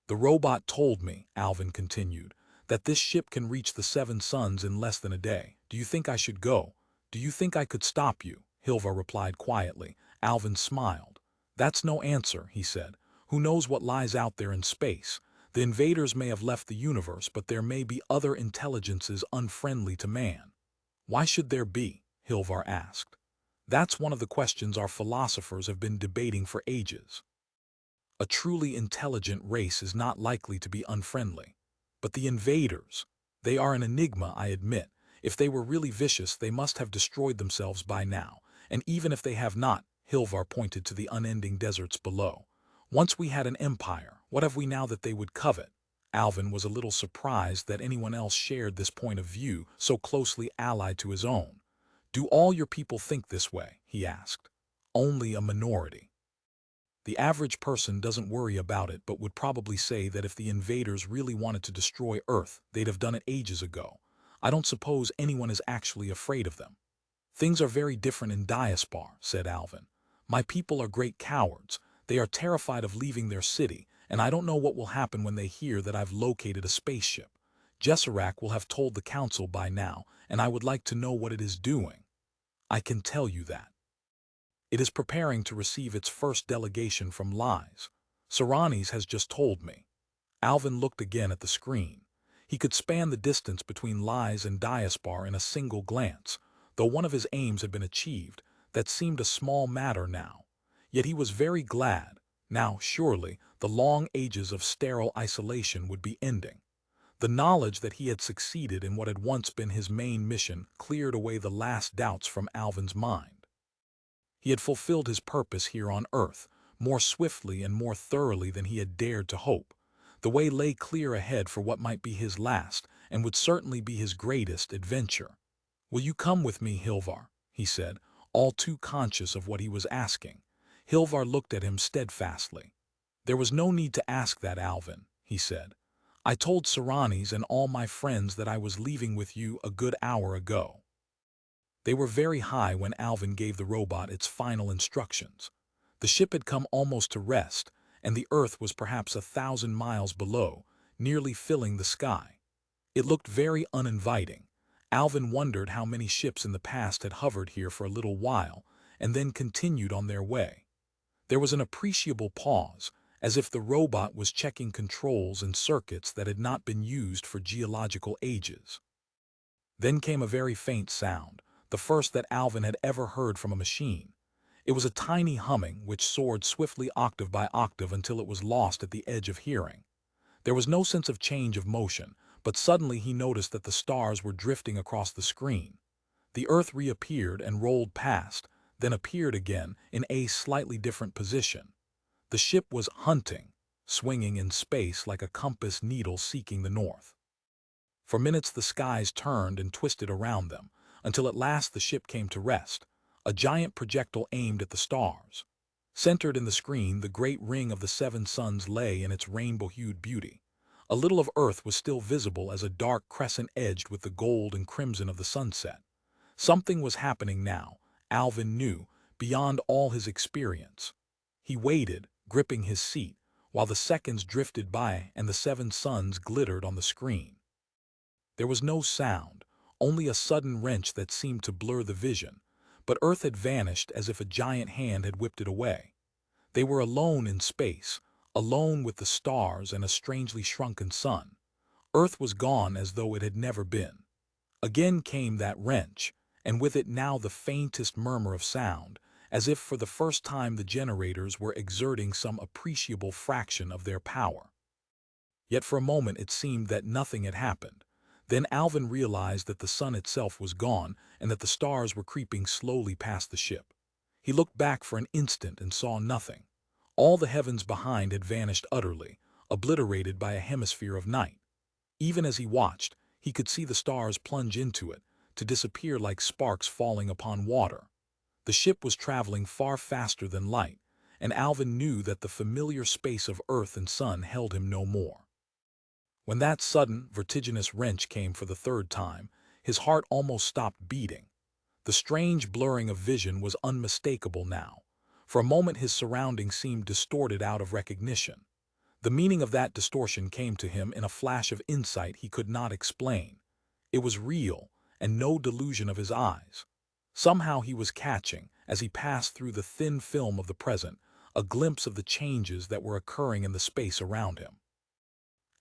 "The robot told me," Alvin continued, "that this ship can reach the Seven Suns in less than a day. Do you think I should go? Do you think I could stop you?" Hilvar replied quietly. Alvin smiled. "That's no answer," he said. "Who knows what lies out there in space? The invaders may have left the universe, but there may be other intelligences unfriendly to man." "Why should there be?" Hilvar asked. "That's one of the questions our philosophers have been debating for ages. A truly intelligent race is not likely to be unfriendly. But the invaders, they are an enigma, I admit. If they were really vicious, they must have destroyed themselves by now. And even if they have not," Hilvar pointed to the unending deserts below, "once we had an empire, what have we now that they would covet?" Alvin was a little surprised that anyone else shared this point of view, so closely allied to his own. "Do all your people think this way?" he asked. "Only a minority. The average person doesn't worry about it, but would probably say that if the invaders really wanted to destroy Earth, they'd have done it ages ago. I don't suppose anyone is actually afraid of them." "Things are very different in Diaspar," said Alvin. "My people are great cowards. They are terrified of leaving their city, and I don't know what will happen when they hear that I've located a spaceship. Jessarak will have told the council by now, and I would like to know what it is doing. I can tell you that. It is preparing to receive its first delegation from Lies. Serrani's has just told me." Alvin looked again at the screen. He could span the distance between Lies and Diaspar in a single glance. Though one of his aims had been achieved, that seemed a small matter now. Yet he was very glad. Now, surely, the long ages of sterile isolation would be ending. The knowledge that he had succeeded in what had once been his main mission cleared away the last doubts from Alvin's mind. He had fulfilled his purpose here on Earth, more swiftly and more thoroughly than he had dared to hope. The way lay clear ahead for what might be his last, and would certainly be his greatest, adventure. "Will you come with me, Hilvar?" he said, all too conscious of what he was asking. Hilvar looked at him steadfastly. "There was no need to ask that, Alvin," he said. "I told Saranis and all my friends that I was leaving with you a good hour ago." They were very high when Alvin gave the robot its final instructions. The ship had come almost to rest, and the Earth was perhaps 1,000 miles below, nearly filling the sky. It looked very uninviting. Alvin wondered how many ships in the past had hovered here for a little while, and then continued on their way. There was an appreciable pause, as if the robot was checking controls and circuits that had not been used for geological ages. Then came a very faint sound, the first that Alvin had ever heard from a machine. It was a tiny humming which soared swiftly octave by octave until it was lost at the edge of hearing. There was no sense of change of motion, but suddenly he noticed that the stars were drifting across the screen. The Earth reappeared and rolled past, then appeared again in a slightly different position. The ship was hunting, swinging in space like a compass needle seeking the north. For minutes the skies turned and twisted around them, until at last the ship came to rest, a giant projectile aimed at the stars. Centered in the screen, the great ring of the seven suns lay in its rainbow-hued beauty. A little of Earth was still visible as a dark crescent edged with the gold and crimson of the sunset. Something was happening now, Alvin knew, beyond all his experience. He waited, gripping his seat, while the seconds drifted by and the seven suns glittered on the screen. There was no sound, only a sudden wrench that seemed to blur the vision, but Earth had vanished as if a giant hand had whipped it away. They were alone in space, alone with the stars and a strangely shrunken sun. Earth was gone as though it had never been. Again came that wrench, and with it now the faintest murmur of sound, as if for the first time the generators were exerting some appreciable fraction of their power. Yet for a moment it seemed that nothing had happened. Then Alvin realized that the sun itself was gone and that the stars were creeping slowly past the ship. He looked back for an instant and saw nothing. All the heavens behind had vanished utterly, obliterated by a hemisphere of night. Even as he watched, he could see the stars plunge into it, to disappear like sparks falling upon water. The ship was traveling far faster than light, and Alvin knew that the familiar space of Earth and sun held him no more. When that sudden, vertiginous wrench came for the third time, his heart almost stopped beating. The strange blurring of vision was unmistakable now. For a moment his surroundings seemed distorted out of recognition. The meaning of that distortion came to him in a flash of insight he could not explain. It was real, and no delusion of his eyes. Somehow he was catching, as he passed through the thin film of the present, a glimpse of the changes that were occurring in the space around him.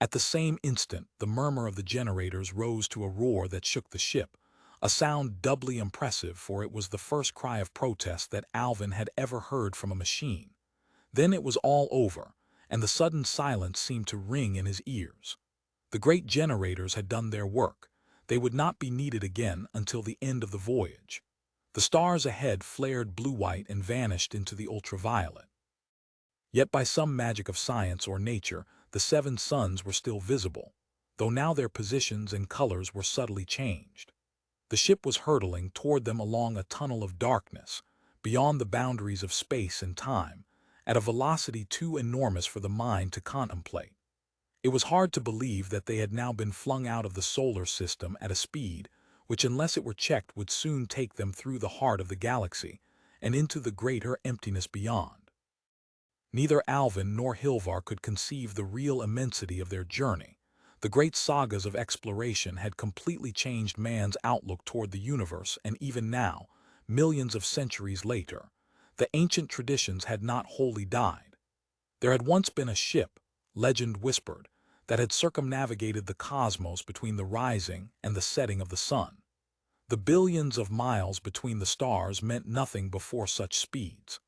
At the same instant, the murmur of the generators rose to a roar that shook the ship, a sound doubly impressive, for it was the first cry of protest that Alvin had ever heard from a machine. Then it was all over, and the sudden silence seemed to ring in his ears. The great generators had done their work. They would not be needed again until the end of the voyage. The stars ahead flared blue-white and vanished into the ultraviolet. Yet by some magic of science or nature, the seven suns were still visible, though now their positions and colors were subtly changed. The ship was hurtling toward them along a tunnel of darkness, beyond the boundaries of space and time, at a velocity too enormous for the mind to contemplate. It was hard to believe that they had now been flung out of the solar system at a speed which, unless it were checked, would soon take them through the heart of the galaxy and into the greater emptiness beyond. Neither Alvin nor Hilvar could conceive the real immensity of their journey. The great sagas of exploration had completely changed man's outlook toward the universe, and even now, millions of centuries later, the ancient traditions had not wholly died. There had once been a ship, legend whispered, that had circumnavigated the cosmos between the rising and the setting of the sun. The billions of miles between the stars meant nothing before such speeds.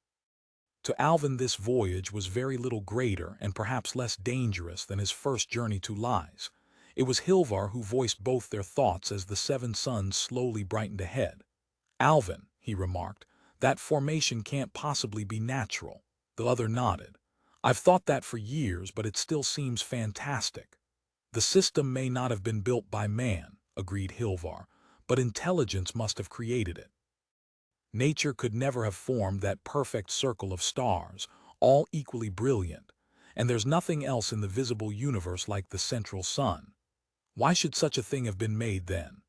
To Alvin this voyage was very little greater and perhaps less dangerous than his first journey to Lies. It was Hilvar who voiced both their thoughts as the seven suns slowly brightened ahead. "Alvin," he remarked, "that formation can't possibly be natural." The other nodded. I've thought that for years, but it still seems fantastic. The system may not have been built by man, agreed Hilvar, but intelligence must have created it. Nature could never have formed that perfect circle of stars, all equally brilliant, and there's nothing else in the visible universe like the central sun. Why should such a thing have been made then?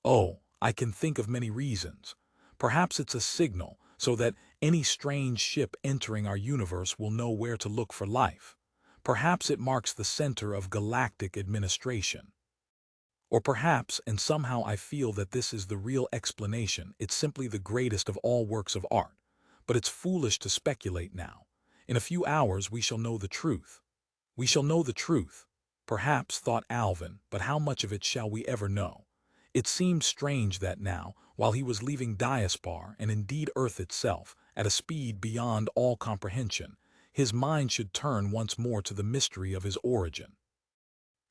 Oh, I can think of many reasons. Perhaps it's a signal, so that any strange ship entering our universe will know where to look for life. Perhaps it marks the center of galactic administration. Or perhaps, and somehow I feel that this is the real explanation, it's simply the greatest of all works of art. But it's foolish to speculate now. In a few hours we shall know the truth. We shall know the truth. Perhaps, thought Alvin, but how much of it shall we ever know? It seemed strange that now, while he was leaving Diaspar, and indeed Earth itself, at a speed beyond all comprehension, his mind should turn once more to the mystery of his origin.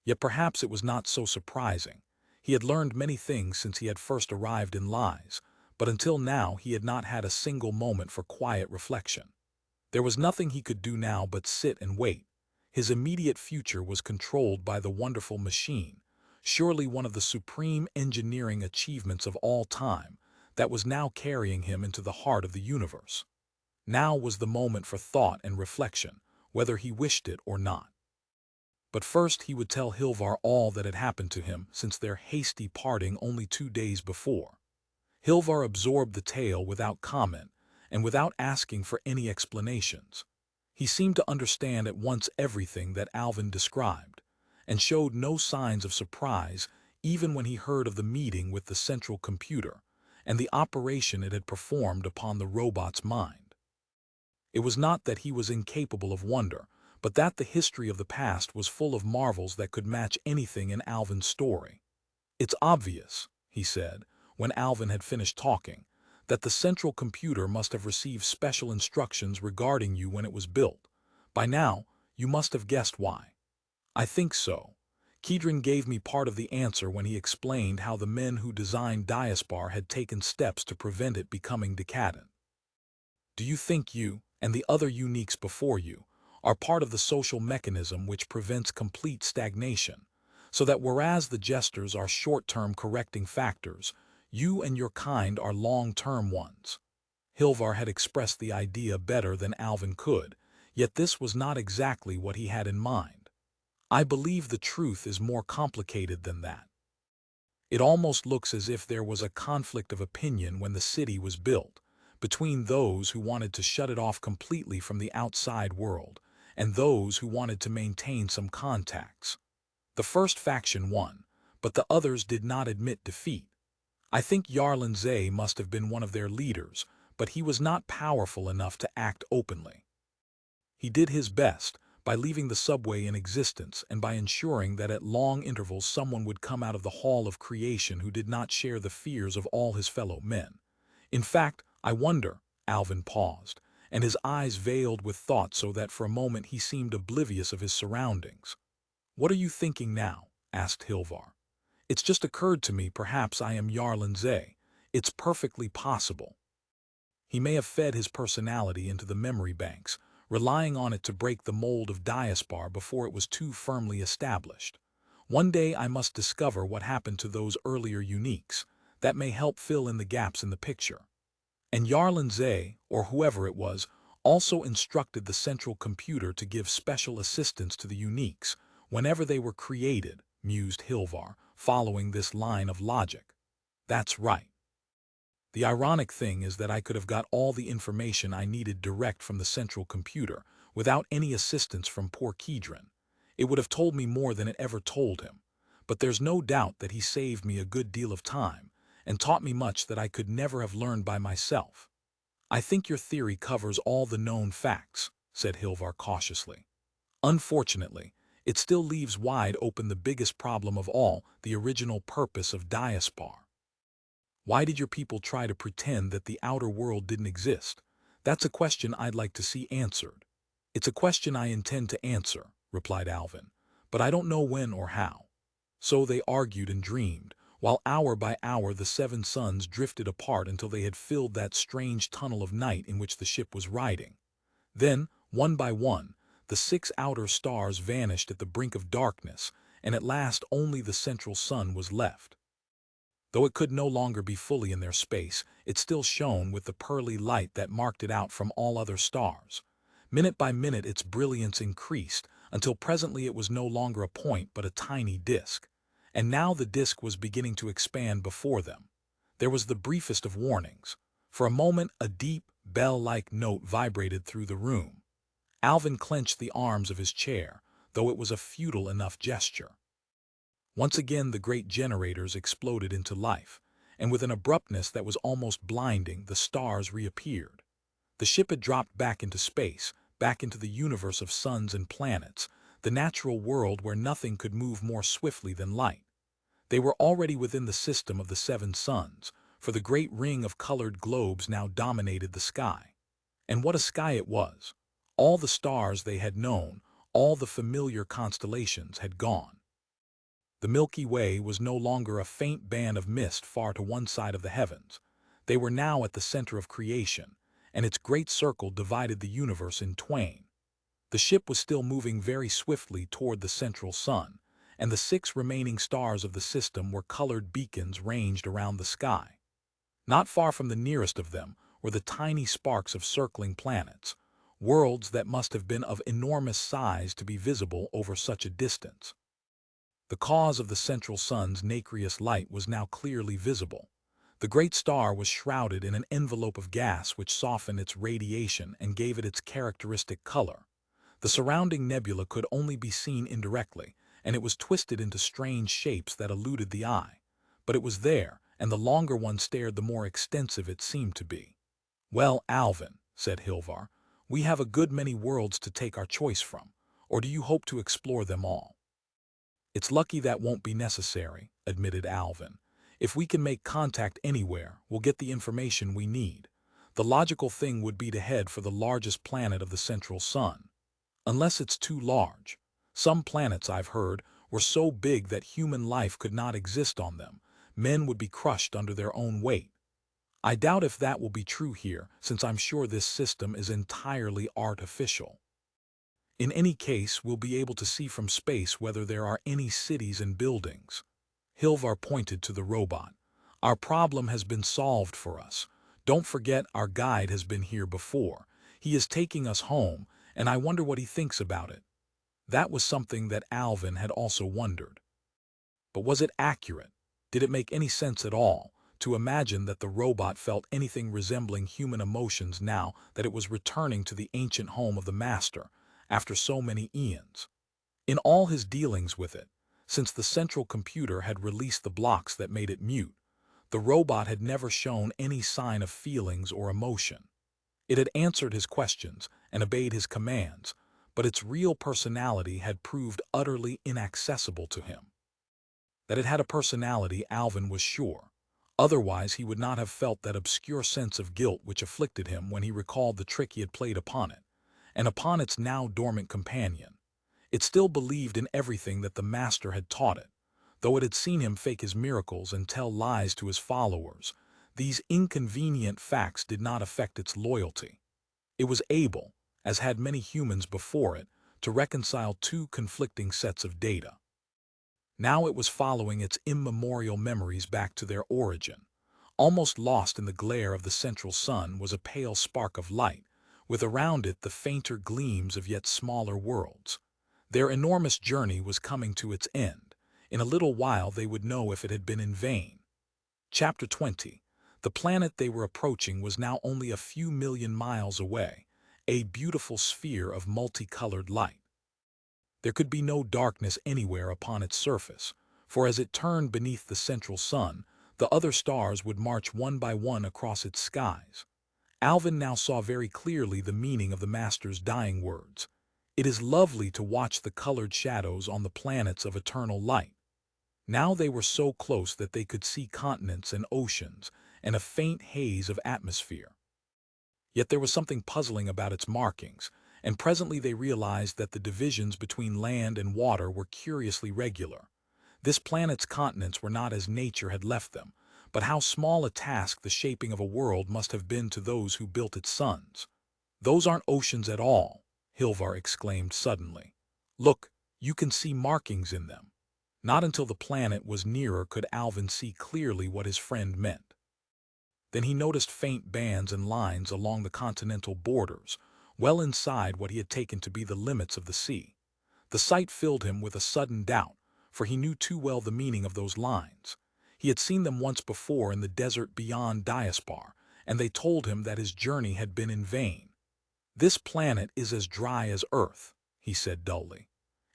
Yet perhaps it was not so surprising. He had learned many things since he had first arrived in Lies, but until now he had not had a single moment for quiet reflection. There was nothing he could do now but sit and wait. His immediate future was controlled by the wonderful machine, surely one of the supreme engineering achievements of all time, that was now carrying him into the heart of the universe. Now was the moment for thought and reflection, whether he wished it or not. But first he would tell Hilvar all that had happened to him since their hasty parting only 2 days before. Hilvar absorbed the tale without comment and without asking for any explanations. He seemed to understand at once everything that Alvin described, and showed no signs of surprise even when he heard of the meeting with the central computer and the operation it had performed upon the robot's mind. It was not that he was incapable of wonder, but that the history of the past was full of marvels that could match anything in Alvin's story. "It's obvious," he said, when Alvin had finished talking, "that the central computer must have received special instructions regarding you when it was built. By now, you must have guessed why." "I think so. Kedron gave me part of the answer when he explained how the men who designed Diaspar had taken steps to prevent it becoming decadent. Do you think you, and the other uniques before you, are part of the social mechanism which prevents complete stagnation, so that whereas the jesters are short-term correcting factors, you and your kind are long-term ones?" Hilvar had expressed the idea better than Alvin could, yet this was not exactly what he had in mind. "I believe the truth is more complicated than that. It almost looks as if there was a conflict of opinion when the city was built, between those who wanted to shut it off completely from the outside world, and those who wanted to maintain some contacts. The first faction won, but the others did not admit defeat. I think Yarlin Zay must have been one of their leaders, but he was not powerful enough to act openly. He did his best, by leaving the subway in existence and by ensuring that at long intervals someone would come out of the Hall of Creation who did not share the fears of all his fellow men. In fact, I wonder," Alvin paused, and his eyes veiled with thought so that for a moment he seemed oblivious of his surroundings. "What are you thinking now?" asked Hilvar. "It's just occurred to me perhaps I am Yarlin Zay. It's perfectly possible. He may have fed his personality into the memory banks, relying on it to break the mold of Diaspar before it was too firmly established. One day I must discover what happened to those earlier uniques. That may help fill in the gaps in the picture." And Yarlin Zay, or whoever it was, also instructed the central computer to give special assistance to the uniques whenever they were created, mused Hilvar, following this line of logic. "That's right. The ironic thing is that I could have got all the information I needed direct from the central computer, without any assistance from poor Kedron. It would have told me more than it ever told him. But there's no doubt that he saved me a good deal of time, and taught me much that I could never have learned by myself." "I think your theory covers all the known facts," said Hilvar cautiously. "Unfortunately, it still leaves wide open the biggest problem of all, the original purpose of Diaspar. Why did your people try to pretend that the outer world didn't exist? That's a question I'd like to see answered." "It's a question I intend to answer," replied Alvin, "but I don't know when or how." So they argued and dreamed, while hour by hour the 7 suns drifted apart until they had filled that strange tunnel of night in which the ship was riding. Then, one by one, the 6 outer stars vanished at the brink of darkness, and at last only the central sun was left. Though it could no longer be fully in their space, it still shone with the pearly light that marked it out from all other stars. Minute by minute its brilliance increased, until presently it was no longer a point but a tiny disk. And now the disk was beginning to expand before them. There was the briefest of warnings. For a moment a deep, bell-like note vibrated through the room. Alvin clenched the arms of his chair, though it was a futile enough gesture. Once again the great generators exploded into life, and with an abruptness that was almost blinding, the stars reappeared. The ship had dropped back into space, back into the universe of suns and planets, the natural world where nothing could move more swiftly than light. They were already within the system of the 7 suns, for the great ring of colored globes now dominated the sky. And what a sky it was! All the stars they had known, all the familiar constellations had gone. The Milky Way was no longer a faint band of mist far to one side of the heavens. They were now at the center of creation, and its great circle divided the universe in twain. The ship was still moving very swiftly toward the central sun, and the 6 remaining stars of the system were colored beacons ranged around the sky. Not far from the nearest of them were the tiny sparks of circling planets, worlds that must have been of enormous size to be visible over such a distance. The cause of the central sun's nacreous light was now clearly visible. The great star was shrouded in an envelope of gas which softened its radiation and gave it its characteristic color. The surrounding nebula could only be seen indirectly, and it was twisted into strange shapes that eluded the eye. But it was there, and the longer one stared the more extensive it seemed to be. "Well, Alvin," said Hilvar, "we have a good many worlds to take our choice from, or do you hope to explore them all?" "It's lucky that won't be necessary," admitted Alvin. "If we can make contact anywhere, we'll get the information we need. The logical thing would be to head for the largest planet of the central sun. Unless it's too large. Some planets, I've heard, were so big that human life could not exist on them. Men would be crushed under their own weight. I doubt if that will be true here, since I'm sure this system is entirely artificial. In any case, we'll be able to see from space whether there are any cities and buildings." Hilvar pointed to the robot. "Our problem has been solved for us. Don't forget our guide has been here before. He is taking us home, and I wonder what he thinks about it." That was something that Alvin had also wondered. But was it accurate? Did it make any sense at all to imagine that the robot felt anything resembling human emotions now that it was returning to the ancient home of the master after so many eons? In all his dealings with it, since the central computer had released the blocks that made it mute, the robot had never shown any sign of feelings or emotion. It had answered his questions and obeyed his commands, but its real personality had proved utterly inaccessible to him. That it had a personality, Alvin was sure. Otherwise he would not have felt that obscure sense of guilt which afflicted him when he recalled the trick he had played upon it, and upon its now dormant companion. It still believed in everything that the master had taught it, though it had seen him fake his miracles and tell lies to his followers. These inconvenient facts did not affect its loyalty. It was able, as had many humans before it, to reconcile 2 conflicting sets of data. Now it was following its immemorial memories back to their origin. Almost lost in the glare of the central sun was a pale spark of light, with around it the fainter gleams of yet smaller worlds. Their enormous journey was coming to its end. In a little while they would know if it had been in vain. Chapter 20. The planet they were approaching was now only a few million miles away, a beautiful sphere of multicolored light. There could be no darkness anywhere upon its surface, for as it turned beneath the central sun, the other stars would march one by one across its skies. Alvin now saw very clearly the meaning of the master's dying words. It is lovely to watch the colored shadows on the planets of eternal light. Now they were so close that they could see continents and oceans and a faint haze of atmosphere. Yet there was something puzzling about its markings, and presently they realized that the divisions between land and water were curiously regular. This planet's continents were not as nature had left them, but how small a task the shaping of a world must have been to those who built its suns. "Those aren't oceans at all," Hilvar exclaimed suddenly. "Look, you can see markings in them." Not until the planet was nearer could Alvin see clearly what his friend meant. Then he noticed faint bands and lines along the continental borders, well inside what he had taken to be the limits of the sea. The sight filled him with a sudden doubt, for he knew too well the meaning of those lines. He had seen them once before in the desert beyond Diaspar, and they told him that his journey had been in vain. "This planet is as dry as Earth," he said dully.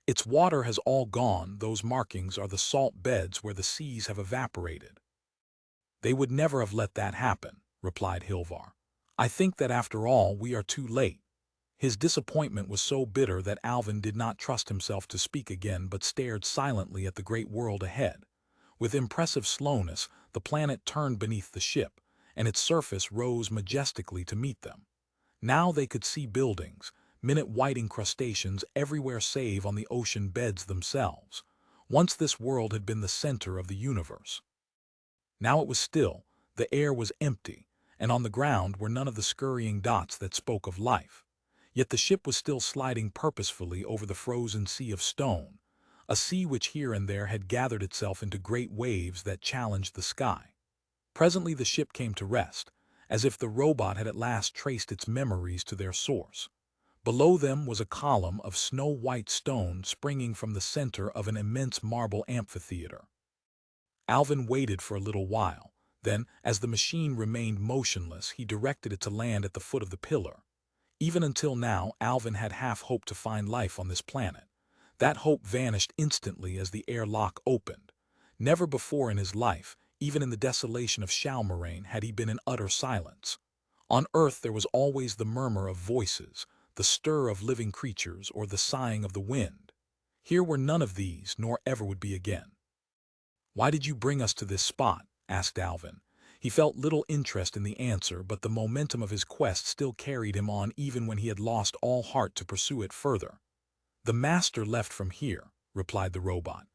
"Its water has all gone. Those markings are the salt beds where the seas have evaporated." "They would never have let that happen," replied Hilvar. "I think that after all we are too late." His disappointment was so bitter that Alvin did not trust himself to speak again but stared silently at the great world ahead. With impressive slowness, the planet turned beneath the ship, and its surface rose majestically to meet them. Now they could see buildings, minute-white incrustations everywhere save on the ocean beds themselves. Once this world had been the center of the universe. Now it was still, the air was empty, and on the ground were none of the scurrying dots that spoke of life. Yet the ship was still sliding purposefully over the frozen sea of stone, a sea which here and there had gathered itself into great waves that challenged the sky. Presently the ship came to rest, as if the robot had at last traced its memories to their source. Below them was a column of snow-white stone springing from the center of an immense marble amphitheater. Alvin waited for a little while. Then, as the machine remained motionless, he directed it to land at the foot of the pillar. Even until now, Alvin had half hoped to find life on this planet. That hope vanished instantly as the airlock opened. Never before in his life, even in the desolation of Shalmoraine, had he been in utter silence. On Earth there was always the murmur of voices, the stir of living creatures, or the sighing of the wind. Here were none of these, nor ever would be again. "Why did you bring us to this spot?" asked Alvin. He felt little interest in the answer, but the momentum of his quest still carried him on even when he had lost all heart to pursue it further. "The master left from here," replied the robot.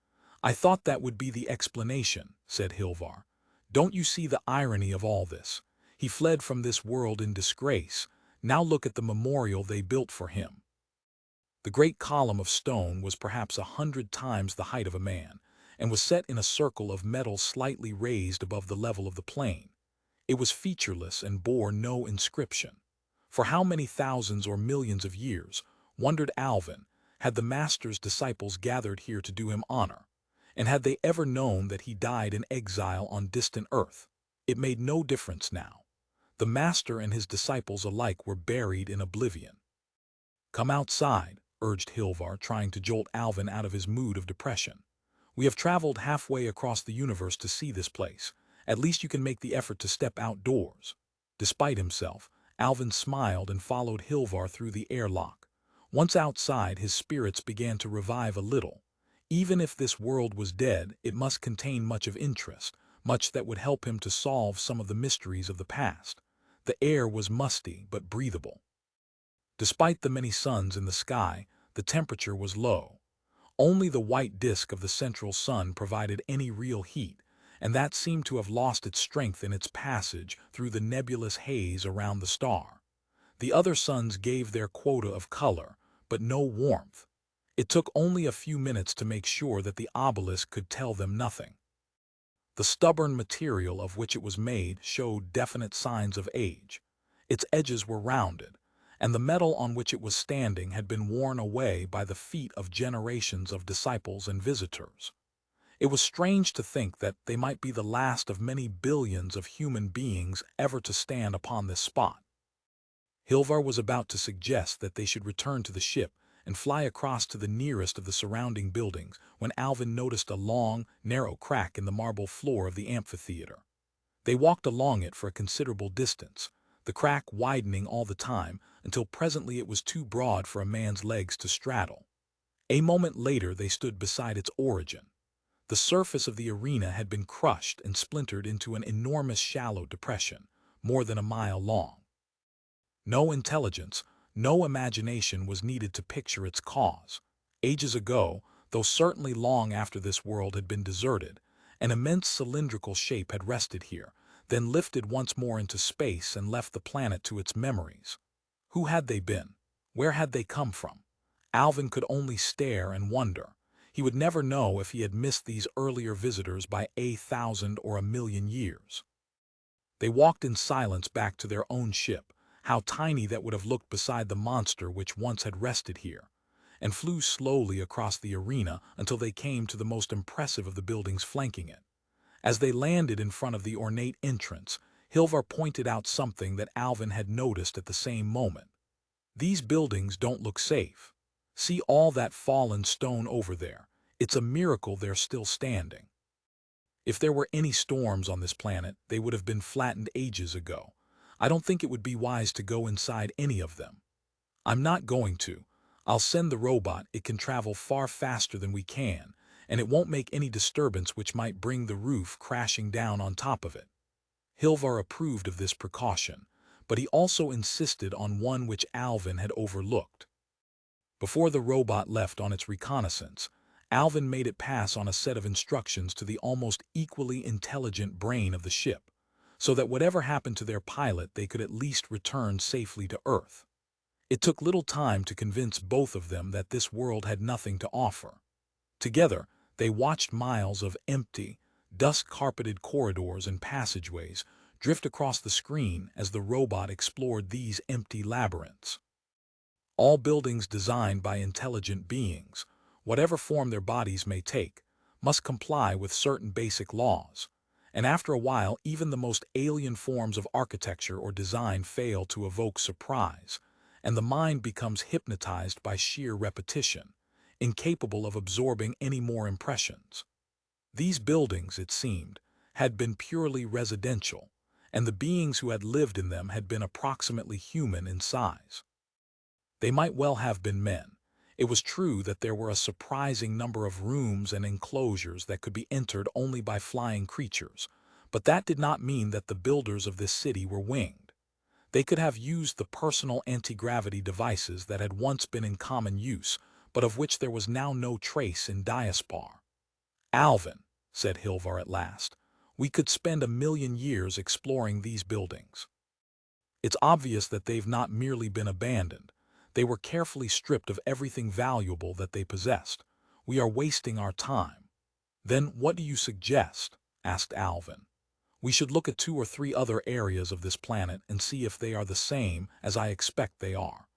"I thought that would be the explanation," said Hilvar. "Don't you see the irony of all this? He fled from this world in disgrace. Now look at the memorial they built for him." The great column of stone was perhaps 100 times the height of a man, and was set in a circle of metal slightly raised above the level of the plain. It was featureless and bore no inscription. For how many thousands or millions of years, wondered Alvin, had the Master's disciples gathered here to do him honor? And had they ever known that he died in exile on distant Earth? It made no difference now. The Master and his disciples alike were buried in oblivion. "Come outside," urged Hilvar, trying to jolt Alvin out of his mood of depression. "We have traveled halfway across the universe to see this place. At least you can make the effort to step outdoors." Despite himself, Alvin smiled and followed Hilvar through the airlock. Once outside, his spirits began to revive a little. Even if this world was dead, it must contain much of interest, much that would help him to solve some of the mysteries of the past. The air was musty but breathable. Despite the many suns in the sky, the temperature was low. Only the white disk of the central sun provided any real heat, and that seemed to have lost its strength in its passage through the nebulous haze around the star. The other suns gave their quota of color, but no warmth. It took only a few minutes to make sure that the obelisk could tell them nothing. The stubborn material of which it was made showed definite signs of age. Its edges were rounded, and the metal on which it was standing had been worn away by the feet of generations of disciples and visitors. It was strange to think that they might be the last of many billions of human beings ever to stand upon this spot. Hilvar was about to suggest that they should return to the ship and fly across to the nearest of the surrounding buildings when Alvin noticed a long, narrow crack in the marble floor of the amphitheater. They walked along it for a considerable distance, the crack widening all the time until presently it was too broad for a man's legs to straddle. A moment later they stood beside its origin. The surface of the arena had been crushed and splintered into an enormous shallow depression, more than a mile long. No intelligence, no imagination was needed to picture its cause. Ages ago, though certainly long after this world had been deserted, an immense cylindrical shape had rested here, then lifted once more into space and left the planet to its memories. Who had they been? Where had they come from? Alvin could only stare and wonder. He would never know if he had missed these earlier visitors by 1,000 or 1,000,000 years. They walked in silence back to their own ship, how tiny that would have looked beside the monster which once had rested here, and flew slowly across the arena until they came to the most impressive of the buildings flanking it. As they landed in front of the ornate entrance, Hilvar pointed out something that Alvin had noticed at the same moment. These buildings don't look safe. See all that fallen stone over there. It's a miracle they're still standing. If there were any storms on this planet, they would have been flattened ages ago. I don't think it would be wise to go inside any of them. I'm not going to. I'll send the robot. It can travel far faster than we can, and it won't make any disturbance which might bring the roof crashing down on top of it. Hilvar approved of this precaution, but he also insisted on one which Alvin had overlooked. Before the robot left on its reconnaissance, Alvin made it pass on a set of instructions to the almost equally intelligent brain of the ship, so that whatever happened to their pilot they could at least return safely to Earth. It took little time to convince both of them that this world had nothing to offer. Together, they watched miles of empty, dust-carpeted corridors and passageways drift across the screen as the robot explored these empty labyrinths. All buildings designed by intelligent beings, whatever form their bodies may take, must comply with certain basic laws, and after a while even the most alien forms of architecture or design fail to evoke surprise, and the mind becomes hypnotized by sheer repetition, incapable of absorbing any more impressions. These buildings, it seemed, had been purely residential, and the beings who had lived in them had been approximately human in size. They might well have been men. It was true that there were a surprising number of rooms and enclosures that could be entered only by flying creatures, but that did not mean that the builders of this city were winged. They could have used the personal anti-gravity devices that had once been in common use, but of which there was now no trace in Diaspar. "Alvin," said Hilvar at last, "we could spend 1,000,000 years exploring these buildings. It's obvious that they've not merely been abandoned. They were carefully stripped of everything valuable that they possessed. We are wasting our time." "Then what do you suggest?" asked Alvin. "We should look at 2 or 3 other areas of this planet and see if they are the same as I expect they are.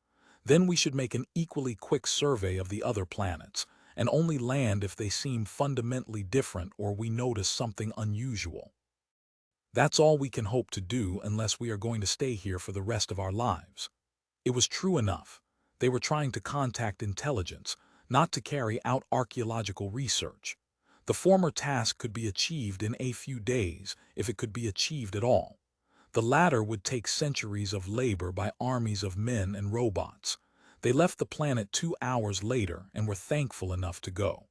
Then we should make an equally quick survey of the other planets, and only land if they seem fundamentally different or we notice something unusual. That's all we can hope to do unless we are going to stay here for the rest of our lives." It was true enough. They were trying to contact intelligence, not to carry out archaeological research. The former task could be achieved in a few days, if it could be achieved at all. The latter would take centuries of labor by armies of men and robots. They left the planet 2 hours later and were thankful enough to go.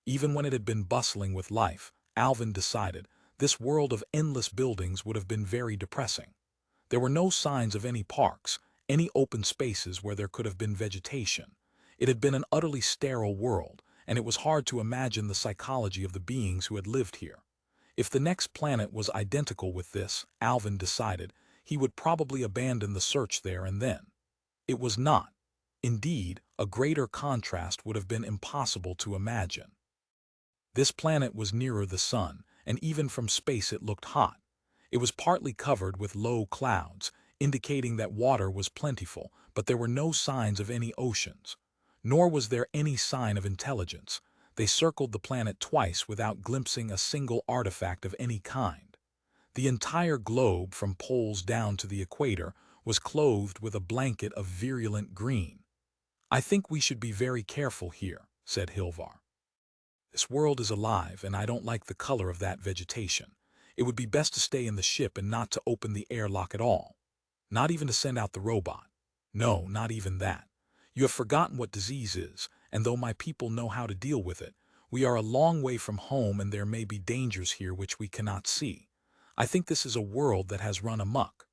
Even when it had been bustling with life, Alvin decided, this world of endless buildings would have been very depressing. There were no signs of any parks, any open spaces where there could have been vegetation. It had been an utterly sterile world, and it was hard to imagine the psychology of the beings who had lived here. If the next planet was identical with this, Alvin decided, he would probably abandon the search there and then. It was not. Indeed, a greater contrast would have been impossible to imagine. This planet was nearer the sun, and even from space it looked hot. It was partly covered with low clouds, indicating that water was plentiful, but there were no signs of any oceans. Nor was there any sign of intelligence. They circled the planet twice without glimpsing a single artifact of any kind. The entire globe, from poles down to the equator, was clothed with a blanket of virulent green. "I think we should be very careful here," said Hilvar. "This world is alive, and I don't like the color of that vegetation. It would be best to stay in the ship and not to open the airlock at all. Not even to send out the robot. No, not even that. You have forgotten what disease is, and though my people know how to deal with it, we are a long way from home and there may be dangers here which we cannot see. I think this is a world that has run amok.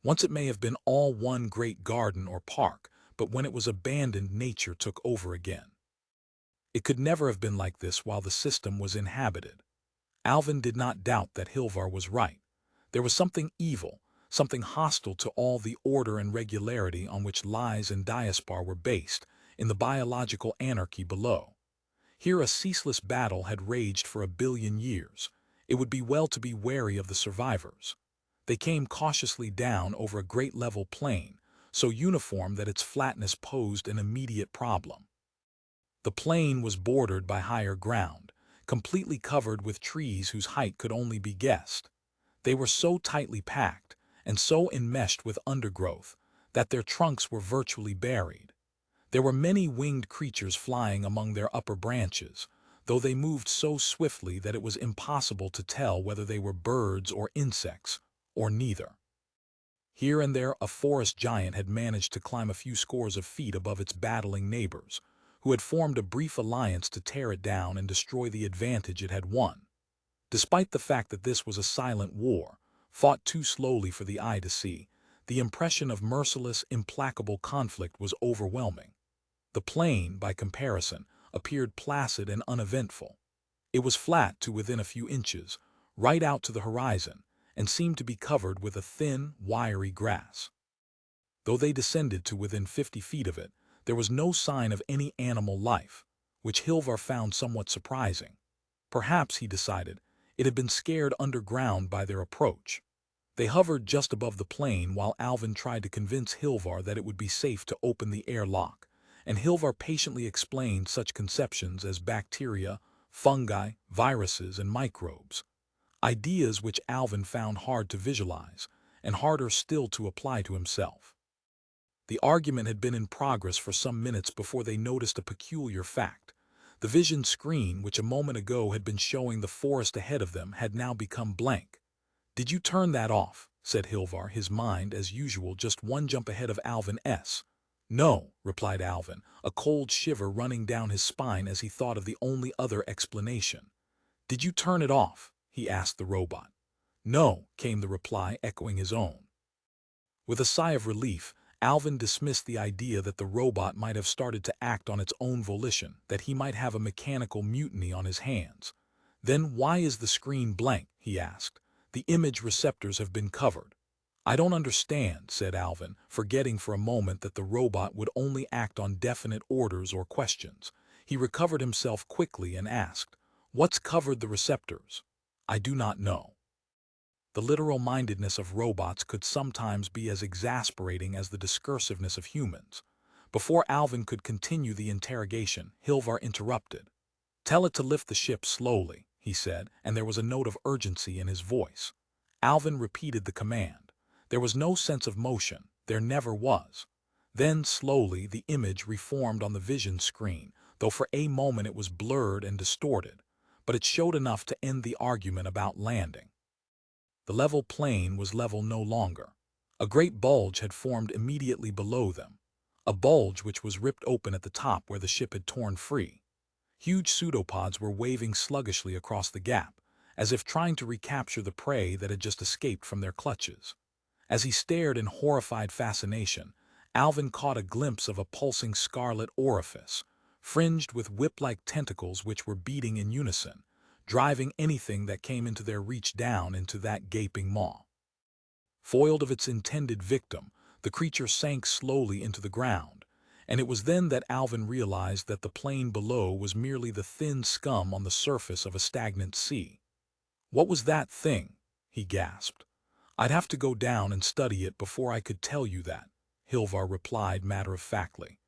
Once it may have been all one great garden or park, but when it was abandoned, nature took over again. It could never have been like this while the system was inhabited." Alvin did not doubt that Hilvar was right. There was something evil, something hostile to all the order and regularity on which lies and Diaspar were based, in the biological anarchy below. Here a ceaseless battle had raged for 1 billion years. It would be well to be wary of the survivors. They came cautiously down over a great level plain, so uniform that its flatness posed an immediate problem. The plain was bordered by higher ground, completely covered with trees whose height could only be guessed. They were so tightly packed, and so enmeshed with undergrowth, that their trunks were virtually buried. There were many winged creatures flying among their upper branches, though they moved so swiftly that it was impossible to tell whether they were birds or insects, or neither. Here and there a forest giant had managed to climb a few scores of feet above its battling neighbors, who had formed a brief alliance to tear it down and destroy the advantage it had won. Despite the fact that this was a silent war, fought too slowly for the eye to see, the impression of merciless, implacable conflict was overwhelming. The plain, by comparison, appeared placid and uneventful. It was flat to within a few inches, right out to the horizon, and seemed to be covered with a thin, wiry grass. Though they descended to within 50 feet of it, there was no sign of any animal life, which Hilvar found somewhat surprising. Perhaps, he decided, it had been scared underground by their approach. They hovered just above the plain while Alvin tried to convince Hilvar that it would be safe to open the airlock, and Hilvar patiently explained such conceptions as bacteria, fungi, viruses, and microbes. Ideas which Alvin found hard to visualize, and harder still to apply to himself. The argument had been in progress for some minutes before they noticed a peculiar fact. The vision screen, which a moment ago had been showing the forest ahead of them, had now become blank. "Did you turn that off?" said Hilvar, his mind, as usual, just one jump ahead of Alvin's. "No," replied Alvin, a cold shiver running down his spine as he thought of the only other explanation. "Did you turn it off?" he asked the robot. "No," came the reply, echoing his own. With a sigh of relief, Alvin dismissed the idea that the robot might have started to act on its own volition, that he might have a mechanical mutiny on his hands. "Then why is the screen blank?" he asked. "The image receptors have been covered." "I don't understand," said Alvin, forgetting for a moment that the robot would only act on definite orders or questions. He recovered himself quickly and asked, "What's covered the receptors?" "I do not know." The literal-mindedness of robots could sometimes be as exasperating as the discursiveness of humans. Before Alvin could continue the interrogation, Hilvar interrupted. "Tell it to lift the ship slowly," he said, and there was a note of urgency in his voice. Alvin repeated the command. There was no sense of motion. There never was. Then, slowly, the image reformed on the vision screen, though for a moment it was blurred and distorted. But it showed enough to end the argument about landing. The level plain was level no longer. A great bulge had formed immediately below them, a bulge which was ripped open at the top where the ship had torn free. Huge pseudopods were waving sluggishly across the gap, as if trying to recapture the prey that had just escaped from their clutches. As he stared in horrified fascination, Alvin caught a glimpse of a pulsing scarlet orifice, fringed with whip-like tentacles which were beating in unison, driving anything that came into their reach down into that gaping maw. Foiled of its intended victim, the creature sank slowly into the ground, and it was then that Alvin realized that the plain below was merely the thin scum on the surface of a stagnant sea. "What was that thing?" he gasped. "I'd have to go down and study it before I could tell you that," Hilvar replied matter-of-factly.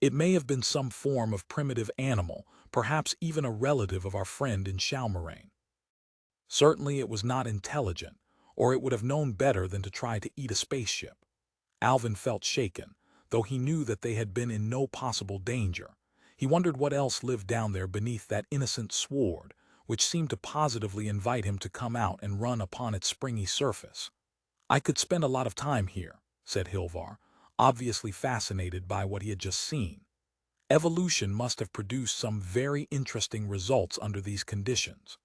"It may have been some form of primitive animal, perhaps even a relative of our friend in Shalmarain. Certainly it was not intelligent, or it would have known better than to try to eat a spaceship." Alvin felt shaken, though he knew that they had been in no possible danger. He wondered what else lived down there beneath that innocent sward, which seemed to positively invite him to come out and run upon its springy surface. "I could spend a lot of time here," said Hilvar, obviously fascinated by what he had just seen. "Evolution must have produced some very interesting results under these conditions."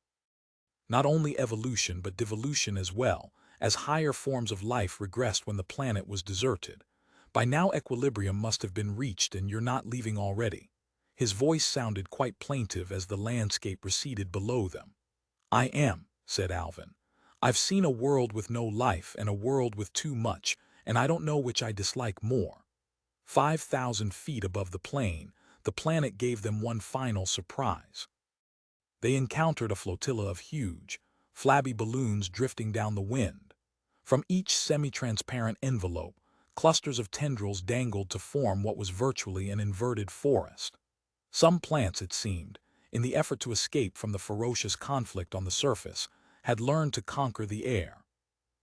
Not only evolution but devolution as well, as higher forms of life regressed when the planet was deserted. "By now equilibrium must have been reached and you're not leaving already." His voice sounded quite plaintive as the landscape receded below them. "I am," said Alvin. I've seen a world with no life and a world with too much, and I don't know which I dislike more. 5,000 feet above the plain, the planet gave them one final surprise. They encountered a flotilla of huge, flabby balloons drifting down the wind. From each semi-transparent envelope, clusters of tendrils dangled to form what was virtually an inverted forest. Some plants, it seemed, in the effort to escape from the ferocious conflict on the surface, had learned to conquer the air.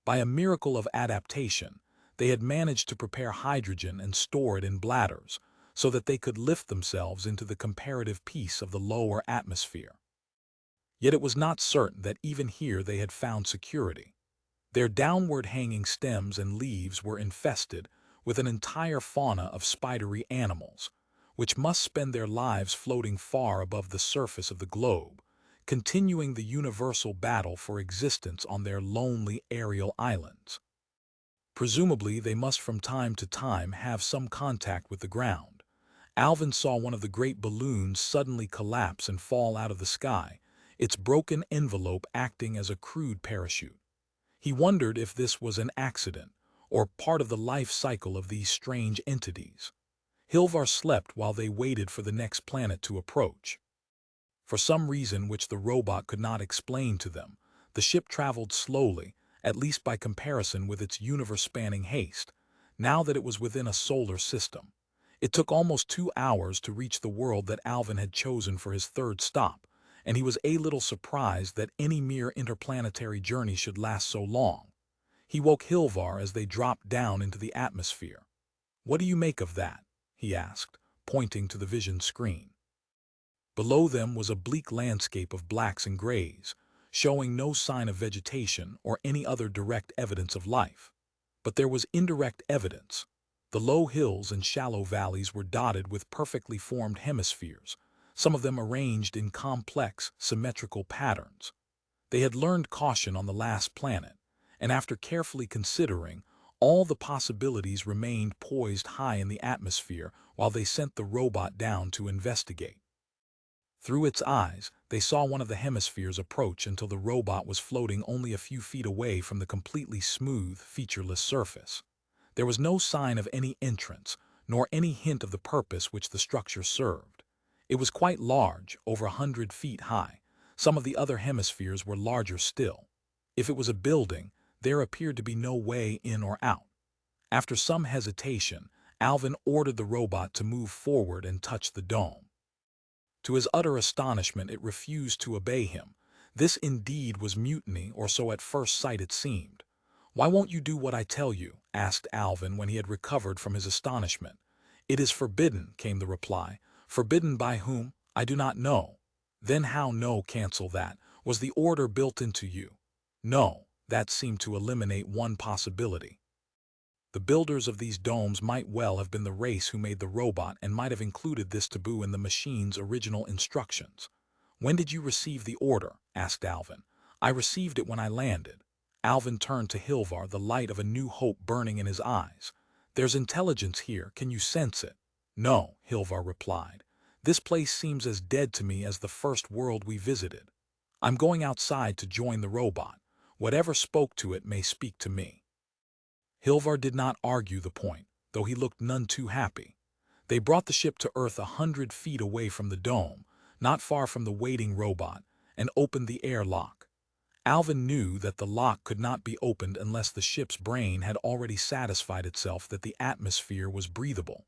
By a miracle of adaptation, they had managed to prepare hydrogen and store it in bladders, so that they could lift themselves into the comparative peace of the lower atmosphere. Yet it was not certain that even here they had found security. Their downward-hanging stems and leaves were infested with an entire fauna of spidery animals, which must spend their lives floating far above the surface of the globe, continuing the universal battle for existence on their lonely aerial islands. Presumably, they must from time to time have some contact with the ground. Alvin saw one of the great balloons suddenly collapse and fall out of the sky, its broken envelope acting as a crude parachute. He wondered if this was an accident, or part of the life cycle of these strange entities. Hilvar slept while they waited for the next planet to approach. For some reason which the robot could not explain to them, the ship traveled slowly, at least by comparison with its universe-spanning haste, now that it was within a solar system. It took almost 2 hours to reach the world that Alvin had chosen for his third stop, and he was a little surprised that any mere interplanetary journey should last so long. He woke Hilvar as they dropped down into the atmosphere. "What do you make of that?" he asked, pointing to the vision screen. Below them was a bleak landscape of blacks and grays, showing no sign of vegetation or any other direct evidence of life. But there was indirect evidence. The low hills and shallow valleys were dotted with perfectly formed hemispheres, some of them arranged in complex, symmetrical patterns. They had learned caution on the last planet, and after carefully considering, all the possibilities remained poised high in the atmosphere while they sent the robot down to investigate. Through its eyes, they saw one of the hemispheres approach until the robot was floating only a few feet away from the completely smooth, featureless surface. There was no sign of any entrance, nor any hint of the purpose which the structure served. It was quite large, over 100 feet high. Some of the other hemispheres were larger still. If it was a building, there appeared to be no way in or out. After some hesitation, Alvin ordered the robot to move forward and touch the dome. To his utter astonishment, it refused to obey him. This indeed was mutiny, or so at first sight it seemed. "Why won't you do what I tell you?" asked Alvin when he had recovered from his astonishment. "It is forbidden," came the reply. "Forbidden by whom? I do not know." "Then how no cancel that? Was the order built into you?" "No." That seemed to eliminate one possibility. The builders of these domes might well have been the race who made the robot and might have included this taboo in the machine's original instructions. "When did you receive the order?" asked Alvin. "I received it when I landed." Alvin turned to Hilvar, the light of a new hope burning in his eyes. "There's intelligence here. Can you sense it?" "No," Hilvar replied. "This place seems as dead to me as the first world we visited. I'm going outside to join the robot. Whatever spoke to it may speak to me." Hilvar did not argue the point, though he looked none too happy. They brought the ship to Earth 100 feet away from the dome, not far from the waiting robot, and opened the air lock. Alvin knew that the lock could not be opened unless the ship's brain had already satisfied itself that the atmosphere was breathable.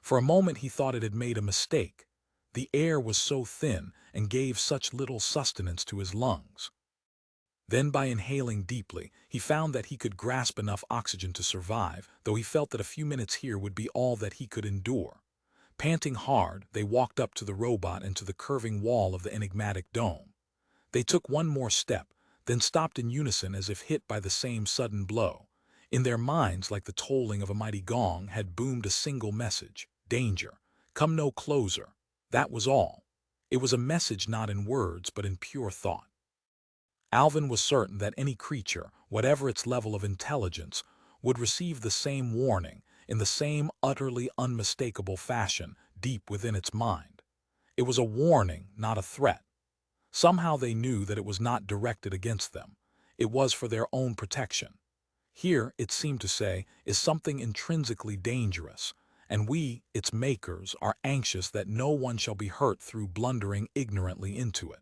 For a moment he thought it had made a mistake. The air was so thin and gave such little sustenance to his lungs. Then, by inhaling deeply, he found that he could grasp enough oxygen to survive, though he felt that a few minutes here would be all that he could endure. Panting hard, they walked up to the robot and to the curving wall of the enigmatic dome. They took one more step, then stopped in unison as if hit by the same sudden blow. In their minds, like the tolling of a mighty gong, had boomed a single message: danger, come no closer. That was all. It was a message not in words, but in pure thought. Alvin was certain that any creature, whatever its level of intelligence, would receive the same warning, in the same utterly unmistakable fashion, deep within its mind. It was a warning, not a threat. Somehow they knew that it was not directed against them. it was for their own protection. Here, it seemed to say, is something intrinsically dangerous, and we, its makers, are anxious that no one shall be hurt through blundering ignorantly into it.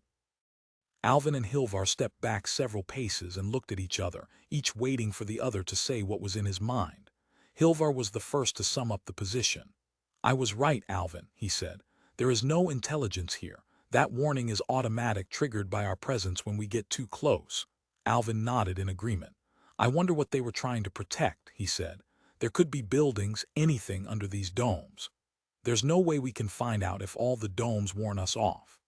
Alvin and Hilvar stepped back several paces and looked at each other, each waiting for the other to say what was in his mind. Hilvar was the first to sum up the position. "I was right, Alvin," he said. "There is no intelligence here. That warning is automatic, triggered by our presence when we get too close." Alvin nodded in agreement. "I wonder what they were trying to protect," he said. "There could be buildings, anything under these domes. There's no way we can find out if all the domes warn us off.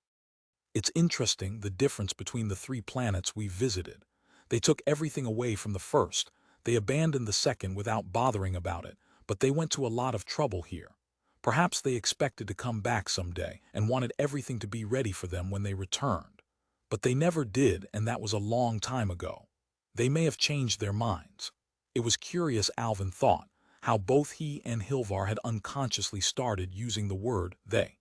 It's interesting, the difference between the 3 planets we visited. They took everything away from the first. They abandoned the second without bothering about it, but they went to a lot of trouble here. Perhaps they expected to come back someday and wanted everything to be ready for them when they returned. But they never did, and that was a long time ago. They may have changed their minds." It was curious, Alvin thought, how both he and Hilvar had unconsciously started using the word they.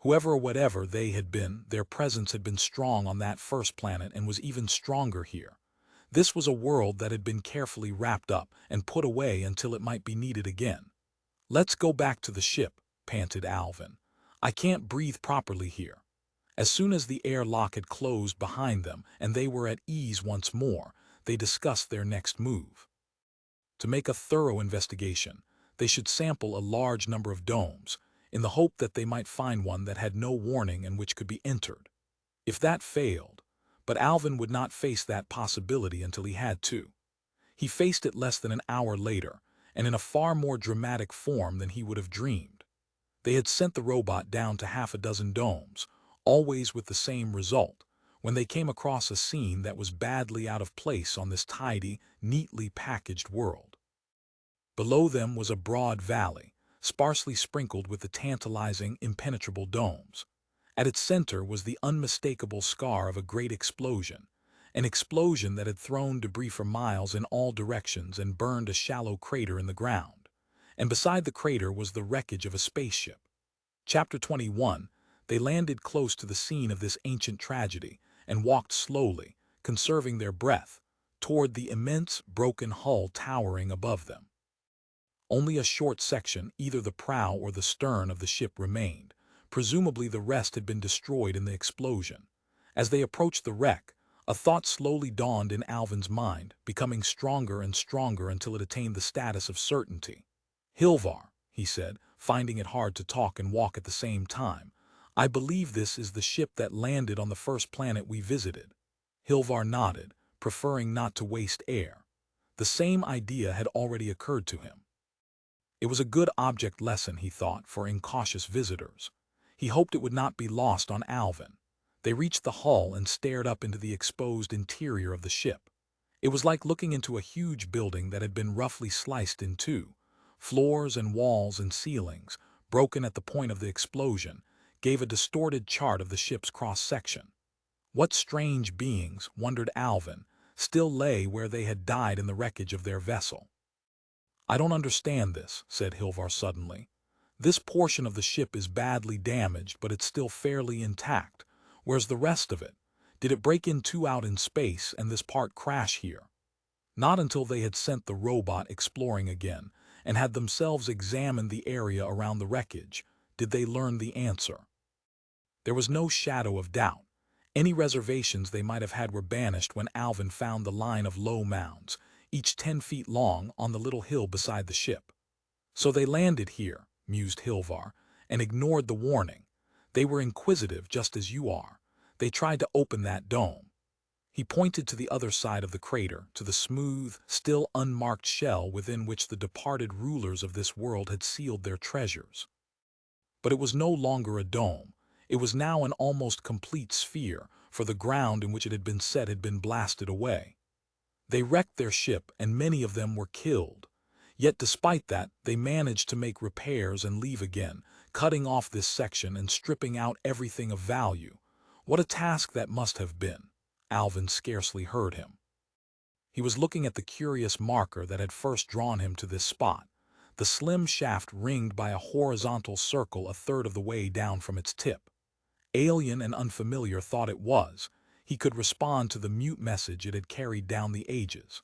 Whoever or whatever they had been, their presence had been strong on that first planet and was even stronger here. This was a world that had been carefully wrapped up and put away until it might be needed again. "Let's go back to the ship," panted Alvin. "I can't breathe properly here." As soon as the airlock had closed behind them and they were at ease once more, they discussed their next move. To make a thorough investigation, they should sample a large number of domes, in the hope that they might find one that had no warning and which could be entered. If that failed, but Alvin would not face that possibility until he had to. He faced it less than an hour later, and in a far more dramatic form than he would have dreamed. They had sent the robot down to half a dozen domes, always with the same result, when they came across a scene that was badly out of place on this tidy, neatly packaged world. Below them was a broad valley, sparsely sprinkled with the tantalizing, impenetrable domes. At its center was the unmistakable scar of a great explosion, an explosion that had thrown debris for miles in all directions and burned a shallow crater in the ground. And beside the crater was the wreckage of a spaceship. Chapter 21. They landed close to the scene of this ancient tragedy and walked slowly, conserving their breath, toward the immense, broken hull towering above them. Only a short section, either the prow or the stern of the ship, remained. Presumably the rest had been destroyed in the explosion. As they approached the wreck, a thought slowly dawned in Alvin's mind, becoming stronger and stronger until it attained the status of certainty. "Hilvar," he said, finding it hard to talk and walk at the same time, "I believe this is the ship that landed on the first planet we visited." Hilvar nodded, preferring not to waste air. The same idea had already occurred to him. It was a good object lesson, he thought, for incautious visitors. He hoped it would not be lost on Alvin. They reached the hull and stared up into the exposed interior of the ship. It was like looking into a huge building that had been roughly sliced in two. Floors and walls and ceilings, broken at the point of the explosion, gave a distorted chart of the ship's cross-section. What strange beings, wondered Alvin, still lay where they had died in the wreckage of their vessel? "I don't understand this," said Hilvar suddenly. "This portion of the ship is badly damaged, but it's still fairly intact. Where's the rest of it? Did it break in two out in space and this part crash here?" Not until they had sent the robot exploring again and had themselves examined the area around the wreckage did they learn the answer. There was no shadow of doubt. Any reservations they might have had were banished when Alvin found the line of low mounds, each 10 feet long, on the little hill beside the ship. "So they landed here," mused Hilvar, "and ignored the warning. They were inquisitive, just as you are. They tried to open that dome." He pointed to the other side of the crater, to the smooth, still unmarked shell within which the departed rulers of this world had sealed their treasures. But it was no longer a dome. It was now an almost complete sphere, for the ground in which it had been set had been blasted away. They wrecked their ship, and many of them were killed. Yet despite that, they managed to make repairs and leave again, cutting off this section and stripping out everything of value. What a task that must have been! Alvin scarcely heard him. He was looking at the curious marker that had first drawn him to this spot, the slim shaft ringed by a horizontal circle a third of the way down from its tip. Alien and unfamiliar thought it was, he could respond to the mute message it had carried down the ages.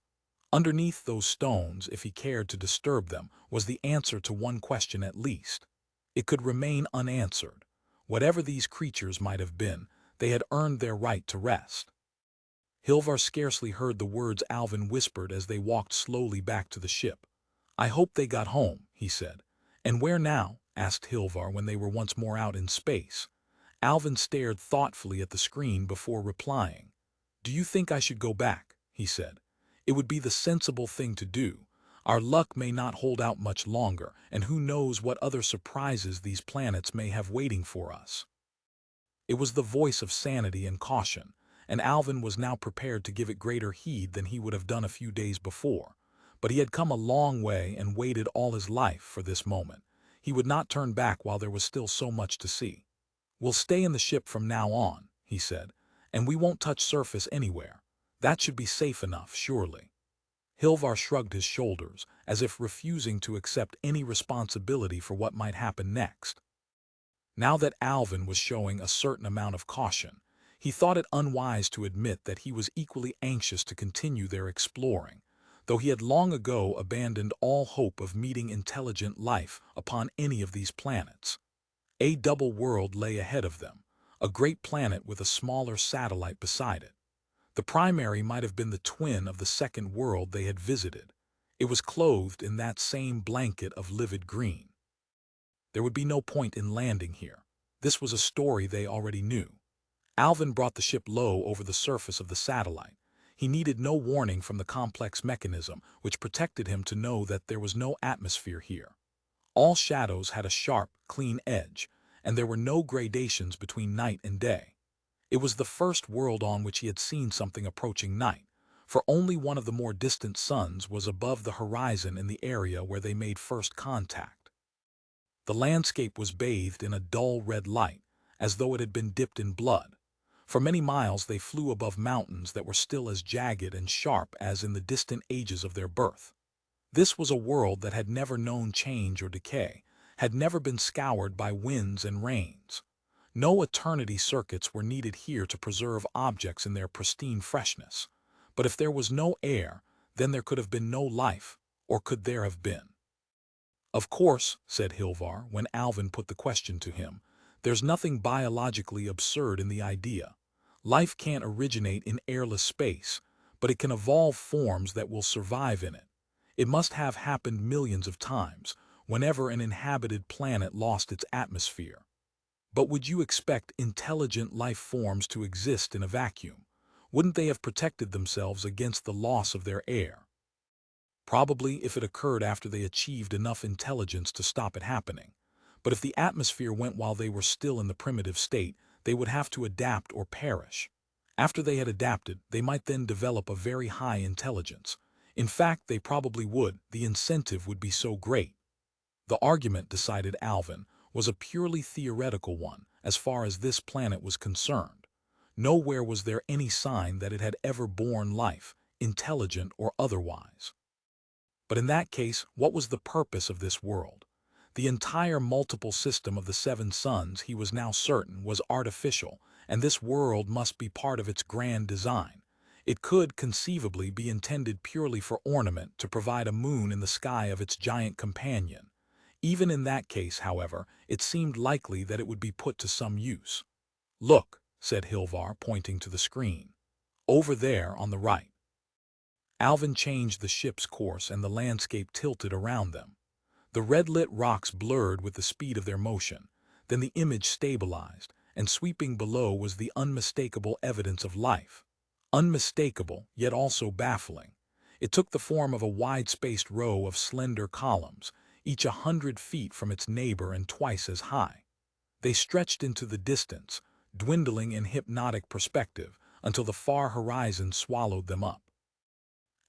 Underneath those stones, if he cared to disturb them, was the answer to one question at least. It could remain unanswered. Whatever these creatures might have been, they had earned their right to rest. Hilvar scarcely heard the words Alvin whispered as they walked slowly back to the ship. "I hope they got home," he said. "And where now?" asked Hilvar when they were once more out in space. Alvin stared thoughtfully at the screen before replying. "Do you think I should go back?" he said. "It would be the sensible thing to do. Our luck may not hold out much longer, and who knows what other surprises these planets may have waiting for us." It was the voice of sanity and caution, and Alvin was now prepared to give it greater heed than he would have done a few days before. But he had come a long way and waited all his life for this moment. He would not turn back while there was still so much to see. "We'll stay in the ship from now on," he said, "and we won't touch surface anywhere. That should be safe enough, surely." Hilvar shrugged his shoulders, as if refusing to accept any responsibility for what might happen next. Now that Alvin was showing a certain amount of caution, he thought it unwise to admit that he was equally anxious to continue their exploring, though he had long ago abandoned all hope of meeting intelligent life upon any of these planets. A double world lay ahead of them, a great planet with a smaller satellite beside it. The primary might have been the twin of the second world they had visited. It was clothed in that same blanket of livid green. There would be no point in landing here. This was a story they already knew. Alvin brought the ship low over the surface of the satellite. He needed no warning from the complex mechanism which protected him to know that there was no atmosphere here. All shadows had a sharp, clean edge, and there were no gradations between night and day. It was the first world on which he had seen something approaching night, for only one of the more distant suns was above the horizon in the area where they made first contact. The landscape was bathed in a dull red light, as though it had been dipped in blood. For many miles they flew above mountains that were still as jagged and sharp as in the distant ages of their birth. This was a world that had never known change or decay, had never been scoured by winds and rains. No eternity circuits were needed here to preserve objects in their pristine freshness. But if there was no air, then there could have been no life, or could there have been? "Of course," said Hilvar when Alvin put the question to him, "there's nothing biologically absurd in the idea. Life can't originate in airless space, but it can evolve forms that will survive in it. It must have happened millions of times, whenever an inhabited planet lost its atmosphere. But would you expect intelligent life forms to exist in a vacuum? Wouldn't they have protected themselves against the loss of their air? Probably if it occurred after they achieved enough intelligence to stop it happening. But if the atmosphere went while they were still in the primitive state, they would have to adapt or perish. After they had adapted, they might then develop a very high intelligence. In fact, they probably would. The incentive would be so great." The argument, decided Alvin, was a purely theoretical one as far as this planet was concerned. Nowhere was there any sign that it had ever borne life, intelligent or otherwise. But in that case, what was the purpose of this world? The entire multiple system of the seven suns, he was now certain, was artificial, and this world must be part of its grand design. It could conceivably be intended purely for ornament to provide a moon in the sky of its giant companion. Even in that case, however, it seemed likely that it would be put to some use. "Look," said Hilvar, pointing to the screen. "Over there on the right." Alvin changed the ship's course and the landscape tilted around them. The red-lit rocks blurred with the speed of their motion. Then the image stabilized, and sweeping below was the unmistakable evidence of life. Unmistakable, yet also baffling. It took the form of a wide-spaced row of slender columns, each 100 feet from its neighbor and twice as high. They stretched into the distance, dwindling in hypnotic perspective, until the far horizon swallowed them up.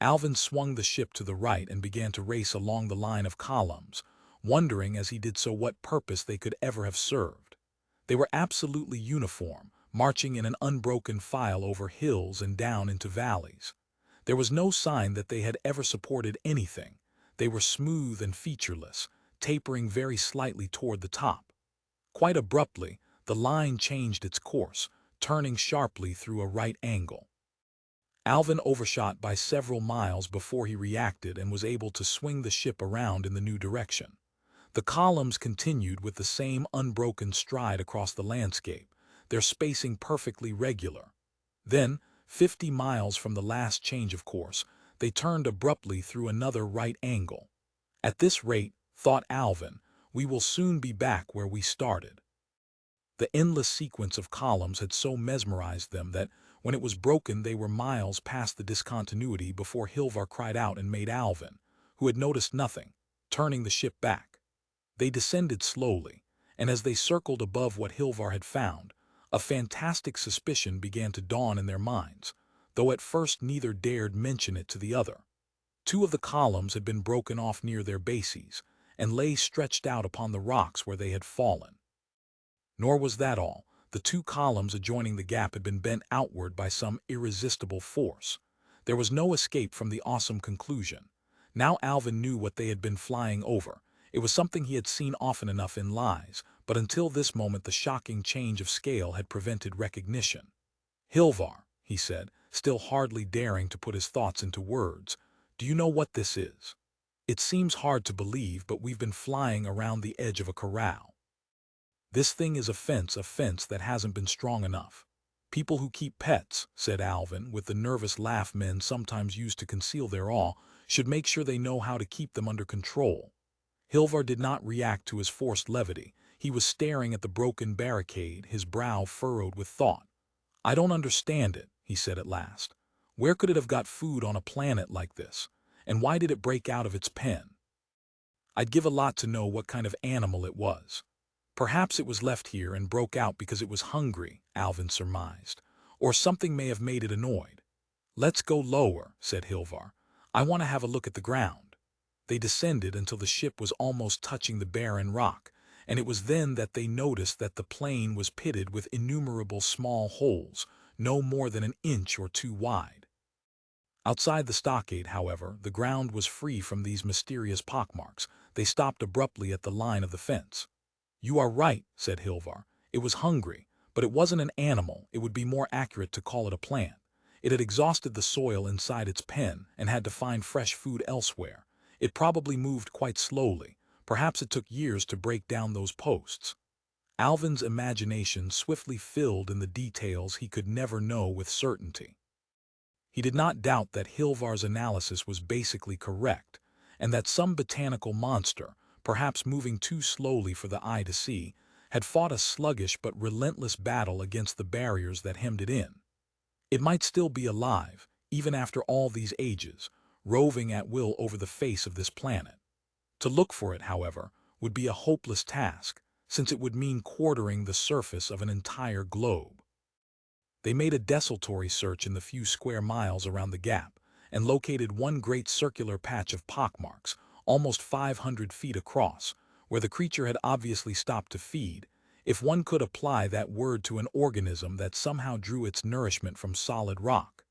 Alvin swung the ship to the right and began to race along the line of columns, wondering as he did so what purpose they could ever have served. They were absolutely uniform, marching in an unbroken file over hills and down into valleys. There was no sign that they had ever supported anything. They were smooth and featureless, tapering very slightly toward the top. Quite abruptly, the line changed its course, turning sharply through a right angle. Alvin overshot by several miles before he reacted and was able to swing the ship around in the new direction. The columns continued with the same unbroken stride across the landscape, their spacing perfectly regular. Then, 50 miles from the last change of course, they turned abruptly through another right angle. At this rate, thought Alvin, we will soon be back where we started. The endless sequence of columns had so mesmerized them that, when it was broken, they were miles past the discontinuity before Hilvar cried out and made Alvin, who had noticed nothing, turning the ship back. They descended slowly, and as they circled above what Hilvar had found, a fantastic suspicion began to dawn in their minds, though at first neither dared mention it to the other. Two of the columns had been broken off near their bases, and lay stretched out upon the rocks where they had fallen. Nor was that all. The two columns adjoining the gap had been bent outward by some irresistible force. There was no escape from the awesome conclusion. Now Alvin knew what they had been flying over. It was something he had seen often enough in lies, but until this moment the shocking change of scale had prevented recognition. "Hilvar," he said, still hardly daring to put his thoughts into words, "do you know what this is? It seems hard to believe, but we've been flying around the edge of a corral. This thing is a fence that hasn't been strong enough." "People who keep pets," said Alvin, with the nervous laugh men sometimes use to conceal their awe, "should make sure they know how to keep them under control." Hilvar did not react to his forced levity. He was staring at the broken barricade, his brow furrowed with thought. "I don't understand it," he said at last. "Where could it have got food on a planet like this? And why did it break out of its pen? I'd give a lot to know what kind of animal it was." "Perhaps it was left here and broke out because it was hungry," Alvin surmised. "Or something may have made it annoyed." "Let's go lower," said Hilvar. "I want to have a look at the ground." They descended until the ship was almost touching the barren rock, and it was then that they noticed that the plain was pitted with innumerable small holes, no more than an inch or two wide. Outside the stockade, however, the ground was free from these mysterious pockmarks. They stopped abruptly at the line of the fence. "You are right," said Hilvar. "It was hungry, but it wasn't an animal. It would be more accurate to call it a plant. It had exhausted the soil inside its pen and had to find fresh food elsewhere. It probably moved quite slowly. Perhaps it took years to break down those posts." Alvin's imagination swiftly filled in the details he could never know with certainty. He did not doubt that Hilvar's analysis was basically correct, and that some botanical monster, perhaps moving too slowly for the eye to see, had fought a sluggish but relentless battle against the barriers that hemmed it in. It might still be alive, even after all these ages, roving at will over the face of this planet. To look for it, however, would be a hopeless task, since it would mean quartering the surface of an entire globe. They made a desultory search in the few square miles around the gap, and located one great circular patch of pockmarks, almost 500 feet across, where the creature had obviously stopped to feed, if one could apply that word to an organism that somehow drew its nourishment from solid rock.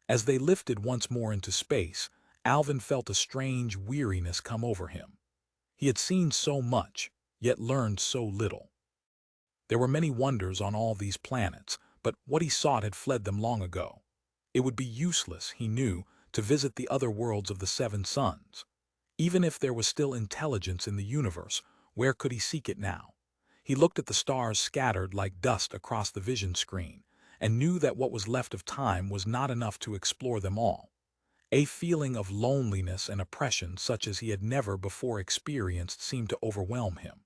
As they lifted once more into space, Alvin felt a strange weariness come over him. He had seen so much, yet learned so little. There were many wonders on all these planets, but what he sought had fled them long ago. It would be useless, he knew, to visit the other worlds of the Seven Suns. Even if there was still intelligence in the universe, where could he seek it now? He looked at the stars scattered like dust across the vision screen, and knew that what was left of time was not enough to explore them all. A feeling of loneliness and oppression such as he had never before experienced seemed to overwhelm him.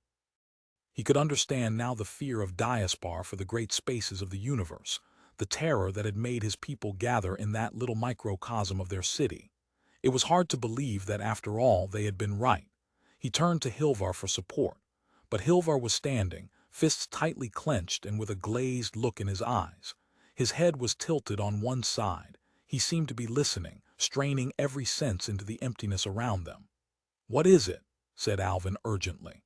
He could understand now the fear of Diaspar for the great spaces of the universe, the terror that had made his people gather in that little microcosm of their city. It was hard to believe that after all they had been right. He turned to Hilvar for support, but Hilvar was standing, fists tightly clenched and with a glazed look in his eyes. His head was tilted on one side. He seemed to be listening, straining every sense into the emptiness around them. "What is it?" said Alvin urgently.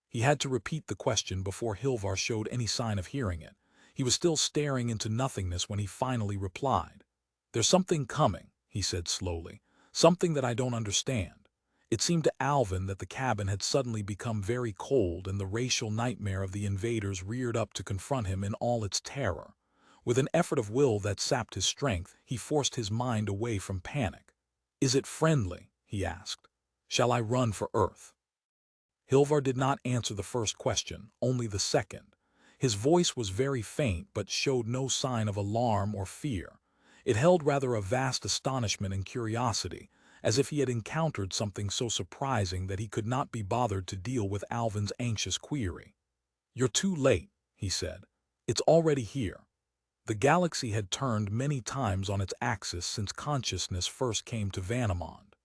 He had to repeat the question before Hilvar showed any sign of hearing it. He was still staring into nothingness when he finally replied. "There's something coming," he said slowly, "something that I don't understand." It seemed to Alvin that the cabin had suddenly become very cold and the racial nightmare of the invaders reared up to confront him in all its terror. With an effort of will that sapped his strength, he forced his mind away from panic. "Is it friendly?" he asked. "Shall I run for Earth?" Hilvar did not answer the first question, only the second. His voice was very faint but showed no sign of alarm or fear. It held rather a vast astonishment and curiosity, as if he had encountered something so surprising that he could not be bothered to deal with Alvin's anxious query. "You're too late," he said. "It's already here." The galaxy had turned many times on its axis since consciousness first came to Vanamond.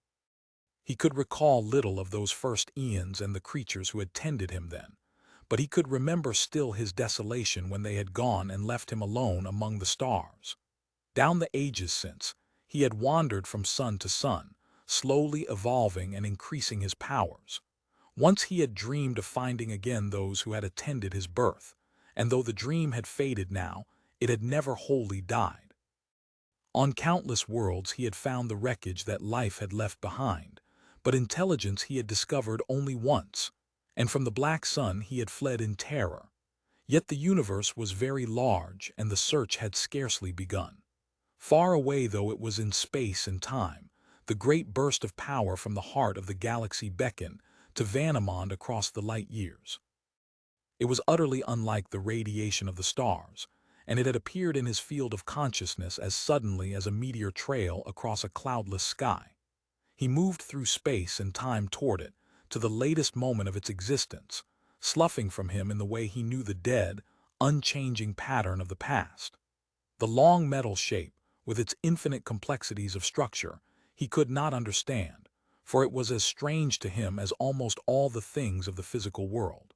He could recall little of those first eons and the creatures who had tended him then, but he could remember still his desolation when they had gone and left him alone among the stars. Down the ages since, he had wandered from sun to sun, slowly evolving and increasing his powers. Once he had dreamed of finding again those who had attended his birth, and though the dream had faded now, it had never wholly died. On countless worlds he had found the wreckage that life had left behind, but intelligence he had discovered only once, and from the black sun he had fled in terror. Yet the universe was very large, and the search had scarcely begun. Far away though it was in space and time, the great burst of power from the heart of the galaxy beckoned to Vanamond across the light years. It was utterly unlike the radiation of the stars, and it had appeared in his field of consciousness as suddenly as a meteor trail across a cloudless sky. He moved through space and time toward it, to the latest moment of its existence, sloughing from him in the way he knew the dead, unchanging pattern of the past. The long metal shape, with its infinite complexities of structure, he could not understand, for it was as strange to him as almost all the things of the physical world.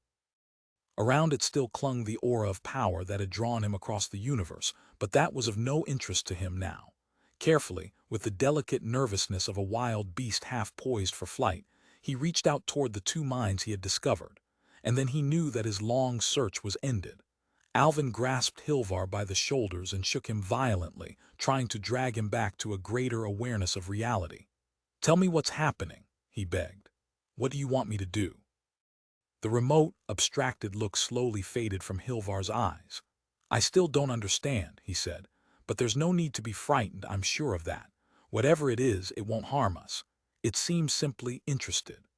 Around it still clung the aura of power that had drawn him across the universe, but that was of no interest to him now. Carefully, with the delicate nervousness of a wild beast half poised for flight, he reached out toward the two minds he had discovered, and then he knew that his long search was ended. Alvin grasped Hilvar by the shoulders and shook him violently, trying to drag him back to a greater awareness of reality. "Tell me what's happening," he begged. "What do you want me to do?" The remote, abstracted look slowly faded from Hilvar's eyes. "I still don't understand," he said, "but there's no need to be frightened, I'm sure of that. Whatever it is, it won't harm us. It seems simply interested."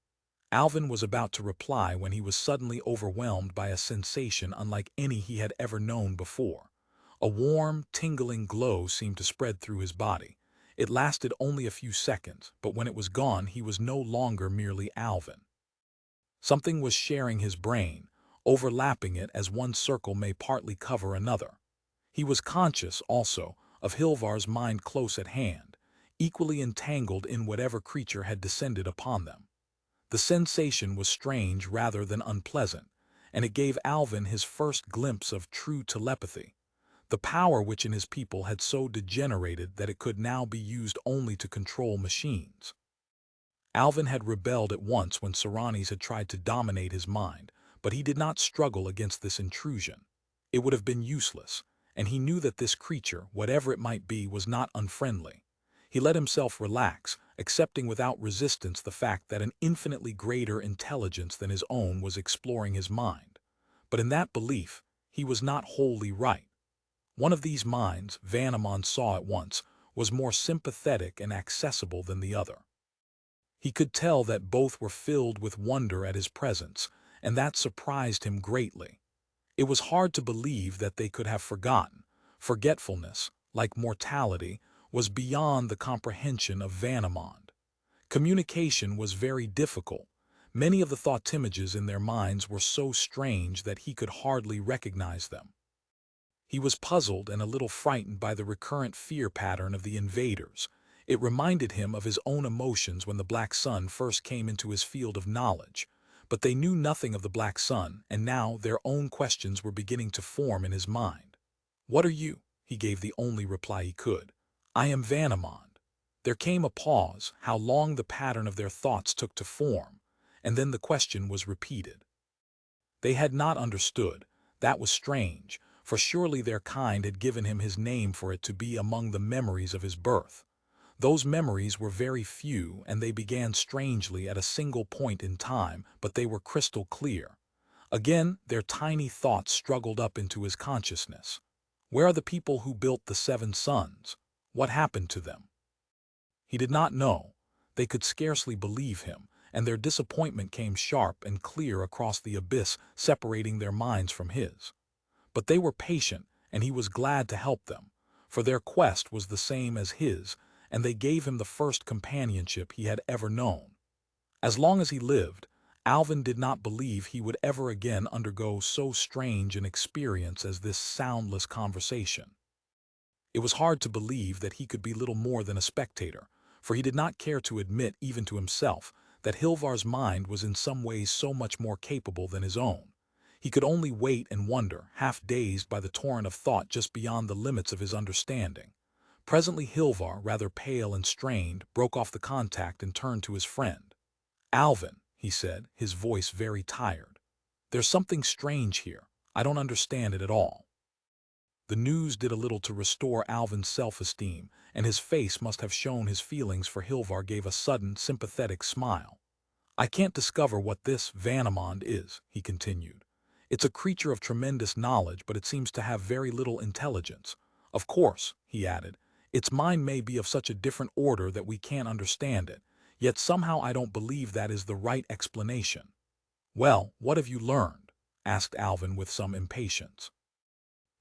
Alvin was about to reply when he was suddenly overwhelmed by a sensation unlike any he had ever known before. A warm, tingling glow seemed to spread through his body. It lasted only a few seconds, but when it was gone he was no longer merely Alvin. Something was sharing his brain, overlapping it as one circle may partly cover another. He was conscious, also, of Hilvar's mind close at hand, equally entangled in whatever creature had descended upon them. The sensation was strange rather than unpleasant, and it gave Alvin his first glimpse of true telepathy, the power which in his people had so degenerated that it could now be used only to control machines. Alvin had rebelled at once when Serranis had tried to dominate his mind, but he did not struggle against this intrusion. It would have been useless, and he knew that this creature, whatever it might be, was not unfriendly. He let himself relax, accepting without resistance the fact that an infinitely greater intelligence than his own was exploring his mind. But in that belief, he was not wholly right. One of these minds, Vanamond saw at once, was more sympathetic and accessible than the other. He could tell that both were filled with wonder at his presence, and that surprised him greatly. It was hard to believe that they could have forgotten. Forgetfulness, like mortality, was beyond the comprehension of Vanamond. Communication was very difficult. Many of the thought images in their minds were so strange that he could hardly recognize them. He was puzzled and a little frightened by the recurrent fear pattern of the invaders. It reminded him of his own emotions when the Black Sun first came into his field of knowledge. But they knew nothing of the Black Sun, and now their own questions were beginning to form in his mind. "What are you?" he gave the only reply he could. "I am Vanamond." There came a pause, how long the pattern of their thoughts took to form, and then the question was repeated. They had not understood. That was strange, for surely their kind had given him his name for it to be among the memories of his birth. Those memories were very few, and they began strangely at a single point in time, but they were crystal clear. Again, their tiny thoughts struggled up into his consciousness. Where are the people who built the 7 suns? What happened to them? He did not know. They could scarcely believe him, and their disappointment came sharp and clear across the abyss separating their minds from his. But they were patient, and he was glad to help them, for their quest was the same as his, and they gave him the first companionship he had ever known. As long as he lived, Alvin did not believe he would ever again undergo so strange an experience as this soundless conversation. It was hard to believe that he could be little more than a spectator, for he did not care to admit even to himself that Hilvar's mind was in some ways so much more capable than his own. He could only wait and wonder, half dazed by the torrent of thought just beyond the limits of his understanding. Presently Hilvar, rather pale and strained, broke off the contact and turned to his friend. "Alvin," he said, his voice very tired. "There's something strange here. I don't understand it at all." The news did a little to restore Alvin's self-esteem, and his face must have shown his feelings, for Hilvar gave a sudden, sympathetic smile. "I can't discover what this Vanamond is," he continued. "It's a creature of tremendous knowledge, but it seems to have very little intelligence. Of course," he added, "its mind may be of such a different order that we can't understand it, yet somehow I don't believe that is the right explanation." "Well, what have you learned?" asked Alvin with some impatience.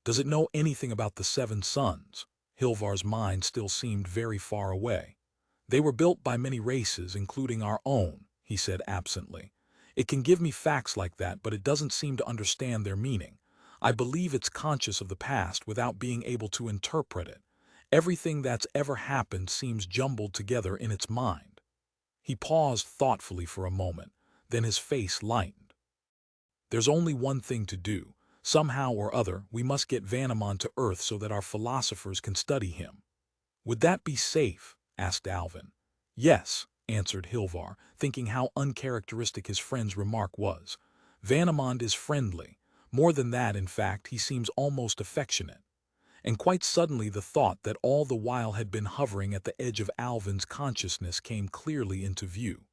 "Does it know anything about the 7 suns?" Hilvar's mind still seemed very far away. "They were built by many races, including our own," he said absently. "It can give me facts like that, but it doesn't seem to understand their meaning. I believe it's conscious of the past without being able to interpret it. Everything that's ever happened seems jumbled together in its mind." He paused thoughtfully for a moment, then his face lightened. "There's only one thing to do. Somehow or other, we must get Vanamond to Earth so that our philosophers can study him." "Would that be safe?" asked Alvin. "Yes," answered Hilvar, thinking how uncharacteristic his friend's remark was. "Vanamond is friendly. More than that, in fact, he seems almost affectionate." And quite suddenly the thought that all the while had been hovering at the edge of Alvin's consciousness came clearly into view.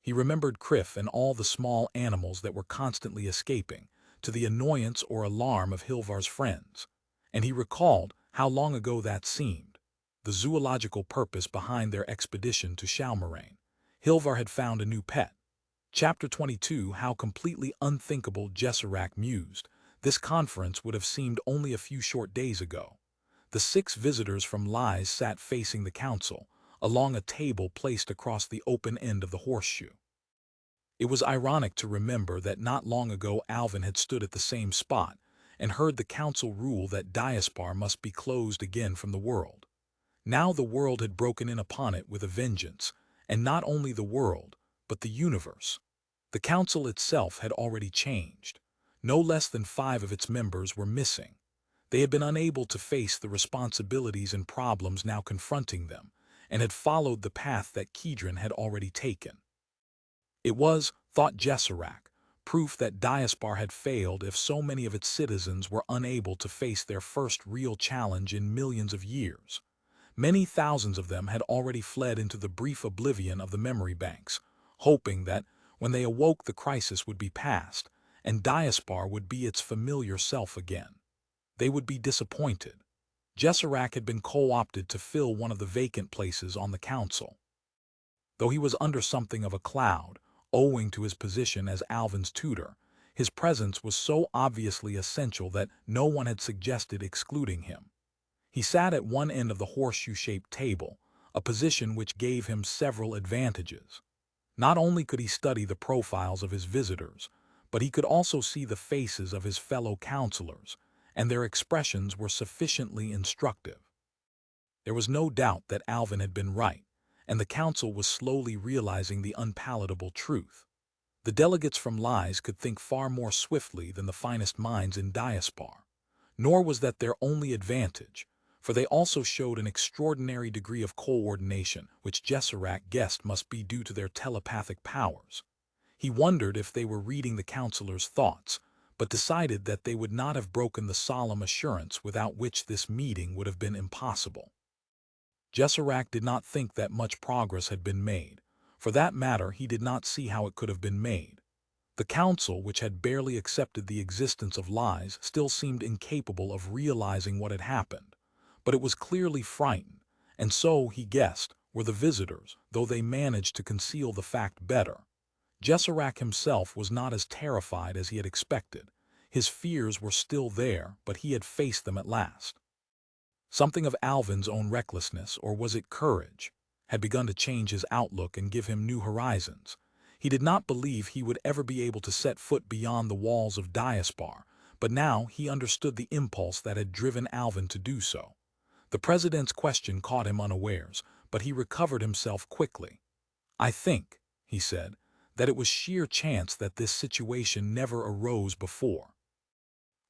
He remembered Criff and all the small animals that were constantly escaping, to the annoyance or alarm of Hilvar's friends. And he recalled how long ago that seemed, the zoological purpose behind their expedition to Shalmoraine. Hilvar had found a new pet. Chapter 22. How completely unthinkable, Jessarak mused. This conference would have seemed only a few short days ago. The 6 visitors from Lies sat facing the council, along a table placed across the open end of the horseshoe. It was ironic to remember that not long ago Alvin had stood at the same spot and heard the council rule that Diaspar must be closed again from the world. Now the world had broken in upon it with a vengeance, and not only the world, but the universe. The council itself had already changed. No less than 5 of its members were missing. They had been unable to face the responsibilities and problems now confronting them, and had followed the path that Kedron had already taken. It was, thought Jessarak, proof that Diaspar had failed if so many of its citizens were unable to face their first real challenge in millions of years. Many thousands of them had already fled into the brief oblivion of the memory banks, hoping that, when they awoke, the crisis would be past, and Diaspar would be its familiar self again. They would be disappointed. Jessarak had been co-opted to fill one of the vacant places on the council. Though he was under something of a cloud, owing to his position as Alvin's tutor, his presence was so obviously essential that no one had suggested excluding him. He sat at one end of the horseshoe-shaped table, a position which gave him several advantages. Not only could he study the profiles of his visitors, but he could also see the faces of his fellow counselors, and their expressions were sufficiently instructive. There was no doubt that Alvin had been right, and the council was slowly realizing the unpalatable truth. The delegates from Lies could think far more swiftly than the finest minds in Diaspar. Nor was that their only advantage, for they also showed an extraordinary degree of coordination, which Jessarak guessed must be due to their telepathic powers. He wondered if they were reading the counselors' thoughts, but decided that they would not have broken the solemn assurance without which this meeting would have been impossible. Jessarak did not think that much progress had been made. For that matter, he did not see how it could have been made. The council, which had barely accepted the existence of lies, still seemed incapable of realizing what had happened. But it was clearly frightened, and so, he guessed, were the visitors, though they managed to conceal the fact better. Jessarak himself was not as terrified as he had expected. His fears were still there, but he had faced them at last. Something of Alvin's own recklessness, or was it courage, had begun to change his outlook and give him new horizons. He did not believe he would ever be able to set foot beyond the walls of Diaspar, but now he understood the impulse that had driven Alvin to do so. The president's question caught him unawares, but he recovered himself quickly. "I think," he said, "that it was sheer chance that this situation never arose before.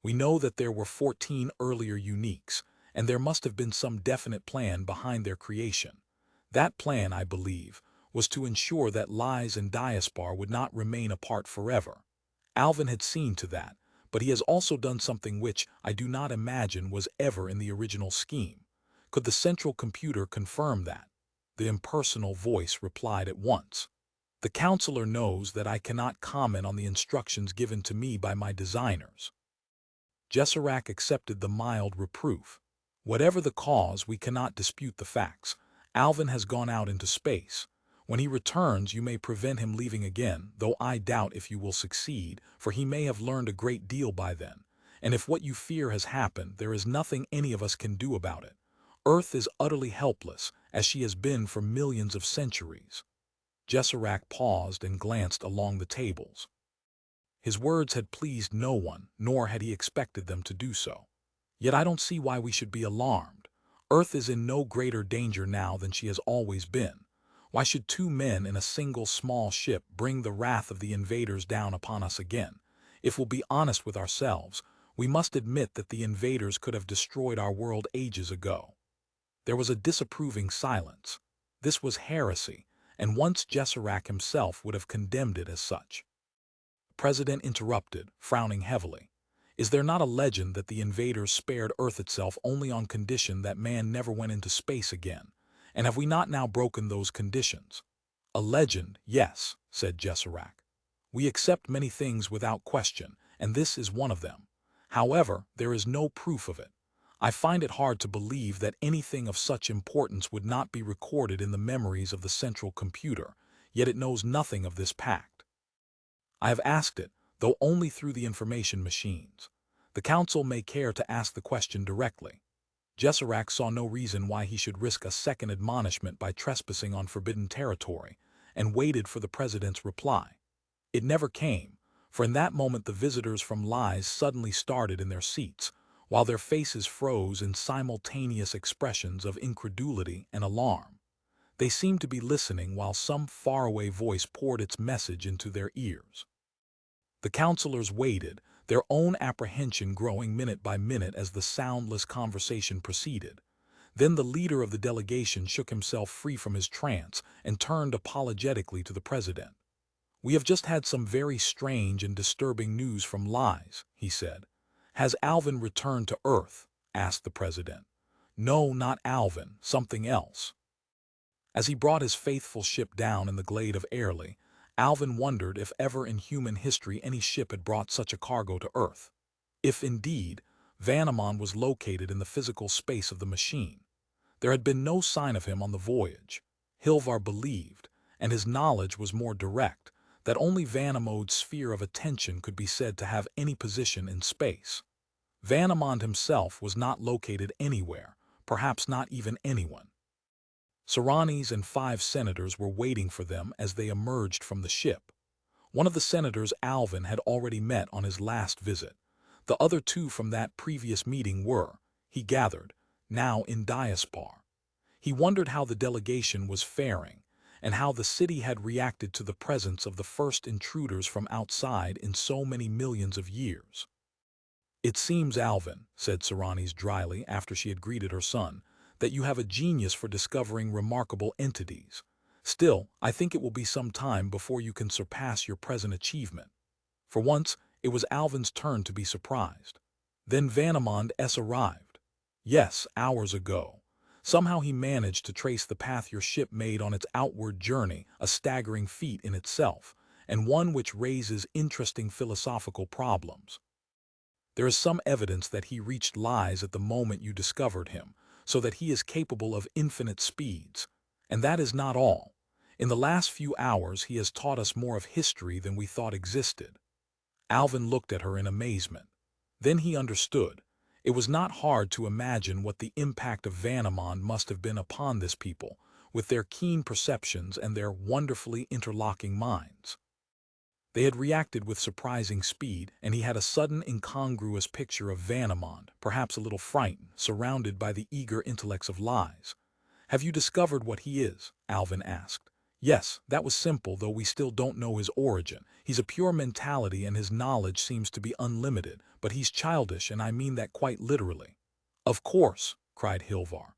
We know that there were 14 earlier uniques, and there must have been some definite plan behind their creation. That plan, I believe, was to ensure that Lies and Diaspar would not remain apart forever. Alvin had seen to that, but he has also done something which I do not imagine was ever in the original scheme. Could the central computer confirm that?" The impersonal voice replied at once. "The counselor knows that I cannot comment on the instructions given to me by my designers." Jessarak accepted the mild reproof. "Whatever the cause, we cannot dispute the facts. Alvin has gone out into space. When he returns, you may prevent him leaving again, though I doubt if you will succeed, for he may have learned a great deal by then. And if what you fear has happened, there is nothing any of us can do about it. Earth is utterly helpless, as she has been for millions of centuries." Jessarak paused and glanced along the tables. His words had pleased no one, nor had he expected them to do so. "Yet I don't see why we should be alarmed. Earth is in no greater danger now than she has always been. Why should two men in a single small ship bring the wrath of the invaders down upon us again? If we'll be honest with ourselves, we must admit that the invaders could have destroyed our world ages ago." There was a disapproving silence. This was heresy, and once Jessarak himself would have condemned it as such. The president interrupted, frowning heavily. "Is there not a legend that the invaders spared Earth itself only on condition that man never went into space again? And have we not now broken those conditions?" "A legend, yes," said Jessarak. "We accept many things without question, and this is one of them. However, there is no proof of it. I find it hard to believe that anything of such importance would not be recorded in the memories of the central computer, yet it knows nothing of this pact. I have asked it, though only through the information machines. The council may care to ask the question directly." Jessarak saw no reason why he should risk a second admonishment by trespassing on forbidden territory, and waited for the president's reply. It never came, for in that moment the visitors from Lies suddenly started in their seats, while their faces froze in simultaneous expressions of incredulity and alarm. They seemed to be listening while some faraway voice poured its message into their ears. The counselors waited, their own apprehension growing minute by minute as the soundless conversation proceeded. Then the leader of the delegation shook himself free from his trance and turned apologetically to the president. "We have just had some very strange and disturbing news from Lies," he said. "Has Alvin returned to Earth?" asked the president. "No, not Alvin, something else." As he brought his faithful ship down in the glade of Airly, Alvin wondered if ever in human history any ship had brought such a cargo to Earth. If indeed, Vanamon was located in the physical space of the machine. There had been no sign of him on the voyage. Hilvar believed, and his knowledge was more direct, that only Vanamond's sphere of attention could be said to have any position in space. Vanamond himself was not located anywhere, perhaps not even anyone. Saranis and 5 senators were waiting for them as they emerged from the ship. One of the senators Alvin had already met on his last visit. The other 2 from that previous meeting were, he gathered, now in Diaspar. He wondered how the delegation was faring, and how the city had reacted to the presence of the first intruders from outside in so many millions of years. "It seems, Alvin," said Saranis dryly after she had greeted her son, "that you have a genius for discovering remarkable entities. Still, I think it will be some time before you can surpass your present achievement." For once, it was Alvin's turn to be surprised. "Then Vanamond S. arrived?" "Yes, hours ago. Somehow he managed to trace the path your ship made on its outward journey, a staggering feat in itself, and one which raises interesting philosophical problems. There is some evidence that he reached lies at the moment you discovered him, so that he is capable of infinite speeds. And that is not all. In the last few hours he has taught us more of history than we thought existed. Alvin looked at her in amazement. Then he understood. It was not hard to imagine what the impact of Vanamon must have been upon this people, with their keen perceptions and their wonderfully interlocking minds. They had reacted with surprising speed, and he had a sudden incongruous picture of Vanamon, perhaps a little frightened, surrounded by the eager intellects of lies. "Have you discovered what he is?" Alvin asked. "Yes, that was simple, though we still don't know his origin. He's a pure mentality and his knowledge seems to be unlimited, but he's childish, and I mean that quite literally." "Of course," cried Hilvar.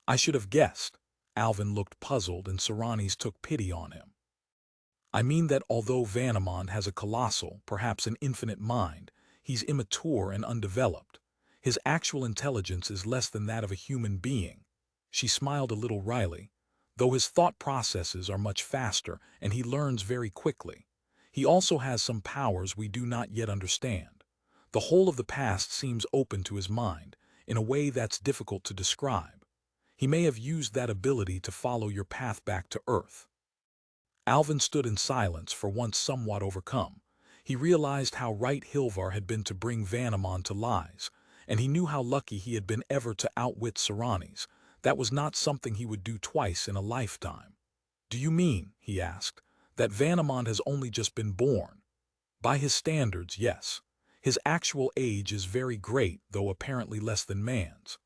"I should have guessed." Alvin looked puzzled and Serranis took pity on him. "I mean that although Vanamon has a colossal, perhaps an infinite mind, he's immature and undeveloped. His actual intelligence is less than that of a human being." She smiled a little wryly. "Though his thought processes are much faster and he learns very quickly. He also has some powers we do not yet understand. The whole of the past seems open to his mind, in a way that's difficult to describe. He may have used that ability to follow your path back to Earth." Alvin stood in silence, for once somewhat overcome. He realized how right Hilvar had been to bring Vanamon to lies, and he knew how lucky he had been ever to outwit Serranis. That was not something he would do twice in a lifetime. "Do you mean," he asked, "that Vanamon has only just been born?" "By his standards, yes. His actual age is very great, though apparently less than man's.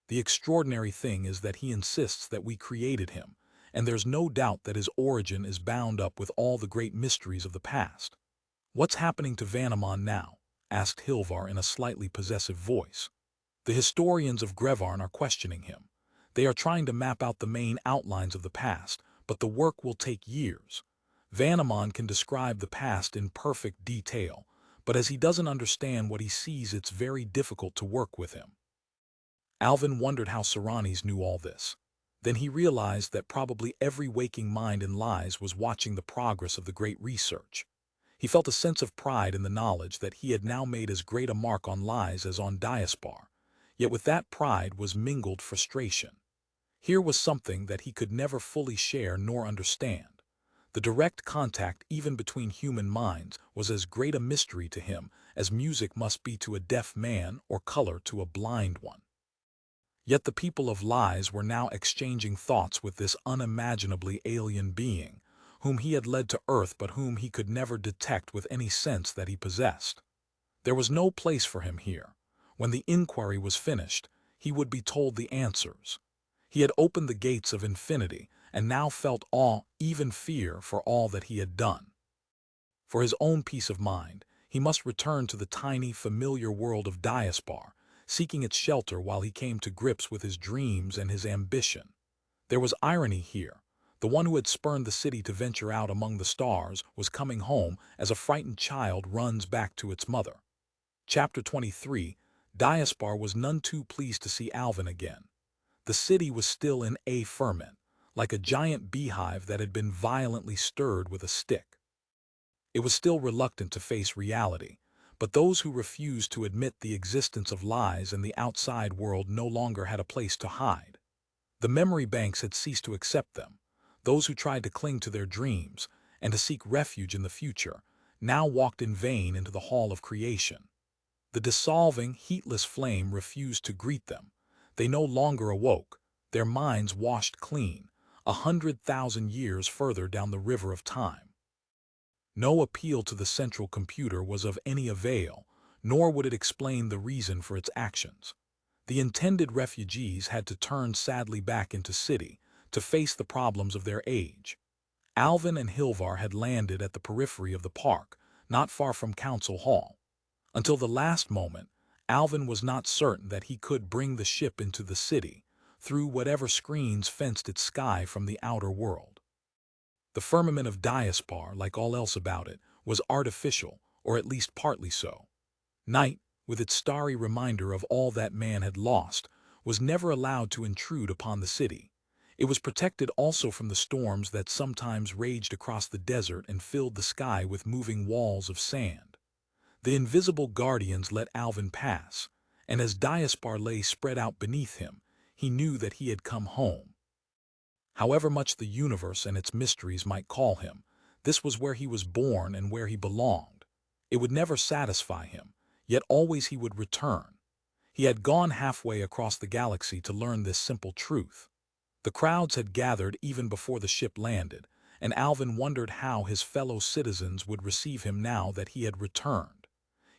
The extraordinary thing is that he insists that we created him, and there's no doubt that his origin is bound up with all the great mysteries of the past." "What's happening to Vanamon now?" asked Hilvar in a slightly possessive voice. "The historians of Grevarn are questioning him. They are trying to map out the main outlines of the past, but the work will take years. Vanamon can describe the past in perfect detail, but as he doesn't understand what he sees, it's very difficult to work with him." Alvin wondered how Serranis knew all this. Then he realized that probably every waking mind in lies was watching the progress of the great research. He felt a sense of pride in the knowledge that he had now made as great a mark on lies as on Diaspar. Yet with that pride was mingled frustration. Here was something that he could never fully share nor understand. The direct contact even between human minds was as great a mystery to him as music must be to a deaf man or color to a blind one. Yet the people of lies were now exchanging thoughts with this unimaginably alien being, whom he had led to Earth but whom he could never detect with any sense that he possessed. There was no place for him here. When the inquiry was finished, he would be told the answers. He had opened the gates of infinity and now felt awe, even fear, for all that he had done. For his own peace of mind, he must return to the tiny, familiar world of Diaspar, seeking its shelter while he came to grips with his dreams and his ambition. There was irony here. The one who had spurned the city to venture out among the stars was coming home as a frightened child runs back to its mother. Chapter 23. Diaspar was none too pleased to see Alvin again. The city was still in a ferment, like a giant beehive that had been violently stirred with a stick. It was still reluctant to face reality, but those who refused to admit the existence of lies and the outside world no longer had a place to hide. The memory banks had ceased to accept them. Those who tried to cling to their dreams and to seek refuge in the future now walked in vain into the hall of creation. The dissolving, heatless flame refused to greet them. They no longer awoke, their minds washed clean, 100,000 years further down the river of time. No appeal to the central computer was of any avail, nor would it explain the reason for its actions. The intended refugees had to turn sadly back into city to face the problems of their age. Alvin and Hilvar had landed at the periphery of the park, not far from Council Hall. Until the last moment, Alvin was not certain that he could bring the ship into the city, through whatever screens fenced its sky from the outer world. The firmament of Diaspar, like all else about it, was artificial, or at least partly so. Night, with its starry reminder of all that man had lost, was never allowed to intrude upon the city. It was protected also from the storms that sometimes raged across the desert and filled the sky with moving walls of sand. The invisible guardians let Alvin pass, and as Diaspar lay spread out beneath him, he knew that he had come home. However much the universe and its mysteries might call him, this was where he was born and where he belonged. It would never satisfy him, yet always he would return. He had gone halfway across the galaxy to learn this simple truth. The crowds had gathered even before the ship landed, and Alvin wondered how his fellow citizens would receive him now that he had returned.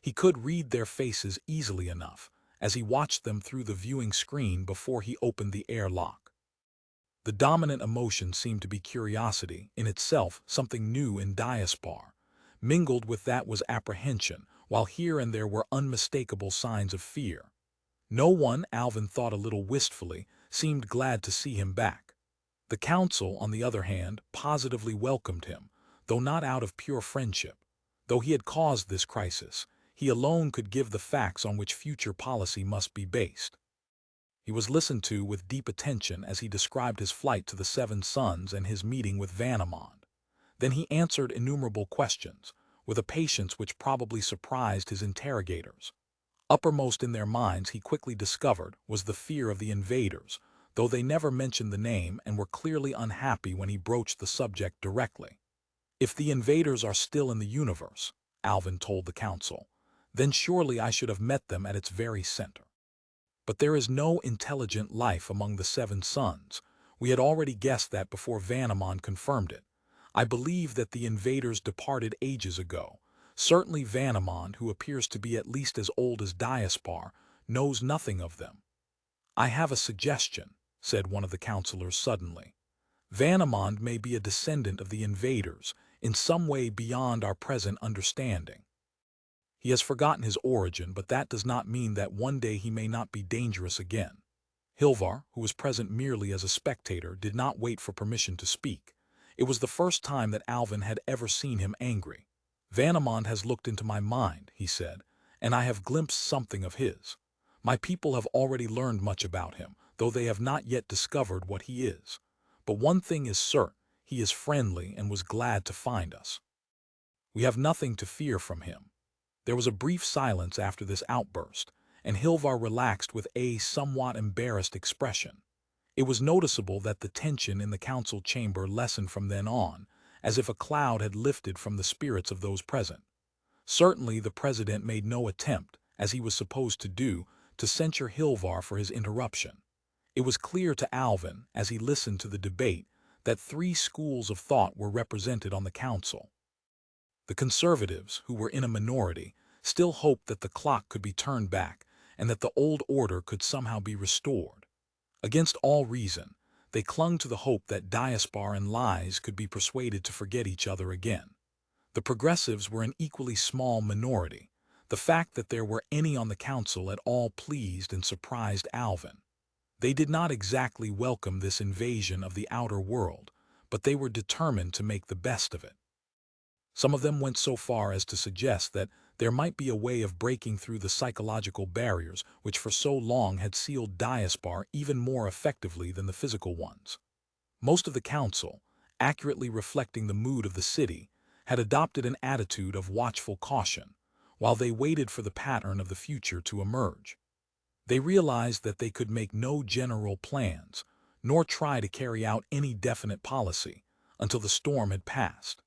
He could read their faces easily enough as he watched them through the viewing screen before he opened the airlock. The dominant emotion seemed to be curiosity, in itself something new in Diaspar. Mingled with that was apprehension, while here and there were unmistakable signs of fear. No one, Alvin thought a little wistfully, seemed glad to see him back. The council, on the other hand, positively welcomed him, though not out of pure friendship. Though he had caused this crisis, he alone could give the facts on which future policy must be based. He was listened to with deep attention as he described his flight to the Seven Suns and his meeting with Vanamond. Then he answered innumerable questions, with a patience which probably surprised his interrogators. Uppermost in their minds, he quickly discovered, was the fear of the invaders, though they never mentioned the name and were clearly unhappy when he broached the subject directly. "If the invaders are still in the universe," Alvin told the council, "then surely I should have met them at its very center. But there is no intelligent life among the Seven Suns. We had already guessed that before Vanamond confirmed it. I believe that the invaders departed ages ago. Certainly Vanamond, who appears to be at least as old as Diaspar, knows nothing of them." "I have a suggestion," said one of the counselors suddenly. "Vanamond may be a descendant of the invaders, in some way beyond our present understanding. He has forgotten his origin, but that does not mean that one day he may not be dangerous again." Hilvar, who was present merely as a spectator, did not wait for permission to speak. It was the first time that Alvin had ever seen him angry. "Vanamond has looked into my mind," he said, "and I have glimpsed something of his. My people have already learned much about him, though they have not yet discovered what he is. But one thing is certain, he is friendly and was glad to find us. We have nothing to fear from him." There was a brief silence after this outburst, and Hilvar relaxed with a somewhat embarrassed expression. It was noticeable that the tension in the council chamber lessened from then on, as if a cloud had lifted from the spirits of those present. Certainly the president made no attempt, as he was supposed to do, to censure Hilvar for his interruption. It was clear to Alvin, as he listened to the debate, that three schools of thought were represented on the council. The conservatives, who were in a minority, still hoped that the clock could be turned back and that the old order could somehow be restored. Against all reason, they clung to the hope that Diaspar and Lies could be persuaded to forget each other again. The progressives were an equally small minority. The fact that there were any on the council at all pleased and surprised Alvin. They did not exactly welcome this invasion of the outer world, but they were determined to make the best of it. Some of them went so far as to suggest that there might be a way of breaking through the psychological barriers which for so long had sealed Diaspar even more effectively than the physical ones. Most of the council, accurately reflecting the mood of the city, had adopted an attitude of watchful caution, while they waited for the pattern of the future to emerge. They realized that they could make no general plans, nor try to carry out any definite policy, until the storm had passed.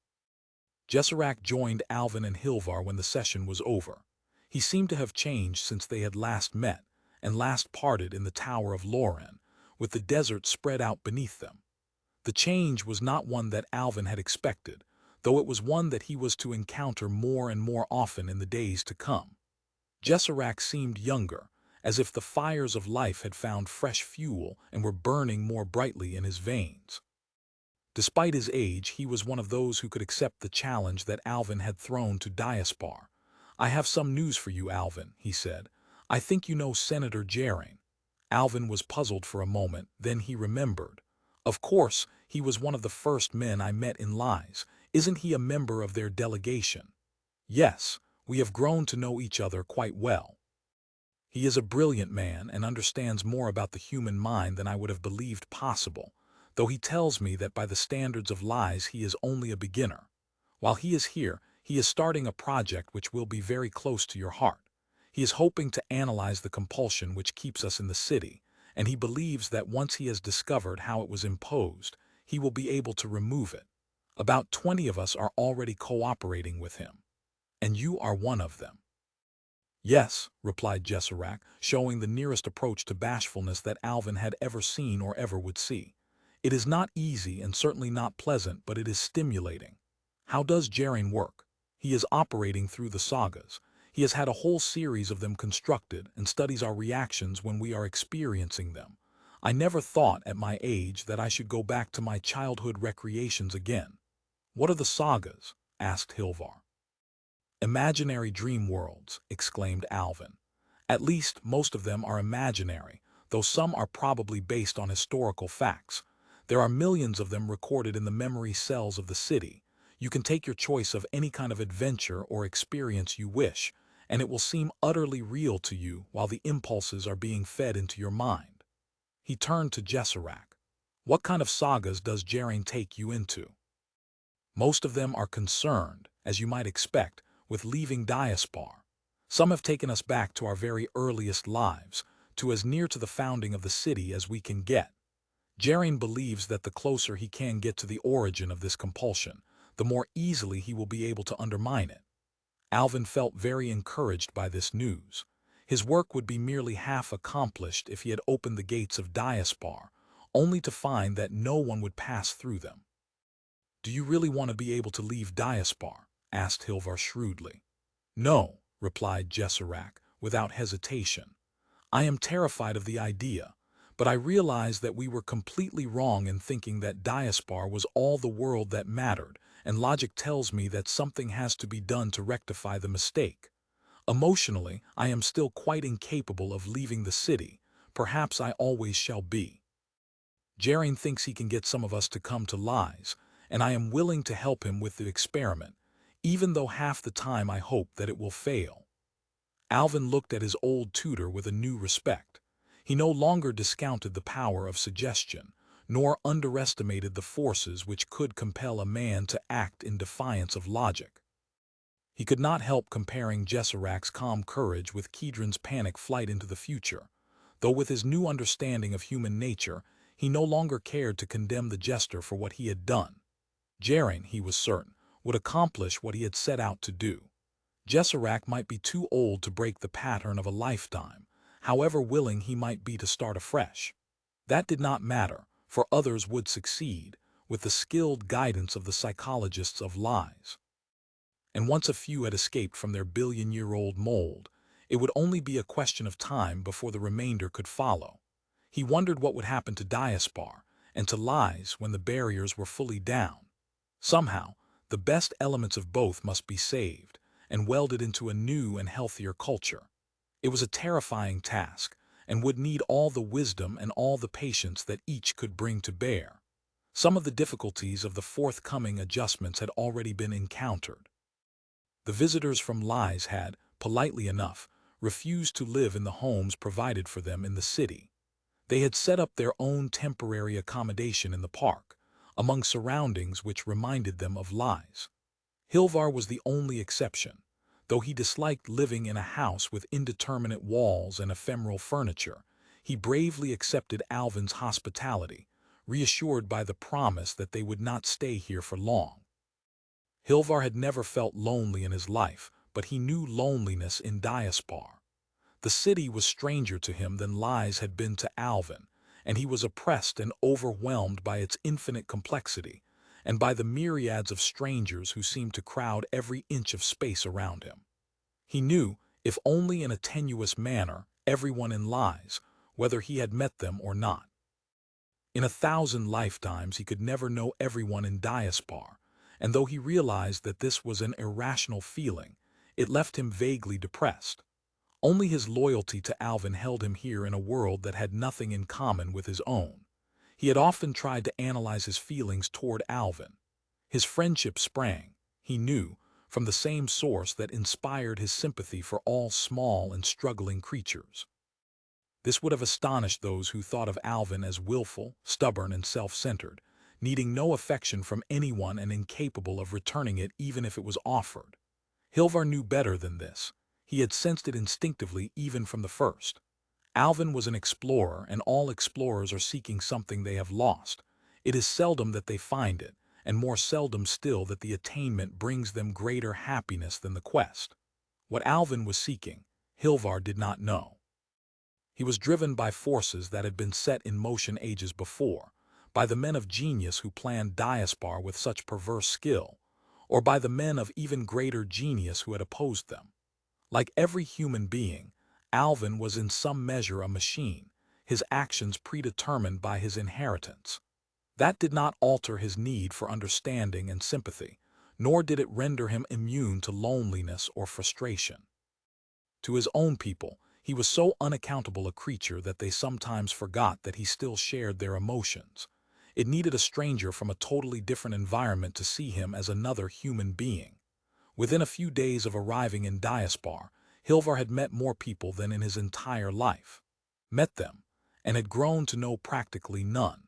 Jessarak joined Alvin and Hilvar when the session was over. He seemed to have changed since they had last met, and last parted in the Tower of Loren, with the desert spread out beneath them. The change was not one that Alvin had expected, though it was one that he was to encounter more and more often in the days to come. Jessarak seemed younger, as if the fires of life had found fresh fuel and were burning more brightly in his veins. Despite his age, he was one of those who could accept the challenge that Alvin had thrown to Diaspar. "I have some news for you, Alvin," he said. "I think you know Senator Jering." Alvin was puzzled for a moment, then he remembered. "Of course, he was one of the first men I met in Lies. Isn't he a member of their delegation?" "Yes, we have grown to know each other quite well. He is a brilliant man and understands more about the human mind than I would have believed possible, though he tells me that by the standards of lies he is only a beginner. While he is here, he is starting a project which will be very close to your heart. He is hoping to analyze the compulsion which keeps us in the city, and he believes that once he has discovered how it was imposed, he will be able to remove it. About 20 of us are already cooperating with him, and you are one of them. Yes, replied Jesserac, showing the nearest approach to bashfulness that Alvin had ever seen or ever would see. It is not easy and certainly not pleasant, but it is stimulating. How does Jaren work? He is operating through the sagas. He has had a whole series of them constructed and studies our reactions when we are experiencing them. I never thought at my age that I should go back to my childhood recreations again. What are the sagas? Asked Hilvar. Imaginary dream worlds, exclaimed Alvin. At least most of them are imaginary, though some are probably based on historical facts. There are millions of them recorded in the memory cells of the city. You can take your choice of any kind of adventure or experience you wish, and it will seem utterly real to you while the impulses are being fed into your mind. He turned to Jesserac. What kind of sagas does Jaren take you into? Most of them are concerned, as you might expect, with leaving Diaspar. Some have taken us back to our very earliest lives, to as near to the founding of the city as we can get. Jaren believes that the closer he can get to the origin of this compulsion, the more easily he will be able to undermine it. Alvin felt very encouraged by this news. His work would be merely half accomplished if he had opened the gates of Diaspar, only to find that no one would pass through them. Do you really want to be able to leave Diaspar? Asked Hilvar shrewdly. No, replied Jesserac, without hesitation. I am terrified of the idea, but I realize that we were completely wrong in thinking that Diaspar was all the world that mattered, and logic tells me that something has to be done to rectify the mistake. Emotionally, I am still quite incapable of leaving the city. Perhaps I always shall be. Jaren thinks he can get some of us to come to lies, and I am willing to help him with the experiment, even though half the time I hope that it will fail. Alvin looked at his old tutor with a new respect. He no longer discounted the power of suggestion, nor underestimated the forces which could compel a man to act in defiance of logic. He could not help comparing Jesserac's calm courage with Kedron's panic flight into the future, though with his new understanding of human nature, he no longer cared to condemn the jester for what he had done. Jaren, he was certain, would accomplish what he had set out to do. Jesserac might be too old to break the pattern of a lifetime, however willing he might be to start afresh. That did not matter, for others would succeed, with the skilled guidance of the psychologists of lies. And once a few had escaped from their billion-year-old mold, it would only be a question of time before the remainder could follow. He wondered what would happen to Diaspar and to lies when the barriers were fully down. Somehow, the best elements of both must be saved and welded into a new and healthier culture. It was a terrifying task and would need all the wisdom and all the patience that each could bring to bear. Some of the difficulties of the forthcoming adjustments had already been encountered. The visitors from Lies had, politely enough, refused to live in the homes provided for them in the city. They had set up their own temporary accommodation in the park, among surroundings which reminded them of Lies. Hilvar was the only exception, though he disliked living in a house with indeterminate walls and ephemeral furniture. He bravely accepted Alvin's hospitality, reassured by the promise that they would not stay here for long. Hilvar had never felt lonely in his life, but he knew loneliness in Diaspar. The city was stranger to him than Lies had been to Alvin, and he was oppressed and overwhelmed by its infinite complexity, and by the myriads of strangers who seemed to crowd every inch of space around him. He knew, if only in a tenuous manner, everyone in Lies, whether he had met them or not. In 1,000 lifetimes he could never know everyone in Diaspar, and though he realized that this was an irrational feeling, it left him vaguely depressed. Only his loyalty to Alvin held him here in a world that had nothing in common with his own. He had often tried to analyze his feelings toward Alvin. His friendship sprang, he knew, from the same source that inspired his sympathy for all small and struggling creatures. This would have astonished those who thought of Alvin as willful, stubborn, and self-centered, needing no affection from anyone and incapable of returning it even if it was offered. Hilvar knew better than this. He had sensed it instinctively even from the first. Alvin was an explorer, and all explorers are seeking something they have lost. It is seldom that they find it, and more seldom still that the attainment brings them greater happiness than the quest. What Alvin was seeking, Hilvar did not know. He was driven by forces that had been set in motion ages before, by the men of genius who planned Diaspar with such perverse skill, or by the men of even greater genius who had opposed them. Like every human being, Alvin was in some measure a machine, his actions predetermined by his inheritance. That did not alter his need for understanding and sympathy, nor did it render him immune to loneliness or frustration. To his own people, he was so unaccountable a creature that they sometimes forgot that he still shared their emotions. It needed a stranger from a totally different environment to see him as another human being. Within a few days of arriving in Diaspar, Hilvar had met more people than in his entire life. Met them, and had grown to know practically none.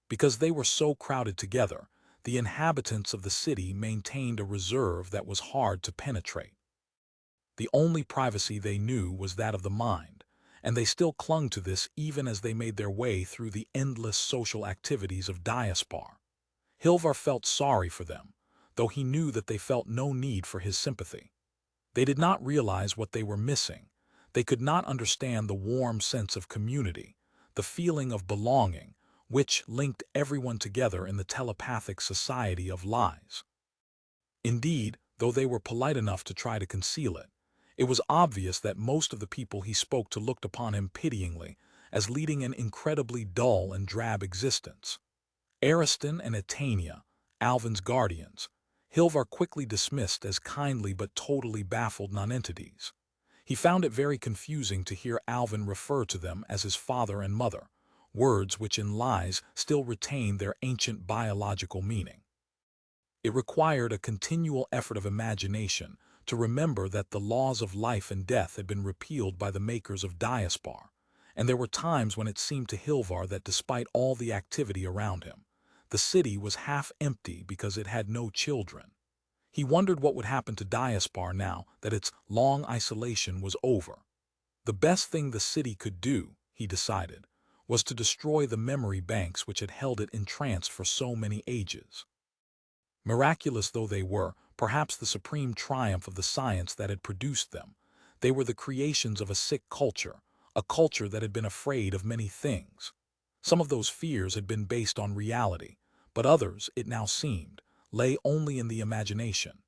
Because they were so crowded together, the inhabitants of the city maintained a reserve that was hard to penetrate. The only privacy they knew was that of the mind, and they still clung to this even as they made their way through the endless social activities of Diaspar. Hilvar felt sorry for them, though he knew that they felt no need for his sympathy. They did not realize what they were missing. They could not understand the warm sense of community, the feeling of belonging, which linked everyone together in the telepathic society of lies. Indeed, though they were polite enough to try to conceal it, it was obvious that most of the people he spoke to looked upon him pityingly, as leading an incredibly dull and drab existence. Ariston and Etania, Alvin's guardians, Hilvar quickly dismissed as kindly but totally baffled nonentities. He found it very confusing to hear Alvin refer to them as his father and mother, words which in lies still retain their ancient biological meaning. It required a continual effort of imagination to remember that the laws of life and death had been repealed by the makers of Diaspar, and there were times when it seemed to Hilvar that despite all the activity around him, the city was half empty because it had no children. He wondered what would happen to Diaspar now that its long isolation was over. The best thing the city could do, he decided, was to destroy the memory banks which had held it entranced for so many ages. Miraculous though they were, perhaps the supreme triumph of the science that had produced them, they were the creations of a sick culture, a culture that had been afraid of many things. Some of those fears had been based on reality, but others, it now seemed, lay only in the imagination.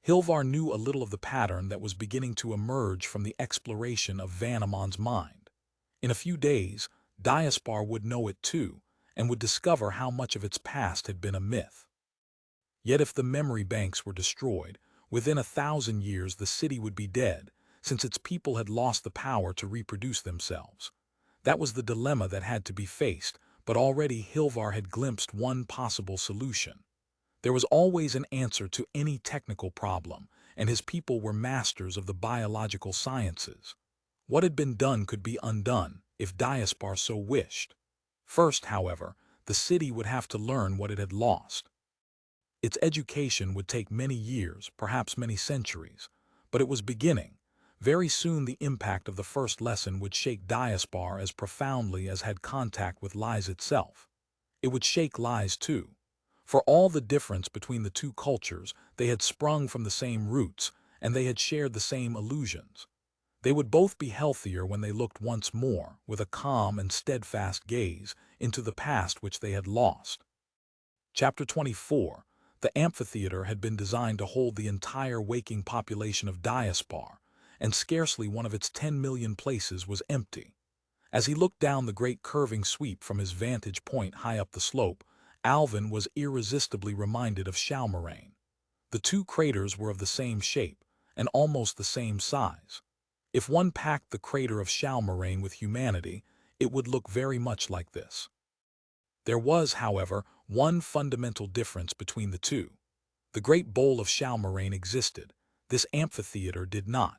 Hilvar knew a little of the pattern that was beginning to emerge from the exploration of Van Amon's mind. In a few days, Diaspar would know it too, and would discover how much of its past had been a myth. Yet if the memory banks were destroyed, within 1,000 years the city would be dead, since its people had lost the power to reproduce themselves. That was the dilemma that had to be faced, but already Hilvar had glimpsed one possible solution. There was always an answer to any technical problem, and his people were masters of the biological sciences. What had been done could be undone, if Diaspar so wished. First, however, the city would have to learn what it had lost. Its education would take many years, perhaps many centuries, but it was beginning. Very soon the impact of the first lesson would shake Diaspar as profoundly as had contact with lies itself. It would shake lies too. For all the difference between the two cultures, they had sprung from the same roots, and they had shared the same illusions. They would both be healthier when they looked once more, with a calm and steadfast gaze, into the past which they had lost. Chapter 24. The amphitheater had been designed to hold the entire waking population of Diaspar, and scarcely one of its 10 million places was empty. As he looked down the great curving sweep from his vantage point high up the slope, Alvin was irresistibly reminded of Shalmoraine. The two craters were of the same shape, and almost the same size. If one packed the crater of Shalmoraine with humanity, it would look very much like this. There was, however, one fundamental difference between the two. The great bowl of Shalmoraine existed. This amphitheater did not.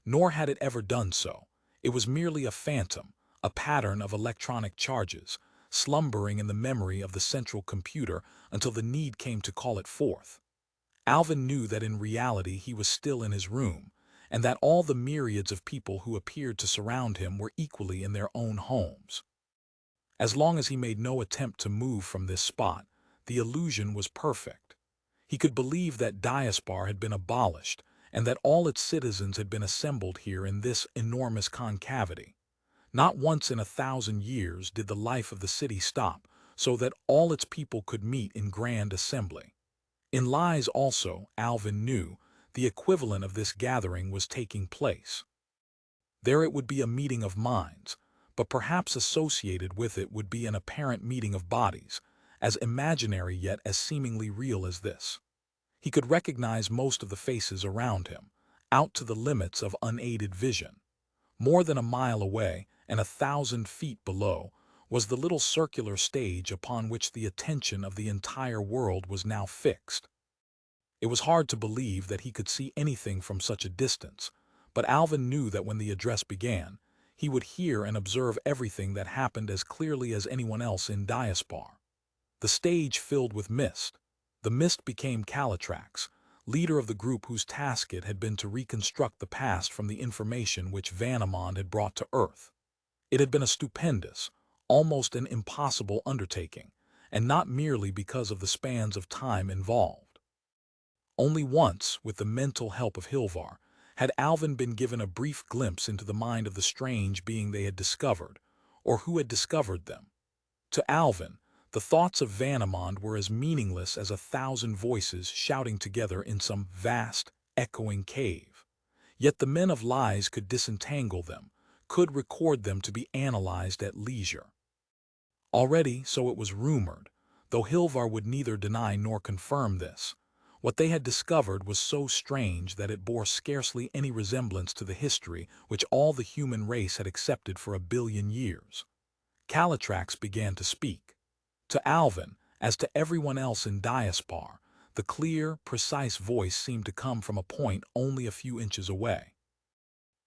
Nor had it ever done so. It was merely a phantom, a pattern of electronic charges, slumbering in the memory of the central computer until the need came to call it forth. Alvin knew that in reality he was still in his room, and that all the myriads of people who appeared to surround him were equally in their own homes. As long as he made no attempt to move from this spot, the illusion was perfect. He could believe that Diaspar had been abolished, and that all its citizens had been assembled here in this enormous concavity. Not once in 1,000 years did the life of the city stop, so that all its people could meet in grand assembly. In lies also, Alvin knew, the equivalent of this gathering was taking place. There it would be a meeting of minds, but perhaps associated with it would be an apparent meeting of bodies, as imaginary yet as seemingly real as this. He could recognize most of the faces around him, out to the limits of unaided vision. More than a mile away, and 1,000 feet below, was the little circular stage upon which the attention of the entire world was now fixed. It was hard to believe that he could see anything from such a distance, but Alvin knew that when the address began, he would hear and observe everything that happened as clearly as anyone else in Diaspar. The stage filled with mist. The mist became Clarke, leader of the group whose task it had been to reconstruct the past from the information which Vanamond had brought to Earth. It had been a stupendous, almost an impossible undertaking, and not merely because of the spans of time involved. Only once, with the mental help of Hilvar, had Alvin been given a brief glimpse into the mind of the strange being they had discovered, or who had discovered them. To Alvin, the thoughts of Vanamond were as meaningless as 1,000 voices shouting together in some vast, echoing cave. Yet the men of lies could disentangle them, could record them to be analyzed at leisure. Already, so it was rumored, though Hilvar would neither deny nor confirm this, what they had discovered was so strange that it bore scarcely any resemblance to the history which all the human race had accepted for 1,000,000,000 years. Clarke began to speak. To Alvin, as to everyone else in Diaspar, the clear, precise voice seemed to come from a point only a few inches away.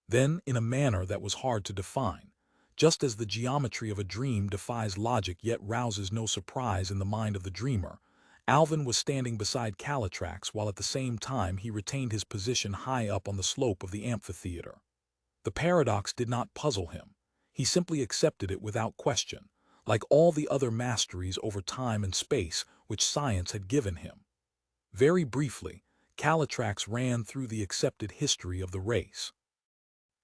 Then, in a manner that was hard to define, just as the geometry of a dream defies logic yet rouses no surprise in the mind of the dreamer, Alvin was standing beside Clarke while at the same time he retained his position high up on the slope of the amphitheater. The paradox did not puzzle him. He simply accepted it without question, like all the other masteries over time and space which science had given him. Very briefly, Clarke ran through the accepted history of the race.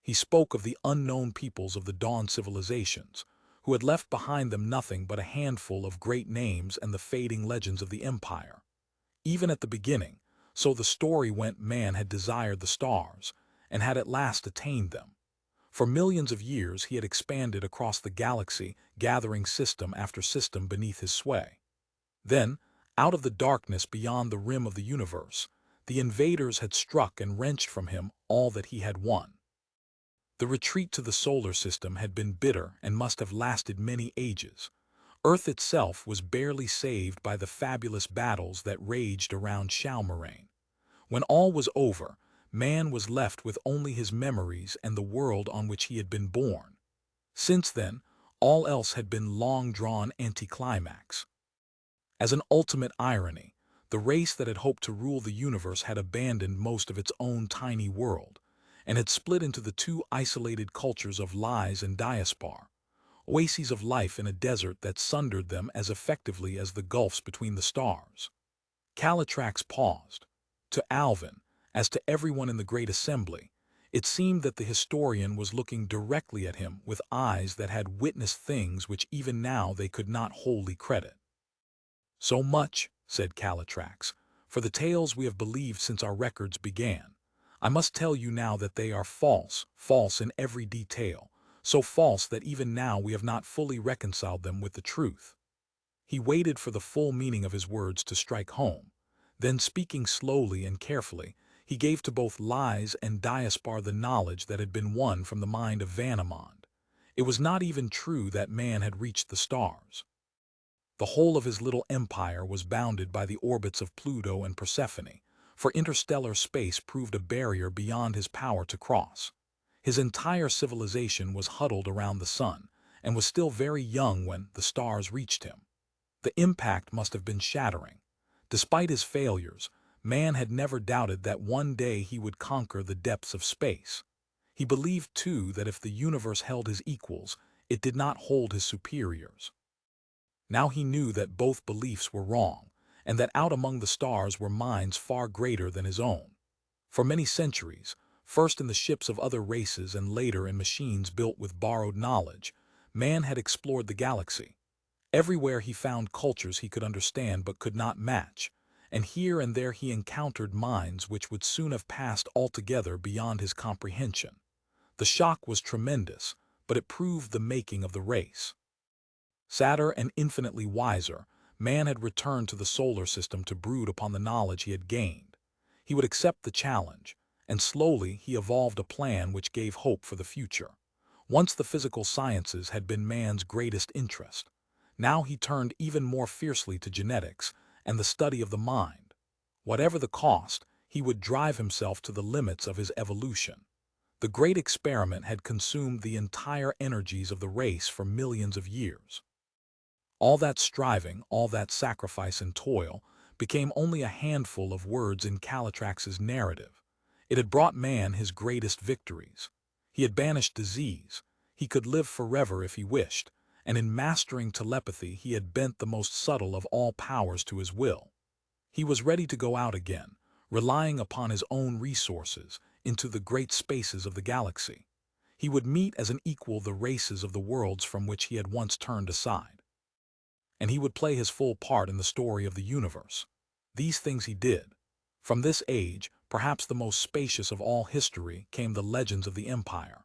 He spoke of the unknown peoples of the dawn civilizations, who had left behind them nothing but a handful of great names and the fading legends of the empire. Even at the beginning, so the story went, man had desired the stars, and had at last attained them. For millions of years he had expanded across the galaxy, gathering system after system beneath his sway. Then, out of the darkness beyond the rim of the universe, the invaders had struck and wrenched from him all that he had won. The retreat to the solar system had been bitter and must have lasted many ages. Earth itself was barely saved by the fabulous battles that raged around Shalmarain. When all was over, man was left with only his memories and the world on which he had been born. Since then, all else had been long-drawn anticlimax. As an ultimate irony, the race that had hoped to rule the universe had abandoned most of its own tiny world, and had split into the two isolated cultures of lies and Diaspar, oases of life in a desert that sundered them as effectively as the gulfs between the stars. Clarke paused. To Alvin, as to everyone in the great assembly, it seemed that the historian was looking directly at him with eyes that had witnessed things which even now they could not wholly credit. "So much," said Clarke, "for the tales we have believed since our records began. I must tell you now that they are false, false in every detail, so false that even now we have not fully reconciled them with the truth." He waited for the full meaning of his words to strike home. Then, speaking slowly and carefully, he gave to both lies and Diaspar the knowledge that had been won from the mind of Vanamond. It was not even true that man had reached the stars. The whole of his little empire was bounded by the orbits of Pluto and Persephone, for interstellar space proved a barrier beyond his power to cross. His entire civilization was huddled around the sun, and was still very young when the stars reached him. The impact must have been shattering. Despite his failures, man had never doubted that one day he would conquer the depths of space. He believed, too, that if the universe held his equals, it did not hold his superiors. Now he knew that both beliefs were wrong, and that out among the stars were minds far greater than his own. For many centuries, first in the ships of other races and later in machines built with borrowed knowledge, man had explored the galaxy. Everywhere he found cultures he could understand but could not match, and here and there he encountered minds which would soon have passed altogether beyond his comprehension. The shock was tremendous, but it proved the making of the race. Sadder and infinitely wiser, man had returned to the solar system to brood upon the knowledge he had gained. He would accept the challenge, and slowly he evolved a plan which gave hope for the future. Once the physical sciences had been man's greatest interest. Now he turned even more fiercely to genetics and the study of the mind. Whatever the cost, he would drive himself to the limits of his evolution. The great experiment had consumed the entire energies of the race for millions of years. All that striving, all that sacrifice and toil, became only a handful of words in Calitrax's narrative. It had brought man his greatest victories. He had banished disease. He could live forever if he wished, and in mastering telepathy he had bent the most subtle of all powers to his will. He was ready to go out again, relying upon his own resources, into the great spaces of the galaxy. He would meet as an equal the races of the worlds from which he had once turned aside. And he would play his full part in the story of the universe. These things he did. From this age, perhaps the most spacious of all history, came the legends of the Empire.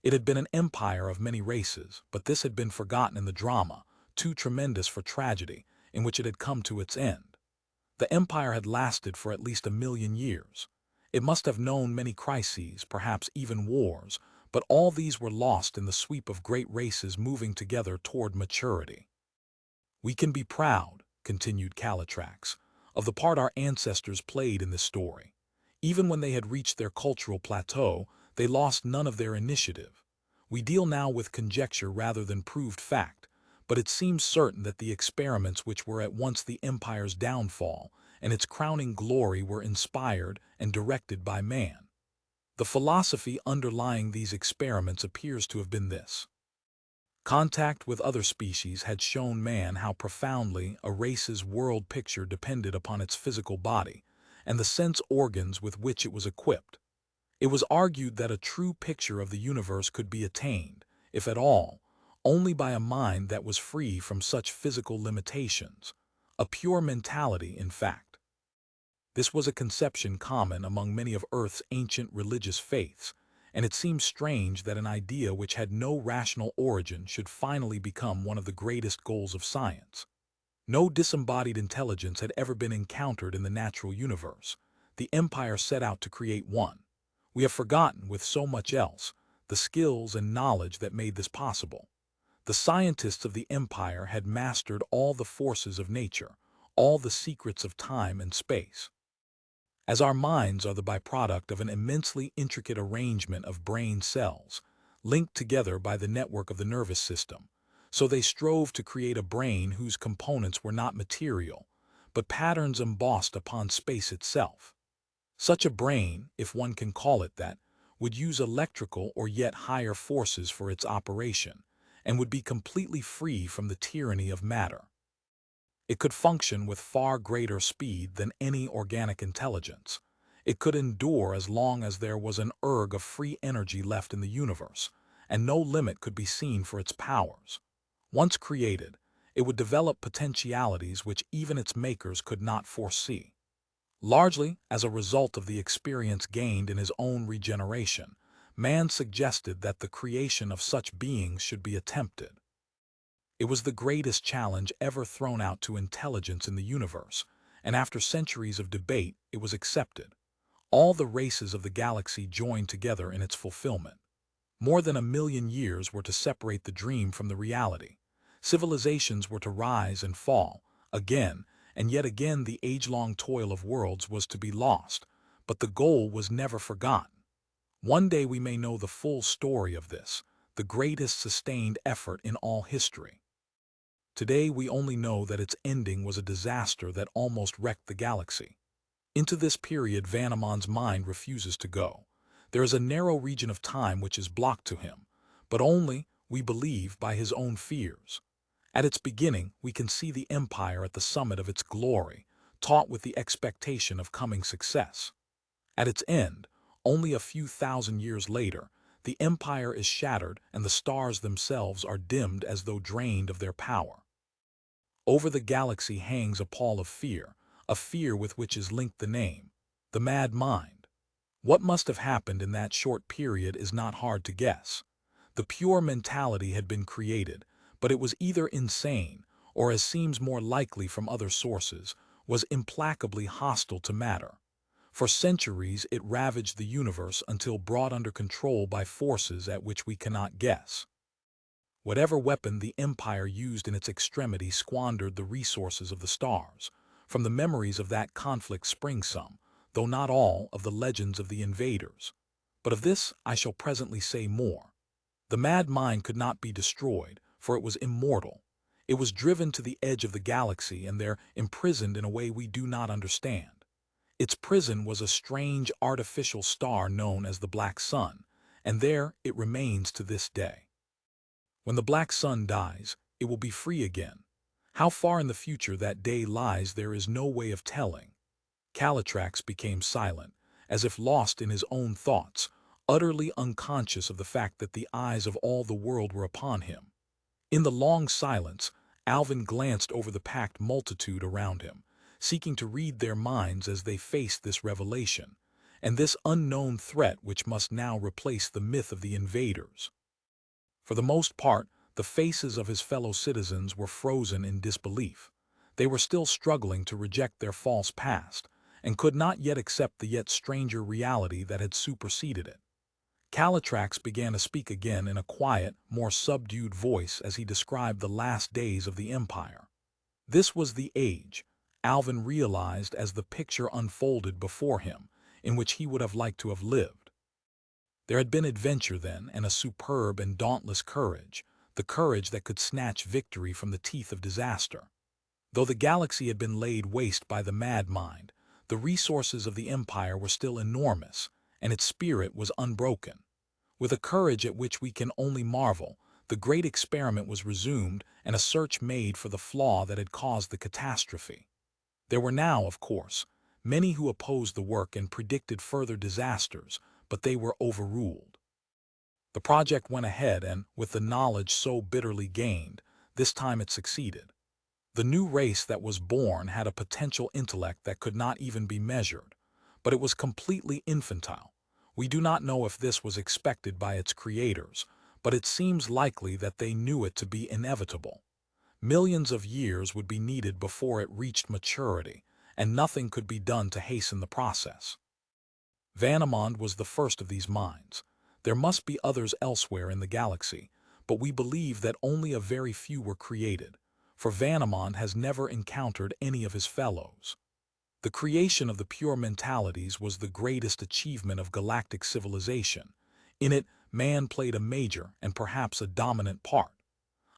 It had been an empire of many races, but this had been forgotten in the drama, too tremendous for tragedy, in which it had come to its end. The empire had lasted for at least 1,000,000 years. It must have known many crises, perhaps even wars, but all these were lost in the sweep of great races moving together toward maturity. We can be proud, continued Calitrax, of the part our ancestors played in this story. Even when they had reached their cultural plateau, they lost none of their initiative. We deal now with conjecture rather than proved fact, but it seems certain that the experiments which were at once the empire's downfall and its crowning glory were inspired and directed by man. The philosophy underlying these experiments appears to have been this. Contact with other species had shown man how profoundly a race's world picture depended upon its physical body and the sense organs with which it was equipped. It was argued that a true picture of the universe could be attained, if at all, only by a mind that was free from such physical limitations, a pure mentality, in fact. This was a conception common among many of Earth's ancient religious faiths, and it seems strange that an idea which had no rational origin should finally become one of the greatest goals of science. No disembodied intelligence had ever been encountered in the natural universe. The Empire set out to create one. We have forgotten, with so much else, the skills and knowledge that made this possible. The scientists of the Empire had mastered all the forces of nature, all the secrets of time and space. As our minds are the byproduct of an immensely intricate arrangement of brain cells, linked together by the network of the nervous system, so they strove to create a brain whose components were not material, but patterns embossed upon space itself. Such a brain, if one can call it that, would use electrical or yet higher forces for its operation, and would be completely free from the tyranny of matter. It could function with far greater speed than any organic intelligence. It could endure as long as there was an erg of free energy left in the universe, and no limit could be seen for its powers. Once created, it would develop potentialities which even its makers could not foresee. Largely as a result of the experience gained in his own regeneration, man suggested that the creation of such beings should be attempted. It was the greatest challenge ever thrown out to intelligence in the universe, and after centuries of debate, it was accepted. All the races of the galaxy joined together in its fulfillment. More than 1,000,000 years were to separate the dream from the reality. Civilizations were to rise and fall, again, and yet again the age-long toil of worlds was to be lost, but the goal was never forgotten. One day we may know the full story of this, the greatest sustained effort in all history. Today we only know that its ending was a disaster that almost wrecked the galaxy. Into this period Vanneman's mind refuses to go. There is a narrow region of time which is blocked to him, but only, we believe, by his own fears. At its beginning, we can see the empire at the summit of its glory, taut with the expectation of coming success. At its end, only a few thousand years later, the empire is shattered and the stars themselves are dimmed as though drained of their power. Over the galaxy hangs a pall of fear, a fear with which is linked the name, the mad mind. What must have happened in that short period is not hard to guess. The pure mentality had been created, but it was either insane, or as seems more likely from other sources, was implacably hostile to matter. For centuries it ravaged the universe until brought under control by forces at which we cannot guess. Whatever weapon the Empire used in its extremity squandered the resources of the stars. From the memories of that conflict spring some, though not all, of the legends of the invaders. But of this I shall presently say more. The mad mind could not be destroyed, for it was immortal. It was driven to the edge of the galaxy and there imprisoned in a way we do not understand. Its prison was a strange artificial star known as the Black Sun, and there it remains to this day. When the Black Sun dies, it will be free again. How far in the future that day lies there is no way of telling. Calatrax became silent, as if lost in his own thoughts, utterly unconscious of the fact that the eyes of all the world were upon him. In the long silence, Alvin glanced over the packed multitude around him, seeking to read their minds as they faced this revelation, and this unknown threat which must now replace the myth of the invaders. For the most part, the faces of his fellow citizens were frozen in disbelief. They were still struggling to reject their false past, and could not yet accept the yet stranger reality that had superseded it. Calatrax began to speak again in a quiet, more subdued voice as he described the last days of the Empire. This was the age, Alvin realized as the picture unfolded before him, in which he would have liked to have lived. There had been adventure then, and a superb and dauntless courage, the courage that could snatch victory from the teeth of disaster. Though the galaxy had been laid waste by the mad mind, the resources of the Empire were still enormous, and its spirit was unbroken. With a courage at which we can only marvel, the great experiment was resumed and a search made for the flaw that had caused the catastrophe. There were now, of course, many who opposed the work and predicted further disasters, but they were overruled. The project went ahead and, with the knowledge so bitterly gained, this time it succeeded. The new race that was born had a potential intellect that could not even be measured, but it was completely infantile. We do not know if this was expected by its creators, but it seems likely that they knew it to be inevitable. Millions of years would be needed before it reached maturity, and nothing could be done to hasten the process. Vanneman was the first of these minds. There must be others elsewhere in the galaxy, but we believe that only a very few were created, for Vanneman has never encountered any of his fellows. The creation of the pure mentalities was the greatest achievement of galactic civilization. In it, man played a major and perhaps a dominant part.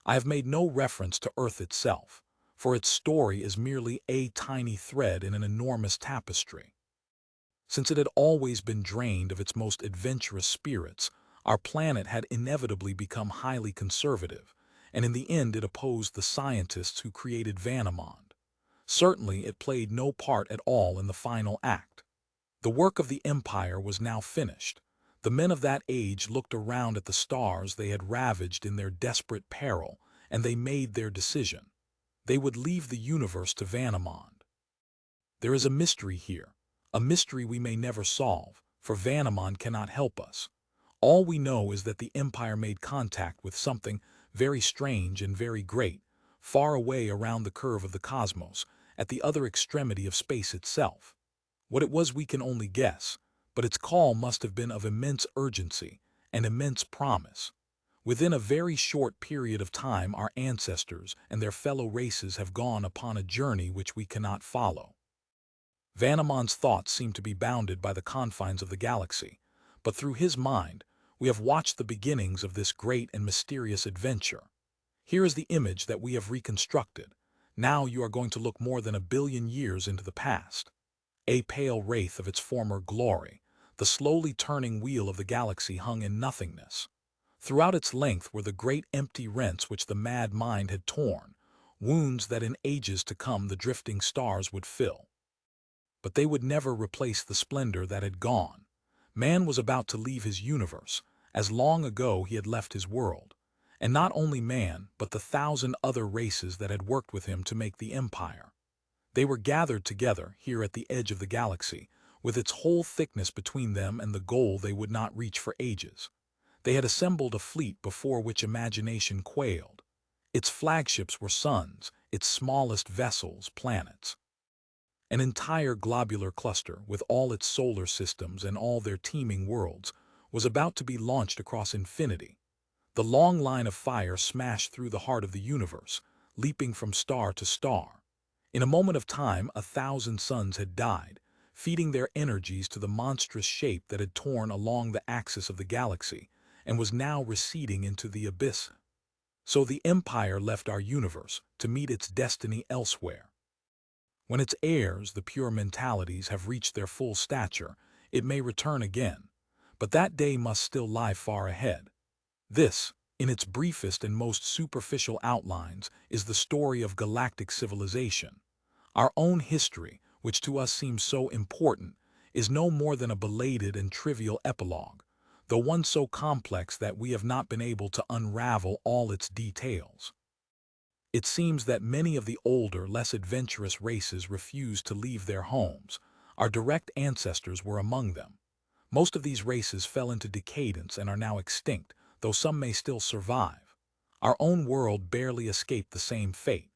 I have made no reference to Earth itself, for its story is merely a tiny thread in an enormous tapestry. Since it had always been drained of its most adventurous spirits, our planet had inevitably become highly conservative, and in the end it opposed the scientists who created Vanneman. Certainly it played no part at all in the final act. The work of the Empire was now finished. The men of that age looked around at the stars they had ravaged in their desperate peril, and they made their decision. They would leave the universe to Vanneman. There is a mystery here, a mystery we may never solve, for Vanneman cannot help us. All we know is that the Empire made contact with something very strange and very great, far away around the curve of the cosmos, at the other extremity of space itself. What it was we can only guess, but its call must have been of immense urgency and immense promise. Within a very short period of time our ancestors and their fellow races have gone upon a journey which we cannot follow. Vanneman's thoughts seem to be bounded by the confines of the galaxy, but through his mind, We have watched the beginnings of this great and mysterious adventure. Here is the image that we have reconstructed. Now you are going to look more than 1 billion years into the past. A pale wraith of its former glory, the slowly turning wheel of the galaxy hung in nothingness. Throughout its length were the great empty rents which the mad mind had torn, wounds that in ages to come the drifting stars would fill. But they would never replace the splendor that had gone. Man was about to leave his universe, as long ago he had left his world. And not only man, but the 1,000 other races that had worked with him to make the empire. They were gathered together here at the edge of the galaxy, with its whole thickness between them and the goal they would not reach for ages. They had assembled a fleet before which imagination quailed. Its flagships were suns, its smallest vessels planets. An entire globular cluster, with all its solar systems and all their teeming worlds, was about to be launched across infinity. The long line of fire smashed through the heart of the universe, leaping from star to star. In a moment of time, 1,000 suns had died, feeding their energies to the monstrous shape that had torn along the axis of the galaxy and was now receding into the abyss. So the Empire left our universe to meet its destiny elsewhere. When its heirs, the pure mentalities, have reached their full stature, it may return again, but that day must still lie far ahead. This, in its briefest and most superficial outlines, is the story of galactic civilization. Our own history, which to us seems so important, is no more than a belated and trivial epilogue, though one so complex that we have not been able to unravel all its details. It seems that many of the older, less adventurous races refused to leave their homes. Our direct ancestors were among them. Most of these races fell into decadence and are now extinct, though some may still survive. Our own world barely escaped the same fate.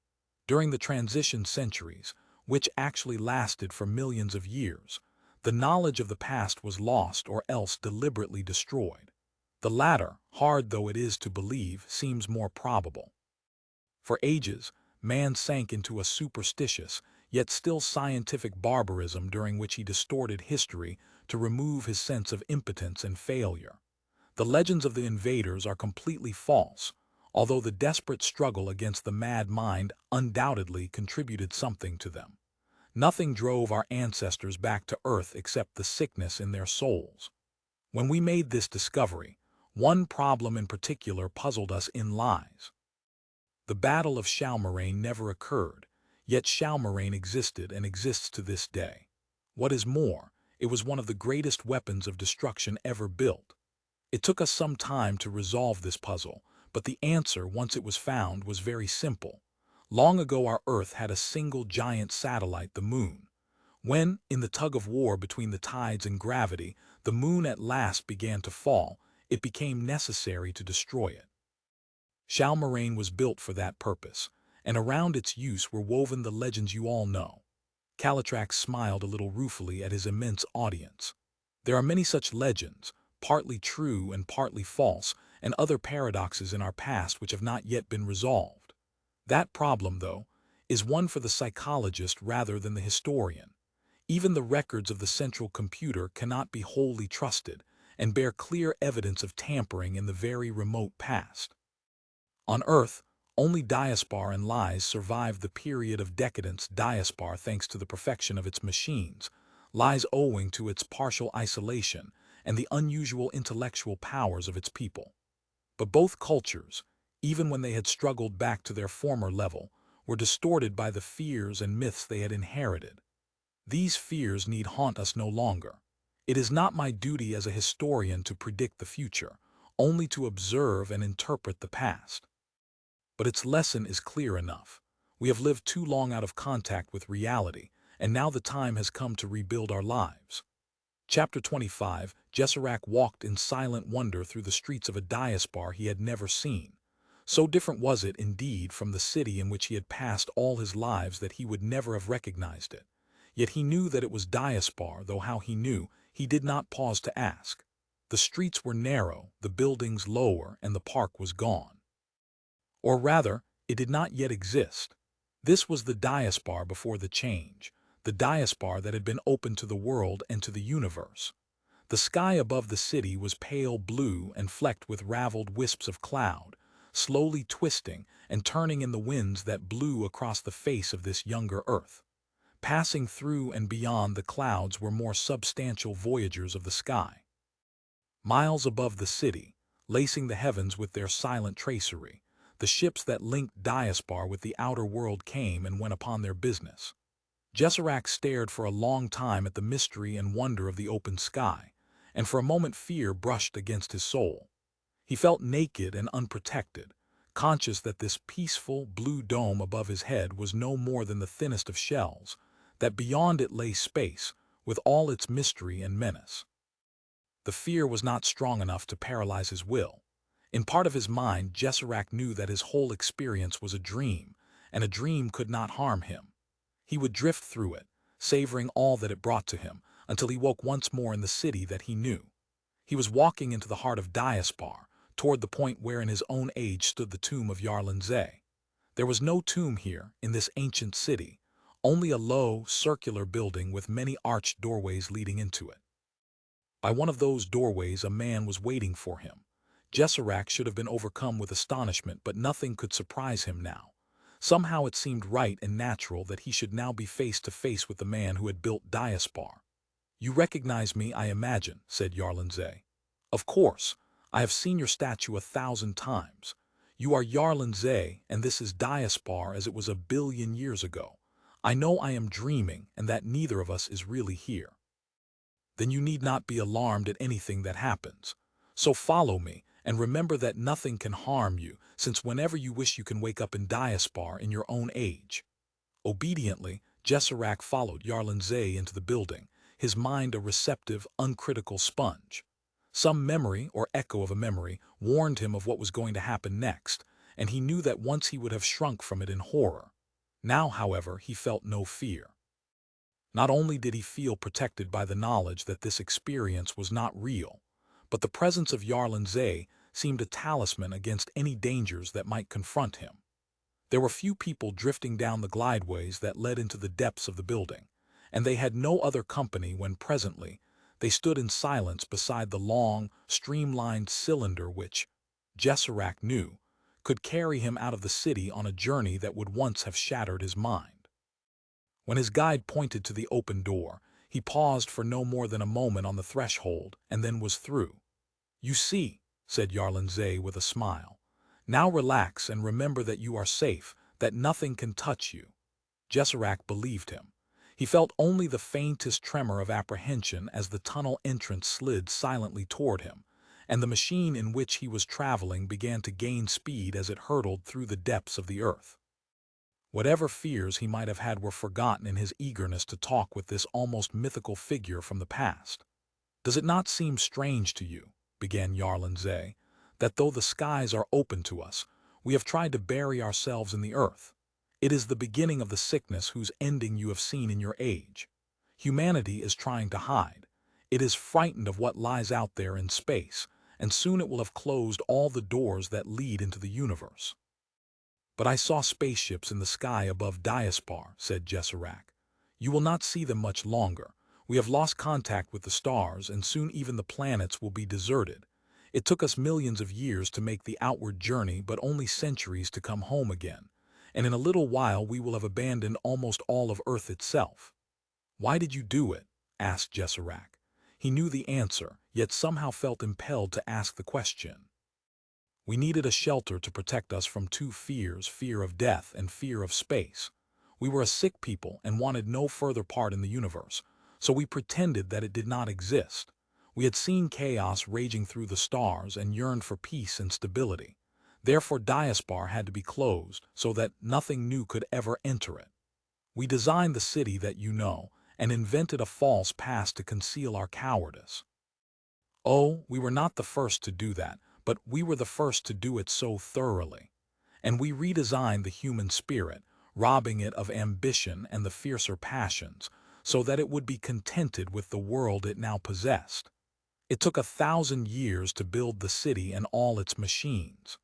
During the transition centuries, which actually lasted for millions of years, the knowledge of the past was lost or else deliberately destroyed. The latter, hard though it is to believe, seems more probable. For ages, man sank into a superstitious, yet still scientific barbarism during which he distorted history to remove his sense of impotence and failure. The legends of the invaders are completely false, although the desperate struggle against the mad mind undoubtedly contributed something to them. Nothing drove our ancestors back to Earth except the sickness in their souls. When we made this discovery, one problem in particular puzzled us in lies. The Battle of Shalmarain never occurred, yet Shalmarain existed and exists to this day. What is more, it was one of the greatest weapons of destruction ever built. It took us some time to resolve this puzzle, but the answer, once it was found, was very simple. Long ago our Earth had a single giant satellite, the Moon. When, in the tug-of-war between the tides and gravity, the Moon at last began to fall, it became necessary to destroy it. Shalmarain was built for that purpose, and around its use were woven the legends you all know. Calatrax smiled a little ruefully at his immense audience. There are many such legends, partly true and partly false, and other paradoxes in our past which have not yet been resolved. That problem, though, is one for the psychologist rather than the historian. Even the records of the central computer cannot be wholly trusted and bear clear evidence of tampering in the very remote past. On Earth, only Diaspar and lies survived the period of decadence. Diaspar, thanks to the perfection of its machines, lies owing to its partial isolation and the unusual intellectual powers of its people. But both cultures, even when they had struggled back to their former level, were distorted by the fears and myths they had inherited. These fears need haunt us no longer. It is not my duty as a historian to predict the future, only to observe and interpret the past. But its lesson is clear enough. We have lived too long out of contact with reality, and now the time has come to rebuild our lives. Chapter 25, Jesserac walked in silent wonder through the streets of a Diaspar he had never seen. So different was it, indeed, from the city in which he had passed all his lives that he would never have recognized it. Yet he knew that it was Diaspar, though how he knew, he did not pause to ask. The streets were narrow, the buildings lower, and the park was gone. Or rather, it did not yet exist. This was the Diaspar before the change, the Diaspar that had been open to the world and to the universe. The sky above the city was pale blue and flecked with raveled wisps of cloud, slowly twisting and turning in the winds that blew across the face of this younger Earth. Passing through and beyond the clouds were more substantial voyagers of the sky. Miles above the city, lacing the heavens with their silent tracery, the ships that linked Diaspar with the outer world came and went upon their business. Jesserac stared for a long time at the mystery and wonder of the open sky, and for a moment fear brushed against his soul. He felt naked and unprotected, conscious that this peaceful blue dome above his head was no more than the thinnest of shells, that beyond it lay space, with all its mystery and menace. The fear was not strong enough to paralyze his will. In part of his mind, Jesserac knew that his whole experience was a dream, and a dream could not harm him. He would drift through it, savoring all that it brought to him, until he woke once more in the city that he knew. He was walking into the heart of Diaspar, toward the point where in his own age stood the tomb of Yarlan Zay. There was no tomb here, in this ancient city, only a low, circular building with many arched doorways leading into it. By one of those doorways a man was waiting for him. Jesserac should have been overcome with astonishment, but nothing could surprise him now. Somehow it seemed right and natural that he should now be face to face with the man who had built Diaspar. "You recognize me, I imagine," said Yarlan Zay. "Of course. I have seen your statue 1,000 times. You are Yarlan Zay, and this is Diaspar as it was 1,000,000,000 years ago. I know I am dreaming, and that neither of us is really here." "Then you need not be alarmed at anything that happens. So follow me, and remember that nothing can harm you, since whenever you wish you can wake up in Diaspar in your own age." Obediently, Jesserac followed Yarlan Zay into the building, his mind a receptive, uncritical sponge. Some memory or echo of a memory warned him of what was going to happen next, and he knew that once he would have shrunk from it in horror. Now, however, he felt no fear. Not only did he feel protected by the knowledge that this experience was not real, but the presence of Yarlan Zay seemed a talisman against any dangers that might confront him. There were few people drifting down the glideways that led into the depths of the building, and they had no other company when presently they stood in silence beside the long, streamlined cylinder which, Jesserac knew, could carry him out of the city on a journey that would once have shattered his mind. When his guide pointed to the open door, he paused for no more than a moment on the threshold and then was through. "You see," said Yarlan Zay with a smile. "Now relax and remember that you are safe, that nothing can touch you." Jesserac believed him. He felt only the faintest tremor of apprehension as the tunnel entrance slid silently toward him, and the machine in which he was traveling began to gain speed as it hurtled through the depths of the earth. Whatever fears he might have had were forgotten in his eagerness to talk with this almost mythical figure from the past. "Does it not seem strange to you," began Yarlan Zay, "that though the skies are open to us, we have tried to bury ourselves in the earth? It is the beginning of the sickness whose ending you have seen in your age. Humanity is trying to hide. It is frightened of what lies out there in space, and soon it will have closed all the doors that lead into the universe." "But I saw spaceships in the sky above Diaspar," said Jesserac. "You will not see them much longer. We have lost contact with the stars, and soon even the planets will be deserted. It took us millions of years to make the outward journey, but only centuries to come home again, and in a little while we will have abandoned almost all of Earth itself." "Why did you do it?" asked Jesserac. He knew the answer, yet somehow felt impelled to ask the question. "We needed a shelter to protect us from two fears, fear of death and fear of space. We were a sick people and wanted no further part in the universe, so we pretended that it did not exist. We had seen chaos raging through the stars and yearned for peace and stability. Therefore Diaspar had to be closed so that nothing new could ever enter it. We designed the city that you know, and invented a false past to conceal our cowardice. Oh, we were not the first to do that, but we were the first to do it so thoroughly. And we redesigned the human spirit, robbing it of ambition and the fiercer passions, so that it would be contented with the world it now possessed. It took 1,000 years to build the city and all its machines.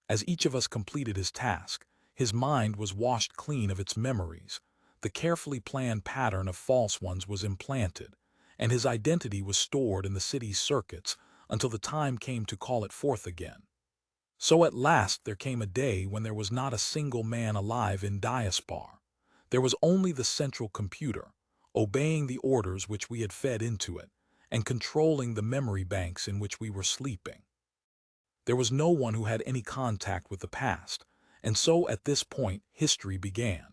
As each of us completed his task, his mind was washed clean of its memories. The carefully planned pattern of false ones was implanted, and his identity was stored in the city's circuits until the time came to call it forth again. So at last there came a day when there was not a single man alive in Diaspar. There was only the central computer, obeying the orders which we had fed into it, and controlling the memory banks in which we were sleeping. There was no one who had any contact with the past, and so at this point history began.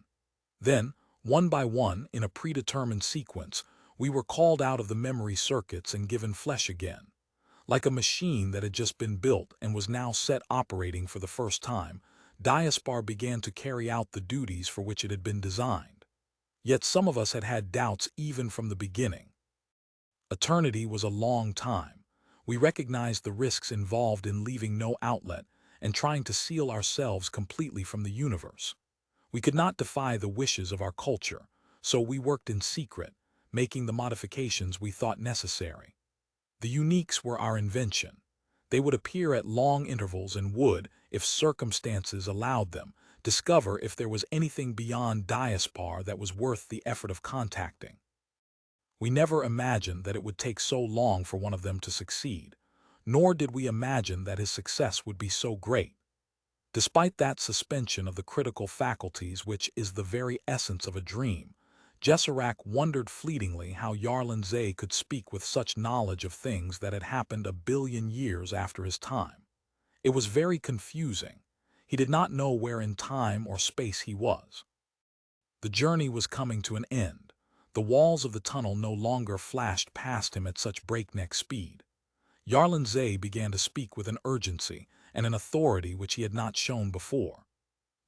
Then, one by one, in a predetermined sequence, we were called out of the memory circuits and given flesh again. Like a machine that had just been built and was now set operating for the first time, Diaspar began to carry out the duties for which it had been designed. Yet some of us had had doubts even from the beginning. Eternity was a long time. We recognized the risks involved in leaving no outlet and trying to seal ourselves completely from the universe. We could not defy the wishes of our culture, so we worked in secret, making the modifications we thought necessary. The uniques were our invention. They would appear at long intervals and would, if circumstances allowed them, discover if there was anything beyond Diaspar that was worth the effort of contacting. We never imagined that it would take so long for one of them to succeed, nor did we imagine that his success would be so great. Despite that suspension of the critical faculties which is the very essence of a dream, Jessarak wondered fleetingly how Yarlan Zay could speak with such knowledge of things that had happened 1 billion years after his time. It was very confusing. He did not know where in time or space he was. The journey was coming to an end. The walls of the tunnel no longer flashed past him at such breakneck speed. Yarlan Zay began to speak with an urgency and an authority which he had not shown before.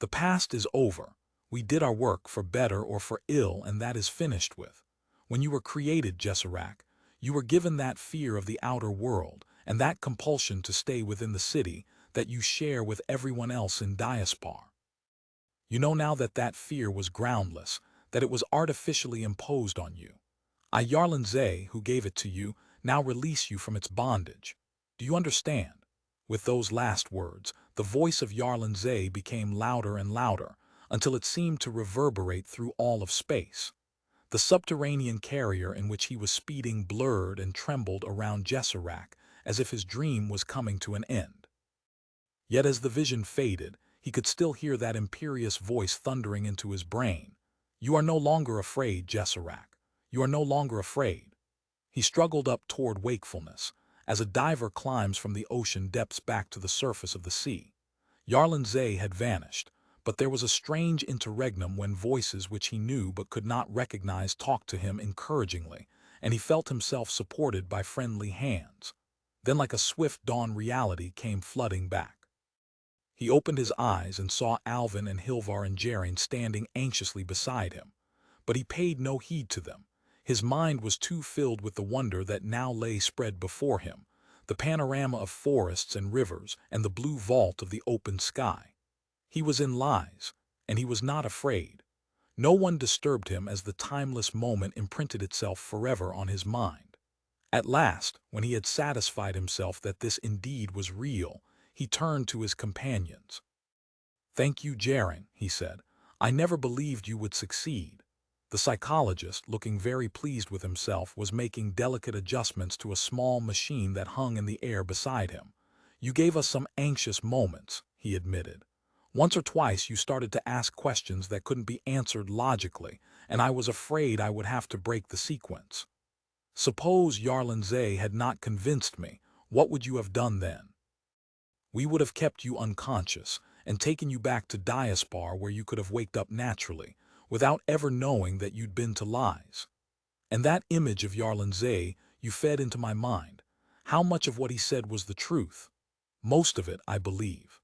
The past is over. We did our work for better or for ill, and that is finished with. When you were created, Jessarak, you were given that fear of the outer world and that compulsion to stay within the city that you share with everyone else in Diaspar. You know now that that fear was groundless, that it was artificially imposed on you. I, Yarlan Zay, who gave it to you, now release you from its bondage. Do you understand? With those last words, the voice of Yarlan Zay became louder and louder, until it seemed to reverberate through all of space. The subterranean carrier in which he was speeding blurred and trembled around Jessarak, as if his dream was coming to an end. Yet as the vision faded, he could still hear that imperious voice thundering into his brain. You are no longer afraid, Jessarak. You are no longer afraid. He struggled up toward wakefulness, as a diver climbs from the ocean depths back to the surface of the sea. Yarlan Zay had vanished, but there was a strange interregnum when voices which he knew but could not recognize talked to him encouragingly, and he felt himself supported by friendly hands. Then like a swift dawn reality came flooding back. He opened his eyes and saw Alvin and Hilvar and Jaren standing anxiously beside him, but he paid no heed to them. His mind was too filled with the wonder that now lay spread before him, the panorama of forests and rivers and the blue vault of the open sky. He was in lies, and he was not afraid. No one disturbed him as the timeless moment imprinted itself forever on his mind. At last, when he had satisfied himself that this indeed was real, he turned to his companions. "Thank you, Jaren," he said. "I never believed you would succeed." The psychologist, looking very pleased with himself, was making delicate adjustments to a small machine that hung in the air beside him. "You gave us some anxious moments," he admitted. "Once or twice you started to ask questions that couldn't be answered logically, and I was afraid I would have to break the sequence. Suppose Yarlan Zay had not convinced me, what would you have done then? We would have kept you unconscious and taken you back to Diaspar where you could have waked up naturally, without ever knowing that you'd been to lies. And that image of Yarlan Zay you fed into my mind. How much of what he said was the truth? Most of it, I believe.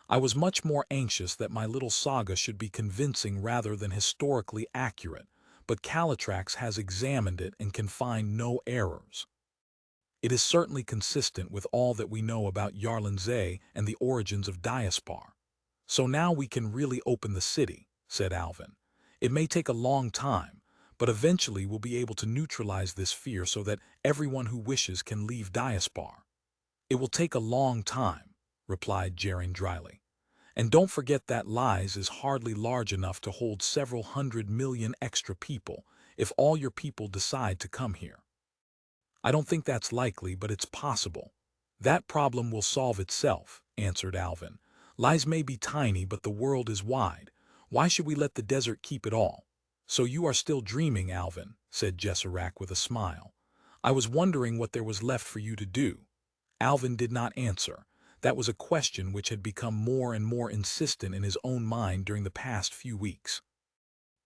I was much more anxious that my little saga should be convincing rather than historically accurate, but Calitrax has examined it and can find no errors. It is certainly consistent with all that we know about Yarlan Zay and the origins of Diaspar. So now we can really open the city," said Alvin. "It may take a long time, but eventually we'll be able to neutralize this fear so that everyone who wishes can leave Diaspar." "It will take a long time," replied Jaren dryly. "And don't forget that Lies is hardly large enough to hold several 100 million extra people if all your people decide to come here." I don't think that's likely, but it's possible. That problem will solve itself, answered Alvin. Lies may be tiny, but the world is wide. Why should we let the desert keep it all? So you are still dreaming, Alvin, said Jesserac with a smile. I was wondering what there was left for you to do. Alvin did not answer. That was a question which had become more and more insistent in his own mind during the past few weeks.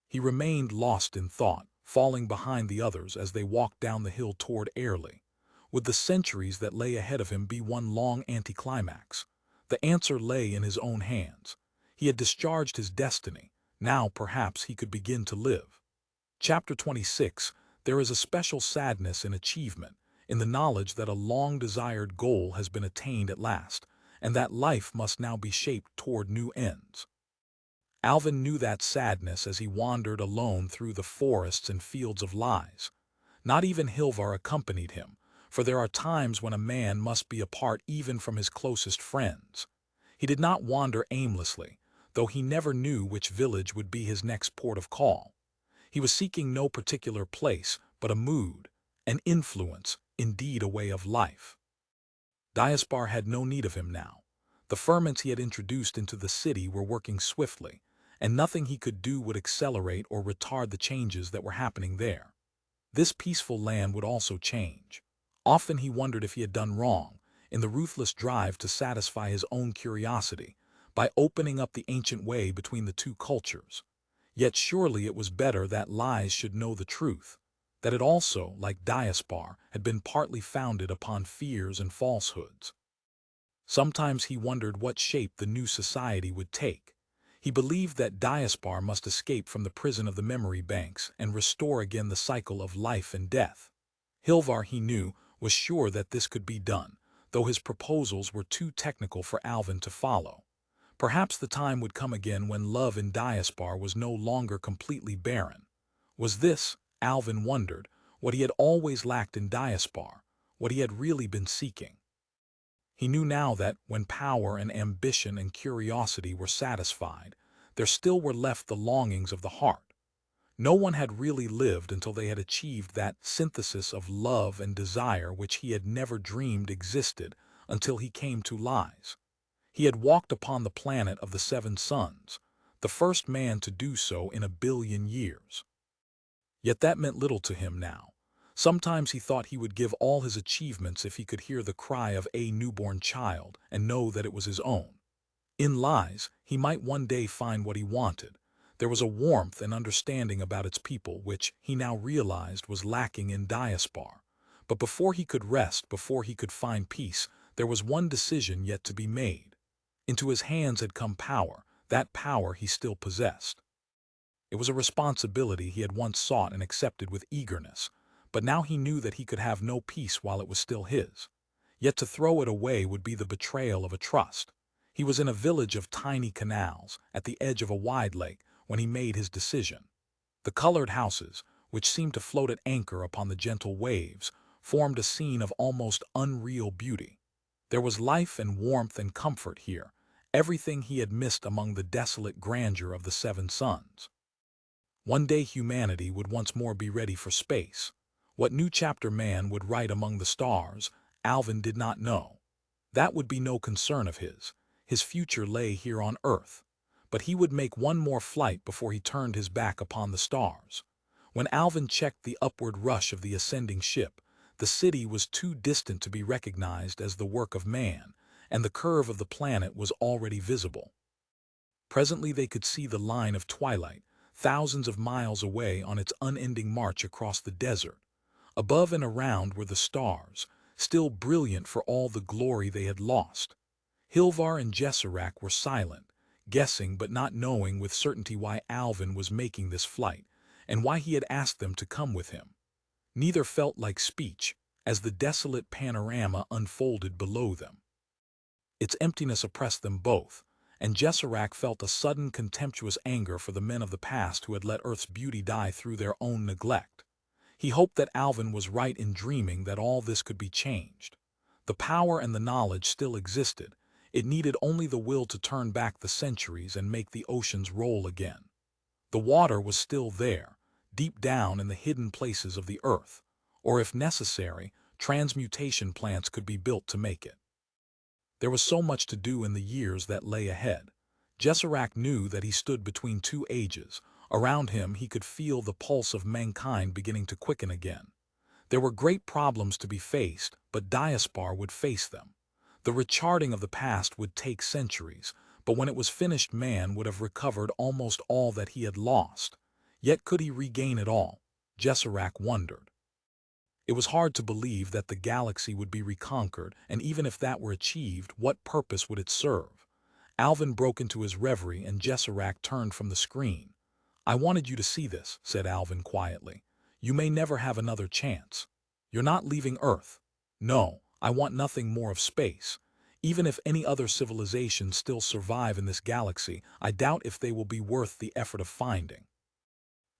He remained lost in thought, falling behind the others as they walked down the hill toward Airlie. Would the centuries that lay ahead of him be one long anticlimax? The answer lay in his own hands. He had discharged his destiny. Now perhaps he could begin to live. Chapter 26. There is a special sadness in achievement, in the knowledge that a long-desired goal has been attained at last, and that life must now be shaped toward new ends. Alvin knew that sadness as he wandered alone through the forests and fields of lies. Not even Hilvar accompanied him, for there are times when a man must be apart even from his closest friends. He did not wander aimlessly, though he never knew which village would be his next port of call. He was seeking no particular place, but a mood, an influence, indeed a way of life. Diaspar had no need of him now. The ferments he had introduced into the city were working swiftly, and nothing he could do would accelerate or retard the changes that were happening there. This peaceful land would also change. Often he wondered if he had done wrong, in the ruthless drive to satisfy his own curiosity, by opening up the ancient way between the two cultures. Yet surely it was better that lies should know the truth, that it also, like Diaspar, had been partly founded upon fears and falsehoods. Sometimes he wondered what shape the new society would take. He believed that Diaspar must escape from the prison of the memory banks and restore again the cycle of life and death. Hilvar, he knew, was sure that this could be done, though his proposals were too technical for Alvin to follow. Perhaps the time would come again when love in Diaspar was no longer completely barren. Was this, Alvin wondered, what he had always lacked in Diaspar, what he had really been seeking? He knew now that, when power and ambition and curiosity were satisfied, there still were left the longings of the heart. No one had really lived until they had achieved that synthesis of love and desire which he had never dreamed existed until he came to lies. He had walked upon the planet of the seven suns, the first man to do so in 1 billion years. Yet that meant little to him now. Sometimes he thought he would give all his achievements if he could hear the cry of a newborn child and know that it was his own. In lies, he might one day find what he wanted. There was a warmth and understanding about its people which, he now realized, was lacking in Diaspar. But before he could rest, before he could find peace, there was one decision yet to be made. Into his hands had come power. That power he still possessed. It was a responsibility he had once sought and accepted with eagerness, but now he knew that he could have no peace while it was still his. Yet to throw it away would be the betrayal of a trust. He was in a village of tiny canals, at the edge of a wide lake, when he made his decision. The colored houses, which seemed to float at anchor upon the gentle waves, formed a scene of almost unreal beauty. There was life and warmth and comfort here, everything he had missed among the desolate grandeur of the seven suns. One day humanity would once more be ready for space. What new chapter man would write among the stars, Alvin did not know. That would be no concern of his. His future lay here on Earth. But he would make one more flight before he turned his back upon the stars. When Alvin checked the upward rush of the ascending ship, the city was too distant to be recognized as the work of man, and the curve of the planet was already visible. Presently they could see the line of twilight, thousands of miles away on its unending march across the desert. Above and around were the stars, still brilliant for all the glory they had lost. Hilvar and Jesserac were silent, guessing but not knowing with certainty why Alvin was making this flight, and why he had asked them to come with him. Neither felt like speech, as the desolate panorama unfolded below them. Its emptiness oppressed them both, and Jesserac felt a sudden contemptuous anger for the men of the past who had let Earth's beauty die through their own neglect. He hoped that Alvin was right in dreaming that all this could be changed. The power and the knowledge still existed. It needed only the will to turn back the centuries and make the oceans roll again. The water was still there, deep down in the hidden places of the earth, or if necessary, transmutation plants could be built to make it. There was so much to do in the years that lay ahead. Jessarak knew that he stood between two ages. Around him he could feel the pulse of mankind beginning to quicken again. There were great problems to be faced, but Diaspar would face them. The recharting of the past would take centuries, but when it was finished man would have recovered almost all that he had lost. Yet could he regain it all? Jessarak wondered. It was hard to believe that the galaxy would be reconquered, and even if that were achieved, what purpose would it serve? Alvin broke into his reverie and Jessarak turned from the screen. "I wanted you to see this," said Alvin quietly. "You may never have another chance. You're not leaving Earth. No, I want nothing more of space. Even if any other civilizations still survive in this galaxy, I doubt if they will be worth the effort of finding.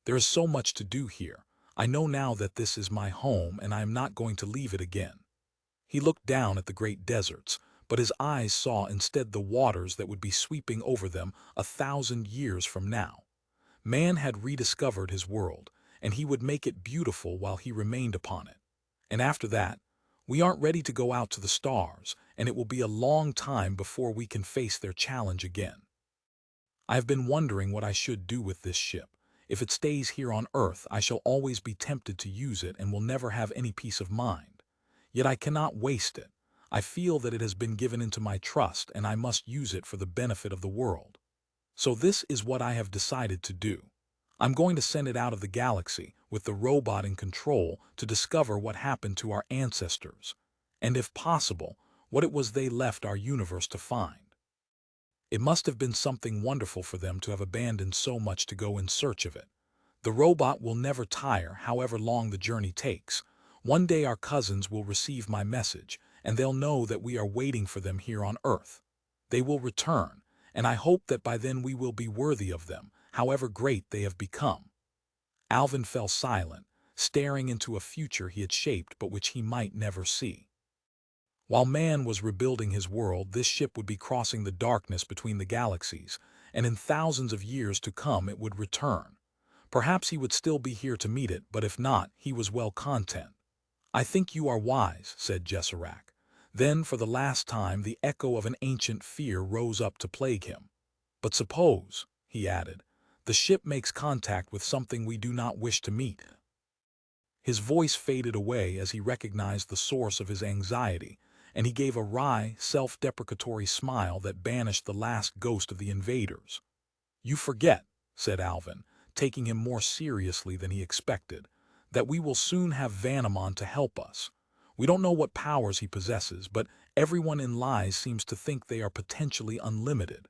There is so much to do here. I know now that this is my home and I am not going to leave it again." He looked down at the great deserts, but his eyes saw instead the waters that would be sweeping over them 1,000 years from now. Man had rediscovered his world, and he would make it beautiful while he remained upon it. And after that, we aren't ready to go out to the stars, and it will be a long time before we can face their challenge again. I have been wondering what I should do with this ship. If it stays here on Earth, I shall always be tempted to use it and will never have any peace of mind. Yet I cannot waste it. I feel that it has been given into my trust and I must use it for the benefit of the world. So this is what I have decided to do. I'm going to send it out of the galaxy with the robot in control to discover what happened to our ancestors, and if possible, what it was they left our universe to find. It must have been something wonderful for them to have abandoned so much to go in search of it. The robot will never tire, however long the journey takes. One day our cousins will receive my message, and they'll know that we are waiting for them here on Earth. They will return, and I hope that by then we will be worthy of them, however great they have become. Alvin fell silent, staring into a future he had shaped but which he might never see. While man was rebuilding his world, this ship would be crossing the darkness between the galaxies, and in thousands of years to come it would return. Perhaps he would still be here to meet it, but if not, he was well content. "I think you are wise," said Jessarak. Then, for the last time, the echo of an ancient fear rose up to plague him. "But suppose," he added, "the ship makes contact with something we do not wish to meet." His voice faded away as he recognized the source of his anxiety, and he gave a wry, self-deprecatory smile that banished the last ghost of the invaders. "You forget," said Alvin, taking him more seriously than he expected, "that we will soon have Vanamon to help us. We don't know what powers he possesses, but everyone in Lies seems to think they are potentially unlimited.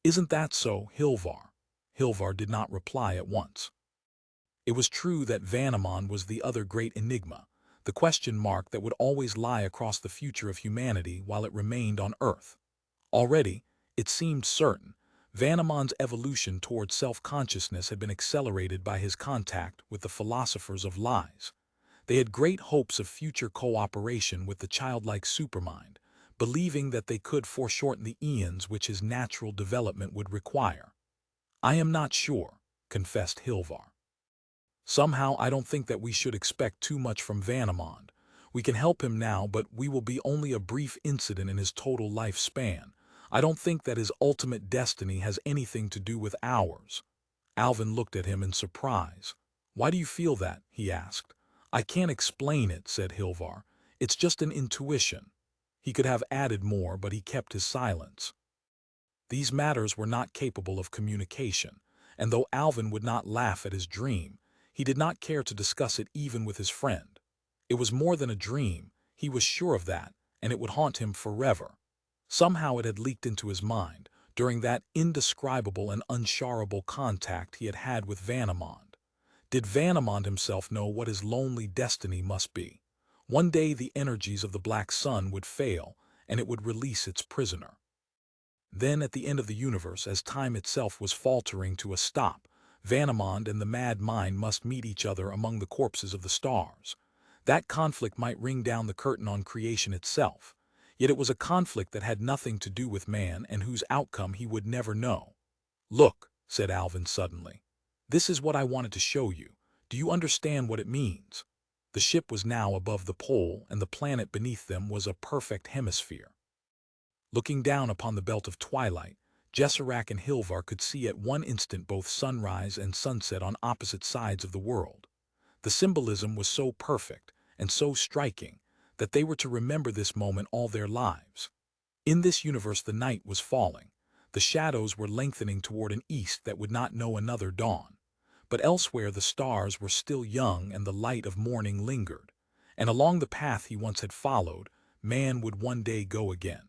Isn't that so, Hilvar?" Hilvar did not reply at once. It was true that Vanamon was the other great enigma, the question mark that would always lie across the future of humanity while it remained on Earth. Already, it seemed certain, Vanamon's evolution toward self-consciousness had been accelerated by his contact with the philosophers of Lies. They had great hopes of future cooperation with the childlike supermind, believing that they could foreshorten the eons which his natural development would require. "I am not sure," confessed Hilvar. "Somehow I don't think that we should expect too much from Vanamon. We can help him now, but we will be only a brief incident in his total lifespan. I don't think that his ultimate destiny has anything to do with ours." Alvin looked at him in surprise. "Why do you feel that?" he asked. "I can't explain it," said Hilvar. "It's just an intuition." He could have added more, but he kept his silence. These matters were not capable of communication, and though Alvin would not laugh at his dream, he did not care to discuss it even with his friend. It was more than a dream, he was sure of that, and it would haunt him forever. Somehow it had leaked into his mind, during that indescribable and unsharable contact he had had with Vanamon. Did Vanamon himself know what his lonely destiny must be? One day the energies of the Black Sun would fail, and it would release its prisoner. Then at the end of the universe, as time itself was faltering to a stop, Vanamon and the mad mind must meet each other among the corpses of the stars. That conflict might ring down the curtain on creation itself, yet it was a conflict that had nothing to do with man and whose outcome he would never know. "Look," said Alvin suddenly. "This is what I wanted to show you. Do you understand what it means?" The ship was now above the pole, and the planet beneath them was a perfect hemisphere. Looking down upon the belt of twilight, Jessarak and Hilvar could see at one instant both sunrise and sunset on opposite sides of the world. The symbolism was so perfect and so striking that they were to remember this moment all their lives. In this universe the night was falling. The shadows were lengthening toward an east that would not know another dawn. But elsewhere the stars were still young and the light of morning lingered. And along the path he once had followed, man would one day go again.